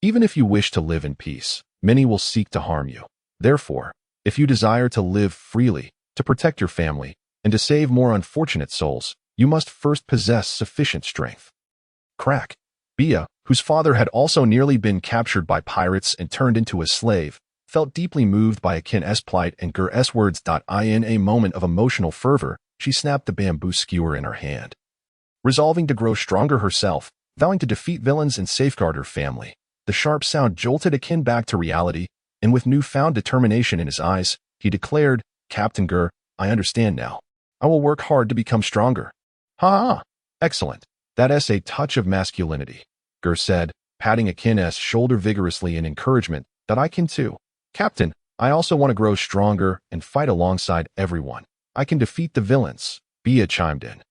Even if you wish to live in peace, many will seek to harm you. Therefore, if you desire to live freely, to protect your family, and to save more unfortunate souls, you must first possess sufficient strength. Crack. Bia, whose father had also nearly been captured by pirates and turned into a slave, felt deeply moved by Akin's plight and Geer's words. In a moment of emotional fervor, she snapped the bamboo skewer in her hand. Resolving to grow stronger herself, vowing to defeat villains and safeguard her family, the sharp sound jolted Akin back to reality, and with newfound determination in his eyes, he declared, "Captain Geer, I understand now. I will work hard to become stronger." "Ha ha! Excellent. That's a touch of masculinity," Geer said, patting Akin's shoulder vigorously in encouragement. "That I can too. Captain, I also want to grow stronger and fight alongside everyone. I can defeat the villains," Bia chimed in,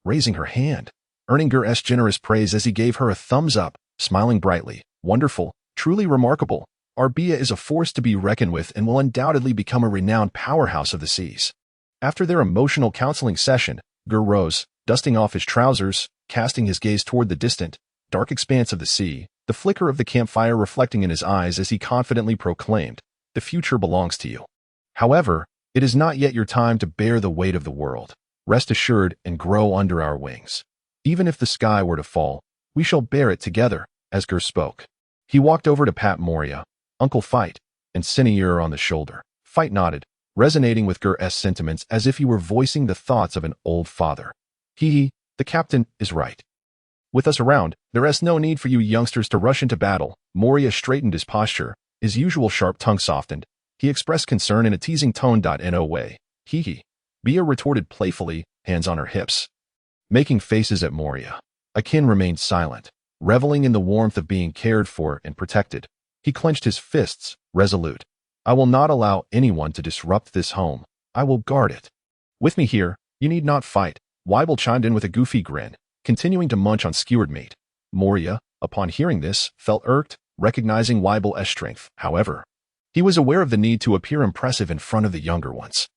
raising her hand, earning Geer's generous praise as he gave her a thumbs up, smiling brightly. "Wonderful, truly remarkable. Our Bia is a force to be reckoned with and will undoubtedly become a renowned powerhouse of the seas." After their emotional counseling session, Geer rose, dusting off his trousers, casting his gaze toward the distant, dark expanse of the sea, the flicker of the campfire reflecting in his eyes as he confidently proclaimed, "The future belongs to you. However, it is not yet your time to bear the weight of the world. Rest assured and grow under our wings. Even if the sky were to fall, we shall bear it together." As Geer spoke, he walked over to pat Moria, Uncle Fight, and Senior on the shoulder. Fight nodded, resonating with Geer's sentiments as if he were voicing the thoughts of an old father. "The captain is right. With us around, there is no need for you youngsters to rush into battle." Moria straightened his posture, his usual sharp tongue softened. He expressed concern in a teasing tone. "No way. Bia retorted playfully, hands on her hips, making faces at Moria. Akin remained silent, reveling in the warmth of being cared for and protected. He clenched his fists, resolute. "I will not allow anyone to disrupt this home. I will guard it. With me here, you need not fight." Weibel chimed in with a goofy grin, continuing to munch on skewered meat. Moria, upon hearing this, felt irked, recognizing Weibel's strength. However, he was aware of the need to appear impressive in front of the younger ones.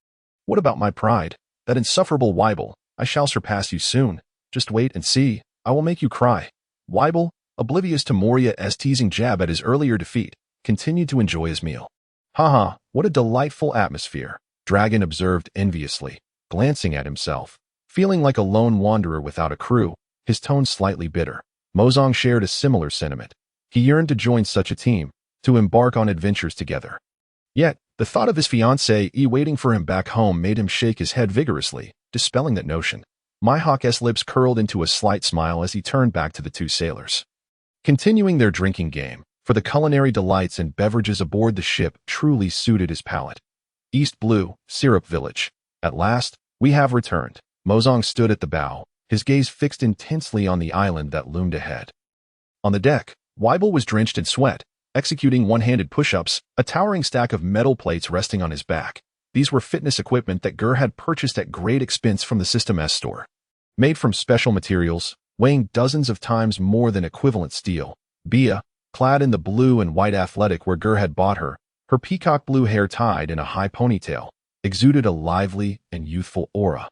"What about my pride? That insufferable Weibel. I shall surpass you soon. Just wait and see. I will make you cry." Weibel, oblivious to Moria's teasing jab at his earlier defeat, continued to enjoy his meal. "Haha, what a delightful atmosphere," Dragon observed enviously, glancing at himself. Feeling like a lone wanderer without a crew, his tone slightly bitter, Mozong shared a similar sentiment. He yearned to join such a team, to embark on adventures together. Yet, the thought of his fiancée waiting for him back home made him shake his head vigorously, dispelling that notion. Mihawk's lips curled into a slight smile as he turned back to the two sailors, continuing their drinking game, for the culinary delights and beverages aboard the ship truly suited his palate. East Blue, Syrup Village. At last, we have returned. Mozong stood at the bow, his gaze fixed intensely on the island that loomed ahead. On the deck, Weibel was drenched in sweat, executing one-handed push-ups, a towering stack of metal plates resting on his back. These were fitness equipment that Geer had purchased at great expense from the System S store. Made from special materials, weighing dozens of times more than equivalent steel, Bia, clad in the blue and white athletic where Geer had bought her, her peacock blue hair tied in a high ponytail, exuded a lively and youthful aura.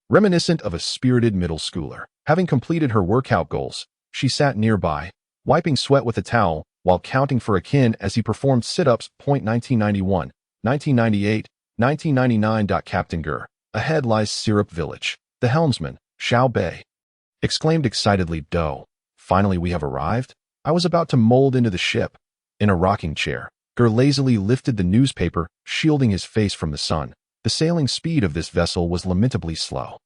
Reminiscent of a spirited middle schooler. Having completed her workout goals, she sat nearby, wiping sweat with a towel while counting for Akin as he performed sit-ups. 1991, 1998, 1999. Captain Geer. Ahead lies Syrup Village. The helmsman, Xiao Bei, exclaimed excitedly. Doe. Finally we have arrived? I was about to mold into the ship. In a rocking chair, Geer lazily lifted the newspaper, shielding his face from the sun. The sailing speed of this vessel was lamentably slow.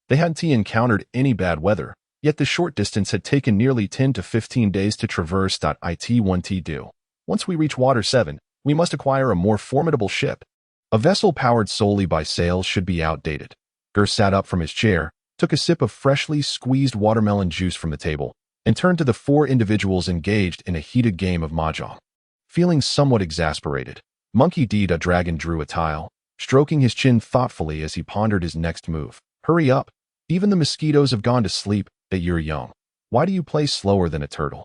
They hadn't encountered any bad weather, yet the short distance had taken nearly 10 to 15 days to traverse. It do. Once we reach Water 7, we must acquire a more formidable ship. A vessel powered solely by sails should be outdated. Geer sat up from his chair, took a sip of freshly squeezed watermelon juice from the table, and turned to the four individuals engaged in a heated game of mahjong. Feeling somewhat exasperated, Monkey D. Dragon drew a tile, stroking his chin thoughtfully as he pondered his next move. Hurry up. Even the mosquitoes have gone to sleep. That you're young. Why do you play slower than a turtle?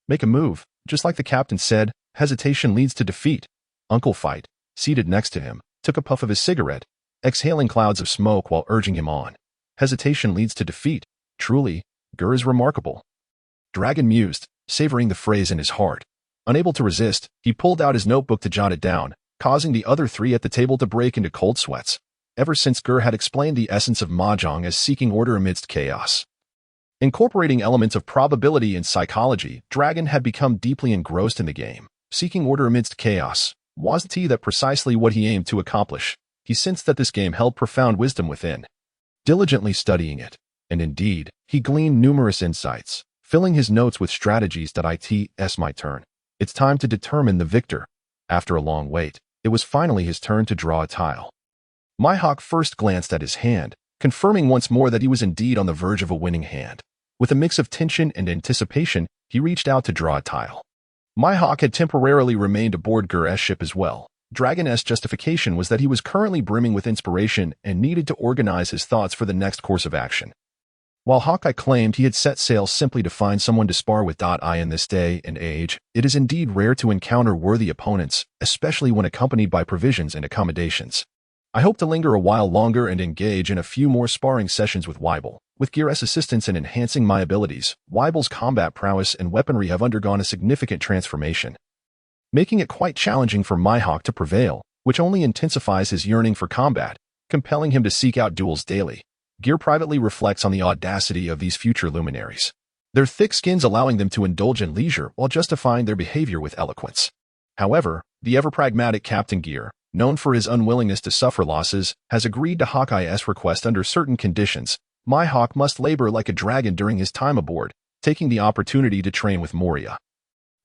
Make a move. Just like the captain said, hesitation leads to defeat. Uncle Fight, seated next to him, took a puff of his cigarette, exhaling clouds of smoke while urging him on. Hesitation leads to defeat. Truly, Geer is remarkable. Dragon mused, savoring the phrase in his heart. Unable to resist, he pulled out his notebook to jot it down, causing the other three at the table to break into cold sweats. Ever since Geer had explained the essence of mahjong as seeking order amidst chaos, incorporating elements of probability and psychology, Dragon had become deeply engrossed in the game. Seeking order amidst chaos, wasn't that precisely what he aimed to accomplish? He sensed that this game held profound wisdom within. Diligently studying it, and indeed, he gleaned numerous insights, filling his notes with strategies. It's my turn. It's time to determine the victor. After a long wait, it was finally his turn to draw a tile. Mihawk first glanced at his hand, confirming once more that he was indeed on the verge of a winning hand. With a mix of tension and anticipation, he reached out to draw a tile. Mihawk had temporarily remained aboard Geer's ship as well. Dragon's justification was that he was currently brimming with inspiration and needed to organize his thoughts for the next course of action. While Hawkeye claimed he had set sail simply to find someone to spar with. In this day and age, it is indeed rare to encounter worthy opponents, especially when accompanied by provisions and accommodations. I hope to linger a while longer and engage in a few more sparring sessions with Weibel. With Geer's assistance in enhancing my abilities, Weibel's combat prowess and weaponry have undergone a significant transformation, making it quite challenging for Mihawk to prevail, which only intensifies his yearning for combat, compelling him to seek out duels daily. Geer privately reflects on the audacity of these future luminaries, their thick skins allowing them to indulge in leisure while justifying their behavior with eloquence. However, the ever-pragmatic Captain Geer, known for his unwillingness to suffer losses, has agreed to Hawkeye's request under certain conditions. Mihawk must labor like a dragon during his time aboard, taking the opportunity to train with Moria,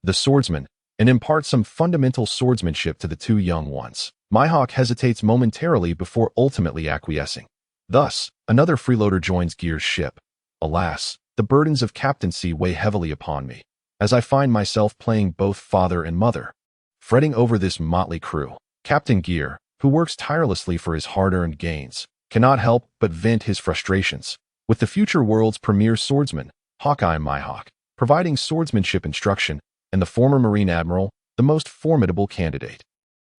the swordsman, and impart some fundamental swordsmanship to the two young ones. Mihawk hesitates momentarily before ultimately acquiescing. Thus, another freeloader joins Geer's ship. Alas, the burdens of captaincy weigh heavily upon me, as I find myself playing both father and mother. Fretting over this motley crew, Captain Geer, who works tirelessly for his hard-earned gains, cannot help but vent his frustrations. With the future world's premier swordsman, Hawkeye Mihawk, providing swordsmanship instruction, and the former Marine Admiral, the most formidable candidate.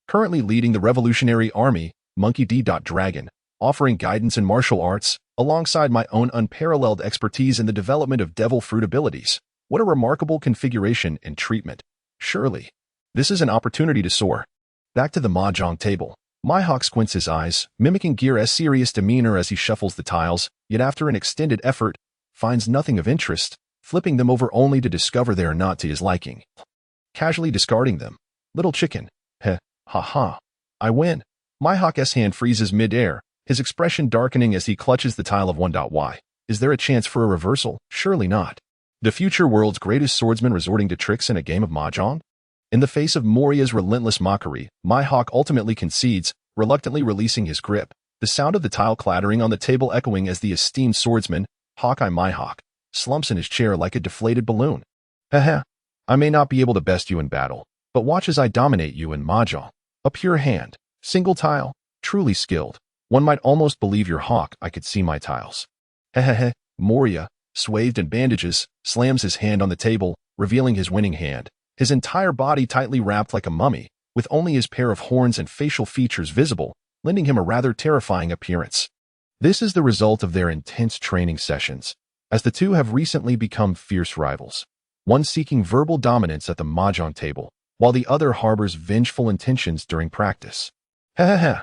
Currently leading the Revolutionary Army, Monkey D. Dragon, offering guidance in martial arts, alongside my own unparalleled expertise in the development of devil fruit abilities. What a remarkable configuration and treatment. Surely, this is an opportunity to soar. Back to the mahjong table. Mihawk squints his eyes, mimicking Geer's serious demeanor as he shuffles the tiles, yet after an extended effort, finds nothing of interest, flipping them over only to discover they are not to his liking. Casually discarding them. Little chicken. Heh, ha ha. I win. Mihawk's hand freezes mid-air, his expression darkening as he clutches the tile of 1.y. Is there a chance for a reversal? Surely not. The future world's greatest swordsman resorting to tricks in a game of mahjong? In the face of Moria's relentless mockery, Mihawk ultimately concedes, reluctantly releasing his grip, the sound of the tile clattering on the table echoing as the esteemed swordsman, Hawkeye my hawk, slumps in his chair like a deflated balloon. Heh. I may not be able to best you in battle, but watch as I dominate you in mahjong. A pure hand, single tile, truly skilled. One might almost believe your hawk. I could see my tiles. Hehehe. Moria, swathed in bandages, slams his hand on the table, revealing his winning hand, his entire body tightly wrapped like a mummy, with only his pair of horns and facial features visible, lending him a rather terrifying appearance. This is the result of their intense training sessions, as the two have recently become fierce rivals, one seeking verbal dominance at the mahjong table, while the other harbors vengeful intentions during practice. Hehehe.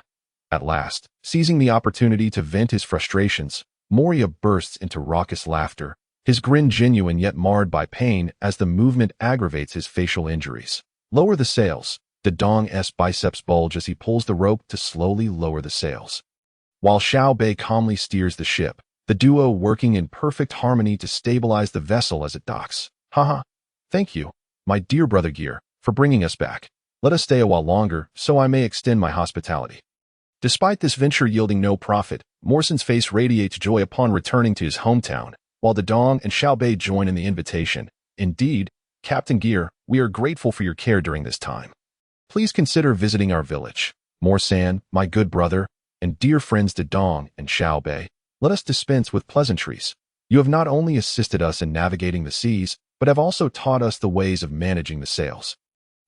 At last, seizing the opportunity to vent his frustrations, Moria bursts into raucous laughter, his grin genuine yet marred by pain as the movement aggravates his facial injuries. Lower the sails. De Dong's biceps bulge as he pulls the rope to slowly lower the sails. While Xiao Bei calmly steers the ship, the duo working in perfect harmony to stabilize the vessel as it docks. Haha. Thank you, my dear brother Geer, for bringing us back. Let us stay a while longer, so I may extend my hospitality. Despite this venture yielding no profit, Morson's face radiates joy upon returning to his hometown, while De Dong and Xiao Bei join in the invitation. Indeed, Captain Geer, we are grateful for your care during this time. Please consider visiting our village. Morsan, my good brother, and dear friends De Dong and Xiao Bei, let us dispense with pleasantries. You have not only assisted us in navigating the seas, but have also taught us the ways of managing the sails,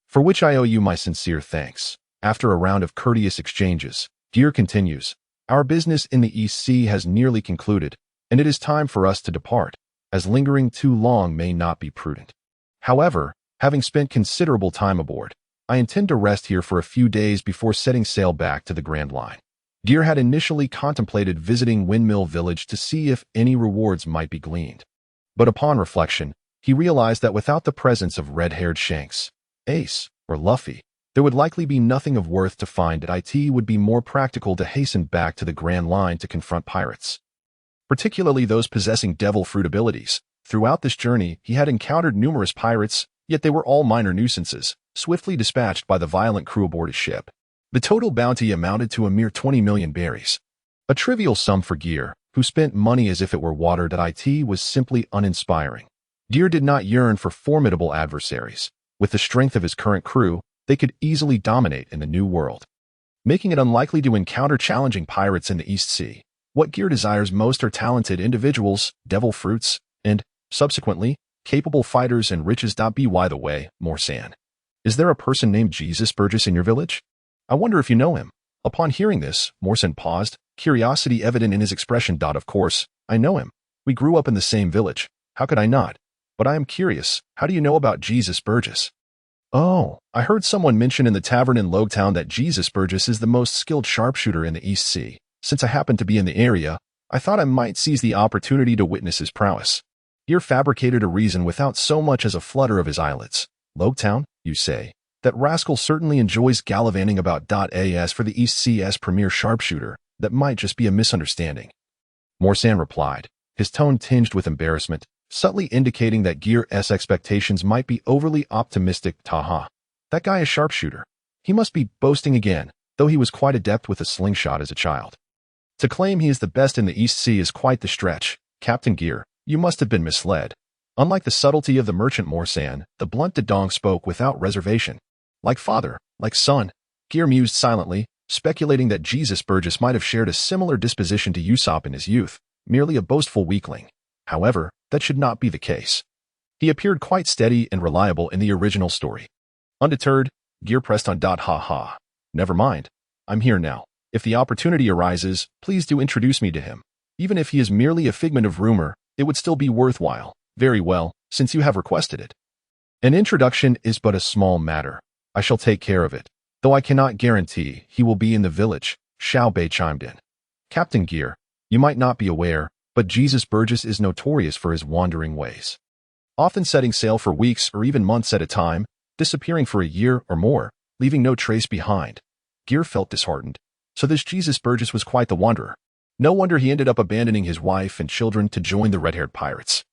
for which I owe you my sincere thanks. After a round of courteous exchanges, Geer continues, our business in the East Sea has nearly concluded, and it is time for us to depart, as lingering too long may not be prudent. However, having spent considerable time aboard, I intend to rest here for a few days before setting sail back to the Grand Line. Geer had initially contemplated visiting Windmill Village to see if any rewards might be gleaned. But upon reflection, he realized that without the presence of red-haired Shanks, Ace, or Luffy, there would likely be nothing of worth to find. It would be more practical to hasten back to the Grand Line to confront pirates, particularly those possessing devil fruit abilities. Throughout this journey, he had encountered numerous pirates, yet they were all minor nuisances, swiftly dispatched by the violent crew aboard his ship. The total bounty amounted to a mere 20 million berries. A trivial sum for Geer, who spent money as if it were water. It was simply uninspiring. Geer did not yearn for formidable adversaries. With the strength of his current crew, they could easily dominate in the New World, making it unlikely to encounter challenging pirates in the East Sea. What Geer desires most are talented individuals, devil fruits, and, subsequently, capable fighters and riches. By the way, Morsan, is there a person named Jesus Burgess in your village? I wonder if you know him. Upon hearing this, Morsan paused, curiosity evident in his expression. Of course, I know him. We grew up in the same village. How could I not? But I am curious, how do you know about Jesus Burgess? Oh, I heard someone mention in the tavern in Logtown that Jesus Burgess is the most skilled sharpshooter in the East Sea. Since I happened to be in the area, I thought I might seize the opportunity to witness his prowess. Geer fabricated a reason without so much as a flutter of his eyelids. Logtown, you say? That rascal certainly enjoys gallivanting about. As for the East Sea's premier sharpshooter, that might just be a misunderstanding. Morsan replied, his tone tinged with embarrassment, subtly indicating that Geer's expectations might be overly optimistic. Taha. That guy is sharpshooter. He must be boasting again, though he was quite adept with a slingshot as a child. To claim he is the best in the East Sea is quite the stretch. Captain Geer, you must have been misled. Unlike the subtlety of the merchant Morsan, the blunt De Dong spoke without reservation. Like father, like son. Geer mused silently, speculating that Jesus Burgess might have shared a similar disposition to Usopp in his youth, merely a boastful weakling. However, that should not be the case. He appeared quite steady and reliable in the original story. Undeterred, Geer pressed on. Ha. Never mind. I'm here now. If the opportunity arises, please do introduce me to him. Even if he is merely a figment of rumor, it would still be worthwhile. Very well, since you have requested it. An introduction is but a small matter. I shall take care of it, though I cannot guarantee he will be in the village, Xiao Bei chimed in. Captain Geer, you might not be aware, but Jesus Burgess is notorious for his wandering ways. Often setting sail for weeks or even months at a time, disappearing for a year or more, leaving no trace behind. Geer felt disheartened. So this Jesus Burgess was quite the wanderer. No wonder he ended up abandoning his wife and children to join the red-haired pirates.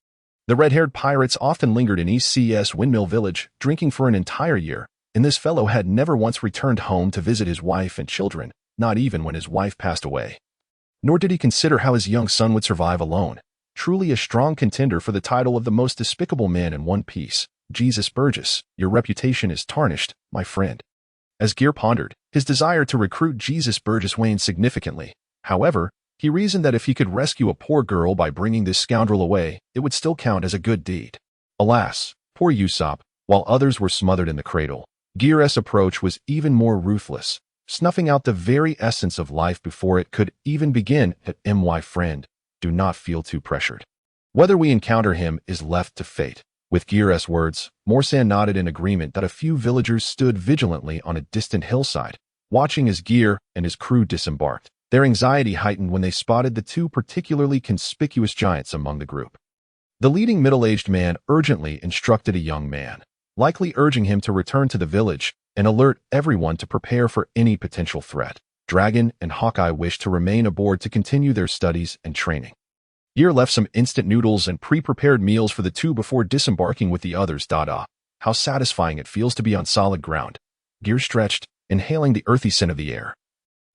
The red-haired pirates often lingered in East Sea's Windmill Village, drinking for an entire year, and this fellow had never once returned home to visit his wife and children, not even when his wife passed away. Nor did he consider how his young son would survive alone. Truly a strong contender for the title of the most despicable man in One Piece. Jesus Burgess, your reputation is tarnished, my friend. As Geer pondered, his desire to recruit Jesus Burgess waned significantly. However, he reasoned that if he could rescue a poor girl by bringing this scoundrel away, it would still count as a good deed. Alas, poor Usopp, while others were smothered in the cradle, Geer's approach was even more ruthless, snuffing out the very essence of life before it could even begin. My friend, do not feel too pressured. Whether we encounter him is left to fate. With Geer's words, Morsan nodded in agreement that a few villagers stood vigilantly on a distant hillside, watching as Geer and his crew disembarked. Their anxiety heightened when they spotted the two particularly conspicuous giants among the group. The leading middle-aged man urgently instructed a young man, likely urging him to return to the village and alert everyone to prepare for any potential threat. Dragon and Hawkeye wished to remain aboard to continue their studies and training. Geer left some instant noodles and pre-prepared meals for the two before disembarking with the others. How satisfying it feels to be on solid ground. Geer stretched, inhaling the earthy scent of the air.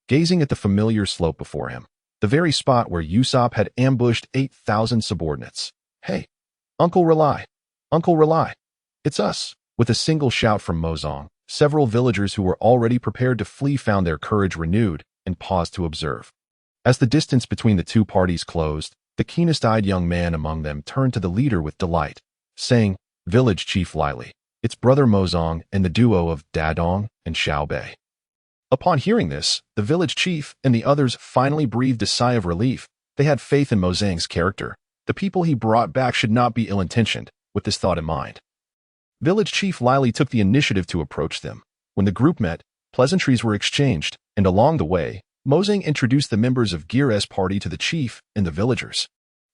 Gazing at the familiar slope before him, the very spot where Usopp had ambushed 8,000 subordinates. Hey, Uncle Rely! Uncle Rely! It's us! With a single shout from Mozong, several villagers who were already prepared to flee found their courage renewed and paused to observe. As the distance between the two parties closed, the keenest-eyed young man among them turned to the leader with delight, saying, "Village Chief Lily, it's Brother Mozong and the duo of Dadong and Xiaobei." Upon hearing this, the village chief and the others finally breathed a sigh of relief. They had faith in Mozang's character. The people he brought back should not be ill-intentioned, with this thought in mind. Village Chief Lily took the initiative to approach them. When the group met, pleasantries were exchanged, and along the way, Mozang introduced the members of Geer's party to the chief and the villagers.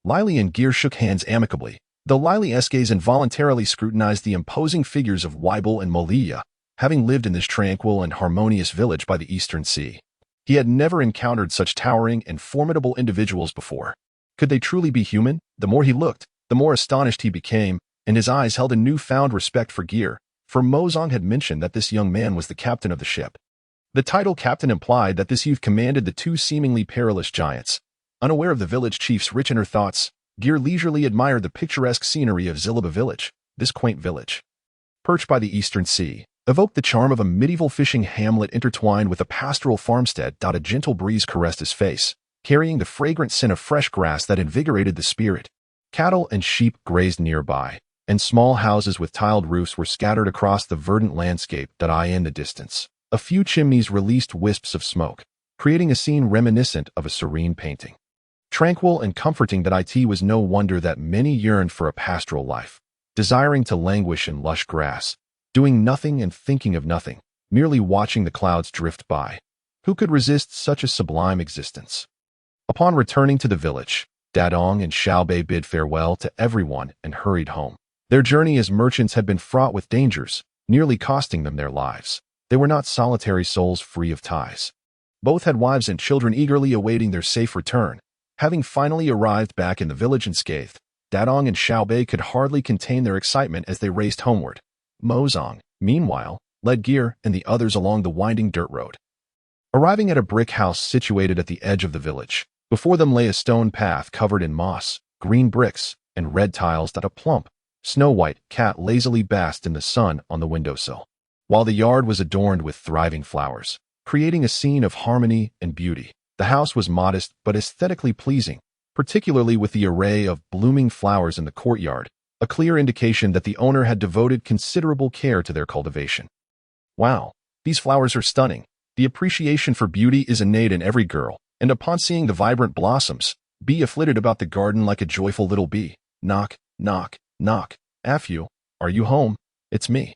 Lily and Geer shook hands amicably, though Lily's gaze involuntarily scrutinized the imposing figures of Weibel and Molia, having lived in this tranquil and harmonious village by the Eastern Sea. He had never encountered such towering and formidable individuals before. Could they truly be human? The more he looked, the more astonished he became, and his eyes held a newfound respect for Geer, for Mozong had mentioned that this young man was the captain of the ship. The title captain implied that this youth commanded the two seemingly perilous giants. Unaware of the village chief's rich inner thoughts, Geer leisurely admired the picturesque scenery of Zilliba Village. This quaint village, perched by the Eastern Sea, evoked the charm of a medieval fishing hamlet intertwined with a pastoral farmstead. A gentle breeze caressed his face, carrying the fragrant scent of fresh grass that invigorated the spirit. Cattle and sheep grazed nearby, and small houses with tiled roofs were scattered across the verdant landscape. In the distance, a few chimneys released wisps of smoke, creating a scene reminiscent of a serene painting. Tranquil and comforting. It was no wonder that many yearned for a pastoral life, desiring to languish in lush grass, doing nothing and thinking of nothing, merely watching the clouds drift by. Who could resist such a sublime existence? Upon returning to the village, Dadong and Xiaobei bid farewell to everyone and hurried home. Their journey as merchants had been fraught with dangers, nearly costing them their lives. They were not solitary souls free of ties. Both had wives and children eagerly awaiting their safe return. Having finally arrived back in the village unscathed, Dadong and Xiaobei could hardly contain their excitement as they raced homeward. Mozong, meanwhile, led Geer and the others along the winding dirt road. Arriving at a brick house situated at the edge of the village, before them lay a stone path covered in moss, green bricks, and red tiles. A plump, snow-white cat lazily basked in the sun on the windowsill, while the yard was adorned with thriving flowers, creating a scene of harmony and beauty. The house was modest but aesthetically pleasing, particularly with the array of blooming flowers in the courtyard, a clear indication that the owner had devoted considerable care to their cultivation. Wow, these flowers are stunning. The appreciation for beauty is innate in every girl, and upon seeing the vibrant blossoms, Bee flitted about the garden like a joyful little bee. Knock, knock, knock. Afu, are you home? It's me.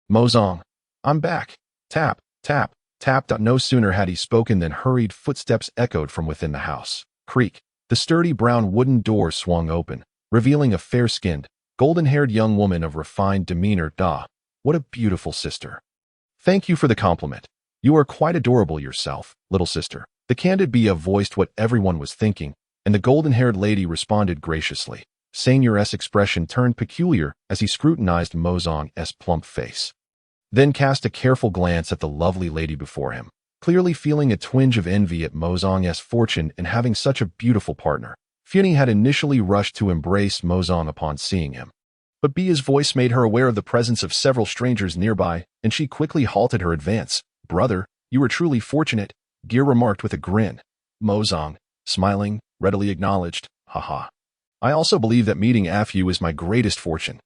Mozong. I'm back. Tap, tap, tap. No sooner had he spoken than hurried footsteps echoed from within the house. Creak. The sturdy brown wooden door swung open, revealing a fair-skinned, golden-haired young woman of refined demeanor. What a beautiful sister. Thank you for the compliment. You are quite adorable yourself, little sister. The candid Bee voiced what everyone was thinking, and the golden-haired lady responded graciously. Seigneur's expression turned peculiar as he scrutinized Mozong's plump face, then cast a careful glance at the lovely lady before him. Clearly feeling a twinge of envy at Mozong's fortune in having such a beautiful partner, Funi had initially rushed to embrace Mozong upon seeing him. But Bia's voice made her aware of the presence of several strangers nearby, and she quickly halted her advance. "Brother, you are truly fortunate," Geer remarked with a grin. Mozong, smiling, readily acknowledged, "Haha. I also believe that meeting Afu is my greatest fortune."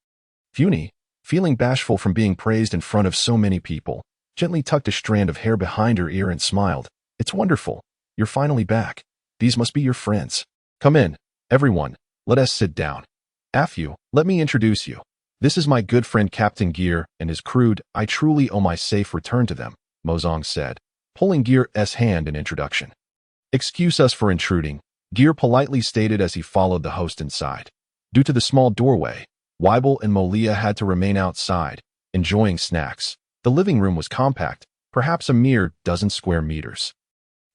Funi, feeling bashful from being praised in front of so many people, gently tucked a strand of hair behind her ear and smiled. "It's wonderful. You're finally back. These must be your friends. Come in, everyone. Let us sit down. Afu, let me introduce you. This is my good friend Captain Geer and his crew. I truly owe my safe return to them," Mozong said, pulling Geer's hand in introduction. "Excuse us for intruding," Geer politely stated as he followed the host inside. Due to the small doorway, Weibel and Molia had to remain outside, enjoying snacks. The living room was compact, perhaps a mere dozen square meters.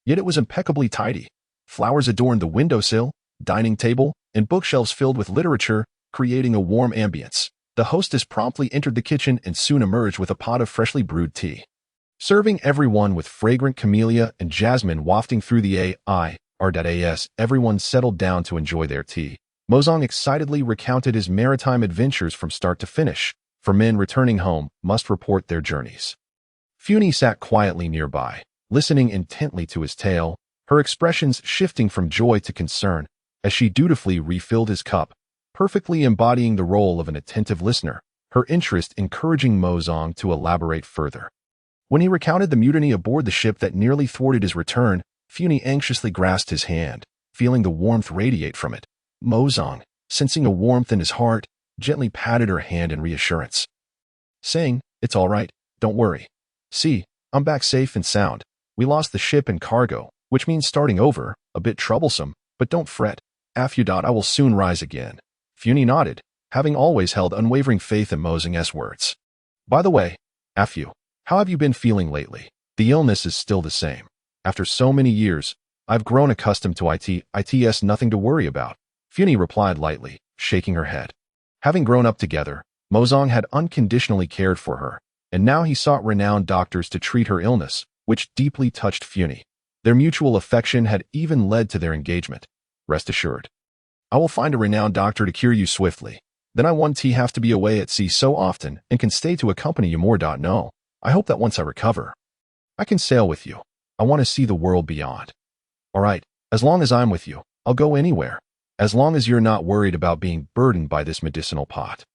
Yet it was impeccably tidy. Flowers adorned the windowsill, dining table, and bookshelves filled with literature, creating a warm ambience. The hostess promptly entered the kitchen and soon emerged with a pot of freshly brewed tea. Serving everyone with fragrant camellia and jasmine wafting through the air, everyone settled down to enjoy their tea. Mozong excitedly recounted his maritime adventures from start to finish, for men returning home must report their journeys. Funi sat quietly nearby, listening intently to his tale, her expressions shifting from joy to concern as she dutifully refilled his cup, perfectly embodying the role of an attentive listener, her interest encouraging Mozong to elaborate further. When he recounted the mutiny aboard the ship that nearly thwarted his return, Funi anxiously grasped his hand, feeling the warmth radiate from it. Mozong, sensing a warmth in his heart, gently patted her hand in reassurance, saying, "It's all right, don't worry. See, I'm back safe and sound. We lost the ship and cargo, which means starting over, a bit troublesome, but don't fret. Afu. I will soon rise again." Funi nodded, having always held unwavering faith in Mozong's words. "By the way, Afu, how have you been feeling lately? The illness is still the same. After so many years, I've grown accustomed to it's nothing to worry about." Funi replied lightly, shaking her head. Having grown up together, Mozong had unconditionally cared for her, and now he sought renowned doctors to treat her illness, which deeply touched Funi. Their mutual affection had even led to their engagement. "Rest assured, I will find a renowned doctor to cure you swiftly. Then I won't have to be away at sea so often and can stay to accompany you more. No, I hope that once I recover, I can sail with you. I want to see the world beyond. All right, as long as I'm with you, I'll go anywhere. As long as you're not worried about being burdened by this medicinal pot."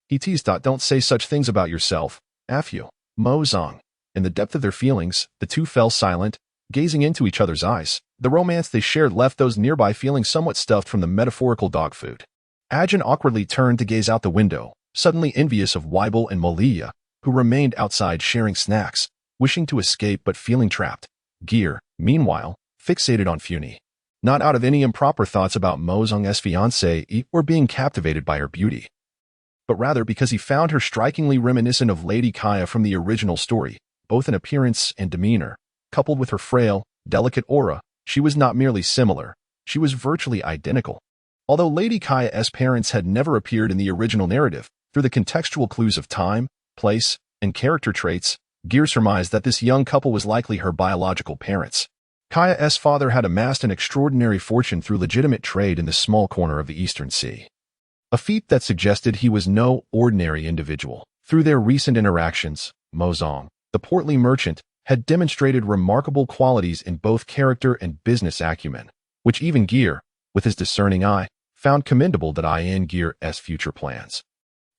He teased. "Don't say such things about yourself, Afu." Mozong. In the depth of their feelings, the two fell silent, gazing into each other's eyes. The romance they shared left those nearby feeling somewhat stuffed from the metaphorical dog food. Ajin awkwardly turned to gaze out the window, suddenly envious of Weibel and Molia, who remained outside sharing snacks, wishing to escape but feeling trapped. Geer, meanwhile, fixated on Funi, not out of any improper thoughts about Mozong's fiancée or being captivated by her beauty, but rather because he found her strikingly reminiscent of Lady Kaya from the original story, both in appearance and demeanor. Coupled with her frail, delicate aura, she was not merely similar, she was virtually identical. Although Lady Kaya's parents had never appeared in the original narrative, through the contextual clues of time, place, and character traits, Geer surmised that this young couple was likely her biological parents. Kaya's father had amassed an extraordinary fortune through legitimate trade in this small corner of the Eastern Sea, a feat that suggested he was no ordinary individual. Through their recent interactions, Mozong, the portly merchant, had demonstrated remarkable qualities in both character and business acumen, which even Geer, with his discerning eye, found commendable in Geer's future plans.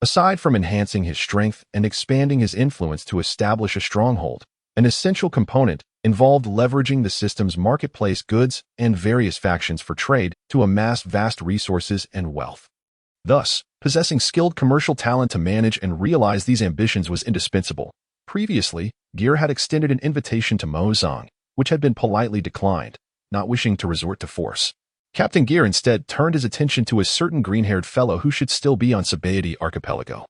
Aside from enhancing his strength and expanding his influence to establish a stronghold, an essential component involved leveraging the system's marketplace goods and various factions for trade to amass vast resources and wealth. Thus, possessing skilled commercial talent to manage and realize these ambitions was indispensable. Previously, Geer had extended an invitation to Mozong, which had been politely declined, not wishing to resort to force. Captain Geer instead turned his attention to a certain green-haired fellow who should still be on Subordinate archipelago.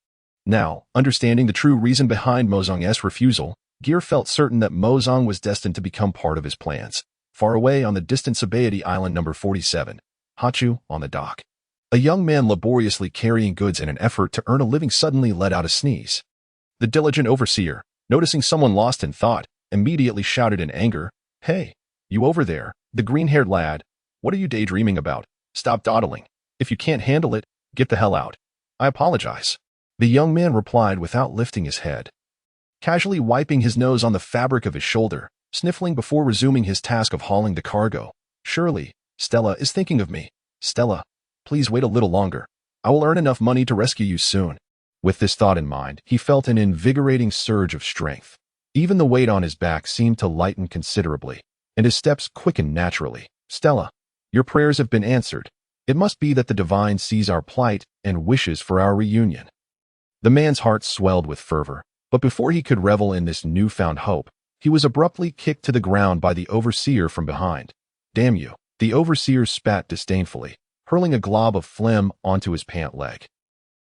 Now, understanding the true reason behind Mozong's refusal, Geer felt certain that Mozong was destined to become part of his plans. Far away on the distant Subordinate island number 47, Hachu, on the dock, a young man laboriously carrying goods in an effort to earn a living suddenly let out a sneeze. The diligent overseer, noticing someone lost in thought, immediately shouted in anger, "Hey, you over there, the green-haired lad, what are you daydreaming about? Stop dawdling. If you can't handle it, get the hell out." "I apologize," the young man replied without lifting his head, casually wiping his nose on the fabric of his shoulder, sniffling before resuming his task of hauling the cargo. "Surely, Stella is thinking of me. Stella, please wait a little longer. I will earn enough money to rescue you soon." With this thought in mind, he felt an invigorating surge of strength. Even the weight on his back seemed to lighten considerably, and his steps quickened naturally. "Stella, your prayers have been answered. It must be that the divine sees our plight and wishes for our reunion." The man's heart swelled with fervor, but before he could revel in this newfound hope, he was abruptly kicked to the ground by the overseer from behind. "Damn you," the overseer spat disdainfully, hurling a glob of phlegm onto his pant leg.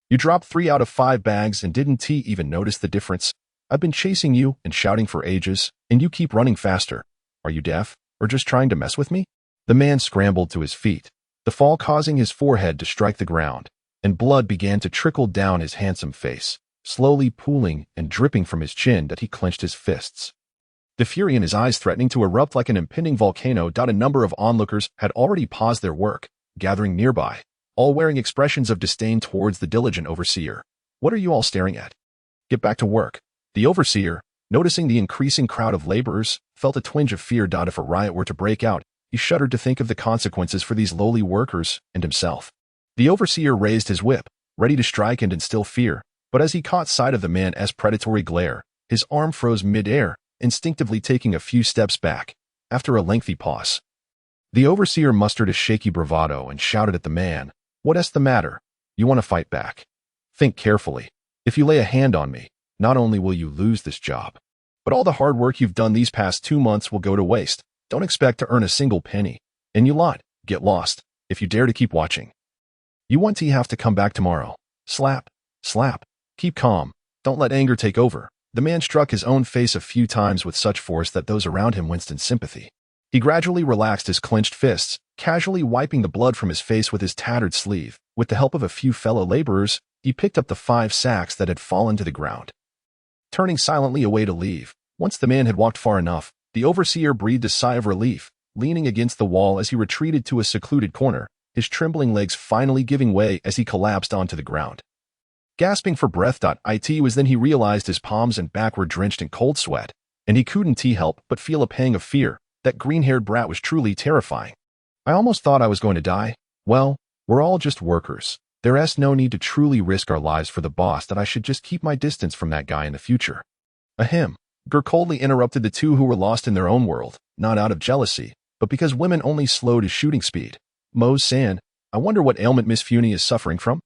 "You dropped 3 out of 5 bags and didn't even notice the difference? I've been chasing you and shouting for ages, and you keep running faster. Are you deaf, or just trying to mess with me?" The man scrambled to his feet, the fall causing his forehead to strike the ground, and blood began to trickle down his handsome face, slowly pooling and dripping from his chin that he clenched his fists, the fury in his eyes threatening to erupt like an impending volcano. A number of onlookers had already paused their work, gathering nearby, all wearing expressions of disdain towards the diligent overseer. "What are you all staring at? Get back to work." The overseer, noticing the increasing crowd of laborers, felt a twinge of fear. If a riot were to break out, he shuddered to think of the consequences for these lowly workers and himself. The overseer raised his whip, ready to strike and instill fear, but as he caught sight of the man's predatory glare, his arm froze mid-air, instinctively taking a few steps back. After a lengthy pause, the overseer mustered a shaky bravado and shouted at the man, "What's the matter? You want to fight back? Think carefully. If you lay a hand on me, not only will you lose this job, but all the hard work you've done these past 2 months will go to waste. Don't expect to earn a single penny, and you lot, get lost, if you dare to keep watching. You want to have to come back tomorrow." Slap, slap. "Keep calm. Don't let anger take over." The man struck his own face a few times with such force that those around him winced in sympathy. He gradually relaxed his clenched fists, casually wiping the blood from his face with his tattered sleeve. With the help of a few fellow laborers, he picked up the 5 sacks that had fallen to the ground, turning silently away to leave. Once the man had walked far enough, the overseer breathed a sigh of relief, leaning against the wall as he retreated to a secluded corner, his trembling legs finally giving way as he collapsed onto the ground, gasping for breath. It was then he realized his palms and back were drenched in cold sweat, and he couldn't help but feel a pang of fear. That green-haired brat was truly terrifying. "I almost thought I was going to die. Well, we're all just workers. There's no need to truly risk our lives for the boss. That I should just keep my distance from that guy in the future." "Ahem." Geer coldly interrupted the two who were lost in their own world, not out of jealousy, but because women only slowed his shooting speed. "Mo-san, I wonder what ailment Miss Funi is suffering from?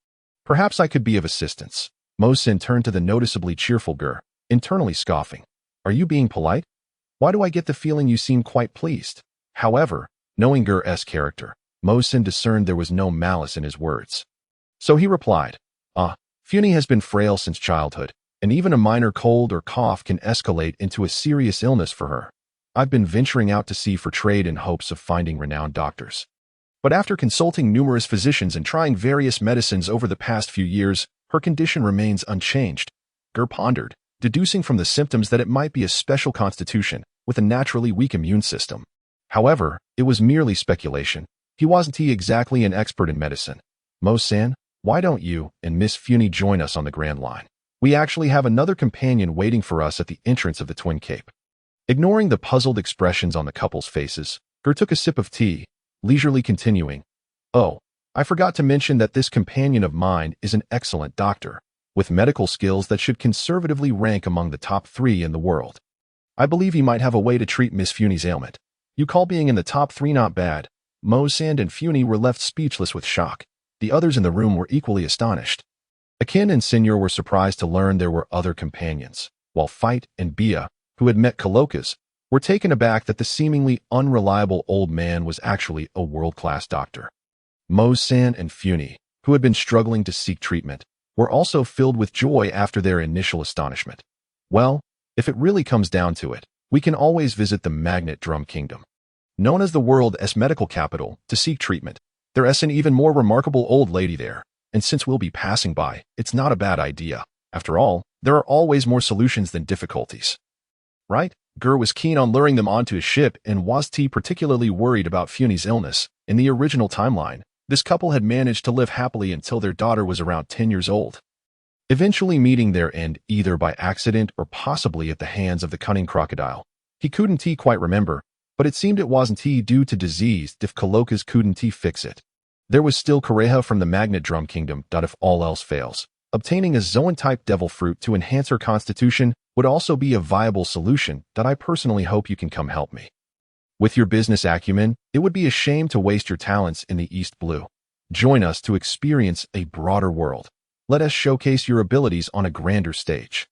Perhaps I could be of assistance." Mo-san turned to the noticeably cheerful Geer, internally scoffing. "Are you being polite? Why do I get the feeling you seem quite pleased?" However, knowing Geer's character, Mo-san discerned there was no malice in his words. So he replied, Funi has been frail since childhood, and even a minor cold or cough can escalate into a serious illness for her. I've been venturing out to sea for trade in hopes of finding renowned doctors. But after consulting numerous physicians and trying various medicines over the past few years, her condition remains unchanged." Geer pondered, deducing from the symptoms that it might be a special constitution with a naturally weak immune system. However, it was merely speculation. He wasn't exactly an expert in medicine. "Mo-san, why don't you and Miss Funi join us on the Grand Line? We actually have another companion waiting for us at the entrance of the Twin Cape." Ignoring the puzzled expressions on the couple's faces, Geer took a sip of tea, leisurely continuing, "Oh, I forgot to mention that this companion of mine is an excellent doctor, with medical skills that should conservatively rank among the top 3 in the world. I believe he might have a way to treat Miss Funi's ailment." "You call being in the top 3 not bad?" Mo-san and Funi were left speechless with shock. The others in the room were equally astonished. Akin and Senor were surprised to learn there were other companions, while Fight and Bia, who had met Kalokas, were taken aback that the seemingly unreliable old man was actually a world-class doctor. Mo-san and Funi, who had been struggling to seek treatment, were also filled with joy after their initial astonishment. "Well, if it really comes down to it, we can always visit the Magnet Drum Kingdom, known as the world's medical capital, to seek treatment. There's an even more remarkable old lady there, and since we'll be passing by, it's not a bad idea. After all, there are always more solutions than difficulties. Right?" Geer was keen on luring them onto his ship, and was particularly worried about Funi's illness. In the original timeline, this couple had managed to live happily until their daughter was around 10 years old, eventually meeting their end either by accident or possibly at the hands of the cunning crocodile. He couldn't quite remember, but it seemed it wasn't due to disease if Kalokas couldn't fix it. There was still Kareha from the Magnet Drum Kingdom. If all else fails, obtaining a Zoan-type devil fruit to enhance her constitution would also be a viable solution. I personally hope you can come help me. With your business acumen, it would be a shame to waste your talents in the East Blue. Join us to experience a broader world. Let us showcase your abilities on a grander stage.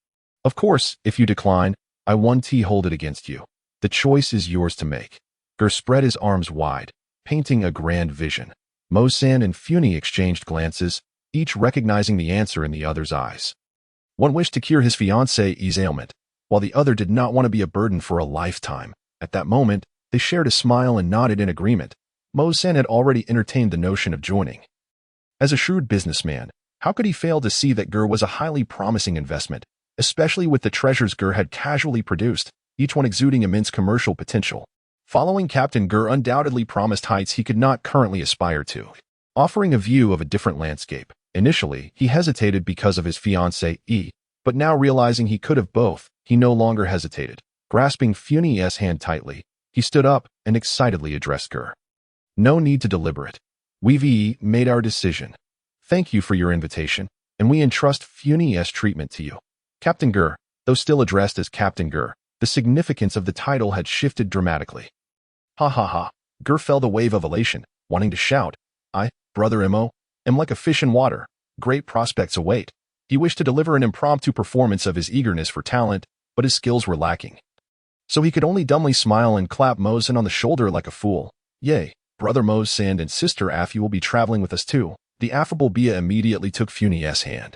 Of course, if you decline, I won't hold it against you. The choice is yours to make. Geer spread his arms wide, painting a grand vision. Mo-san and Funi exchanged glances, each recognizing the answer in the other's eyes. One wished to cure his fiancée's ailment, while the other did not want to be a burden for a lifetime. At that moment, they shared a smile and nodded in agreement. Mo-san had already entertained the notion of joining. As a shrewd businessman, how could he fail to see that Geer was a highly promising investment, especially with the treasures Geer had casually produced, each one exuding immense commercial potential. Following Captain Geer undoubtedly promised heights he could not currently aspire to, offering a view of a different landscape. Initially, he hesitated because of his fiancée, but now realizing he could have both, he no longer hesitated. Grasping Funi's hand tightly, he stood up and excitedly addressed Geer. No need to deliberate. We've made our decision. Thank you for your invitation, and we entrust Funi's treatment to you. Captain Geer, though still addressed as Captain Geer, the significance of the title had shifted dramatically. Ha ha ha. Geer felt a wave of elation, wanting to shout, I, Brother Mo, am like a fish in water. Great prospects await. He wished to deliver an impromptu performance of his eagerness for talent, but his skills were lacking. So he could only dumbly smile and clap Mo-san on the shoulder like a fool. Yay, Brother Mo-san and Sister Afi will be traveling with us too. The affable Bia immediately took Funi's hand,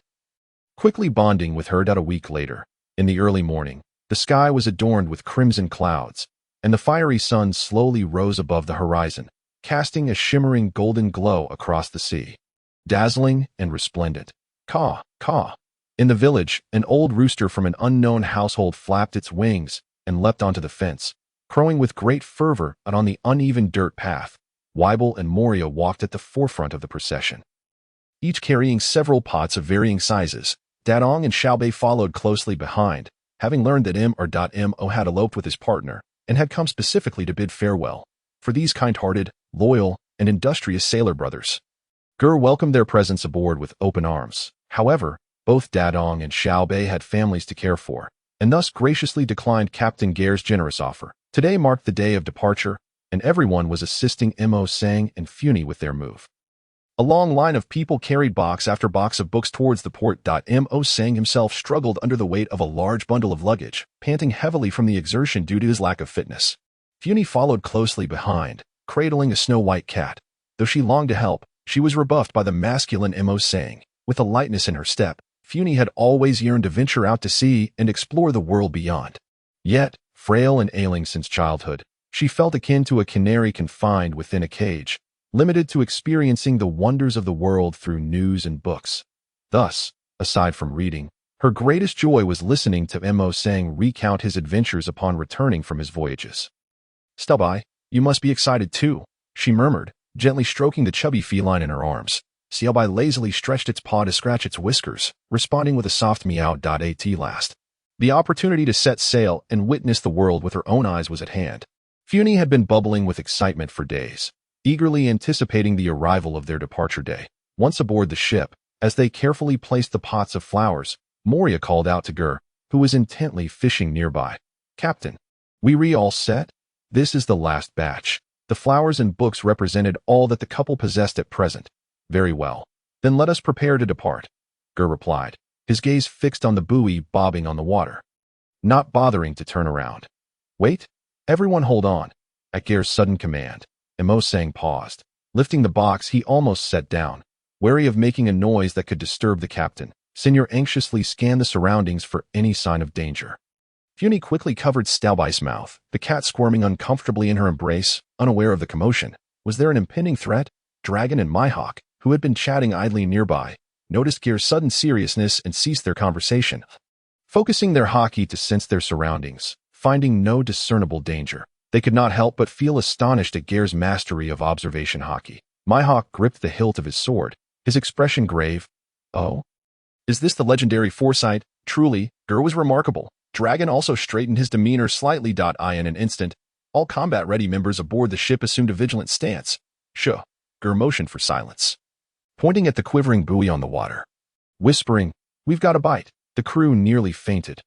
quickly bonding with her. A week later, in the early morning, the sky was adorned with crimson clouds, and the fiery sun slowly rose above the horizon, casting a shimmering golden glow across the sea. Dazzling and resplendent. Caw, caw. In the village, an old rooster from an unknown household flapped its wings and leapt onto the fence, crowing with great fervor out on the uneven dirt path. Weibel and Moria walked at the forefront of the procession, each carrying several pots of varying sizes. Dadong and Xiaobei followed closely behind, having learned that Mo had eloped with his partner and had come specifically to bid farewell. For these kind-hearted, loyal, and industrious sailor brothers, Geer welcomed their presence aboard with open arms. However, both Dadong and Xiaobei had families to care for, and thus graciously declined Captain Geer's generous offer. Today marked the day of departure, and everyone was assisting Mo-san and Funi with their move. A long line of people carried box after box of books towards the port. Mo-san himself struggled under the weight of a large bundle of luggage, panting heavily from the exertion due to his lack of fitness. Funi followed closely behind, cradling a snow-white cat. Though she longed to help, she was rebuffed by the masculine Mo-san. With a lightness in her step, Funi had always yearned to venture out to sea and explore the world beyond. Yet, frail and ailing since childhood, she felt akin to a canary confined within a cage, limited to experiencing the wonders of the world through news and books. Thus, aside from reading, her greatest joy was listening to Mo-san recount his adventures upon returning from his voyages. Stubby, you must be excited too, she murmured, gently stroking the chubby feline in her arms. Xiaobai lazily stretched its paw to scratch its whiskers, responding with a soft meow. At last, the opportunity to set sail and witness the world with her own eyes was at hand. Funi had been bubbling with excitement for days, eagerly anticipating the arrival of their departure day. Once aboard the ship, as they carefully placed the pots of flowers, Moria called out to Geer, who was intently fishing nearby. Captain, we all set? This is the last batch. The flowers and books represented all that the couple possessed at present. Very well. Then let us prepare to depart, Geer replied, his gaze fixed on the buoy bobbing on the water, not bothering to turn around. Wait, everyone hold on. At Geer's sudden command, Mo-san paused. Lifting the box, he almost sat down, wary of making a noise that could disturb the captain. Senior anxiously scanned the surroundings for any sign of danger. Funi quickly covered Staubai's mouth, the cat squirming uncomfortably in her embrace, unaware of the commotion. Was there an impending threat? Dragon and Mihawk, who had been chatting idly nearby, noticed Geer's sudden seriousness and ceased their conversation. Focusing their haki to sense their surroundings, finding no discernible danger. They could not help but feel astonished at Geer's mastery of observation hockey. Mihawk gripped the hilt of his sword, his expression grave. Oh? Is this the legendary foresight? Truly, Geer was remarkable. Dragon also straightened his demeanor slightly. In an instant, all combat-ready members aboard the ship assumed a vigilant stance. Shuh. Geer motioned for silence, pointing at the quivering buoy on the water. Whispering, "We've got a bite." The crew nearly fainted.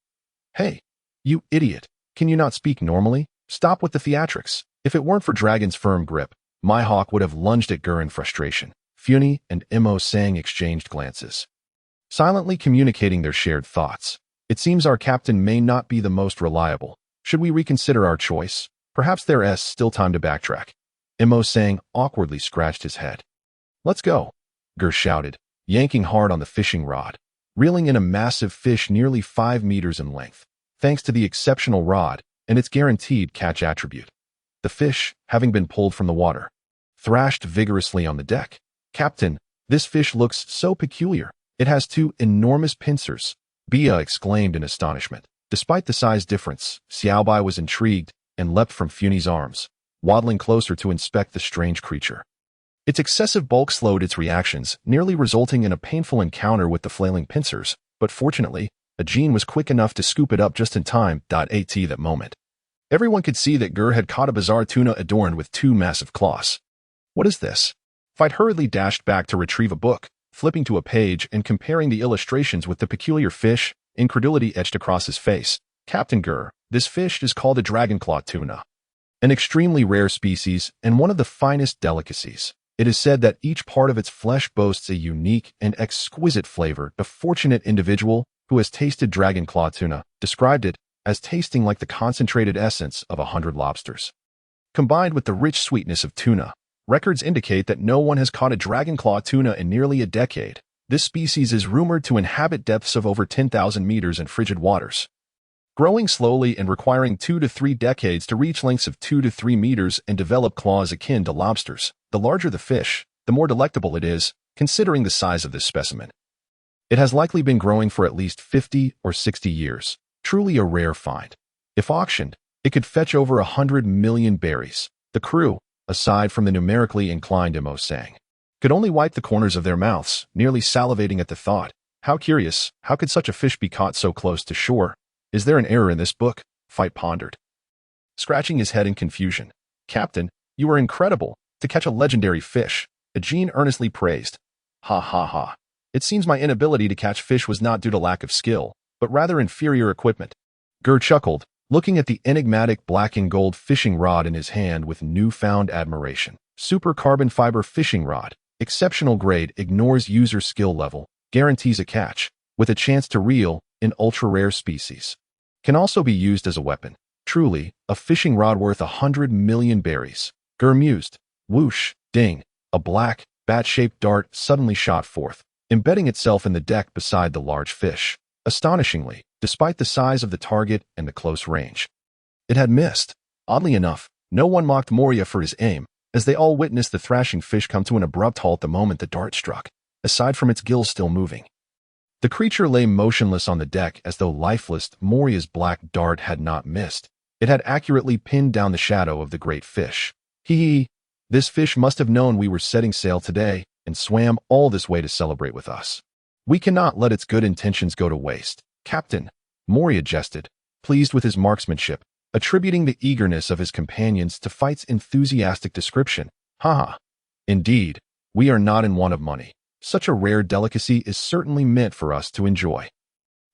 "Hey, you idiot. Can you not speak normally? Stop with the theatrics." If it weren't for Dragon's firm grip, Mihawk would have lunged at Geer in frustration. Funi and Imo Sang exchanged glances, silently communicating their shared thoughts. "It seems our captain may not be the most reliable. Should we reconsider our choice? Perhaps there's still time to backtrack." Imo Sang awkwardly scratched his head. "Let's go," Geer shouted, yanking hard on the fishing rod, reeling in a massive fish nearly 5 meters in length, thanks to the exceptional rod and its guaranteed catch attribute. The fish, having been pulled from the water, thrashed vigorously on the deck. "Captain, this fish looks so peculiar. It has 2 enormous pincers," Bia exclaimed in astonishment. Despite the size difference, Xiaobai was intrigued and leapt from Funi's arms, waddling closer to inspect the strange creature. Its excessive bulk slowed its reactions, nearly resulting in a painful encounter with the flailing pincers, but fortunately, Jean was quick enough to scoop it up just in time. At that moment, everyone could see that Geer had caught a bizarre tuna adorned with 2 massive claws. "What is this?" Fight hurriedly dashed back to retrieve a book, flipping to a page and comparing the illustrations with the peculiar fish. Incredulity etched across his face. "Captain Geer, this fish is called a dragonclaw tuna, an extremely rare species and one of the finest delicacies. It is said that each part of its flesh boasts a unique and exquisite flavor. The fortunate individual who has tasted dragonclaw tuna described it as tasting like the concentrated essence of 100 lobsters, combined with the rich sweetness of tuna. Records indicate that no one has caught a dragonclaw tuna in nearly a decade. This species is rumored to inhabit depths of over 10,000 meters in frigid waters, growing slowly and requiring 2 to 3 decades to reach lengths of 2 to 3 meters and develop claws akin to lobsters. The larger the fish, the more delectable it is, considering the size of this specimen. It has likely been growing for at least 50 or 60 years. Truly a rare find. If auctioned, it could fetch over 100 million berries." The crew, aside from the numerically inclined Imo Sang, could only wipe the corners of their mouths, nearly salivating at the thought. How curious, how could such a fish be caught so close to shore? Is there an error in this book? Fight pondered, scratching his head in confusion. "Captain, you are incredible. To catch a legendary fish," Jean earnestly praised. "Ha ha ha. It seems my inability to catch fish was not due to lack of skill, but rather inferior equipment." Geer chuckled, looking at the enigmatic black and gold fishing rod in his hand with newfound admiration. Super carbon fiber fishing rod. Exceptional grade, ignores user skill level, guarantees a catch, with a chance to reel, in ultra-rare species. Can also be used as a weapon. Truly, a fishing rod worth 100 million berries. Geer mused. Whoosh, ding, a black, bat-shaped dart suddenly shot forth, embedding itself in the deck beside the large fish. Astonishingly, despite the size of the target and the close range, it had missed. Oddly enough, no one mocked Moria for his aim, as they all witnessed the thrashing fish come to an abrupt halt the moment the dart struck, aside from its gills still moving. The creature lay motionless on the deck as though lifeless. Moria's black dart had not missed. It had accurately pinned down the shadow of the great fish. Hee. This fish must have known we were setting sail today and swam all this way to celebrate with us. We cannot let its good intentions go to waste. "Captain," Moria jested, pleased with his marksmanship, attributing the eagerness of his companions to Fight's enthusiastic description. "Haha. Indeed, we are not in want of money. Such a rare delicacy is certainly meant for us to enjoy."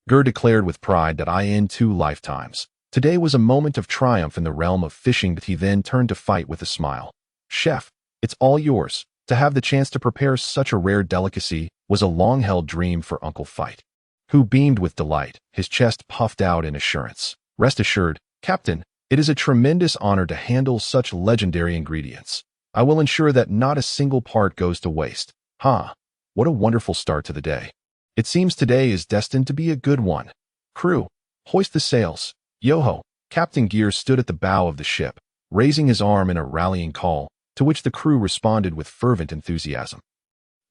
Geer declared with pride that in 2 lifetimes. Today was a moment of triumph in the realm of fishing. But he then turned to Fight with a smile. "Chef, it's all yours. To have the chance to prepare such a rare delicacy was a long-held dream for Uncle Fight, who beamed with delight, his chest puffed out in assurance. "Rest assured, Captain, it is a tremendous honor to handle such legendary ingredients. I will ensure that not a single part goes to waste." What a wonderful start to the day. It seems today is destined to be a good one. "Crew, hoist the sails." Yo-ho! Captain Geer stood at the bow of the ship, raising his arm in a rallying call, to which the crew responded with fervent enthusiasm.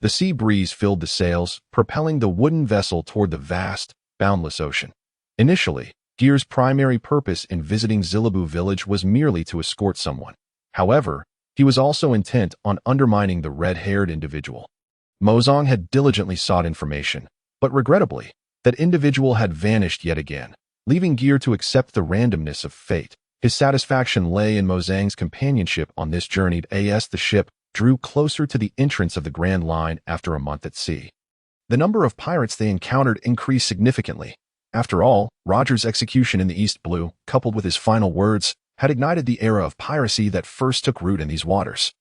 The sea breeze filled the sails, propelling the wooden vessel toward the vast, boundless ocean. Initially, Geer's primary purpose in visiting Zilabu village was merely to escort someone. However, he was also intent on undermining the red-haired individual. Mozong had diligently sought information, but regrettably, that individual had vanished yet again, leaving Geer to accept the randomness of fate. His satisfaction lay in Mozang's companionship on this journey as the ship drew closer to the entrance of the Grand Line after a month at sea. The number of pirates they encountered increased significantly. After all, Roger's execution in the East Blue, coupled with his final words, had ignited the era of piracy that first took root in these waters.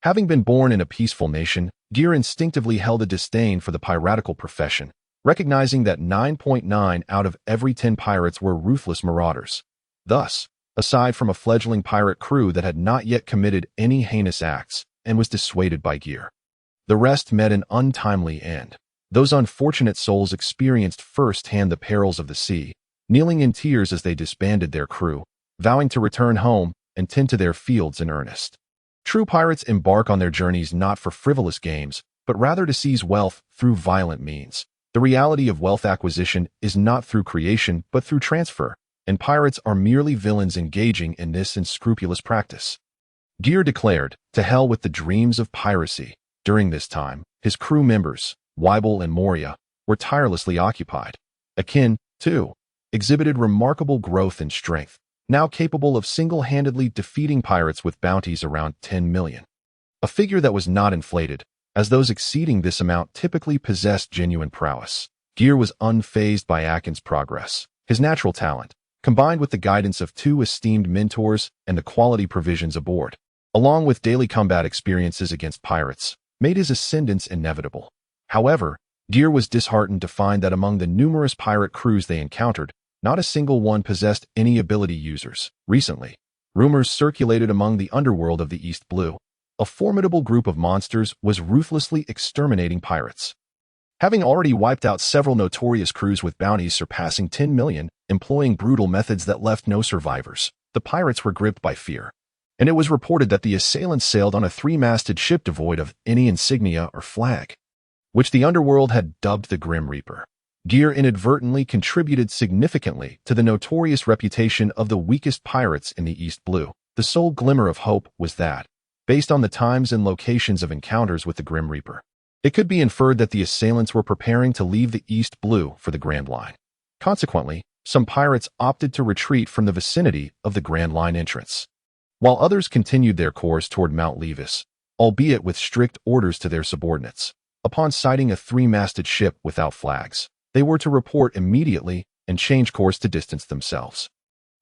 Having been born in a peaceful nation, Geer instinctively held a disdain for the piratical profession, recognizing that 9.9 out of every 10 pirates were ruthless marauders. Thus, aside from a fledgling pirate crew that had not yet committed any heinous acts and was dissuaded by Geer, the rest met an untimely end. Those unfortunate souls experienced firsthand the perils of the sea, kneeling in tears as they disbanded their crew, vowing to return home and tend to their fields in earnest. True pirates embark on their journeys not for frivolous games, but rather to seize wealth through violent means. The reality of wealth acquisition is not through creation, but through transfer, and pirates are merely villains engaging in this unscrupulous practice. Geer declared, "To hell with the dreams of piracy." During this time, his crew members, Weibel and Moria, were tirelessly occupied. Akin, too, exhibited remarkable growth and strength, now capable of single-handedly defeating pirates with bounties around 10 million. A figure that was not inflated, as those exceeding this amount typically possessed genuine prowess. Geer was unfazed by Akin's progress. His natural talent, combined with the guidance of 2 esteemed mentors and the quality provisions aboard, along with daily combat experiences against pirates, made his ascendance inevitable. However, Geer was disheartened to find that among the numerous pirate crews they encountered, not a single one possessed any ability users. Recently, rumors circulated among the underworld of the East Blue. A formidable group of monsters was ruthlessly exterminating pirates. Having already wiped out several notorious crews with bounties surpassing 10 million, employing brutal methods that left no survivors, the pirates were gripped by fear. And it was reported that the assailants sailed on a 3-masted ship devoid of any insignia or flag, which the underworld had dubbed the Grim Reaper. Geer inadvertently contributed significantly to the notorious reputation of the weakest pirates in the East Blue. The sole glimmer of hope was that, based on the times and locations of encounters with the Grim Reaper, it could be inferred that the assailants were preparing to leave the East Blue for the Grand Line. Consequently, some pirates opted to retreat from the vicinity of the Grand Line entrance, while others continued their course toward Mount Levis, albeit with strict orders to their subordinates. Upon sighting a 3-masted ship without flags, they were to report immediately and change course to distance themselves.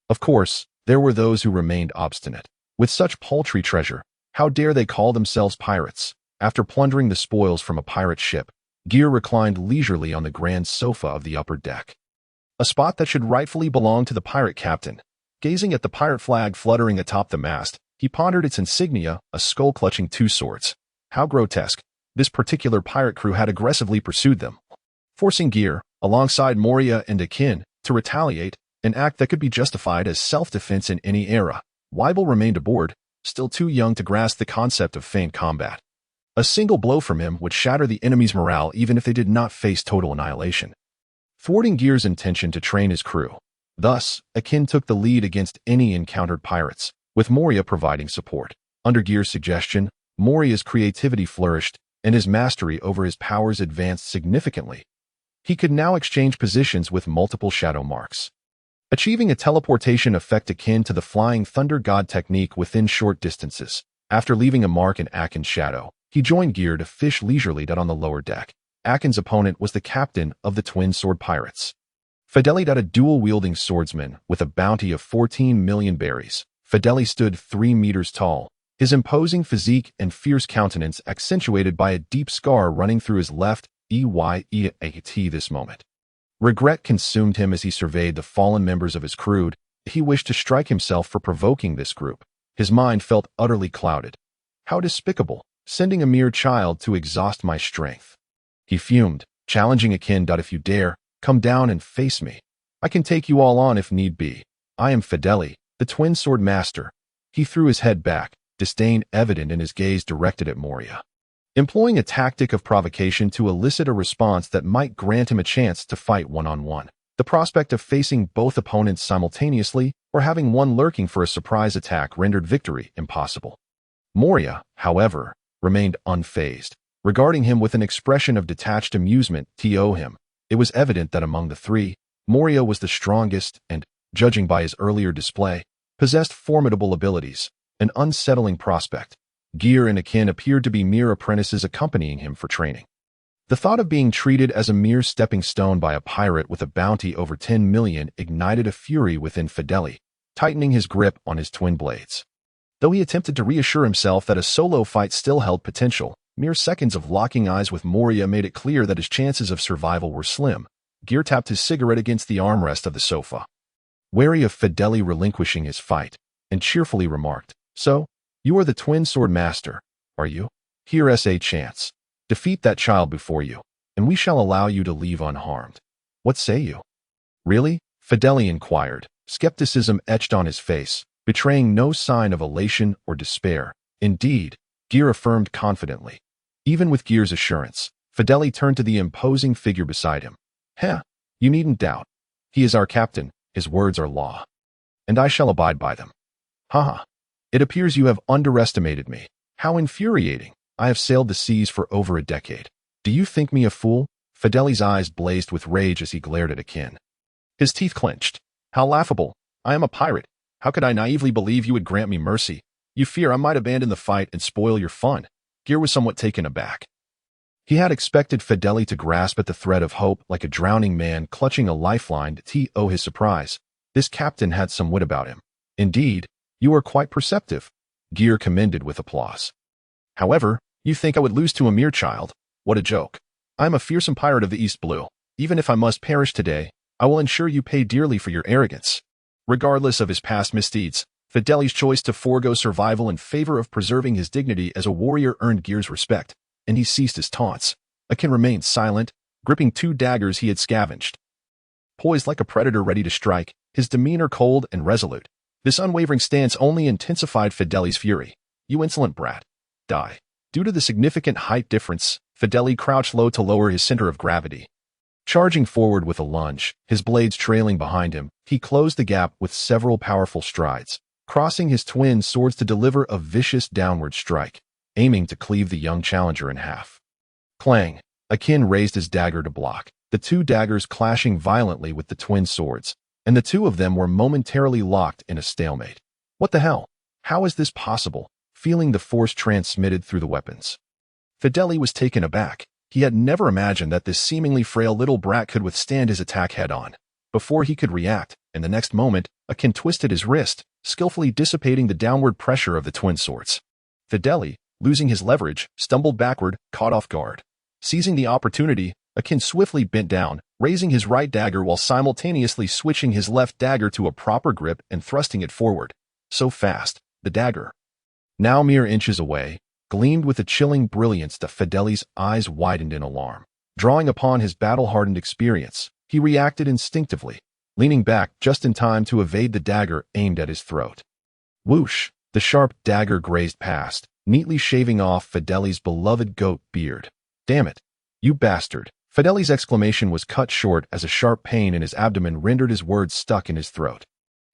Of course, there were those who remained obstinate. With such paltry treasure, how dare they call themselves pirates? After plundering the spoils from a pirate ship, Geer reclined leisurely on the grand sofa of the upper deck, a spot that should rightfully belong to the pirate captain. Gazing at the pirate flag fluttering atop the mast, he pondered its insignia, a skull clutching 2 swords. How grotesque! This particular pirate crew had aggressively pursued them, forcing Geer, alongside Moria and Akin, to retaliate, an act that could be justified as self-defense in any era. Weibel remained aboard, still too young to grasp the concept of feigned combat. A single blow from him would shatter the enemy's morale even if they did not face total annihilation, thwarting Geer's intention to train his crew. Thus, Akin took the lead against any encountered pirates, with Moria providing support. Under Geer's suggestion, Moria's creativity flourished, and his mastery over his powers advanced significantly. He could now exchange positions with multiple shadow marks, achieving a teleportation effect akin to the Flying Thunder God technique within short distances. After leaving a mark in Akin's shadow, he joined Geer to fish leisurely on the lower deck. Akin's opponent was the captain of the Twin Sword Pirates, Fideli, a dual-wielding swordsman with a bounty of 14 million berries. Fideli stood 3 meters tall, his imposing physique and fierce countenance accentuated by a deep scar running through his left eyeat. This moment, regret consumed him as he surveyed the fallen members of his crew. He wished to strike himself for provoking this group. His mind felt utterly clouded. How despicable, sending a mere child to exhaust my strength. He fumed, challenging Akin. If you dare, come down and face me. I can take you all on if need be. I am Fideli, the Twin Sword Master. He threw his head back, disdain evident in his gaze directed at Moria, employing a tactic of provocation to elicit a response that might grant him a chance to fight one-on-one. The prospect of facing both opponents simultaneously or having one lurking for a surprise attack rendered victory impossible. Moria, however, remained unfazed, regarding him with an expression of detached amusement to him. It was evident that among the three, Moria was the strongest and, judging by his earlier display, possessed formidable abilities, an unsettling prospect. Geer and Akin appeared to be mere apprentices accompanying him for training. The thought of being treated as a mere stepping stone by a pirate with a bounty over 10 million ignited a fury within Fideli, tightening his grip on his twin blades. Though he attempted to reassure himself that a solo fight still held potential, mere seconds of locking eyes with Moria made it clear that his chances of survival were slim. Geer tapped his cigarette against the armrest of the sofa, wary of Fideli relinquishing his fight, and cheerfully remarked, "So, you are the twin sword master, are you? Here's a chance. Defeat that child before you, and we shall allow you to leave unharmed. What say you?" "Really?" Fideli inquired, skepticism etched on his face, betraying no sign of elation or despair. "Indeed," Geer affirmed confidently. Even with Geer's assurance, Fideli turned to the imposing figure beside him. You needn't doubt. He is our captain, his words are law. And I shall abide by them." "Ha. It appears you have underestimated me. How infuriating. I have sailed the seas for over a decade. Do you think me a fool?" Fideli's eyes blazed with rage as he glared at Akin. His teeth clenched. "How laughable. I am a pirate. How could I naively believe you would grant me mercy? You fear I might abandon the fight and spoil your fun." Geer was somewhat taken aback. He had expected Fideli to grasp at the thread of hope like a drowning man clutching a lifeline. To his surprise, this captain had some wit about him. "Indeed, you are quite perceptive," Geer commended with applause. "However, you think I would lose to a mere child? What a joke. I am a fearsome pirate of the East Blue. Even if I must perish today, I will ensure you pay dearly for your arrogance." Regardless of his past misdeeds, Fideli's choice to forego survival in favor of preserving his dignity as a warrior earned Geer's respect, and he ceased his taunts. Akin remained silent, gripping two daggers he had scavenged. Poised like a predator ready to strike, his demeanor cold and resolute. This unwavering stance only intensified Fideli's fury. "You insolent brat. Die." Due to the significant height difference, Fideli crouched low to lower his center of gravity. Charging forward with a lunge, his blades trailing behind him, he closed the gap with several powerful strides, crossing his twin swords to deliver a vicious downward strike, aiming to cleave the young challenger in half. Clang! Akin raised his dagger to block, the two daggers clashing violently with the twin swords, and the two of them were momentarily locked in a stalemate. What the hell? How is this possible? Feeling the force transmitted through the weapons, Fideli was taken aback. He had never imagined that this seemingly frail little brat could withstand his attack head-on. Before he could react, in the next moment, Akin twisted his wrist, skillfully dissipating the downward pressure of the twin swords. Fideli, losing his leverage, stumbled backward, caught off guard. Seizing the opportunity, Akin swiftly bent down, raising his right dagger while simultaneously switching his left dagger to a proper grip and thrusting it forward. So fast, the dagger, now mere inches away, gleamed with a chilling brilliance that Fideli's eyes widened in alarm. Drawing upon his battle-hardened experience, he reacted instinctively, leaning back just in time to evade the dagger aimed at his throat. Whoosh! The sharp dagger grazed past, neatly shaving off Fideli's beloved goat beard. "Damn it! You bastard!" Fideli's exclamation was cut short as a sharp pain in his abdomen rendered his words stuck in his throat.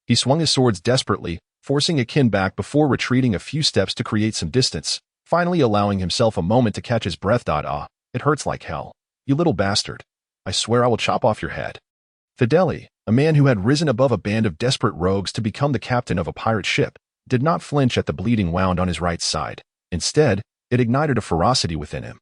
He swung his swords desperately, forcing Akin back before retreating a few steps to create some distance, finally allowing himself a moment to catch his breath. It hurts like hell. "You little bastard. I swear I will chop off your head." Fideli, a man who had risen above a band of desperate rogues to become the captain of a pirate ship, did not flinch at the bleeding wound on his right side. Instead, it ignited a ferocity within him,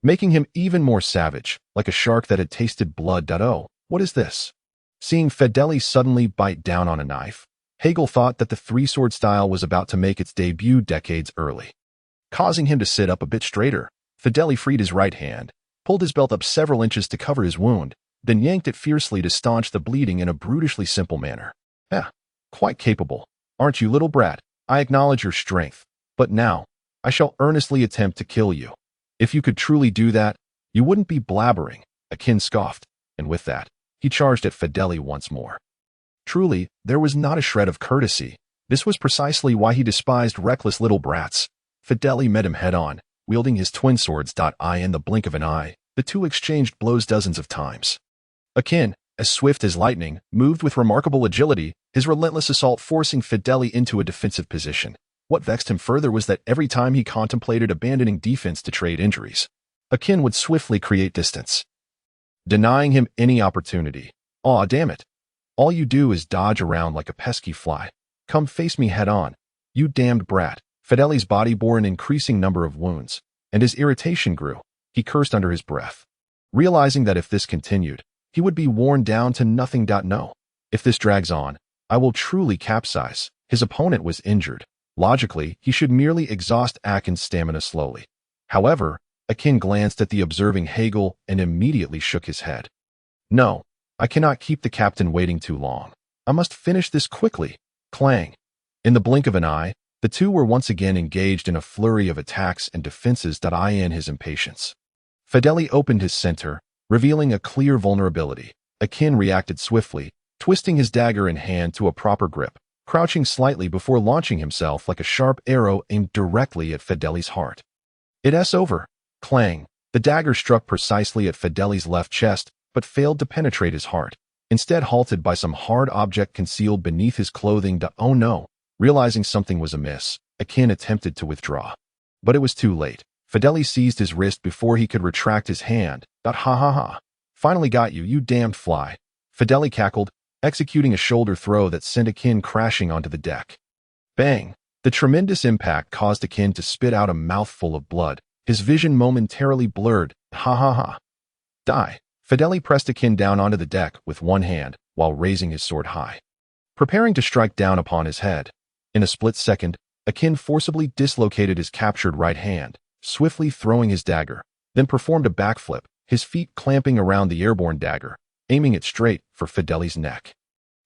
making him even more savage, like a shark that had tasted blood. "Oh, what is this?" Seeing Fideli suddenly bite down on a knife, Hegel thought that the three-sword style was about to make its debut decades early. Causing him to sit up a bit straighter, Fideli freed his right hand, pulled his belt up several inches to cover his wound, then yanked it fiercely to staunch the bleeding in a brutishly simple manner. Quite capable, aren't you, little brat? I acknowledge your strength, but now, I shall earnestly attempt to kill you. If you could truly do that, you wouldn't be blabbering," Akin scoffed, and with that, he charged at Fideli once more. Truly, there was not a shred of courtesy. This was precisely why he despised reckless little brats. Fideli met him head-on, wielding his twin swords. In the blink of an eye, the two exchanged blows dozens of times. Akin, as swift as lightning, moved with remarkable agility, his relentless assault forcing Fideli into a defensive position. What vexed him further was that every time he contemplated abandoning defense to trade injuries, Akin would swiftly create distance, denying him any opportunity. Aw, damn it. All you do is dodge around like a pesky fly. Come face me head on, you damned brat. Fideli's body bore an increasing number of wounds, and his irritation grew. He cursed under his breath, realizing that if this continued, he would be worn down to nothing. No. If this drags on, I will truly capsize. His opponent was injured. Logically, he should merely exhaust Akin's stamina slowly. However, Akin glanced at the observing Hegel and immediately shook his head. No, I cannot keep the captain waiting too long. I must finish this quickly. Clang. In the blink of an eye, the two were once again engaged in a flurry of attacks and defenses that in his impatience. Fideli opened his center, revealing a clear vulnerability. Akin reacted swiftly, twisting his dagger in hand to a proper grip, crouching slightly before launching himself like a sharp arrow aimed directly at Fideli's heart. It's over. Clang. The dagger struck precisely at Fideli's left chest, but failed to penetrate his heart, instead halted by some hard object concealed beneath his clothing. Oh no. Realizing something was amiss, Akin attempted to withdraw. But it was too late. Fideli seized his wrist before he could retract his hand. Ha ha ha. Finally got you, you damned fly. Fideli cackled, executing a shoulder throw that sent Akin crashing onto the deck. Bang! The tremendous impact caused Akin to spit out a mouthful of blood, his vision momentarily blurred. Ha ha ha. Die. Fideli pressed Akin down onto the deck with one hand while raising his sword high, preparing to strike down upon his head. In a split second, Akin forcibly dislocated his captured right hand, swiftly throwing his dagger, then performed a backflip, his feet clamping around the airborne dagger, aiming it straight for Fideli's neck.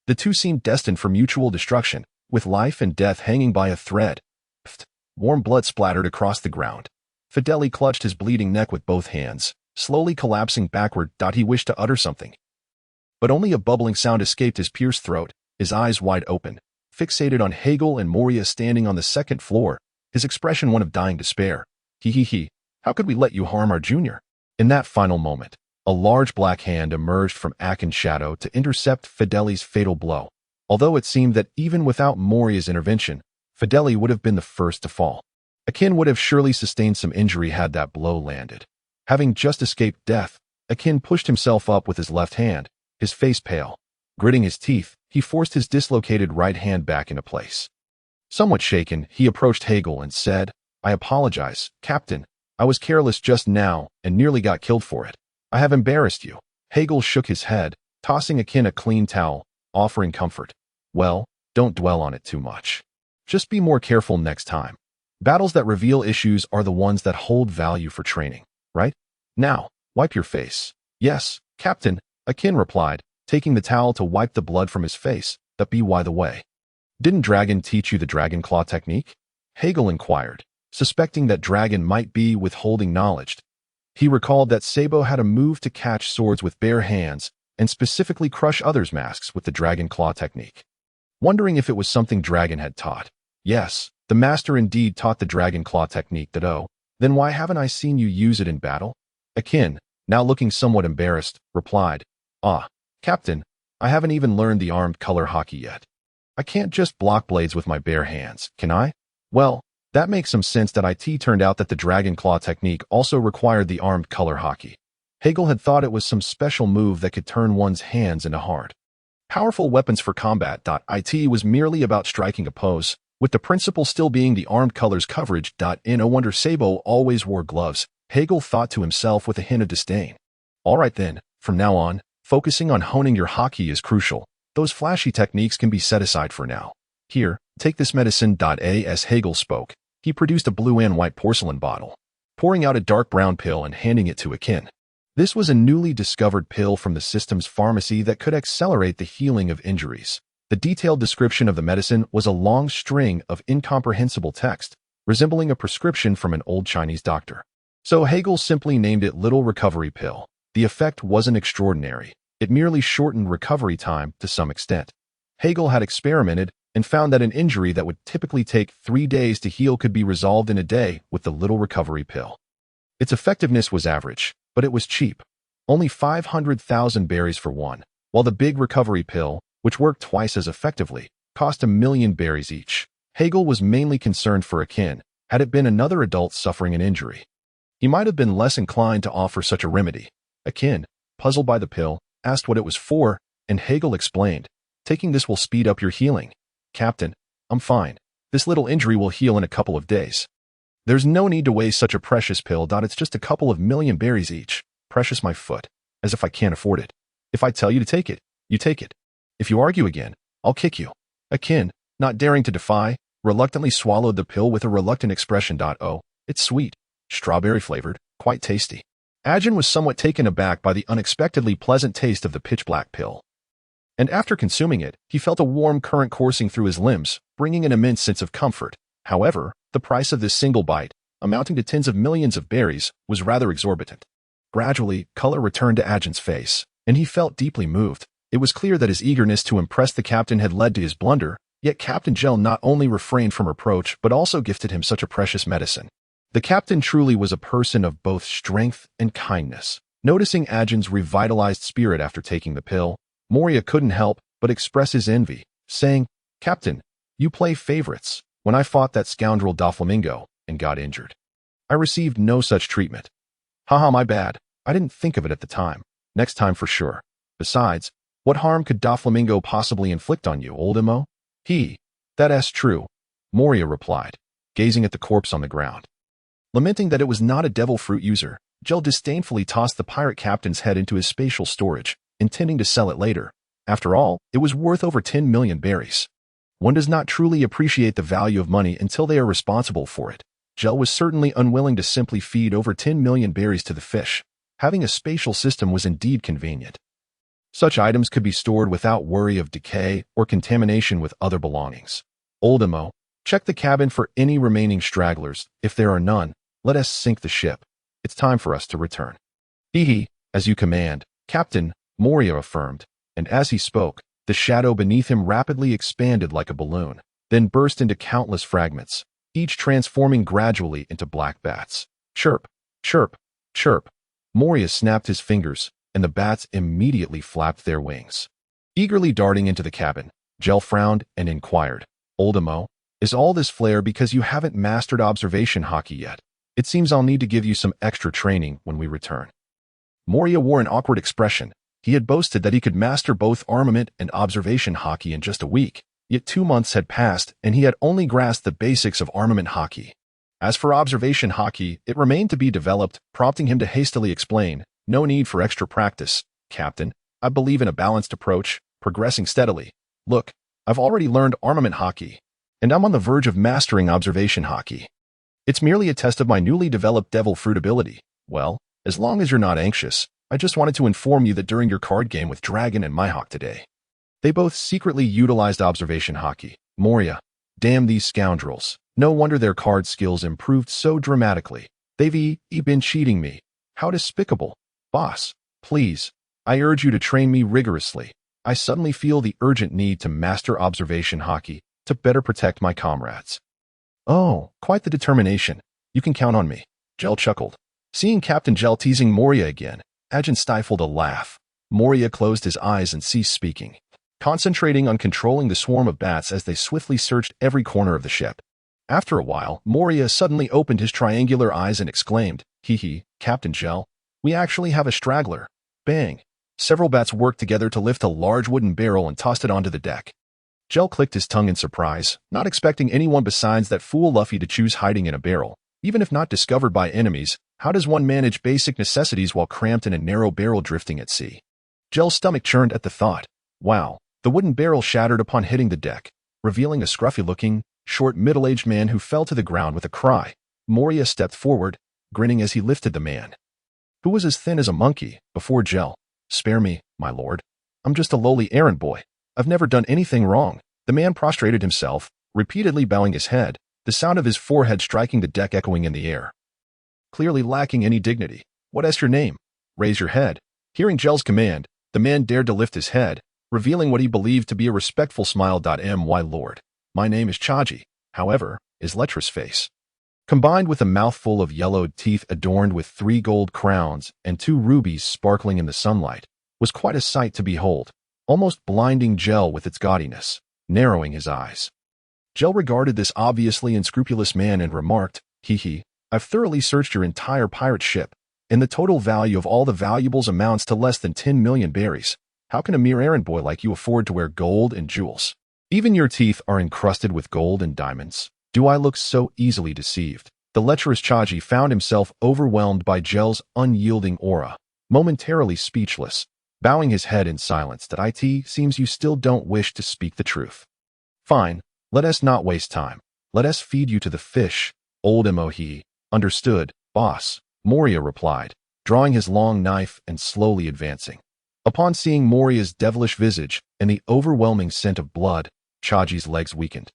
The two seemed destined for mutual destruction, with life and death hanging by a thread. Pfft. Warm blood splattered across the ground. Fideli clutched his bleeding neck with both hands, slowly collapsing backward. He wished to utter something, but only a bubbling sound escaped his pierced throat, his eyes wide open, fixated on Hegel and Moria standing on the second floor, his expression one of dying despair. He. How could we let you harm our junior? In that final moment, a large black hand emerged from Akin's shadow to intercept Fideli's fatal blow. Although it seemed that even without Moria's intervention, Fideli would have been the first to fall. Akin would have surely sustained some injury had that blow landed. Having just escaped death, Akin pushed himself up with his left hand, his face pale. Gritting his teeth, he forced his dislocated right hand back into place. Somewhat shaken, he approached Hegel and said, I apologize, Captain. I was careless just now and nearly got killed for it. I have embarrassed you. Hegel shook his head, tossing Akin a clean towel, offering comfort. Well, don't dwell on it too much. Just be more careful next time. Battles that reveal issues are the ones that hold value for training, right? Now, wipe your face. Yes, Captain, Akin replied, taking the towel to wipe the blood from his face. That be by the way. Didn't Dragon teach you the dragon claw technique? Hegel inquired, suspecting that Dragon might be withholding knowledge. He recalled that Sabo had a move to catch swords with bare hands and specifically crush others' masks with the dragon claw technique. Wondering if it was something Dragon had taught. Yes, the master indeed taught the dragon claw technique. Then why haven't I seen you use it in battle? Akin, now looking somewhat embarrassed, replied, Captain, I haven't even learned the armed color hockey yet. I can't just block blades with my bare hands, can I? Well, that makes some sense. It turned out that the dragon claw technique also required the armed color hockey. Hegel had thought it was some special move that could turn one's hands into hard, powerful weapons for combat. It was merely about striking a pose, with the principle still being the armed colors coverage. No wonder Sabo always wore gloves, Hegel thought to himself with a hint of disdain. All right then, from now on, focusing on honing your hockey is crucial. Those flashy techniques can be set aside for now. Here, take this medicine. As Hegel spoke, he produced a blue and white porcelain bottle, pouring out a dark brown pill and handing it to Akin. This was a newly discovered pill from the system's pharmacy that could accelerate the healing of injuries. The detailed description of the medicine was a long string of incomprehensible text, resembling a prescription from an old Chinese doctor. So Hegel simply named it Little Recovery Pill. The effect wasn't extraordinary. It merely shortened recovery time to some extent. Hegel had experimented and found that an injury that would typically take 3 days to heal could be resolved in a day with the Little Recovery Pill. Its effectiveness was average, but it was cheap. Only 500,000 berries for one. while the big recovery pill, which worked twice as effectively, cost 1,000,000 berries each. Hegel was mainly concerned for Akin, had it been another adult suffering an injury. He might have been less inclined to offer such a remedy. Akin, puzzled by the pill, asked what it was for, and Hegel explained, "Taking this will speed up your healing. Captain, I'm fine. This little injury will heal in a couple of days. There's no need to waste such a precious pill. It's just a couple of million berries each. Precious my foot, as if I can't afford it. If I tell you to take it, you take it. If you argue again, I'll kick you." Akin, not daring to defy, reluctantly swallowed the pill with a reluctant expression. "Oh, it's sweet, strawberry-flavored, quite tasty." Ajin was somewhat taken aback by the unexpectedly pleasant taste of the pitch-black pill. And after consuming it, he felt a warm current coursing through his limbs, bringing an immense sense of comfort. However, the price of this single bite, amounting to tens of millions of berries, was rather exorbitant. Gradually, color returned to Ajin's face, and he felt deeply moved. It was clear that his eagerness to impress the captain had led to his blunder, yet Captain Gel not only refrained from reproach but also gifted him such a precious medicine. The captain truly was a person of both strength and kindness. Noticing Ajin's revitalized spirit after taking the pill, Moria couldn't help but express his envy, saying, "Captain, you play favorites. When I fought that scoundrel Doflamingo and got injured, I received no such treatment. Haha, my bad. I didn't think of it at the time. Next time for sure. Besides, what harm could Doflamingo possibly inflict on you, old Imo?" That's true," Moria replied, gazing at the corpse on the ground. Lamenting that it was not a devil fruit user, Gel disdainfully tossed the pirate captain's head into his spatial storage, intending to sell it later. After all, it was worth over 10 million berries. One does not truly appreciate the value of money until they are responsible for it. Gel was certainly unwilling to simply feed over 10 million berries to the fish. Having a spatial system was indeed convenient. Such items could be stored without worry of decay or contamination with other belongings. Old Imo, check the cabin for any remaining stragglers. If there are none, let us sink the ship. It's time for us to return. As you command, Captain, Moria affirmed, and as he spoke, the shadow beneath him rapidly expanded like a balloon, then burst into countless fragments, each transforming gradually into black bats. Chirp, chirp, chirp. Moria snapped his fingers, and the bats immediately flapped their wings. Eagerly darting into the cabin, Gel frowned and inquired, "Old Imo, is all this flair because you haven't mastered observation hockey yet? It seems I'll need to give you some extra training when we return." Moria wore an awkward expression. He had boasted that he could master both armament and observation hockey in just a week, yet 2 months had passed and he had only grasped the basics of armament hockey. As for observation hockey, it remained to be developed, prompting him to hastily explain, "No need for extra practice, Captain. I believe in a balanced approach, progressing steadily. Look, I've already learned armament hockey, and I'm on the verge of mastering observation hockey. It's merely a test of my newly developed devil fruit ability. Well, as long as you're not anxious, I just wanted to inform you that during your card game with Dragon and Myhawk today, they both secretly utilized observation hockey. Moria, damn these scoundrels. No wonder their card skills improved so dramatically. They've been cheating me. How despicable. Boss, please, I urge you to train me rigorously. I suddenly feel the urgent need to master observation hockey to better protect my comrades." "Oh, quite the determination. You can count on me," Gel chuckled. Seeing Captain Gel teasing Moria again, Ajin stifled a laugh. Moria closed his eyes and ceased speaking, concentrating on controlling the swarm of bats as they swiftly searched every corner of the ship. After a while, Moria suddenly opened his triangular eyes and exclaimed, Captain Gel, we actually have a straggler." Bang! Several bats worked together to lift a large wooden barrel and tossed it onto the deck. Gel clicked his tongue in surprise, not expecting anyone besides that fool Luffy to choose hiding in a barrel. Even if not discovered by enemies, how does one manage basic necessities while cramped in a narrow barrel drifting at sea? Gel's stomach churned at the thought. Wow! The wooden barrel shattered upon hitting the deck, revealing a scruffy-looking, short, middle-aged man who fell to the ground with a cry. Moria stepped forward, grinning as he lifted the man, who was as thin as a monkey, before Gel. "Spare me, my lord. I'm just a lowly errand boy. I've never done anything wrong." The man prostrated himself, repeatedly bowing his head, the sound of his forehead striking the deck echoing in the air. Clearly lacking any dignity. "What's your name? Raise your head." Hearing Gel's command, the man dared to lift his head, revealing what he believed to be a respectful smile. "My lord, my name is Chaji." However, his lecherous face, combined with a mouthful of yellowed teeth adorned with 3 gold crowns and 2 rubies sparkling in the sunlight, was quite a sight to behold. almost blinding Geer with its gaudiness, narrowing his eyes. Geer regarded this obviously unscrupulous man and remarked, "Hee, I've thoroughly searched your entire pirate ship, and the total value of all the valuables amounts to less than 10 million berries. How can a mere errand boy like you afford to wear gold and jewels? Even your teeth are encrusted with gold and diamonds. Do I look so easily deceived?" The lecherous Chaji found himself overwhelmed by Geer's unyielding aura, momentarily speechless, bowing his head in silence. "That it seems you still don't wish to speak the truth. Fine, let us not waste time. Let us feed you to the fish, old Mohi." "Understood, boss," Moria replied, drawing his long knife and slowly advancing. Upon seeing Moria's devilish visage and the overwhelming scent of blood, Chaji's legs weakened,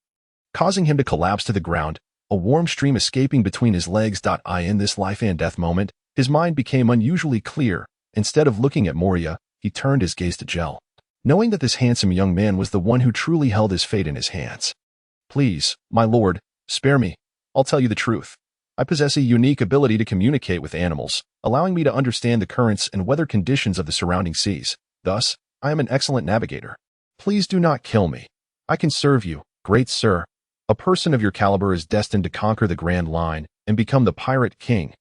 causing him to collapse to the ground, a warm stream escaping between his legs. In this life and death moment, his mind became unusually clear. Instead of looking at Moria, he turned his gaze to Geer, knowing that this handsome young man was the one who truly held his fate in his hands. "Please, my lord, spare me. I'll tell you the truth. I possess a unique ability to communicate with animals, allowing me to understand the currents and weather conditions of the surrounding seas. Thus, I am an excellent navigator. Please do not kill me. I can serve you, great sir. A person of your caliber is destined to conquer the Grand Line and become the pirate king.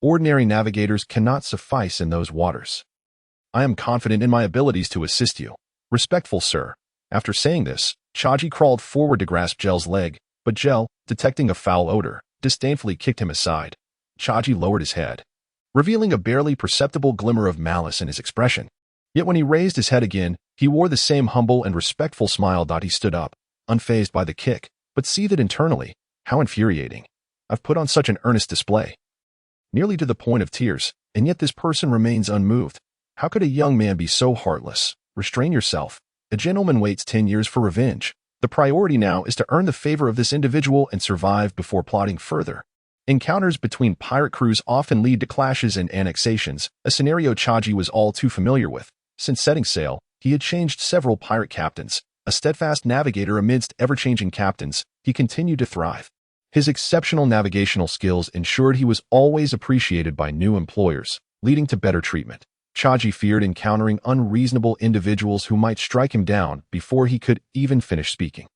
Ordinary navigators cannot suffice in those waters. I am confident in my abilities to assist you. Respectful sir." After saying this, Chaji crawled forward to grasp Geer's leg, but Geer, detecting a foul odor, disdainfully kicked him aside. Chaji lowered his head, revealing a barely perceptible glimmer of malice in his expression. Yet when he raised his head again, he wore the same humble and respectful smile. He stood up, unfazed by the kick, but seethed internally. How infuriating. I've put on such an earnest display, nearly to the point of tears, and yet this person remains unmoved. How could a young man be so heartless? Restrain yourself. A gentleman waits 10 years for revenge. The priority now is to earn the favor of this individual and survive before plotting further. Encounters between pirate crews often lead to clashes and annexations, a scenario Chaji was all too familiar with. Since setting sail, he had changed several pirate captains. A steadfast navigator amidst ever-changing captains, he continued to thrive. His exceptional navigational skills ensured he was always appreciated by new employers, leading to better treatment. Chaji feared encountering unreasonable individuals who might strike him down before he could even finish speaking.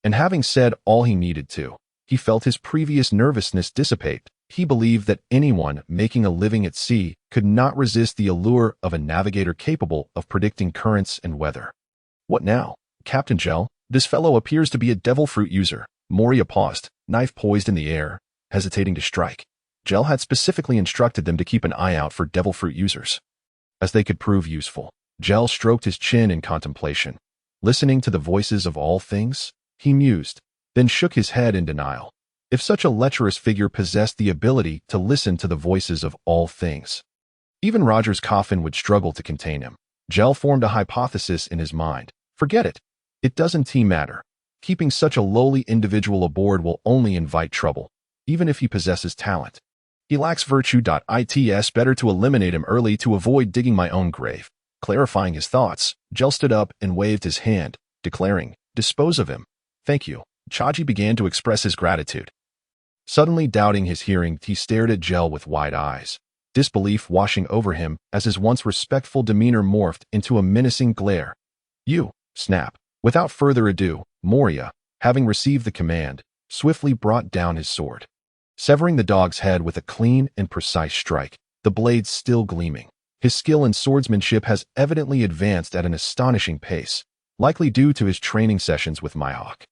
And having said all he needed to, he felt his previous nervousness dissipate. He believed that anyone making a living at sea could not resist the allure of a navigator capable of predicting currents and weather. "What now, Captain Geer? This fellow appears to be a devil fruit user." Moria paused, knife poised in the air, hesitating to strike. Geer had specifically instructed them to keep an eye out for devil fruit users, as they could prove useful. Geer stroked his chin in contemplation. Listening to the voices of all things? He mused, then shook his head in denial. If such a lecherous figure possessed the ability to listen to the voices of all things, even Roger's coffin would struggle to contain him. Geer formed a hypothesis in his mind. Forget it. It doesn't matter. Keeping such a lowly individual aboard will only invite trouble, even if he possesses talent. He lacks virtue. It's better to eliminate him early to avoid digging my own grave. Clarifying his thoughts, Geer stood up and waved his hand, declaring, "Dispose of him." "Thank you." Chaji began to express his gratitude. Suddenly doubting his hearing, he stared at Geer with wide eyes, disbelief washing over him as his once respectful demeanor morphed into a menacing glare. "You!" Snap. Without further ado, Moria, having received the command, swiftly brought down his sword, severing the dog's head with a clean and precise strike, the blade still gleaming. His skill in swordsmanship has evidently advanced at an astonishing pace, likely due to his training sessions with Mihawk.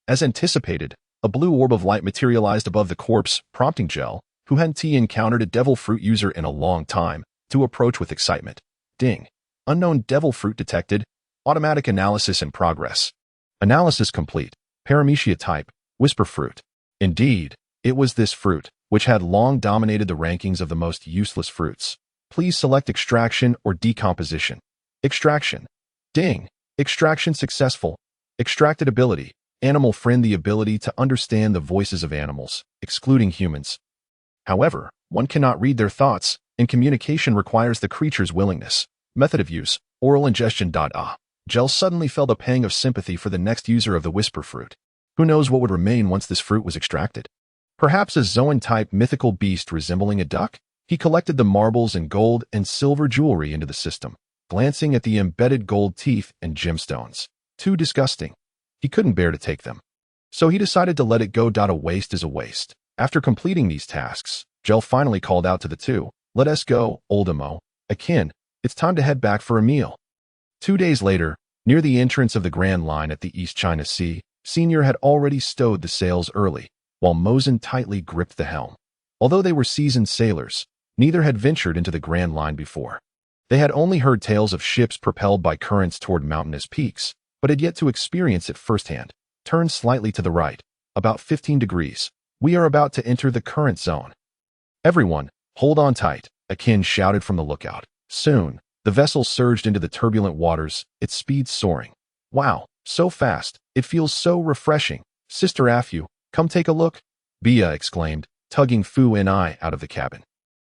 As anticipated, a blue orb of light materialized above the corpse, prompting Geer, who hadn't encountered a devil fruit user in a long time, to approach with excitement. Ding. Unknown devil fruit detected. Automatic analysis in progress. Analysis complete. Paramecia type. Whisper fruit. Indeed, it was this fruit, which had long dominated the rankings of the most useless fruits. Please select extraction or decomposition. Extraction. Ding. Extraction successful. Extracted ability. Animal friend, the ability to understand the voices of animals, excluding humans. However, one cannot read their thoughts, and communication requires the creature's willingness. Method of use. Oral ingestion. Geer suddenly felt a pang of sympathy for the next user of the whisper fruit. Who knows what would remain once this fruit was extracted? Perhaps a Zoan-type mythical beast resembling a duck? He collected the marbles and gold and silver jewelry into the system, glancing at the embedded gold teeth and gemstones. Too disgusting. He couldn't bear to take them. So he decided to let it go. A waste is a waste. After completing these tasks, Gel finally called out to the two, "Let us go, Oldemo. Akin, it's time to head back for a meal." 2 days later, near the entrance of the Grand Line at the East China Sea, Senior had already stowed the sails early, while Mosen tightly gripped the helm. Although they were seasoned sailors, neither had ventured into the Grand Line before. They had only heard tales of ships propelled by currents toward mountainous peaks, but had yet to experience it firsthand. Turn slightly to the right, about 15 degrees. We are about to enter the current zone. Everyone, hold on tight, Akin shouted from the lookout. Soon, the vessel surged into the turbulent waters, its speed soaring. Wow, so fast, it feels so refreshing. Sister Afu, come take a look, Bia exclaimed, tugging Fu and I out of the cabin.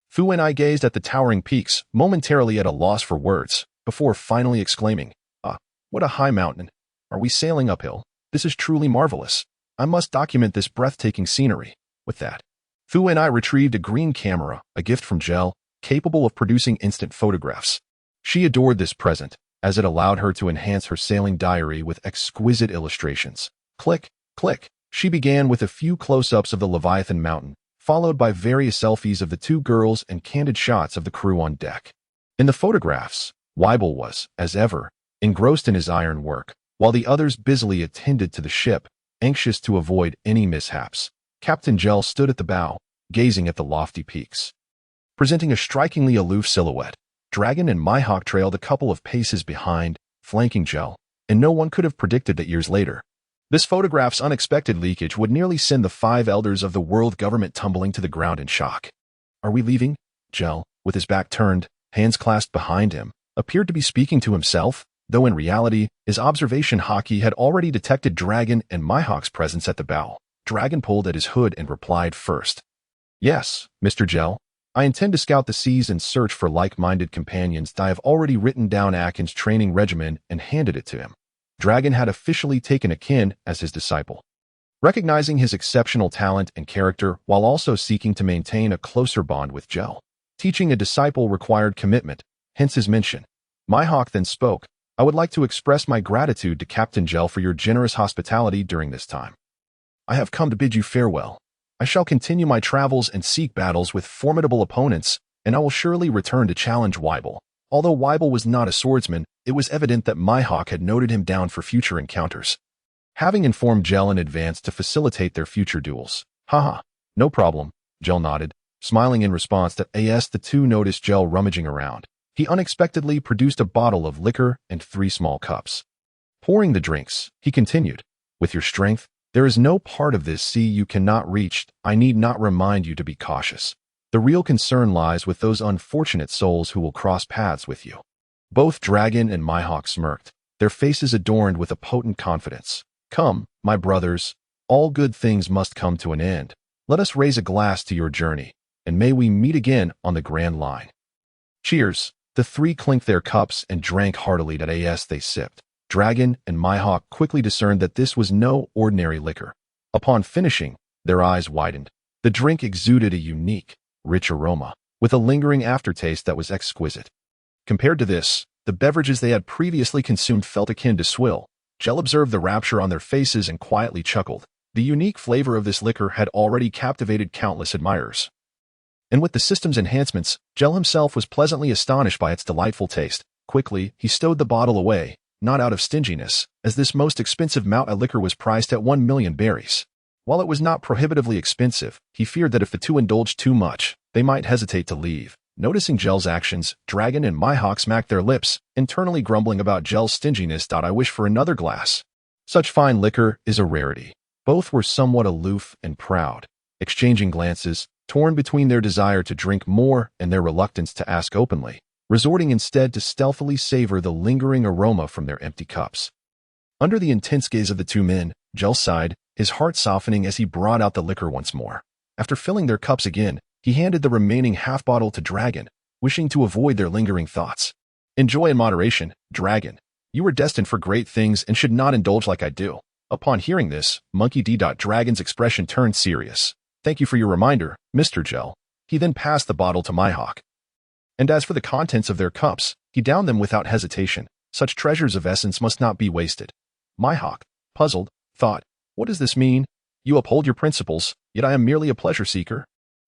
Fu and I gazed at the towering peaks, momentarily at a loss for words, before finally exclaiming, what a high mountain. Are we sailing uphill? This is truly marvelous. I must document this breathtaking scenery. With that, Fu and I retrieved a green camera, a gift from Gel, capable of producing instant photographs. She adored this present, as it allowed her to enhance her sailing diary with exquisite illustrations. Click, click. She began with a few close-ups of the Leviathan Mountain, followed by various selfies of the two girls and candid shots of the crew on deck. In the photographs, Weibel was, as ever, engrossed in his iron work, while the others busily attended to the ship, anxious to avoid any mishaps. Captain Gel stood at the bow, gazing at the lofty peaks. Presenting a strikingly aloof silhouette, Dragon and Myhawk trailed a couple of paces behind, flanking Gel, and no one could have predicted that years later, this photograph's unexpected leakage would nearly send the 5 elders of the world government tumbling to the ground in shock. Are we leaving? Gel, with his back turned, hands clasped behind him, appeared to be speaking to himself, though in reality, his observation hockey had already detected Dragon and Myhawk's presence at the bow. Dragon pulled at his hood and replied first. Yes, Mr. Gel. I intend to scout the seas and search for like-minded companions. I have already written down Akin's training regimen and handed it to him. Dragon had officially taken Akin as his disciple. Recognizing his exceptional talent and character while also seeking to maintain a closer bond with Gel. Teaching a disciple required commitment, hence his mention. Myhawk then spoke. I would like to express my gratitude to Captain Gel for your generous hospitality during this time. I have come to bid you farewell. I shall continue my travels and seek battles with formidable opponents, and I will surely return to challenge Weibel. Although Weibel was not a swordsman, it was evident that Myhawk had noted him down for future encounters. Having informed Gel in advance to facilitate their future duels. Haha, no problem, Gel nodded, smiling in response that the two noticed Gel rummaging around. He unexpectedly produced a bottle of liquor and 3 small cups. Pouring the drinks, he continued, with your strength, there is no part of this sea you cannot reach. I need not remind you to be cautious. The real concern lies with those unfortunate souls who will cross paths with you. Both Dragon and Myhawk smirked, their faces adorned with a potent confidence. Come, my brothers, all good things must come to an end. Let us raise a glass to your journey, and may we meet again on the Grand Line. Cheers. The 3 clinked their cups and drank heartily. As they sipped, Dragon and Myhawk quickly discerned that this was no ordinary liquor. Upon finishing, their eyes widened. The drink exuded a unique, rich aroma, with a lingering aftertaste that was exquisite. Compared to this, the beverages they had previously consumed felt akin to swill. Gel observed the rapture on their faces and quietly chuckled. The unique flavor of this liquor had already captivated countless admirers. And with the system's enhancements, Gel himself was pleasantly astonished by its delightful taste. Quickly, he stowed the bottle away, not out of stinginess, as this most expensive Mount liquor was priced at 1 million berries. While it was not prohibitively expensive, he feared that if the two indulged too much, they might hesitate to leave. Noticing Gel's actions, Dragon and Myhawk smacked their lips, internally grumbling about Gel's stinginess. I wish for another glass. Such fine liquor is a rarity. Both were somewhat aloof and proud, exchanging glances, torn between their desire to drink more and their reluctance to ask openly, resorting instead to stealthily savor the lingering aroma from their empty cups. Under the intense gaze of the two men, Gel sighed, his heart softening as he brought out the liquor once more. After filling their cups again, he handed the remaining half-bottle to Dragon, wishing to avoid their lingering thoughts. Enjoy in moderation, Dragon. You were destined for great things and should not indulge like I do. Upon hearing this, Monkey D. Dragon's expression turned serious. Thank you for your reminder, Mr. Gel. He then passed the bottle to Myhawk. And as for the contents of their cups, He downed them without hesitation. Such treasures of essence must not be wasted. Myhawk, puzzled, thought, what does this mean? You uphold your principles, yet I am merely a pleasure seeker.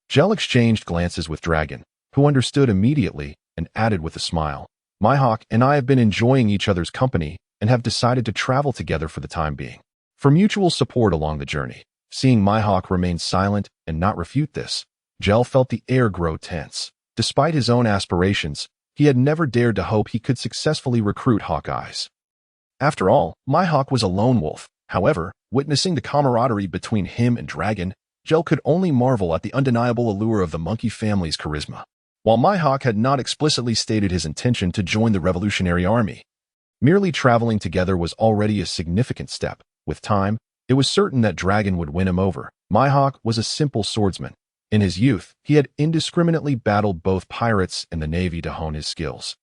Gel exchanged glances with Dragon, who understood immediately and added with a smile. Myhawk and I have been enjoying each other's company and have decided to travel together for the time being. For mutual support along the journey. Seeing Myhawk remain silent and not refute this, Gel felt the air grow tense. Despite his own aspirations, he had never dared to hope he could successfully recruit Hawkeyes. After all, Myhawk was a lone wolf. However, witnessing the camaraderie between him and Dragon, Gel could only marvel at the undeniable allure of the monkey family's charisma. While Myhawk had not explicitly stated his intention to join the Revolutionary Army, merely traveling together was already a significant step. With time, it was certain that Dragon would win him over. Myhawk was a simple swordsman. In his youth, he had indiscriminately battled both pirates and the Navy to hone his skills,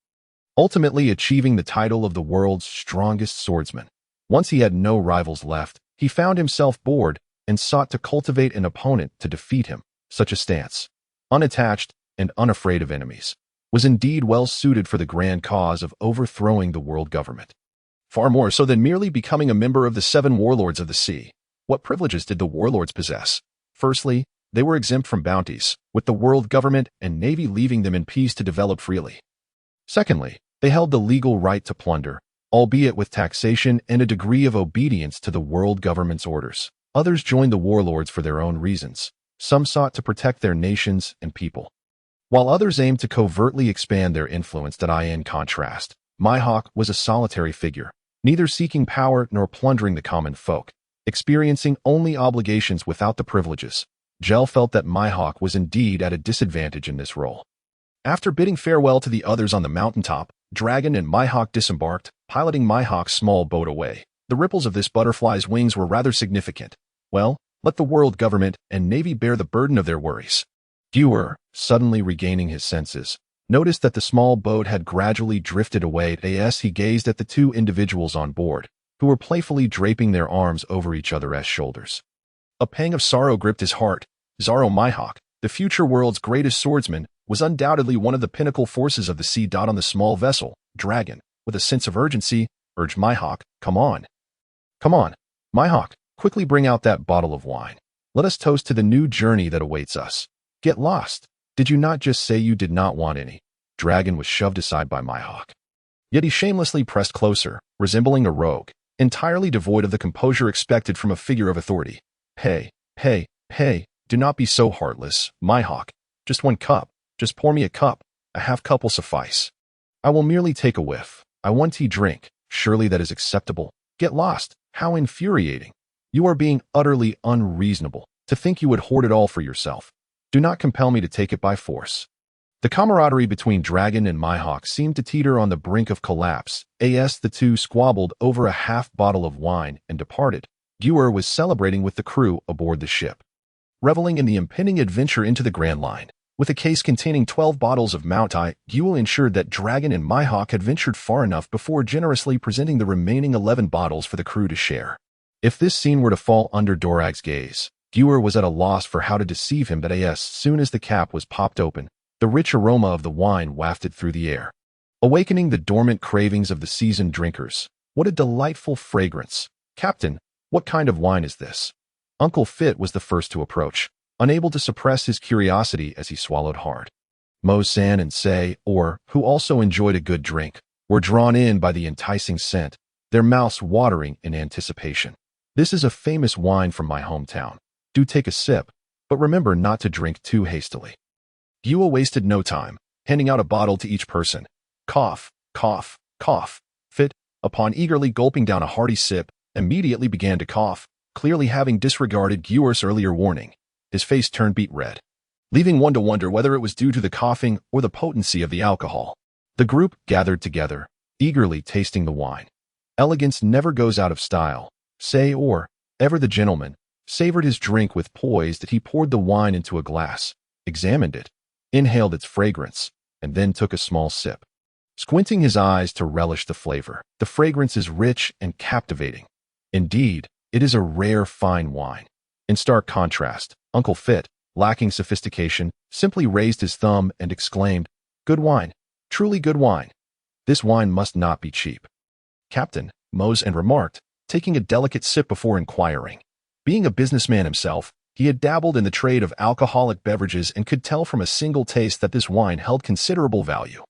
ultimately achieving the title of the world's strongest swordsman. Once he had no rivals left, he found himself bored and sought to cultivate an opponent to defeat him. Such a stance, unattached and unafraid of enemies, was indeed well suited for the grand cause of overthrowing the world government. Far more so than merely becoming a member of the 7 warlords of the sea. What privileges did the warlords possess? Firstly, they were exempt from bounties, with the world government and navy leaving them in peace to develop freely. Secondly, they held the legal right to plunder, albeit with taxation and a degree of obedience to the world government's orders. Others joined the warlords for their own reasons. Some sought to protect their nations and people, while others aimed to covertly expand their influence. In contrast, Myhawk was a solitary figure, neither seeking power nor plundering the common folk, experiencing only obligations without the privileges. Gel felt that Myhawk was indeed at a disadvantage in this role. After bidding farewell to the others on the mountaintop, Dragon and Myhawk disembarked, piloting Myhawk's small boat away. The ripples of this butterfly's wings were rather significant. Well, let the world government and navy bear the burden of their worries. Geer, suddenly regaining his senses, noticed that the small boat had gradually drifted away. As he gazed at the 2 individuals on board, who were playfully draping their arms over each other's shoulders. A pang of sorrow gripped his heart. Zaro Myhawk, the future world's greatest swordsman, was undoubtedly one of the pinnacle forces of the sea. On the small vessel, Dragon, with a sense of urgency, urged Myhawk, Come on, Myhawk, quickly bring out that bottle of wine. Let us toast to the new journey that awaits us. Get lost. Did you not just say you did not want any? Dragon was shoved aside by Myhawk. Yet he shamelessly pressed closer, resembling a rogue, entirely devoid of the composure expected from a figure of authority. Hey, do not be so heartless, Myhawk. Just 1 cup. Just pour me a cup. A half cup will suffice. I will merely take a whiff. I want tea drink. Surely that is acceptable. Get lost. How infuriating. You are being utterly unreasonable to think you would hoard it all for yourself. Do not compel me to take it by force. The camaraderie between Dragon and Myhawk seemed to teeter on the brink of collapse. The 2 squabbled over a half bottle of wine and departed. Geer was celebrating with the crew aboard the ship, reveling in the impending adventure into the Grand Line. With a case containing 12 bottles of Moutai, Geer ensured that Dragon and Myhawk had ventured far enough before generously presenting the remaining 11 bottles for the crew to share. If this scene were to fall under Dorag's gaze, Geer was at a loss for how to deceive him. But as soon as the cap was popped open, the rich aroma of the wine wafted through the air, awakening the dormant cravings of the seasoned drinkers. What a delightful fragrance! Captain, what kind of wine is this? Uncle Fit was the first to approach, unable to suppress his curiosity as he swallowed hard. Mo-san and Sei, who also enjoyed a good drink, were drawn in by the enticing scent, their mouths watering in anticipation. This is a famous wine from my hometown. Do take a sip, but remember not to drink too hastily. Geer wasted no time, handing out a bottle to each person. Cough, cough, cough. Fit, upon eagerly gulping down a hearty sip, immediately began to cough, clearly having disregarded Geer's earlier warning. His face turned beet red, leaving one to wonder whether it was due to the coughing or the potency of the alcohol. The group gathered together, eagerly tasting the wine. Elegance never goes out of style. Sei, ever the gentleman, savored his drink with poise that he poured the wine into a glass, examined it, inhaled its fragrance, and then took a small sip, squinting his eyes to relish the flavor. The fragrance is rich and captivating. Indeed, it is a rare fine wine. In stark contrast, Uncle Fit, lacking sophistication, simply raised his thumb and exclaimed, Good wine, truly good wine. This wine must not be cheap. Captain, Mosén remarked, taking a delicate sip before inquiring. Being a businessman himself, he had dabbled in the trade of alcoholic beverages and could tell from a single taste that this wine held considerable value.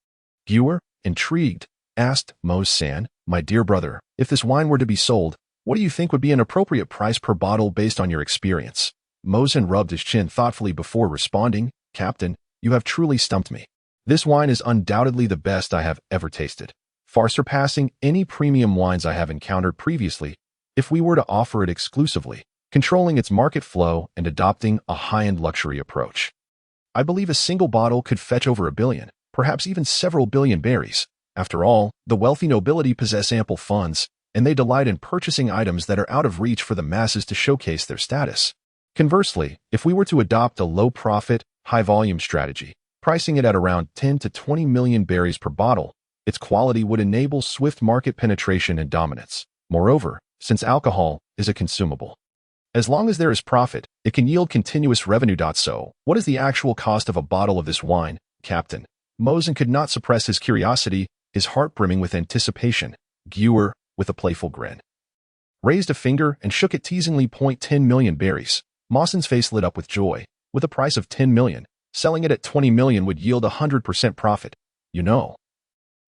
Geer, intrigued, asked Mosén, "My dear brother, if this wine were to be sold, what do you think would be an appropriate price per bottle based on your experience?" Mosén rubbed his chin thoughtfully before responding, "Captain, you have truly stumped me. This wine is undoubtedly the best I have ever tasted, far surpassing any premium wines I have encountered previously. If we were to offer it exclusively, controlling its market flow and adopting a high-end luxury approach, I believe a single bottle could fetch over 1 billion, perhaps even several billion berries. After all, the wealthy nobility possess ample funds, and they delight in purchasing items that are out of reach for the masses to showcase their status. Conversely, if we were to adopt a low-profit, high-volume strategy, pricing it at around 10 to 20 million berries per bottle, its quality would enable swift market penetration and dominance. Moreover, since alcohol is a consumable, as long as there is profit, it can yield continuous revenue. So, what is the actual cost of a bottle of this wine, Captain? Mosén could not suppress his curiosity, his heart brimming with anticipation. Geer, with a playful grin, raised a finger and shook it teasingly. 10 million berries. Mosén's face lit up with joy. With a price of 10 million, selling it at 20 million would yield 100% profit. You know,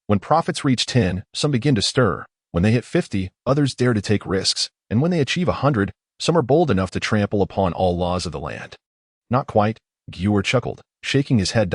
when profits reach 10, some begin to stir. When they hit 50, others dare to take risks. And when they achieve 100, some are bold enough to trample upon all laws of the land. Not quite, Geer chuckled, shaking his head.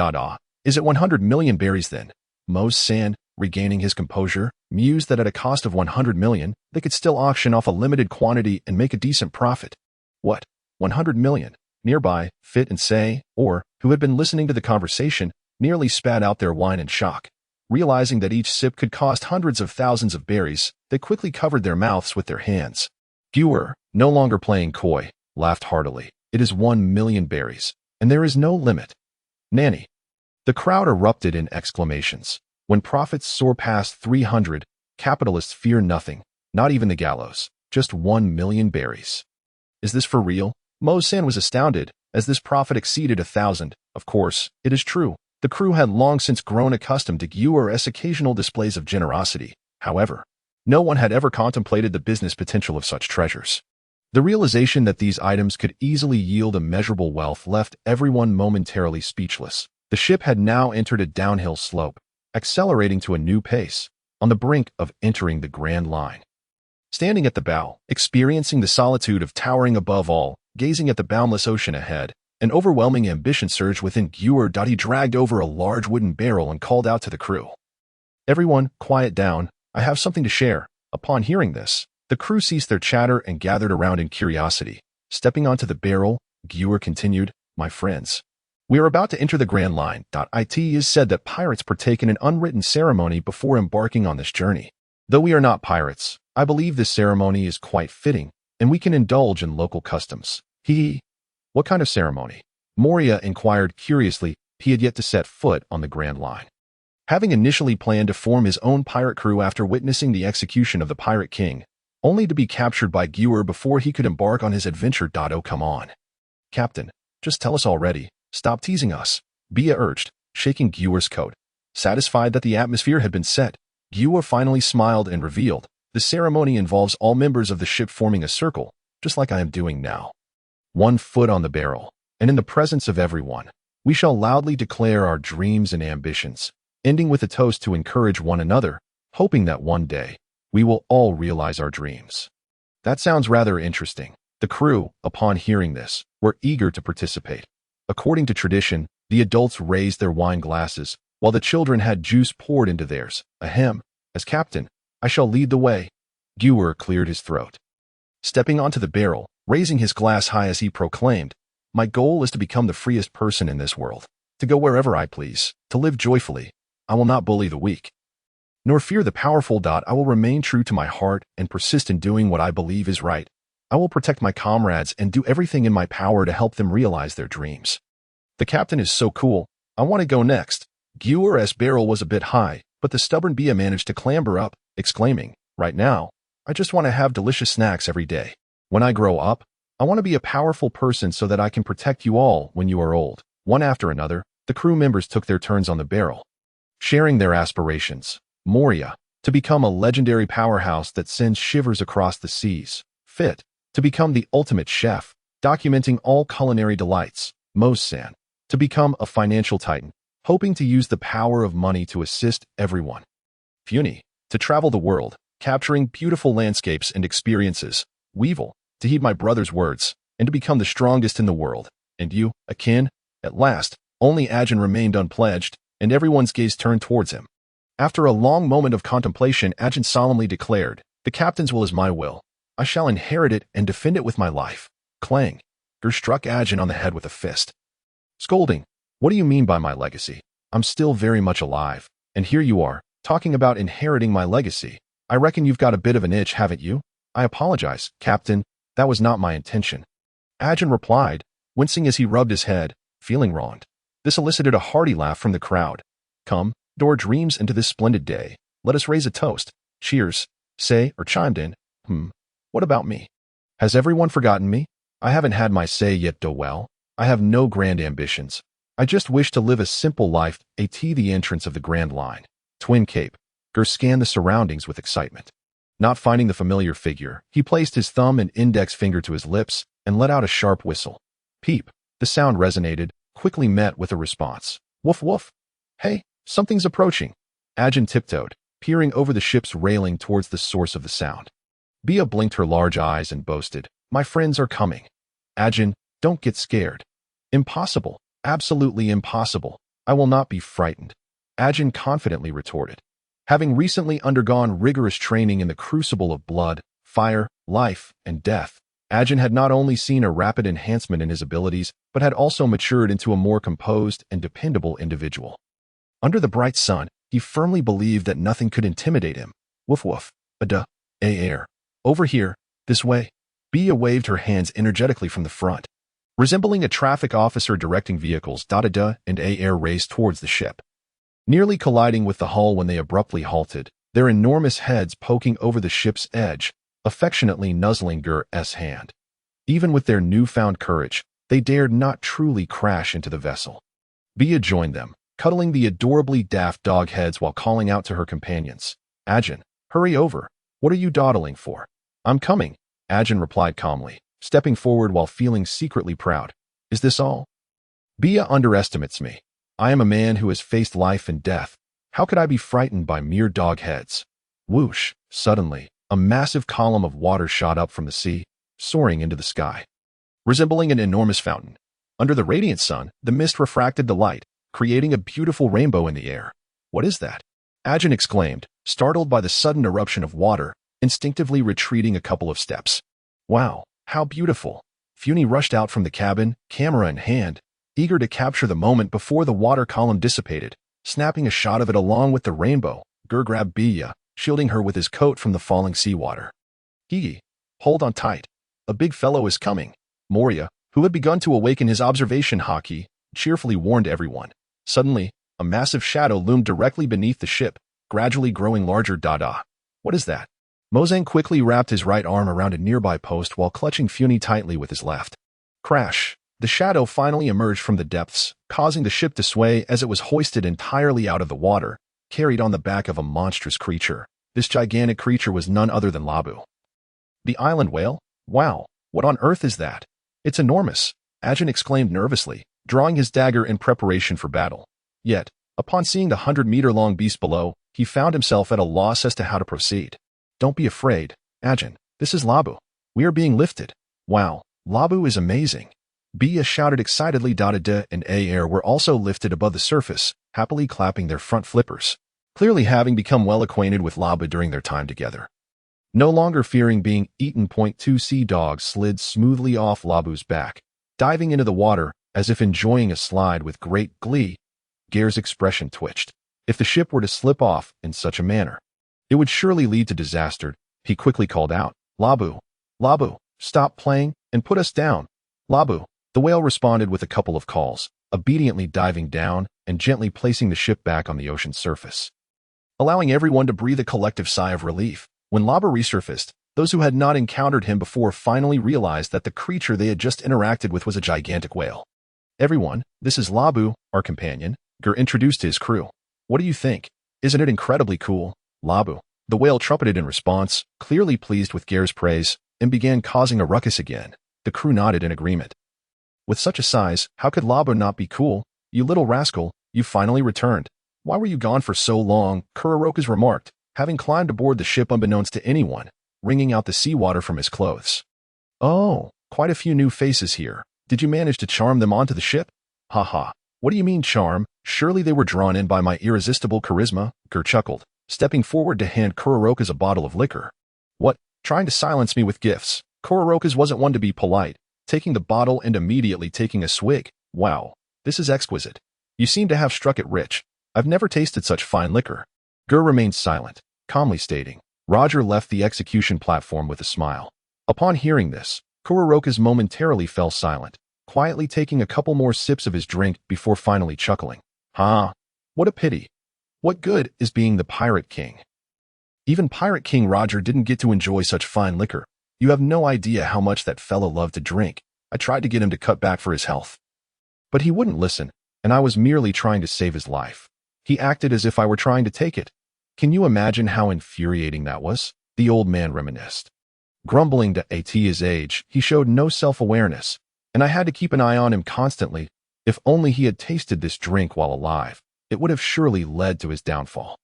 Is it 100 million berries then? Mosén, regaining his composure, mused that at a cost of 100 million, they could still auction off a limited quantity and make a decent profit. What? 100 million? Nearby, Fit and Say, or, who had been listening to the conversation, nearly spat out their wine in shock. Realizing that each sip could cost hundreds of thousands of berries, they quickly covered their mouths with their hands. Geer, no longer playing coy, laughed heartily. It is 1 million berries, and there is no limit. Nanny. The crowd erupted in exclamations. When profits soar past 300, capitalists fear nothing, not even the gallows. Just 1 million berries. Is this for real? Mosén was astounded, as this profit exceeded 1,000. Of course, it is true. The crew had long since grown accustomed to Geer's occasional displays of generosity. However, no one had ever contemplated the business potential of such treasures. The realization that these items could easily yield immeasurable wealth left everyone momentarily speechless. The ship had now entered a downhill slope, accelerating to a new pace, on the brink of entering the Grand Line. Standing at the bow, experiencing the solitude of towering above all, gazing at the boundless ocean ahead, an overwhelming ambition surged within Geer. He dragged over a large wooden barrel and called out to the crew. "Everyone, quiet down. I have something to share." Upon hearing this, the crew ceased their chatter and gathered around in curiosity. Stepping onto the barrel, Geer continued, "My friends, we are about to enter the Grand Line. It is said that pirates partake in an unwritten ceremony before embarking on this journey. Though we are not pirates, I believe this ceremony is quite fitting, and we can indulge in local customs." What kind of ceremony? Moria inquired curiously. He had yet to set foot on the Grand Line. Having initially planned to form his own pirate crew after witnessing the execution of the Pirate King, only to be captured by Geer before he could embark on his adventure. Oh, come on. Captain, just tell us already. Stop teasing us, Bia urged, shaking Geer's coat. Satisfied that the atmosphere had been set, Geer finally smiled and revealed, "The ceremony involves all members of the ship forming a circle, just like I am doing now. 1 foot on the barrel, and in the presence of everyone, we shall loudly declare our dreams and ambitions, ending with a toast to encourage one another, hoping that one day, we will all realize our dreams." That sounds rather interesting. The crew, upon hearing this, were eager to participate. According to tradition, the adults raised their wine glasses, while the children had juice poured into theirs. Ahem, as captain, I shall lead the way. Geer cleared his throat. Stepping onto the barrel, raising his glass high as he proclaimed, "My goal is to become the freest person in this world, to go wherever I please, to live joyfully. I will not bully the weak, nor fear the powerful. I will remain true to my heart and persist in doing what I believe is right. I will protect my comrades and do everything in my power to help them realize their dreams." The captain is so cool. I want to go next. Geer's barrel was a bit high, but the stubborn Bia managed to clamber up, exclaiming, "Right now, I just want to have delicious snacks every day. When I grow up, I want to be a powerful person so that I can protect you all when you are old." One after another, the crew members took their turns on the barrel, sharing their aspirations. Moria, to become a legendary powerhouse that sends shivers across the seas. Fit, to become the ultimate chef, documenting all culinary delights. Mosan, to become a financial titan, hoping to use the power of money to assist everyone. Funi, to travel the world, capturing beautiful landscapes and experiences. Weevil, to heed my brother's words, and to become the strongest in the world. And you, Akin? At last, only Ajin remained unpledged, and everyone's gaze turned towards him. After a long moment of contemplation, Ajin solemnly declared, "The captain's will is my will. I shall inherit it and defend it with my life." Clang. Geer struck Ajin on the head with a fist. Scolding, "What do you mean by my legacy? I'm still very much alive, and here you are, talking about inheriting my legacy. I reckon you've got a bit of an itch, haven't you?" "I apologize, Captain. That was not my intention." Ajin replied, wincing as he rubbed his head, feeling wronged. This elicited a hearty laugh from the crowd. "Come, door dreams into this splendid day. Let us raise a toast. Cheers," say, or chimed in. What about me? Has everyone forgotten me? I haven't had my say yet, well. I have no grand ambitions. I just wish to live a simple life, the entrance of the Grand Line. Twin Cape. Geer scanned the surroundings with excitement. Not finding the familiar figure, he placed his thumb and index finger to his lips and let out a sharp whistle. Peep. The sound resonated, quickly met with a response. Woof woof. Hey, something's approaching. Ajin tiptoed, peering over the ship's railing towards the source of the sound. Bia blinked her large eyes and boasted, "My friends are coming." Ajin, don't get scared. Impossible. Absolutely impossible. I will not be frightened. Ajin confidently retorted. Having recently undergone rigorous training in the crucible of blood, fire, life, and death, Ajin had not only seen a rapid enhancement in his abilities, but had also matured into a more composed and dependable individual. Under the bright sun, he firmly believed that nothing could intimidate him. Woof woof. Air. Over here. This way. Bia waved her hands energetically from the front. Resembling a traffic officer directing vehicles, and air raced towards the ship. Nearly colliding with the hull when they abruptly halted, their enormous heads poking over the ship's edge, affectionately nuzzling Geer's hand. Even with their newfound courage, they dared not truly crash into the vessel. Bia joined them, cuddling the adorably daft dog heads while calling out to her companions. Ajin, hurry over. What are you dawdling for? I'm coming, Ajin replied calmly, stepping forward while feeling secretly proud. Is this all? Bia underestimates me. I am a man who has faced life and death. How could I be frightened by mere dog heads? Whoosh! Suddenly, a massive column of water shot up from the sea, soaring into the sky. Resembling an enormous fountain, under the radiant sun, the mist refracted the light, creating a beautiful rainbow in the air. What is that? Ajin exclaimed, startled by the sudden eruption of water, instinctively retreating a couple of steps. Wow, how beautiful! Funi rushed out from the cabin, camera in hand, eager to capture the moment before the water column dissipated, snapping a shot of it along with the rainbow. Geer grabbed Bia, shielding her with his coat from the falling seawater. Hee, hold on tight. A big fellow is coming. Moria, who had begun to awaken his observation haki, cheerfully warned everyone. Suddenly, a massive shadow loomed directly beneath the ship, gradually growing larger. What is that? Mozang quickly wrapped his right arm around a nearby post while clutching Funi tightly with his left. Crash! The shadow finally emerged from the depths, causing the ship to sway as it was hoisted entirely out of the water, carried on the back of a monstrous creature. This gigantic creature was none other than Labu. The island whale? Wow, what on earth is that? It's enormous, Ajin exclaimed nervously, drawing his dagger in preparation for battle. Yet, upon seeing the 100-meter-long beast below, he found himself at a loss as to how to proceed. Don't be afraid, Ajin. This is Labu. We are being lifted. Wow, Labu is amazing. Bia shouted excitedly. And air were also lifted above the surface, happily clapping their front flippers, clearly having become well acquainted with Labu during their time together. No longer fearing being eaten, Sea Dog slid smoothly off Labu's back, diving into the water as if enjoying a slide with great glee. Geer's expression twitched. If the ship were to slip off in such a manner, it would surely lead to disaster. He quickly called out, Labu, stop playing and put us down. Labu. The whale responded with a couple of calls, obediently diving down and gently placing the ship back on the ocean's surface. Allowing everyone to breathe a collective sigh of relief, when Labu resurfaced, those who had not encountered him before finally realized that the creature they had just interacted with was a gigantic whale. Everyone, this is Labu, our companion, Geer introduced his crew. What do you think? Isn't it incredibly cool, Labu? The whale trumpeted in response, clearly pleased with Geer's praise, and began causing a ruckus again. The crew nodded in agreement. With such a size, how could Labu not be cool? You little rascal, you finally returned. Why were you gone for so long? Kuroko's remarked, having climbed aboard the ship unbeknownst to anyone, wringing out the seawater from his clothes. Oh, quite a few new faces here. Did you manage to charm them onto the ship? Ha. What do you mean charm? Surely they were drawn in by my irresistible charisma, Geer chuckled, stepping forward to hand Kuroko's a bottle of liquor. What? Trying to silence me with gifts. Kuroko's wasn't one to be polite, taking the bottle and immediately taking a swig. Wow, this is exquisite. You seem to have struck it rich. I've never tasted such fine liquor. Geer remained silent, calmly stating. Roger left the execution platform with a smile. Upon hearing this, Kuroko's momentarily fell silent, quietly taking a couple more sips of his drink before finally chuckling. What a pity. What good is being the Pirate King? Even Pirate King Roger didn't get to enjoy such fine liquor. You have no idea how much that fellow loved to drink. I tried to get him to cut back for his health. But he wouldn't listen, and I was merely trying to save his life. He acted as if I were trying to take it. Can you imagine how infuriating that was? The old man reminisced. Grumbling to at his age, he showed no self-awareness, and I had to keep an eye on him constantly. If only he had tasted this drink while alive, it would have surely led to his downfall.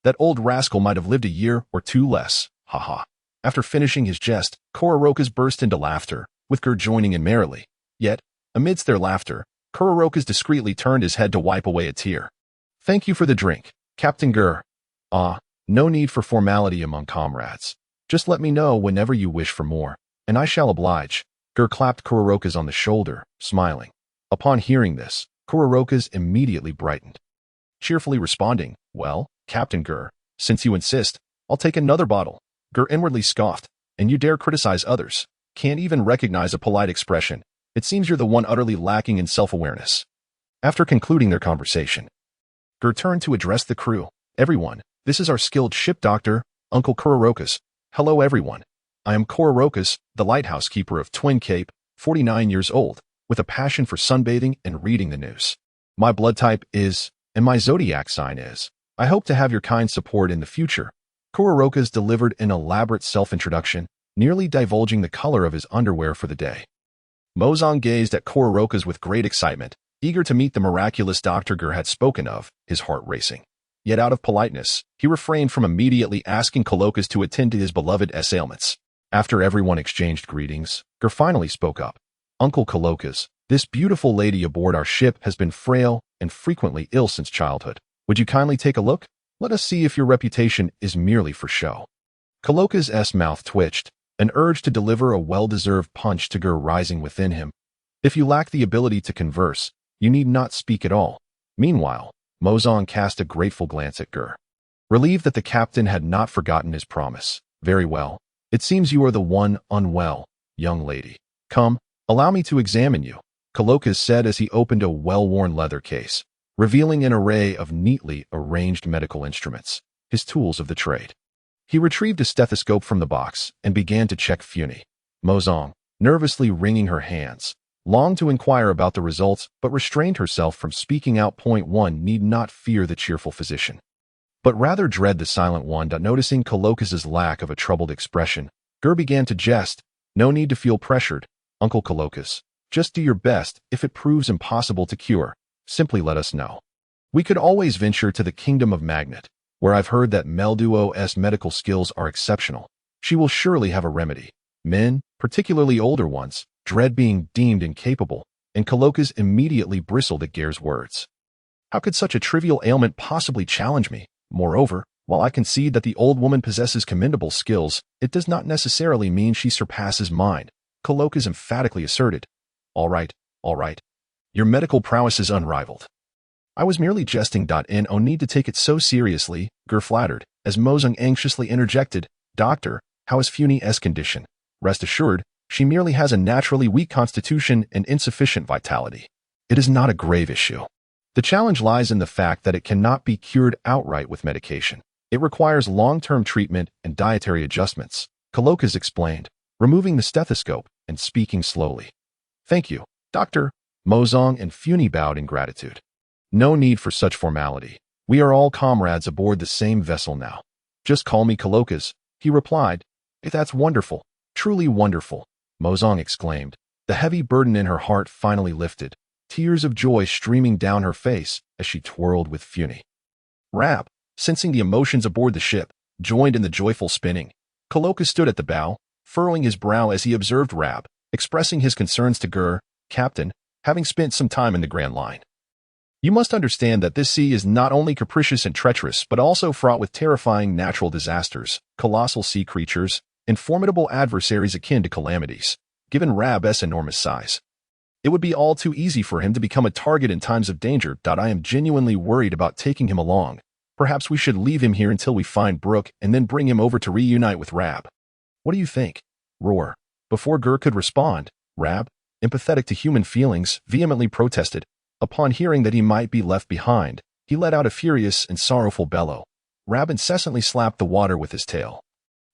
That old rascal might have lived a year or two less. Ha. After finishing his jest, Kuroko's burst into laughter, with Geer joining in merrily. Yet, amidst their laughter, Kuroko's discreetly turned his head to wipe away a tear. Thank you for the drink, Captain Geer. No need for formality among comrades. Just let me know whenever you wish for more, and I shall oblige. Geer clapped Kuroko's on the shoulder, smiling. Upon hearing this, Kuroko's immediately brightened, cheerfully responding, Well, Captain Geer, since you insist, I'll take another bottle. Geer inwardly scoffed, and you dare criticize others. Can't even recognize a polite expression. It seems you're the one utterly lacking in self-awareness. After concluding their conversation, Geer turned to address the crew. Everyone, this is our skilled ship doctor, Uncle Kuroko's. Hello everyone. I am Kuroko's, the lighthouse keeper of Twin Cape, 49 years old, with a passion for sunbathing and reading the news. My blood type is, and my zodiac sign is. I hope to have your kind support in the future. Kuroko's delivered an elaborate self-introduction, nearly divulging the color of his underwear for the day. Mozong gazed at Kuroko's with great excitement, eager to meet the miraculous Dr. Geer had spoken of, his heart racing. Yet out of politeness, he refrained from immediately asking Kuroko's to attend to his beloved's ailments. After everyone exchanged greetings, Geer finally spoke up. Uncle Kuroko's, this beautiful lady aboard our ship has been frail and frequently ill since childhood. Would you kindly take a look? Let us see if your reputation is merely for show. Kuroko's mouth twitched, an urge to deliver a well-deserved punch to Geer rising within him. If you lack the ability to converse, you need not speak at all. Meanwhile, Mozong cast a grateful glance at Geer, relieved that the captain had not forgotten his promise. Very well. It seems you are the one unwell, young lady. Come, allow me to examine you, Kuroko's said as he opened a well-worn leather case, revealing an array of neatly arranged medical instruments, his tools of the trade. He retrieved a stethoscope from the box and began to check Funi. Mozong, nervously wringing her hands, longed to inquire about the results but restrained herself from speaking out. Point one need not fear the cheerful physician, but rather dread the silent one. Noticing Kuroko's lack of a troubled expression, Geer began to jest. No need to feel pressured, Uncle Kuroko's. Just do your best. If it proves impossible to cure, simply let us know. We could always venture to the Kingdom of Magnet, where I've heard that Melduo's medical skills are exceptional. She will surely have a remedy. Men, particularly older ones, dread being deemed incapable, and Kuroko's immediately bristled at Geer's words. How could such a trivial ailment possibly challenge me? Moreover, while I concede that the old woman possesses commendable skills, it does not necessarily mean she surpasses mine, Kuroko's emphatically asserted. All right. Your medical prowess is unrivaled. I was merely jesting. No need to take it so seriously, Geer flattered, as Mozong anxiously interjected, Doctor, how is Funi's condition? Rest assured, she merely has a naturally weak constitution and insufficient vitality. It is not a grave issue. The challenge lies in the fact that it cannot be cured outright with medication. It requires long-term treatment and dietary adjustments, Kuroko's explained, removing the stethoscope and speaking slowly. Thank you, Doctor. Mozong and Funi bowed in gratitude. No need for such formality. We are all comrades aboard the same vessel now. Just call me Colokas, he replied. That's wonderful, truly wonderful, Mozong exclaimed. The heavy burden in her heart finally lifted, tears of joy streaming down her face as she twirled with Funi. Rab, sensing the emotions aboard the ship, joined in the joyful spinning. Colokas stood at the bow, furrowing his brow as he observed Rab, expressing his concerns to Geer, Captain, having spent some time in the Grand Line. You must understand that this sea is not only capricious and treacherous, but also fraught with terrifying natural disasters, colossal sea creatures, and formidable adversaries akin to calamities, given Rab's enormous size. It would be all too easy for him to become a target in times of danger. I am genuinely worried about taking him along. Perhaps we should leave him here until we find Brook and then bring him over to reunite with Rab. What do you think? Roar. Before Geer could respond, Rab, empathetic to human feelings, vehemently protested. Upon hearing that he might be left behind, he let out a furious and sorrowful bellow. Rab incessantly slapped the water with his tail,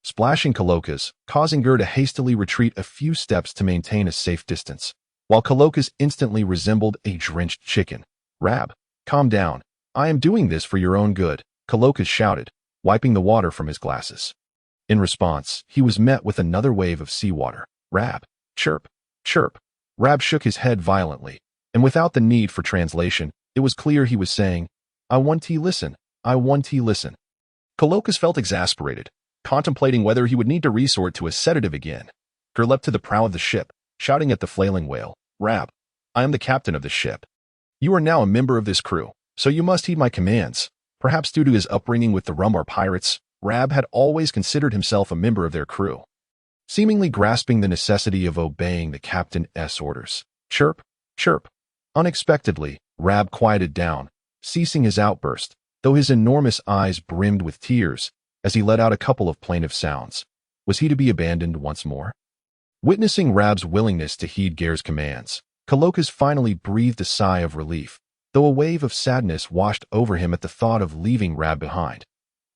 splashing Colokas, causing Geer to hastily retreat a few steps to maintain a safe distance, while Colokas instantly resembled a drenched chicken. Rab, calm down. I am doing this for your own good, Colokas shouted, wiping the water from his glasses. In response, he was met with another wave of seawater. Rab, chirp, chirp. Rab shook his head violently, and without the need for translation, it was clear he was saying, I want to listen, I want to listen. Colokas felt exasperated, contemplating whether he would need to resort to a sedative again. Geer leapt to the prow of the ship, shouting at the flailing whale, Rab, I am the captain of this ship. You are now a member of this crew, so you must heed my commands. Perhaps due to his upbringing with the Rumbar pirates, Rab had always considered himself a member of their crew, seemingly grasping the necessity of obeying the captain's orders. Chirp, chirp. Unexpectedly, Rab quieted down, ceasing his outburst, though his enormous eyes brimmed with tears as he let out a couple of plaintive sounds. Was he to be abandoned once more? Witnessing Rab's willingness to heed Geer's commands, Colokas finally breathed a sigh of relief, though a wave of sadness washed over him at the thought of leaving Rab behind.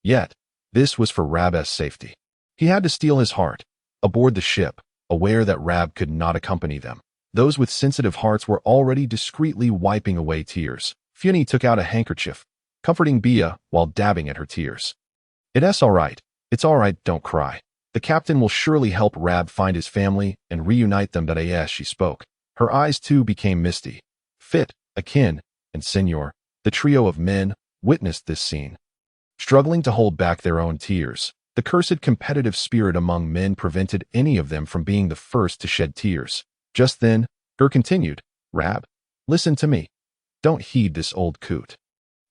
Yet, this was for Rab's safety. He had to steel his heart. Aboard the ship, aware that Rab could not accompany them, those with sensitive hearts were already discreetly wiping away tears. Funi took out a handkerchief, comforting Bia while dabbing at her tears. It's all right, don't cry. The captain will surely help Rab find his family and reunite them. As she spoke, her eyes too became misty. Fit, Akin, and Senor, the trio of men, witnessed this scene, struggling to hold back their own tears. The cursed competitive spirit among men prevented any of them from being the first to shed tears. Just then, Geer continued, Rab, listen to me. Don't heed this old coot.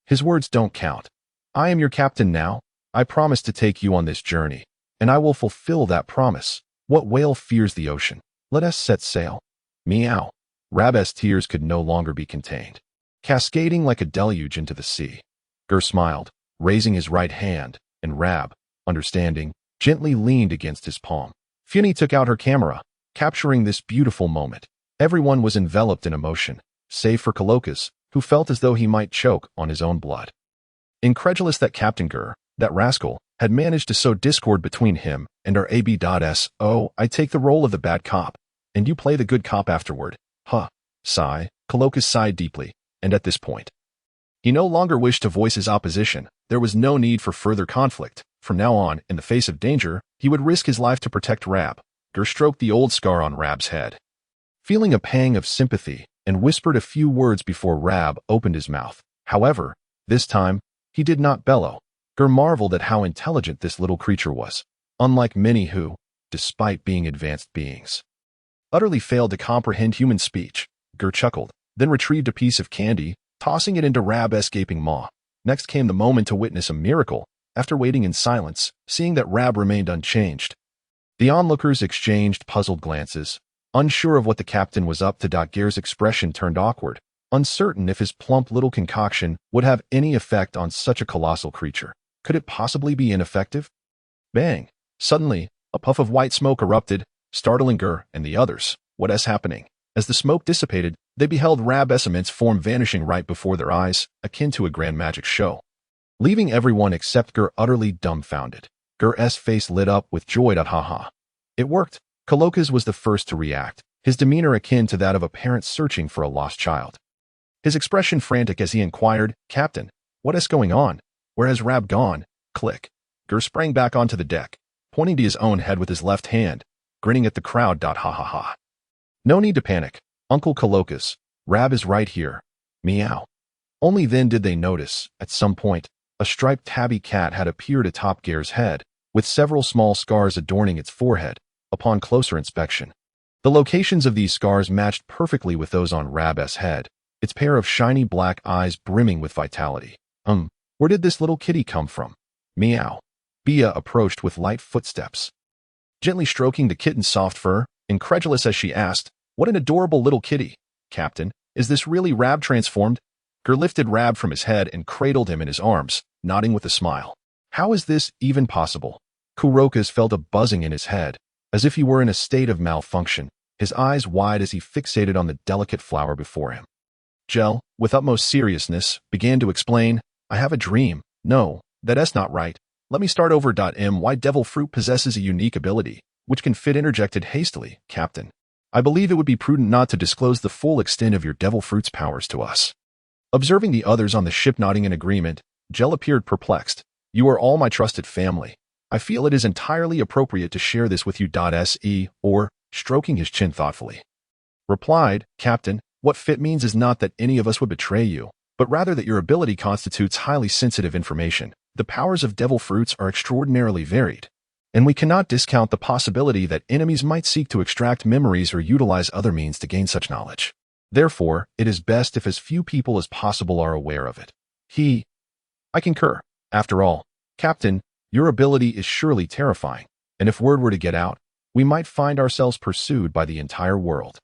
His words don't count. I am your captain now. I promise to take you on this journey, and I will fulfill that promise. What whale fears the ocean? Let us set sail. Meow. Rab's tears could no longer be contained, cascading like a deluge into the sea. Geer smiled, raising his right hand, and Rab, understanding, gently leaned against his palm. Funi took out her camera, capturing this beautiful moment. Everyone was enveloped in emotion, save for Colokas, who felt as though he might choke on his own blood. Incredulous that Captain Geer, that rascal, had managed to sow discord between him and our AB.S. Oh, I take the role of the bad cop, and you play the good cop afterward. Huh. Sigh. Colokas sighed deeply, and at this point, he no longer wished to voice his opposition. There was no need for further conflict. From now on, in the face of danger, he would risk his life to protect Rab. Geer stroked the old scar on Rab's head, feeling a pang of sympathy, and whispered a few words before Rab opened his mouth. However, this time, he did not bellow. Geer marveled at how intelligent this little creature was, unlike many who, despite being advanced beings, utterly failed to comprehend human speech. Geer chuckled, then retrieved a piece of candy, tossing it into Rab's gaping maw. Next came the moment to witness a miracle. After waiting in silence, seeing that Rab remained unchanged, the onlookers exchanged puzzled glances, unsure of what the captain was up to. Geer's expression turned awkward, uncertain if his plump little concoction would have any effect on such a colossal creature. Could it possibly be ineffective? Bang! Suddenly, a puff of white smoke erupted, startling Geer and the others. What is happening? As the smoke dissipated, they beheld Rab's immense form vanishing right before their eyes, akin to a grand magic show, leaving everyone except Geer utterly dumbfounded. Geer's face lit up with joy. Ha. It worked. Colokas was the first to react, his demeanor akin to that of a parent searching for a lost child. His expression frantic as he inquired, Captain, What is going on? Where has Rab gone? Click. Geer sprang back onto the deck, pointing to his own head with his left hand, grinning at the crowd. Ha ha ha. No need to panic, Uncle Colochus. Rab is right here. Meow. Only then did they notice, at some point, a striped tabby cat had appeared atop Geer's head, with several small scars adorning its forehead, upon closer inspection. The locations of these scars matched perfectly with those on Rab's head, its pair of shiny black eyes brimming with vitality. Where did this little kitty come from? Meow. Bia approached with light footsteps, gently stroking the kitten's soft fur, incredulous as she asked, "What an adorable little kitty. Captain, is this really Rab transformed?" Geer lifted Rab from his head and cradled him in his arms, nodding with a smile. How is this even possible? Colochus felt a buzzing in his head, as if he were in a state of malfunction, his eyes wide as he fixated on the delicate flower before him. Gel, with utmost seriousness, began to explain, "I have a dream. No, that's not right. Let me start over. My devil fruit possesses a unique ability, which can fit interjected hastily, Captain. I believe it would be prudent not to disclose the full extent of your devil fruit's powers to us." Observing the others on the ship nodding in agreement, Gel appeared perplexed. "You are all my trusted family. I feel it is entirely appropriate to share this with you. Or, stroking his chin thoughtfully, replied, "Captain, what fit means is not that any of us would betray you, but rather that your ability constitutes highly sensitive information. The powers of devil fruits are extraordinarily varied, and we cannot discount the possibility that enemies might seek to extract memories or utilize other means to gain such knowledge. Therefore, it is best if as few people as possible are aware of it." I concur. After all, Captain, your ability is surely terrifying, and if word were to get out, we might find ourselves pursued by the entire world.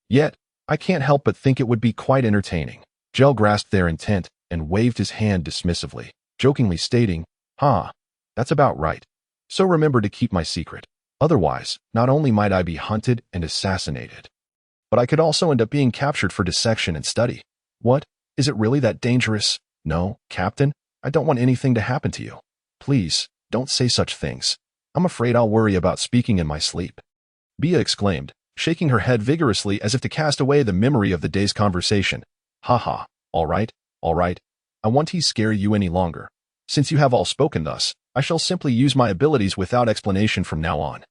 Yet, I can't help but think it would be quite entertaining. Gel grasped their intent and waved his hand dismissively, jokingly stating, "That's about right. So remember to keep my secret. Otherwise, not only might I be hunted and assassinated, but I could also end up being captured for dissection and study. What? Is it really that dangerous? No, Captain, I don't want anything to happen to you. Please, don't say such things. I'm afraid I'll worry about speaking in my sleep." Bia exclaimed, shaking her head vigorously as if to cast away the memory of the day's conversation. All right. I won't scare you any longer. Since you have all spoken thus, I shall simply use my abilities without explanation from now on.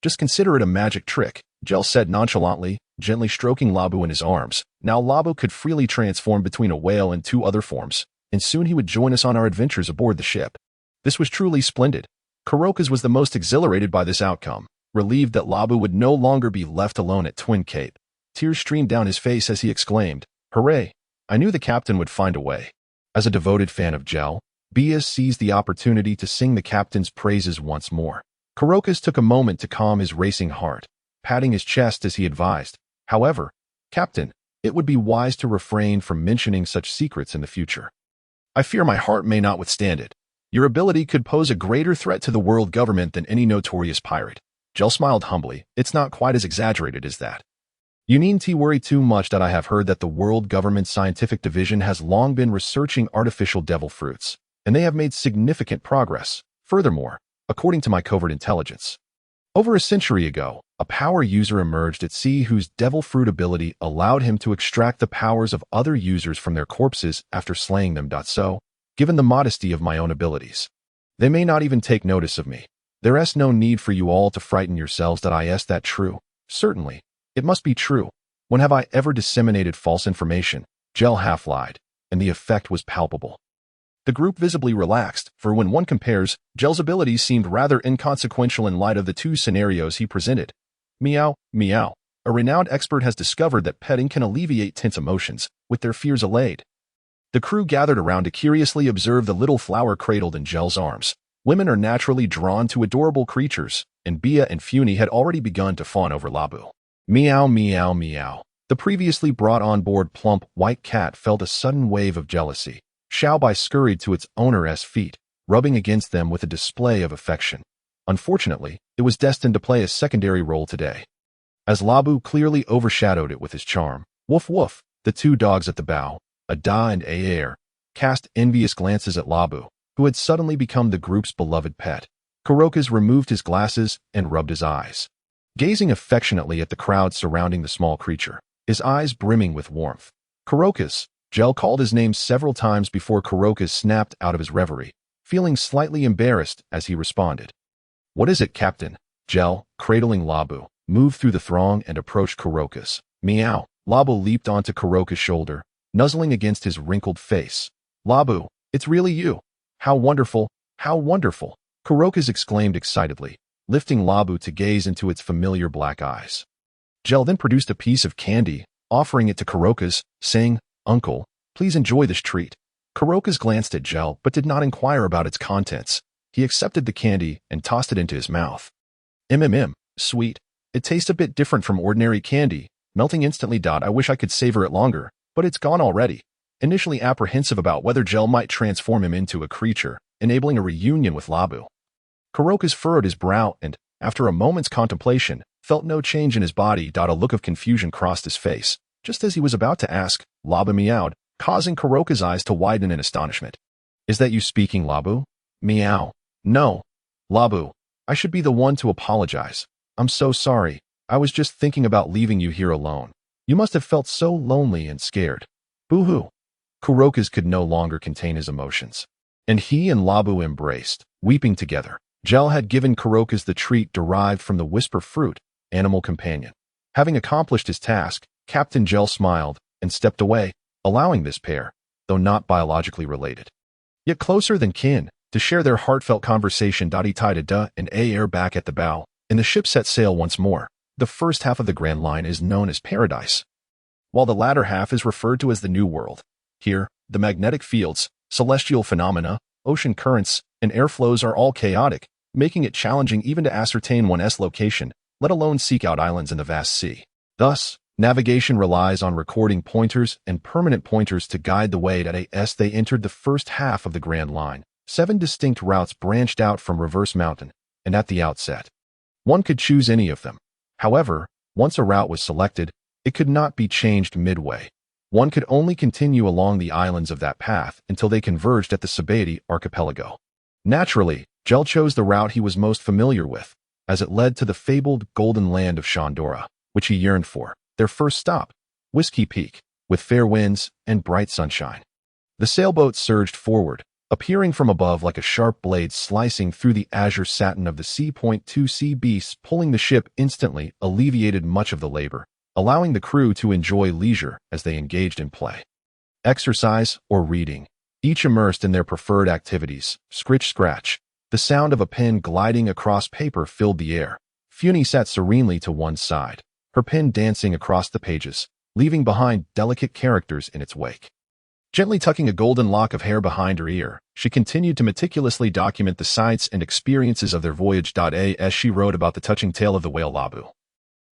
Just consider it a magic trick, Gel said nonchalantly, gently stroking Labu in his arms. Now Labu could freely transform between a whale and two other forms, and soon he would join us on our adventures aboard the ship. This was truly splendid. Colochus was the most exhilarated by this outcome, relieved that Labu would no longer be left alone at Twin Cape. Tears streamed down his face as he exclaimed, "Hooray! I knew the captain would find a way." As a devoted fan of Gel, Bia seized the opportunity to sing the captain's praises once more. Colochus took a moment to calm his racing heart, patting his chest as he advised, "However, Captain, it would be wise to refrain from mentioning such secrets in the future. I fear my heart may not withstand it. Your ability could pose a greater threat to the world government than any notorious pirate." Gel smiled humbly. "It's not quite as exaggerated as that. You needn't worry too much. That I have heard that the world government scientific division has long been researching artificial devil fruits, and they have made significant progress. Furthermore, according to my covert intelligence, over a century ago, a power user emerged at sea whose devil fruit ability allowed him to extract the powers of other users from their corpses after slaying them. So, given the modesty of my own abilities, they may not even take notice of me. There is no need for you all to frighten yourselves. Is that true? Certainly, it must be true. When have I ever disseminated false information?" Gel half lied, and the effect was palpable. The group visibly relaxed, for when one compares, Gel's abilities seemed rather inconsequential in light of the two scenarios he presented. Meow. A renowned expert has discovered that petting can alleviate tense emotions, with their fears allayed. The crew gathered around to curiously observe the little flower cradled in Gel's arms. Women are naturally drawn to adorable creatures, and Bia and Funi had already begun to fawn over Labu. Meow. The previously brought on board plump, white cat felt a sudden wave of jealousy. Xiaobai scurried to its owner's feet, rubbing against them with a display of affection. Unfortunately, it was destined to play a secondary role today, as Labu clearly overshadowed it with his charm. Woof woof, the two dogs at the bow, Ada and Aer, cast envious glances at Labu, who had suddenly become the group's beloved pet. Colochus removed his glasses and rubbed his eyes, gazing affectionately at the crowd surrounding the small creature, his eyes brimming with warmth. "Colochus, Gel called his name several times before Kurokas snapped out of his reverie, feeling slightly embarrassed as he responded. "What is it, Captain?" Gel, cradling Labu, moved through the throng and approached Kurokas. "Meow." Labu leaped onto Kurokas' shoulder, nuzzling against his wrinkled face. "Labu, it's really you. How wonderful, how wonderful!" Kurokas exclaimed excitedly, lifting Labu to gaze into its familiar black eyes. Gel then produced a piece of candy, offering it to Kurokas, saying, "Uncle, please enjoy this treat." Kurokas glanced at Gel but did not inquire about its contents. He accepted the candy and tossed it into his mouth. Sweet. It tastes a bit different from ordinary candy, melting instantly. I wish I could savor it longer, but it's gone already. Initially apprehensive about whether Gel might transform him into a creature, enabling a reunion with Labu. Kurokas furrowed his brow and, after a moment's contemplation, felt no change in his body. A look of confusion crossed his face. Just as he was about to ask, Labu meowed, causing Kurokas' eyes to widen in astonishment. "Is that you speaking, Labu?" "Meow." "No. Labu, I should be the one to apologize. I'm so sorry. I was just thinking about leaving you here alone. You must have felt so lonely and scared." "Boo-hoo." Kurokas could no longer contain his emotions, and he and Labu embraced, weeping together. Gel had given Kurokas the treat derived from the whisper fruit, animal companion. Having accomplished his task, Captain Gel smiled and stepped away, allowing this pair, though not biologically related, yet closer than kin, to share their heartfelt conversation. He tied a duh and air back at the bow, and the ship set sail once more. The first half of the Grand Line is known as Paradise, while the latter half is referred to as the New World. Here, the magnetic fields, celestial phenomena, ocean currents, and airflows are all chaotic, making it challenging even to ascertain one's location, let alone seek out islands in the vast sea. Thus, navigation relies on recording pointers and permanent pointers to guide the way. As they entered the first half of the Grand Line, 7 distinct routes branched out from Reverse Mountain, and at the outset, one could choose any of them. However, once a route was selected, it could not be changed midway. One could only continue along the islands of that path until they converged at the Sabaody archipelago. Naturally, Gel chose the route he was most familiar with, as it led to the fabled golden land of Shandora, which he yearned for. Their first stop, Whiskey Peak, with fair winds and bright sunshine. The sailboat surged forward, appearing from above like a sharp blade slicing through the azure satin of the sea. Sea beasts pulling the ship instantly alleviated much of the labor, allowing the crew to enjoy leisure as they engaged in play, exercise, or reading, each immersed in their preferred activities. Scratch. The sound of a pen gliding across paper filled the air. Funi sat serenely to one side, her pen dancing across the pages, leaving behind delicate characters in its wake. Gently tucking a golden lock of hair behind her ear, she continued to meticulously document the sights and experiences of their voyage. As she wrote about the touching tale of the whale Labu,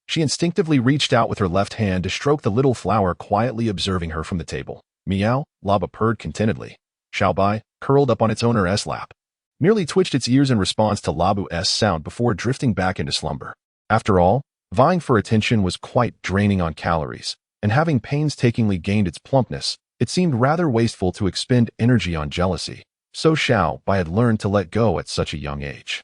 she instinctively reached out with her left hand to stroke the little flower, quietly observing her from the table. "Meow," Labu purred contentedly. Xiaobai, curled up on its owner's lap, merely twitched its ears in response to Labu's sound before drifting back into slumber. After all, vying for attention was quite draining on calories, and having painstakingly gained its plumpness, it seemed rather wasteful to expend energy on jealousy. So Xiaobai had learned to let go at such a young age.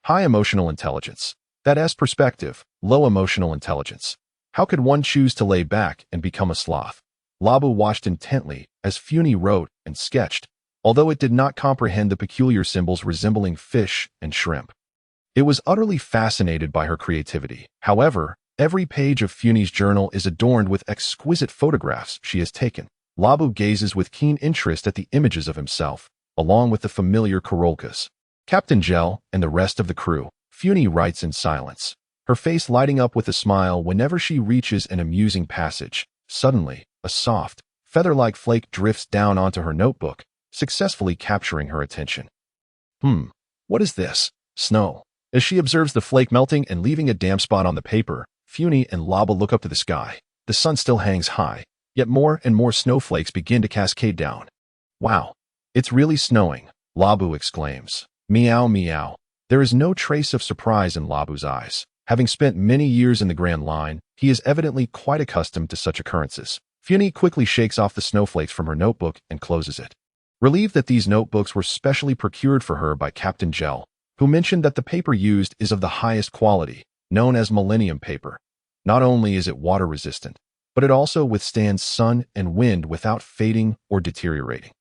High emotional intelligence. That's perspective, low emotional intelligence. How could one choose to lay back and become a sloth? Labu watched intently as Funi wrote and sketched, although it did not comprehend the peculiar symbols resembling fish and shrimp. It was utterly fascinated by her creativity. However, every page of Funi's journal is adorned with exquisite photographs she has taken. Labu gazes with keen interest at the images of himself, along with the familiar Kurokas, Captain Gel, and the rest of the crew. Funi writes in silence, her face lighting up with a smile whenever she reaches an amusing passage. Suddenly, a soft, feather-like flake drifts down onto her notebook, successfully capturing her attention. What is this? Snow. As she observes the flake melting and leaving a damp spot on the paper, Funi and Labu look up to the sky. The sun still hangs high, yet more and more snowflakes begin to cascade down. "Wow, it's really snowing," Labu exclaims. Meow meow. There is no trace of surprise in Labu's eyes. Having spent many years in the Grand Line, he is evidently quite accustomed to such occurrences. Funi quickly shakes off the snowflakes from her notebook and closes it, relieved that these notebooks were specially procured for her by Captain Gel, who mentioned that the paper used is of the highest quality, known as Millennium paper. Not only is it water-resistant, but it also withstands sun and wind without fading or deteriorating,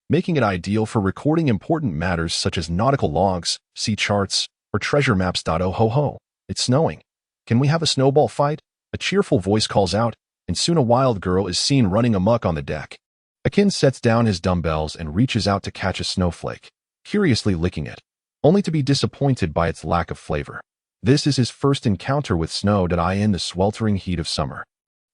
making it ideal for recording important matters such as nautical logs, sea charts, or treasure maps. Oh ho ho, it's snowing. Can we have a snowball fight? A cheerful voice calls out, and soon a wild girl is seen running amok on the deck. Akin sets down his dumbbells and reaches out to catch a snowflake, curiously licking it, only to be disappointed by its lack of flavor. This is his first encounter with snow in the sweltering heat of summer.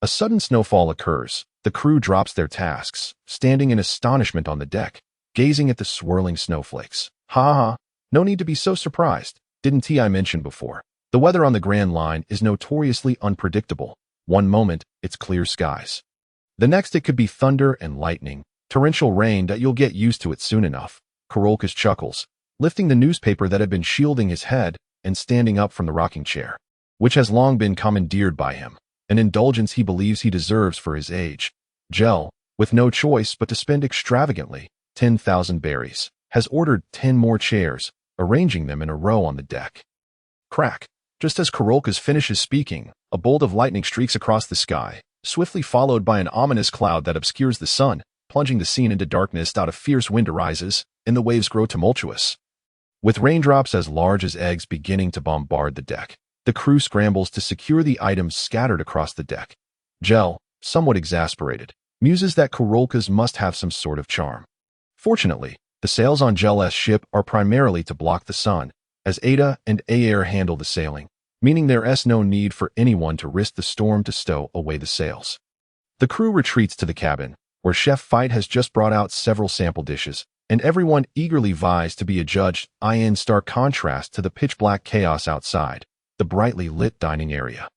A sudden snowfall occurs. The crew drops their tasks, standing in astonishment on the deck, gazing at the swirling snowflakes. Ha ha, no need to be so surprised. Didn't I mention before? The weather on the Grand Line is notoriously unpredictable. One moment, it's clear skies. The next, it could be thunder and lightning, torrential rain that you'll get used to it soon enough. Karolkas chuckles, lifting the newspaper that had been shielding his head and standing up from the rocking chair, which has long been commandeered by him, an indulgence he believes he deserves for his age. Gel, with no choice but to spend extravagantly, 10,000 berries, has ordered 10 more chairs, arranging them in a row on the deck. Crack! Just as Karolkas finishes speaking, a bolt of lightning streaks across the sky, swiftly followed by an ominous cloud that obscures the sun, plunging the scene into darkness. A fierce wind arises, and the waves grow tumultuous, with raindrops as large as eggs beginning to bombard the deck. The crew scrambles to secure the items scattered across the deck. Gel, somewhat exasperated, muses that Karolkas must have some sort of charm. Fortunately, the sails on Gel's ship are primarily to block the sun, as Ada and Aer handle the sailing, meaning there's no need for anyone to risk the storm to stow away the sails. The crew retreats to the cabin, where Chef Fight has just brought out several sample dishes, and everyone eagerly vies to be adjudged. In stark contrast to the pitch-black chaos outside, the brightly lit dining area,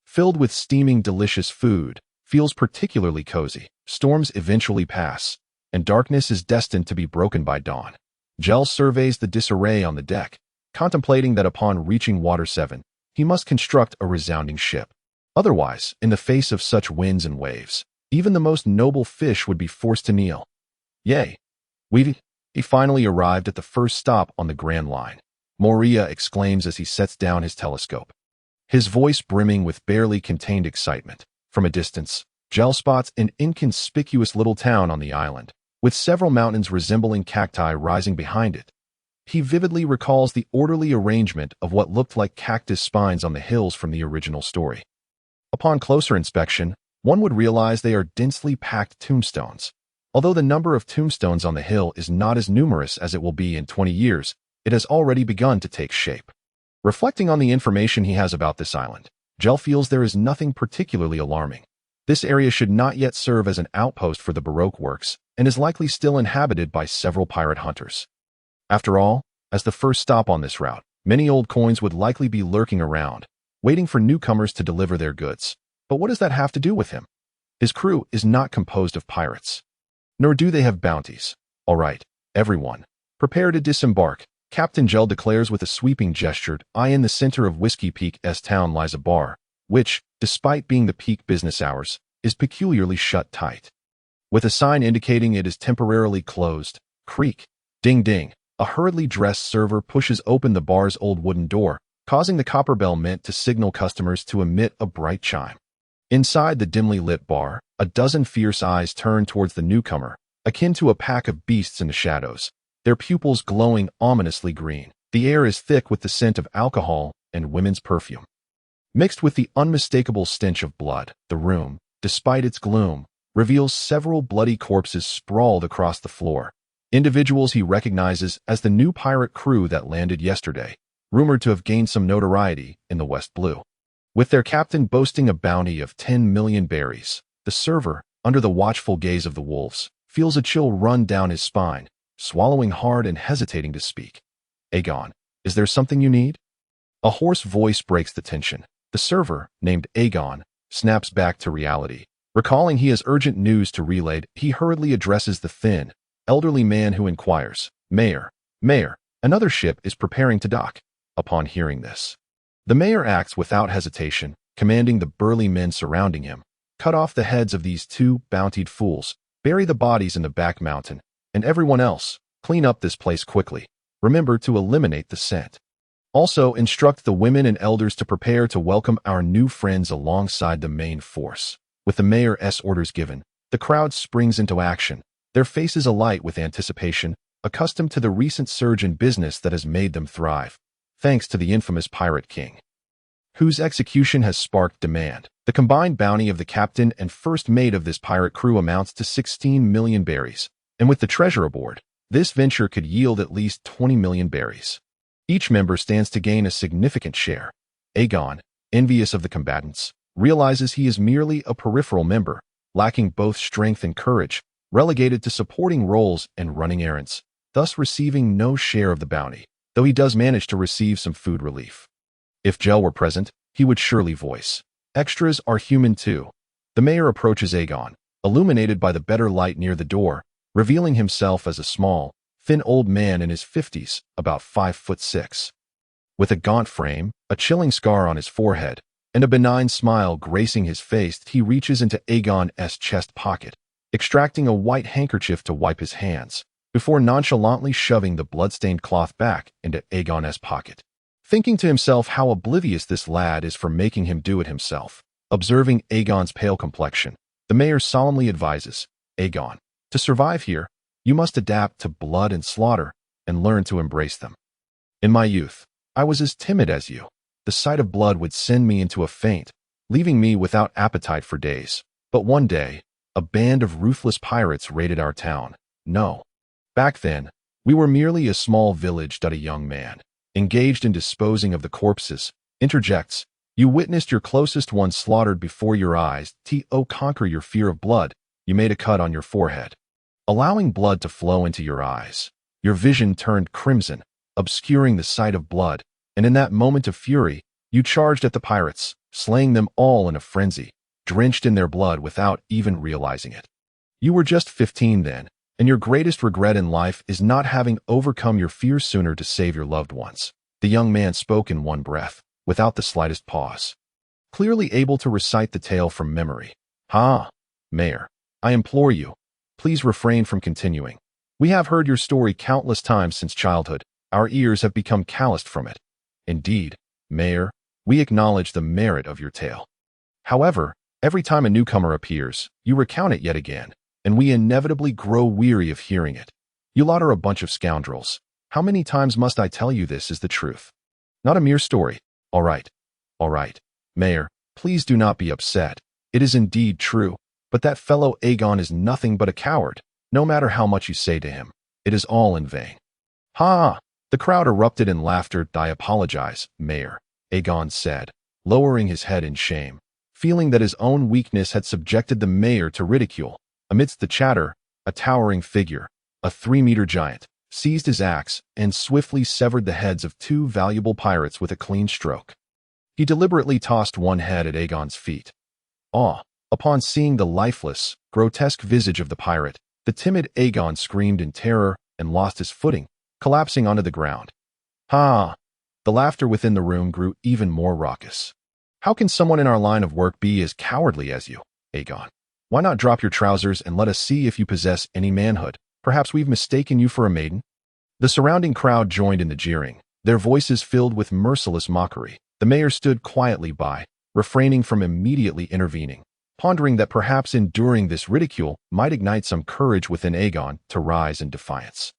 filled with steaming delicious food, feels particularly cozy. Storms eventually pass, and darkness is destined to be broken by dawn. Gel surveys the disarray on the deck, contemplating that upon reaching Water 7, he must construct a resounding ship. Otherwise, in the face of such winds and waves, even the most noble fish would be forced to kneel. Yay! He finally arrived at the first stop on the Grand Line, Moria exclaims as he sets down his telescope, his voice brimming with barely contained excitement. From a distance, Gel spots an inconspicuous little town on the island, with several mountains resembling cacti rising behind it. He vividly recalls the orderly arrangement of what looked like cactus spines on the hills from the original story. Upon closer inspection, one would realize they are densely packed tombstones. Although the number of tombstones on the hill is not as numerous as it will be in 20 years, it has already begun to take shape. Reflecting on the information he has about this island, Gel feels there is nothing particularly alarming. This area should not yet serve as an outpost for the Baroque works, and is likely still inhabited by several pirate hunters. After all, as the first stop on this route, many old coins would likely be lurking around, waiting for newcomers to deliver their goods. But what does that have to do with him? His crew is not composed of pirates, nor do they have bounties. All right, everyone, prepare to disembark, Captain Gel declares with a sweeping gesture. In the center of Whiskey Peak's town lies a bar, which, despite being the peak business hours, is peculiarly shut tight, with a sign indicating it is temporarily closed. Creak, ding ding. A hurriedly dressed server pushes open the bar's old wooden door, causing the copper bell meant to signal customers to emit a bright chime. Inside the dimly lit bar, a dozen fierce eyes turn towards the newcomer, akin to a pack of beasts in the shadows, their pupils glowing ominously green. The air is thick with the scent of alcohol and women's perfume, mixed with the unmistakable stench of blood. The room, despite its gloom, reveals several bloody corpses sprawled across the floor, individuals he recognizes as the new pirate crew that landed yesterday, rumored to have gained some notoriety in the West Blue, with their captain boasting a bounty of 10 million berries. The server, under the watchful gaze of the wolves, feels a chill run down his spine, swallowing hard and hesitating to speak. Aegon, is there something you need? A hoarse voice breaks the tension. The server, named Aegon, snaps back to reality. Recalling he has urgent news to relay, he hurriedly addresses the thin, elderly man who inquires, Mayor, another ship is preparing to dock. Upon hearing this, the mayor acts without hesitation, commanding the burly men surrounding him, cut off the heads of these two bountied fools, bury the bodies in the back mountain, and everyone else, clean up this place quickly. Remember to eliminate the scent. Also instruct the women and elders to prepare to welcome our new friends alongside the main force. With the mayor's orders given, the crowd springs into action, their faces alight with anticipation, accustomed to the recent surge in business that has made them thrive, thanks to the infamous Pirate King, whose execution has sparked demand. The combined bounty of the captain and first mate of this pirate crew amounts to 16 million berries, and with the treasure aboard, this venture could yield at least 20 million berries. Each member stands to gain a significant share. Aegon, envious of the combatants, realizes he is merely a peripheral member, lacking both strength and courage, relegated to supporting roles and running errands, thus receiving no share of the bounty, though he does manage to receive some food relief. If Gel were present, he would surely voice, "Extras are human too." The mayor approaches Aegon, illuminated by the better light near the door, revealing himself as a small, thin old man in his 50s, about 5'6". With a gaunt frame, a chilling scar on his forehead, and a benign smile gracing his face, he reaches into Aegon's chest pocket, extracting a white handkerchief to wipe his hands, before nonchalantly shoving the blood-stained cloth back into Aegon's pocket. Thinking to himself how oblivious this lad is for making him do it himself. Observing Aegon's pale complexion, the mayor solemnly advises, "Aegon, to survive here, you must adapt to blood and slaughter and learn to embrace them. In my youth, I was as timid as you. The sight of blood would send me into a faint, leaving me without appetite for days. But one day, a band of ruthless pirates raided our town. No. Back then, we were merely a small village. A young man, engaged in disposing of the corpses, interjects, "You witnessed your closest one slaughtered before your eyes. To conquer your fear of blood, you made a cut on your forehead, allowing blood to flow into your eyes. Your vision turned crimson, obscuring the sight of blood, and in that moment of fury, you charged at the pirates, slaying them all in a frenzy, drenched in their blood without even realizing it. You were just 15 then, and your greatest regret in life is not having overcome your fear sooner to save your loved ones." The young man spoke in one breath, without the slightest pause, clearly able to recite the tale from memory. Mayor, I implore you, please refrain from continuing. We have heard your story countless times since childhood. Our ears have become calloused from it. Indeed, Mayor, we acknowledge the merit of your tale. However, every time a newcomer appears, you recount it yet again, and we inevitably grow weary of hearing it. You lot are a bunch of scoundrels. How many times must I tell you this is the truth? Not a mere story. All right. Mayor, please do not be upset. It is indeed true, but that fellow Aegon is nothing but a coward. No matter how much you say to him, it is all in vain. The crowd erupted in laughter. "I apologize, Mayor," Aegon said, lowering his head in shame, feeling that his own weakness had subjected the mayor to ridicule. Amidst the chatter, a towering figure, a 3-meter giant, seized his axe and swiftly severed the heads of 2 valuable pirates with a clean stroke. He deliberately tossed one head at Aegon's feet. Upon seeing the lifeless, grotesque visage of the pirate, the timid Aegon screamed in terror and lost his footing, collapsing onto the ground. The laughter within the room grew even more raucous. "How can someone in our line of work be as cowardly as you, Aegon? Why not drop your trousers and let us see if you possess any manhood? Perhaps we've mistaken you for a maiden?" The surrounding crowd joined in the jeering, their voices filled with merciless mockery. The mayor stood quietly by, refraining from immediately intervening, pondering that perhaps enduring this ridicule might ignite some courage within Aegon to rise in defiance.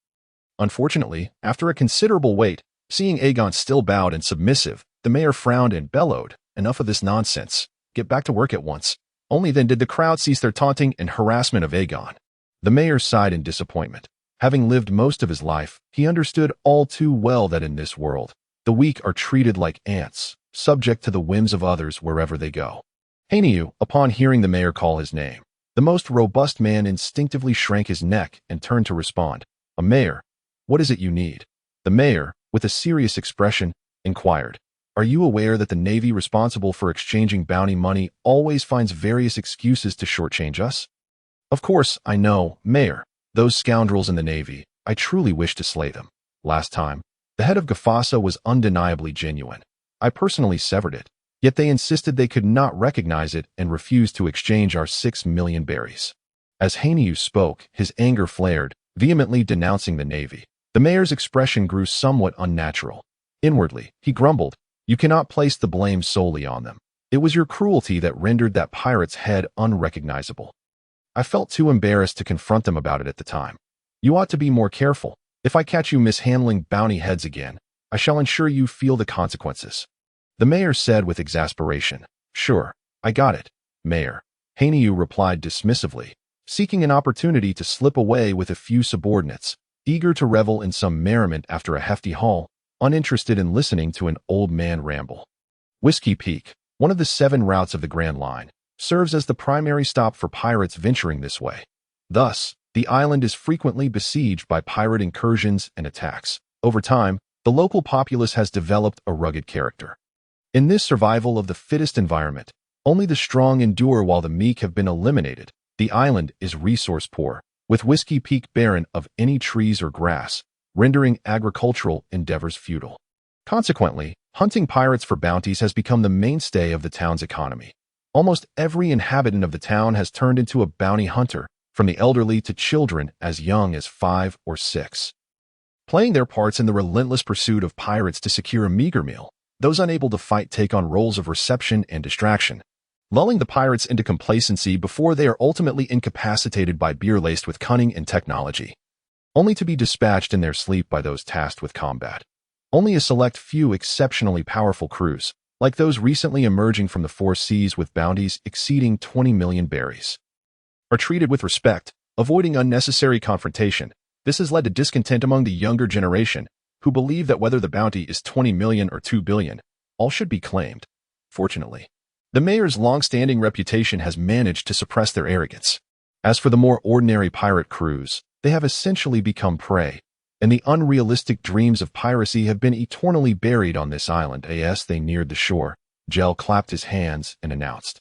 Unfortunately, after a considerable wait, seeing Aegon still bowed and submissive, the mayor frowned and bellowed, "Enough of this nonsense. Get back to work at once." Only then did the crowd cease their taunting and harassment of Aegon. The mayor sighed in disappointment. Having lived most of his life, he understood all too well that in this world, the weak are treated like ants, subject to the whims of others wherever they go. Hanyu, upon hearing the mayor call his name, the most robust man instinctively shrank his neck and turned to respond. "Mayor, what is it you need?" The mayor, with a serious expression, inquired, "Are you aware that the Navy responsible for exchanging bounty money always finds various excuses to shortchange us?" "Of course, I know, Mayor. Those scoundrels in the Navy, I truly wish to slay them. Last time, the head of Gafasa was undeniably genuine. I personally severed it, yet they insisted they could not recognize it and refused to exchange our 6 million berries." As Hanyu spoke, his anger flared, vehemently denouncing the Navy. The mayor's expression grew somewhat unnatural. Inwardly, he grumbled, "You cannot place the blame solely on them. It was your cruelty that rendered that pirate's head unrecognizable. I felt too embarrassed to confront them about it at the time. You ought to be more careful. If I catch you mishandling bounty heads again, I shall ensure you feel the consequences." The mayor said with exasperation. "Sure, I got it, Mayor." Hainiu replied dismissively, seeking an opportunity to slip away with a few subordinates, eager to revel in some merriment after a hefty haul, uninterested in listening to an old man ramble. Whiskey Peak, one of the 7 routes of the Grand Line, serves as the primary stop for pirates venturing this way. Thus, the island is frequently besieged by pirate incursions and attacks. Over time, the local populace has developed a rugged character. In this survival of the fittest environment, only the strong endure while the meek have been eliminated. The island is resource poor, with Whiskey Peak barren of any trees or grass, rendering agricultural endeavors futile. Consequently, hunting pirates for bounties has become the mainstay of the town's economy. Almost every inhabitant of the town has turned into a bounty hunter, from the elderly to children as young as 5 or 6. Playing their parts in the relentless pursuit of pirates to secure a meager meal, those unable to fight take on roles of reception and distraction, lulling the pirates into complacency before they are ultimately incapacitated by beer laced with cunning and technology, only to be dispatched in their sleep by those tasked with combat. Only a select few exceptionally powerful crews, like those recently emerging from the 4 seas with bounties exceeding 20 million berries, are treated with respect, avoiding unnecessary confrontation. This has led to discontent among the younger generation, who believe that whether the bounty is 20 million or 2 billion, all should be claimed. Fortunately, the mayor's long-standing reputation has managed to suppress their arrogance. As for the more ordinary pirate crews, they have essentially become prey, and the unrealistic dreams of piracy have been eternally buried on this island. As they neared the shore, Gel clapped his hands and announced,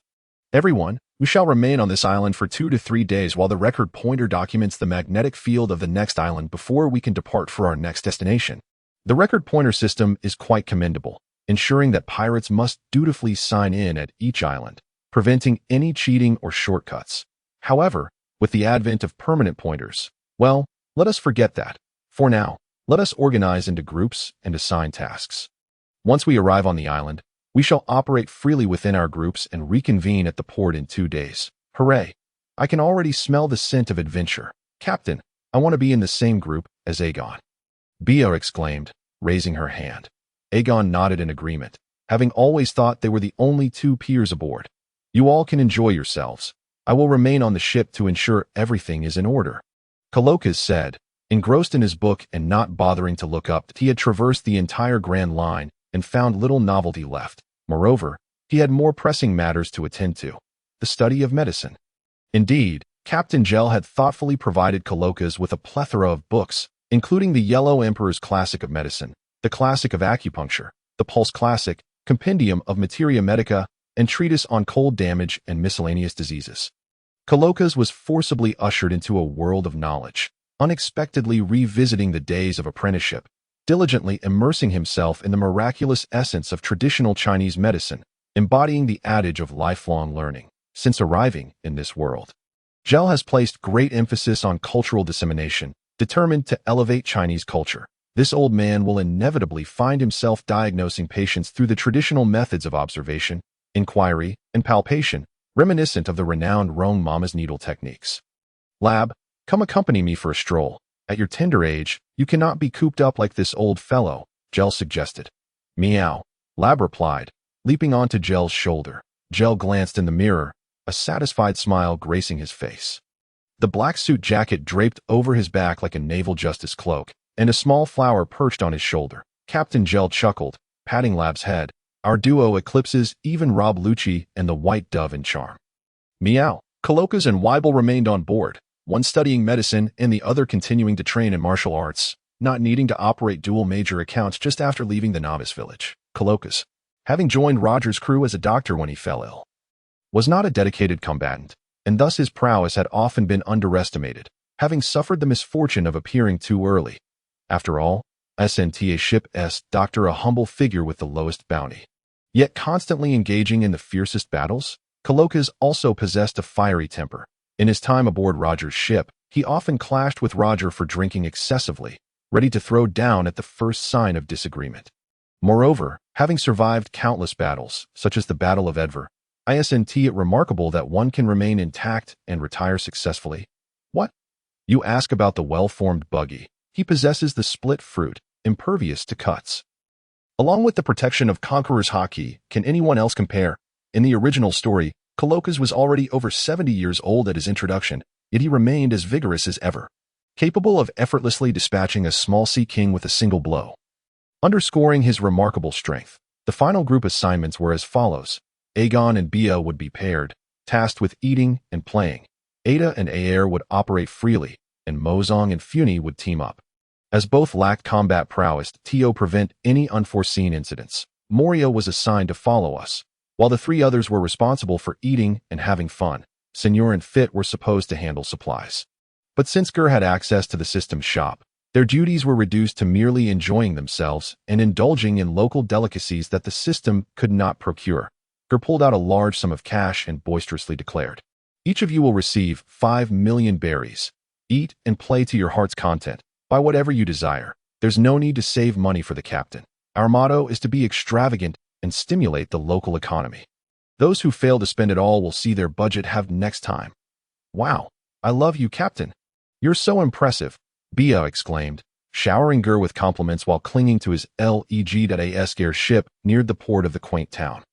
"Everyone, we shall remain on this island for 2 to 3 days while the record pointer documents the magnetic field of the next island before we can depart for our next destination." The record pointer system is quite commendable, ensuring that pirates must dutifully sign in at each island, preventing any cheating or shortcuts. However, with the advent of permanent pointers, well, let us forget that. For now, let us organize into groups and assign tasks. Once we arrive on the island, we shall operate freely within our groups and reconvene at the port in 2 days. Hooray! I can already smell the scent of adventure. Captain, I want to be in the same group as Aegon." Bia exclaimed, raising her hand. Aegon nodded in agreement, having always thought they were the only 2 peers aboard. "You all can enjoy yourselves. I will remain on the ship to ensure everything is in order." Colokas said, engrossed in his book and not bothering to look up. He had traversed the entire Grand Line and found little novelty left. Moreover, he had more pressing matters to attend to: the study of medicine. Indeed, Captain Gel had thoughtfully provided Colokas with a plethora of books, including the Yellow Emperor's Classic of Medicine, the Classic of Acupuncture, the Pulse Classic, Compendium of Materia Medica, and Treatise on Cold Damage and Miscellaneous Diseases. Colokas was forcibly ushered into a world of knowledge, unexpectedly revisiting the days of apprenticeship, diligently immersing himself in the miraculous essence of traditional Chinese medicine, embodying the adage of lifelong learning. Since arriving in this world, Gel has placed great emphasis on cultural dissemination, determined to elevate Chinese culture. This old man will inevitably find himself diagnosing patients through the traditional methods of observation, inquiry, and palpation, reminiscent of the renowned Rome Mama's needle techniques. "Lab, come accompany me for a stroll. At your tender age, you cannot be cooped up like this old fellow," Gel suggested. "Meow," Lab replied, leaping onto Gel's shoulder. Gel glanced in the mirror, a satisfied smile gracing his face. The black suit jacket draped over his back like a naval justice cloak, and a small flower perched on his shoulder. Captain Gel chuckled, patting Lab's head. "Our duo eclipses even Rob Lucci and the White Dove in charm." Meow. Colokas and Weibel remained on board, one studying medicine and the other continuing to train in martial arts, not needing to operate dual major accounts just after leaving the novice village. Colokas, having joined Roger's crew as a doctor when he fell ill, was not a dedicated combatant, and thus his prowess had often been underestimated, having suffered the misfortune of appearing too early. After all, SNTA ship S doctor, a humble figure with the lowest bounty, yet constantly engaging in the fiercest battles, Colokas also possessed a fiery temper. In his time aboard Roger's ship, he often clashed with Roger for drinking excessively, ready to throw down at the first sign of disagreement. Moreover, having survived countless battles, such as the Battle of Edver. Isn't it remarkable that one can remain intact and retire successfully? What? You ask about the well-formed buggy. He possesses the split fruit, impervious to cuts. Along with the protection of Conqueror's hockey, can anyone else compare? In the original story, Colokas was already over 70 years old at his introduction, yet he remained as vigorous as ever, capable of effortlessly dispatching a small sea king with a single blow. Underscoring his remarkable strength, the final group assignments were as follows. Aegon and Bia would be paired, tasked with eating and playing. Ada and Aer would operate freely, and Mozong and Funi would team up. As both lacked combat prowess to prevent any unforeseen incidents, Moria was assigned to follow us, while the three others were responsible for eating and having fun. Senor and Fit were supposed to handle supplies. But since Geer had access to the system's shop, their duties were reduced to merely enjoying themselves and indulging in local delicacies that the system could not procure. Geer pulled out a large sum of cash and boisterously declared, "Each of you will receive 5 million berries. Eat and play to your heart's content. Buy whatever you desire. There's no need to save money for the captain. Our motto is to be extravagant and stimulate the local economy. Those who fail to spend it all will see their budget halved next time." "Wow, I love you, Captain. You're so impressive," Bia exclaimed, showering Geer with compliments while clinging to his leg.as ship neared the port of the quaint town.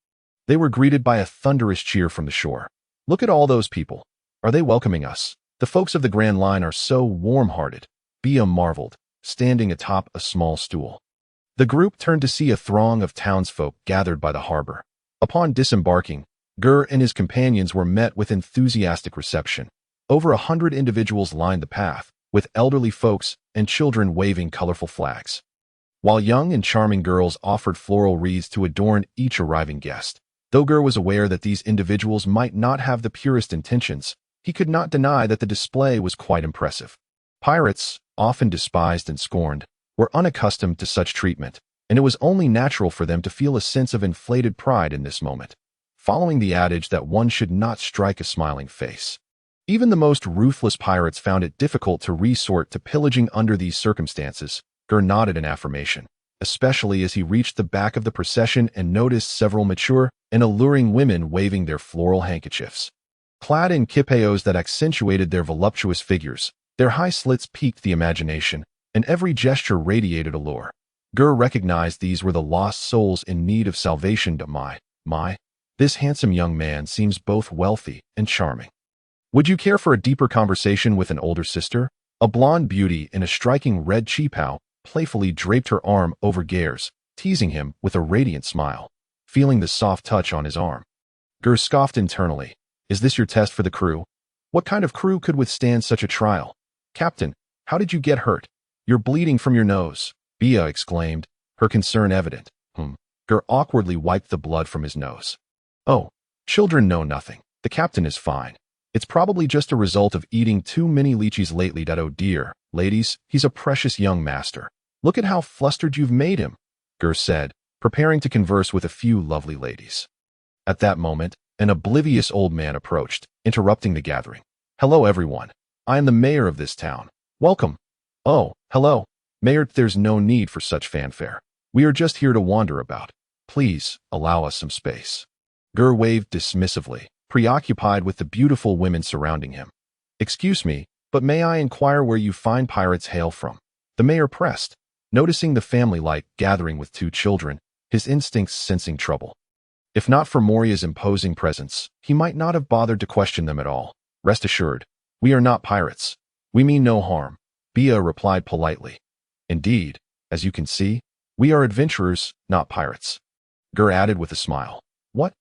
They were greeted by a thunderous cheer from the shore. "Look at all those people. Are they welcoming us? The folks of the Grand Line are so warm-hearted," Bia marveled, standing atop a small stool. The group turned to see a throng of townsfolk gathered by the harbor. Upon disembarking, Geer and his companions were met with enthusiastic reception. Over 100 individuals lined the path, with elderly folks and children waving colorful flags, while young and charming girls offered floral wreaths to adorn each arriving guest. Though Geer was aware that these individuals might not have the purest intentions, he could not deny that the display was quite impressive. Pirates, often despised and scorned, were unaccustomed to such treatment, and it was only natural for them to feel a sense of inflated pride in this moment, following the adage that one should not strike a smiling face. Even the most ruthless pirates found it difficult to resort to pillaging under these circumstances. Geer nodded in affirmation, especially as he reached the back of the procession and noticed several mature and alluring women waving their floral handkerchiefs. Clad in kipeos that accentuated their voluptuous figures, their high slits piqued the imagination, and every gesture radiated allure. Geer recognized these were the lost souls in need of salvation. My, this handsome young man seems both wealthy and charming. Would you care for a deeper conversation with an older sister? A blonde beauty in a striking red cheapao playfully draped her arm over Geer's, teasing him with a radiant smile. Feeling the soft touch on his arm, Geer scoffed internally. "Is this your test for the crew? What kind of crew could withstand such a trial? Captain, how did you get hurt? You're bleeding from your nose," Bia exclaimed, her concern evident. Geer awkwardly wiped the blood from his nose. "Oh, children know nothing. The captain is fine. It's probably just a result of eating too many lychees lately. Oh dear, ladies, he's a precious young master. Look at how flustered you've made him," Geer said, preparing to converse with a few lovely ladies. At that moment, an oblivious old man approached, interrupting the gathering. "Hello, everyone. I am the mayor of this town. Welcome." "Oh, hello, Mayor. There's no need for such fanfare. We are just here to wander about. Please, allow us some space." Geer waved dismissively, preoccupied with the beautiful women surrounding him. "Excuse me, but may I inquire where you fine pirates hail from?" the mayor pressed, noticing the family-like gathering with 2 children, his instincts sensing trouble. If not for Moria's imposing presence, he might not have bothered to question them at all. "Rest assured, we are not pirates. We mean no harm," Bia replied politely. "Indeed, as you can see, we are adventurers, not pirates," Geer added with a smile. "What?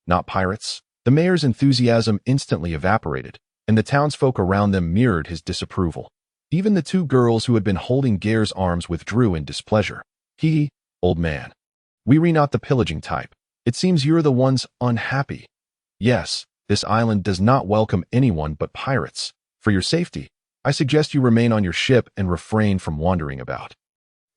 Not pirates?" The mayor's enthusiasm instantly evaporated, and the townsfolk around them mirrored his disapproval. Even the 2 girls who had been holding Geer's arms withdrew in displeasure. Old man. We're not the pillaging type. It seems you're the ones unhappy." "Yes, this island does not welcome anyone but pirates. For your safety, I suggest you remain on your ship and refrain from wandering about.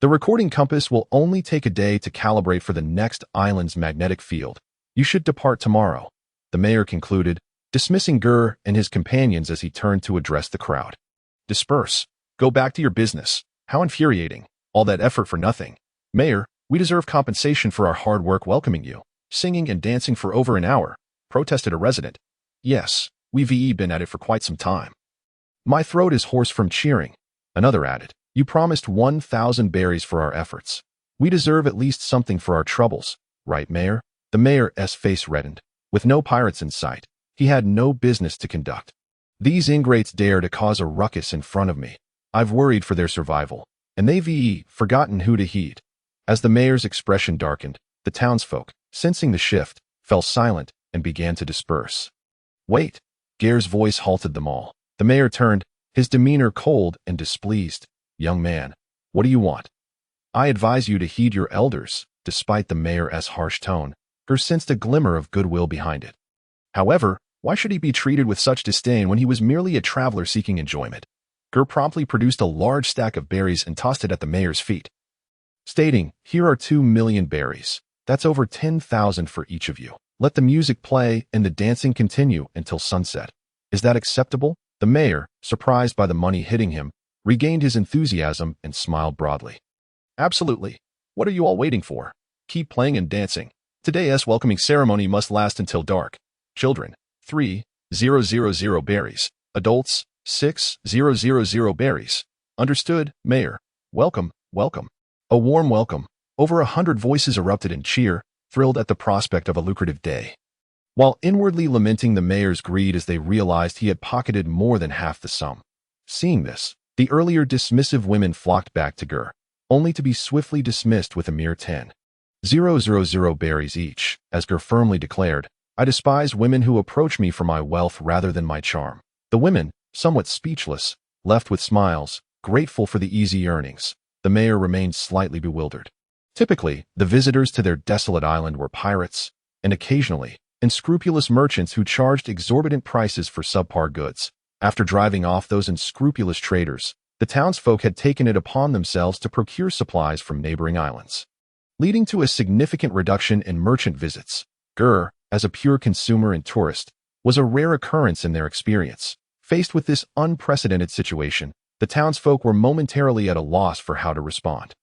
The recording compass will only take a day to calibrate for the next island's magnetic field. You should depart tomorrow," the mayor concluded, dismissing Geer and his companions as he turned to address the crowd. "Disperse. Go back to your business. How infuriating. All that effort for nothing." "Mayor, We deserve compensation for our hard work welcoming you, singing and dancing for over an hour, protested a resident. Yes, we've been at it for quite some time. My throat is hoarse from cheering, another added. You promised 1,000 berries for our efforts. We deserve at least something for our troubles, right, Mayor? The mayor's face reddened. With no pirates in sight, he had no business to conduct. These ingrates dare to cause a ruckus in front of me. I've worried for their survival, and they've forgotten who to heed. As the mayor's expression darkened, the townsfolk, sensing the shift, fell silent and began to disperse. Wait! Geer's voice halted them all. The mayor turned, his demeanor cold and displeased. Young man, what do you want? I advise you to heed your elders. Despite the mayor's harsh tone, Geer sensed a glimmer of goodwill behind it. However, why should he be treated with such disdain when he was merely a traveler seeking enjoyment? Geer promptly produced a large stack of berries and tossed it at the mayor's feet, stating, "Here are 2,000,000 berries. That's over 10,000 for each of you. Let the music play and the dancing continue until sunset. Is that acceptable?" The mayor, surprised by the money hitting him, regained his enthusiasm and smiled broadly. "Absolutely. What are you all waiting for? Keep playing and dancing. Today's welcoming ceremony must last until dark. Children, 3,000 berries. Adults, 6,000 berries. Understood, Mayor. Welcome, welcome." A warm welcome. Over 100 voices erupted in cheer, thrilled at the prospect of a lucrative day, while inwardly lamenting the mayor's greed as they realized he had pocketed more than half the sum. Seeing this, the earlier dismissive women flocked back to Geer, only to be swiftly dismissed with a mere 10,000 berries each. As Geer firmly declared, "I despise women who approach me for my wealth rather than my charm." The women, somewhat speechless, left with smiles, grateful for the easy earnings. The mayor remained slightly bewildered. Typically, the visitors to their desolate island were pirates, and occasionally, unscrupulous merchants who charged exorbitant prices for subpar goods. After driving off those unscrupulous traders, the townsfolk had taken it upon themselves to procure supplies from neighboring islands, leading to a significant reduction in merchant visits. Geer, as a pure consumer and tourist, was a rare occurrence in their experience. Faced with this unprecedented situation, the townsfolk were momentarily at a loss for how to respond.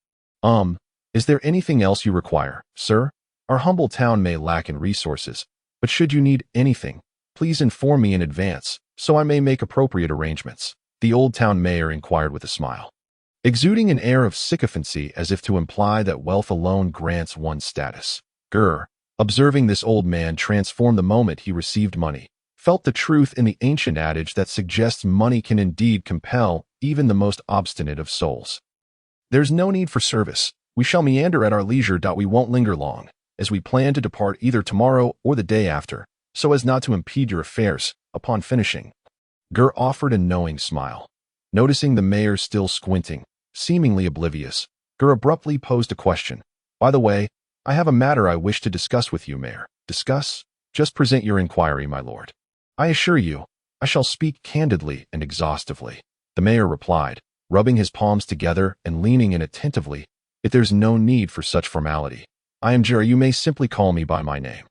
Is there anything else you require, sir? Our humble town may lack in resources, but should you need anything, please inform me in advance, so I may make appropriate arrangements," the old town mayor inquired with a smile, exuding an air of sycophancy as if to imply that wealth alone grants one status. Geer, observing this old man transform the moment he received money, felt the truth in the ancient adage that suggests money can indeed compel even the most obstinate of souls. "There's no need for service. We shall meander at our leisure. We won't linger long, as we plan to depart either tomorrow or the day after, so as not to impede your affairs." Upon finishing, Geer offered a knowing smile. Noticing the mayor still squinting, seemingly oblivious, Geer abruptly posed a question. "By the way, I have a matter I wish to discuss with you, Mayor." "Discuss? Just present your inquiry, my lord. I assure you, I shall speak candidly and exhaustively," the mayor replied, rubbing his palms together and leaning in attentively. "If there's no need for such formality, I am Geer. You may simply call me by my name.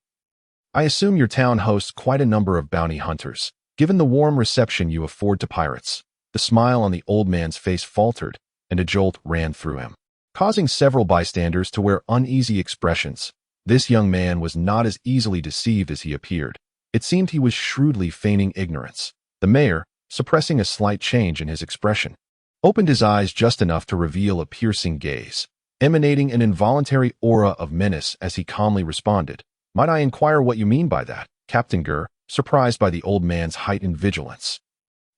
I assume your town hosts quite a number of bounty hunters, given the warm reception you afford to pirates." The smile on the old man's face faltered, and a jolt ran through him, causing several bystanders to wear uneasy expressions. This young man was not as easily deceived as he appeared. It seemed he was shrewdly feigning ignorance. The mayor, suppressing a slight change in his expression, opened his eyes just enough to reveal a piercing gaze, emanating an involuntary aura of menace as he calmly responded, "Might I inquire what you mean by that, Captain Geer?" Surprised by the old man's heightened vigilance,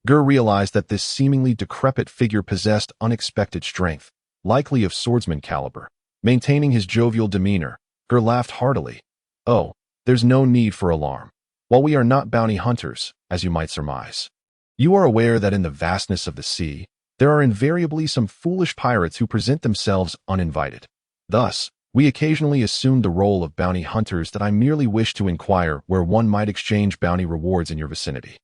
Geer realized that this seemingly decrepit figure possessed unexpected strength, likely of swordsman caliber. Maintaining his jovial demeanor, Geer laughed heartily. "Oh, there's no need for alarm. While we are not bounty hunters, as you might surmise, you are aware that in the vastness of the sea, there are invariably some foolish pirates who present themselves uninvited. Thus, we occasionally assume the role of bounty hunters. That I merely wish to inquire where one might exchange bounty rewards in your vicinity.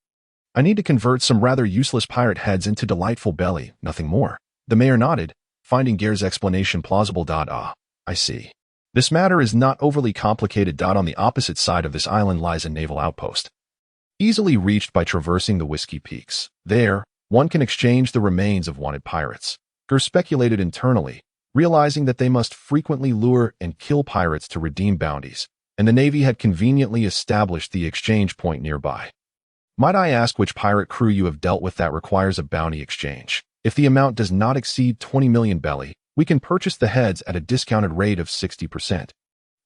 I need to convert some rather useless pirate heads into delightful belly, nothing more." The mayor nodded, finding Geer's explanation plausible. "I see. This matter is not overly complicated. On the opposite side of this island lies a naval outpost, easily reached by traversing the Whiskey Peaks. There, one can exchange the remains of wanted pirates." Geer speculated internally, realizing that they must frequently lure and kill pirates to redeem bounties, and the Navy had conveniently established the exchange point nearby. Might I ask which pirate crew you have dealt with that requires a bounty exchange? If the amount does not exceed 20 million belly, we can purchase the heads at a discounted rate of 60%.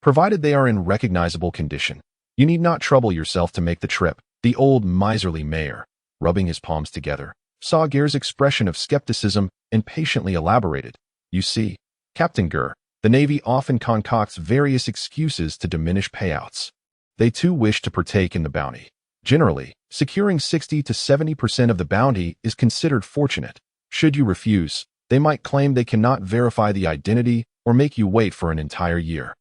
Provided they are in recognizable condition, you need not trouble yourself to make the trip. The old miserly mayor, rubbing his palms together, saw Geer's expression of skepticism and patiently elaborated. You see, Captain Geer, the Navy often concocts various excuses to diminish payouts. They too wish to partake in the bounty. Generally, securing 60 to 70% of the bounty is considered fortunate. Should you refuse, they might claim they cannot verify the identity or make you wait for an entire year.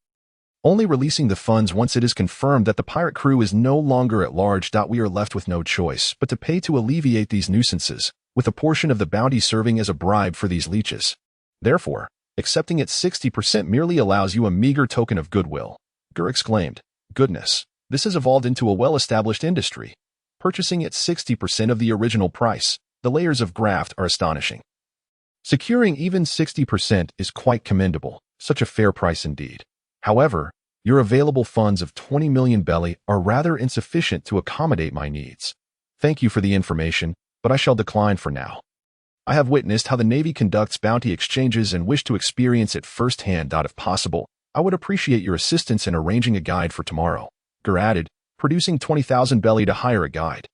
Only releasing the funds once it is confirmed that the pirate crew is no longer at large. We are left with no choice but to pay to alleviate these nuisances, with a portion of the bounty serving as a bribe for these leeches. Therefore, accepting it 60% merely allows you a meager token of goodwill. Geer exclaimed, Goodness, this has evolved into a well-established industry. Purchasing at 60% of the original price, the layers of graft are astonishing. Securing even 60% is quite commendable, such a fair price indeed. However, your available funds of 20 million belly are rather insufficient to accommodate my needs. Thank you for the information, but I shall decline for now. I have witnessed how the Navy conducts bounty exchanges and wish to experience it firsthand. If possible, I would appreciate your assistance in arranging a guide for tomorrow. Geer added, producing 20,000 belly to hire a guide.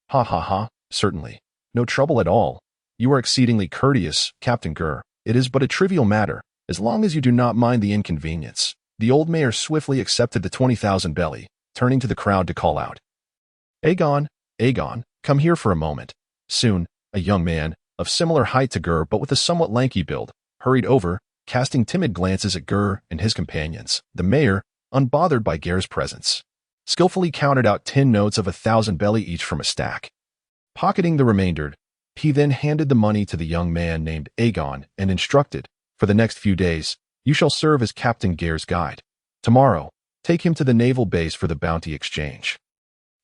Ha ha ha, certainly. No trouble at all. You are exceedingly courteous, Captain Geer. It is but a trivial matter, as long as you do not mind the inconvenience. The old mayor swiftly accepted the 20,000 belly, turning to the crowd to call out, Aegon, Aegon, come here for a moment. Soon, a young man, of similar height to Geer but with a somewhat lanky build, hurried over, casting timid glances at Geer and his companions. The mayor, unbothered by Geer's presence, skillfully counted out 10 notes of 1,000 belly each from a stack. Pocketing the remainder, he then handed the money to the young man named Aegon and instructed, for the next few days, you shall serve as Captain Geer's guide. Tomorrow, take him to the naval base for the bounty exchange.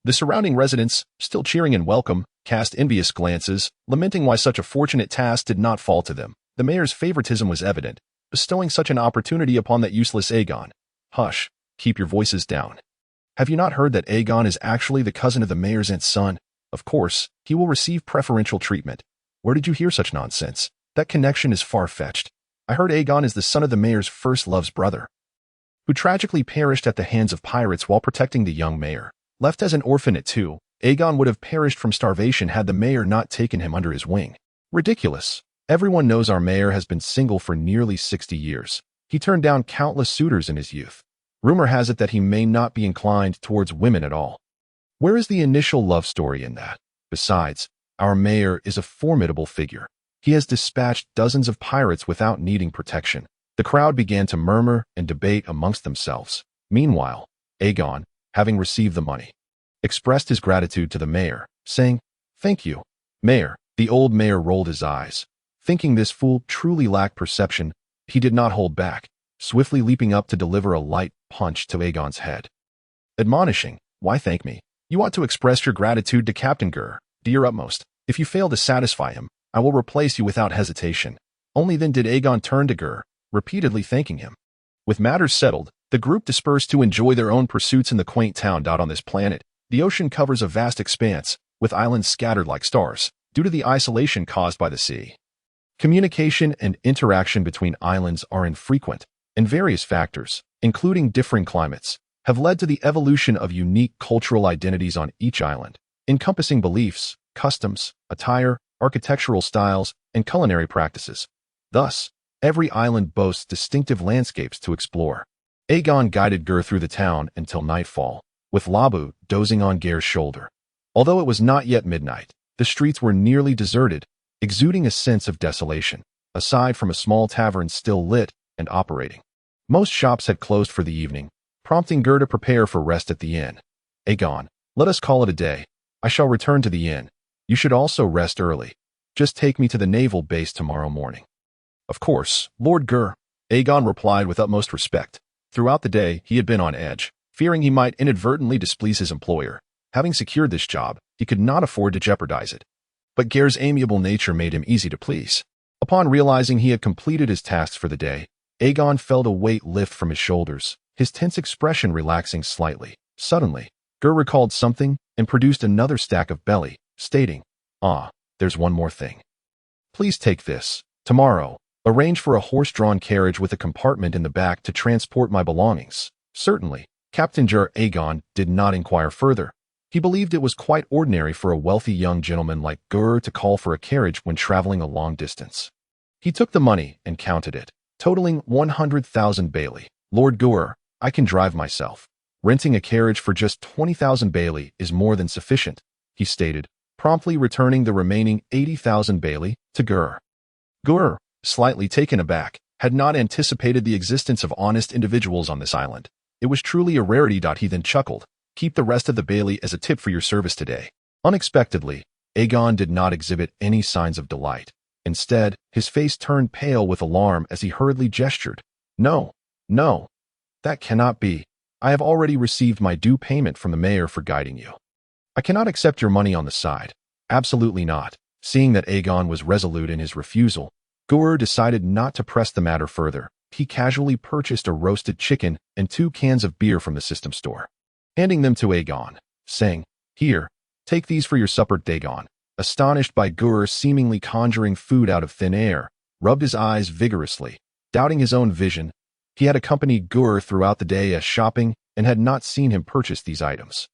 The surrounding residents, still cheering in welcome, cast envious glances, lamenting why such a fortunate task did not fall to them. The mayor's favoritism was evident, bestowing such an opportunity upon that useless Aegon. Hush, keep your voices down. Have you not heard that Aegon is actually the cousin of the mayor's aunt's son? Of course, he will receive preferential treatment. Where did you hear such nonsense? That connection is far-fetched. I heard Aegon is the son of the mayor's first love's brother, who tragically perished at the hands of pirates while protecting the young mayor. Left as an orphan at 2, Aegon would have perished from starvation had the mayor not taken him under his wing. Ridiculous. Everyone knows our mayor has been single for nearly 60 years. He turned down countless suitors in his youth. Rumor has it that he may not be inclined towards women at all. Where is the initial love story in that? Besides, our mayor is a formidable figure. He has dispatched dozens of pirates without needing protection. The crowd began to murmur and debate amongst themselves. Meanwhile, Aegon, having received the money, expressed his gratitude to the mayor, saying, Thank you, Mayor. The old mayor rolled his eyes. Thinking this fool truly lacked perception, he did not hold back, swiftly leaping up to deliver a light punch to Aegon's head. Admonishing, Why thank me? You ought to express your gratitude to Captain Geer, to your utmost. If you fail to satisfy him, I will replace you without hesitation. Only then did Aegon turn to Geer, repeatedly thanking him. With matters settled, the group dispersed to enjoy their own pursuits in the quaint town. On this planet, the ocean covers a vast expanse, with islands scattered like stars, due to the isolation caused by the sea. Communication and interaction between islands are infrequent, and various factors, including differing climates, have led to the evolution of unique cultural identities on each island, encompassing beliefs, customs, attire, architectural styles, and culinary practices. Thus, every island boasts distinctive landscapes to explore. Aegon guided Geer through the town until nightfall, with Labu dozing on Geer's shoulder. Although it was not yet midnight, the streets were nearly deserted, exuding a sense of desolation, aside from a small tavern still lit and operating. Most shops had closed for the evening, prompting Geer to prepare for rest at the inn. Aegon, let us call it a day. I shall return to the inn. You should also rest early. Just take me to the naval base tomorrow morning. Of course, Lord Geer, Aegon replied with utmost respect. Throughout the day, he had been on edge, fearing he might inadvertently displease his employer. Having secured this job, he could not afford to jeopardize it. But Geer's amiable nature made him easy to please. Upon realizing he had completed his tasks for the day, Aegon felt a weight lift from his shoulders, his tense expression relaxing slightly. Suddenly, Geer recalled something and produced another stack of belly, stating, there's one more thing. Please take this. Tomorrow, arrange for a horse-drawn carriage with a compartment in the back to transport my belongings. Certainly, Captain Geer Aegon did not inquire further. He believed it was quite ordinary for a wealthy young gentleman like Geer to call for a carriage when traveling a long distance. He took the money and counted it, totaling 100,000 Bailey. Lord Geer, I can drive myself. Renting a carriage for just 20,000 Bailey is more than sufficient, he stated, promptly returning the remaining 80,000 Bailey to Geer. Geer, slightly taken aback, had not anticipated the existence of honest individuals on this island. It was truly a rarity. He then chuckled. Keep the rest of the Bailey as a tip for your service today. Unexpectedly, Aegon did not exhibit any signs of delight. Instead, his face turned pale with alarm as he hurriedly gestured. No, that cannot be. I have already received my due payment from the mayor for guiding you. I cannot accept your money on the side. Absolutely not. Seeing that Aegon was resolute in his refusal, Geer decided not to press the matter further. He casually purchased a roasted chicken and 2 cans of beer from the system store, handing them to Aegon, saying, Here, take these for your supper. Aegon, astonished by Geer seemingly conjuring food out of thin air, rubbed his eyes vigorously. Doubting his own vision, he had accompanied Geer throughout the day as shopping and had not seen him purchase these items.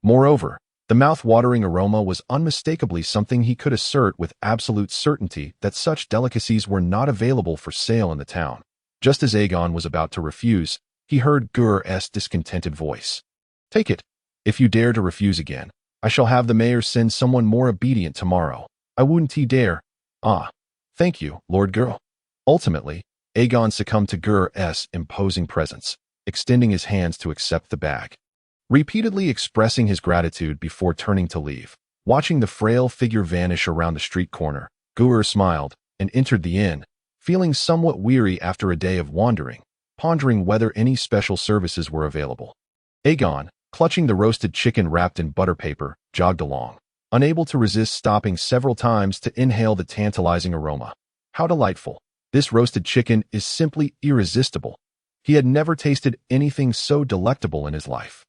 Moreover, the mouth-watering aroma was unmistakably something he could assert with absolute certainty that such delicacies were not available for sale in the town. Just as Aegon was about to refuse, he heard Geer's discontented voice. Take it. If you dare to refuse again, I shall have the mayor send someone more obedient tomorrow. I wouldn't dare. Thank you, Lord Geer. Ultimately, Aegon succumbed to Geer's imposing presence, extending his hands to accept the bag, repeatedly expressing his gratitude before turning to leave. Watching the frail figure vanish around the street corner, Geer smiled and entered the inn, feeling somewhat weary after a day of wandering, pondering whether any special services were available. Aegon, clutching the roasted chicken wrapped in butter paper, jogged along, unable to resist stopping several times to inhale the tantalizing aroma. How delightful! This roasted chicken is simply irresistible. He had never tasted anything so delectable in his life.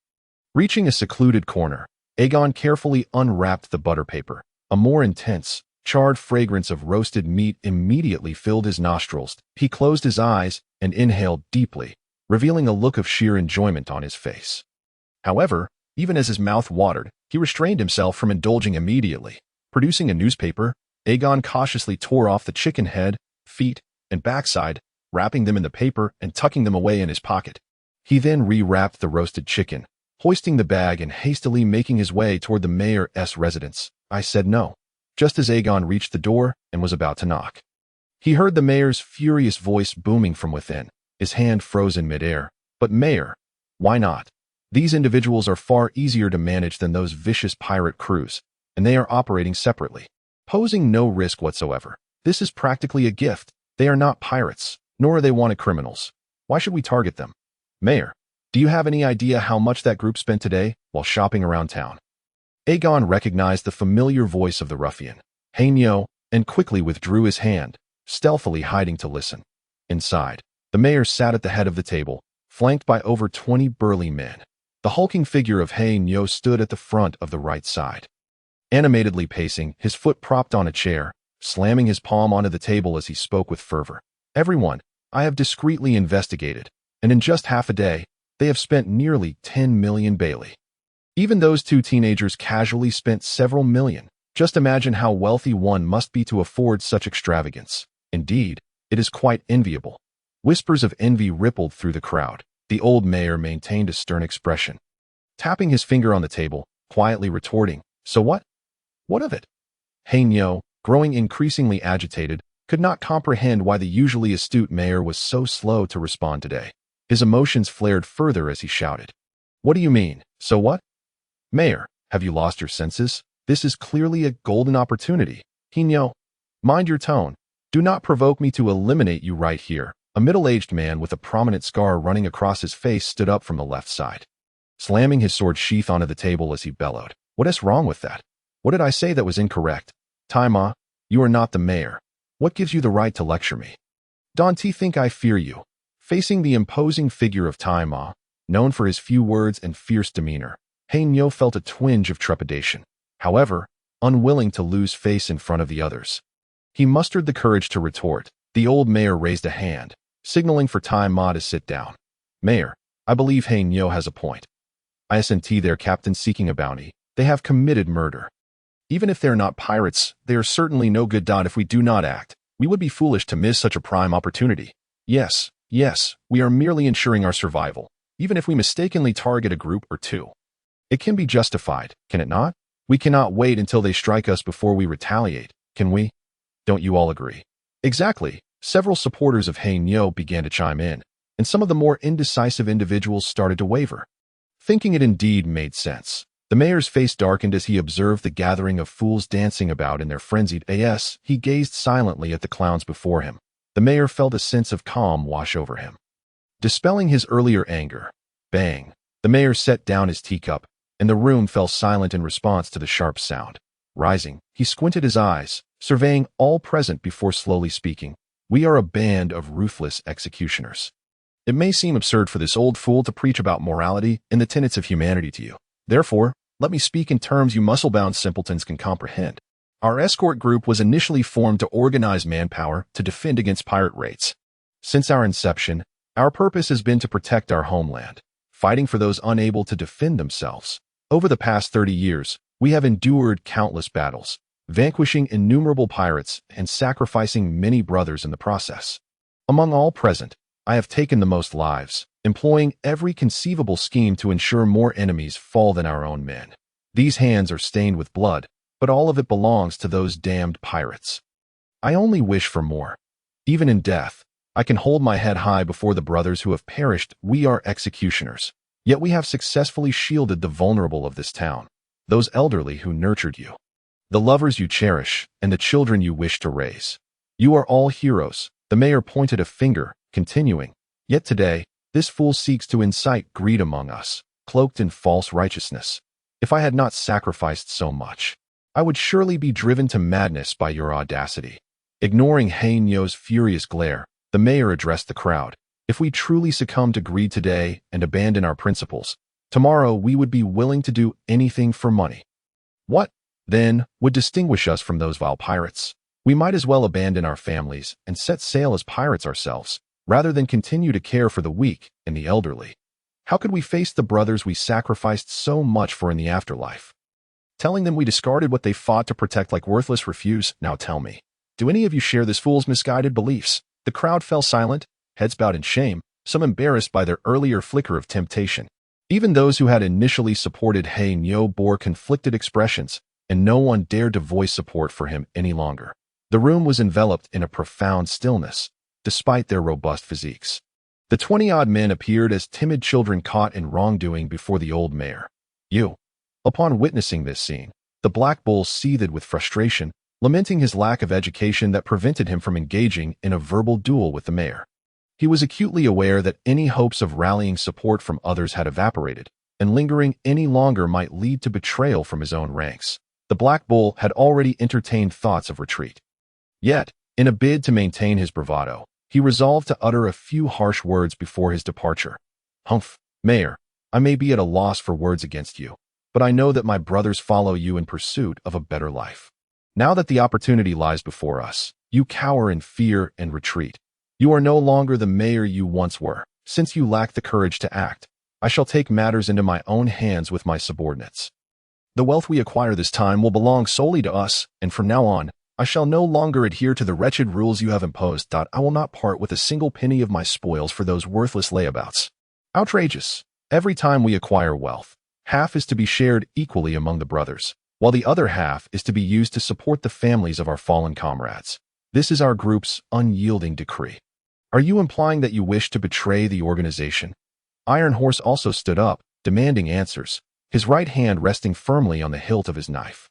Reaching a secluded corner, Aegon carefully unwrapped the butter paper. A more intense, charred fragrance of roasted meat immediately filled his nostrils. He closed his eyes and inhaled deeply, revealing a look of sheer enjoyment on his face. However, even as his mouth watered, he restrained himself from indulging immediately. Producing a newspaper, Aegon cautiously tore off the chicken head, feet, and backside, wrapping them in the paper and tucking them away in his pocket. He then re-wrapped the roasted chicken, hoisting the bag and hastily making his way toward the mayor's residence. I said no. Just as Aegon reached the door and was about to knock, he heard the mayor's furious voice booming from within, his hand frozen midair. But mayor, why not? These individuals are far easier to manage than those vicious pirate crews, and they are operating separately, posing no risk whatsoever. This is practically a gift. They are not pirates, nor are they wanted criminals. Why should we target them? Mayor, do you have any idea how much that group spent today while shopping around town? Aegon recognized the familiar voice of the ruffian, Hainyo, and quickly withdrew his hand, stealthily hiding to listen. Inside, the mayor sat at the head of the table, flanked by over 20 burly men. The hulking figure of Hainyo stood at the front of the right side, animatedly pacing, his foot propped on a chair, slamming his palm onto the table as he spoke with fervor. Everyone, I have discreetly investigated, and in just half a day, they have spent nearly 10 million Bailey. Even those 2 teenagers casually spent several million. Just imagine how wealthy one must be to afford such extravagance. Indeed, it is quite enviable. Whispers of envy rippled through the crowd. The old mayor maintained a stern expression, tapping his finger on the table, quietly retorting, So what? What of it? Hainyo, growing increasingly agitated, could not comprehend why the usually astute mayor was so slow to respond today. His emotions flared further as he shouted, What do you mean, so what? Mayor, have you lost your senses? This is clearly a golden opportunity. Hainyo, mind your tone. Do not provoke me to eliminate you right here. A middle-aged man with a prominent scar running across his face stood up from the left side, slamming his sword sheath onto the table as he bellowed. What is wrong with that? What did I say that was incorrect? Taima, you are not the mayor. What gives you the right to lecture me? Don't you think I fear you? Facing the imposing figure of Tai Ma, known for his few words and fierce demeanor, Nyo felt a twinge of trepidation. However, unwilling to lose face in front of the others, he mustered the courage to retort. The old mayor raised a hand, signaling for Tai Ma to sit down. Mayor, I believe Nyo has a point. Isn't their captain seeking a bounty? They have committed murder. Even if they're not pirates, they are certainly no good. If we do not act, we would be foolish to miss such a prime opportunity. Yes, we are merely ensuring our survival, even if we mistakenly target a group or two. It can be justified, can it not? We cannot wait until they strike us before we retaliate, can we? Don't you all agree? Exactly. Several supporters of Nyo began to chime in, and some of the more indecisive individuals started to waver. Thinking it indeed made sense, the mayor's face darkened as he observed the gathering of fools dancing about in their frenzied as. He gazed silently at the clowns before him. The mayor felt a sense of calm wash over him. Dispelling his earlier anger, bang, the mayor set down his teacup, and the room fell silent in response to the sharp sound. Rising, he squinted his eyes, surveying all present before slowly speaking. We are a band of ruthless executioners. It may seem absurd for this old fool to preach about morality and the tenets of humanity to you. Therefore, let me speak in terms you muscle-bound simpletons can comprehend. Our escort group was initially formed to organize manpower to defend against pirate raids. Since our inception, our purpose has been to protect our homeland, fighting for those unable to defend themselves. Over the past 30 years, we have endured countless battles, vanquishing innumerable pirates and sacrificing many brothers in the process. Among all present, I have taken the most lives, employing every conceivable scheme to ensure more enemies fall than our own men. These hands are stained with blood, but all of it belongs to those damned pirates. I only wish for more. Even in death, I can hold my head high before the brothers who have perished. We are executioners. Yet we have successfully shielded the vulnerable of this town, those elderly who nurtured you, the lovers you cherish, and the children you wish to raise. You are all heroes. The mayor pointed a finger, continuing. Yet today, this fool seeks to incite greed among us, cloaked in false righteousness. If I had not sacrificed so much, I would surely be driven to madness by your audacity. Ignoring Nyo's furious glare, the mayor addressed the crowd. If we truly succumb to greed today and abandon our principles, tomorrow we would be willing to do anything for money. What, then, would distinguish us from those vile pirates? We might as well abandon our families and set sail as pirates ourselves, rather than continue to care for the weak and the elderly. How could we face the brothers we sacrificed so much for in the afterlife? Telling them we discarded what they fought to protect like worthless refuse? Now tell me, do any of you share this fool's misguided beliefs? The crowd fell silent, heads bowed in shame, some embarrassed by their earlier flicker of temptation. Even those who had initially supported Nyo bore conflicted expressions, and no one dared to voice support for him any longer. The room was enveloped in a profound stillness, despite their robust physiques. The 20-odd men appeared as timid children caught in wrongdoing before the old mayor. Upon witnessing this scene, the Black Bull seethed with frustration, lamenting his lack of education that prevented him from engaging in a verbal duel with the mayor. He was acutely aware that any hopes of rallying support from others had evaporated, and lingering any longer might lead to betrayal from his own ranks. The Black Bull had already entertained thoughts of retreat. Yet, in a bid to maintain his bravado, he resolved to utter a few harsh words before his departure. Humph, Mayor, I may be at a loss for words against you, but I know that my brothers follow you in pursuit of a better life. Now that the opportunity lies before us, you cower in fear and retreat. You are no longer the mayor you once were. Since you lack the courage to act, I shall take matters into my own hands with my subordinates. The wealth we acquire this time will belong solely to us, and from now on, I shall no longer adhere to the wretched rules you have imposed. I will not part with a single penny of my spoils for those worthless layabouts. Outrageous. Every time we acquire wealth, half is to be shared equally among the brothers, while the other half is to be used to support the families of our fallen comrades. This is our group's unyielding decree. Are you implying that you wish to betray the organization? Iron Horse also stood up, demanding answers, his right hand resting firmly on the hilt of his knife.